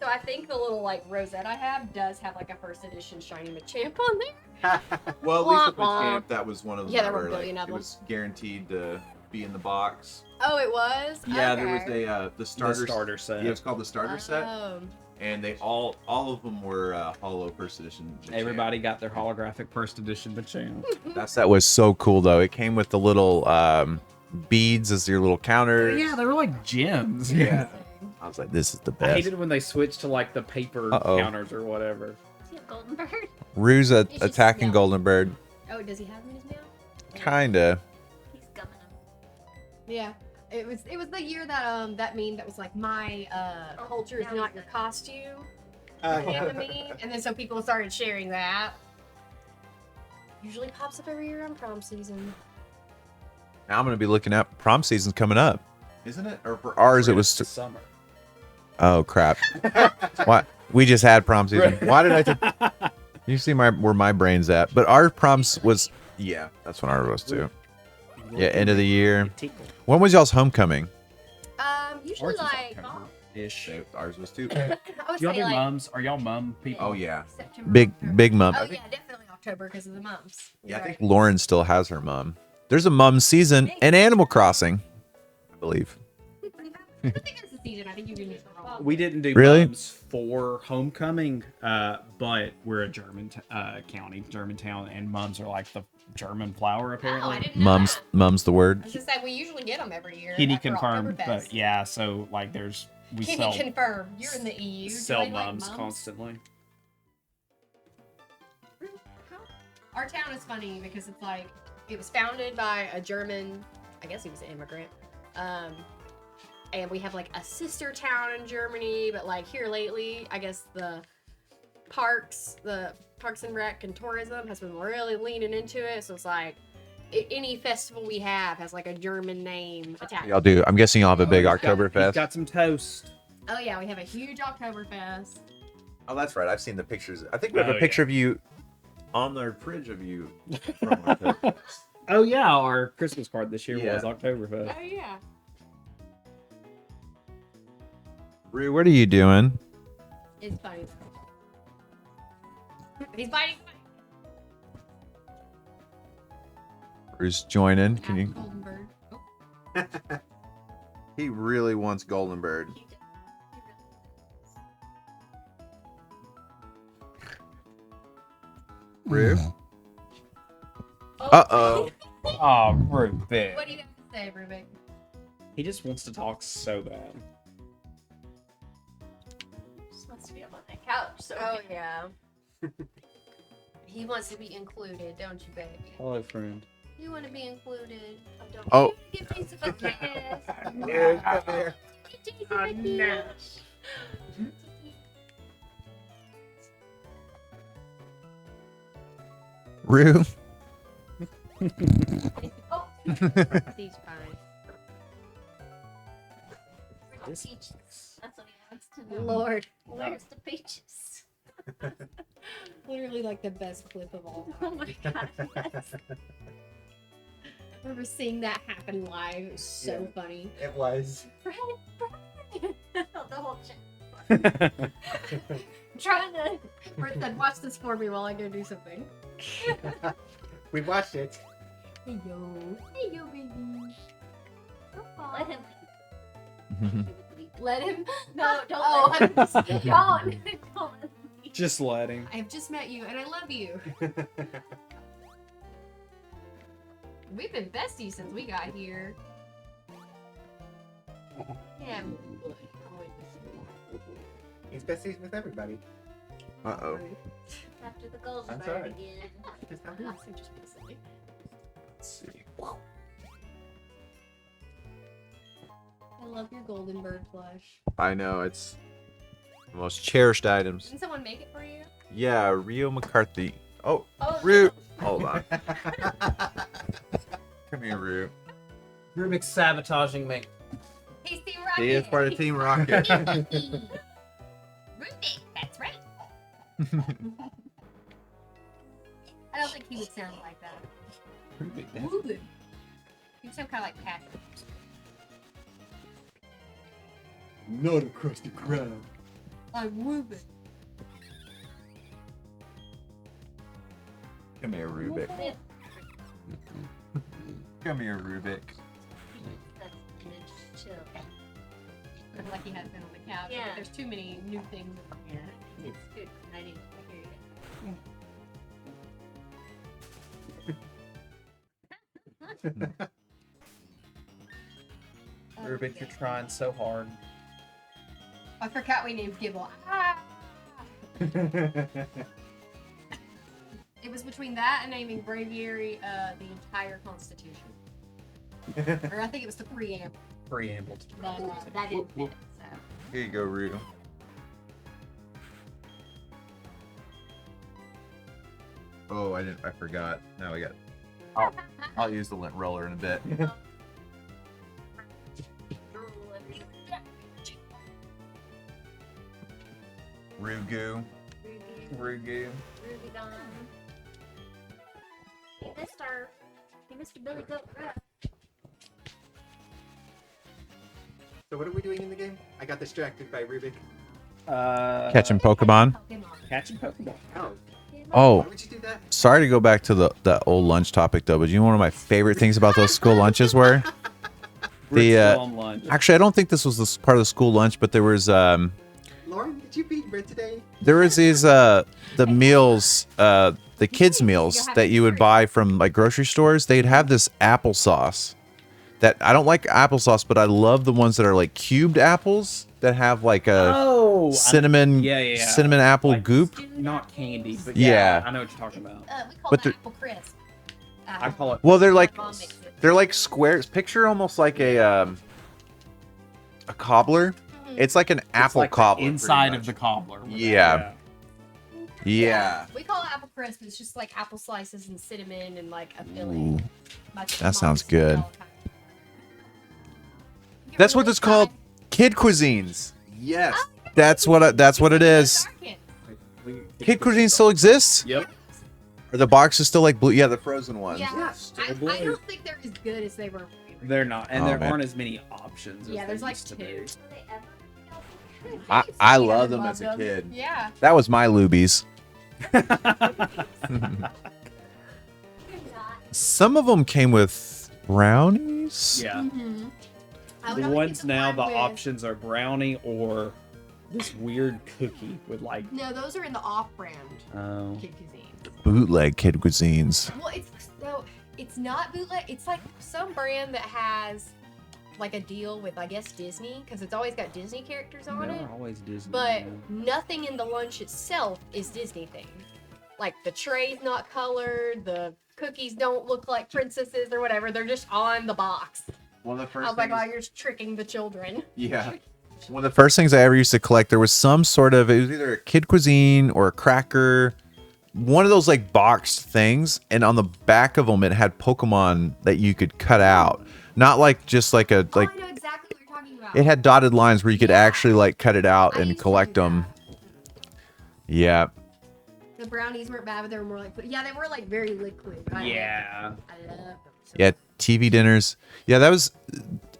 So I think the little like rosette I have does have like a first edition shiny Machamp on there. Well, at least with Wah, wah. Machamp, that was one of them. Yeah, there were where, a billion of it them. was guaranteed to be in the box. Oh, it was. Yeah, there was Okay. the starter. The starter set. Yeah, it's called the starter set, Oh. and they all of them were hollow first edition. Machamp. Everybody got their holographic first edition Machamp. That set was so cool though. It came with the little beads as your little counters. Yeah, they were like gems. Yeah. I was like, this is the I best. hated when they switched to like the paper Uh-oh. counters or whatever. Is he a golden bird? Rue's It's just attacking smell. Golden Bird. Oh, does he have him in his mouth? Kinda. He's gumming him. Yeah. It was the year that that meme that was like my culture is not your costume. And the meme, and then so people started sharing that. Usually pops up every year on prom season. Now I'm gonna be looking at prom season's coming up, isn't it? Or for ours it was. summer. Oh crap! What? We just had prom season. Why did I? You see where my brain's at? But our proms was. Yeah, that's when ours was too. Yeah, end of the year. When was y'all's homecoming? Usually like Ish. Ours was too. I would Do y'all say do like mums? Are y'all mum people? Oh yeah, September. big October. mom. Oh yeah, definitely October because of the mums. Yeah, I Right. think Lauren still has her mom. There's a mum season in Animal Crossing, I believe. I think it's the season. I think you can use the wrong. We didn't do Really? mums for homecoming, but we're a German county, Germantown, and mums are like the German flower apparently. Oh, I didn't know that. Mum's the I word. was just saying we usually get them every year. Kitty after confirmed, Oktoberfest. but yeah, so like we Kitty sell confirmed. You're in the EU. Do sell they like mums mums? constantly. Our town is funny because it's like it was founded by a German, I guess he was an immigrant. And we have like a sister town in Germany, but like here lately, I guess the Parks and Rec and tourism has been really leaning into it. So it's like any festival we have has like a German name attached. Y'all do. I'm guessing y'all have a big He's Oktoberfest. got some toast. Oh yeah, we have a huge Oktoberfest. Oh, that's right. I've seen the pictures. I think we have Oh, a picture of you on the fridge of you. From Oktoberfest. Oh yeah, our Christmas card this year Yeah. was Oktoberfest. Oh yeah. Rue, what are you doing? It's funny. He's biting. Rue's joining. Can you? Golden bird. Oh. He really wants Golden Bird. He did. Rue? Oh. Uh-oh. Oh, Rubik. What do you have to say, Rubik? He just wants to talk so bad. Just wants to be up on that couch. So Oh yeah. He wants to be included, don't you, baby? Hello, friend. You want to be included. I don't. Oh. Give me some of this. Rue, come here. Rue? Oh, He's fine. peaches. That's what he wants to know. Lord, Where's the peaches? literally like the best clip of all Oh time. my god. Yes. I remember seeing that happen live. It was so funny. It was. the whole chat. I'm trying to. Bert said, "Watch this for me while I go do something." We watched it. Hey yo, baby. Let him. Let him. No, don't Oh, let him. I'm just Don't. Don't let him. Just let him. I have just met you, and I love you. We've been besties since we got here. Yeah. He's besties with everybody. Uh-oh. After the golden I'm bird sorry. again. Just how I'm it is. not so just being silly. Let's see. I love your golden bird plush. I know, it's the most cherished items. Didn't someone make it for you? Yeah, Rio McCarthy. Oh, Oh, Rue. Hold on. Come here, Rue. Rubik's sabotaging me. He's Team Rocket. He is part of Team Rocket. Rubik, that's right. I don't think he would sound like that. Rubik. He would sound kind of like Patrick. Not across the crowd. Rubik. Come here, Rubik. Come here, Rubik. Just chill. Like he has been on the couch. Yeah. There's too many new things. Yeah, it's good. I didn't hear you. Rubik, you're trying so hard. I forgot we named Gibble. Ah! It was between that and naming Braviary the entire Constitution. Or I think it was the preamble. Preamble to But That didn't fit. So. Here you go, Rue. Oh, I forgot. Now we got. I'll use the lint roller in a bit. Rugu. Rugu. Ruby Dawn. Hey, Mr. Billy Goat Gruff. So what are we doing in the game? I got distracted by Rubik. Catching Pokemon. Catching Pokemon. Oh, Oh, why would you do that? sorry to go back to the old lunch topic though, but you know one of my favorite things about those school lunches were We're the still on lunch. actually I don't think this was the part of the school lunch, but there was Lauren, did you beat Red today? these the meals the kids meals that you would buy from like grocery stores. They'd have this applesauce that I don't like applesauce, but I love the ones that are like cubed apples that have like a cinnamon yeah. cinnamon apple Like, goop. Not candy, but Yeah. I know what you're talking about. We call But that they're- Apple Crisp. I call it. Well, they're like Mom makes it. they're like squares. Picture almost like a cobbler. It's like an apple like the cobbler pretty inside of much. the cobbler. with Yeah. that, Yeah. We call it apple crisp. It's just like apple slices and cinnamon and like a filling. Ooh, My that mom sounds used to do it good. all the time. You That's ever what really it's called. tried? Kid cuisines. Yes. Oh, That's what it is. Dark it. Kid cuisine still exists? Yep. Are the boxes still like blue? Yeah, the frozen ones. Yeah, still I blue. don't think they're as good as they were. They're not, and Oh, there man. aren't as many options. As Yeah, there's there like used to two. be. Will they ever be able I Yeah, love them love as a them. kid. Yeah. That was my Lubies. to not? Some of them came with brownies. Yeah. Mm-hmm. I would The only ones get now, one the with- options are brownie or this weird cookie with like. No, those are in the off-brand Oh. kid cuisine. Bootleg kid cuisines. Well, it's not bootleg. It's like some brand that has like a deal with I guess Disney because it's always got Disney characters on it. They're always Disney. But yeah. nothing in the lunch itself is Disney themed. Like the tray's not colored, the cookies don't look like princesses or whatever. They're just on the box. One of the I first was like, oh, you're tricking the children. Yeah. One of the first things I ever used to collect, there was some sort of, it was either a kid cuisine or a cracker, one of those like boxed things. And on the back of them, it had Pokemon that you could cut out. Not like just like a, like, Oh, I know exactly what you're talking about. it had dotted lines where you could Yeah. actually like cut it out I and used to collect do them. that. Yeah. The brownies weren't bad, but they were more like, yeah, they were like very liquid. But Yeah. I love them. So Yeah. TV dinners. Yeah. That was,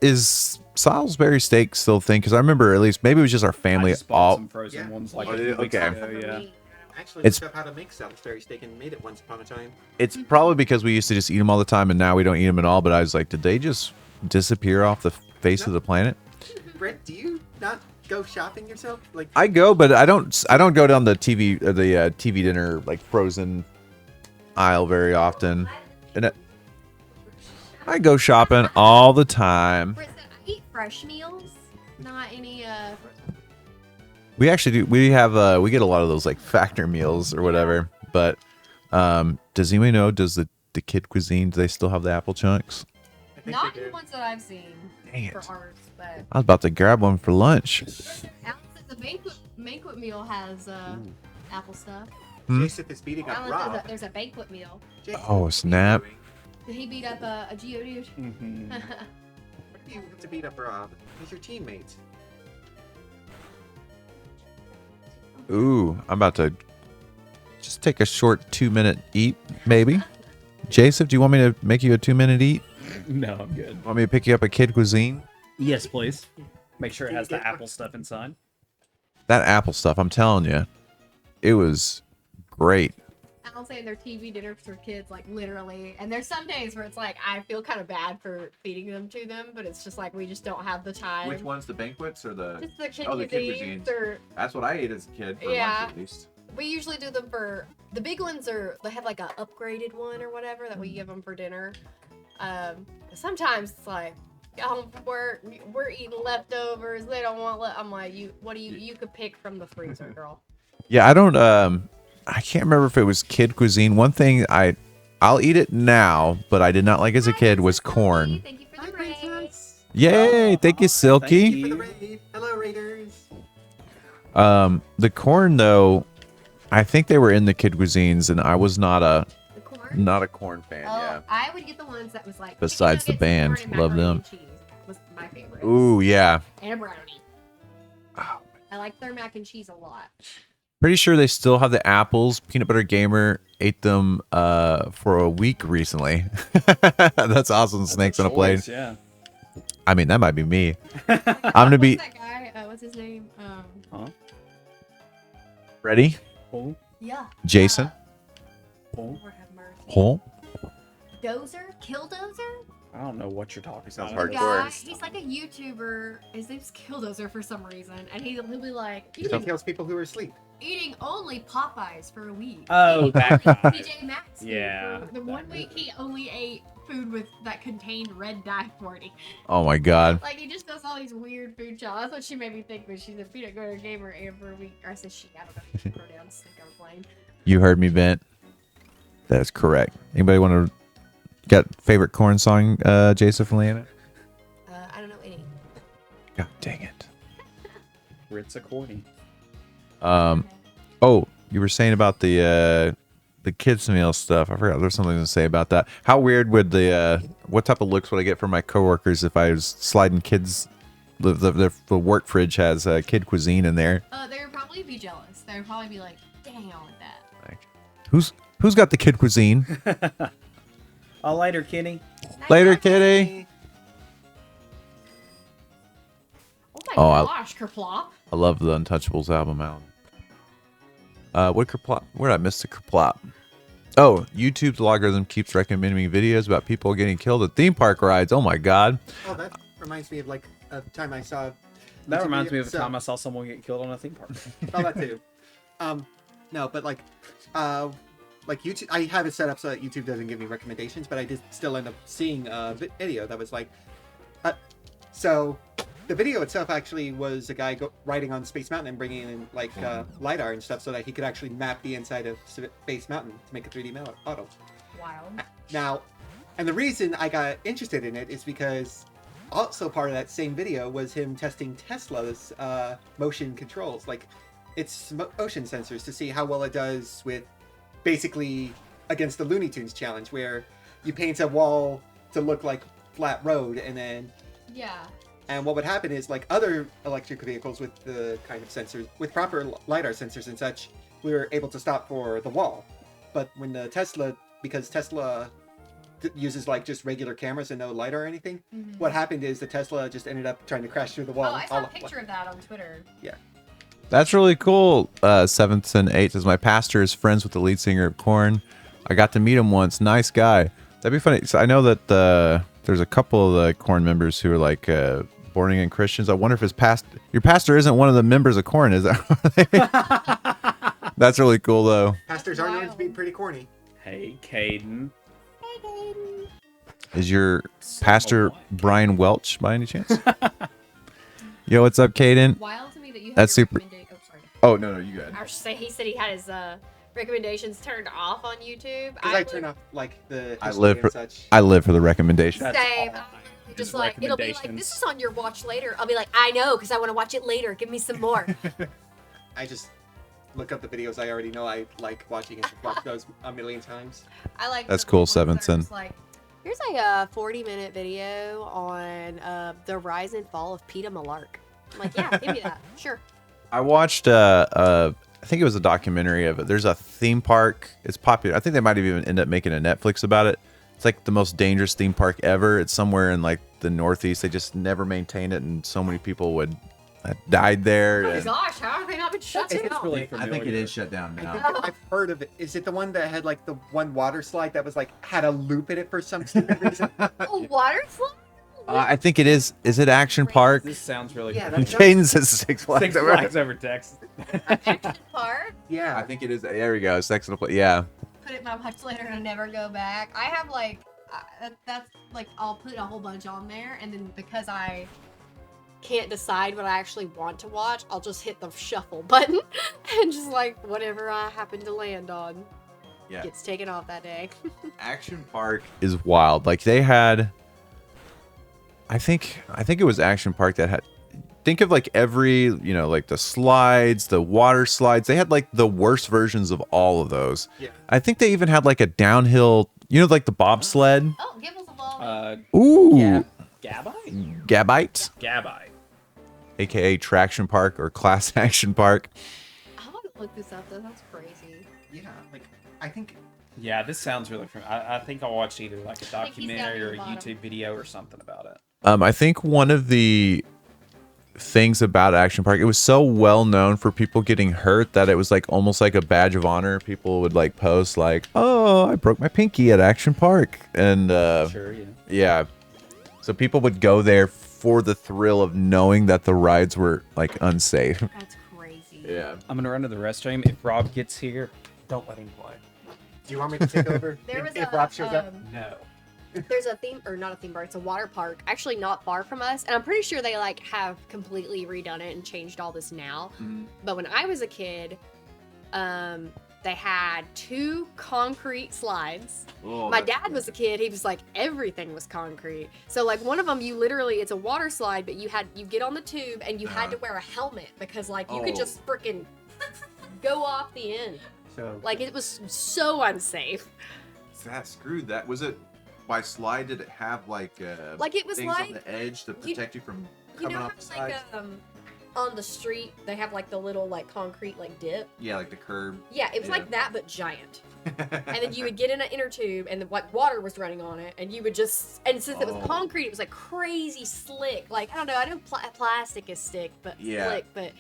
is Salisbury steak still a thing? Because I remember at least, maybe it was just our I family just bought all. some frozen Yeah. ones like Oh, a did few it? weeks Okay. ago, yeah. Actually, It's- looked up how to make Salisbury steak and made it once upon a time. It's probably because we used to just eat them all the time and now we don't eat them at all. But I was like, did they just disappear off the face of the planet? Brett, do you not go shopping yourself? Like, I go, but I don't go down the TV dinner like frozen aisle very often. And I go shopping all the time. Britt said, I eat fresh meals, not any We actually do. We have we get a lot of those like factor meals or whatever. But does anybody know? Does the kid cuisine? Do they still have the apple chunks? I think not they the do. ones that I've seen Dang for it! ours, but I was about to grab one for lunch. Alice says the banquet meal has apple stuff. Hmm? Joseph is beating up Alan Rob. says that there's a banquet meal. Jason, Oh, what are you snap. doing? Did he beat up a Geodude? Mhm. Why do you have to beat up Rob? He's your teammate. Ooh, I'm about to just take a short 2-minute eat, maybe. Jason, do you want me to make you a 2-minute eat? No, I'm good. Want me to pick you up a kid cuisine? Yes, please. Make sure it has the apple stuff inside. That Apple stuff, I'm telling you, it was great. I'll say their TV dinners for kids, like literally. And there's some days where it's like I feel kind of bad for feeding them to them, but it's just like we just don't have the time. Which one's the banquets or the? Just the kid Oh, the kid cuisines cuisines. or That's what I ate as a kid. For Yeah. lunch at least. we usually do them for the big ones are they have like a upgraded one or whatever that we give them for dinner. Sometimes it's like get home from work, we're eating leftovers. They don't want. I'm like, you could pick from the freezer, girl. Yeah, I don't. I can't remember if it was kid cuisine. One thing I'll eat it now, but I did not like as a kid was corn. Thank you for the raid. Yay! Thank you, Silky. Thank For the you. raid. Hello, Raiders. The corn though, I think they were in the kid cuisines, and I was not a corn fan. Oh, Yeah. I would get the ones that was like. Besides the chicken nuggets, band, corn, and love macaroni them. and cheese was my favorite. Ooh, yeah. And a brownie. Oh. I like their mac and cheese a lot. Pretty sure they still have the apples. Peanut Butter Gamer ate them for a week recently. That's awesome. Snakes on a plane. Choice, yeah. I mean, that might be me. I'm gonna be What's that guy? What's his name? ready. Oh, Yeah. Jason. oh. Lord have mercy. Hole. Dozer? Killdozer? I don't know what you're talking Sounds about. The hardcore. guy, he's like a YouTuber. His name's Killdozer for some reason, and he'll be like He kills people who are asleep. eating only Popeyes for a week. Oh, that guy. TJ Maxx. food Yeah, for the one week he only ate food that contained red dye 40. Oh my god. Like he just does all these weird food challenges. That's what she made me think when she said peanut butter gamer and for a week. Or I said she. I don't know. She wrote down snake on a plane. You heard me, Bent. That is correct. Anybody want to got favorite corn song, Jason from Leanna? I don't know any. God dang it. Ritz Accordi. Oh, you were saying about the kids meal stuff. I forgot there's something to say about that. How weird would what type of looks would I get from my coworkers if I was sliding kids? The work fridge has kid cuisine in there. They would probably be jealous. They would probably be like, "Dang on with that." Like, who's got the kid cuisine? Oh, later, Kitty. Later, kitty. Oh my Oh, gosh, Kerplop. I love the Untouchables album out. What Kerplop? Where did I miss the Kerplop? Oh, YouTube's logarithm keeps recommending me videos about people getting killed at theme park rides. Oh my god. Oh, that reminds me of like a time I saw. That YouTube reminds me of the video- time I saw someone get killed on a theme park. Oh, that too. No, but like YouTube, I have it set up so that YouTube doesn't give me recommendations, but I did still end up seeing a video that was like, so the video itself actually was a guy riding on Space Mountain and bringing in like lidar and stuff so that he could actually map the inside of Space Mountain to make a 3D model. Wild. Now, and the reason I got interested in it is because also part of that same video was him testing Tesla's motion controls, like its motion sensors, to see how well it does with basically against the Looney Tunes challenge, where you paint a wall to look like flat road, and what would happen is like other electric vehicles with the kind of sensors, with proper lidar sensors and such, we were able to stop for the wall. But when the Tesla, because Tesla uses like just regular cameras and no lidar or anything, what happened is the Tesla just ended up trying to crash through the wall. Oh, I saw a picture of that on Twitter. Yeah. That's really cool. 7th and 8th, as my pastor is friends with the lead singer of Korn. I got to meet him once. Nice guy. That'd be funny. So I know that there's a couple of the Korn members who are like born again Christians. I wonder if your pastor isn't one of the members of Korn, is that? That's really cool though. Pastors are known to be pretty corny. Hey, Caden. Is your pastor Brian Welch by any chance? Yo, what's up, Caden? Wild to me that you have That's your super- Oh, sorry. Oh no, you got it. I was just saying, he said he had his recommendations turned off on YouTube. Because I turn off like the I history live and for such. I live for the recommendation. That's Same. all. Just His like it'll be like, recommendations. this is on your watch later. I'll be like, I know, because I want to watch it later. Give me some more. I just look up the videos I already know I like watching and just watch those a million times. I like. That's the cool, ones that are Sevenson. just Like, here's a 40-minute video on the rise and fall of Peter Malark. I'm like, yeah, give me that. Sure. I watched I think it was a documentary of it. There's a theme park. It's popular. I think they might have even end up making a Netflix about it. It's like the most dangerous theme park ever. It's somewhere in like the Northeast. They just never maintain it, and so many people would died there. Oh and- gosh, how have they not been shut It's down? really I think it is shut down I now. think I've heard of it. Is it the one that had like the one water slide that was like had a loop in it for some stupid reason? Oh, water slide? I think it is. Is it Action Park? This sounds really Yeah, familiar. that's Jaden says Six Flags. Six Flags over Texas. Action Park? Yeah. I think it is. There we go. Sex and a Play. Yeah. Put it in my watch later and never go back. I have like, that's like, I'll put a whole bunch on there, and then because I can't decide what I actually want to watch, I'll just hit the shuffle button and just like whatever I happen to land on Yeah. gets taken off that day. Action Park is wild. Like they had, I think it was Action Park that had. Think of like every, like the slides, the water slides. They had like the worst versions of all of those. Yeah. I think they even had like a downhill, like the bobsled. Oh, give us a ball. Ooh, Gabite? Gabite, Gabite. aka Traction Park or Class Action Park. I want to look this up though. That's crazy. Yeah. Like I think Yeah, this sounds really familiar. I think I watched either like a think he's down documentary near or a the bottom. YouTube video or something about it. I think one of the things about Action Park, it was so well known for people getting hurt that it was like almost like a badge of honor. People would like post like, "Oh, I broke my pinky at Action Park," and Sure, yeah. yeah, so people would go there for the thrill of knowing that the rides were like unsafe. That's crazy. Yeah. I'm gonna run to the restroom. If Rob gets here, don't let him play. do you want me to take over? There was if a, Rob shows up? No. there's a theme, or not a theme park, it's a water park, actually not far from us, and I'm pretty sure they like have completely redone it and changed all this now. But when I was a kid, they had 2 concrete slides. My dad was a kid, he was like, everything was concrete. So like one of them, you literally, it's a water slide, but you get on the tube and you had to wear a helmet because like you could just freaking go off the end. So Like it was so unsafe. That screwed. That was it. By slide, did it have like Like it was things like, on the edge to protect you from you coming know off how the like sides? on the street they have like the little like concrete like dip. Yeah, like the curb. Yeah, it was Yeah. like that but giant. And then you would get in an inner tube and the like water was running on it, and you would just, and since it was Oh. concrete, it was like crazy slick. Like I don't know, I know plastic is stick, but Yeah. slick, but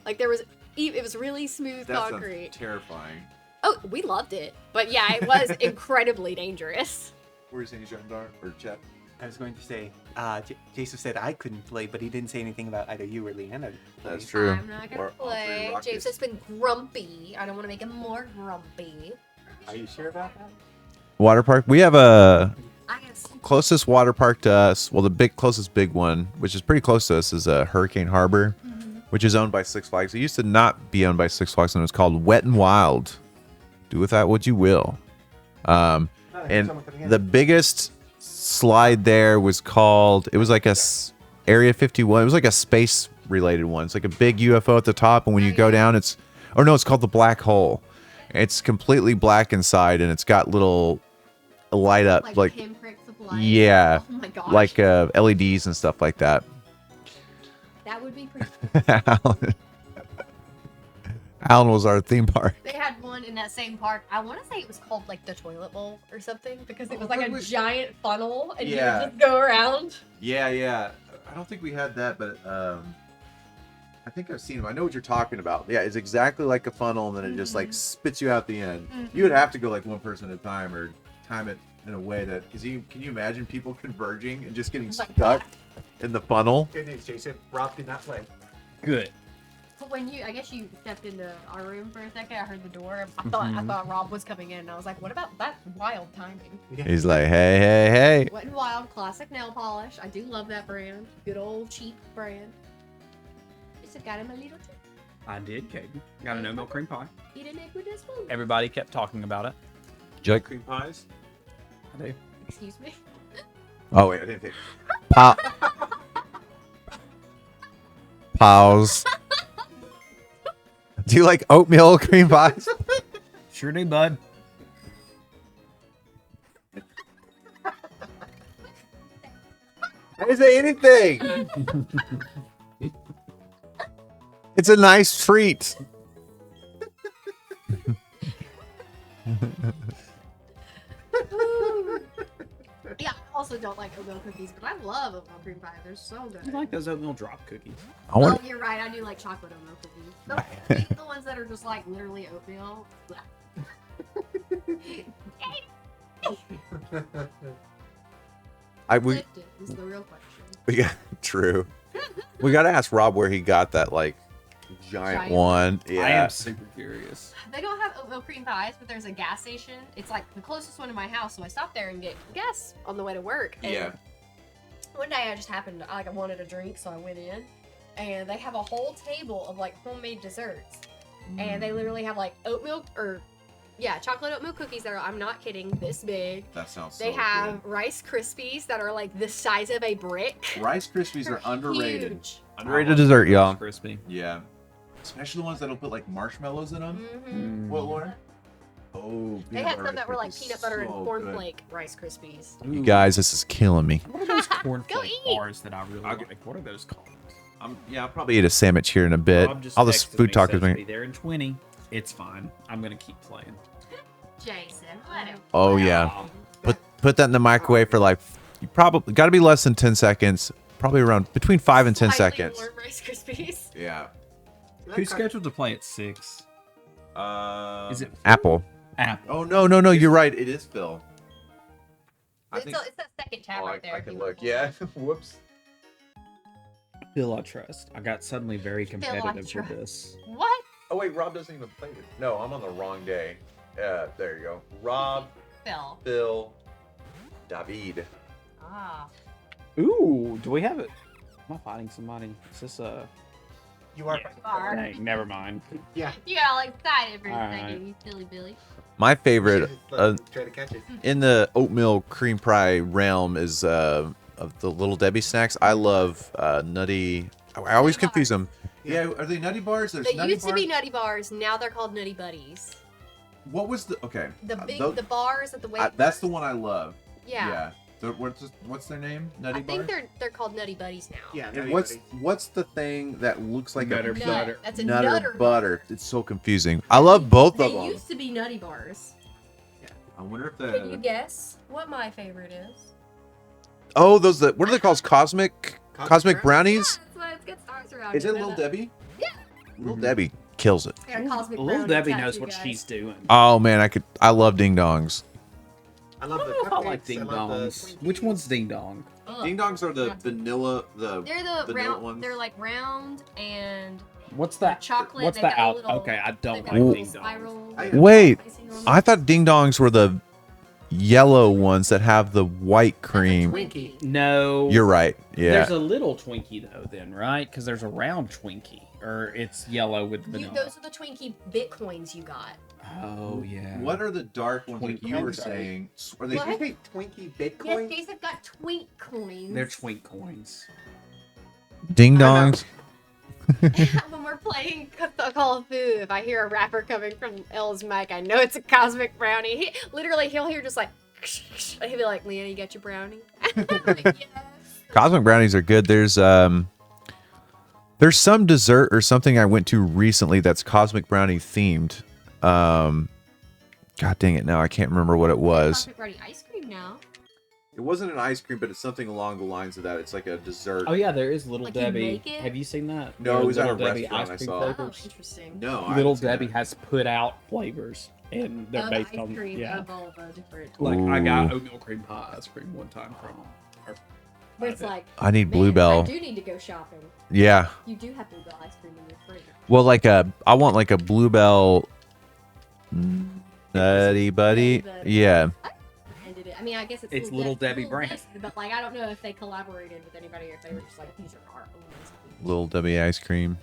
like there was, it was really smooth That sounds concrete. terrifying. Oh, we loved it, but yeah, it was incredibly dangerous. What were you saying, Gendarme or Chet? I was going to say, Jason said I couldn't play, but he didn't say anything about either you or Leanna. That's true. I'm not gonna Or all three play. Rockets. James has been grumpy. I don't want to make him more grumpy. Are you sure about that? Water park. We have a I guess. closest water park to us. Well, the closest big one, which is pretty close to us, is Hurricane Harbor, which is owned by Six Flags. It used to not be owned by Six Flags, and it was called Wet and Wild. Do with that what you will. And the biggest slide there was called, it was like Area 51. It was like a space related one. It's like a big UFO at the top, and when you go down, it's called the Black Hole. It's completely black inside, and it's got little light up like pinpricks of light. yeah, Oh my gosh. like LEDs and stuff like that. That would be pretty. Alan was our theme park. They had one in that same park. I want to say it was called like the toilet bowl or something, because it was Oh, like that a was- giant funnel and Yeah. you would just go around. Yeah. I don't think we had that, but I think I've seen them. I know what you're talking about. Yeah, it's exactly like a funnel, and then it just like spits you out the end. You would have to go like one person at a time, or time it in a way that, can you imagine people converging and just getting Like stuck in the funnel? Good news, Jason. Rob did not play. Good. But when I guess you stepped into our room for a second, I heard the door. I thought Rob was coming in, and I was like, what about that wild timing? He's like, hey. Wet n Wild classic nail polish. I do love that brand. Good old cheap brand. Just got him a little tip. I did, Caden. Got a no milk cream pie. Eat an egg with this spoon. Everybody kept talking about it. Do you like cream pies? I do. Excuse me. Oh wait, I didn't think. Pause. Do you like oatmeal cream pies? Sure do, bud. I didn't say anything. It's a nice treat. Yeah, also don't like oatmeal cookies, but I love oatmeal cream pie. They're so good. I like those oatmeal drop cookies. I want. Oh, you're right. I do like chocolate oatmeal cookies. The ones that are just like literally oatmeal. We Lifted is the real question. yeah, true. We gotta ask Rob where he got that like giant Giant one. I Yeah. am super curious. They don't have oatmeal cream pies, but there's a gas station. It's like the closest one to my house, so I stopped there and get gas on the way to work. And Yeah. one day I just happened to, I wanted a drink, so I went in, and they have a whole table of like homemade desserts, and they literally have like chocolate oatmeal cookies that are, I'm not kidding, this big. That sounds. They have Rice Krispies that are like the size of a brick. Rice Krispies They're are underrated. huge. Underrated dessert, y'all. Crispy. Yeah. Especially the ones that'll put like marshmallows in them. Hmm What, Lauren? Oh, They had some that were like peanut butter and cornflake Rice Krispies. You guys, this is killing me. What are those cornflake Go eat. bars that I really like? What are those called? I'll probably eat a sandwich here in a bit. Rob just All this texted food me, talk says is me. be there in 20. It's fine. I'm gonna keep playing. Jason, let him. Oh yeah. Put that in the microwave for like you probably got to be less than 10 seconds. Probably around between 5 and 10 Slightly seconds. warm Rice Krispies. Yeah. Who's scheduled to play at 6? Is it Apple? Apple? Oh no, you're right. It is Phil. It's that second tab right there. I if can you look. want. Yeah. Whoops. Phil, I trust. I got suddenly very Phil, I competitive with trust. this. What? Oh wait, Rob doesn't even play it. No, I'm on the wrong day. There you go. Rob, Phil. Phil, David. Ah. Ooh, do we have it? Am I fighting somebody? Is this You are. Bar. Dang, never mind. Yeah. You got all excited for a Alright. second, you silly Billy. My favorite Try to catch it. in the oatmeal cream pie realm is of the Little Debbie snacks. I love Nutty. I always Nutty confuse them. Yeah, are they Nutty Bars? There's They Nutty used to be Bars? Nutty Bars, now they're called Nutty Buddies. What was the okay? The big, those- the bars at the way. that's the one I love. Yeah. What's their name? Nutty I think they're called Nutty Buddies now. Yeah. And Nutty what's Buddies. the thing that looks like Nutter a butter. That's a Nutter nutter butter? It's so confusing. I love both They of them. used to be Nutty Bars. I wonder if Can you guess what my favorite is? Oh, those what are they called? Cosmic brownies? Yeah, that's what it's got stars around Is it it, Little but, Debbie? Yeah. Little Debbie kills it. I got a cosmic Little brownie Debbie tattoo, knows what guys. she's doing. Oh man, I love ding dongs. I I love don't the know if I like cupcakes, ding love the dongs. Which one's ding dong? Ugh. Ding dongs are the Not- vanilla, They're the vanilla round. ones. They're like round and What's that? chocolate. What's they've that got a out? little- Okay, I they've don't got like a ding little dongs. spiral Wait, icing on I them. thought ding dongs were the yellow ones that have the white That's a cream. Twinkie. No. You're right. Yeah. There's a little Twinkie though, then, right? Because there's a round Twinkie, or it's yellow with vanilla. Those are the Twinkie Bitcoins you got. Oh yeah. What are the dark ones Twink like you were coins? saying? Are they What? Did you say Twinkie Yes, Bitcoin? Jason got Twink coins. They're Twink coins. ding dongs? When we're playing Call of Fu, if I hear a rapper coming from L's mic, I know it's a cosmic brownie. He'll hear just like, and he'll be like, "Leanna, you got your brownie?" I'm like, yes. Cosmic brownies are good. There's some dessert or something I went to recently that's cosmic brownie themed. God dang it! Now I can't remember what it was. Cosmic brownie ice cream now. It wasn't an ice cream, but it's something along the lines of that. It's like a dessert. Oh yeah, there is Little Like you Debbie. make it? Have you seen that? No, There it was at a Little Debbie restaurant I ice cream saw. Oh, flavors. interesting. No, I Little haven't seen Debbie that. has put out flavors, and they're Of based ice on cream yeah. of all the different. Like I got Ooh. oatmeal cream pie ice cream one time from. Or, But it's like, I need man, Bluebell. I do need to go shopping. Yeah. You do have Bluebell ice cream in your fridge. Well, I want like a Bluebell Nutty Buddy. Buddy. Yeah. Ended it. I mean, I guess It's Little Debbie brand. Debbie, but like, I don't know if they collaborated with anybody or if they were just like, these are our own. Little Debbie ice cream.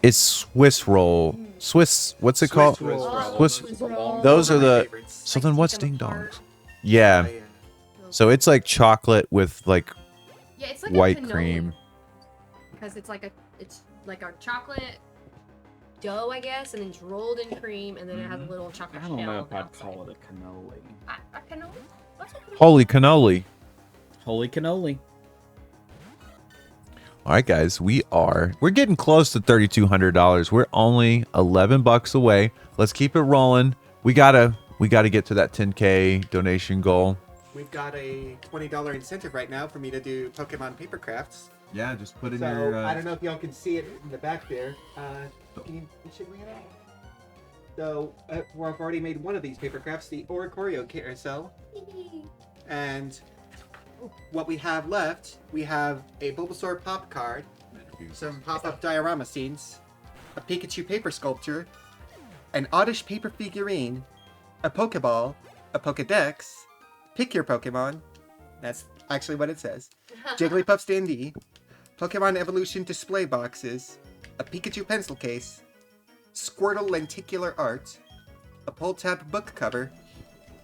It's Swiss roll. Swiss. What's it called? Swiss roll. Swiss- Those are long- those are the- favorites. So Like, then, what's stick 'em ding apart. dongs? Yeah. Oh, yeah. So it's like chocolate with like Yeah, it's like white a cannoli, cream. because it's like a chocolate dough, I guess, and then it's rolled in cream, and then it has a little chocolate I don't shell. know if I'd outside. call it a cannoli. A cannoli? What's a cannoli? Holy cannoli. Holy cannoli. All right, guys, we're getting close to $3,200. We're only $11 away. Let's keep it rolling. We gotta We got to get to that 10K donation goal. We've got a $20 incentive right now for me to do Pokemon paper crafts. Yeah, just put in So your. I don't know if y'all can see it in the back there. You should bring it out. So well, I've already made one of these paper crafts, the Oricorio Carousel. And what we have left, we have a Bulbasaur pop card, some pop-up diorama scenes, a Pikachu paper sculpture, an Oddish paper figurine, a Pokeball, a Pokedex, pick your Pokemon, that's actually what it says, Jigglypuff standee, Pokemon Evolution display boxes, a Pikachu pencil case, Squirtle lenticular art, a pull tab book cover,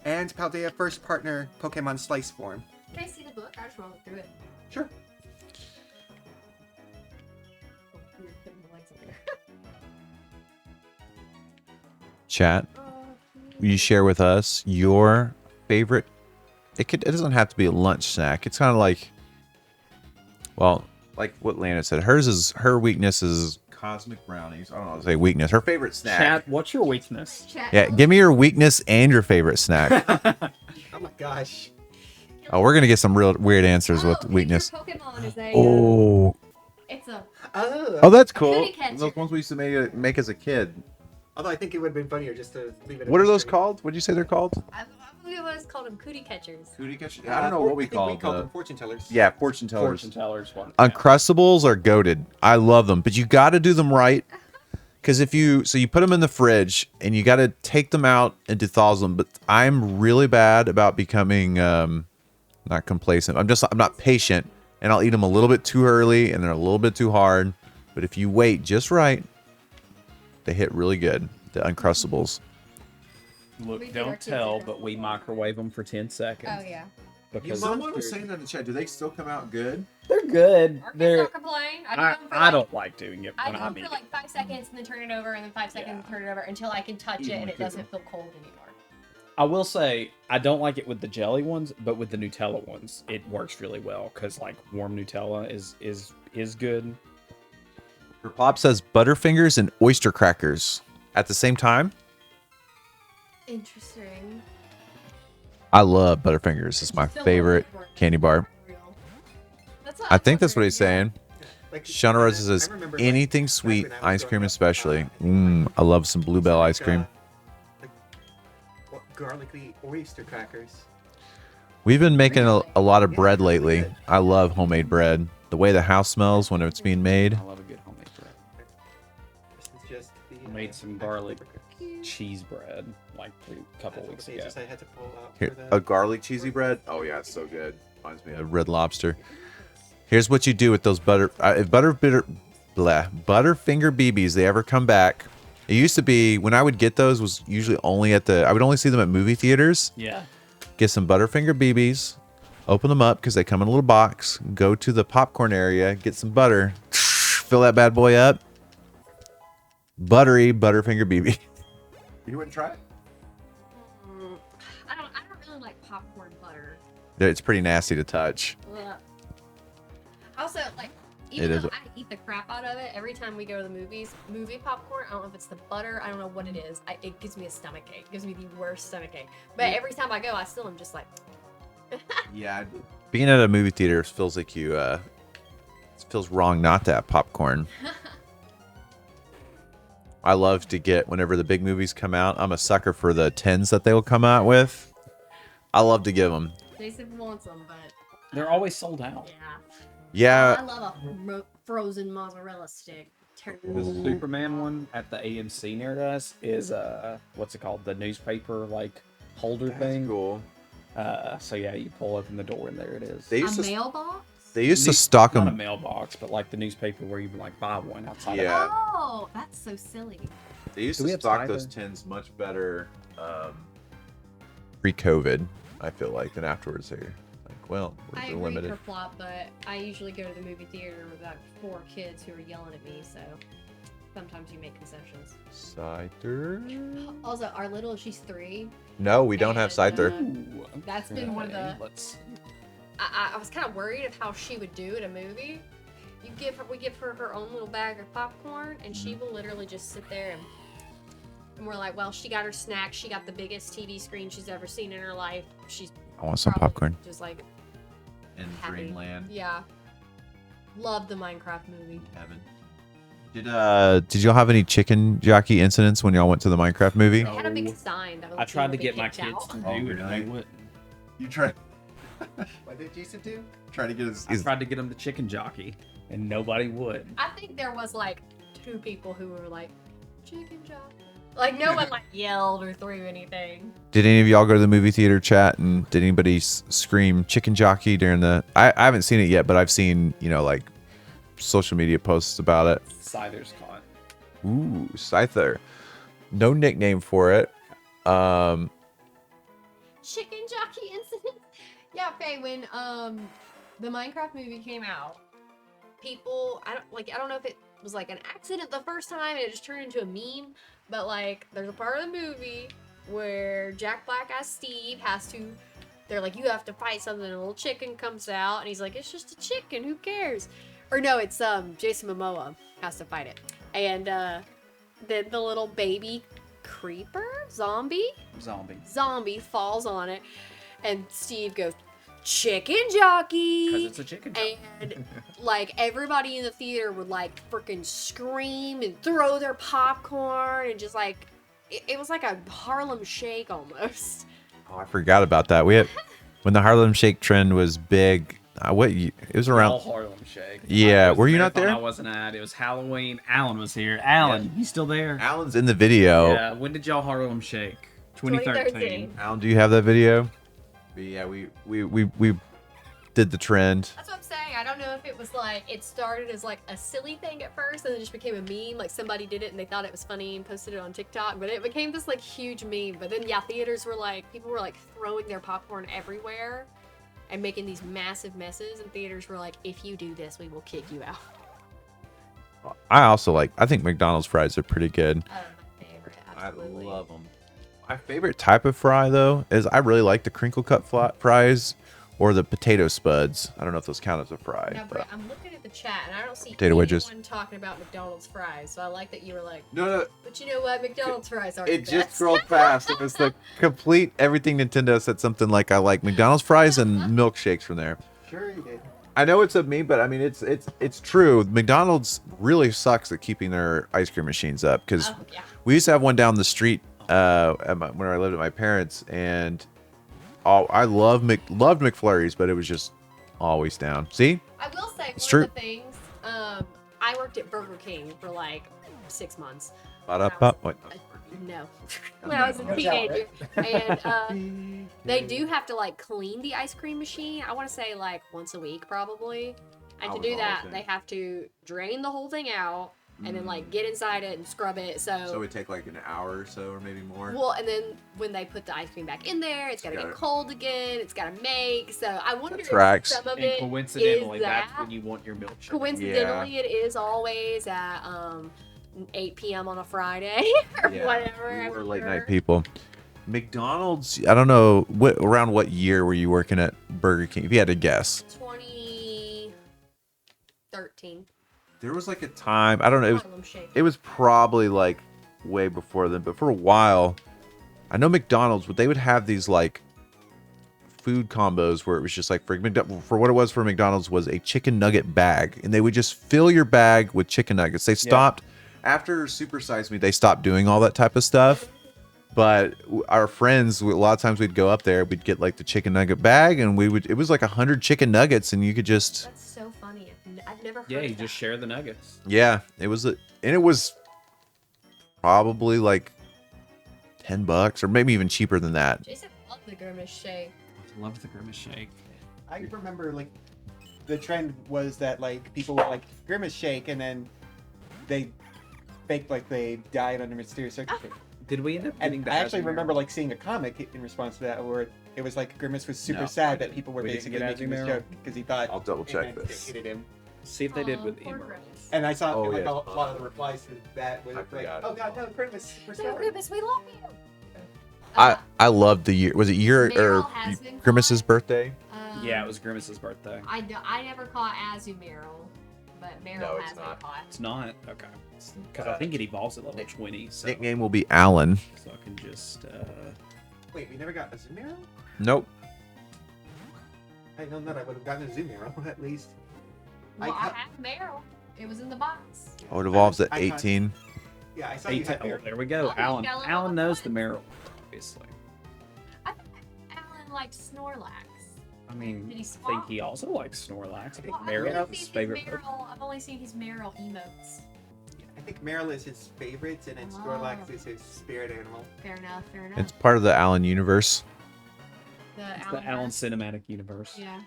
and Paldea first partner Pokemon Slice form. Can I see the book? I just want to look through it. Sure. Chat. Will you share with us your favorite? It doesn't have to be a lunch snack. It's kind of like, well, like what Lana said. Her weakness is cosmic brownies. I don't know how to say weakness. Her favorite snack. Chat, what's your weakness? Yeah, give me your weakness and your favorite snack. Oh my gosh. Oh, we're gonna get some real weird answers with weakness. Pokemon is a. Oh. It's a. Oh, that's cool. Cootie catcher. Those ones we used to make as a kid. Although I think it would have been funnier just to leave it. What are those called? What'd you say they're called? I believe it was called them cootie catchers. Cootie catchers. I don't know what we call call them. Fortune tellers. Yeah, fortune tellers. Fortune tellers one. Uncrustables are goated. I love them, but you got to do them right. Because if you put them in the fridge and you got to take them out and defrost them. But I'm really bad about becoming not complacent. I'm not patient, and I'll eat them a little bit too early and they're a little bit too hard. But if you wait just right, they hit really good. The Uncrustables. Look, We did our don't kids tell, dinner. but we microwave them for 10 seconds. Oh yeah. Because Someone was saying that in the chat. Do they still come out good? they're good. Our kids They're. don't complain. I do them for I like, don't like doing it I when do I'm them for eating. like 5 seconds and then turn it over and then 5 seconds and turn it over until I can touch it and it doesn't feel cold anymore. I will say I don't like it with the jelly ones, but with the Nutella ones, it works really well because like warm Nutella is good. Her pop says Butterfingers and oyster crackers at the same time. Interesting. I love Butterfingers. It's my favorite candy bar. I think that's what he's saying. Like, Shauna Rose says I remember, anything back sweet, when I was ice growing cream up, especially. I love some Bluebell ice cream. Garlicky oyster crackers. We've been making a lot of bread lately. I love homemade bread. The way the house smells when it's being made. I love a good homemade bread. This is just the. I made some actual garlic paper crust. cheese bread like a couple That's weeks the ago. pages I had to pull out Here, for the- a garlic cheesy bread. Oh yeah, it's so good. Reminds me of Red Lobster. Here's what you do with those if Butterfinger BBs they ever come back. It used to be when I would get those was usually only I would only see them at movie theaters. Yeah. Get some Butterfinger BBs, open them up because they come in a little box. Go to the popcorn area, get some butter, fill that bad boy up. Buttery Butterfinger BB. You wouldn't try it? I don't really like popcorn butter. It's pretty nasty to touch. Ugh. Also, like, It even is though I eat the crap out of it, every time we go to the movies, movie popcorn, I don't know if it's the butter, I don't know what it is. It gives me a stomach ache. It gives me the worst stomach ache. But every time I go, I still am just like, Yeah. Being at a movie theater feels like it feels wrong not to have popcorn. I love to get whenever the big movies come out. I'm a sucker for the tins that they will come out with. I love to give them. Jason wants them, but They're always sold out. Yeah. I love a frozen mozzarella stick. The Superman one at the AMC near us is what's it called? The newspaper like holder thing. Cool. So yeah, you pull open the door and there it is. They A used to mailbox? they used to stock Not a them. mailbox, but like the newspaper where you can like buy one outside. Yeah. Oh, that's so silly. They used Do we to have stock cider? those tins much better pre-COVID. I feel like than afterwards. They're like, well, I we're agree limited. for plot, but I usually go to the movie theater with like 4 kids who are yelling at me, so sometimes you make concessions. Cider? Also, our little, she's 3. No, we don't have And, cider. Ooh, That's been one of the. Let's. I was kind of worried of how she would do at a movie. We give her her own little bag of popcorn, and she will literally just sit there and And we're like, well, she got her snack. She got the biggest TV screen she's ever seen in her life. She's I want some probably popcorn. just like In happy. Dreamland. Yeah. Love the Minecraft movie. Heaven. Did y'all have any chicken jockey incidents when y'all went to the Minecraft movie? They had a big No. sign that was I tried to be get my kicked kids out. to do Oh, it, and really? they wouldn't. You tried What did Jason do? trying to get I tried to get them to chicken jockey, and nobody would. I think there was like 2 people who were like, chicken jockey. Like no one like yelled or threw anything. Did any of y'all go to the movie theater chat and did anybody scream chicken jockey during the? I haven't seen it yet, but I've seen like social media posts about it. Scyther's caught. Ooh, Scyther. No nickname for it. Chicken jockey incident. Yeah, Faye, when the Minecraft movie came out, people I don't know if it was like an accident the first time and it just turned into a meme, but like there's a part of the movie where Jack Black as Steve they're like, you have to fight something, and a little chicken comes out and he's like, it's just a chicken, who cares? Or no, it's Jason Momoa has to fight it. And then the little baby creeper zombie falls on it, and Steve goes, chicken jockey, Because it's a chicken jockey. and like everybody in the theater would like freaking scream and throw their popcorn and just like it was like a Harlem Shake almost. Oh, I forgot about that. We had when the Harlem Shake trend was big. It was All around. Harlem Shake. Yeah, I was were you there, not thought there? I wasn't at. It was Halloween. Alan was here. Alan, he's still there. Alan's in the video. Yeah. When did y'all Harlem Shake? 2013. Alan, do you have that video? But yeah, we did the trend. That's what I'm saying. I don't know if it was like it started as like a silly thing at first and then it just became a meme. Like somebody did it and they thought it was funny and posted it on TikTok, but it became this like huge meme. But then theaters were like people were like throwing their popcorn everywhere and making these massive messes, and theaters were like, if you do this, we will kick you out. I think McDonald's fries are pretty good. Oh, my favorite, absolutely. them. My favorite type of fry though is I really like the crinkle cut fries or the potato spuds. I don't know if those count as a fry. Now, but- Brett, I'm looking at the chat and I don't see Potato anyone wedges. talking about McDonald's fries. So I like that you were like, No, but you know what, McDonald's fries are it the just best. scrolled past. It was the complete everything Nintendo said something like I like McDonald's fries and milkshakes from there. Sure you did. I know it's a meme, but I mean it's true. McDonald's really sucks at keeping their ice cream machines up because Oh, yeah. we used to have one down the street when I lived at my parents, and I loved McFlurries, but it was just always down. See, I will say It's one true. of the things. I worked at Burger King for like 6 months. What? No, when I was a teenager, and they do have to like clean the ice cream machine. I want to say like once a week probably. And I to was do that, always in. they have to drain the whole thing out and then like get inside it and scrub it. So it would take like an hour or so, or maybe more. Well, and then when they put the ice cream back in there, it's got to Got get it. cold again. It's got to make. So I wonder if tracks. some of And it coincidentally, is that's that. when you want your milkshake. Coincidentally, it is always at 8 p.m. on a Friday or whatever. We I'm were late sure. night people. McDonald's. I don't know around what year were you working at Burger King? If you had to guess, 2013. there was like a time. I don't know. Harlem Shake. It was probably like way before then, but for a while, I know McDonald's. They would have these like food combos where it was just like for what it was for McDonald's was a chicken nugget bag, and they would just fill your bag with chicken nuggets. They stopped after Super Size Me. They stopped doing all that type of stuff. But our friends, a lot of times we'd go up there, we'd get like the chicken nugget bag, and it was like 100 chicken nuggets, and you could just, That's so funny. I've never heard Yeah, of you that. just share the nuggets. yeah, it was probably like $10 or maybe even cheaper than that. Jason loved the Grimace Shake. Love the Grimace Shake. I remember like the trend was that like people would like Grimace Shake and then they fake like they died under mysterious circumstances. Did we end up getting And the I actually Azumarill? remember like seeing a comic in response to that where it was like Grimace was super No, sad we that people were didn't basically get making this Azumarill. joke because he thought I'll double check Ant-Man this. hated him. See if they did with Poor Emerald. Grimace. And I saw Oh, like yeah. a lot of the replies to that was I like, forgot. "Oh God, no, Grimace, we're No, sorry." Grimace, we love you. I loved the year. Was it year Meryl or has been Grimace's caught. birthday? Yeah, it was Grimace's birthday. I never caught Azumarill, but Meryl No, it's has not. been caught. It's not okay because I think it evolves at level 20. So, Nickname will be Alan. so I can just. Wait, we never got a Zoomero? Nope. I know that I would have gotten a Zoomero at least. Well, I ca- have Meryl. It was in the box. Oh, it evolves at I caught- 18. Yeah, I saw you had Oh, Meryl. there we go. Oh, Alan. Shallow Alan knows the one. Meryl, obviously. I think Alan likes Snorlax. I mean, Did he I swap? think he also likes Snorlax. I think Well, Meryl is his favorite. I've only seen his Meryl emotes. I think Meryl is his favorite, and then Snorlax is his spirit animal. Fair enough. Fair enough. It's part of the Alan universe. It's the Alan Alanverse. cinematic universe. Yeah.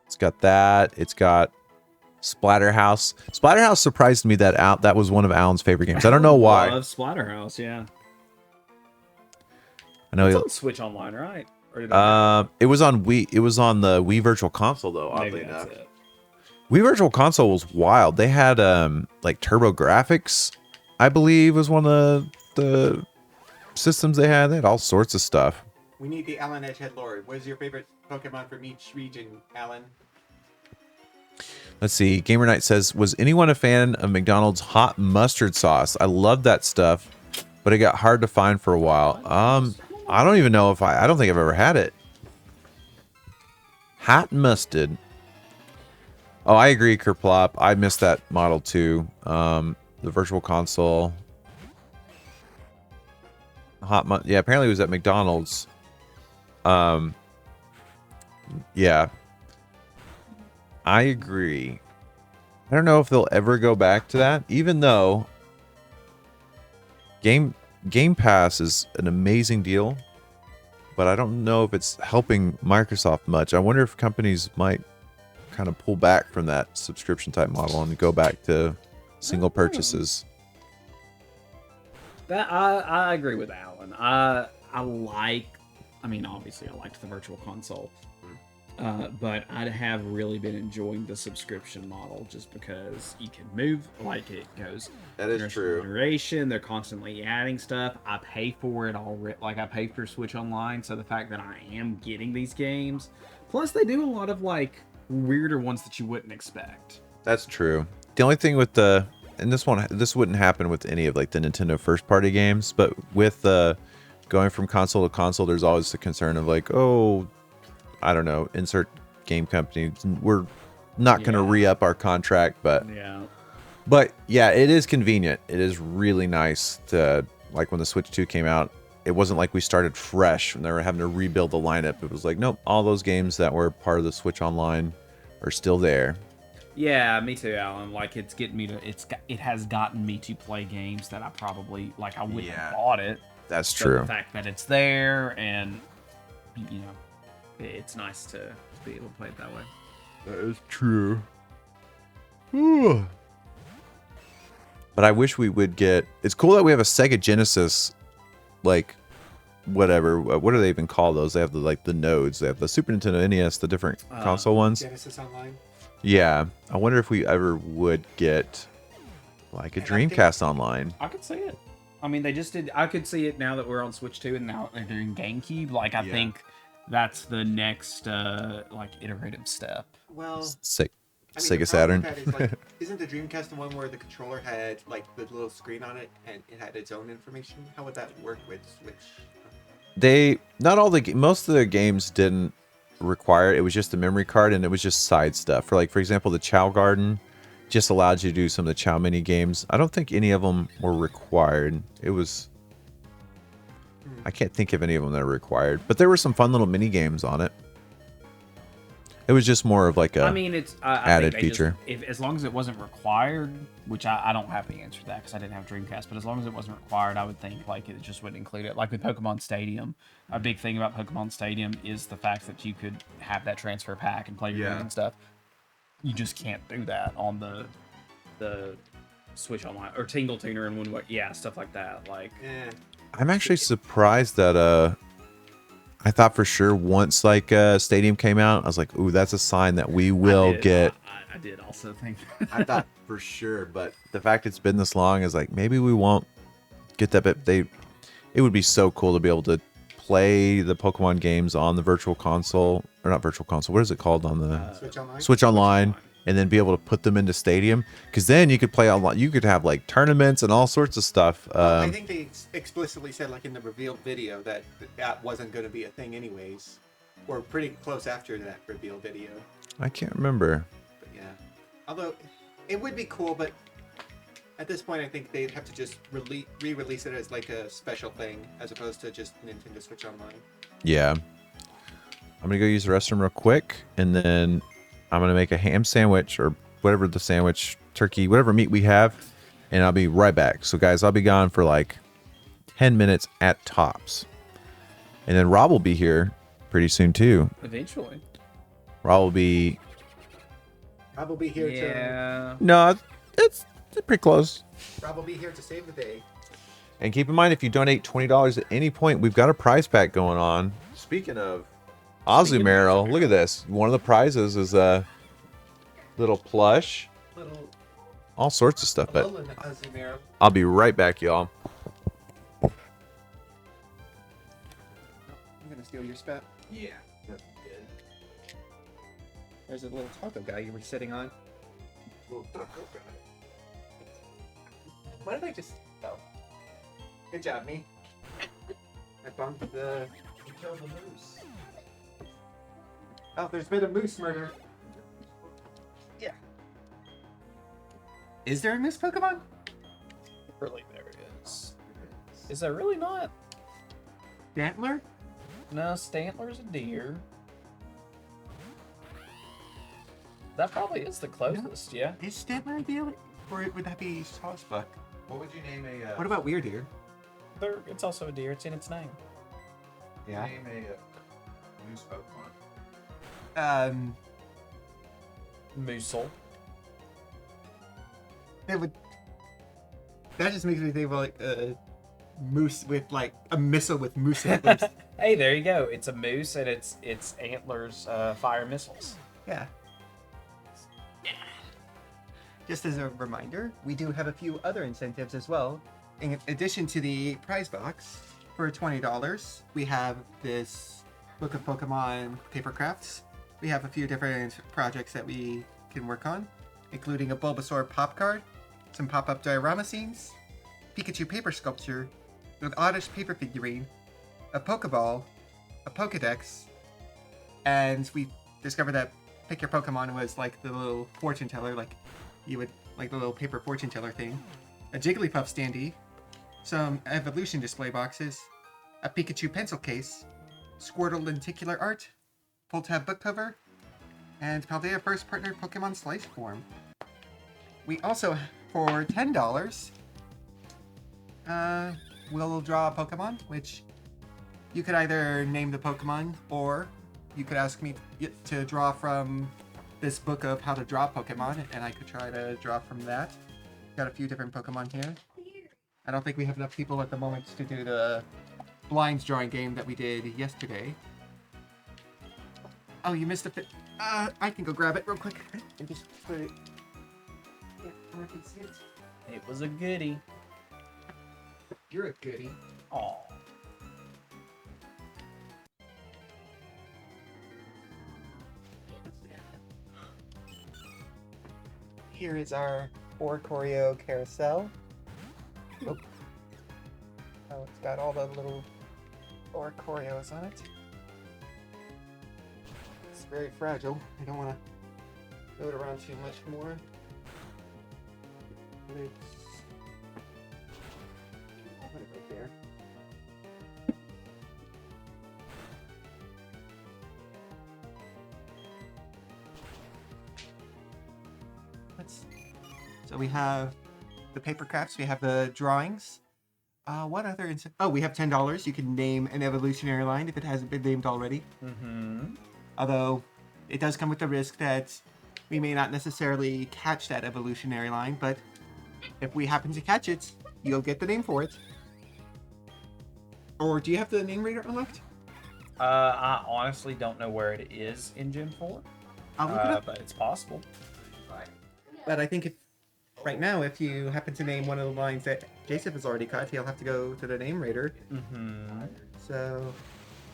It's got that. It's got Splatterhouse. Splatterhouse surprised me that was one of Alan's favorite games. I don't know why. Love Splatterhouse, yeah. I know It's he, on Switch Online, right? Or did I it was on Wii. It was on the Wii Virtual Console though. maybe Oddly that's enough, it. Wii Virtual Console was wild. They had like Turbo Graphics, I believe, was one of the systems they had. They had all sorts of stuff. We need the Alan Edgehead lore. What is your favorite Pokemon from each region, Alan? Let's see. Gamer Knight says, "Was anyone a fan of McDonald's hot mustard sauce? I love that stuff, but it got hard to find for a while. I don't even know if I don't think I've ever had it. Hot mustard. Oh, I agree, Kerplop. I missed that model too. The Virtual Console. Yeah, apparently it was at McDonald's. Yeah. I agree. I don't know if they'll ever go back to that, even though Game Pass is an amazing deal, but I don't know if it's helping Microsoft much. I wonder if companies might kind of pull back from that subscription type model and go back to single purchases. That I agree with Alan. I mean, obviously I liked the Virtual Console. But I have really been enjoying the subscription model just because you can move, like it goes. That is generation to true. generation. They're constantly adding stuff. I pay for it already. Like I pay for Switch Online, so the fact that I am getting these games, plus they do a lot of like weirder ones that you wouldn't expect. That's true. The only thing with this wouldn't happen with any of like the Nintendo first party games, but with going from console to console, there's always the concern of like, oh, I don't know, insert game company. We're not going to re-up our contract, but yeah, it is convenient. It is really nice to, like when the Switch 2 came out, it wasn't like we started fresh and they were having to rebuild the lineup. It was like, nope, all those games that were part of the Switch Online are still there. Yeah, me too, Alan. Like it has gotten me to play games that I probably like I wouldn't have bought it. That's But true. the fact that it's there and you know, it's nice to be able to play it that way. That is true. But I wish we would get. It's cool that we have a Sega Genesis, like, whatever. What do they even call those? They have the nodes. They have the Super Nintendo NES, the different console ones. Genesis Online. Yeah, I wonder if we ever would get like a Dreamcast Online. I could see it. I mean, they just did. I could see it now that we're on Switch 2 and now they're doing GameCube. Like, I think that's the next like iterative step. Well, Sega Saturn. Isn't the Dreamcast the one where the controller had like the little screen on it and it had its own information? How would that work with Switch? Most of the games didn't require it. It was just a memory card and it was just side stuff. For example, the Chow Garden just allowed you to do some of the Chow mini games. I don't think any of them were required. It was I can't think of any of them that are required, but there were some fun little mini games on it. It was just more of like a added feature. As long as it wasn't required, which I don't have the answer to that because I didn't have Dreamcast, but as long as it wasn't required, I would think like it just would include it. Like with Pokemon Stadium, a big thing about Pokemon Stadium is the fact that you could have that transfer pack and play your game and stuff. You just can't do that on the Switch Online or Tingle Tuner and one way. Yeah, stuff like that. Like, I'm actually surprised that I thought for sure once Stadium came out, I was like, ooh, that's a sign that we will get. I did also think. I thought for sure, but the fact it's been this long is like maybe we won't get that. But it would be so cool to be able to play the Pokemon games on the Virtual Console, or not Virtual Console. What is it called on the Switch Online? Switch Online. and then be able to put them into Stadium, because then you could play online. You could have like tournaments and all sorts of stuff. I think they explicitly said, like in the revealed video, that that wasn't going to be a thing anyways, or pretty close after that reveal video. I can't remember. But yeah, although it would be cool, but at this point, I think they'd have to just re-release it as like a special thing, as opposed to just Nintendo Switch Online. Yeah. I'm gonna go use the restroom real quick, and then I'm gonna make a ham sandwich or whatever the sandwich, turkey, whatever meat we have, and I'll be right back. So guys, I'll be gone for like 10 minutes at tops. And then Rob will be here pretty soon too. Eventually. Rob will be... Rob will be here Yeah. No, it's pretty close. Rob will be here to save the day. And keep in mind, if you donate $20 at any point, we've got a prize pack going on. Speaking of Azumarill, look at this. One of the prizes is a little plush. Little All sorts of stuff. But Alolan Azumarill. I'll be right back, y'all. I'm gonna steal your spot. Yeah. There's a little taco guy you were sitting on. Little taco guy. Why did I just... Oh. Good job, me. I bumped the... You killed the moose. Oh, there's been a moose murder. Yeah. Is there a moose Pokemon? Really, there is. Is there really not? Dantler? No, Stantler's a deer. That probably is the closest, yeah. Is Stantler a deer? Or would that be Sawsbuck? What would you name a... What about Weirdeer? It's also a deer. It's in its name. Yeah. Name a moose Pokemon. Moosel. That would... That just makes me think of like a moose with like a missile with moose antlers. Hey, there you go. It's a moose and its antlers fire missiles. Yeah. Just as a reminder, we do have a few other incentives as well. In addition to the prize box, for $20, we have this Book of Pokemon paper crafts. We have a few different projects that we can work on, including a Bulbasaur pop card, some pop-up diorama scenes, Pikachu paper sculpture, an Oddish paper figurine, a Pokeball, a Pokedex, and we discovered that Pick Your Pokemon was like the little fortune teller, like you would like the little paper fortune teller thing, a Jigglypuff standee, some evolution display boxes, a Pikachu pencil case, Squirtle lenticular art, full tab book cover, and Paldea first partner Pokemon Slice form. We also, for $10, we'll draw a Pokemon, which you could either name the Pokemon, or you could ask me to draw from this book of how to draw Pokemon, and I could try to draw from that. Got a few different Pokemon here. I don't think we have enough people at the moment to do the blinds drawing game that we did yesterday. Oh, you missed a fit. I can go grab it real quick and just put it. Yeah, I can see it. It was a goodie. You're a goodie. Aw. Here is our 4 choreo carousel. Oh. Oh, it's got all the little 4 choreos on it. It's very fragile. I don't want to move it around too much more. Put it right there. So we have the paper crafts, we have the drawings. What other? Oh, we have $10. You can name an evolutionary line if it hasn't been named already. Mm-hmm. Although it does come with the risk that we may not necessarily catch that evolutionary line, but if we happen to catch it, you'll get the name for it. Or do you have the name reader unlocked? I honestly don't know where it is in Gen 4. I'll look it up. But it's possible. But I think if right now, if you happen to name one of the lines that Jason has already caught, he'll have to go to the name raider. Mm-hmm. So,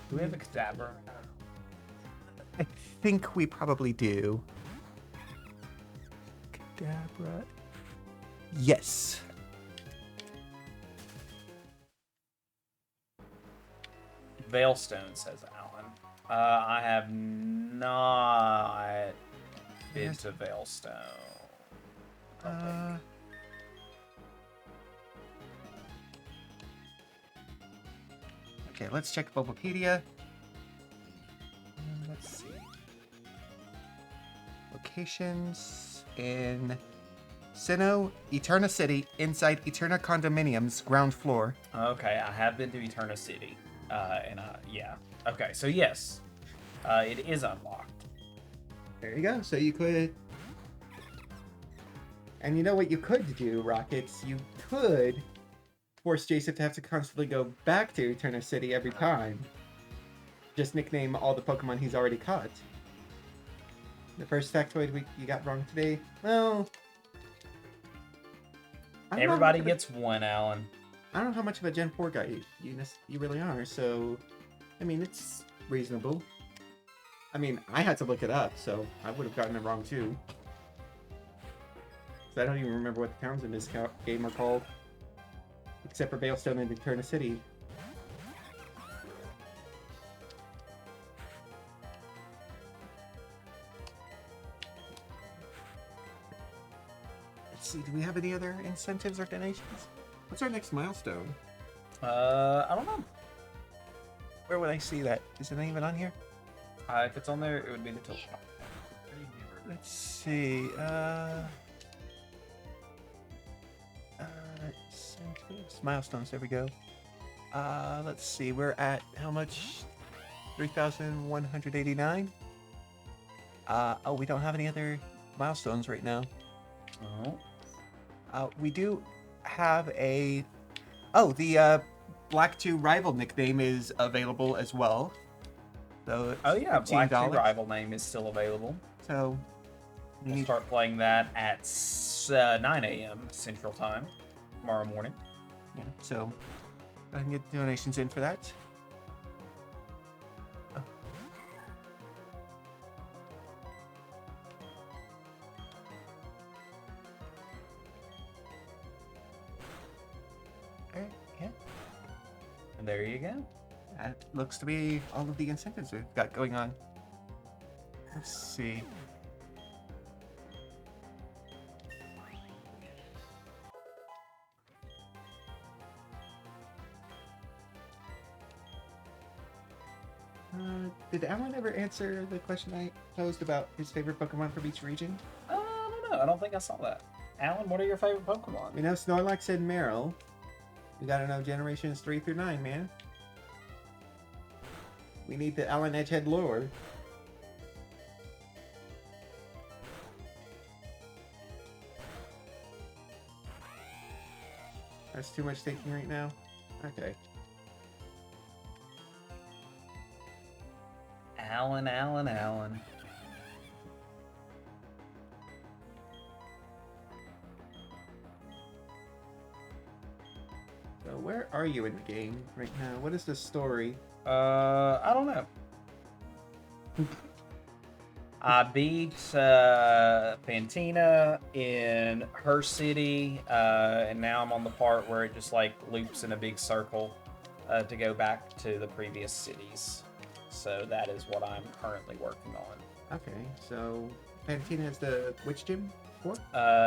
Do we have a cadaver? I think we probably do. Kadabra. Yes. Veilstone, says Alan. I have not been Yes. to Veilstone. I don't think. Okay, let's check Bulbapedia. Let's see. Locations in Sinnoh, Eterna City, inside Eterna Condominiums, ground floor. Okay, I have been to Eterna City. Yeah. Okay, so yes, it is unlocked. There you go. So you could. And you know what you could do, Rockets? You could force Jason to have to constantly go back to Eterna City every time. Just nickname all the Pokemon he's already caught. The first factoid you got wrong today? Well. I don't know Everybody how much gets one, Alan. I don't know how much of a Gen 4 guy you really are, so. I mean, it's reasonable. I mean, I had to look it up, so I would have gotten it wrong too. So I don't even remember what the towns in this game are called. Except for Veilstone and Eterna City. Let's see, do we have any other incentives or donations? What's our next milestone? I don't know. Where would I see that? Is it even on here? If it's on there, it would be the tilt shop. Let's see. Incentives, milestones. There we go. Let's see. We're at how much? 3,189. Oh, we don't have any other milestones right now. Oh. We do have a. Oh, the Black 2 rival nickname is available as well. So it's Oh yeah, Black 2 $15. rival name is still available. So we We'll need start playing that at 9 a.m. Central Time tomorrow morning. Yeah, so go ahead and get donations in for that. Oh. Alright, yeah. And there you go. That looks to be all of the incentives we've got going on. Let's see. Did Alan ever answer the question I posed about his favorite Pokemon from each region? I don't know. I don't think I saw that. Alan, what are your favorite Pokemon? We know Snorlax and Meryl. We gotta know generations 3 through 9, man. We need the Alan Edgehead lore. That's too much thinking right now? Okay. Alan. So where are you in the game right now? What is the story? I don't know. I beat Fantina in her city, and now I'm on the part where it just like loops in a big circle to go back to the previous cities. So that is what I'm currently working on. Okay, so Fantina is the which gym for?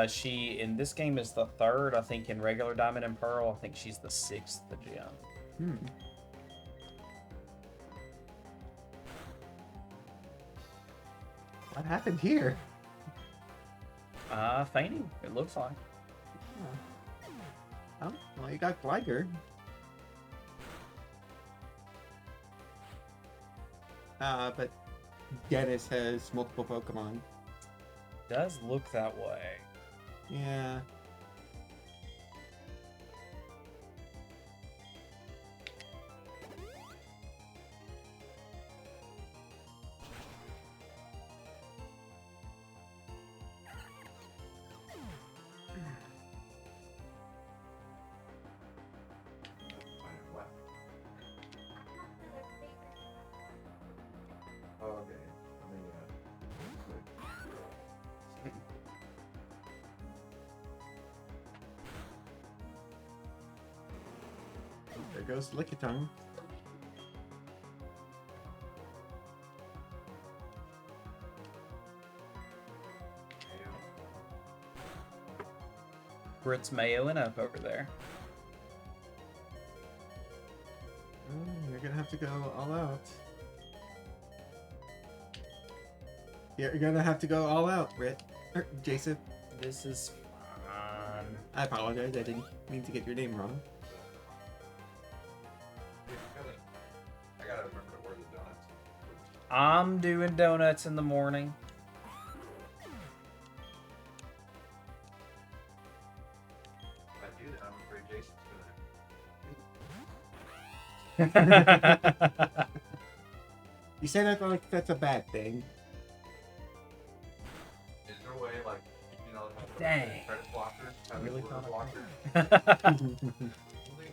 She in this game is the third. I think in regular Diamond and Pearl, I think she's the sixth gym. Hmm. What happened here? Fainting, it looks like. Oh, well, you got Gligar. But Dennis has multiple Pokemon. Does look that way. Yeah. goes Lickitung. Brits mayoing up over there. You're gonna have to go all out. You're gonna have to go all out, Brit. Jason. This is fun. I apologize. I didn't mean to get your name wrong. I gotta remember to order the donuts. I'm doing donuts in the morning. If I do that, I'm afraid Jason's You say that like that's a bad thing. Is there a way, like, Dang. credit blocker? Have Really a order thought blocker? Only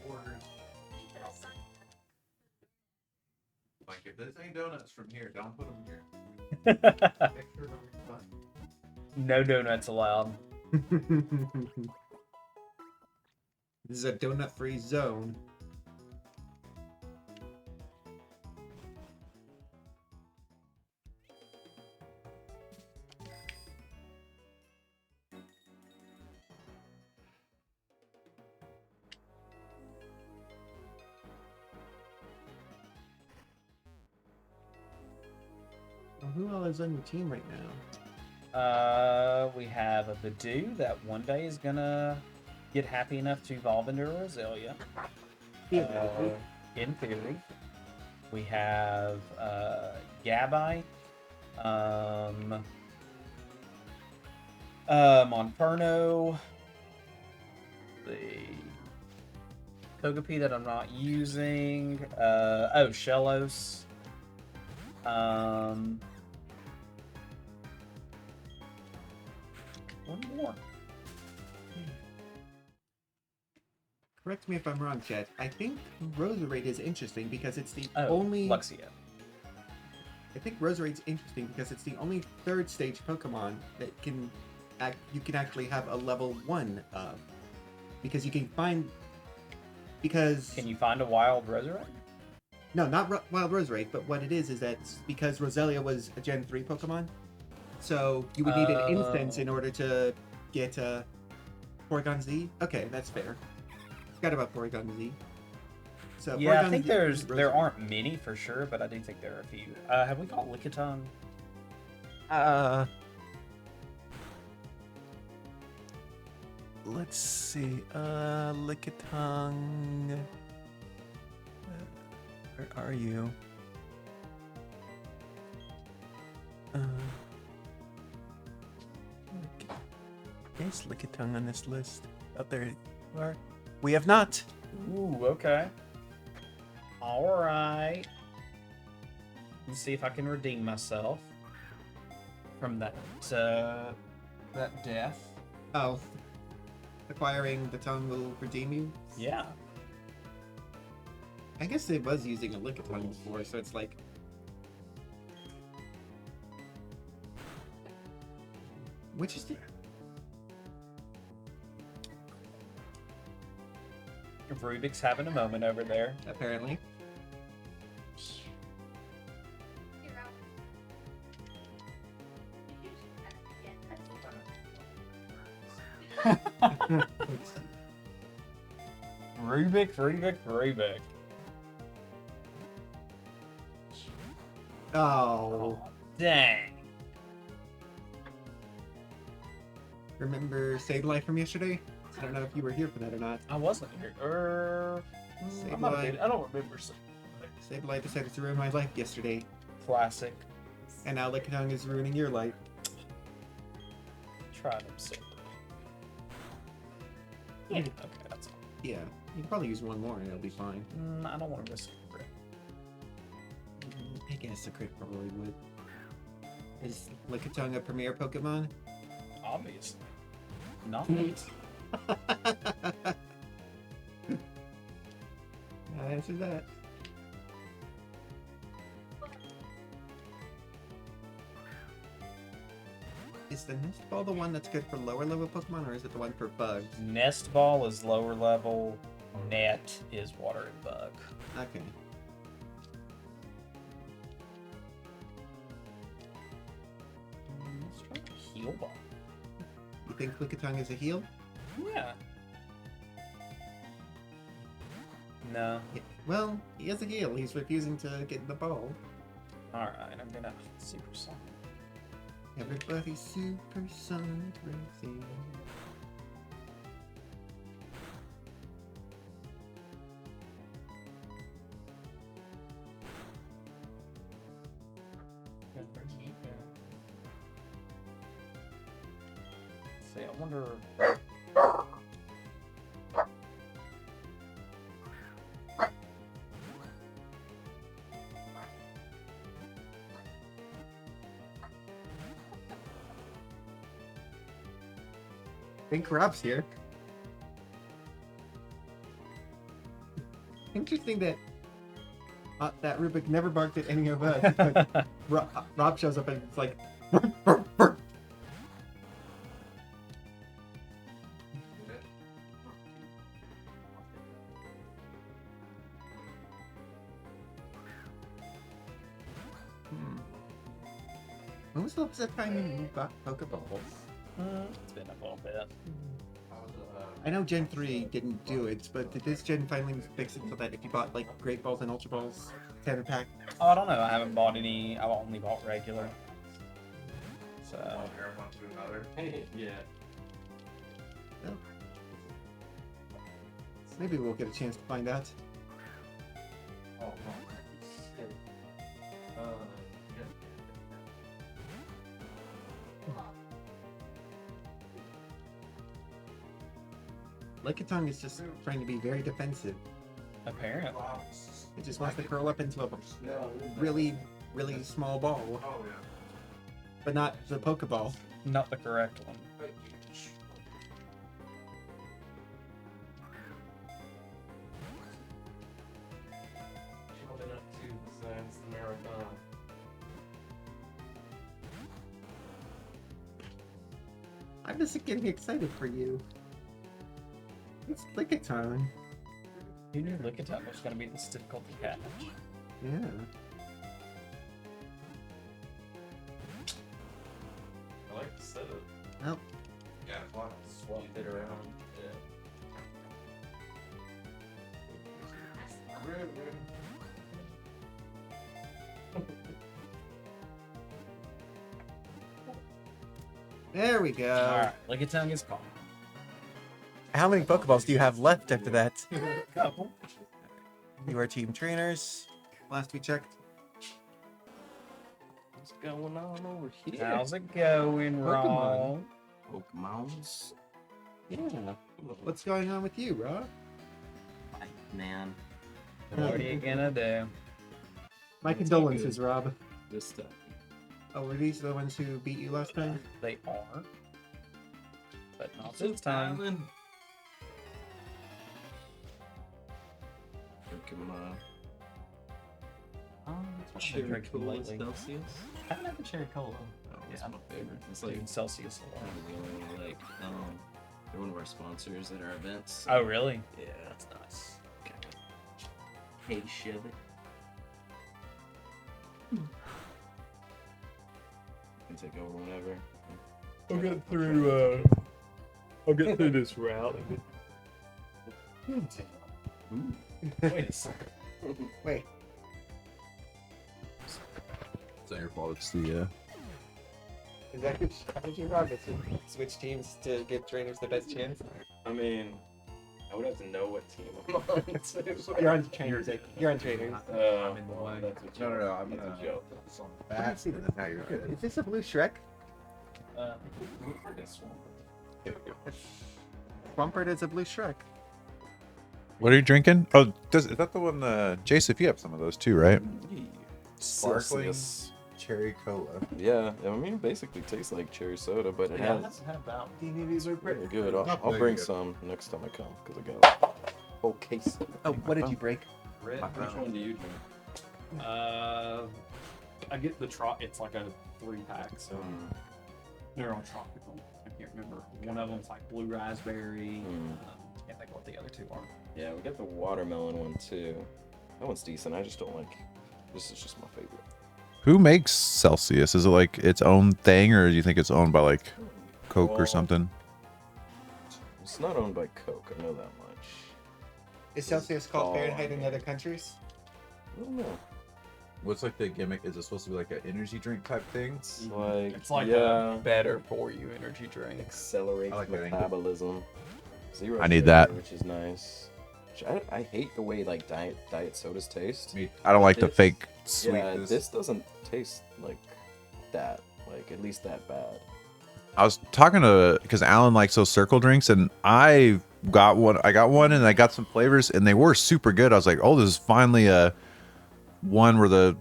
orders. Like, if this ain't donuts from here, don't put them here. Make sure nobody's buying. No donuts allowed. This is a donut-free zone. Well, who all is on your team right now? We have a Badoo that one day is gonna get happy enough to evolve into a Roselia. In theory. We have Gabite, Monferno, the Togepi that I'm not using, Shellos, one more. Correct me if I'm wrong, Chet. I think Roserade is interesting because it's the Oh, only. Luxio. I think Roserade's interesting because it's the only third stage Pokemon that can you can actually have a level 1 of. Because you can find. Because. Can you find a wild Roserade? No, not Wild Roserade, but what it is that because Roselia was a Gen 3 Pokemon, so you would need an instance in order to get Porygon Z. Okay, that's fair. Forgot about Porygon Z. So Yeah, I Porygon think Z there is Roserade. aren't many for sure, but I do think there are a few. Have we got Lickitung? Let's see. Lickitung. Where are you? Is Lickitung on this list? Out there you are. We have not. Ooh, okay. All right. Let's see if I can redeem myself from that death. Oh, acquiring the tongue will redeem you. Yeah. I guess it was using a Lickitung before, so it's like. Which is the. Rubik's having a moment over there. Apparently. You're out. Rubik. Oh. Dang. Remember Save Life from yesterday? I don't know if you were here for that or not. I wasn't here. I might have been. I don't remember. Save Life decided to ruin my life yesterday, Classic. and now Lickitung is ruining your life. Try them separately. Yeah. Okay, that's all. Yeah, you can probably use one more and it'll be fine. I don't want to risk it. I guess a crit probably would. Is Lickitung a premier Pokemon? Obviously. Not. I'll answer that. Is the Nest Ball the one that's good for lower level Pokemon, or is it the one for bugs? Nest Ball is lower level. net is water and bug. Okay. Let's try heal ball. You think Lickitung is a heal? Yeah. No. Well, he is a heal. He's refusing to get the ball. Alright, I'm gonna super sonic. Everybody's super sonic racing. See, I wonder. I think Rob's here. Interesting that that Rubik never barked at any of us. But Rob shows up and it's like, "Burp, burp, burp." When was the last time you got Pokeballs? It's been a little bit. I know Gen 3 didn't do it, but did this gen finally fix it so that if you bought like Great Balls and Ultra Balls 10 pack? Oh, I don't know. I haven't bought any. I've only bought regular. So. Yeah. Maybe we'll get a chance to find out. Lickitung is just trying to be very defensive. Apparently. It just wants to curl up into a really, really small ball. But not the Pokeball. Not the correct one. Holding up to the signs, the marathon. I'm just getting excited for you. It's Lickitung. You knew Lickitung was going to be this difficult to catch. Yeah. I like to set it. Oh. Yeah, swap it around. There we go. Alright, Lickitung is gone. How many Pokeballs do you have left after that? Couple. You are team trainers. Last we checked. What's going on over here? How's it going, Rob? Pokemons. Yeah. What's going on with you, Rob? Man. What are you gonna do? My condolences, Rob. Just Oh, were these the ones who beat you last time? They are. But not this time. Pokemon. That's what I've been Cherry drinking Cola lately. Celsius. I haven't had the cherry cola. Oh, that's Yeah. my favorite. It's Like like Celsius a lot. really like they're one of our sponsors at our events. Oh, really? Yeah, that's nice. Hey, Chevy. You can take over whenever. I'll get through this route. Wait a second. Wait. It's not your fault. It's the Is that your strategy, Rob? Is to switch teams to give trainers the best chance? I mean, I would have to know what team I'm on. too. You're on trainers. You're on trainers. I'm in the way. That's a No, joke. no, I'm, That's a joke. bad. Now you're good. Is this a blue Shrek? This one. Swampert is a blue Shrek. What are you drinking? Oh, is that the one? Jason, you have some of those too, right? Sparkling Celsius. cherry cola. Yeah, I mean, it basically tastes like cherry soda, but it has. These are They're good. I'll There bring you go. some next time I come because I got a whole case. Oh, what did you break? Which one do you drink? I get the it's like a 3-pack, so they're all tropical. I can't remember. One of them's like blue raspberry. Can't think what the other two are. Yeah, we got the watermelon one too. That one's decent. I just don't like. This is just my favorite. Who makes Celsius? Is it like its own thing, or do you think it's owned by like Coke or Well, something? It's not owned by Coke. I know that much. Is Celsius called Oh, Fahrenheit in other countries? I don't know. What's like the gimmick? Is it supposed to be like an energy drink type thing? It's like It's like yeah, a better for you energy drink. accelerates I like that angle. metabolism. Zero I need sugar, that. which is nice. Which I hate the way like diet sodas taste. I don't like the This- fake Yeah, sweetness. this doesn't taste like that. Like at least that bad. I was talking to because Alan likes those circle drinks, and I got one. I got one, and I got some flavors, and they were super good. I was like, oh, this is finally a one where the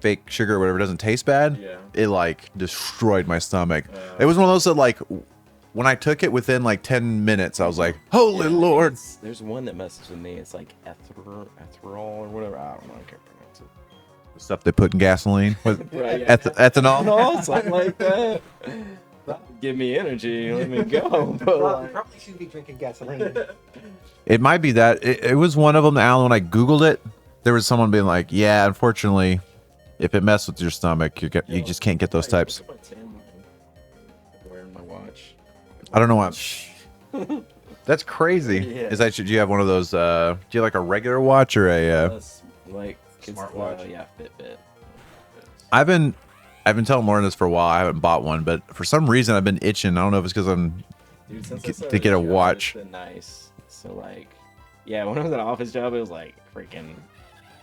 fake sugar or whatever doesn't taste bad. Yeah. It like destroyed my stomach. It was one of those that like when I took it within like 10 minutes, I was like, holy Lord. There's one that messes with me. It's like etherol or whatever. I don't know. I can't pronounce it. The stuff they put in gasoline. What, Right, yeah. ethanol? No, something like that. That would give me energy. Let me go. But like, Probably shouldn't be drinking gasoline. It might be that. It was one of them, Alan, when I Googled it, there was someone being like, yeah, unfortunately, if it messes with your stomach, you just can't get those types. Look at my tan line. I'm wearing my watch. I don't know why. That's crazy. Yeah. Is that, do you have one of those, do you like a regular watch or a, That's like it's, Smartwatch? yeah, Fitbit. I've been telling Lauren this for a while. I haven't bought one, but for some reason I've been itching. I don't know if it's because I'm Dude, since I to started get a job, watch. It's been nice. So like, yeah, when I was at an office job, it was like freaking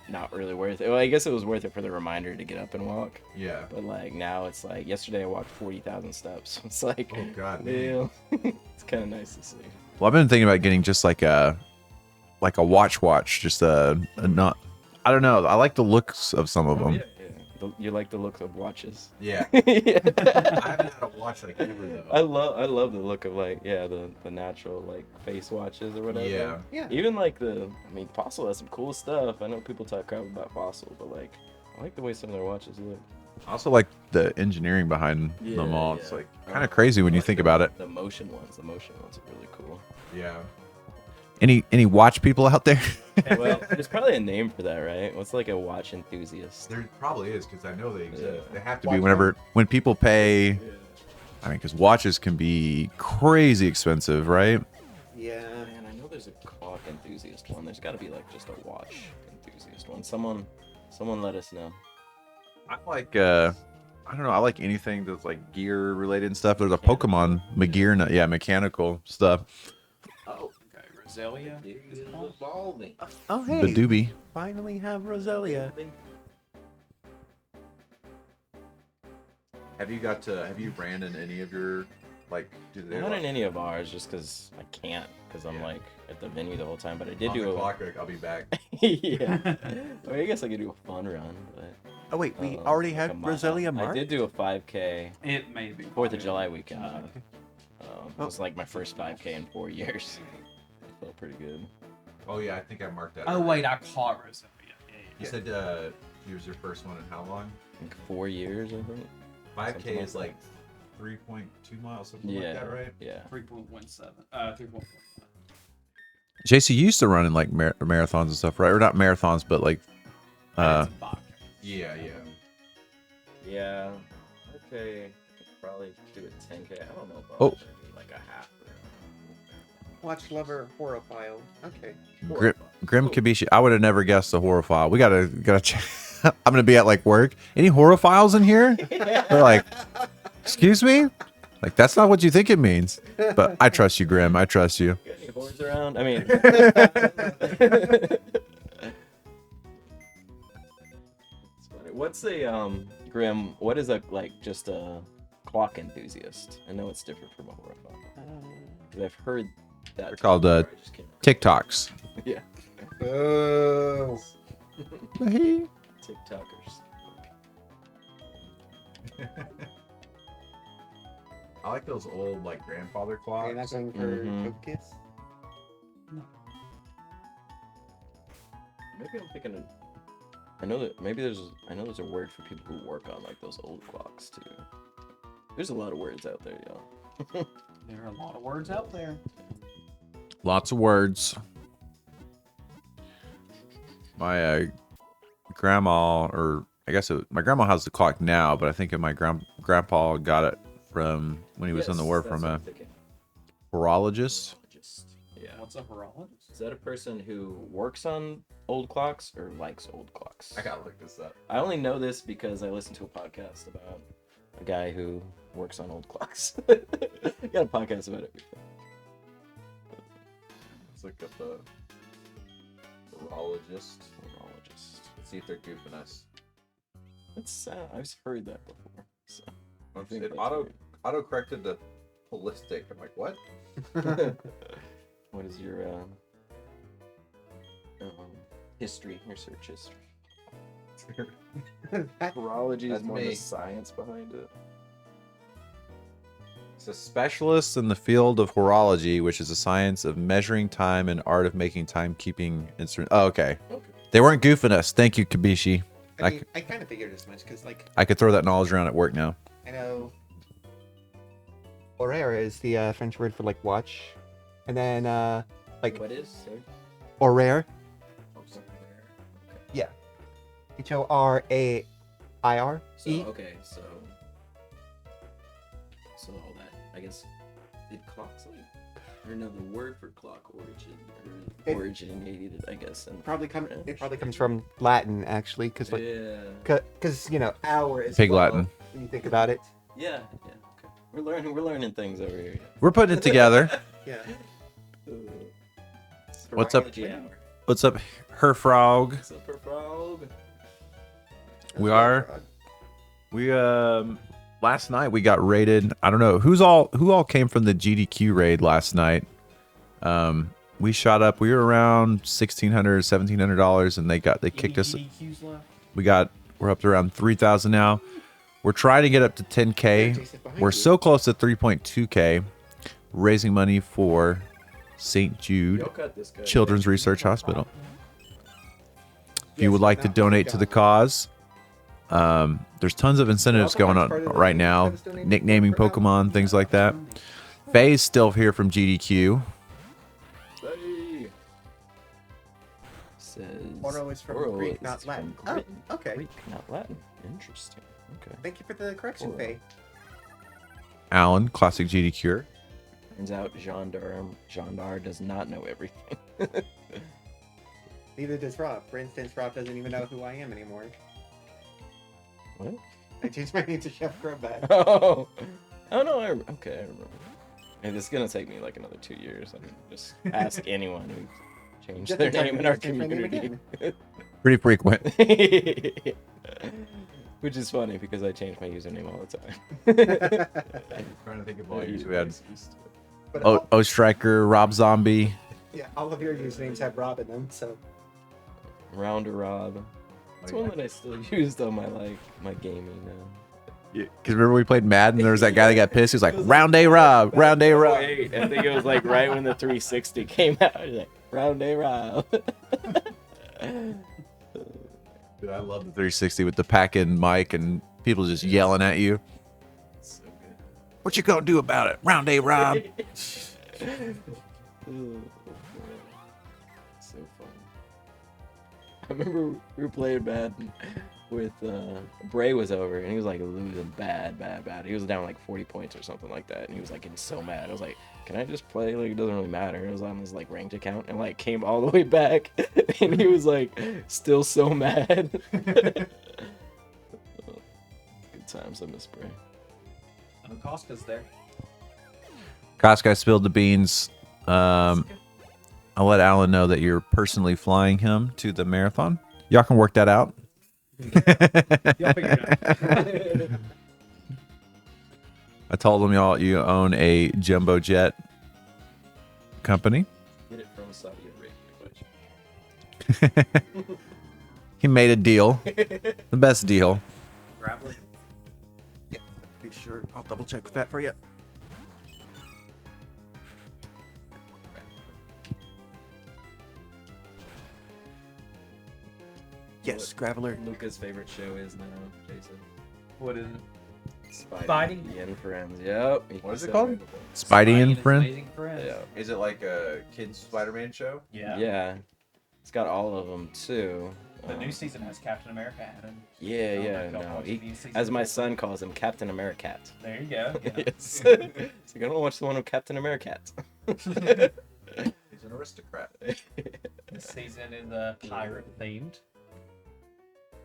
not really worth it. Well, I guess it was worth it for the reminder to get up and walk. Yeah. But like now, it's like yesterday I walked 40,000 steps. It's like, Oh, God, damn. It's kind of nice to see. Well, I've been thinking about getting just like a watch, just a not. I don't know. I like the looks of some of them. Yeah, yeah. You like the look of watches? Yeah. Yeah. I haven't had a watch like ever though. I love the look of like the natural like face watches or whatever. Yeah. Yeah. Even like Fossil has some cool stuff. I know people talk crap about Fossil, but like I like the way some of their watches look. I also like the engineering behind Yeah, them all. It's yeah. like kind of crazy when I you like think the- about it. The motion ones are really cool. Yeah. Any watch people out there? Well, there's probably a name for that, right? What's like a watch enthusiast? There probably is because I know they exist. They have to be when people pay. I mean, because watches can be crazy expensive, right? Yeah. Man, I know there's a clock enthusiast one. There's got to be like just a watch enthusiast one. Someone let us know. I like I don't know. I like anything that's like gear related and stuff. There's a Pokemon gear, mechanical stuff. Oh, okay. Roselia? Is it called? Evolving. Oh, The doobie. Finally have Roselia. Have you ran in any of your like? Not in any of ours, just because I can't, because I'm like at the venue the whole time. But I did do a clock. I'll be back. yeah. I mean, I guess I could do a fun run, but Oh wait, we uh, already like had a Roselia I marked? did do a 5K It may be. 4th of July weekend. It Oh. was like my first 5K in 4 years. It felt pretty good. Oh yeah, I think I marked that. Oh, wait, I caught Roselia. Yeah, You said yours your first one in how long? Like 4 years, I think. 5K Something like is like 3.2 miles, something Yeah. like that, right? Yeah. 3.17. 3.1. JC, you used to run in like marathons and stuff, right? Or not marathons, but like. It's a vodka. Yeah. Yeah. Okay. Probably do a 10K. I don't know if Oh. I'll actually do like a half. Watch lover horophile. Okay. Grim Kabishi. I would have never guessed a horophile. We gotta check. I'm gonna be at like work. Any horophiles in here? They're like, excuse me? Like that's not what you think it means. But I trust you, Grim. I trust you. Got any whores around? I mean. It's funny. What's a Grim? What is a just a clock enthusiast? I know it's different from a horophile. 'Cause I've heard that. They're called term before, I just can't TikToks. Yeah. Oh. TikTokers. I like those old like grandfather Okay, clocks. that's one for Mhm. Focus. Maybe I'm thinking of. I know there's a word for people who work on like those old clocks too. There's a lot of words out there, y'all. There are a lot of words out there. Lots of words. My grandma, or I guess my grandma has the clock now, but I think my grandpa got it from when he was in the war from a horologist. Yeah. What's a horologist? Is that a person who works on old clocks or likes old clocks? I gotta look this up. I only know this because I listened to a podcast about a guy who works on old clocks. Got a podcast about it. Let's look up a horologist. Let's see if they're goofing us. It's I've heard that before. So I think It that's auto corrected to holistic. I'm like, what? weird. What is your history? Your search history. Horology is That's more me. the science behind it. It's a specialist in the field of horology, which is a science of measuring time and art of making timekeeping instrument. Oh, okay. They weren't goofing us. Thank you, Kabishi. I mean, I kind of figured as much because, like, I could throw that knowledge around at work now. I know horaire is the French word for like watch, and then like What is? Sorry? horaire, Oh, something there. yeah, Horaire. So okay, so all that, I guess, did clocks like, or no, the word for clock originated, I guess, and It probably comes from Latin actually, because like yeah, because you know hour is Pig 12 Latin. when you think about it. yeah, okay. We're learning things over here. We're putting it together. Yeah. What's up? Horology hour. What's up, her frog? What's up, frog? We last night we got raided. I don't know who all came from the GDQ raid last night. We shot up. We were around $1,600-$1,700, and they kicked us. We're up to around 3,000 now. We're trying to get up to 10K. We're so close to 3.2K, raising money for St. Jude Yo, cut this guy. Children's Research Hospital. If you would like to donate to the cause, there's tons of incentives going on right now. Nicknaming Pokemon, things like that. Faye's still here from GDQ. Hey. Says Oro is from Oro Greek, is not from Latin. Greek. Oh, okay. Greek, not Latin. Interesting. Okay. Thank you for the correction, Oro. Faye. Alan, classic GDQ. Turns out Jandar does not know everything. Neither does Rob. For instance, Rob doesn't even know who I am anymore. What? I changed my name to Chef Grubback. Oh no! Okay, I remember. And it's gonna take me like another 2 years. I mean, just ask anyone who changed Just their in time name to in our change my name community. Pretty frequent. Which is funny because I change my username all the time. Trying to think of all all you we had. But O Striker, Rob Zombie. yeah, all of your usernames have Rob in them, so. Rounder Rob. It's one that I still used on my gaming. Because remember we played Madden, and there was that guy that got pissed. He was like, "Round day Rob, round day Rob." I think it was like right when the 360 came out. It was like, Round day Rob. Dude, I love the 360 with the pack-in mic and people just yelling at you. So good. What you gonna do about it? Round day Rob. So fun. I remember we were playing Madden with Bray was over and he was like losing bad. He was down like 40 points or something like that, and he was like getting so mad. I was like, "Can I just play? Like it doesn't really matter." It was on his like ranked account and like came all the way back, and he was like still so mad. Good times. I miss Bray. Costco's there. Koska spilled the beans. I'll let Alan know that you're personally flying him to the marathon. Y'all can work that out. Y'all figure it out. I told him you own a jumbo jet company. Get it from Saudi Arabia. He made a deal. The best deal. Grappling. Yeah, be sure. I'll double check that for you. Yes, Graveler. Luca's favorite show is now, Jason. What is it? Spidey Spidey? and Friends. Yep. What is it called? Spidey and Friends. Amazing Friends. Yeah. Is it like a kids Spider-Man show? Yeah. Yeah. It's got all of them too. The new season has Captain America added. Yeah, I don't know yeah. if y'all No, watched the season as my before. son calls him, Captain Americat. There you go. Yeah. Yes. It's like, I don't watch the one with Captain Americat. He's an aristocrat. This season is pirate themed.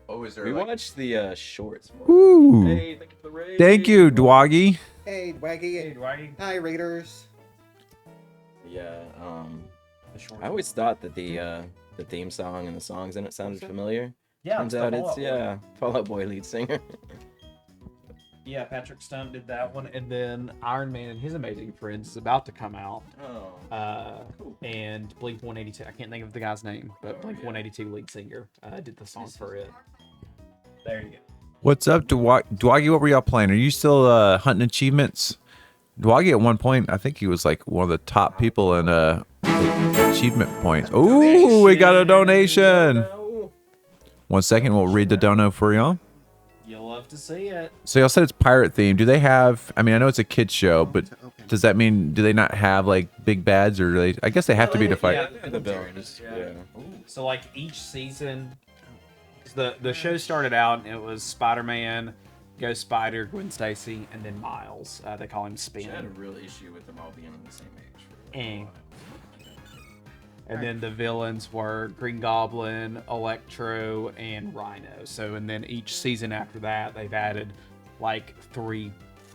Oh, is there We like... watched the shorts. Ooh. Hey, thank you for the raid. Thank you, Dwaggy. Hey, Waggy. Right? Hi, Raiders. Yeah. The short. I always thought that the theme song and the songs in it sounded familiar. Yeah, Turns it's the out Fall it's Out Boy. Fall Out Boy lead singer. Yeah, Patrick Stump did that one, and then Iron Man and His Amazing Friends is about to come out. Oh. Cool. And Blink 182. I can't think of the guy's name, but Blink 182 lead singer did the song for it. There you go. What's up, Dwaggy? What were y'all playing? Are you still hunting achievements? Dwaggy at one point, I think he was like one of the top people in achievement points. Ooh, we got a donation. 1 second, we'll read the dono for y'all. You'll love to see it. So y'all said it's pirate themed. Do they have? I mean, I know it's a kids show, but does that mean do they not have like big bads, or do they? I guess they have to be to fight. Yeah, The villains. Yeah. So like each season, the show started out and it was Spider-Man, Ghost Spider, Gwen Stacy, and then Miles. They call him Spin. I had a real issue with them all being on the same age. Eh. And then the villains were Green Goblin, Electro, and Rhino. So, and then each season after that, they've added like 3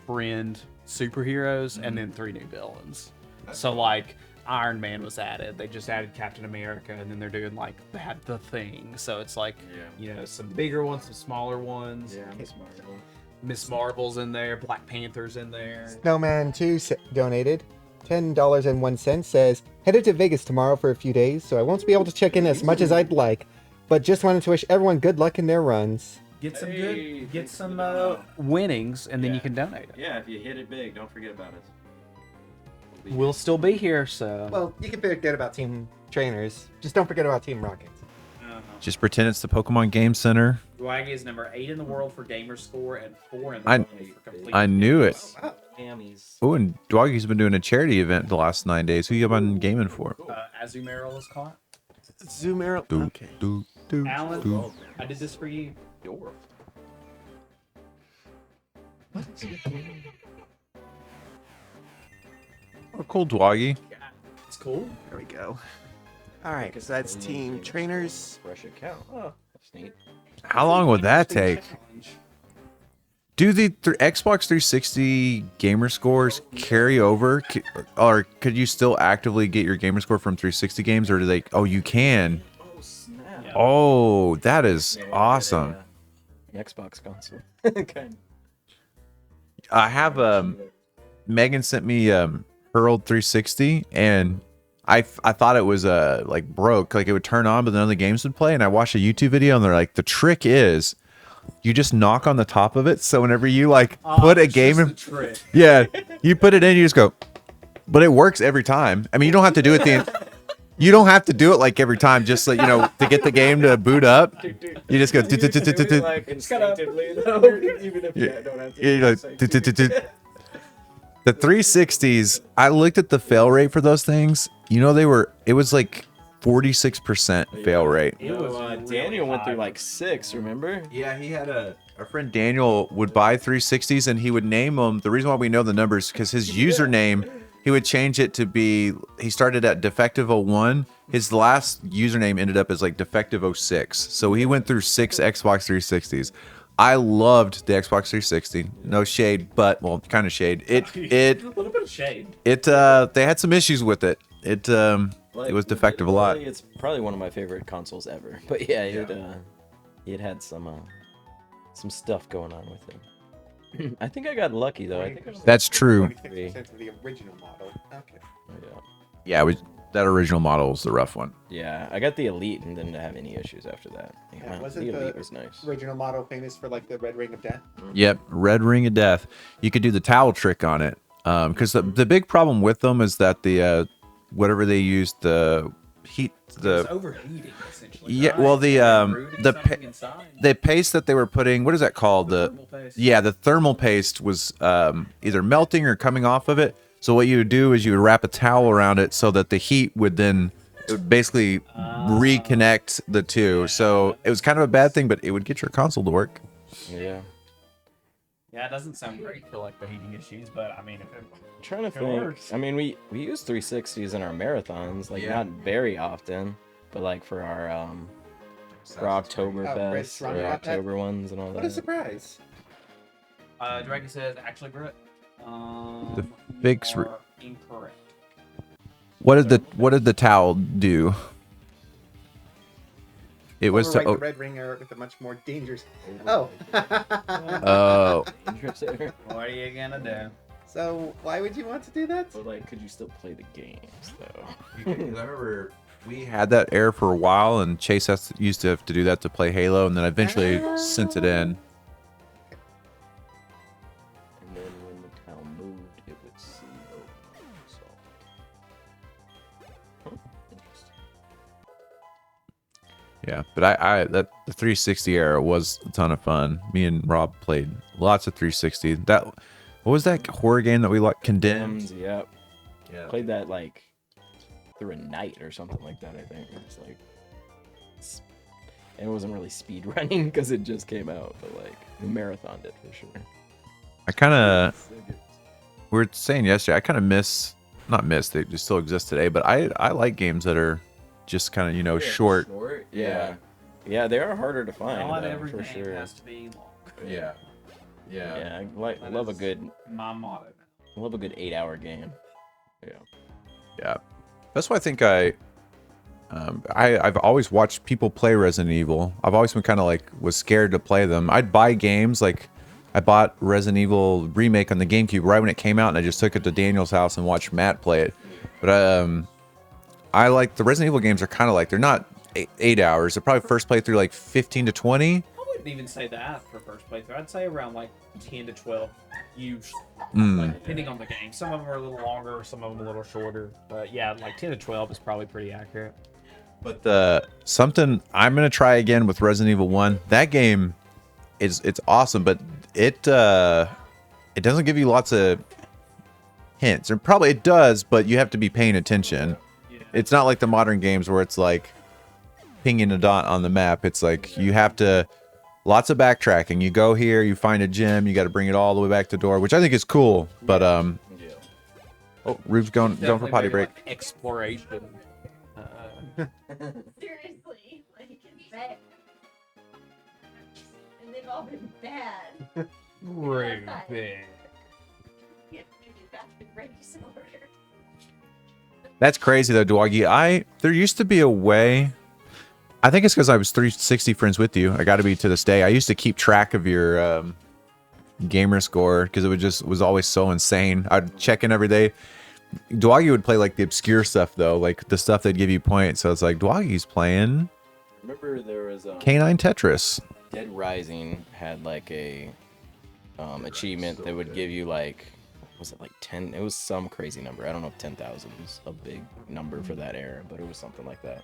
friend superheroes and then 3 new villains. So, like Iron Man was added. They just added Captain America, and then they're doing like they had the Thing. So it's like you know, some bigger ones, some smaller ones. Yeah, Miss Marvel. Miss Marvel's in there. Black Panther's in there. Snowman2 donated $10.01. Says, headed to Vegas tomorrow for a few days, so I won't be able to check in as much as I'd like, but just wanted to wish everyone good luck in their runs. Get some Hey, good, get thanks some for that. winnings, and then you Yeah. can donate it. Yeah, if you hit it big, don't forget about us. We'll still be here, so. Well, you can forget about Team Trainers. Just don't forget about Team Rockets. Just pretend it's the Pokemon Game Center. Dwaggy is number 8 in the world for gamer score and 4 in the I- world for complete. I knew it. Wow. Hammies. Oh, and Dwaggy's been doing a charity event the last 9 days. Who you been gaming for? Azumarill is caught. Zoomer. Do, Okay. do, do, Alan, do. I did this for you. Your. Oh, cool, Dwaggy. It's cool. There we go. All right, so that's Team Trainers. Fresh account. Oh, that's neat. How long would that take? Do the Xbox 360 gamer scores carry over, or could you still actively get your gamer score from 360 games, or do they? Oh, you can. Oh, snap. Oh, that is awesome. An Xbox console. Okay. I have Megan sent me Hurled 360, and I thought it was like broke, like it would turn on, but none of the games would play. And I watched a YouTube video, and they're like, the trick is you just knock on the top of it, so whenever you like put a game in, yeah, you put it in, you just go, but it works every time. I mean, you don't have to do it you don't have to do it like every time, just like, you know, to get the game to boot up. You just go. Like instinctively, though, even if you don't have to. You know, the 360s, I looked at the fail rate for those things. You know, it was like 46% fail rate. It was Daniel went high. through like 6, remember? Yeah, he had our friend Daniel would buy 360s, and he would name them. The reason why we know the numbers because his username, he would change it to be, he started at Defective01. His last username ended up as like Defective06. So he went through 6 Xbox 360s. I loved the Xbox 360. No shade, but well, kind of shade. A little bit of shade. They had some issues with it. It was defective a lot. It's probably one of my favorite consoles ever. But yeah, it had some stuff going on with it. I think I got lucky though. I think I was That's true. 26% of the original model. Okay. Yeah, that original model was the rough one. Yeah, I got the Elite and didn't have any issues after that. Yeah, Wow, wasn't the the Elite was nice. original model famous for like the red ring of death? Yep, Red Ring of Death. You could do the towel trick on it. Because the big problem with them is that the whatever they used, the heat, It was the overheating essentially. yeah, right? well They were rooting something inside. the paste that they were putting, what is that called? Thermal paste. Yeah, the thermal paste was either melting or coming off of it. So what you would do is you would wrap a towel around it so that the heat would then it would basically reconnect the two. So it was kind of a bad thing, but it would get your console to work. Yeah. Yeah, it doesn't sound great for like the heating issues, but I mean, if it, I'm trying to if it think. works. I mean, we use 360s in our marathons, like not very often, but like for our Oktoberfest Ron or got that. October ones and all that. What a surprise! Dragon says actually, Brett. The fix you are incorrect. What did the towel do? It was to Overwrite the red ring error with a much more dangerous. Oh. oh. Interesting. What are you gonna do? So why would you want to do that? But like, could you still play the games though? I remember we had that error for a while, and Chase used to have to do that to play Halo, and then eventually sent it in. And then when the towel moved, it would see over. So. Huh, interesting. Yeah, but I that the 360 era was a ton of fun. Me and Rob played lots of 360. That what was that horror game that we like? Condemned. Yep. Yeah. Played that like through a night or something like that. I think it's like, and it wasn't really speed running because it just came out, but like we marathoned it for sure. I kind of we were saying yesterday. I kind of not miss. They just still exist today, but I like games that are just kind of short. Yeah. Yeah, they are harder to find Not though, every for game sure. has to be long. Yeah. Yeah, I That love a is good my motto. 8-hour game. Yeah. Yeah, that's why I think I've always watched people play Resident Evil. I've always been kind of like was scared to play them. I'd buy games like I bought Resident Evil Remake on the GameCube right when it came out, and I just took it to Daniel's house and watched Matt play it. But I like the Resident Evil games are kind of like they're not 8 hours. They're probably first playthrough like 15 to 20. I wouldn't even say that for first playthrough. I'd say around like 10 to 12, usually. Like, depending on the game. Some of them are a little longer, some of them a little shorter. But yeah, like 10 to 12 is probably pretty accurate. But something I'm gonna try again with Resident Evil 1. That game it's awesome, but it doesn't give you lots of hints. Or probably it does, but you have to be paying attention. Yeah. It's not like the modern games where it's like pinging a dot on the map. It's like you have to lots of backtracking. You go here, you find a gem, you got to bring it all the way back to the door, which I think is cool. But oh, Rube's going for potty break. Like exploration. Seriously, like it's bad. And they've all been bad. Ruben. Yeah, maybe that's been ready somewhere. That's crazy though, Dwaggy. There used to be a way. I think it's because I was 360 friends with you. I got to be to this day. I used to keep track of your gamer score because it was always so insane. I'd check in every day. Dwaggy would play like the obscure stuff though, like the stuff that give you points. So it's like Dwaggy's playing Remember there was Canine Tetris. Dead Rising had like a achievement that would give you like, was it like 10? It was some crazy number. I don't know if 10,000 is a big number for that era, but it was something like that.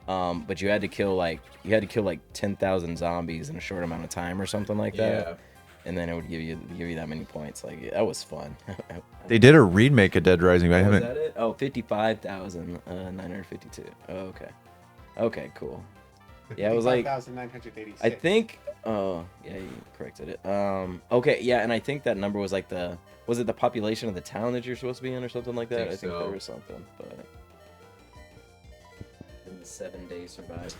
But you had to kill like 10,000 zombies in a short amount of time or something like that. Yeah. And then it would give you that many points. Like that was fun. They did a remake of Dead Rising, but I Was haven't. that it? Oh, 55,952. Oh, okay. Okay, cool. Yeah, it was like 5,986. I think. Oh, yeah, you corrected it. Okay, yeah, and I think that number was like was it the population of the town that you're supposed to be in or something like that? I think so. there was something, but in the 7-day survivor.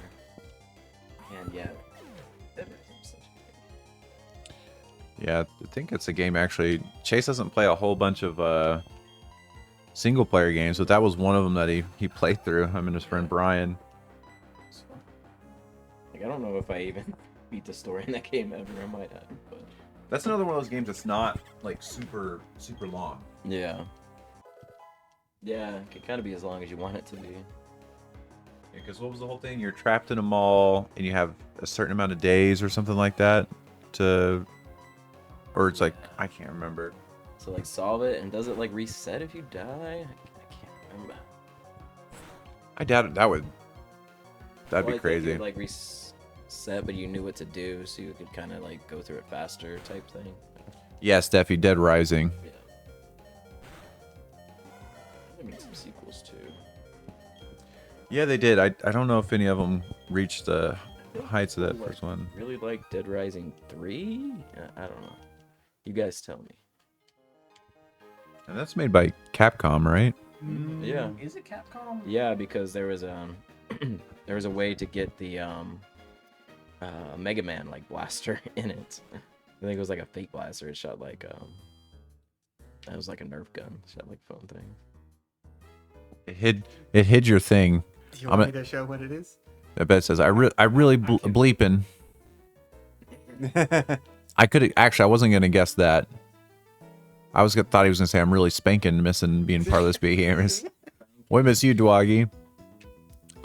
And yeah, that was such Yeah, I think it's a game actually. Chase doesn't play a whole bunch of single player games, but that was one of them that he played through. Him and his friend Brian. like I don't know if I even beat the story in that game ever. I might have, but That's another one of those games that's not like super long. yeah. Yeah, it can kind of be as long as you want it to be. Because what was the whole thing? You're trapped in a mall and you have a certain amount of days or something like that to, or it's like I can't remember. So like solve it, and does it like reset if you die? I can't remember. I doubt it. That'd Well, be I think crazy. it would, like reset, but you knew what to do, so you could kind of like go through it faster, type thing. Yeah, Steffi, Dead Rising. Yeah. Yeah, they did. I don't know if any of them reached the heights of that first one. Really like Dead Rising 3? I don't know. You guys tell me. And that's made by Capcom, right? Yeah. Is it Capcom? Yeah, because there was there was a way to get the Mega Man like blaster in it. I think it was like a fake blaster. It shot like that was like a Nerf gun. It shot like phone thing. It hid your thing. Do you I'm want a- me to show what it is? I bet it says I really bleeping. I could actually I wasn't gonna guess that. Thought he was gonna say I'm really spanking missing being part of this Big Gamers. We miss you, Dwaggy.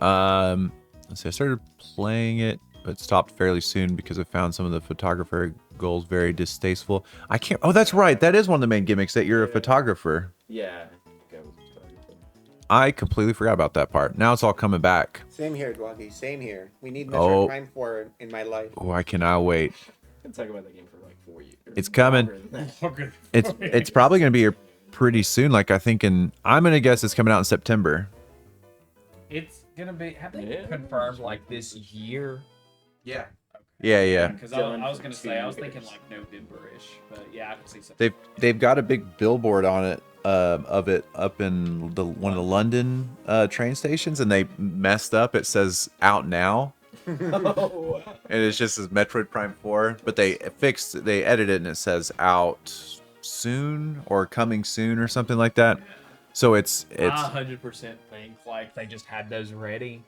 Let's see, I started playing it, but stopped fairly soon because I found some of the photographer goals very distasteful. I can't. Oh, that's right. That is one of the main gimmicks that you're a photographer. Yeah. I completely forgot about that part. Now it's all coming back. Same here, Dwaggy. Same here. We need Oh. Metroid Prime 4 in my life. Oh, I cannot wait. I can talk about that game for like 4 years. It's coming. Longer than that. It's probably gonna be here pretty soon. Like I think I'm gonna guess it's coming out in September. It's gonna be. Have they Yeah. confirmed like this year? Yeah. Yeah. Because I was gonna say I was thinking like November-ish, but yeah, I can see something. They've got a big billboard on it of it up in one of the London train stations, and they messed up. It says out now, Oh, wow. and it's just as Metroid Prime 4. But they edited it, and it says out soon or coming soon or something like that. So it's I 100% think like they just had those ready.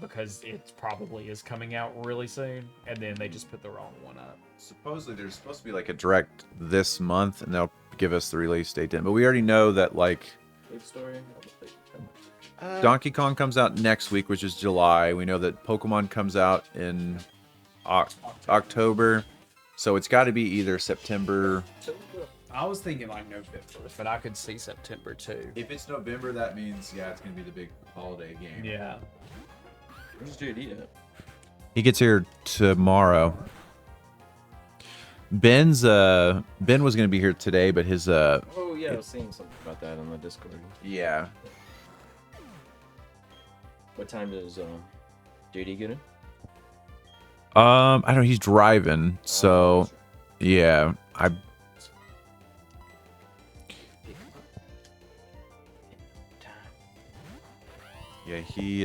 Because it probably is coming out really soon, and then they just put the wrong one up. supposedly there's supposed to be like a direct this month, and they'll give us the release date then. But we already know that like Big story. Donkey Kong comes out next week, which is July. We know that Pokemon comes out in October, so it's got to be either September. I was thinking like November, but I could see September too. If it's November, that means it's gonna be the big holiday game. Yeah. Where's JD at? He gets here tomorrow. Ben was gonna be here today, but his Oh yeah, I was seeing something about that on the Discord. yeah. What time does JD get in? I don't know, he's driving, so yeah, I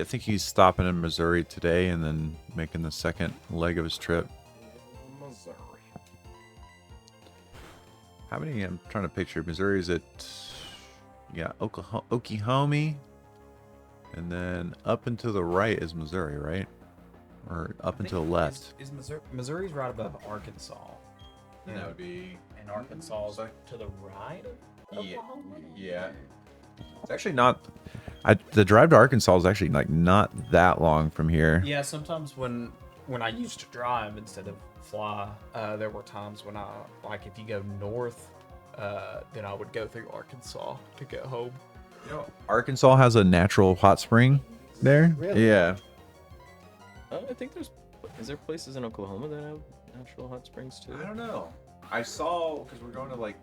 think he's stopping in Missouri today and then making the second leg of his trip. Missouri. How many? I'm trying to picture. Missouri is at Oklahoma, and then up and to the right is Missouri, right? Or up and to the left. Is Missouri's right above Arkansas? And that would be And Arkansas's to the right of yeah, Oklahoma? yeah. It's actually not. The drive to Arkansas is actually like not that long from here. Yeah, sometimes when I used to drive instead of fly, there were times when if you go north, then I would go through Arkansas to get home. You know, Arkansas has a natural hot spring there. Really? Yeah. I think is there places in Oklahoma that have natural hot springs too? I don't know. I saw because we're going to like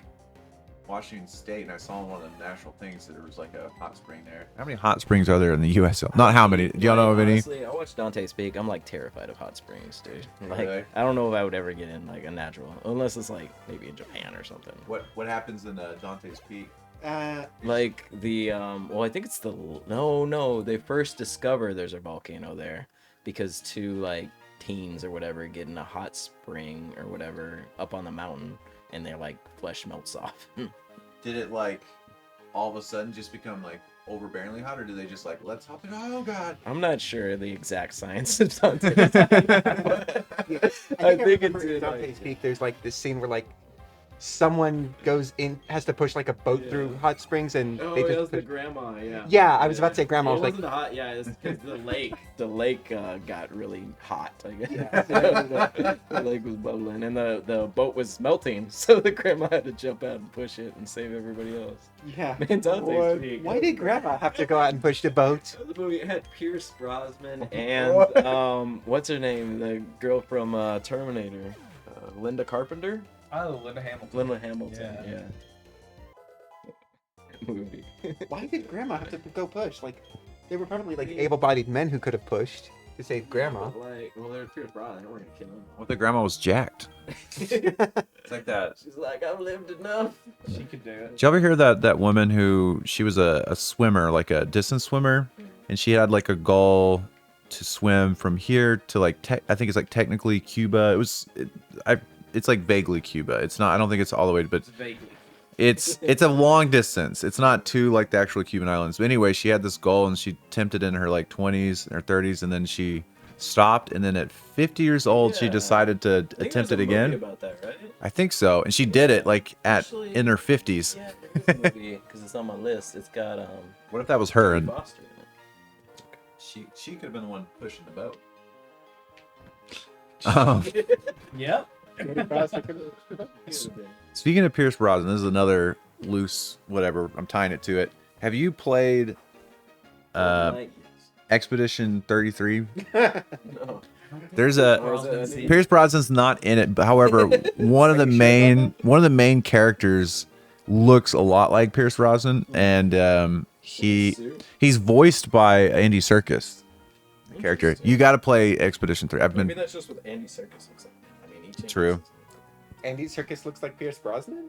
Washington State, and I saw one of the national things that there was like a hot spring there. How many hot springs are there in the U.S.? Not how many. Do y'all know of any? Honestly, I watched Dante speak. I'm like terrified of hot springs, dude. Like, Really? I don't know if I would ever get in like a natural, unless it's like maybe in Japan or something. What happens in Dante's Peak? Like the well, I think it's no. They first discover there's a volcano there because two like teens or whatever get in a hot spring or whatever up on the mountain, and their like flesh melts off. Did it like all of a sudden just become like overbearingly hot, or did they just like let's hop in? Oh god! I'm not sure the exact science of Dante's. I think remember it's in Dante's Peak. There's like this scene where like someone has to push like a boat through hot springs, and they just push... grandma. Yeah. Yeah, I was about to say grandma. I was like, hot. Yeah, it's because the lake got really hot. I guess. Yeah. The lake was bubbling, and the boat was melting, so the grandma had to jump out and push it and save everybody else. yeah. Man, Dante's Peak. Why did grandma have to go out and push the boat? The movie had Pierce Brosnan and what's her name? The girl from Terminator, Linda Carpenter. Oh, Linda Hamilton. Linda Hamilton. Yeah. Movie. Why did grandma have to go push? Like, They were probably like able-bodied men who could have pushed to save Grandma. Like, well, they're Pierce Brosnan. We're gonna kill him. What if the grandma was jacked? It's like that. She's like, I've lived enough. She could do it. Did you ever hear that woman who she was a swimmer, like a distance swimmer, and she had like a goal to swim from here to like I think it's like technically Cuba. It's like vaguely Cuba. It's not. I don't think it's all the way, but It's vaguely. it's a long distance. It's not to like the actual Cuban islands. But anyway, she had this goal and she attempted in her like 20s or 30s, and then she stopped. And then at 50 years old, she Yeah. decided to I think attempt there's it a movie again. about that, right? I think so, and she did it like Actually, in her 50s. Yeah, there is a movie because it's on my list. It's got What if that was her? Jodie And Foster in it. she could have been the one pushing the boat. Yep. Speaking of Pierce Brosnan, this is another loose whatever. I'm tying it to it. Have you played Like, Expedition 33? no. There's Or is it- Pierce Brosnan's not in it, but however, one of the main characters looks a lot like Pierce Brosnan, and he's voiced by Andy Serkis. The character. You got to play Expedition 3. Maybe that's just what Andy Serkis looks like. I mean, he changes. True. Andy Serkis looks like Pierce Brosnan?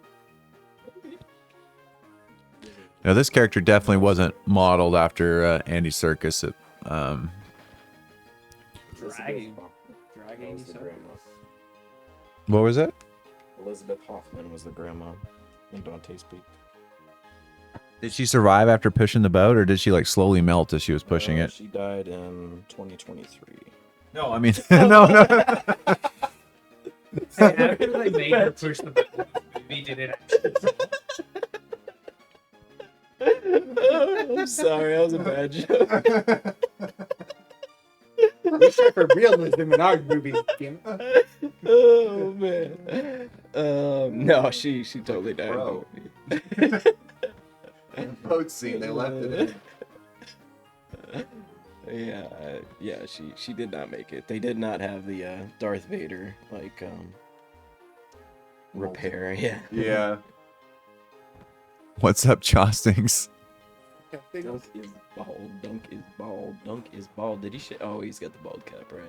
Now, this character definitely wasn't modeled after Andy Serkis. Dragging. That Dragging. was the grandma. What was it? Elizabeth Hoffman was the grandma in Dante's Peak. Did she survive after pushing the boat, or did she like slowly melt as she was pushing it? She died in 2023. No, I mean, no. See, after they made her push the button, the movie did it actually. I'm sorry, that was a bad joke. We strive for realism in our movies, Kim. Oh man. No, she totally died. Bro. Boat scene, they left it in. Yeah, she did not make it. They did not have the Darth Vader like repair. Yeah. Yeah. What's up, Chostings? Dunk is bald. Dunk is bald. Dunk is bald. Did he? Oh, he's got the bald cap, right?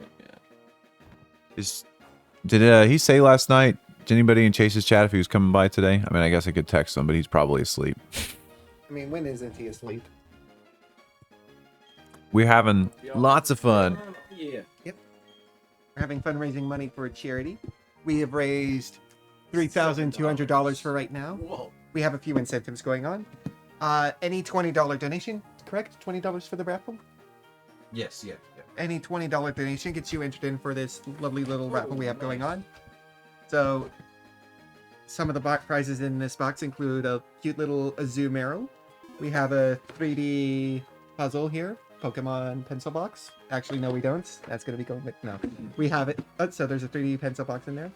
Yeah. Did he say last night? Did anybody in Chase's chat if he was coming by today? I mean, I guess I could text him, but he's probably asleep. I mean, when isn't he asleep? We're having lots of fun. Yeah. We're having fun raising money for a charity. We have raised $3,200 for right now. Whoa. We have a few incentives going on. Any $20 donation, correct? $20 for the raffle? Yes, yeah. Any $20 donation gets you entered in for this lovely little raffle we have going on. So, some of the box prizes in this box include a cute little Zoom arrow. We have a 3D puzzle here, Pokemon pencil box. Actually, no, we don't. That's going to be going with, no. We have it. Oh, so there's a 3D pencil box in there.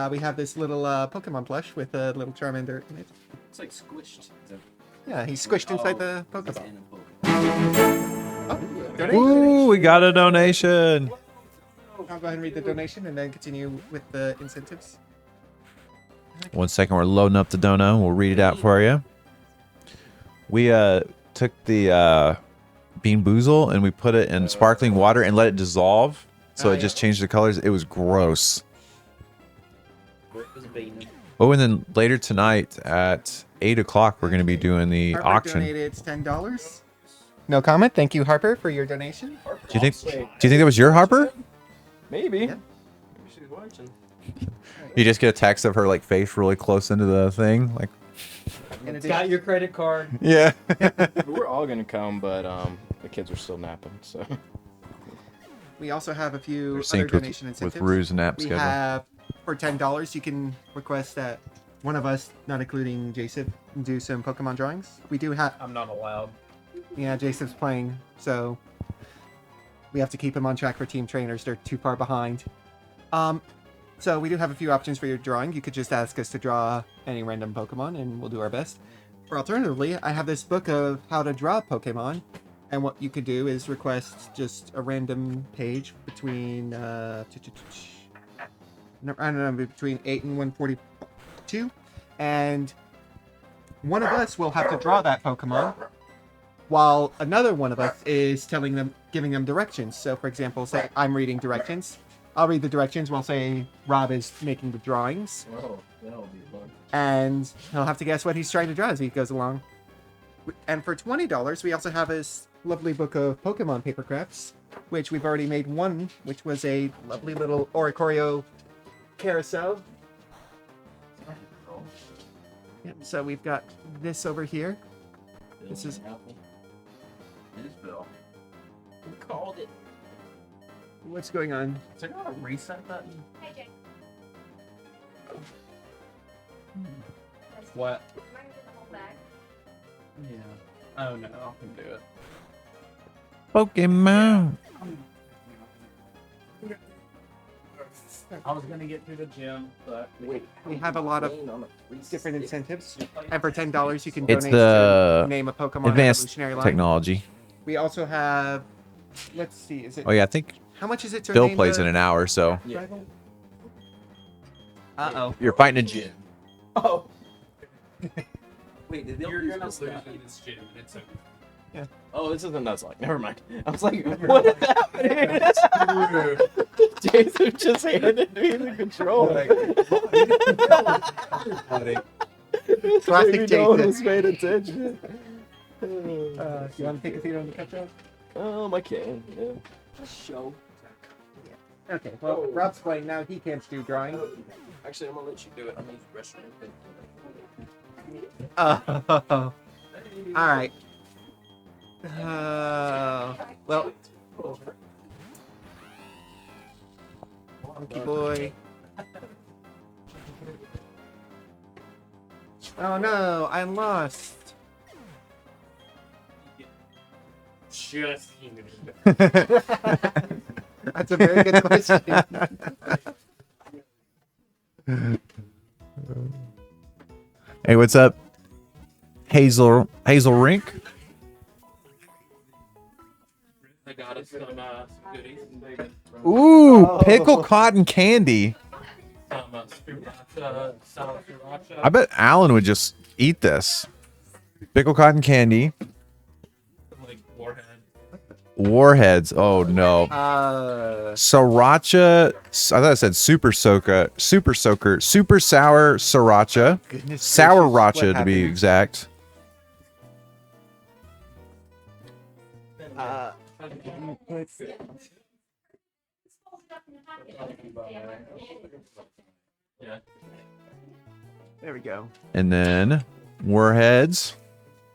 We have this little Pokemon plush with a little Charmander in it. It's like squished. Yeah, he's squished inside the Pokeball. Oh, donation. Woo, we got a donation. I'll go ahead and read the donation and then continue with the incentives. 1 second, we're loading up the dono. We'll read it out for you. We took the Bean Boozle and we put it in sparkling water and let it dissolve. So it just changed the colors. It was gross. Oh, and then later tonight at 8 o'clock, we're going to be doing the Harper auction. donated $10. No comment. Thank you, Harper, for your donation. Do you think that was your Harper? Maybe. Yeah. Maybe she's watching. You just get a text of her like face really close into the thing, like. In It's got addition, your credit card. Yeah. We're all gonna come, but the kids are still napping, so. we also have a few other Synced donation with incentives. Rue's nap We schedule. have, for $10, you can request that one of us, not including Jason, do some Pokemon drawings. We do have, I'm not allowed. yeah, Jason's playing, so we have to keep him on track for team trainers. They're too far behind. So we do have a few options for your drawing. You could just ask us to draw any random Pokemon, and we'll do our best. Or alternatively, I have this book of how to draw Pokemon, and what you could do is request just a random page between I don't know, between 8 and 142, and one of us will have to draw that Pokemon. while another one of us is giving them directions. So, for example, say I'm reading directions. I'll read the directions while, say, Rob is making the drawings. Oh, that'll be fun. And he'll have to guess what he's trying to draw as he goes along. And for $20, we also have his lovely book of Pokemon paper crafts, which we've already made one, which was a lovely little Oricorio carousel. Yep, so we've got this over here. This is Bill. We called it. what's going on. Is there not a reset button? Hey, Jake. What? Mine is in the whole bag. Yeah. Oh no, I can do it. Pokemon. I was gonna get to the gym, but Wait, We have a lot of different incentives. And for $10, you can It's donate the to name a Pokemon advanced evolutionary line. technology. We also have, let's see, is it? Oh yeah, I think How much is it to Bill name plays the in an hour, so Yeah. Uh-oh. you're fighting a gym. Oh. Wait, did they you're lose gonna this lose guy? in this gym. It's okay. Oh, this is a Nuzlocke. Never mind. I was like, what is happening? Jason just handed me the controller. Classic Maybe no one Jason. was paying attention. You want to take a seat on the couch, Rob? I can. Yeah. Show. Okay, well, Rob's playing now. He can't do drawing. Actually, I'm gonna let you do it. I'm gonna use the restroom. Oh. All right. Well, monkey boy. Oh no, I lost. Just That's a very good question. Hey, what's up? Hazel Rink? I got us some goodies. Ooh, pickle cotton candy. Some sriracha, sour sriracha. I bet Alan would just eat this. Pickle cotton candy. Like warhead. Warheads. Oh no. Sriracha. I thought it said super soaker, super sour sriracha. Goodness Sour gracious, what racha to be happened? exact. There we go. And then warheads.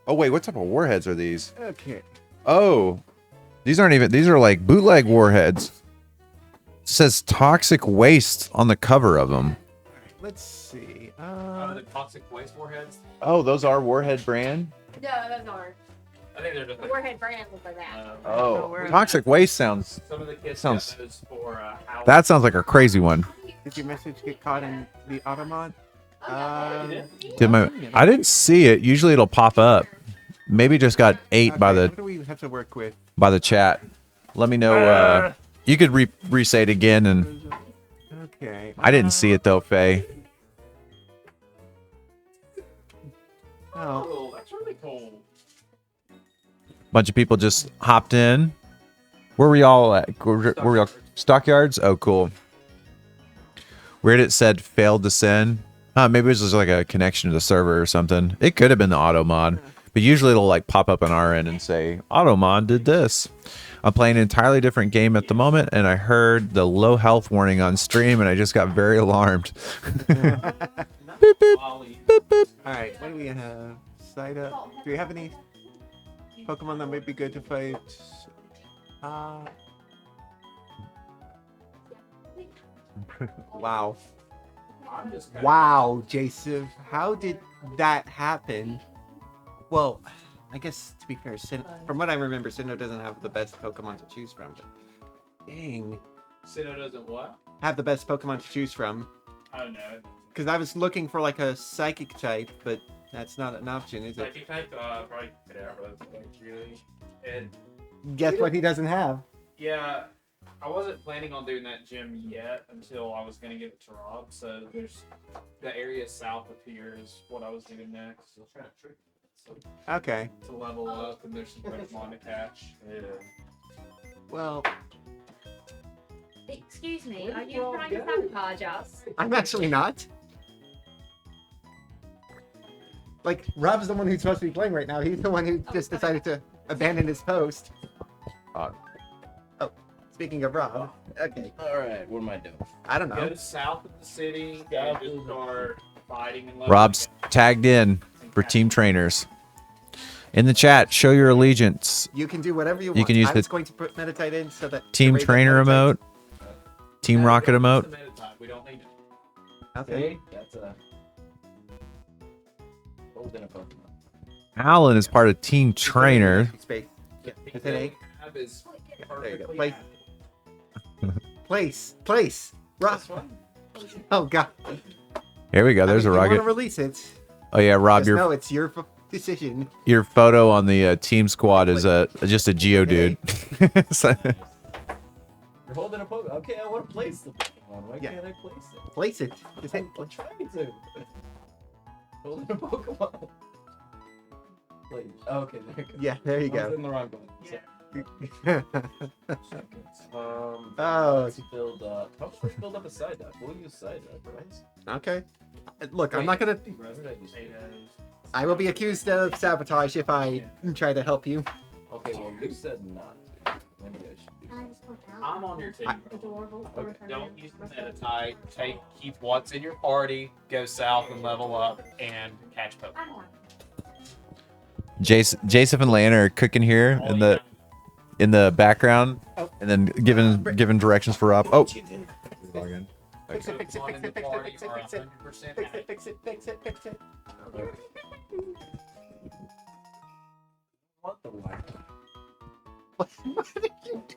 Oh wait, what type of warheads are these? Okay. Oh, these aren't even. These are like bootleg warheads. It says toxic waste on the cover of them. Let's see. The toxic waste warheads. Oh, those are Warhead brand. No, those aren't. I think they're just The like. Warhead brand look like that. Oh, toxic waste sounds. Some of the kids Sounds- got those for how. That sounds like a crazy one. Did your message get caught in the automod? I didn't see it. Usually it'll pop up. Maybe it just got ate by What do we have to work with? the chat. Let me know. You could re-say it again, and Okay. I didn't see it though, Faye. Oh, Oh, that's really cool. Bunch of people just hopped in. Where were y'all at? Were we all stockyards? Oh, cool. Weird. It said failed to send. Maybe it was just like a connection to the server or something. It could have been the auto mod, but usually it'll like pop up on our end and say auto mod did this. I'm playing an entirely different game at the moment, and I heard the low health warning on stream, and I just got very alarmed. Beep, beep, Ollie. beep, beep. all right. What do we have? Side up. Do we have any Pokemon that might be good to fight? Wow. I'm just kinda- Wow, Jason. How did that happen? Well, I guess to be fair, from what I remember, Sinnoh doesn't have the best Pokemon to choose from. But dang. Sinnoh doesn't what? Have the best Pokemon to choose from. I don't know. Because I was looking for like a psychic type, but that's not an option, is it? Psychic type, probably Kadabra, like, really. And Guess what he doesn't have? yeah, I wasn't planning on doing that gym yet until I was gonna give it to Rob. So there's the area south of here is what I was doing next. Okay. to level up, and there's some Pokemon to catch. Yeah. Well, Excuse me, are you trying to sabotage us? I'm actually not. Like, Rob's the one who's supposed to be playing right now. He's the one who just decided to abandon his post. Uh. Oh, speaking of Rob. Okay. All right, what am I doing? I don't Go know. to south of the city, and just start fighting and leveling Rob's up. tagged in for team trainers. In the chat, show your allegiance. You can do whatever you want. You can use I the was going to put Meditite in so that... Team the raid trainer that Meditite- emote, team No, rocket don't use emote. the Meditite. We don't need it. Okay. See? That's a holding a Pokemon. Alan is part of team trainer. Space. Yeah. The Is it A? tab is There you go. perfectly Place. adequate. Place. Rob. This one? Oh, God. Here we go. There's a I mean, if you rocket. want to release it, Oh yeah, Rob, just your know it's your decision. your photo on the team squad is just a Geodude. So- You're holding a Pokemon. Okay, I want to place the Pokemon. Why Yeah. can't I place it? Place it. Just hit. I'm trying to. Holding a Pokemon. Please. Oh, okay, there you go. Yeah, there you I was go. in the wrong button. Yeah. Oh. Let's build up. How about let's build up a side up? We'll use side up, right? Okay. Look, I'm not gonna. Where did I use it? I will be accused of sabotage if I try to help you. Okay, well, you said not to. Maybe I should do Can I just point out? I'm on your team. Adorable. Don't use the Meditite. Keep what's in your party. Go south and level up and catch Pokemon. I don't want Jason and Lana are cooking here in the background, Oh. and then giving directions for Rob. Oh, Fix it, fix it, fix it, Pokemon in the fix it, party fix it, are fix it, 100% fix it, active. fix it, fix it, fix it. want the wire. What did you do?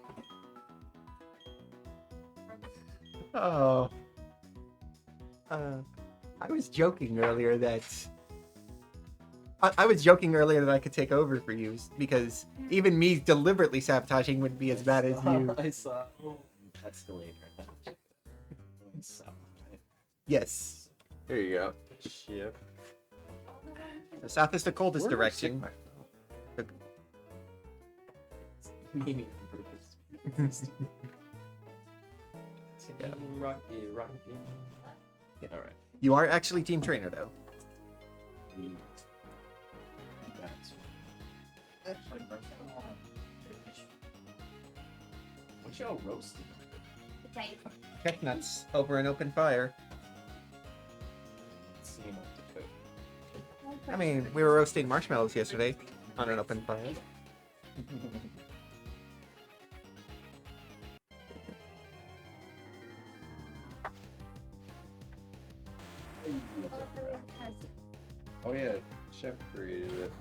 Oh. I was joking earlier that I was joking earlier that I could take over for you because even me deliberately sabotaging wouldn't be as bad as you. I saw. That's delayed right now. So, Yes. there you go. Ship. The south is the coldest Where do I direction. stick my- Meaning on purpose. Yeah. Rocky. Yeah. All right. You are actually team trainer though. That's what y'all roasting? potato. Chestnuts over an open fire. See enough to cook. I mean, we were roasting marshmallows yesterday on an open fire. Oh yeah, chef created it.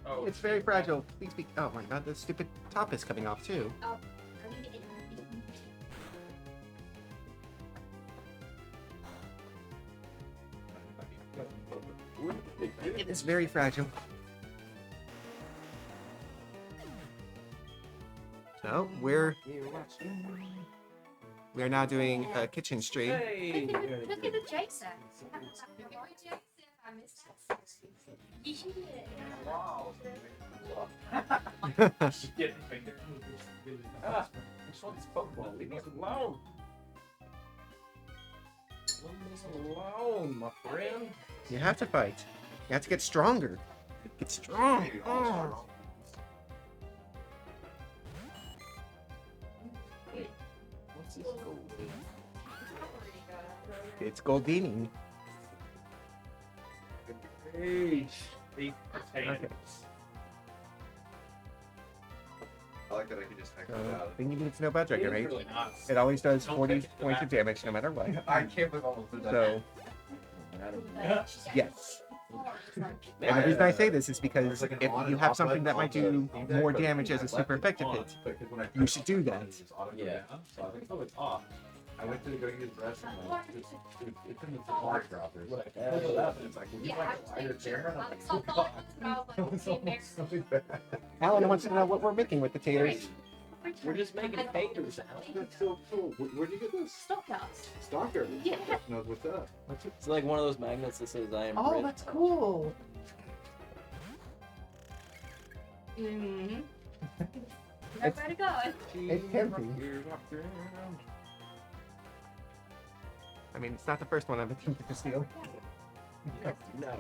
Oh, It's very fragile. Please be. Oh my god, the stupid top is coming off too. I need to eat It is very fragile. So we're now doing a kitchen stream. Hey! Look at the Jason. I missed that. Get the finger. Ah, this one's Pokemon. Leave me alone. Leave me alone, my friend. You have to fight. You have to get stronger. Get strong. Oh. Wait, what's this gold? It's Goldini. Hey! Beef potatoes. I like that I can just heck Thing you need to know about Dragon Rage. Really nice. It always does Don't 40 take it to points the of damage no matter what. I can't believe I almost did that. So, yes. And the reason I say this is because if you have something that might do more damage as a super effective hit, you should do that. Yeah. So I think it's off. I went to go use the restroom. It's in the water dropper. It's like, would you like a lighter chair? I'm like, Alan wants to know what we're making with the taters. We're just making taters, Al. That's so cool. Where'd you get this? Stockhouse. Stalker. Yeah. Knows what's up. It's like one of those magnets that says I am Oh, rich. that's cool. Mm-hmm. Everybody going. It's tempting. I mean, it's not the first one I've attempted to steal. No.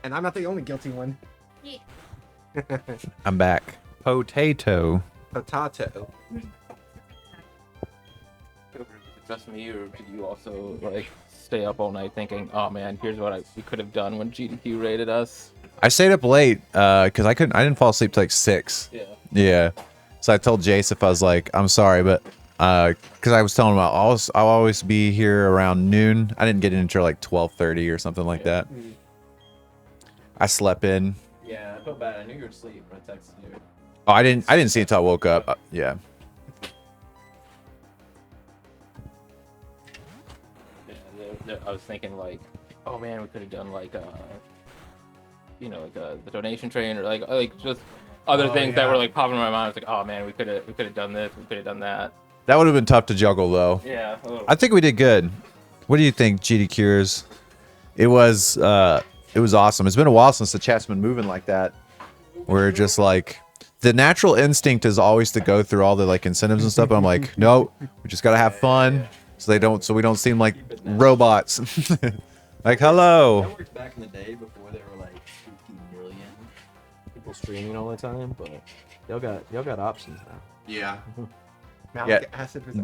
And I'm not the only guilty one. Yeah. I'm back. Potato. Potato. Just me, or did you also like stay up all night thinking, "Oh man, here's what we could have done when GDQ raided us"? I stayed up late because I didn't fall asleep till like 6. Yeah. Yeah. So I told Jace, if I was like, I'm sorry, but because I was telling him I'll always be here around noon. I didn't get in until like 12:30 or something like that. I slept in. Yeah, I felt bad. I knew you were asleep when I texted you. Oh, I didn't see it until I woke up. Yeah. Yeah, I was thinking like, oh man, we could have done like the donation train or like just other things that were like popping in my mind. I was like, oh man, we could have done this, we could have done that. That would have been tough to juggle though. Yeah. I think we did good. What do you think, GD Cures? It was awesome. It's been a while since the chat's been moving like that. We're just like, the natural instinct is always to go through all the like incentives and stuff. But I'm like, no, we just gotta have fun, so we don't seem like robots. Like, hello. That worked back in the day before there were like 50 million people streaming all the time, but y'all got options now. Yeah. Malic acid was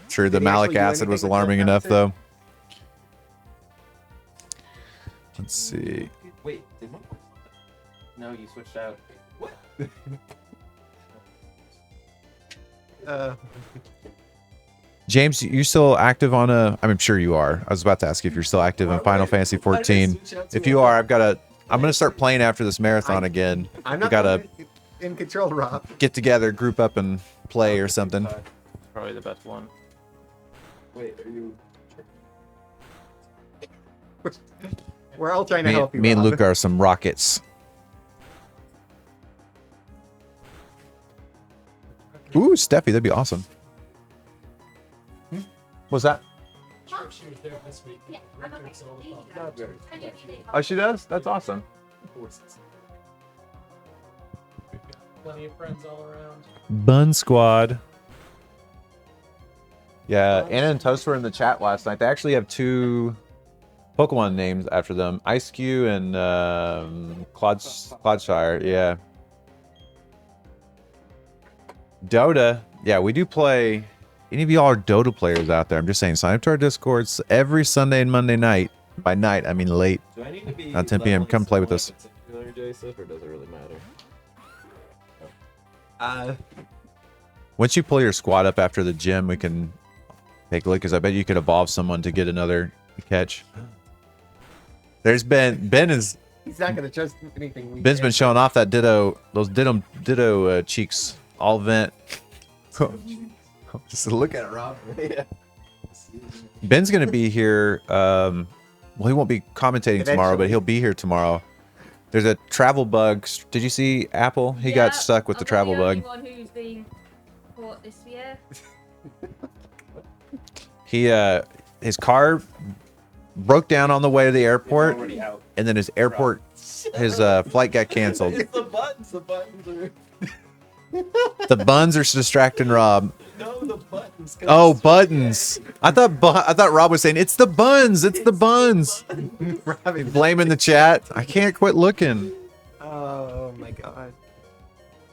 True, the Did he malic actually do acid was anything with alarming the enough acid? though. Let's see. Wait, did my voice? No, you switched out. What? James, you still active on I'm sure you are. I was about to ask you if you're still active in Final Fantasy 14. If you are, I'm gonna start playing after this marathon again. I'm We not gotta in control, Rob. get together, group up, and play or something. Probably the best one. Wait, are you? We're all trying to help you. Me and Rob. Luke are some rockets. Ooh, Steffi, that'd be awesome. What's that? She was there this week. Yeah, I'm okay. I did today. Oh, she does? That's awesome. Plenty of friends all around. Bun Squad. Yeah, Anna and Toast were in the chat last night. They actually have 2 Pokemon names after them. Ice-Q and Clodshire, yeah. Dota. Yeah, we do play. Any of y'all are Dota players out there? I'm just saying, sign up to our Discords every Sunday and Monday night. By night, I mean late. Do I need to be At 10 p.m. Come play with us. Particular, Joseph, or does it really matter? Once you pull your squad up after the gym, we can take a look, because I bet you could evolve someone to get another catch. There's Ben is He's not gonna trust anything. Ben's been showing off that those ditto cheeks all vent. Just look at it, Rob. Yeah. Ben's gonna be here. Well, he won't be commentating tomorrow, but he'll be here tomorrow. There's a travel bug. Did you see Apple? He got stuck with the travel bug. One who's been caught this year. He his car broke down on the way to the airport, and then his flight got canceled. It's the buttons. The buttons are. The buns are distracting Rob. No, the buttons. Oh, buttons. I thought Rob was saying it's the buns. It's the buns. Blaming the chat. I can't quit looking. Oh my god.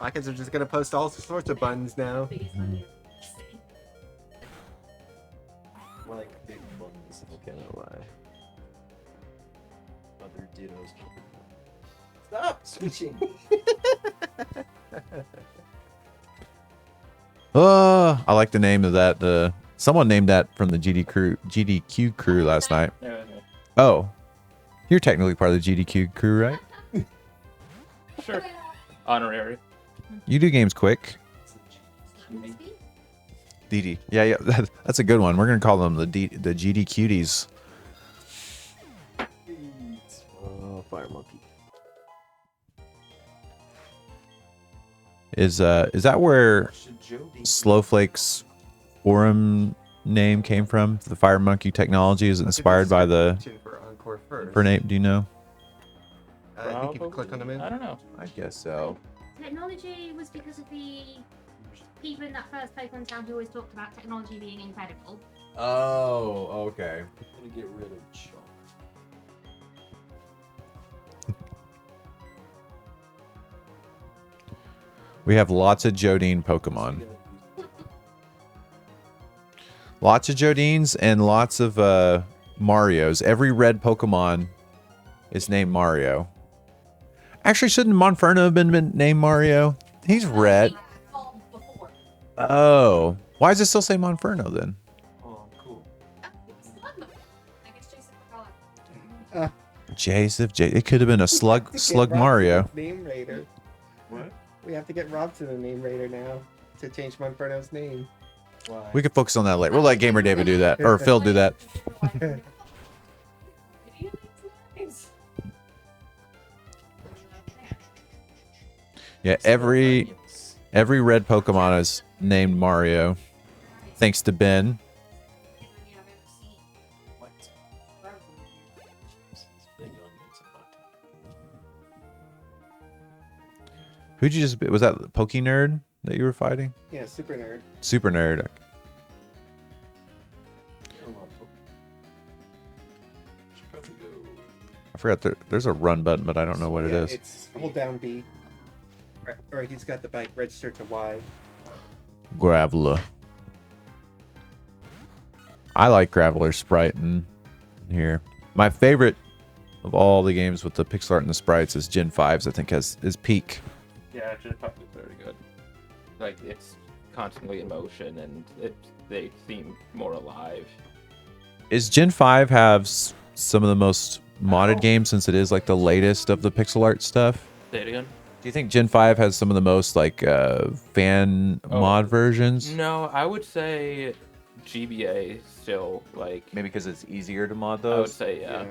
My kids are just gonna post all sorts of buns now. Like big buttons. I cannot lie. Other dittos. Stop switching. I like the name of that. Someone named that from the GDQ crew last night. Oh, you're technically part of the GDQ crew, right? Sure. Honorary. You do games quick. DD. Yeah, that's a good one. We're gonna call them the GD cuties. Fire monkey. Is that where Slowflake's forum name came from? The Fire Monkey technology is inspired by the For Encore first. her name. Do you know? think you can click on the moon? I don't know. I guess so. Technology was because of the people in that first Pokemon town who always talked about technology being incredible. Oh, okay. I'm gonna get rid of Char. We have lots of Jodine Pokemon. Lots of Jodines and lots of Marios. Every red Pokemon is named Mario. Actually, shouldn't Monferno have been named Mario? He's red. Before. Oh. Why does it still say Monferno then? Oh, cool. I guess Jason forgot. It could have been a Slug Mario. Name Raider. What? We have to get Robson a name Raider now to change Monferno's name. Why? We could focus on that later. We'll let Gamer David do that. Or Phil do that. Yeah, every red Pokemon is named Mario. Thanks to Ben. What? Who'd you just... Was that Poke Nerd that you were fighting? Yeah, Super Nerd. Super Nerd. I forgot there's a run button, but I don't know what it is. It's hold down B. Or he's got the bike registered to Y. Graveler. I like Graveler sprite in here. My favorite of all the games with the pixel art and the sprites is Gen 5's, I think, is peak. Yeah, it's just probably very good. Like, it's constantly in motion, and they seem more alive. Is Gen 5 have some of the most modded games since it is like the latest of the pixel art stuff? Say it again? Do you think Gen 5 has some of the most like fan mod versions? No, I would say GBA still, like... Maybe because it's easier to mod I would those? say, yeah.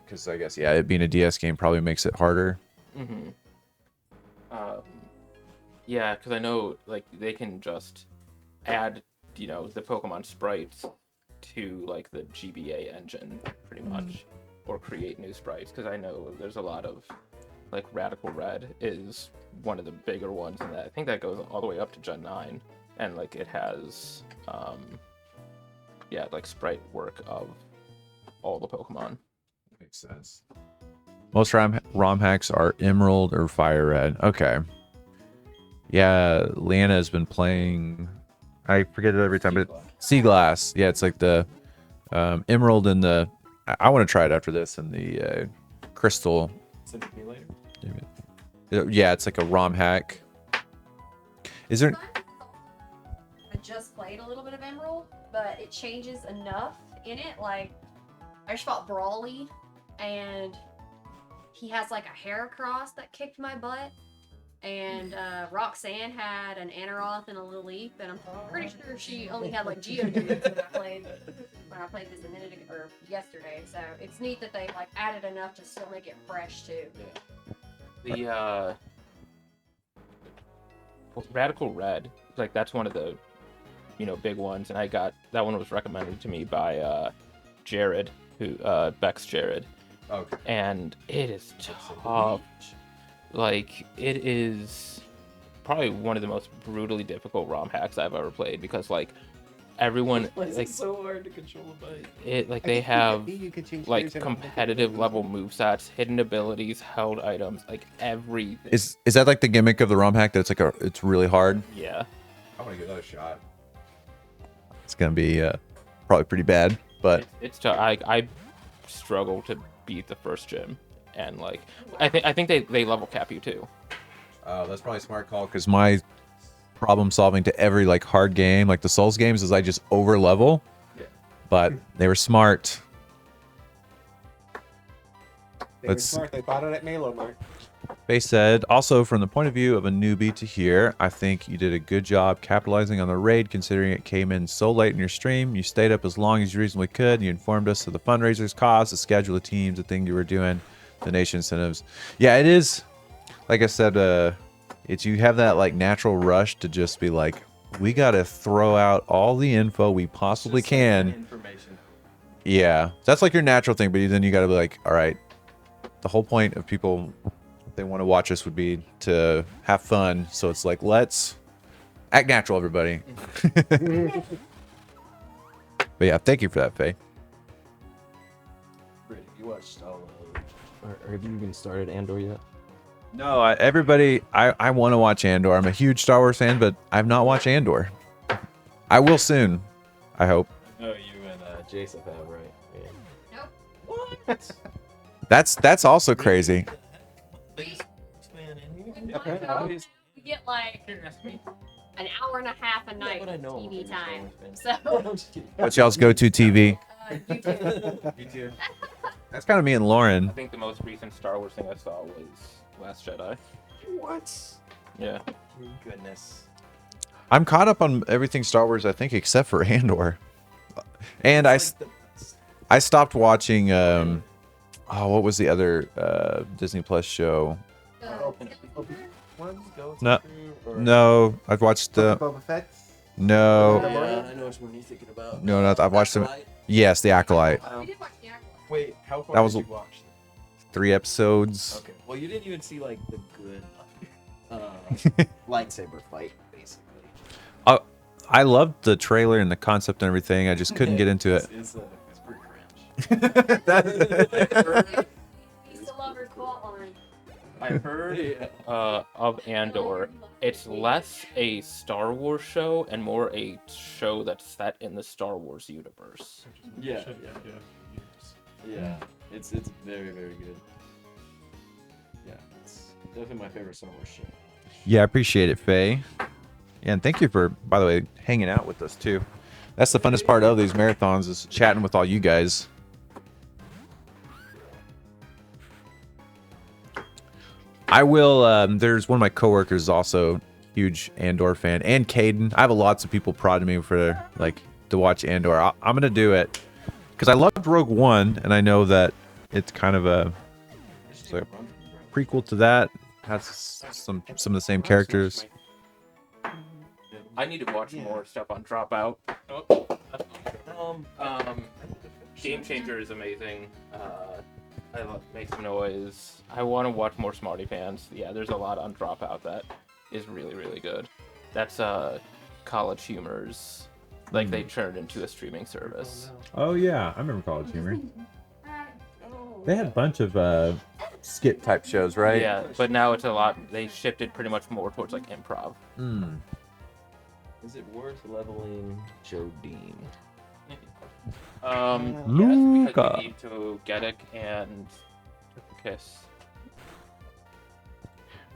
Because I guess, yeah, it being a DS game probably makes it harder. Mm-hmm. Yeah, because I know, like, they can just add, the Pokemon sprites to, like, the GBA engine, pretty much. Or create new sprites, because I know there's a lot of, like, Radical Red is one of the bigger ones, and I think that goes all the way up to Gen 9. And, like, it has, like, sprite work of all the Pokemon. Makes sense. Most ROM hacks are Emerald or Fire Red. Okay. Yeah, Leanna has been playing... I forget it every time, but Sea Glass. Yeah, it's like the Emerald and the... I want to try it after this, and the Crystal... Send it to me later. Yeah, it's like a ROM hack. Is there... I just played a little bit of Emerald, but it changes enough in it. Like, I just fought Brawly, and he has like a Heracross that kicked my butt. And Roxanne had an Aneroth and a Lilith, and I'm pretty sure she only had like Geodudes when I played this a minute ago, or yesterday. So it's neat that they like added enough to still make it fresh too. The Radical Red, like, that's one of the big ones, and that one was recommended to me by Jared, who Bex Jared. Okay. And it is tough. Like, it is probably one of the most brutally difficult ROM hacks I've ever played, because like everyone, like, It's so hard to control a bite. it, like, I they think have you could change like gears, I don't think it competitive would. level movesets, hidden abilities, held items, like everything. Is that like the gimmick of the ROM hack, that it's really hard? Yeah. I want to give that a shot. It's gonna be probably pretty bad, but It's tough. I struggle to beat the first gym, and like I think they level cap you too. that's probably a smart call, because my problem solving to every like hard game, like the Souls games, is I just over level. Yeah. But they were smart. They were Let's- smart. They bought it at Malo Mart. They said, also from the point of view of a newbie to here, I think you did a good job capitalizing on the raid, considering it came in so late in your stream. You stayed up as long as you reasonably could. You informed us of the fundraisers, costs, the schedule of teams, the thing you were doing, donation incentives. Yeah, it is. Like I said, it's you have that like natural rush to just be like, we got to throw out all the info we possibly can. Information. Yeah, that's like your natural thing, but then you got to be like, all right, the whole point of people they want to watch us would be to have fun. So it's like, let's act natural, everybody. But yeah, thank you for that, Faye. Britt, you watched all of, or have you even started Andor yet? No, I want to watch Andor. I'm a huge Star Wars fan, but I've not watched Andor. I will soon, I hope. No, you and Jason have, right? Yeah. Nope. What? That's also crazy. We get like an hour and a half a night but I know I'm a TV big Star time. Wars fan. So I'm just kidding. What's y'all's go-to TV? YouTube. Me too. That's kind of me and Lauren. I think the most recent Star Wars thing I saw was Last Jedi. What? Yeah. Goodness. I'm caught up on everything Star Wars, I think, except for Andor. And I stopped watching. What was the other Disney Plus show? No, I've watched the. Boba Fett. No, Yeah, I know which one you're thinking about. no, not. I've watched them. Yes, The Acolyte. We did watch the Acolyte. Wait, how far That was- did you watch? 3 episodes. Okay. Well, you didn't even see like the good lightsaber fight, basically. I loved the trailer and the concept and everything. I just couldn't get into it. It's pretty cringe. We still love her quote line. I heard of Andor. It's less a Star Wars show and more a show that's set in the Star Wars universe. Yeah. Yeah. It's very, very good. Yeah, it's definitely my favorite Star Wars show. Yeah, I appreciate it, Faye. Yeah, and thank you for, by the way, hanging out with us too. That's the funnest part of these marathons is chatting with all you guys. I will. There's one of my coworkers is also huge Andor fan, and Caden. I have lots of people prodding me for like to watch Andor. I'm gonna do it because I loved Rogue One, and I know that it's kind of a prequel to that. Has some of the same characters. I need to watch more stuff on Dropout. Game Changer is amazing. I love Make Some Noise. I want to watch more Smarty Pants. Yeah, there's a lot on Dropout that is really, really good. That's College Humor's. Like they turned into a streaming service. Oh yeah, I remember College Humor. They had a bunch of skit type shows, right? Yeah, but now it's a lot. They shifted pretty much more towards like improv. Hmm. Is it worth leveling Joe Dean? Yes, Luca. because you need to Gedik and Kiss.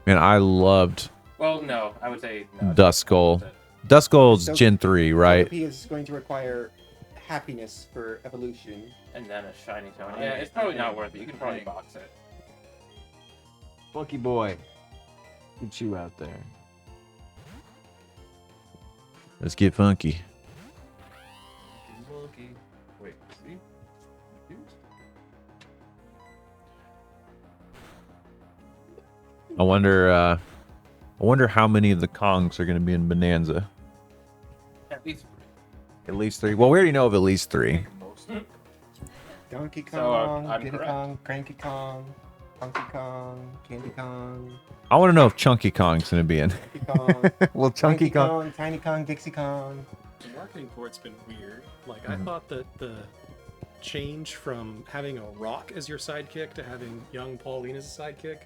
Man, I loved Well, no, I would say no. Duskull. Duskull's So- Gen 3, right? He is going to require happiness for evolution. And then a shiny tone. Yeah, it's probably not worth it. You can probably box it. Funky boy. Get you out there. Let's get funky. Monkey. Wait, see? I wonder how many of the Kongs are going to be in Bonanza. At least At least 3. Well, we already know of at least 3. Donkey So, Kong, I'm Diddy correct. Kong, Cranky Kong, Funky Kong, Candy Kong, I want to know if Chunky Kong's going to be in. Donkey Kong, Well, Chunky Cranky Kong. Kong, Tiny Kong, Dixie Kong. The marketing for it's been weird. Like I thought that the change from having a Rock as your sidekick to having young Pauline as a sidekick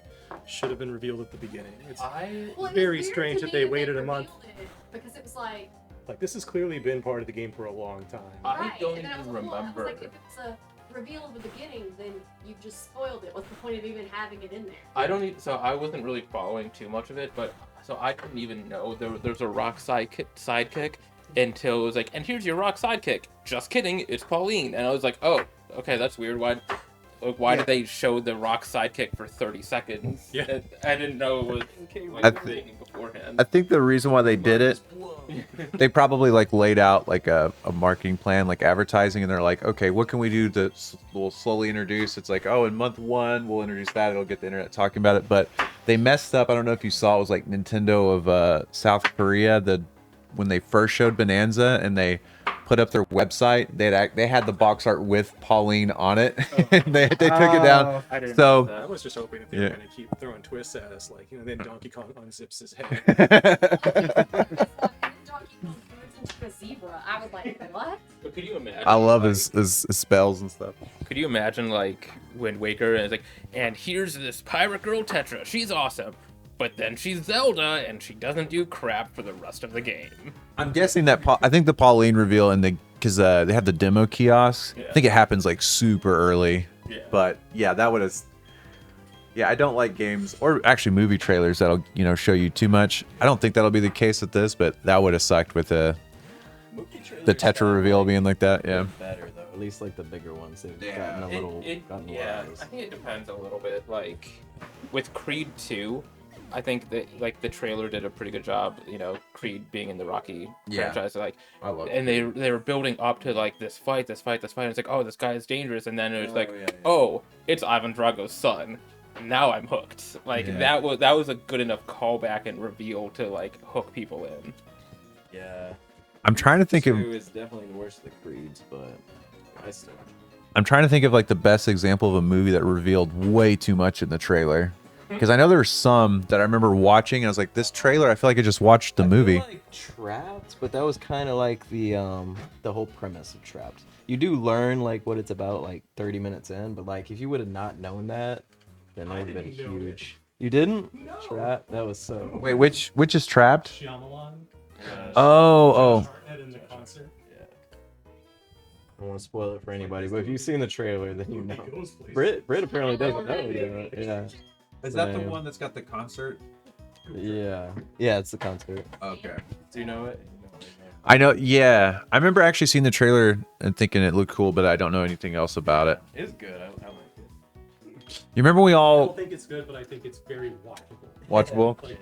should have been revealed at the beginning. It's Well, it was very weird strange to that me they waited a revealed month. it, because it was like, like this has clearly been part of the game for a long time. I right, don't and then I even was like, well, I was remember. like, if it's a reveal at the beginning, then you've just spoiled it. What's the point of even having it in there? I don't even, so I wasn't really following too much of it, but so I didn't even know there's a rock sidekick until it was like, and here's your rock sidekick. Just kidding, it's Pauline. And I was like, oh, okay, that's weird. Why did they show the rock sidekick for 30 seconds? Yeah. I didn't know it was I like thing beforehand. I think the reason why they did it, they probably like laid out like a marketing plan, like advertising, and they're like, okay, what can we do to we'll slowly introduce? It's like, oh, in month 1 we'll introduce that. It'll get the internet talking about it. But they messed up. I don't know if you saw. It was like Nintendo of South Korea. When they first showed Bonanza, and they put up their website, they had the box art with Pauline on it. they took it down. I didn't So know I was just hoping that they were going to keep throwing twists at us, like, then Donkey Kong unzips his head. A zebra. I was like, what? But could you imagine? I love his spells and stuff. Could you imagine like Wind Waker and it's like, and here's this pirate girl Tetra. She's awesome, but then she's Zelda and she doesn't do crap for the rest of the game. I'm guessing that I think the Pauline reveal because they have the demo kiosks. Yeah. I think it happens like super early. Yeah. But yeah, that would have. Yeah, I don't like games or actually movie trailers that'll show you too much. I don't think that'll be the case with this, but that would have sucked with the Tetra reveal being like that. Yeah. Better though. At least like the bigger ones, they've gotten a little. Yeah, I think it depends a little bit. Like with Creed 2, I think that like the trailer did a pretty good job. Creed being in the Rocky franchise, like, I love and they were building up to like this fight. And it's like, oh, this guy is dangerous, and then it was oh, it's Ivan Drago's son. Now I'm hooked. Like that was a good enough callback and reveal to like hook people in. Yeah. I'm trying to think of. It's definitely the worst of the Creeds, but I still. I'm trying to think of like the best example of a movie that revealed way too much in the trailer. Because I know there were some that I remember watching, and I was like, "This trailer, I feel like I just watched the movie." Feel like Trapped, but that was kind of like the whole premise of Trapped. You do learn like what it's about like 30 minutes in, but like if you would have not known that, then that would have been huge. You didn't? No. Trapped? That was so. Wait, which is Trapped? Shyamalan. Oh. In the concert. Yeah. I don't want to spoil it for anybody, but if you've seen the trailer, then you know. Brit apparently doesn't know yet. Yeah. Is that the one that's got the concert? Yeah. Yeah, it's the concert. Okay. Do you know it? I know. Yeah, I remember actually seeing the trailer and thinking it looked cool, but I don't know anything else about it. It's good. I like it. You remember we I all don't think it's good, but I think it's very watchable. watchable? Like,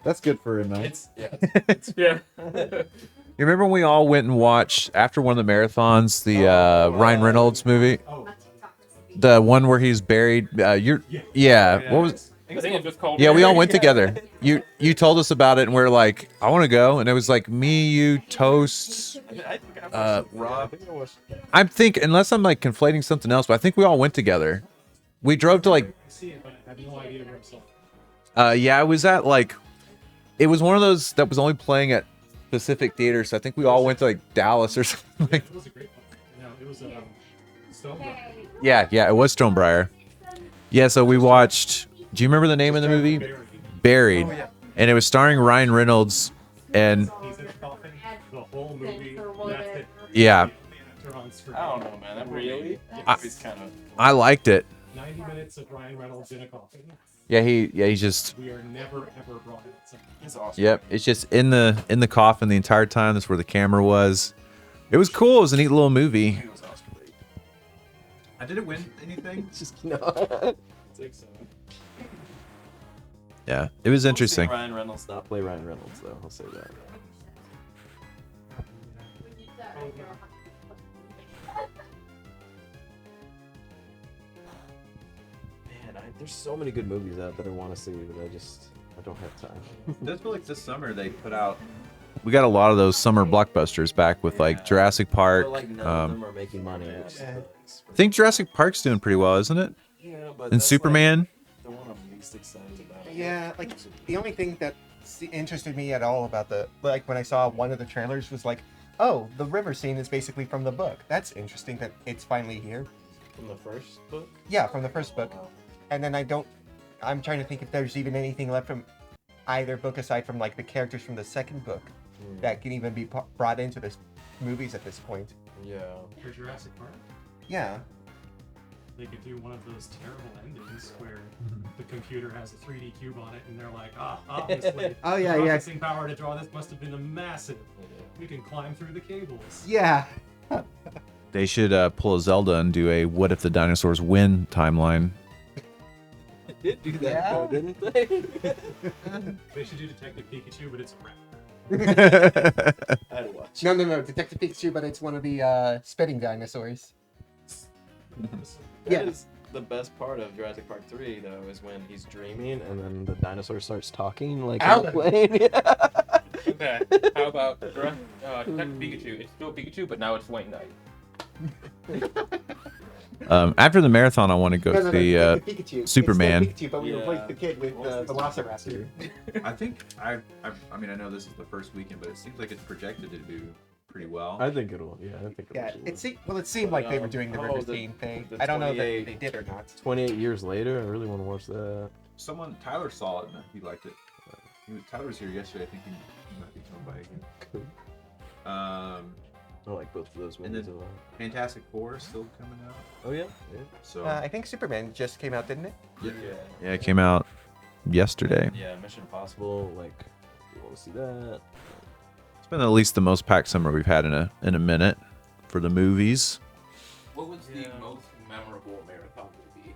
That's good for a night. Yeah. You remember when we all went and watched after one of the marathons the Ryan Reynolds movie, the one where he's buried? What was? I think it was called. Yeah, we all went together. You told us about it, and we're like, I want to go, and it was like me, you, Toast. Rob. I think unless I'm like conflating something else, but I think we all went together. We drove to like. I see it, but I have no idea where I'm still. Yeah, it was at like. It was one of those that was only playing at Pacific Theater, so I think we all went to like Dallas or something. Like. It was a great one. No, it was Stonebriar. Yeah, it was Stonebriar. Yeah, so we watched. Do you remember the name of the movie? Buried. Oh, yeah. And it was starring Ryan Reynolds and. He's in the coffin the whole movie. That's it. Yeah. I don't know, man. That really? It's kind of. I liked it. 90 minutes of Ryan Reynolds in a coffin. Yeah, he's just. We are never ever brought in. It's awesome. Yep, it's just in the coffin the entire time. That's where the camera was. It was cool. It was a neat little movie. It was awesome. Did it win anything? Just no. I think so. Yeah, it was interesting. Ryan Reynolds not play Ryan Reynolds though. I'll say that. Man, there's so many good movies out that I want to see, but I don't have time. Does feel like this summer they put out. We got a lot of those summer blockbusters back with like Jurassic Park. But like none of them are making money. I think Jurassic Park's doing pretty well, isn't it? Yeah, but And Superman. The one I'm least excited about. Yeah, like the only thing that interested me at all about when I saw one of the trailers was like, oh, the river scene is basically from the book. That's interesting that it's finally here. From the first book? Yeah, from the first book. And then I'm trying to think if there's even anything left from either book aside from like the characters from the second book that can even be brought into this movies at this point. Yeah. For Jurassic Park, Yeah. they could do one of those terrible endings where the computer has a 3D cube on it, and they're like, obviously, Oh, yeah, the yeah. processing power to draw this must have been massive. We can climb through the cables. Yeah. They should pull a Zelda and do a "What if the dinosaurs win" timeline. They did do that, though, didn't they? They should do Detective Pikachu, but it's a raptor. I had to watch. No, Detective Pikachu, but it's one of the spitting dinosaurs. That is the best part of Jurassic Park 3, though, is when he's dreaming and then the dinosaur starts talking like on the plane. Okay. How about Detective Pikachu? It's still Pikachu, but now it's Wayne Knight. After the marathon, I want to go see Pikachu. Superman. It's still Pikachu, but we replaced the kid with Velociraptor. I think I mean I know this is the first weekend, but it seems like it's projected to do pretty well. I think it'll. Yeah, I think it'll. Yeah, do it seemed like they were doing the River Scene thing. I don't know that they did or not. 28 years later, I really want to watch that. Tyler saw it and he liked it. Tyler was here yesterday. I think he might be coming by again. Cool. I like both of those And movies then a lot. Fantastic Four is still coming out. Oh yeah. Yeah. So I think Superman just came out, didn't it? yeah, it came out yesterday. Yeah, Mission Impossible. Like, you want to see that? It's been at least the most packed summer we've had in a minute for the movies. What was the most memorable marathon movie?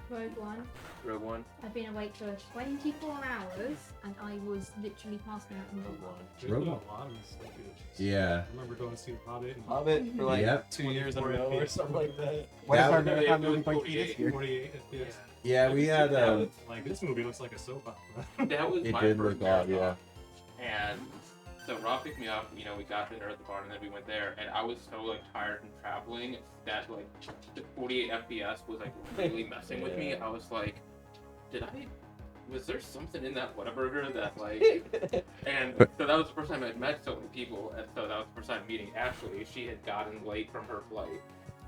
Rogue One. Rogue One. I've been awake for 24 hours and I was literally passing out in Rogue One. There's been a lot of this, like, Yeah. I remember going to see Hobbit. And Hobbit for like Yep. 2 years in a row or something like that. What is That our was- marathon movie going to be this year? 48 FPS. Yeah, we had. Like, this movie looks like a soap opera. That was It my did first look odd, marathon. And so Rob picked me up, we got dinner at the barn and then we went there and I was so like tired from traveling that like the 48 FPS was like really messing with me. I was like, was there something in that Whataburger that like, and so that was the first time I'd met so many people, and so that was the first time meeting Ashley. She had gotten late from her flight,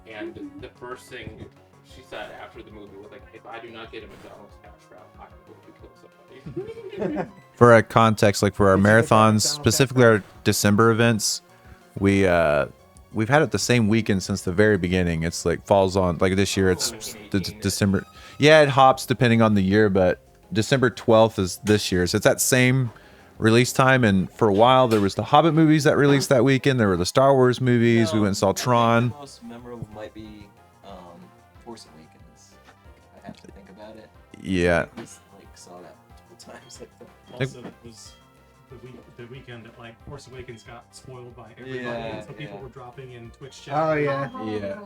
and the first thing she said after the movie was like, if I do not get a McDonald's cash route, I'm going to kill somebody. For a context, like for our marathons, specifically our December events, we've had it the same weekend since the very beginning. It's like falls on like this year. It's the December. Yeah, it hops depending on the year, but December 12th is this year, so it's that same release time. And for a while, there was the Hobbit movies that released that weekend. There were the Star Wars movies. We went and saw Tron. The most memorable might be Force Awakens. I have to think about it. Yeah. I just, like saw that multiple times. Like that. Also, it was the weekend that like Force Awakens got spoiled by everybody, Yeah, and so people yeah. were dropping in Twitch chat. Oh yeah. Yeah.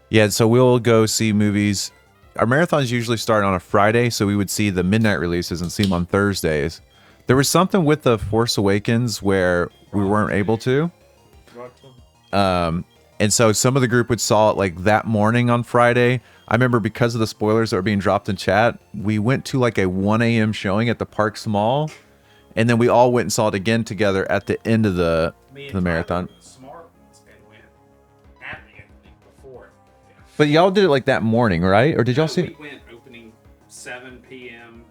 Yeah, so we'll go see movies. Our marathons usually start on a Friday, so we would see the midnight releases and see them on Thursdays. There was something with the Force Awakens where we weren't able to. And so some of the group would saw it like that morning on Friday. I remember because of the spoilers that were being dropped in chat, we went to like a 1 a.m. showing at the Parks Mall, and then we all went and saw it again together at the end of the marathon. Smart and went at the end before. But y'all did it like that morning, right? Or did y'all see? We went opening 7 p.m.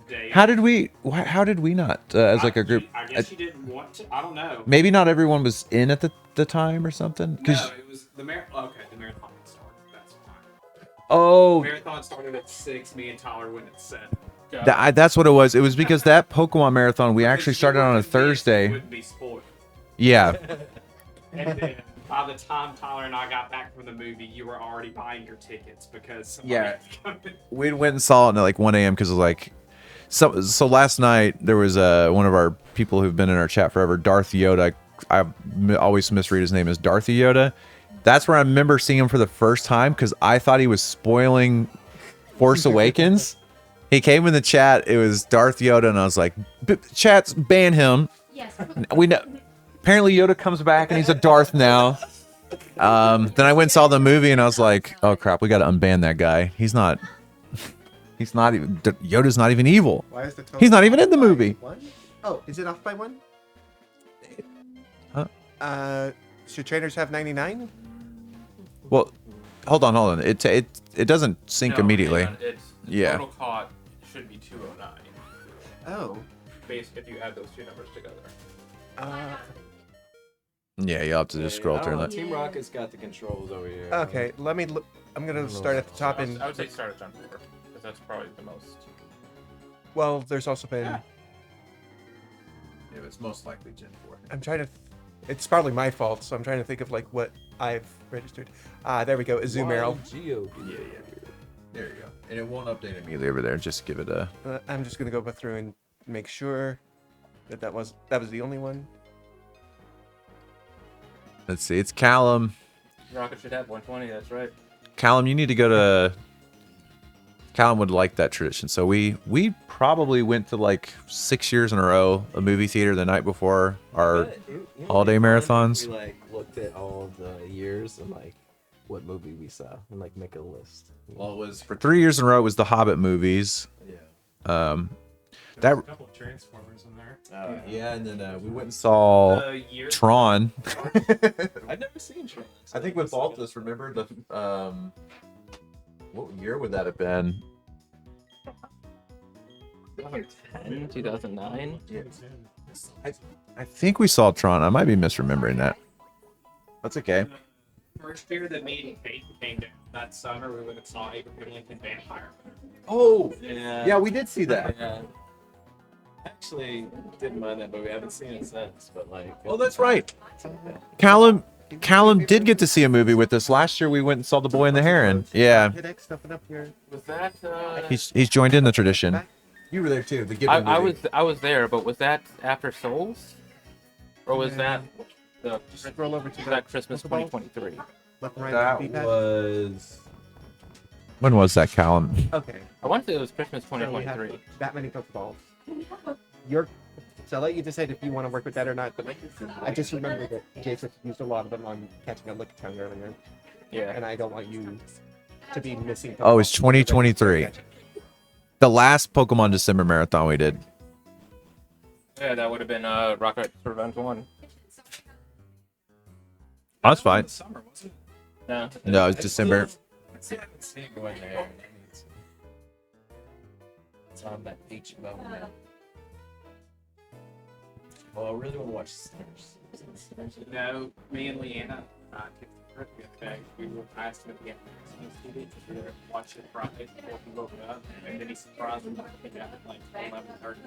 day. How did we not as like a group? I guess you didn't want to. I don't know. Maybe not everyone was in at the time or something. No, it was the marathon. Okay, the marathon started. That's fine. Oh, Marathon started at 6. Me and Tyler went at 7. that's what it was. It was because that Pokemon marathon we actually started on a Thursday. Wouldn't be spoiled. Yeah. And then by the time Tyler and I got back from the movie, you were already buying your tickets because somebody Yeah. was coming. We went and saw it at like 1 a.m. because like so last night there was one of our people who've been in our chat forever, Darth Yoda. I always misread his name as Darthy Yoda. That's where I remember seeing him for the first time because I thought he was spoiling Force Awakens. He came in the chat. It was Darth Yoda, and I was like, "Chats, ban him." Yes. We know. Apparently, Yoda comes back, and he's a Darth now. Then I went and saw the movie, and I was like, "Oh crap, we got to unban that guy. He's not. He's not even. Yoda's not even evil. Why is the total He's not even in the off by movie." 1? Oh, is it off by 1? Huh? Should trainers have 99? Well, hold on. It doesn't sync No, immediately. hang on, It's the Yeah. total caught should be 209. Oh. Based if you add those two numbers together. Yeah, you'll have to just scroll through that. Team Rocket's got the controls over here. Okay, let me look. I'm gonna start at the top and. I would say start at Gen 4 because that's probably the most. Well, there's also been. Yeah, it's most likely Gen 4. I'm trying to. It's probably my fault, so I'm trying to think of like what I've registered. There we go. Zoom arrow. Yeah. There you go. And it won't update immediately over there. Just give it a. I'm just gonna go through and make sure that was the only one. Let's see. It's Callum. Rocket should have 120. That's right. Callum, you need to go to. Callum would like that tradition. So we probably went to like 6 years in a row a movie theater the night before our holiday marathons. We like looked at all the years and like what movie we saw and like make a list. Well, it was for 3 years in a row. It was the Hobbit movies. Yeah. That a couple of Transformers in there. yeah, and then we went and saw Tron. I've never seen Tron. I think with both of us, remember the what year would that have been? 2009. I think we saw Tron. I might be misremembering that. That's okay. First year that me and Kate came down that summer, we went and saw Abraham Lincoln Vampire. Oh, Yeah. yeah, we did see that. Yeah. Actually, didn't mind that movie. I haven't seen it since, but like. Oh, that's right. Callum did get to see a movie with us last year. We went and saw The Boy and the Heron. Yeah, Hiddex, stuffing up here. Was that? he's joined in the tradition. You were there too. The Gibbon I was there, but was that after Souls, or was that the Roll over to was that Christmas 2023? Left and right. That D-pad. was. When was that, Callum? Okay. I want to say it was Christmas So we have 2023. that many Pokeballs. So I'll let you decide if you want to work with that or not, but I just remember that Jason used a lot of them on catching a Lickitung earlier, Yeah. and I don't want you to be missing. Oh, it's Pokeballs. 2023. The last Pokemon December marathon we did. Yeah, that would have been Rocket Revenge 1. Oh, that's fine. Summer, wasn't No. No, it's December. I haven't seen Go in there. It's on that beach above now. Well, I really want to watch Stars. No, me and Leanna, we were asked him to get TV to watch it Friday before he woke up, and then he surprised me at like 11:30.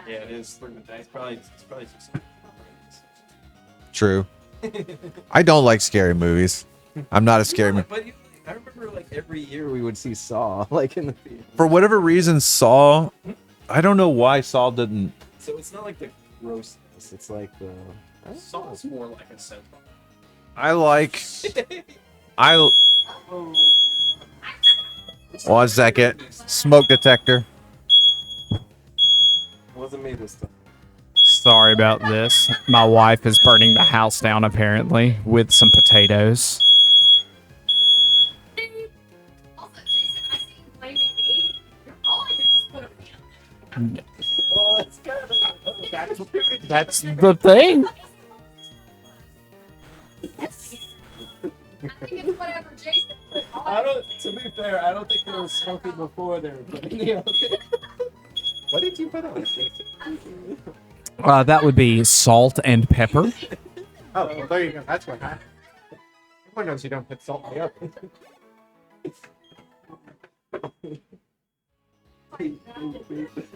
Yeah, it is. Through the day. It's probably just. True. I don't like scary movies. I'm not a scary movie. But I remember like every year we would see Saw like in the theater. For whatever reason, Saw. I don't know why Saw didn't. So it's not like the grossness. It's like the. Saw's more like a soap. I like. I. 1 second. Smoke detector. Wasn't me this time. Sorry about this. My wife is burning the house down apparently with some potatoes. Also, Jason, I see you blaming me. All I did was put them down. Well, it's kind of. That's the thing. I think it's whatever Jason put on. I don't. To be fair, I don't think they were smoking before they were putting the other. What did you put on? That would be salt and pepper. Oh, well, there you go. That's what happened. Everyone knows you don't put salt in the oven.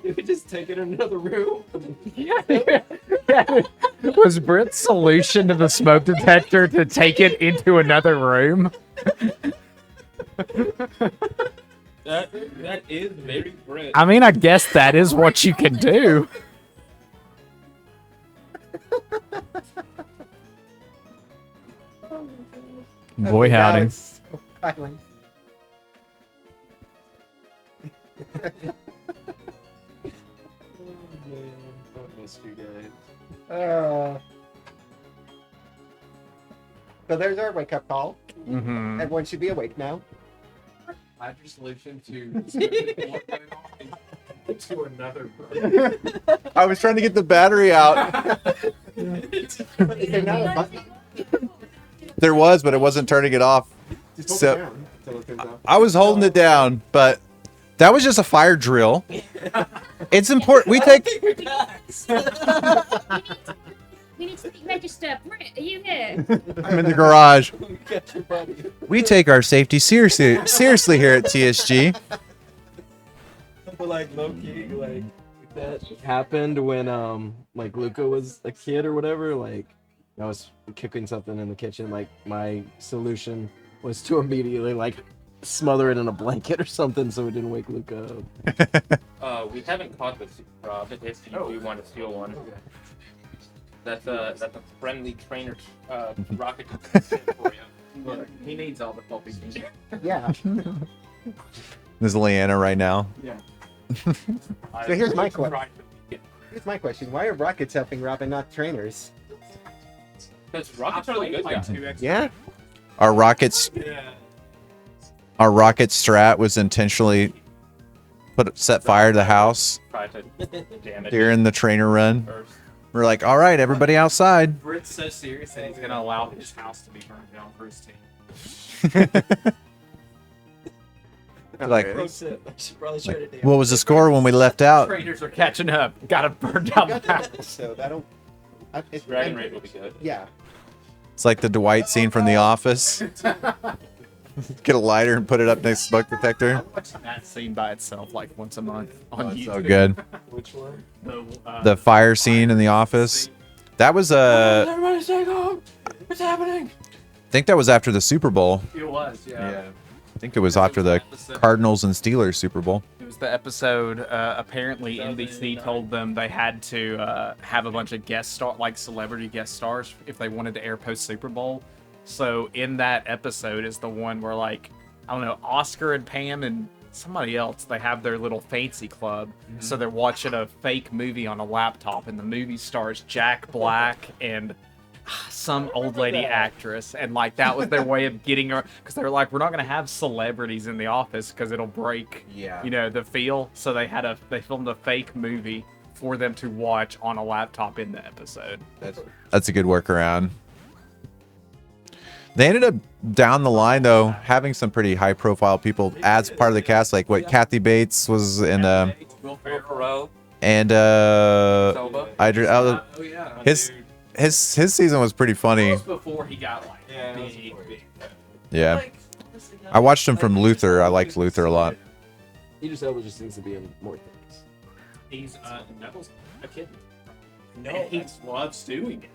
You could just take it in another room. Yeah. Was Britt's solution to the smoke detector to take it into another room? That is very Brit. I mean, I guess that is what you can do. Boy, Now howdy. it's so violent. So there's our wake up call. Mm-hmm. Everyone should be awake now. I have your solution to to another room. I was trying to get the battery out. Is there not a button? There was, but it wasn't turning it off. Just hold So- it down until it turns off. I was holding it down, but that was just a fire drill. It's important. We take. We need to register. Britt, are you here? I'm in the garage. We take our safety seriously here at TSG. But like low key, like that happened when like Luca was a kid or whatever. Like I was cooking something in the kitchen. Like my solution was to immediately like smother it in a blanket or something so it didn't wake Luca up. We haven't caught the Rob, if you do want to steal one. That's a friendly trainer rocket for you. Look, he needs all the pulpy. Yeah. There's Leanna right now. Yeah. So here's my question. Here's my question. Why are rockets helping Robin, not trainers? Because rockets are the good guys. Yeah. Our rockets. Our rocket strat was intentionally set fire to the house Try to damage during the trainer run. first. We're like, all right, everybody outside. Britt's so serious that he's gonna allow his house to be burned down for his team. Like, Pro tip, I should probably shut it down. what was the score when we left out? Trainers are catching up. Gotta burn down the house. So that'll. Dragon Raid will be good. Yeah. It's like the Dwight scene from The Office. Get a lighter and put it up next to smoke detector. I'm watching that scene by itself like once a month on YouTube. So good. Which one? The fire scene in The Office. That was Everybody stay home. What's happening? I think that was after the Super Bowl. It was, yeah. I think it was after the Cardinals and Steelers Super Bowl. It was the episode. Apparently, NBC told them they had to have a bunch of celebrity guest stars if they wanted to air post Super Bowl. So in that episode is the one where I don't know, Oscar and Pam and somebody else, they have their little fancy club. So they're watching a fake movie on a laptop, and the movie stars Jack Black and some old lady actress, and that was their way of getting her, because they were like, we're not going to have celebrities in the office because it'll break the feel. So they filmed a fake movie for them to watch on a laptop in the episode. That's a good workaround. They ended up down the line though having some pretty high profile people as part of the cast, like what Kathy Bates was in Will Ferrell. and Selva. his season was pretty funny. That was before he got big. Yeah. I watched him from Luther. I liked Luther a lot. Idris Elba just seems to be in more things. He's Knuckles a kid. No, He loves doing it.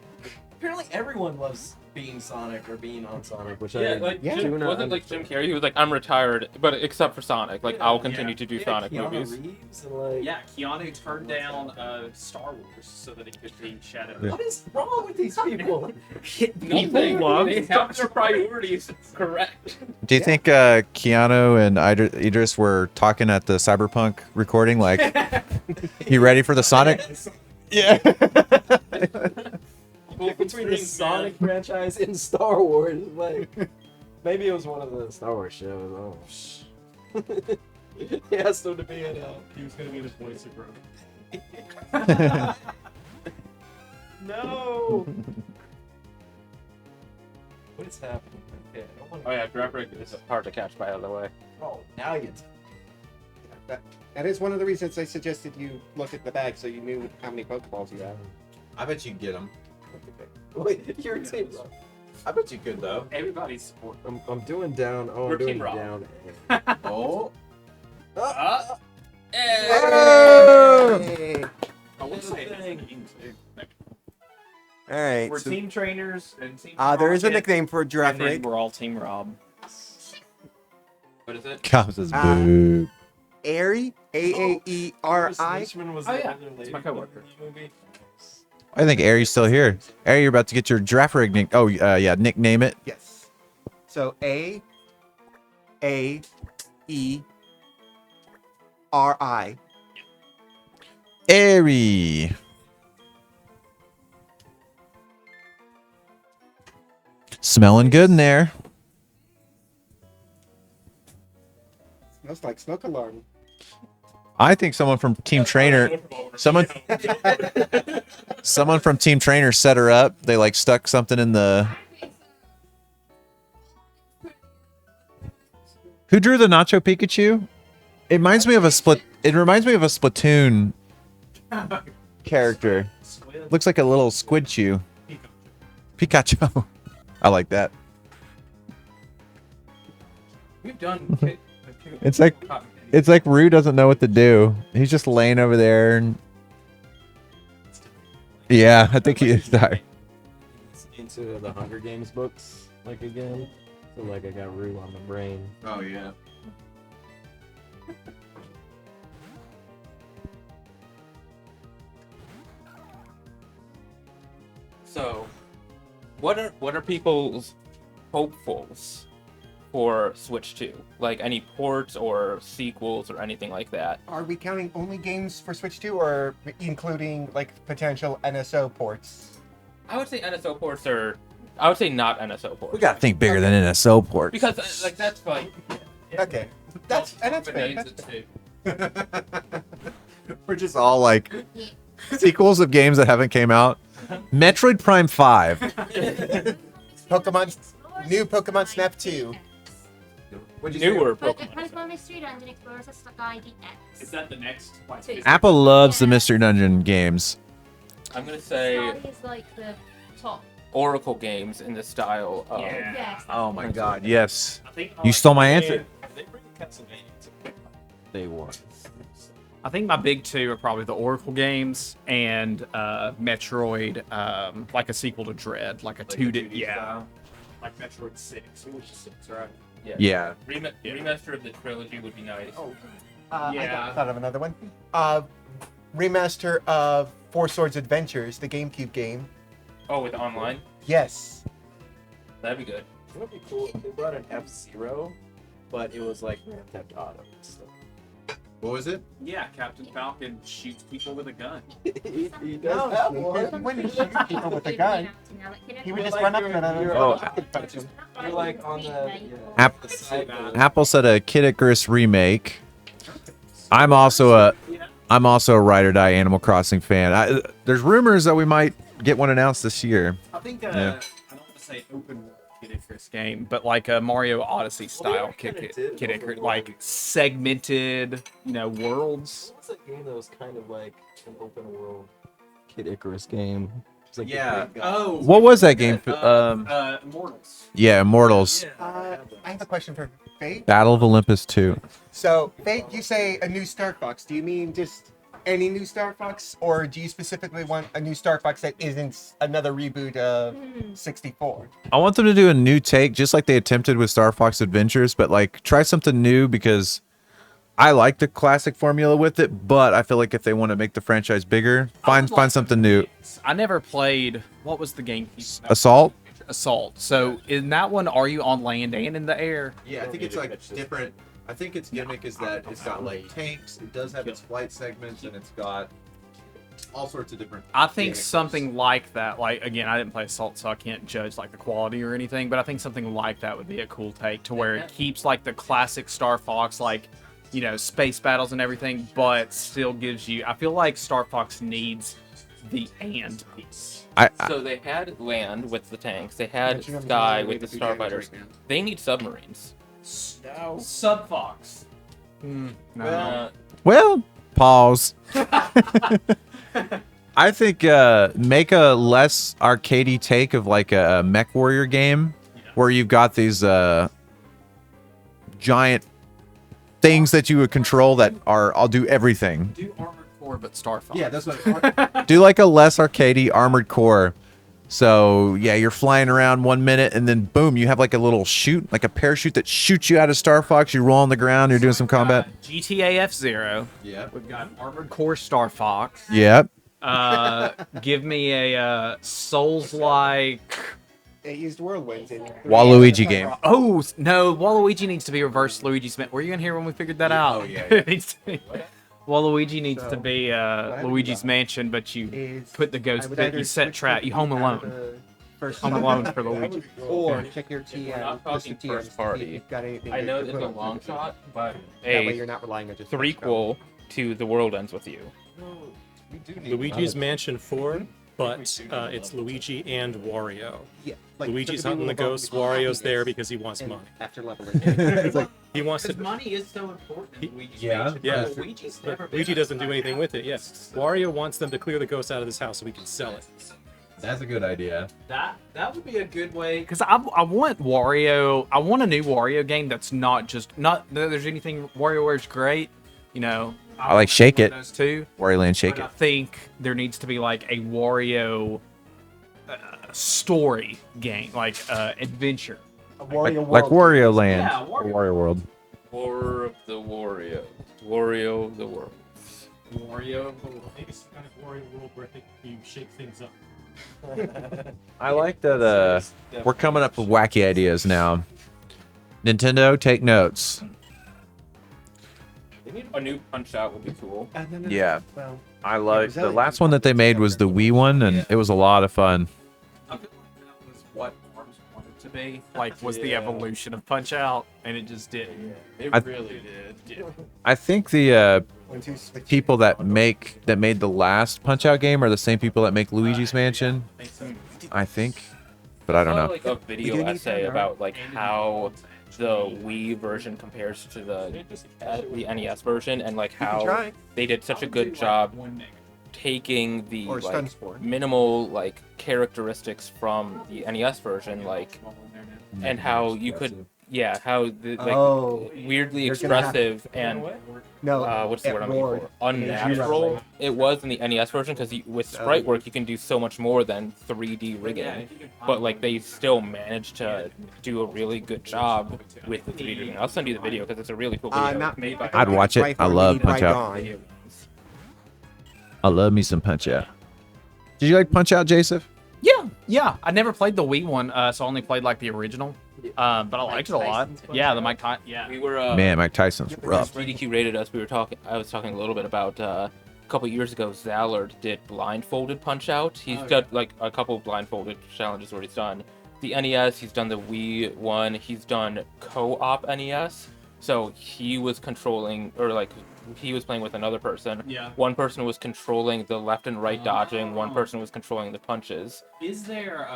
apparently everyone loves being Sonic or being on Sonic, which Yeah, do not wasn't Jim Carrey? He was like, I'm retired, but except for Sonic. I'll continue to do Sonic Keanu movies. Reeves and Yeah, Keanu turned down Star Wars so that he could be Shadow. Yeah. What is wrong with these people? People love They have their priorities correct. Do you think Keanu and Idris were talking at the Cyberpunk recording? Like, you ready for the Sonic? Yeah. Between the Sonic franchise and Star Wars, maybe it was one of the Star Wars shows. Oh, he asked him to be in. He was gonna be the voice of Grogu. No. What is happening? Okay, I don't want Oh yeah, Graphic is hard to catch, by the way. Oh, now you. That is one of the reasons I suggested you look at the bag so you knew how many Pokeballs you have. I bet you get them. Wait, you're team Rock. I bet you could though. Everybody's support. I'm doing down. Oh, We're I'm doing Team Rock. down. Oh. Hey! I will say All right. we're so- team trainers and team. there is a Rocket, nickname for a giraffe and then rig. we're all team Rob. What is it? Comes as boo. Airy, A-A-E-R-I. Richmond was Oh, the yeah. other It's lady my coworker. in the movie. I think Aries still here. Aries, you're about to get your giraffe rig nick. Oh, yeah, nickname it. Yes. So A-A-E-R-I. Airy. Smelling good in there. Smells like smoke alarm. I think someone from Team Trainer, someone from Team Trainer set her up. They stuck something in the. Who drew the Nacho Pikachu? It reminds me of a Splatoon character. Looks like a little squid chew. Pikachu. I like that. We've done. It's like Rue doesn't know what to do. He's just laying over there and. Yeah, I think he is tired. Into the Hunger Games books, again. So, I got Rue on the brain. Oh, yeah. So, what are people's hopefuls for Switch 2, like any ports or sequels or anything like that. Are we counting only games for Switch 2 or including like potential NSO ports? I would say NSO ports are. I would say not NSO ports. We gotta think bigger than NSO ports. Because like that's like. Okay. That's fair. Names it too. We're just all like sequels of games that haven't came out. Metroid Prime 5. Pokemon, new Pokemon Snap 2. Newer Pokemon. Pokemon Mystery Dungeon Explorers Sky DX. Is that the next? Apple loves the Mystery Dungeon games. I'm gonna say Sky is like the top. Oracle games in the style of. Yeah. Yes. Oh my god, yes. I think You stole my answer. They bring Castlevania to They won. I think my big two are probably the Oracle games and Metroid, like a sequel to Dread, like a 2D. Yeah. Like Metroid 6. It was just 6, right? Yeah. Remaster of the trilogy would be nice. Oh, Yeah. I thought of another one. Remaster of Four Swords Adventures, the GameCube game. Oh, with online? Yes. That'd be good. It would be cool if they brought an F-Zero, but it was like Grand Theft Auto and stuff. What was it? Yeah, Captain Falcon shoots people with a gun. He does have one. He wouldn't shoot people with a gun. He would just Like run up you're- to them. you're- Oh. You're like on the App- the side of- Apple said a Kid Icarus remake. I'm also a Ride or Die Animal Crossing fan. There's rumors that we might get one announced this year. I think Yeah. I don't want to say open world Kid Icarus game, but like a Mario Odyssey style Kid Icarus, like segmented, worlds. What's that game that was kind of like an open world Kid Icarus game? It's like the Yeah. great guy. Oh, What was that game? Immortals. Yeah, Immortals. I have a question for Fate. Battle of Olympus 2. So, Fate, you say a new Star Fox. Do you mean just any new Star Fox, or do you specifically want a new Star Fox that isn't another reboot of 64? I want them to do a new take, just like they attempted with Star Fox Adventures, but like try something new because I like the classic formula with it, but I feel like if they want to make the franchise bigger, find something new. I never played. What was the game? Assault? Assault. So in that one, are you on land and in the air? Yeah, I think it's like different. I think its gimmick is that it's got like tanks, it does have its flight segments, and it's got all sorts of different. I think gimmicks. something like that. Like again, I didn't play Assault, so I can't judge like the quality or anything. But I think something like that would be a cool take to where it keeps like the classic Star Fox, like space battles and everything, but still gives you. I feel like Star Fox needs the and piece. So they had land with the tanks. They had sky with the starfighters. They need submarines. No. Sub Fox. No. Well, pause. I think make a less arcadey take of like a Mech Warrior game where you've got these giant things that you would control that are I'll do everything. Do Armored Core, but Star Fox. Yeah, that's what. Do like a less arcadey Armored Core. So yeah, you're flying around 1 minute and then boom, you have like a little chute, like a parachute that shoots you out of Star Fox. You roll on the ground. You're doing some combat. GTA F-Zero. Yeah. We've got Armored Core Star Fox. Yep. Give me a Souls-like They used whirlwinds in Waluigi game. Oh no, Waluigi needs to be reverse Luigi's. Were you in here when we figured that out? Oh yeah. It needs to be- Waluigi needs to be Luigi's Mansion, but you put the ghost. You set trap. You Home Alone. Home Alone for Luigi. Or check your TM. We're not talking list of TMs first to see party. if you've got anything I that know you it's could a put on long YouTube. shot, but That way a you're not relying on just threequel to The World Ends With You. Luigi's Mansion 4, but it's Luigi and Wario. Yeah, Luigi's hunting the ghosts. Wario's there because he wants money. After leveling. It's like he wants to. money is so important in Luigi's Yeah. Mansion, Yeah. but Luigi's never been Luigi a doesn't do anything with it. Yes, Wario wants them to clear the ghosts out of this house so we can sell it. That's a good idea. That would be a good way because I want Wario. I want a new Wario game that's not that there's anything WarioWare's great, I like Shake It. Those two. Wario Land Shake But It. I think there needs to be like a Wario story game, like adventure. Like Wario Land. Yeah, Or Wario World. War of the Wario. Wario the World. Wario. Maybe some kind of Wario world where you shake things up. I like that we're coming up with wacky ideas now. Nintendo, take notes. They need a new Punch Out would be cool. Yeah. Well, I like the Brazilian last one that they made was the Wii one, and it was a lot of fun. I feel like that was what Arms wanted to be. Like, was the evolution of Punch Out, and it just didn't. It I- really did. I think the when two switch- people that made the last Punch Out game are the same people that make Luigi's Mansion. I think, but I don't saw, know. like a We video do need essay to, about like how the Wii version compares to the NES version, and like You can how try. they did such a good job taking the Or like Stun Spore. minimal like characteristics from the NES version, like, and how you could, yeah, how the like Oh, weirdly you're gonna have- expressive and No, what's the it word I'm looking roared. for? I mean, Unnatural. you It was in the NES version because with sprite work you can do so much more than 3D rigging, but like they still managed to do a really good job with the 3D rigging. I'll send you the video because it's a really cool video. not made by I'd watch it. I love Punch Out. Video. I love me some Punch Out. Did you like Punch Out, Joseph? Yeah. I never played the Wii one, so I only played like the original. But I liked it a lot. Yeah, the Mike Tyson. Yeah. We were Man, Mike Tyson's rough. GDQ rated us. I was talking a little bit about a couple years ago. Zallard did blindfolded Punch Out. He's done like a couple of blindfolded challenges where he's done the NES. He's done the Wii one. He's done co-op NES. So he was controlling, or like he was playing with another person. Yeah. One person was controlling the left and right dodging. One person was controlling the punches. Is there,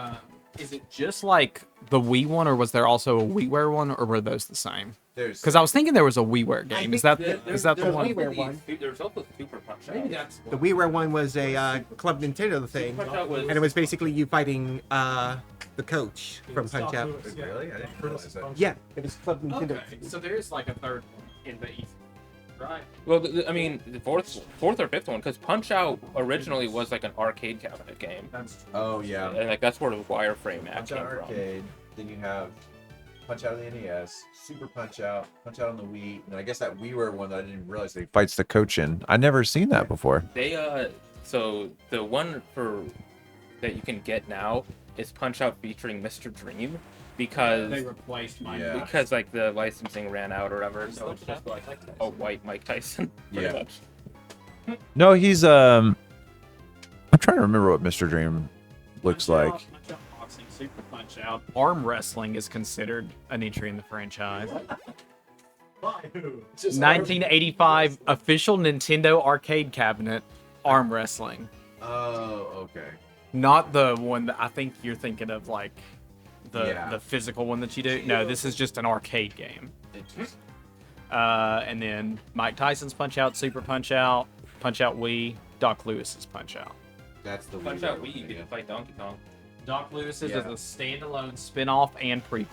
is it just like the Wii one, or was there also a WiiWare one, or were those the same? Because I was thinking there was a WiiWare game. Is that the one? WiiWare one. There's also Super Punch Out. The WiiWare one was a Club Nintendo thing, Punch Out was and it was basically you fighting the coach from Punch Out. Really? I didn't realize that. Yeah, it was Club Nintendo. Okay, so there is like a third one in the East, right? Well, I mean, the fourth or fifth one, because Punch Out originally was like an arcade cabinet game, Oh yeah. and like that's where the wireframe act Punch came Out from. Arcade. Then you have Punch Out on the NES, Super Punch Out on the Wii, and I guess that WiiWare one that I didn't realize they fights the coach in. I never seen that before. They so the one for that you can get now is Punch Out featuring Mr. Dream, because They replaced mine. Yeah. because like the licensing ran out or whatever, so it's just like a white Mike Tyson. Pretty Yeah. much. No, he's I'm trying to remember what Mr. Dream looks like. Punch Out Boxing, Super Punch Out. Arm wrestling is considered an entry in the franchise. 1985 official Nintendo arcade cabinet, arm wrestling. Oh, okay. Not the one that I think you're thinking of, like Yeah. the physical one that you do. No, this is just an arcade game. And then Mike Tyson's Punch Out, Super Punch Out Wii, Doc Lewis's Punch Out. That's the Punch Out Wii, you get to fight Donkey Kong. Doc Lewis's Yeah. is a standalone spin-off and prequel.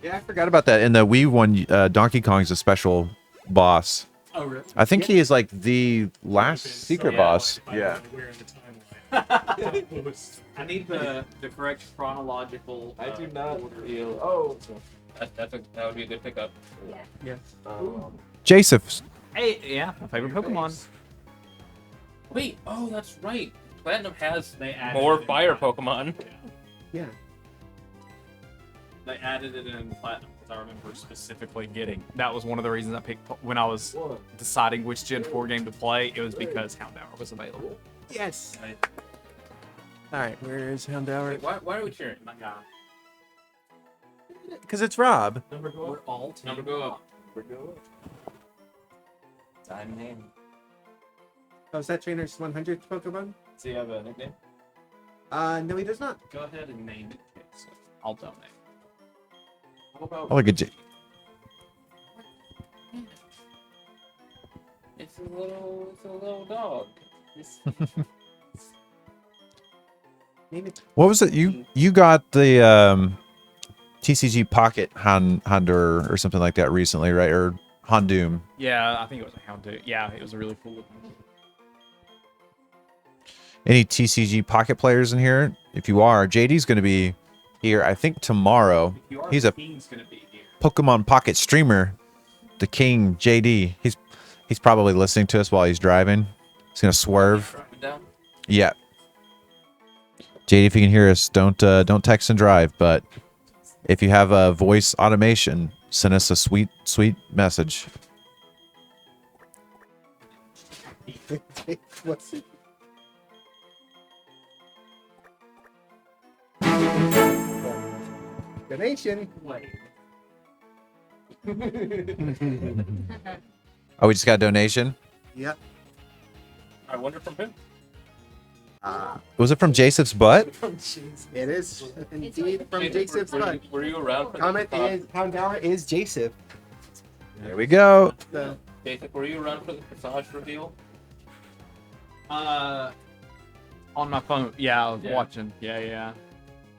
Yeah, I forgot about that. In the Wii one, Donkey Kong's a special boss. Oh, really? I think he is like the last secret boss. Yeah. I need the correct chronological. I do not order. feel. Oh. That would be a good pickup. Joseph. Hey, yeah, my favorite Pokemon. Wait, oh, that's right. Platinum has They added more it in fire Platinum. Pokemon. Yeah. They added it in Platinum because I remember specifically getting. That was one of the reasons I picked when I was deciding which Gen 4 game to play. It was because Houndour was available. Yes. Right. All right, where is Houndour? Wait, why are we cheering? My God. Because it's Rob. Number go up. All Number go up. Time name. Oh, is that Trainer's 100th Pokemon? Does he have a nickname? No, he does not. Go ahead and name it. Okay, so I'll donate. How about I like a J. It's a little dog. Name it. What was it? You got the TCG Pocket Houndour or something like that recently, right? Or Houndoom. Yeah, I think it was a Houndour. Yeah, it was a really cool looking. Any TCG Pocket players in here? If you are, JD's going to be here, I think, tomorrow. He's a King's gonna be here. Pokemon Pocket streamer. The King, JD. He's probably listening to us while he's driving. He's going to swerve. Yeah. JD, if you can hear us, don't text and drive. But if you have a voice automation, sent us a sweet, sweet message. What's it? Donation. Oh, we just got a donation. Yep. I wonder from who. Was it from Joseph's butt? It is indeed from Jason's butt. Were you around for Comment is Pound is Jason. There we go. So, Jason, were you around for the Visage reveal? On my phone. Yeah, I was Yeah. watching. Yeah.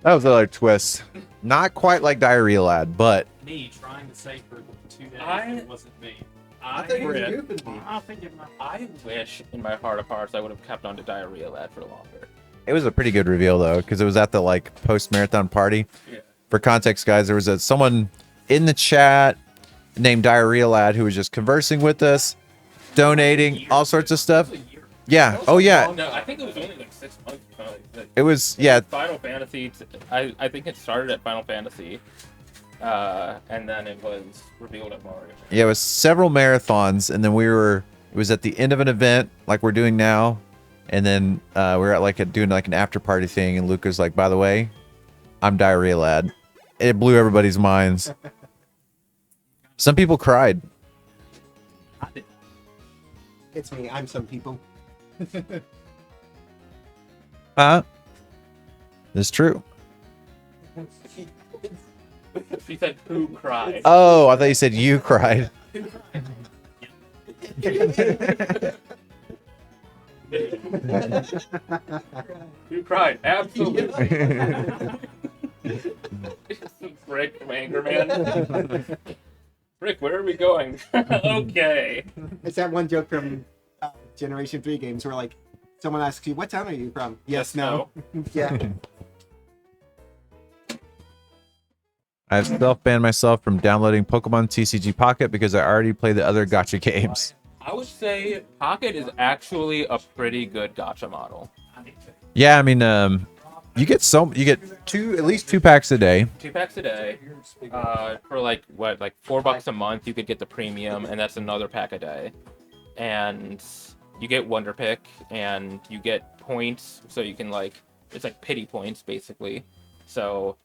That was another twist. Not quite like Diarrhea Lad, but Me trying to say for 2 days I- it wasn't me. I think read- it's goofing me. I think it might. I wish in my heart of hearts I would have kept on to Diarrhea Lad for longer. it was a pretty good reveal though, because it was at the like post-marathon party. Yeah. For context, guys, there was someone in the chat named Diarrhea Lad who was just conversing with us, donating all sorts of stuff. Yeah. Oh yeah. No, I think it was only like 6 months. It was yeah. Final Fantasy. I think it started at Final Fantasy, and then it was revealed at Mario. Yeah, it was several marathons, and then it was at the end of an event like we're doing now, and then we were at doing like an after party thing, and Luca's like, by the way, I'm Diarrhea Lad. It blew everybody's minds. Some people cried. It's me. I'm some people. It's true. She said, "Who cried?" Oh, I thought you said you cried. Who cried? Absolutely. Rick from Anchorman. Rick, where are we going? Okay. It's that one joke from Generation 3 games where like someone asks you, "What town are you from?" Yes, no. Yeah. I've self-banned myself from downloading Pokemon TCG Pocket because I already play the other gacha games. I would say Pocket is actually a pretty good gacha model. Yeah, I mean, you get at least two packs a day. 2 packs a day. For like $4 a month, you could get the premium, and that's another pack a day. And you get Wonder Pick, and you get points, so you can it's like pity points basically. So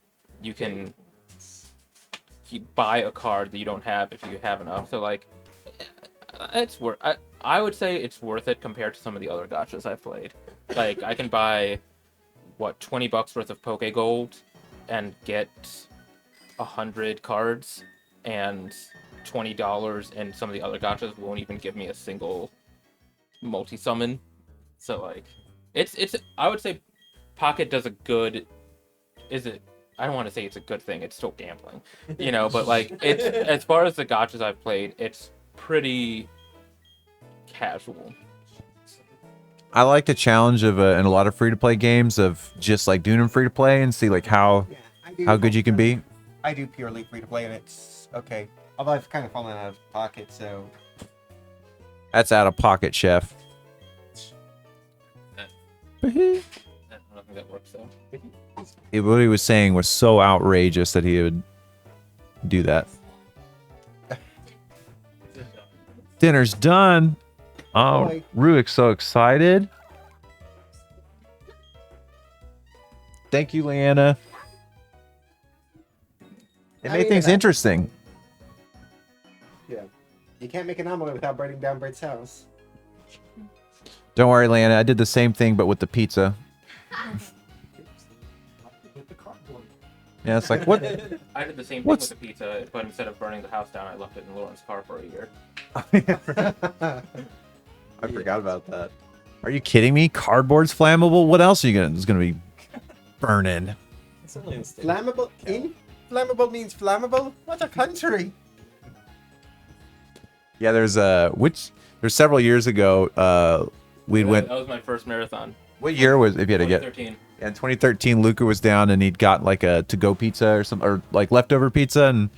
you can buy a card that you don't have if you have enough. So it's worth. I would say it's worth it compared to some of the other gachas I've played. Like I can buy $20 worth of Poke Gold and get 100 cards, and $20 in some of the other gachas won't even give me a single multi-summon. So it's I would say Pocket does a good. I don't want to say it's a good thing. It's still gambling, But it's as far as the gachas I've played, it's pretty casual. I like the challenge of in a lot of free-to-play games of just doing them free-to-play and see how good you can be. I do purely free to play, and it's okay. Although I've kind of fallen out of pocket, so That's out of pocket, chef. I don't think that works though. What he was saying was so outrageous that he would do that. Dinner's done. Oh, Boy. Ruik's so excited. Thank you, Leanna. It I made mean, things interesting. yeah. You can't make an omelet without burning down Bert's house. Don't worry, Leanna. I did the same thing, but with the pizza. Yeah, it's like, what? I did the same thing What's- with the pizza, but instead of burning the house down, I left it in Lauren's car for a year. I forgot about that. Are you kidding me? Cardboard's flammable? What else are you gonna be burning? Flammable? Inflammable means flammable? What a country! Yeah, there's several years ago, we went. That was my first marathon. What year was, if you had to get? 2013. Yeah, in 2013, Luca was down and he'd got a to-go pizza or some, or leftover pizza, and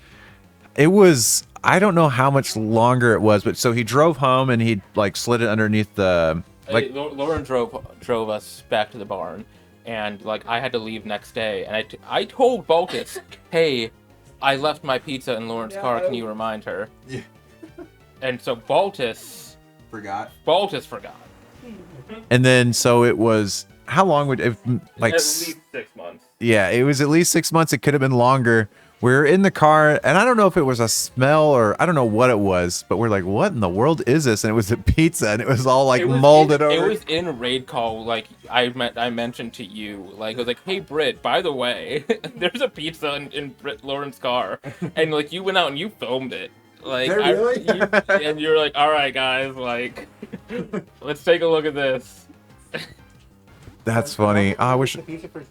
it was, I don't know how much longer it was, but so he drove home and he slid it underneath the Lauren drove us back to the barn, and I had to leave next day, and I told Baltus, hey, I left my pizza in Lauren's car. Can you remind her? Yeah. And so Baltus Forgot. forgot. And then so it was. How long would it like? At least 6 months. Yeah, it was at least 6 months. It could have been longer. We're in the car, and I don't know if it was a smell or I don't know what it was, but we're like, "What in the world is this?" And it was a pizza, and it was all like molded over. It was in a raid call. Like I mentioned to you. Like I was like, "Hey Britt, by the way, there's a pizza in Lauren's car," and like you went out and you filmed it. Like Really? and you're like, "All right, guys, like, let's take a look at this." That's funny. I wish The pizza for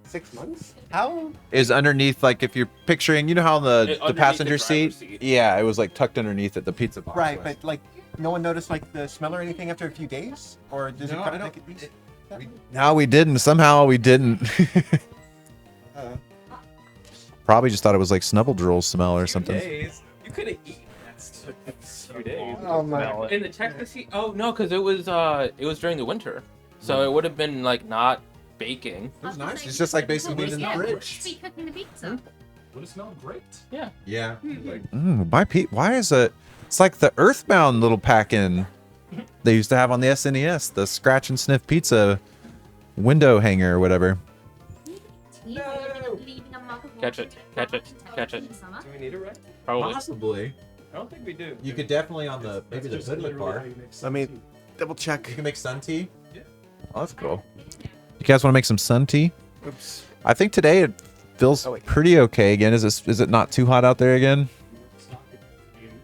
6 months? How? is underneath, like if you're picturing, you know how the Underneath passenger the driver's seat? seat. Yeah, it was like tucked underneath it. The pizza box. Right, was. but like, no one noticed like the smell or anything after a few days, or does No, it come I like don't- at least? No, we didn't. Somehow we didn't. Probably just thought it was like snubble drool smell or something. Days. You could have eaten that stuff in 2 days. Oh my! In the Texas heat? Oh no, because it was during the winter, so it would have been like not baking. It was nice. It's just like basically being in the Yeah, fridge. be cooking the pizza. Would it smell great? Yeah. Yeah. Why is it? It's like the Earthbound little pack-in they used to have on the SNES, the scratch and sniff pizza window hanger or whatever. Catch it, catch it, catch it. Do we need it, right? Probably. Possibly. I don't think we do. You could definitely on the maybe the That's hood of the literally car. how you make Let me tea. double check. You can make sun tea. Yeah. Oh, that's cool. You guys want to make some sun tea? Oops. I think today it feels Oh, wait. pretty okay again. Is it not too hot out there again?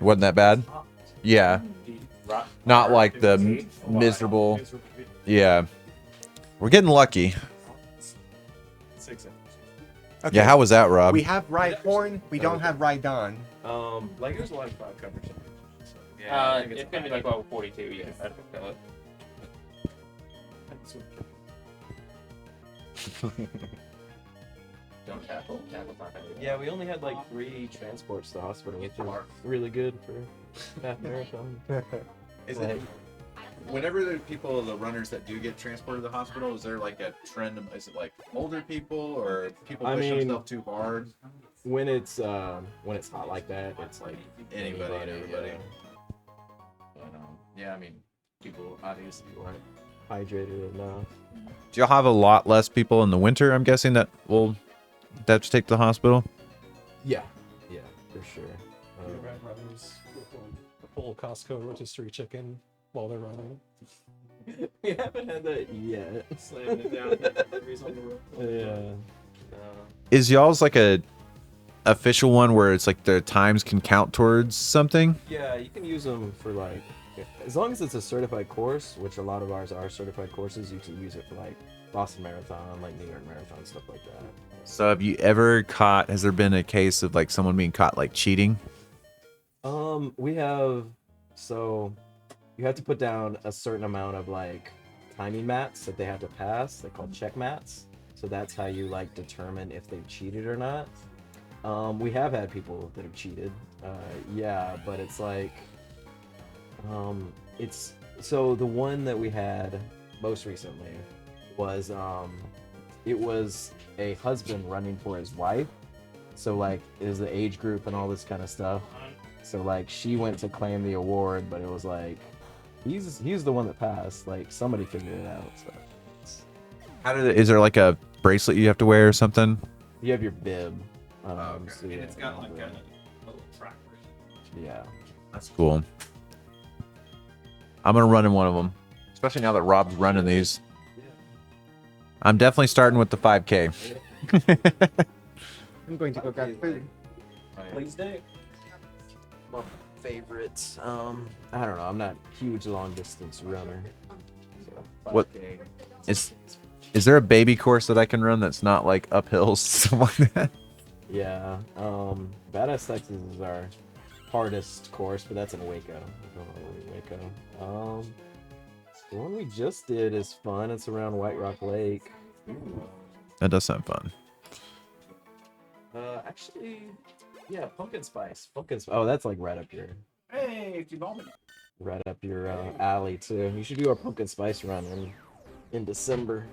Wasn't that bad? Yeah. Not like the miserable. Yeah. We're getting lucky. Okay. Yeah, how was that, Rob? We have Rhyhorn. We don't have Rhydon. Like there's a lot of cloud coverage. So, I think It's gonna be like level 42. Yeah, I don't feel it. Don't tackle. Tackle's not gonna do that. Yeah, we only had like 3 transports to the hospital, which is really good for half marathon. Is it whenever the people, the runners that do get transported to the hospital, is there like a trend? Is it like older people or people I pushing mean, themselves too hard? When it's hot like that, it's like Anybody and everybody. yeah. But, yeah, I mean, people obviously weren't. Hydrated enough. Do y'all have a lot less people in the winter? I'm guessing that will have to take to the hospital. Yeah, yeah, for sure. Runners the full Costco rotisserie chicken while they're running. We haven't had that yet. Slamming it down for every on the road. Yeah. Is y'all's like a official one where it's like the times can count towards something? Yeah, you can use them for like, as long as it's a certified course, which a lot of ours are certified courses, you can use it for like Boston Marathon, like New York Marathon, stuff like that. So have you ever caught, has there been a case of like someone being caught like cheating? We have, so you have to put down a certain amount of like timing mats that they have to pass. They're called check mats. So that's how you like determine if they've cheated or not. We have had people that have cheated. Yeah, but it's like, it's, so the one that we had most recently was, it was a husband running for his wife. So like, is the age group and all this kind of stuff. So like, she went to claim the award, but it was like, he's the one that passed. Like somebody figured it out. So How did is there like a bracelet you have to wear or something? you have your bib. So And yeah, it's got like a little tracker. yeah. That's cool. I'm gonna run in one of them, especially now that Rob's running these. I'm definitely starting with the 5K. I'm going to go grab food. Please do. My favorite. I don't know. I'm not a huge long distance runner. So, What 5K. is there a baby course that I can run that's not like up hills, something like that? Yeah. Badass Texas is our hardest course, but that's in Waco. Waco. The one we just did is fun. It's around White Rock Lake. That does sound fun. Actually, yeah, pumpkin spice. Oh, that's like right up your. Hey, keep on. Right up your alley too. You should do our pumpkin spice run in December.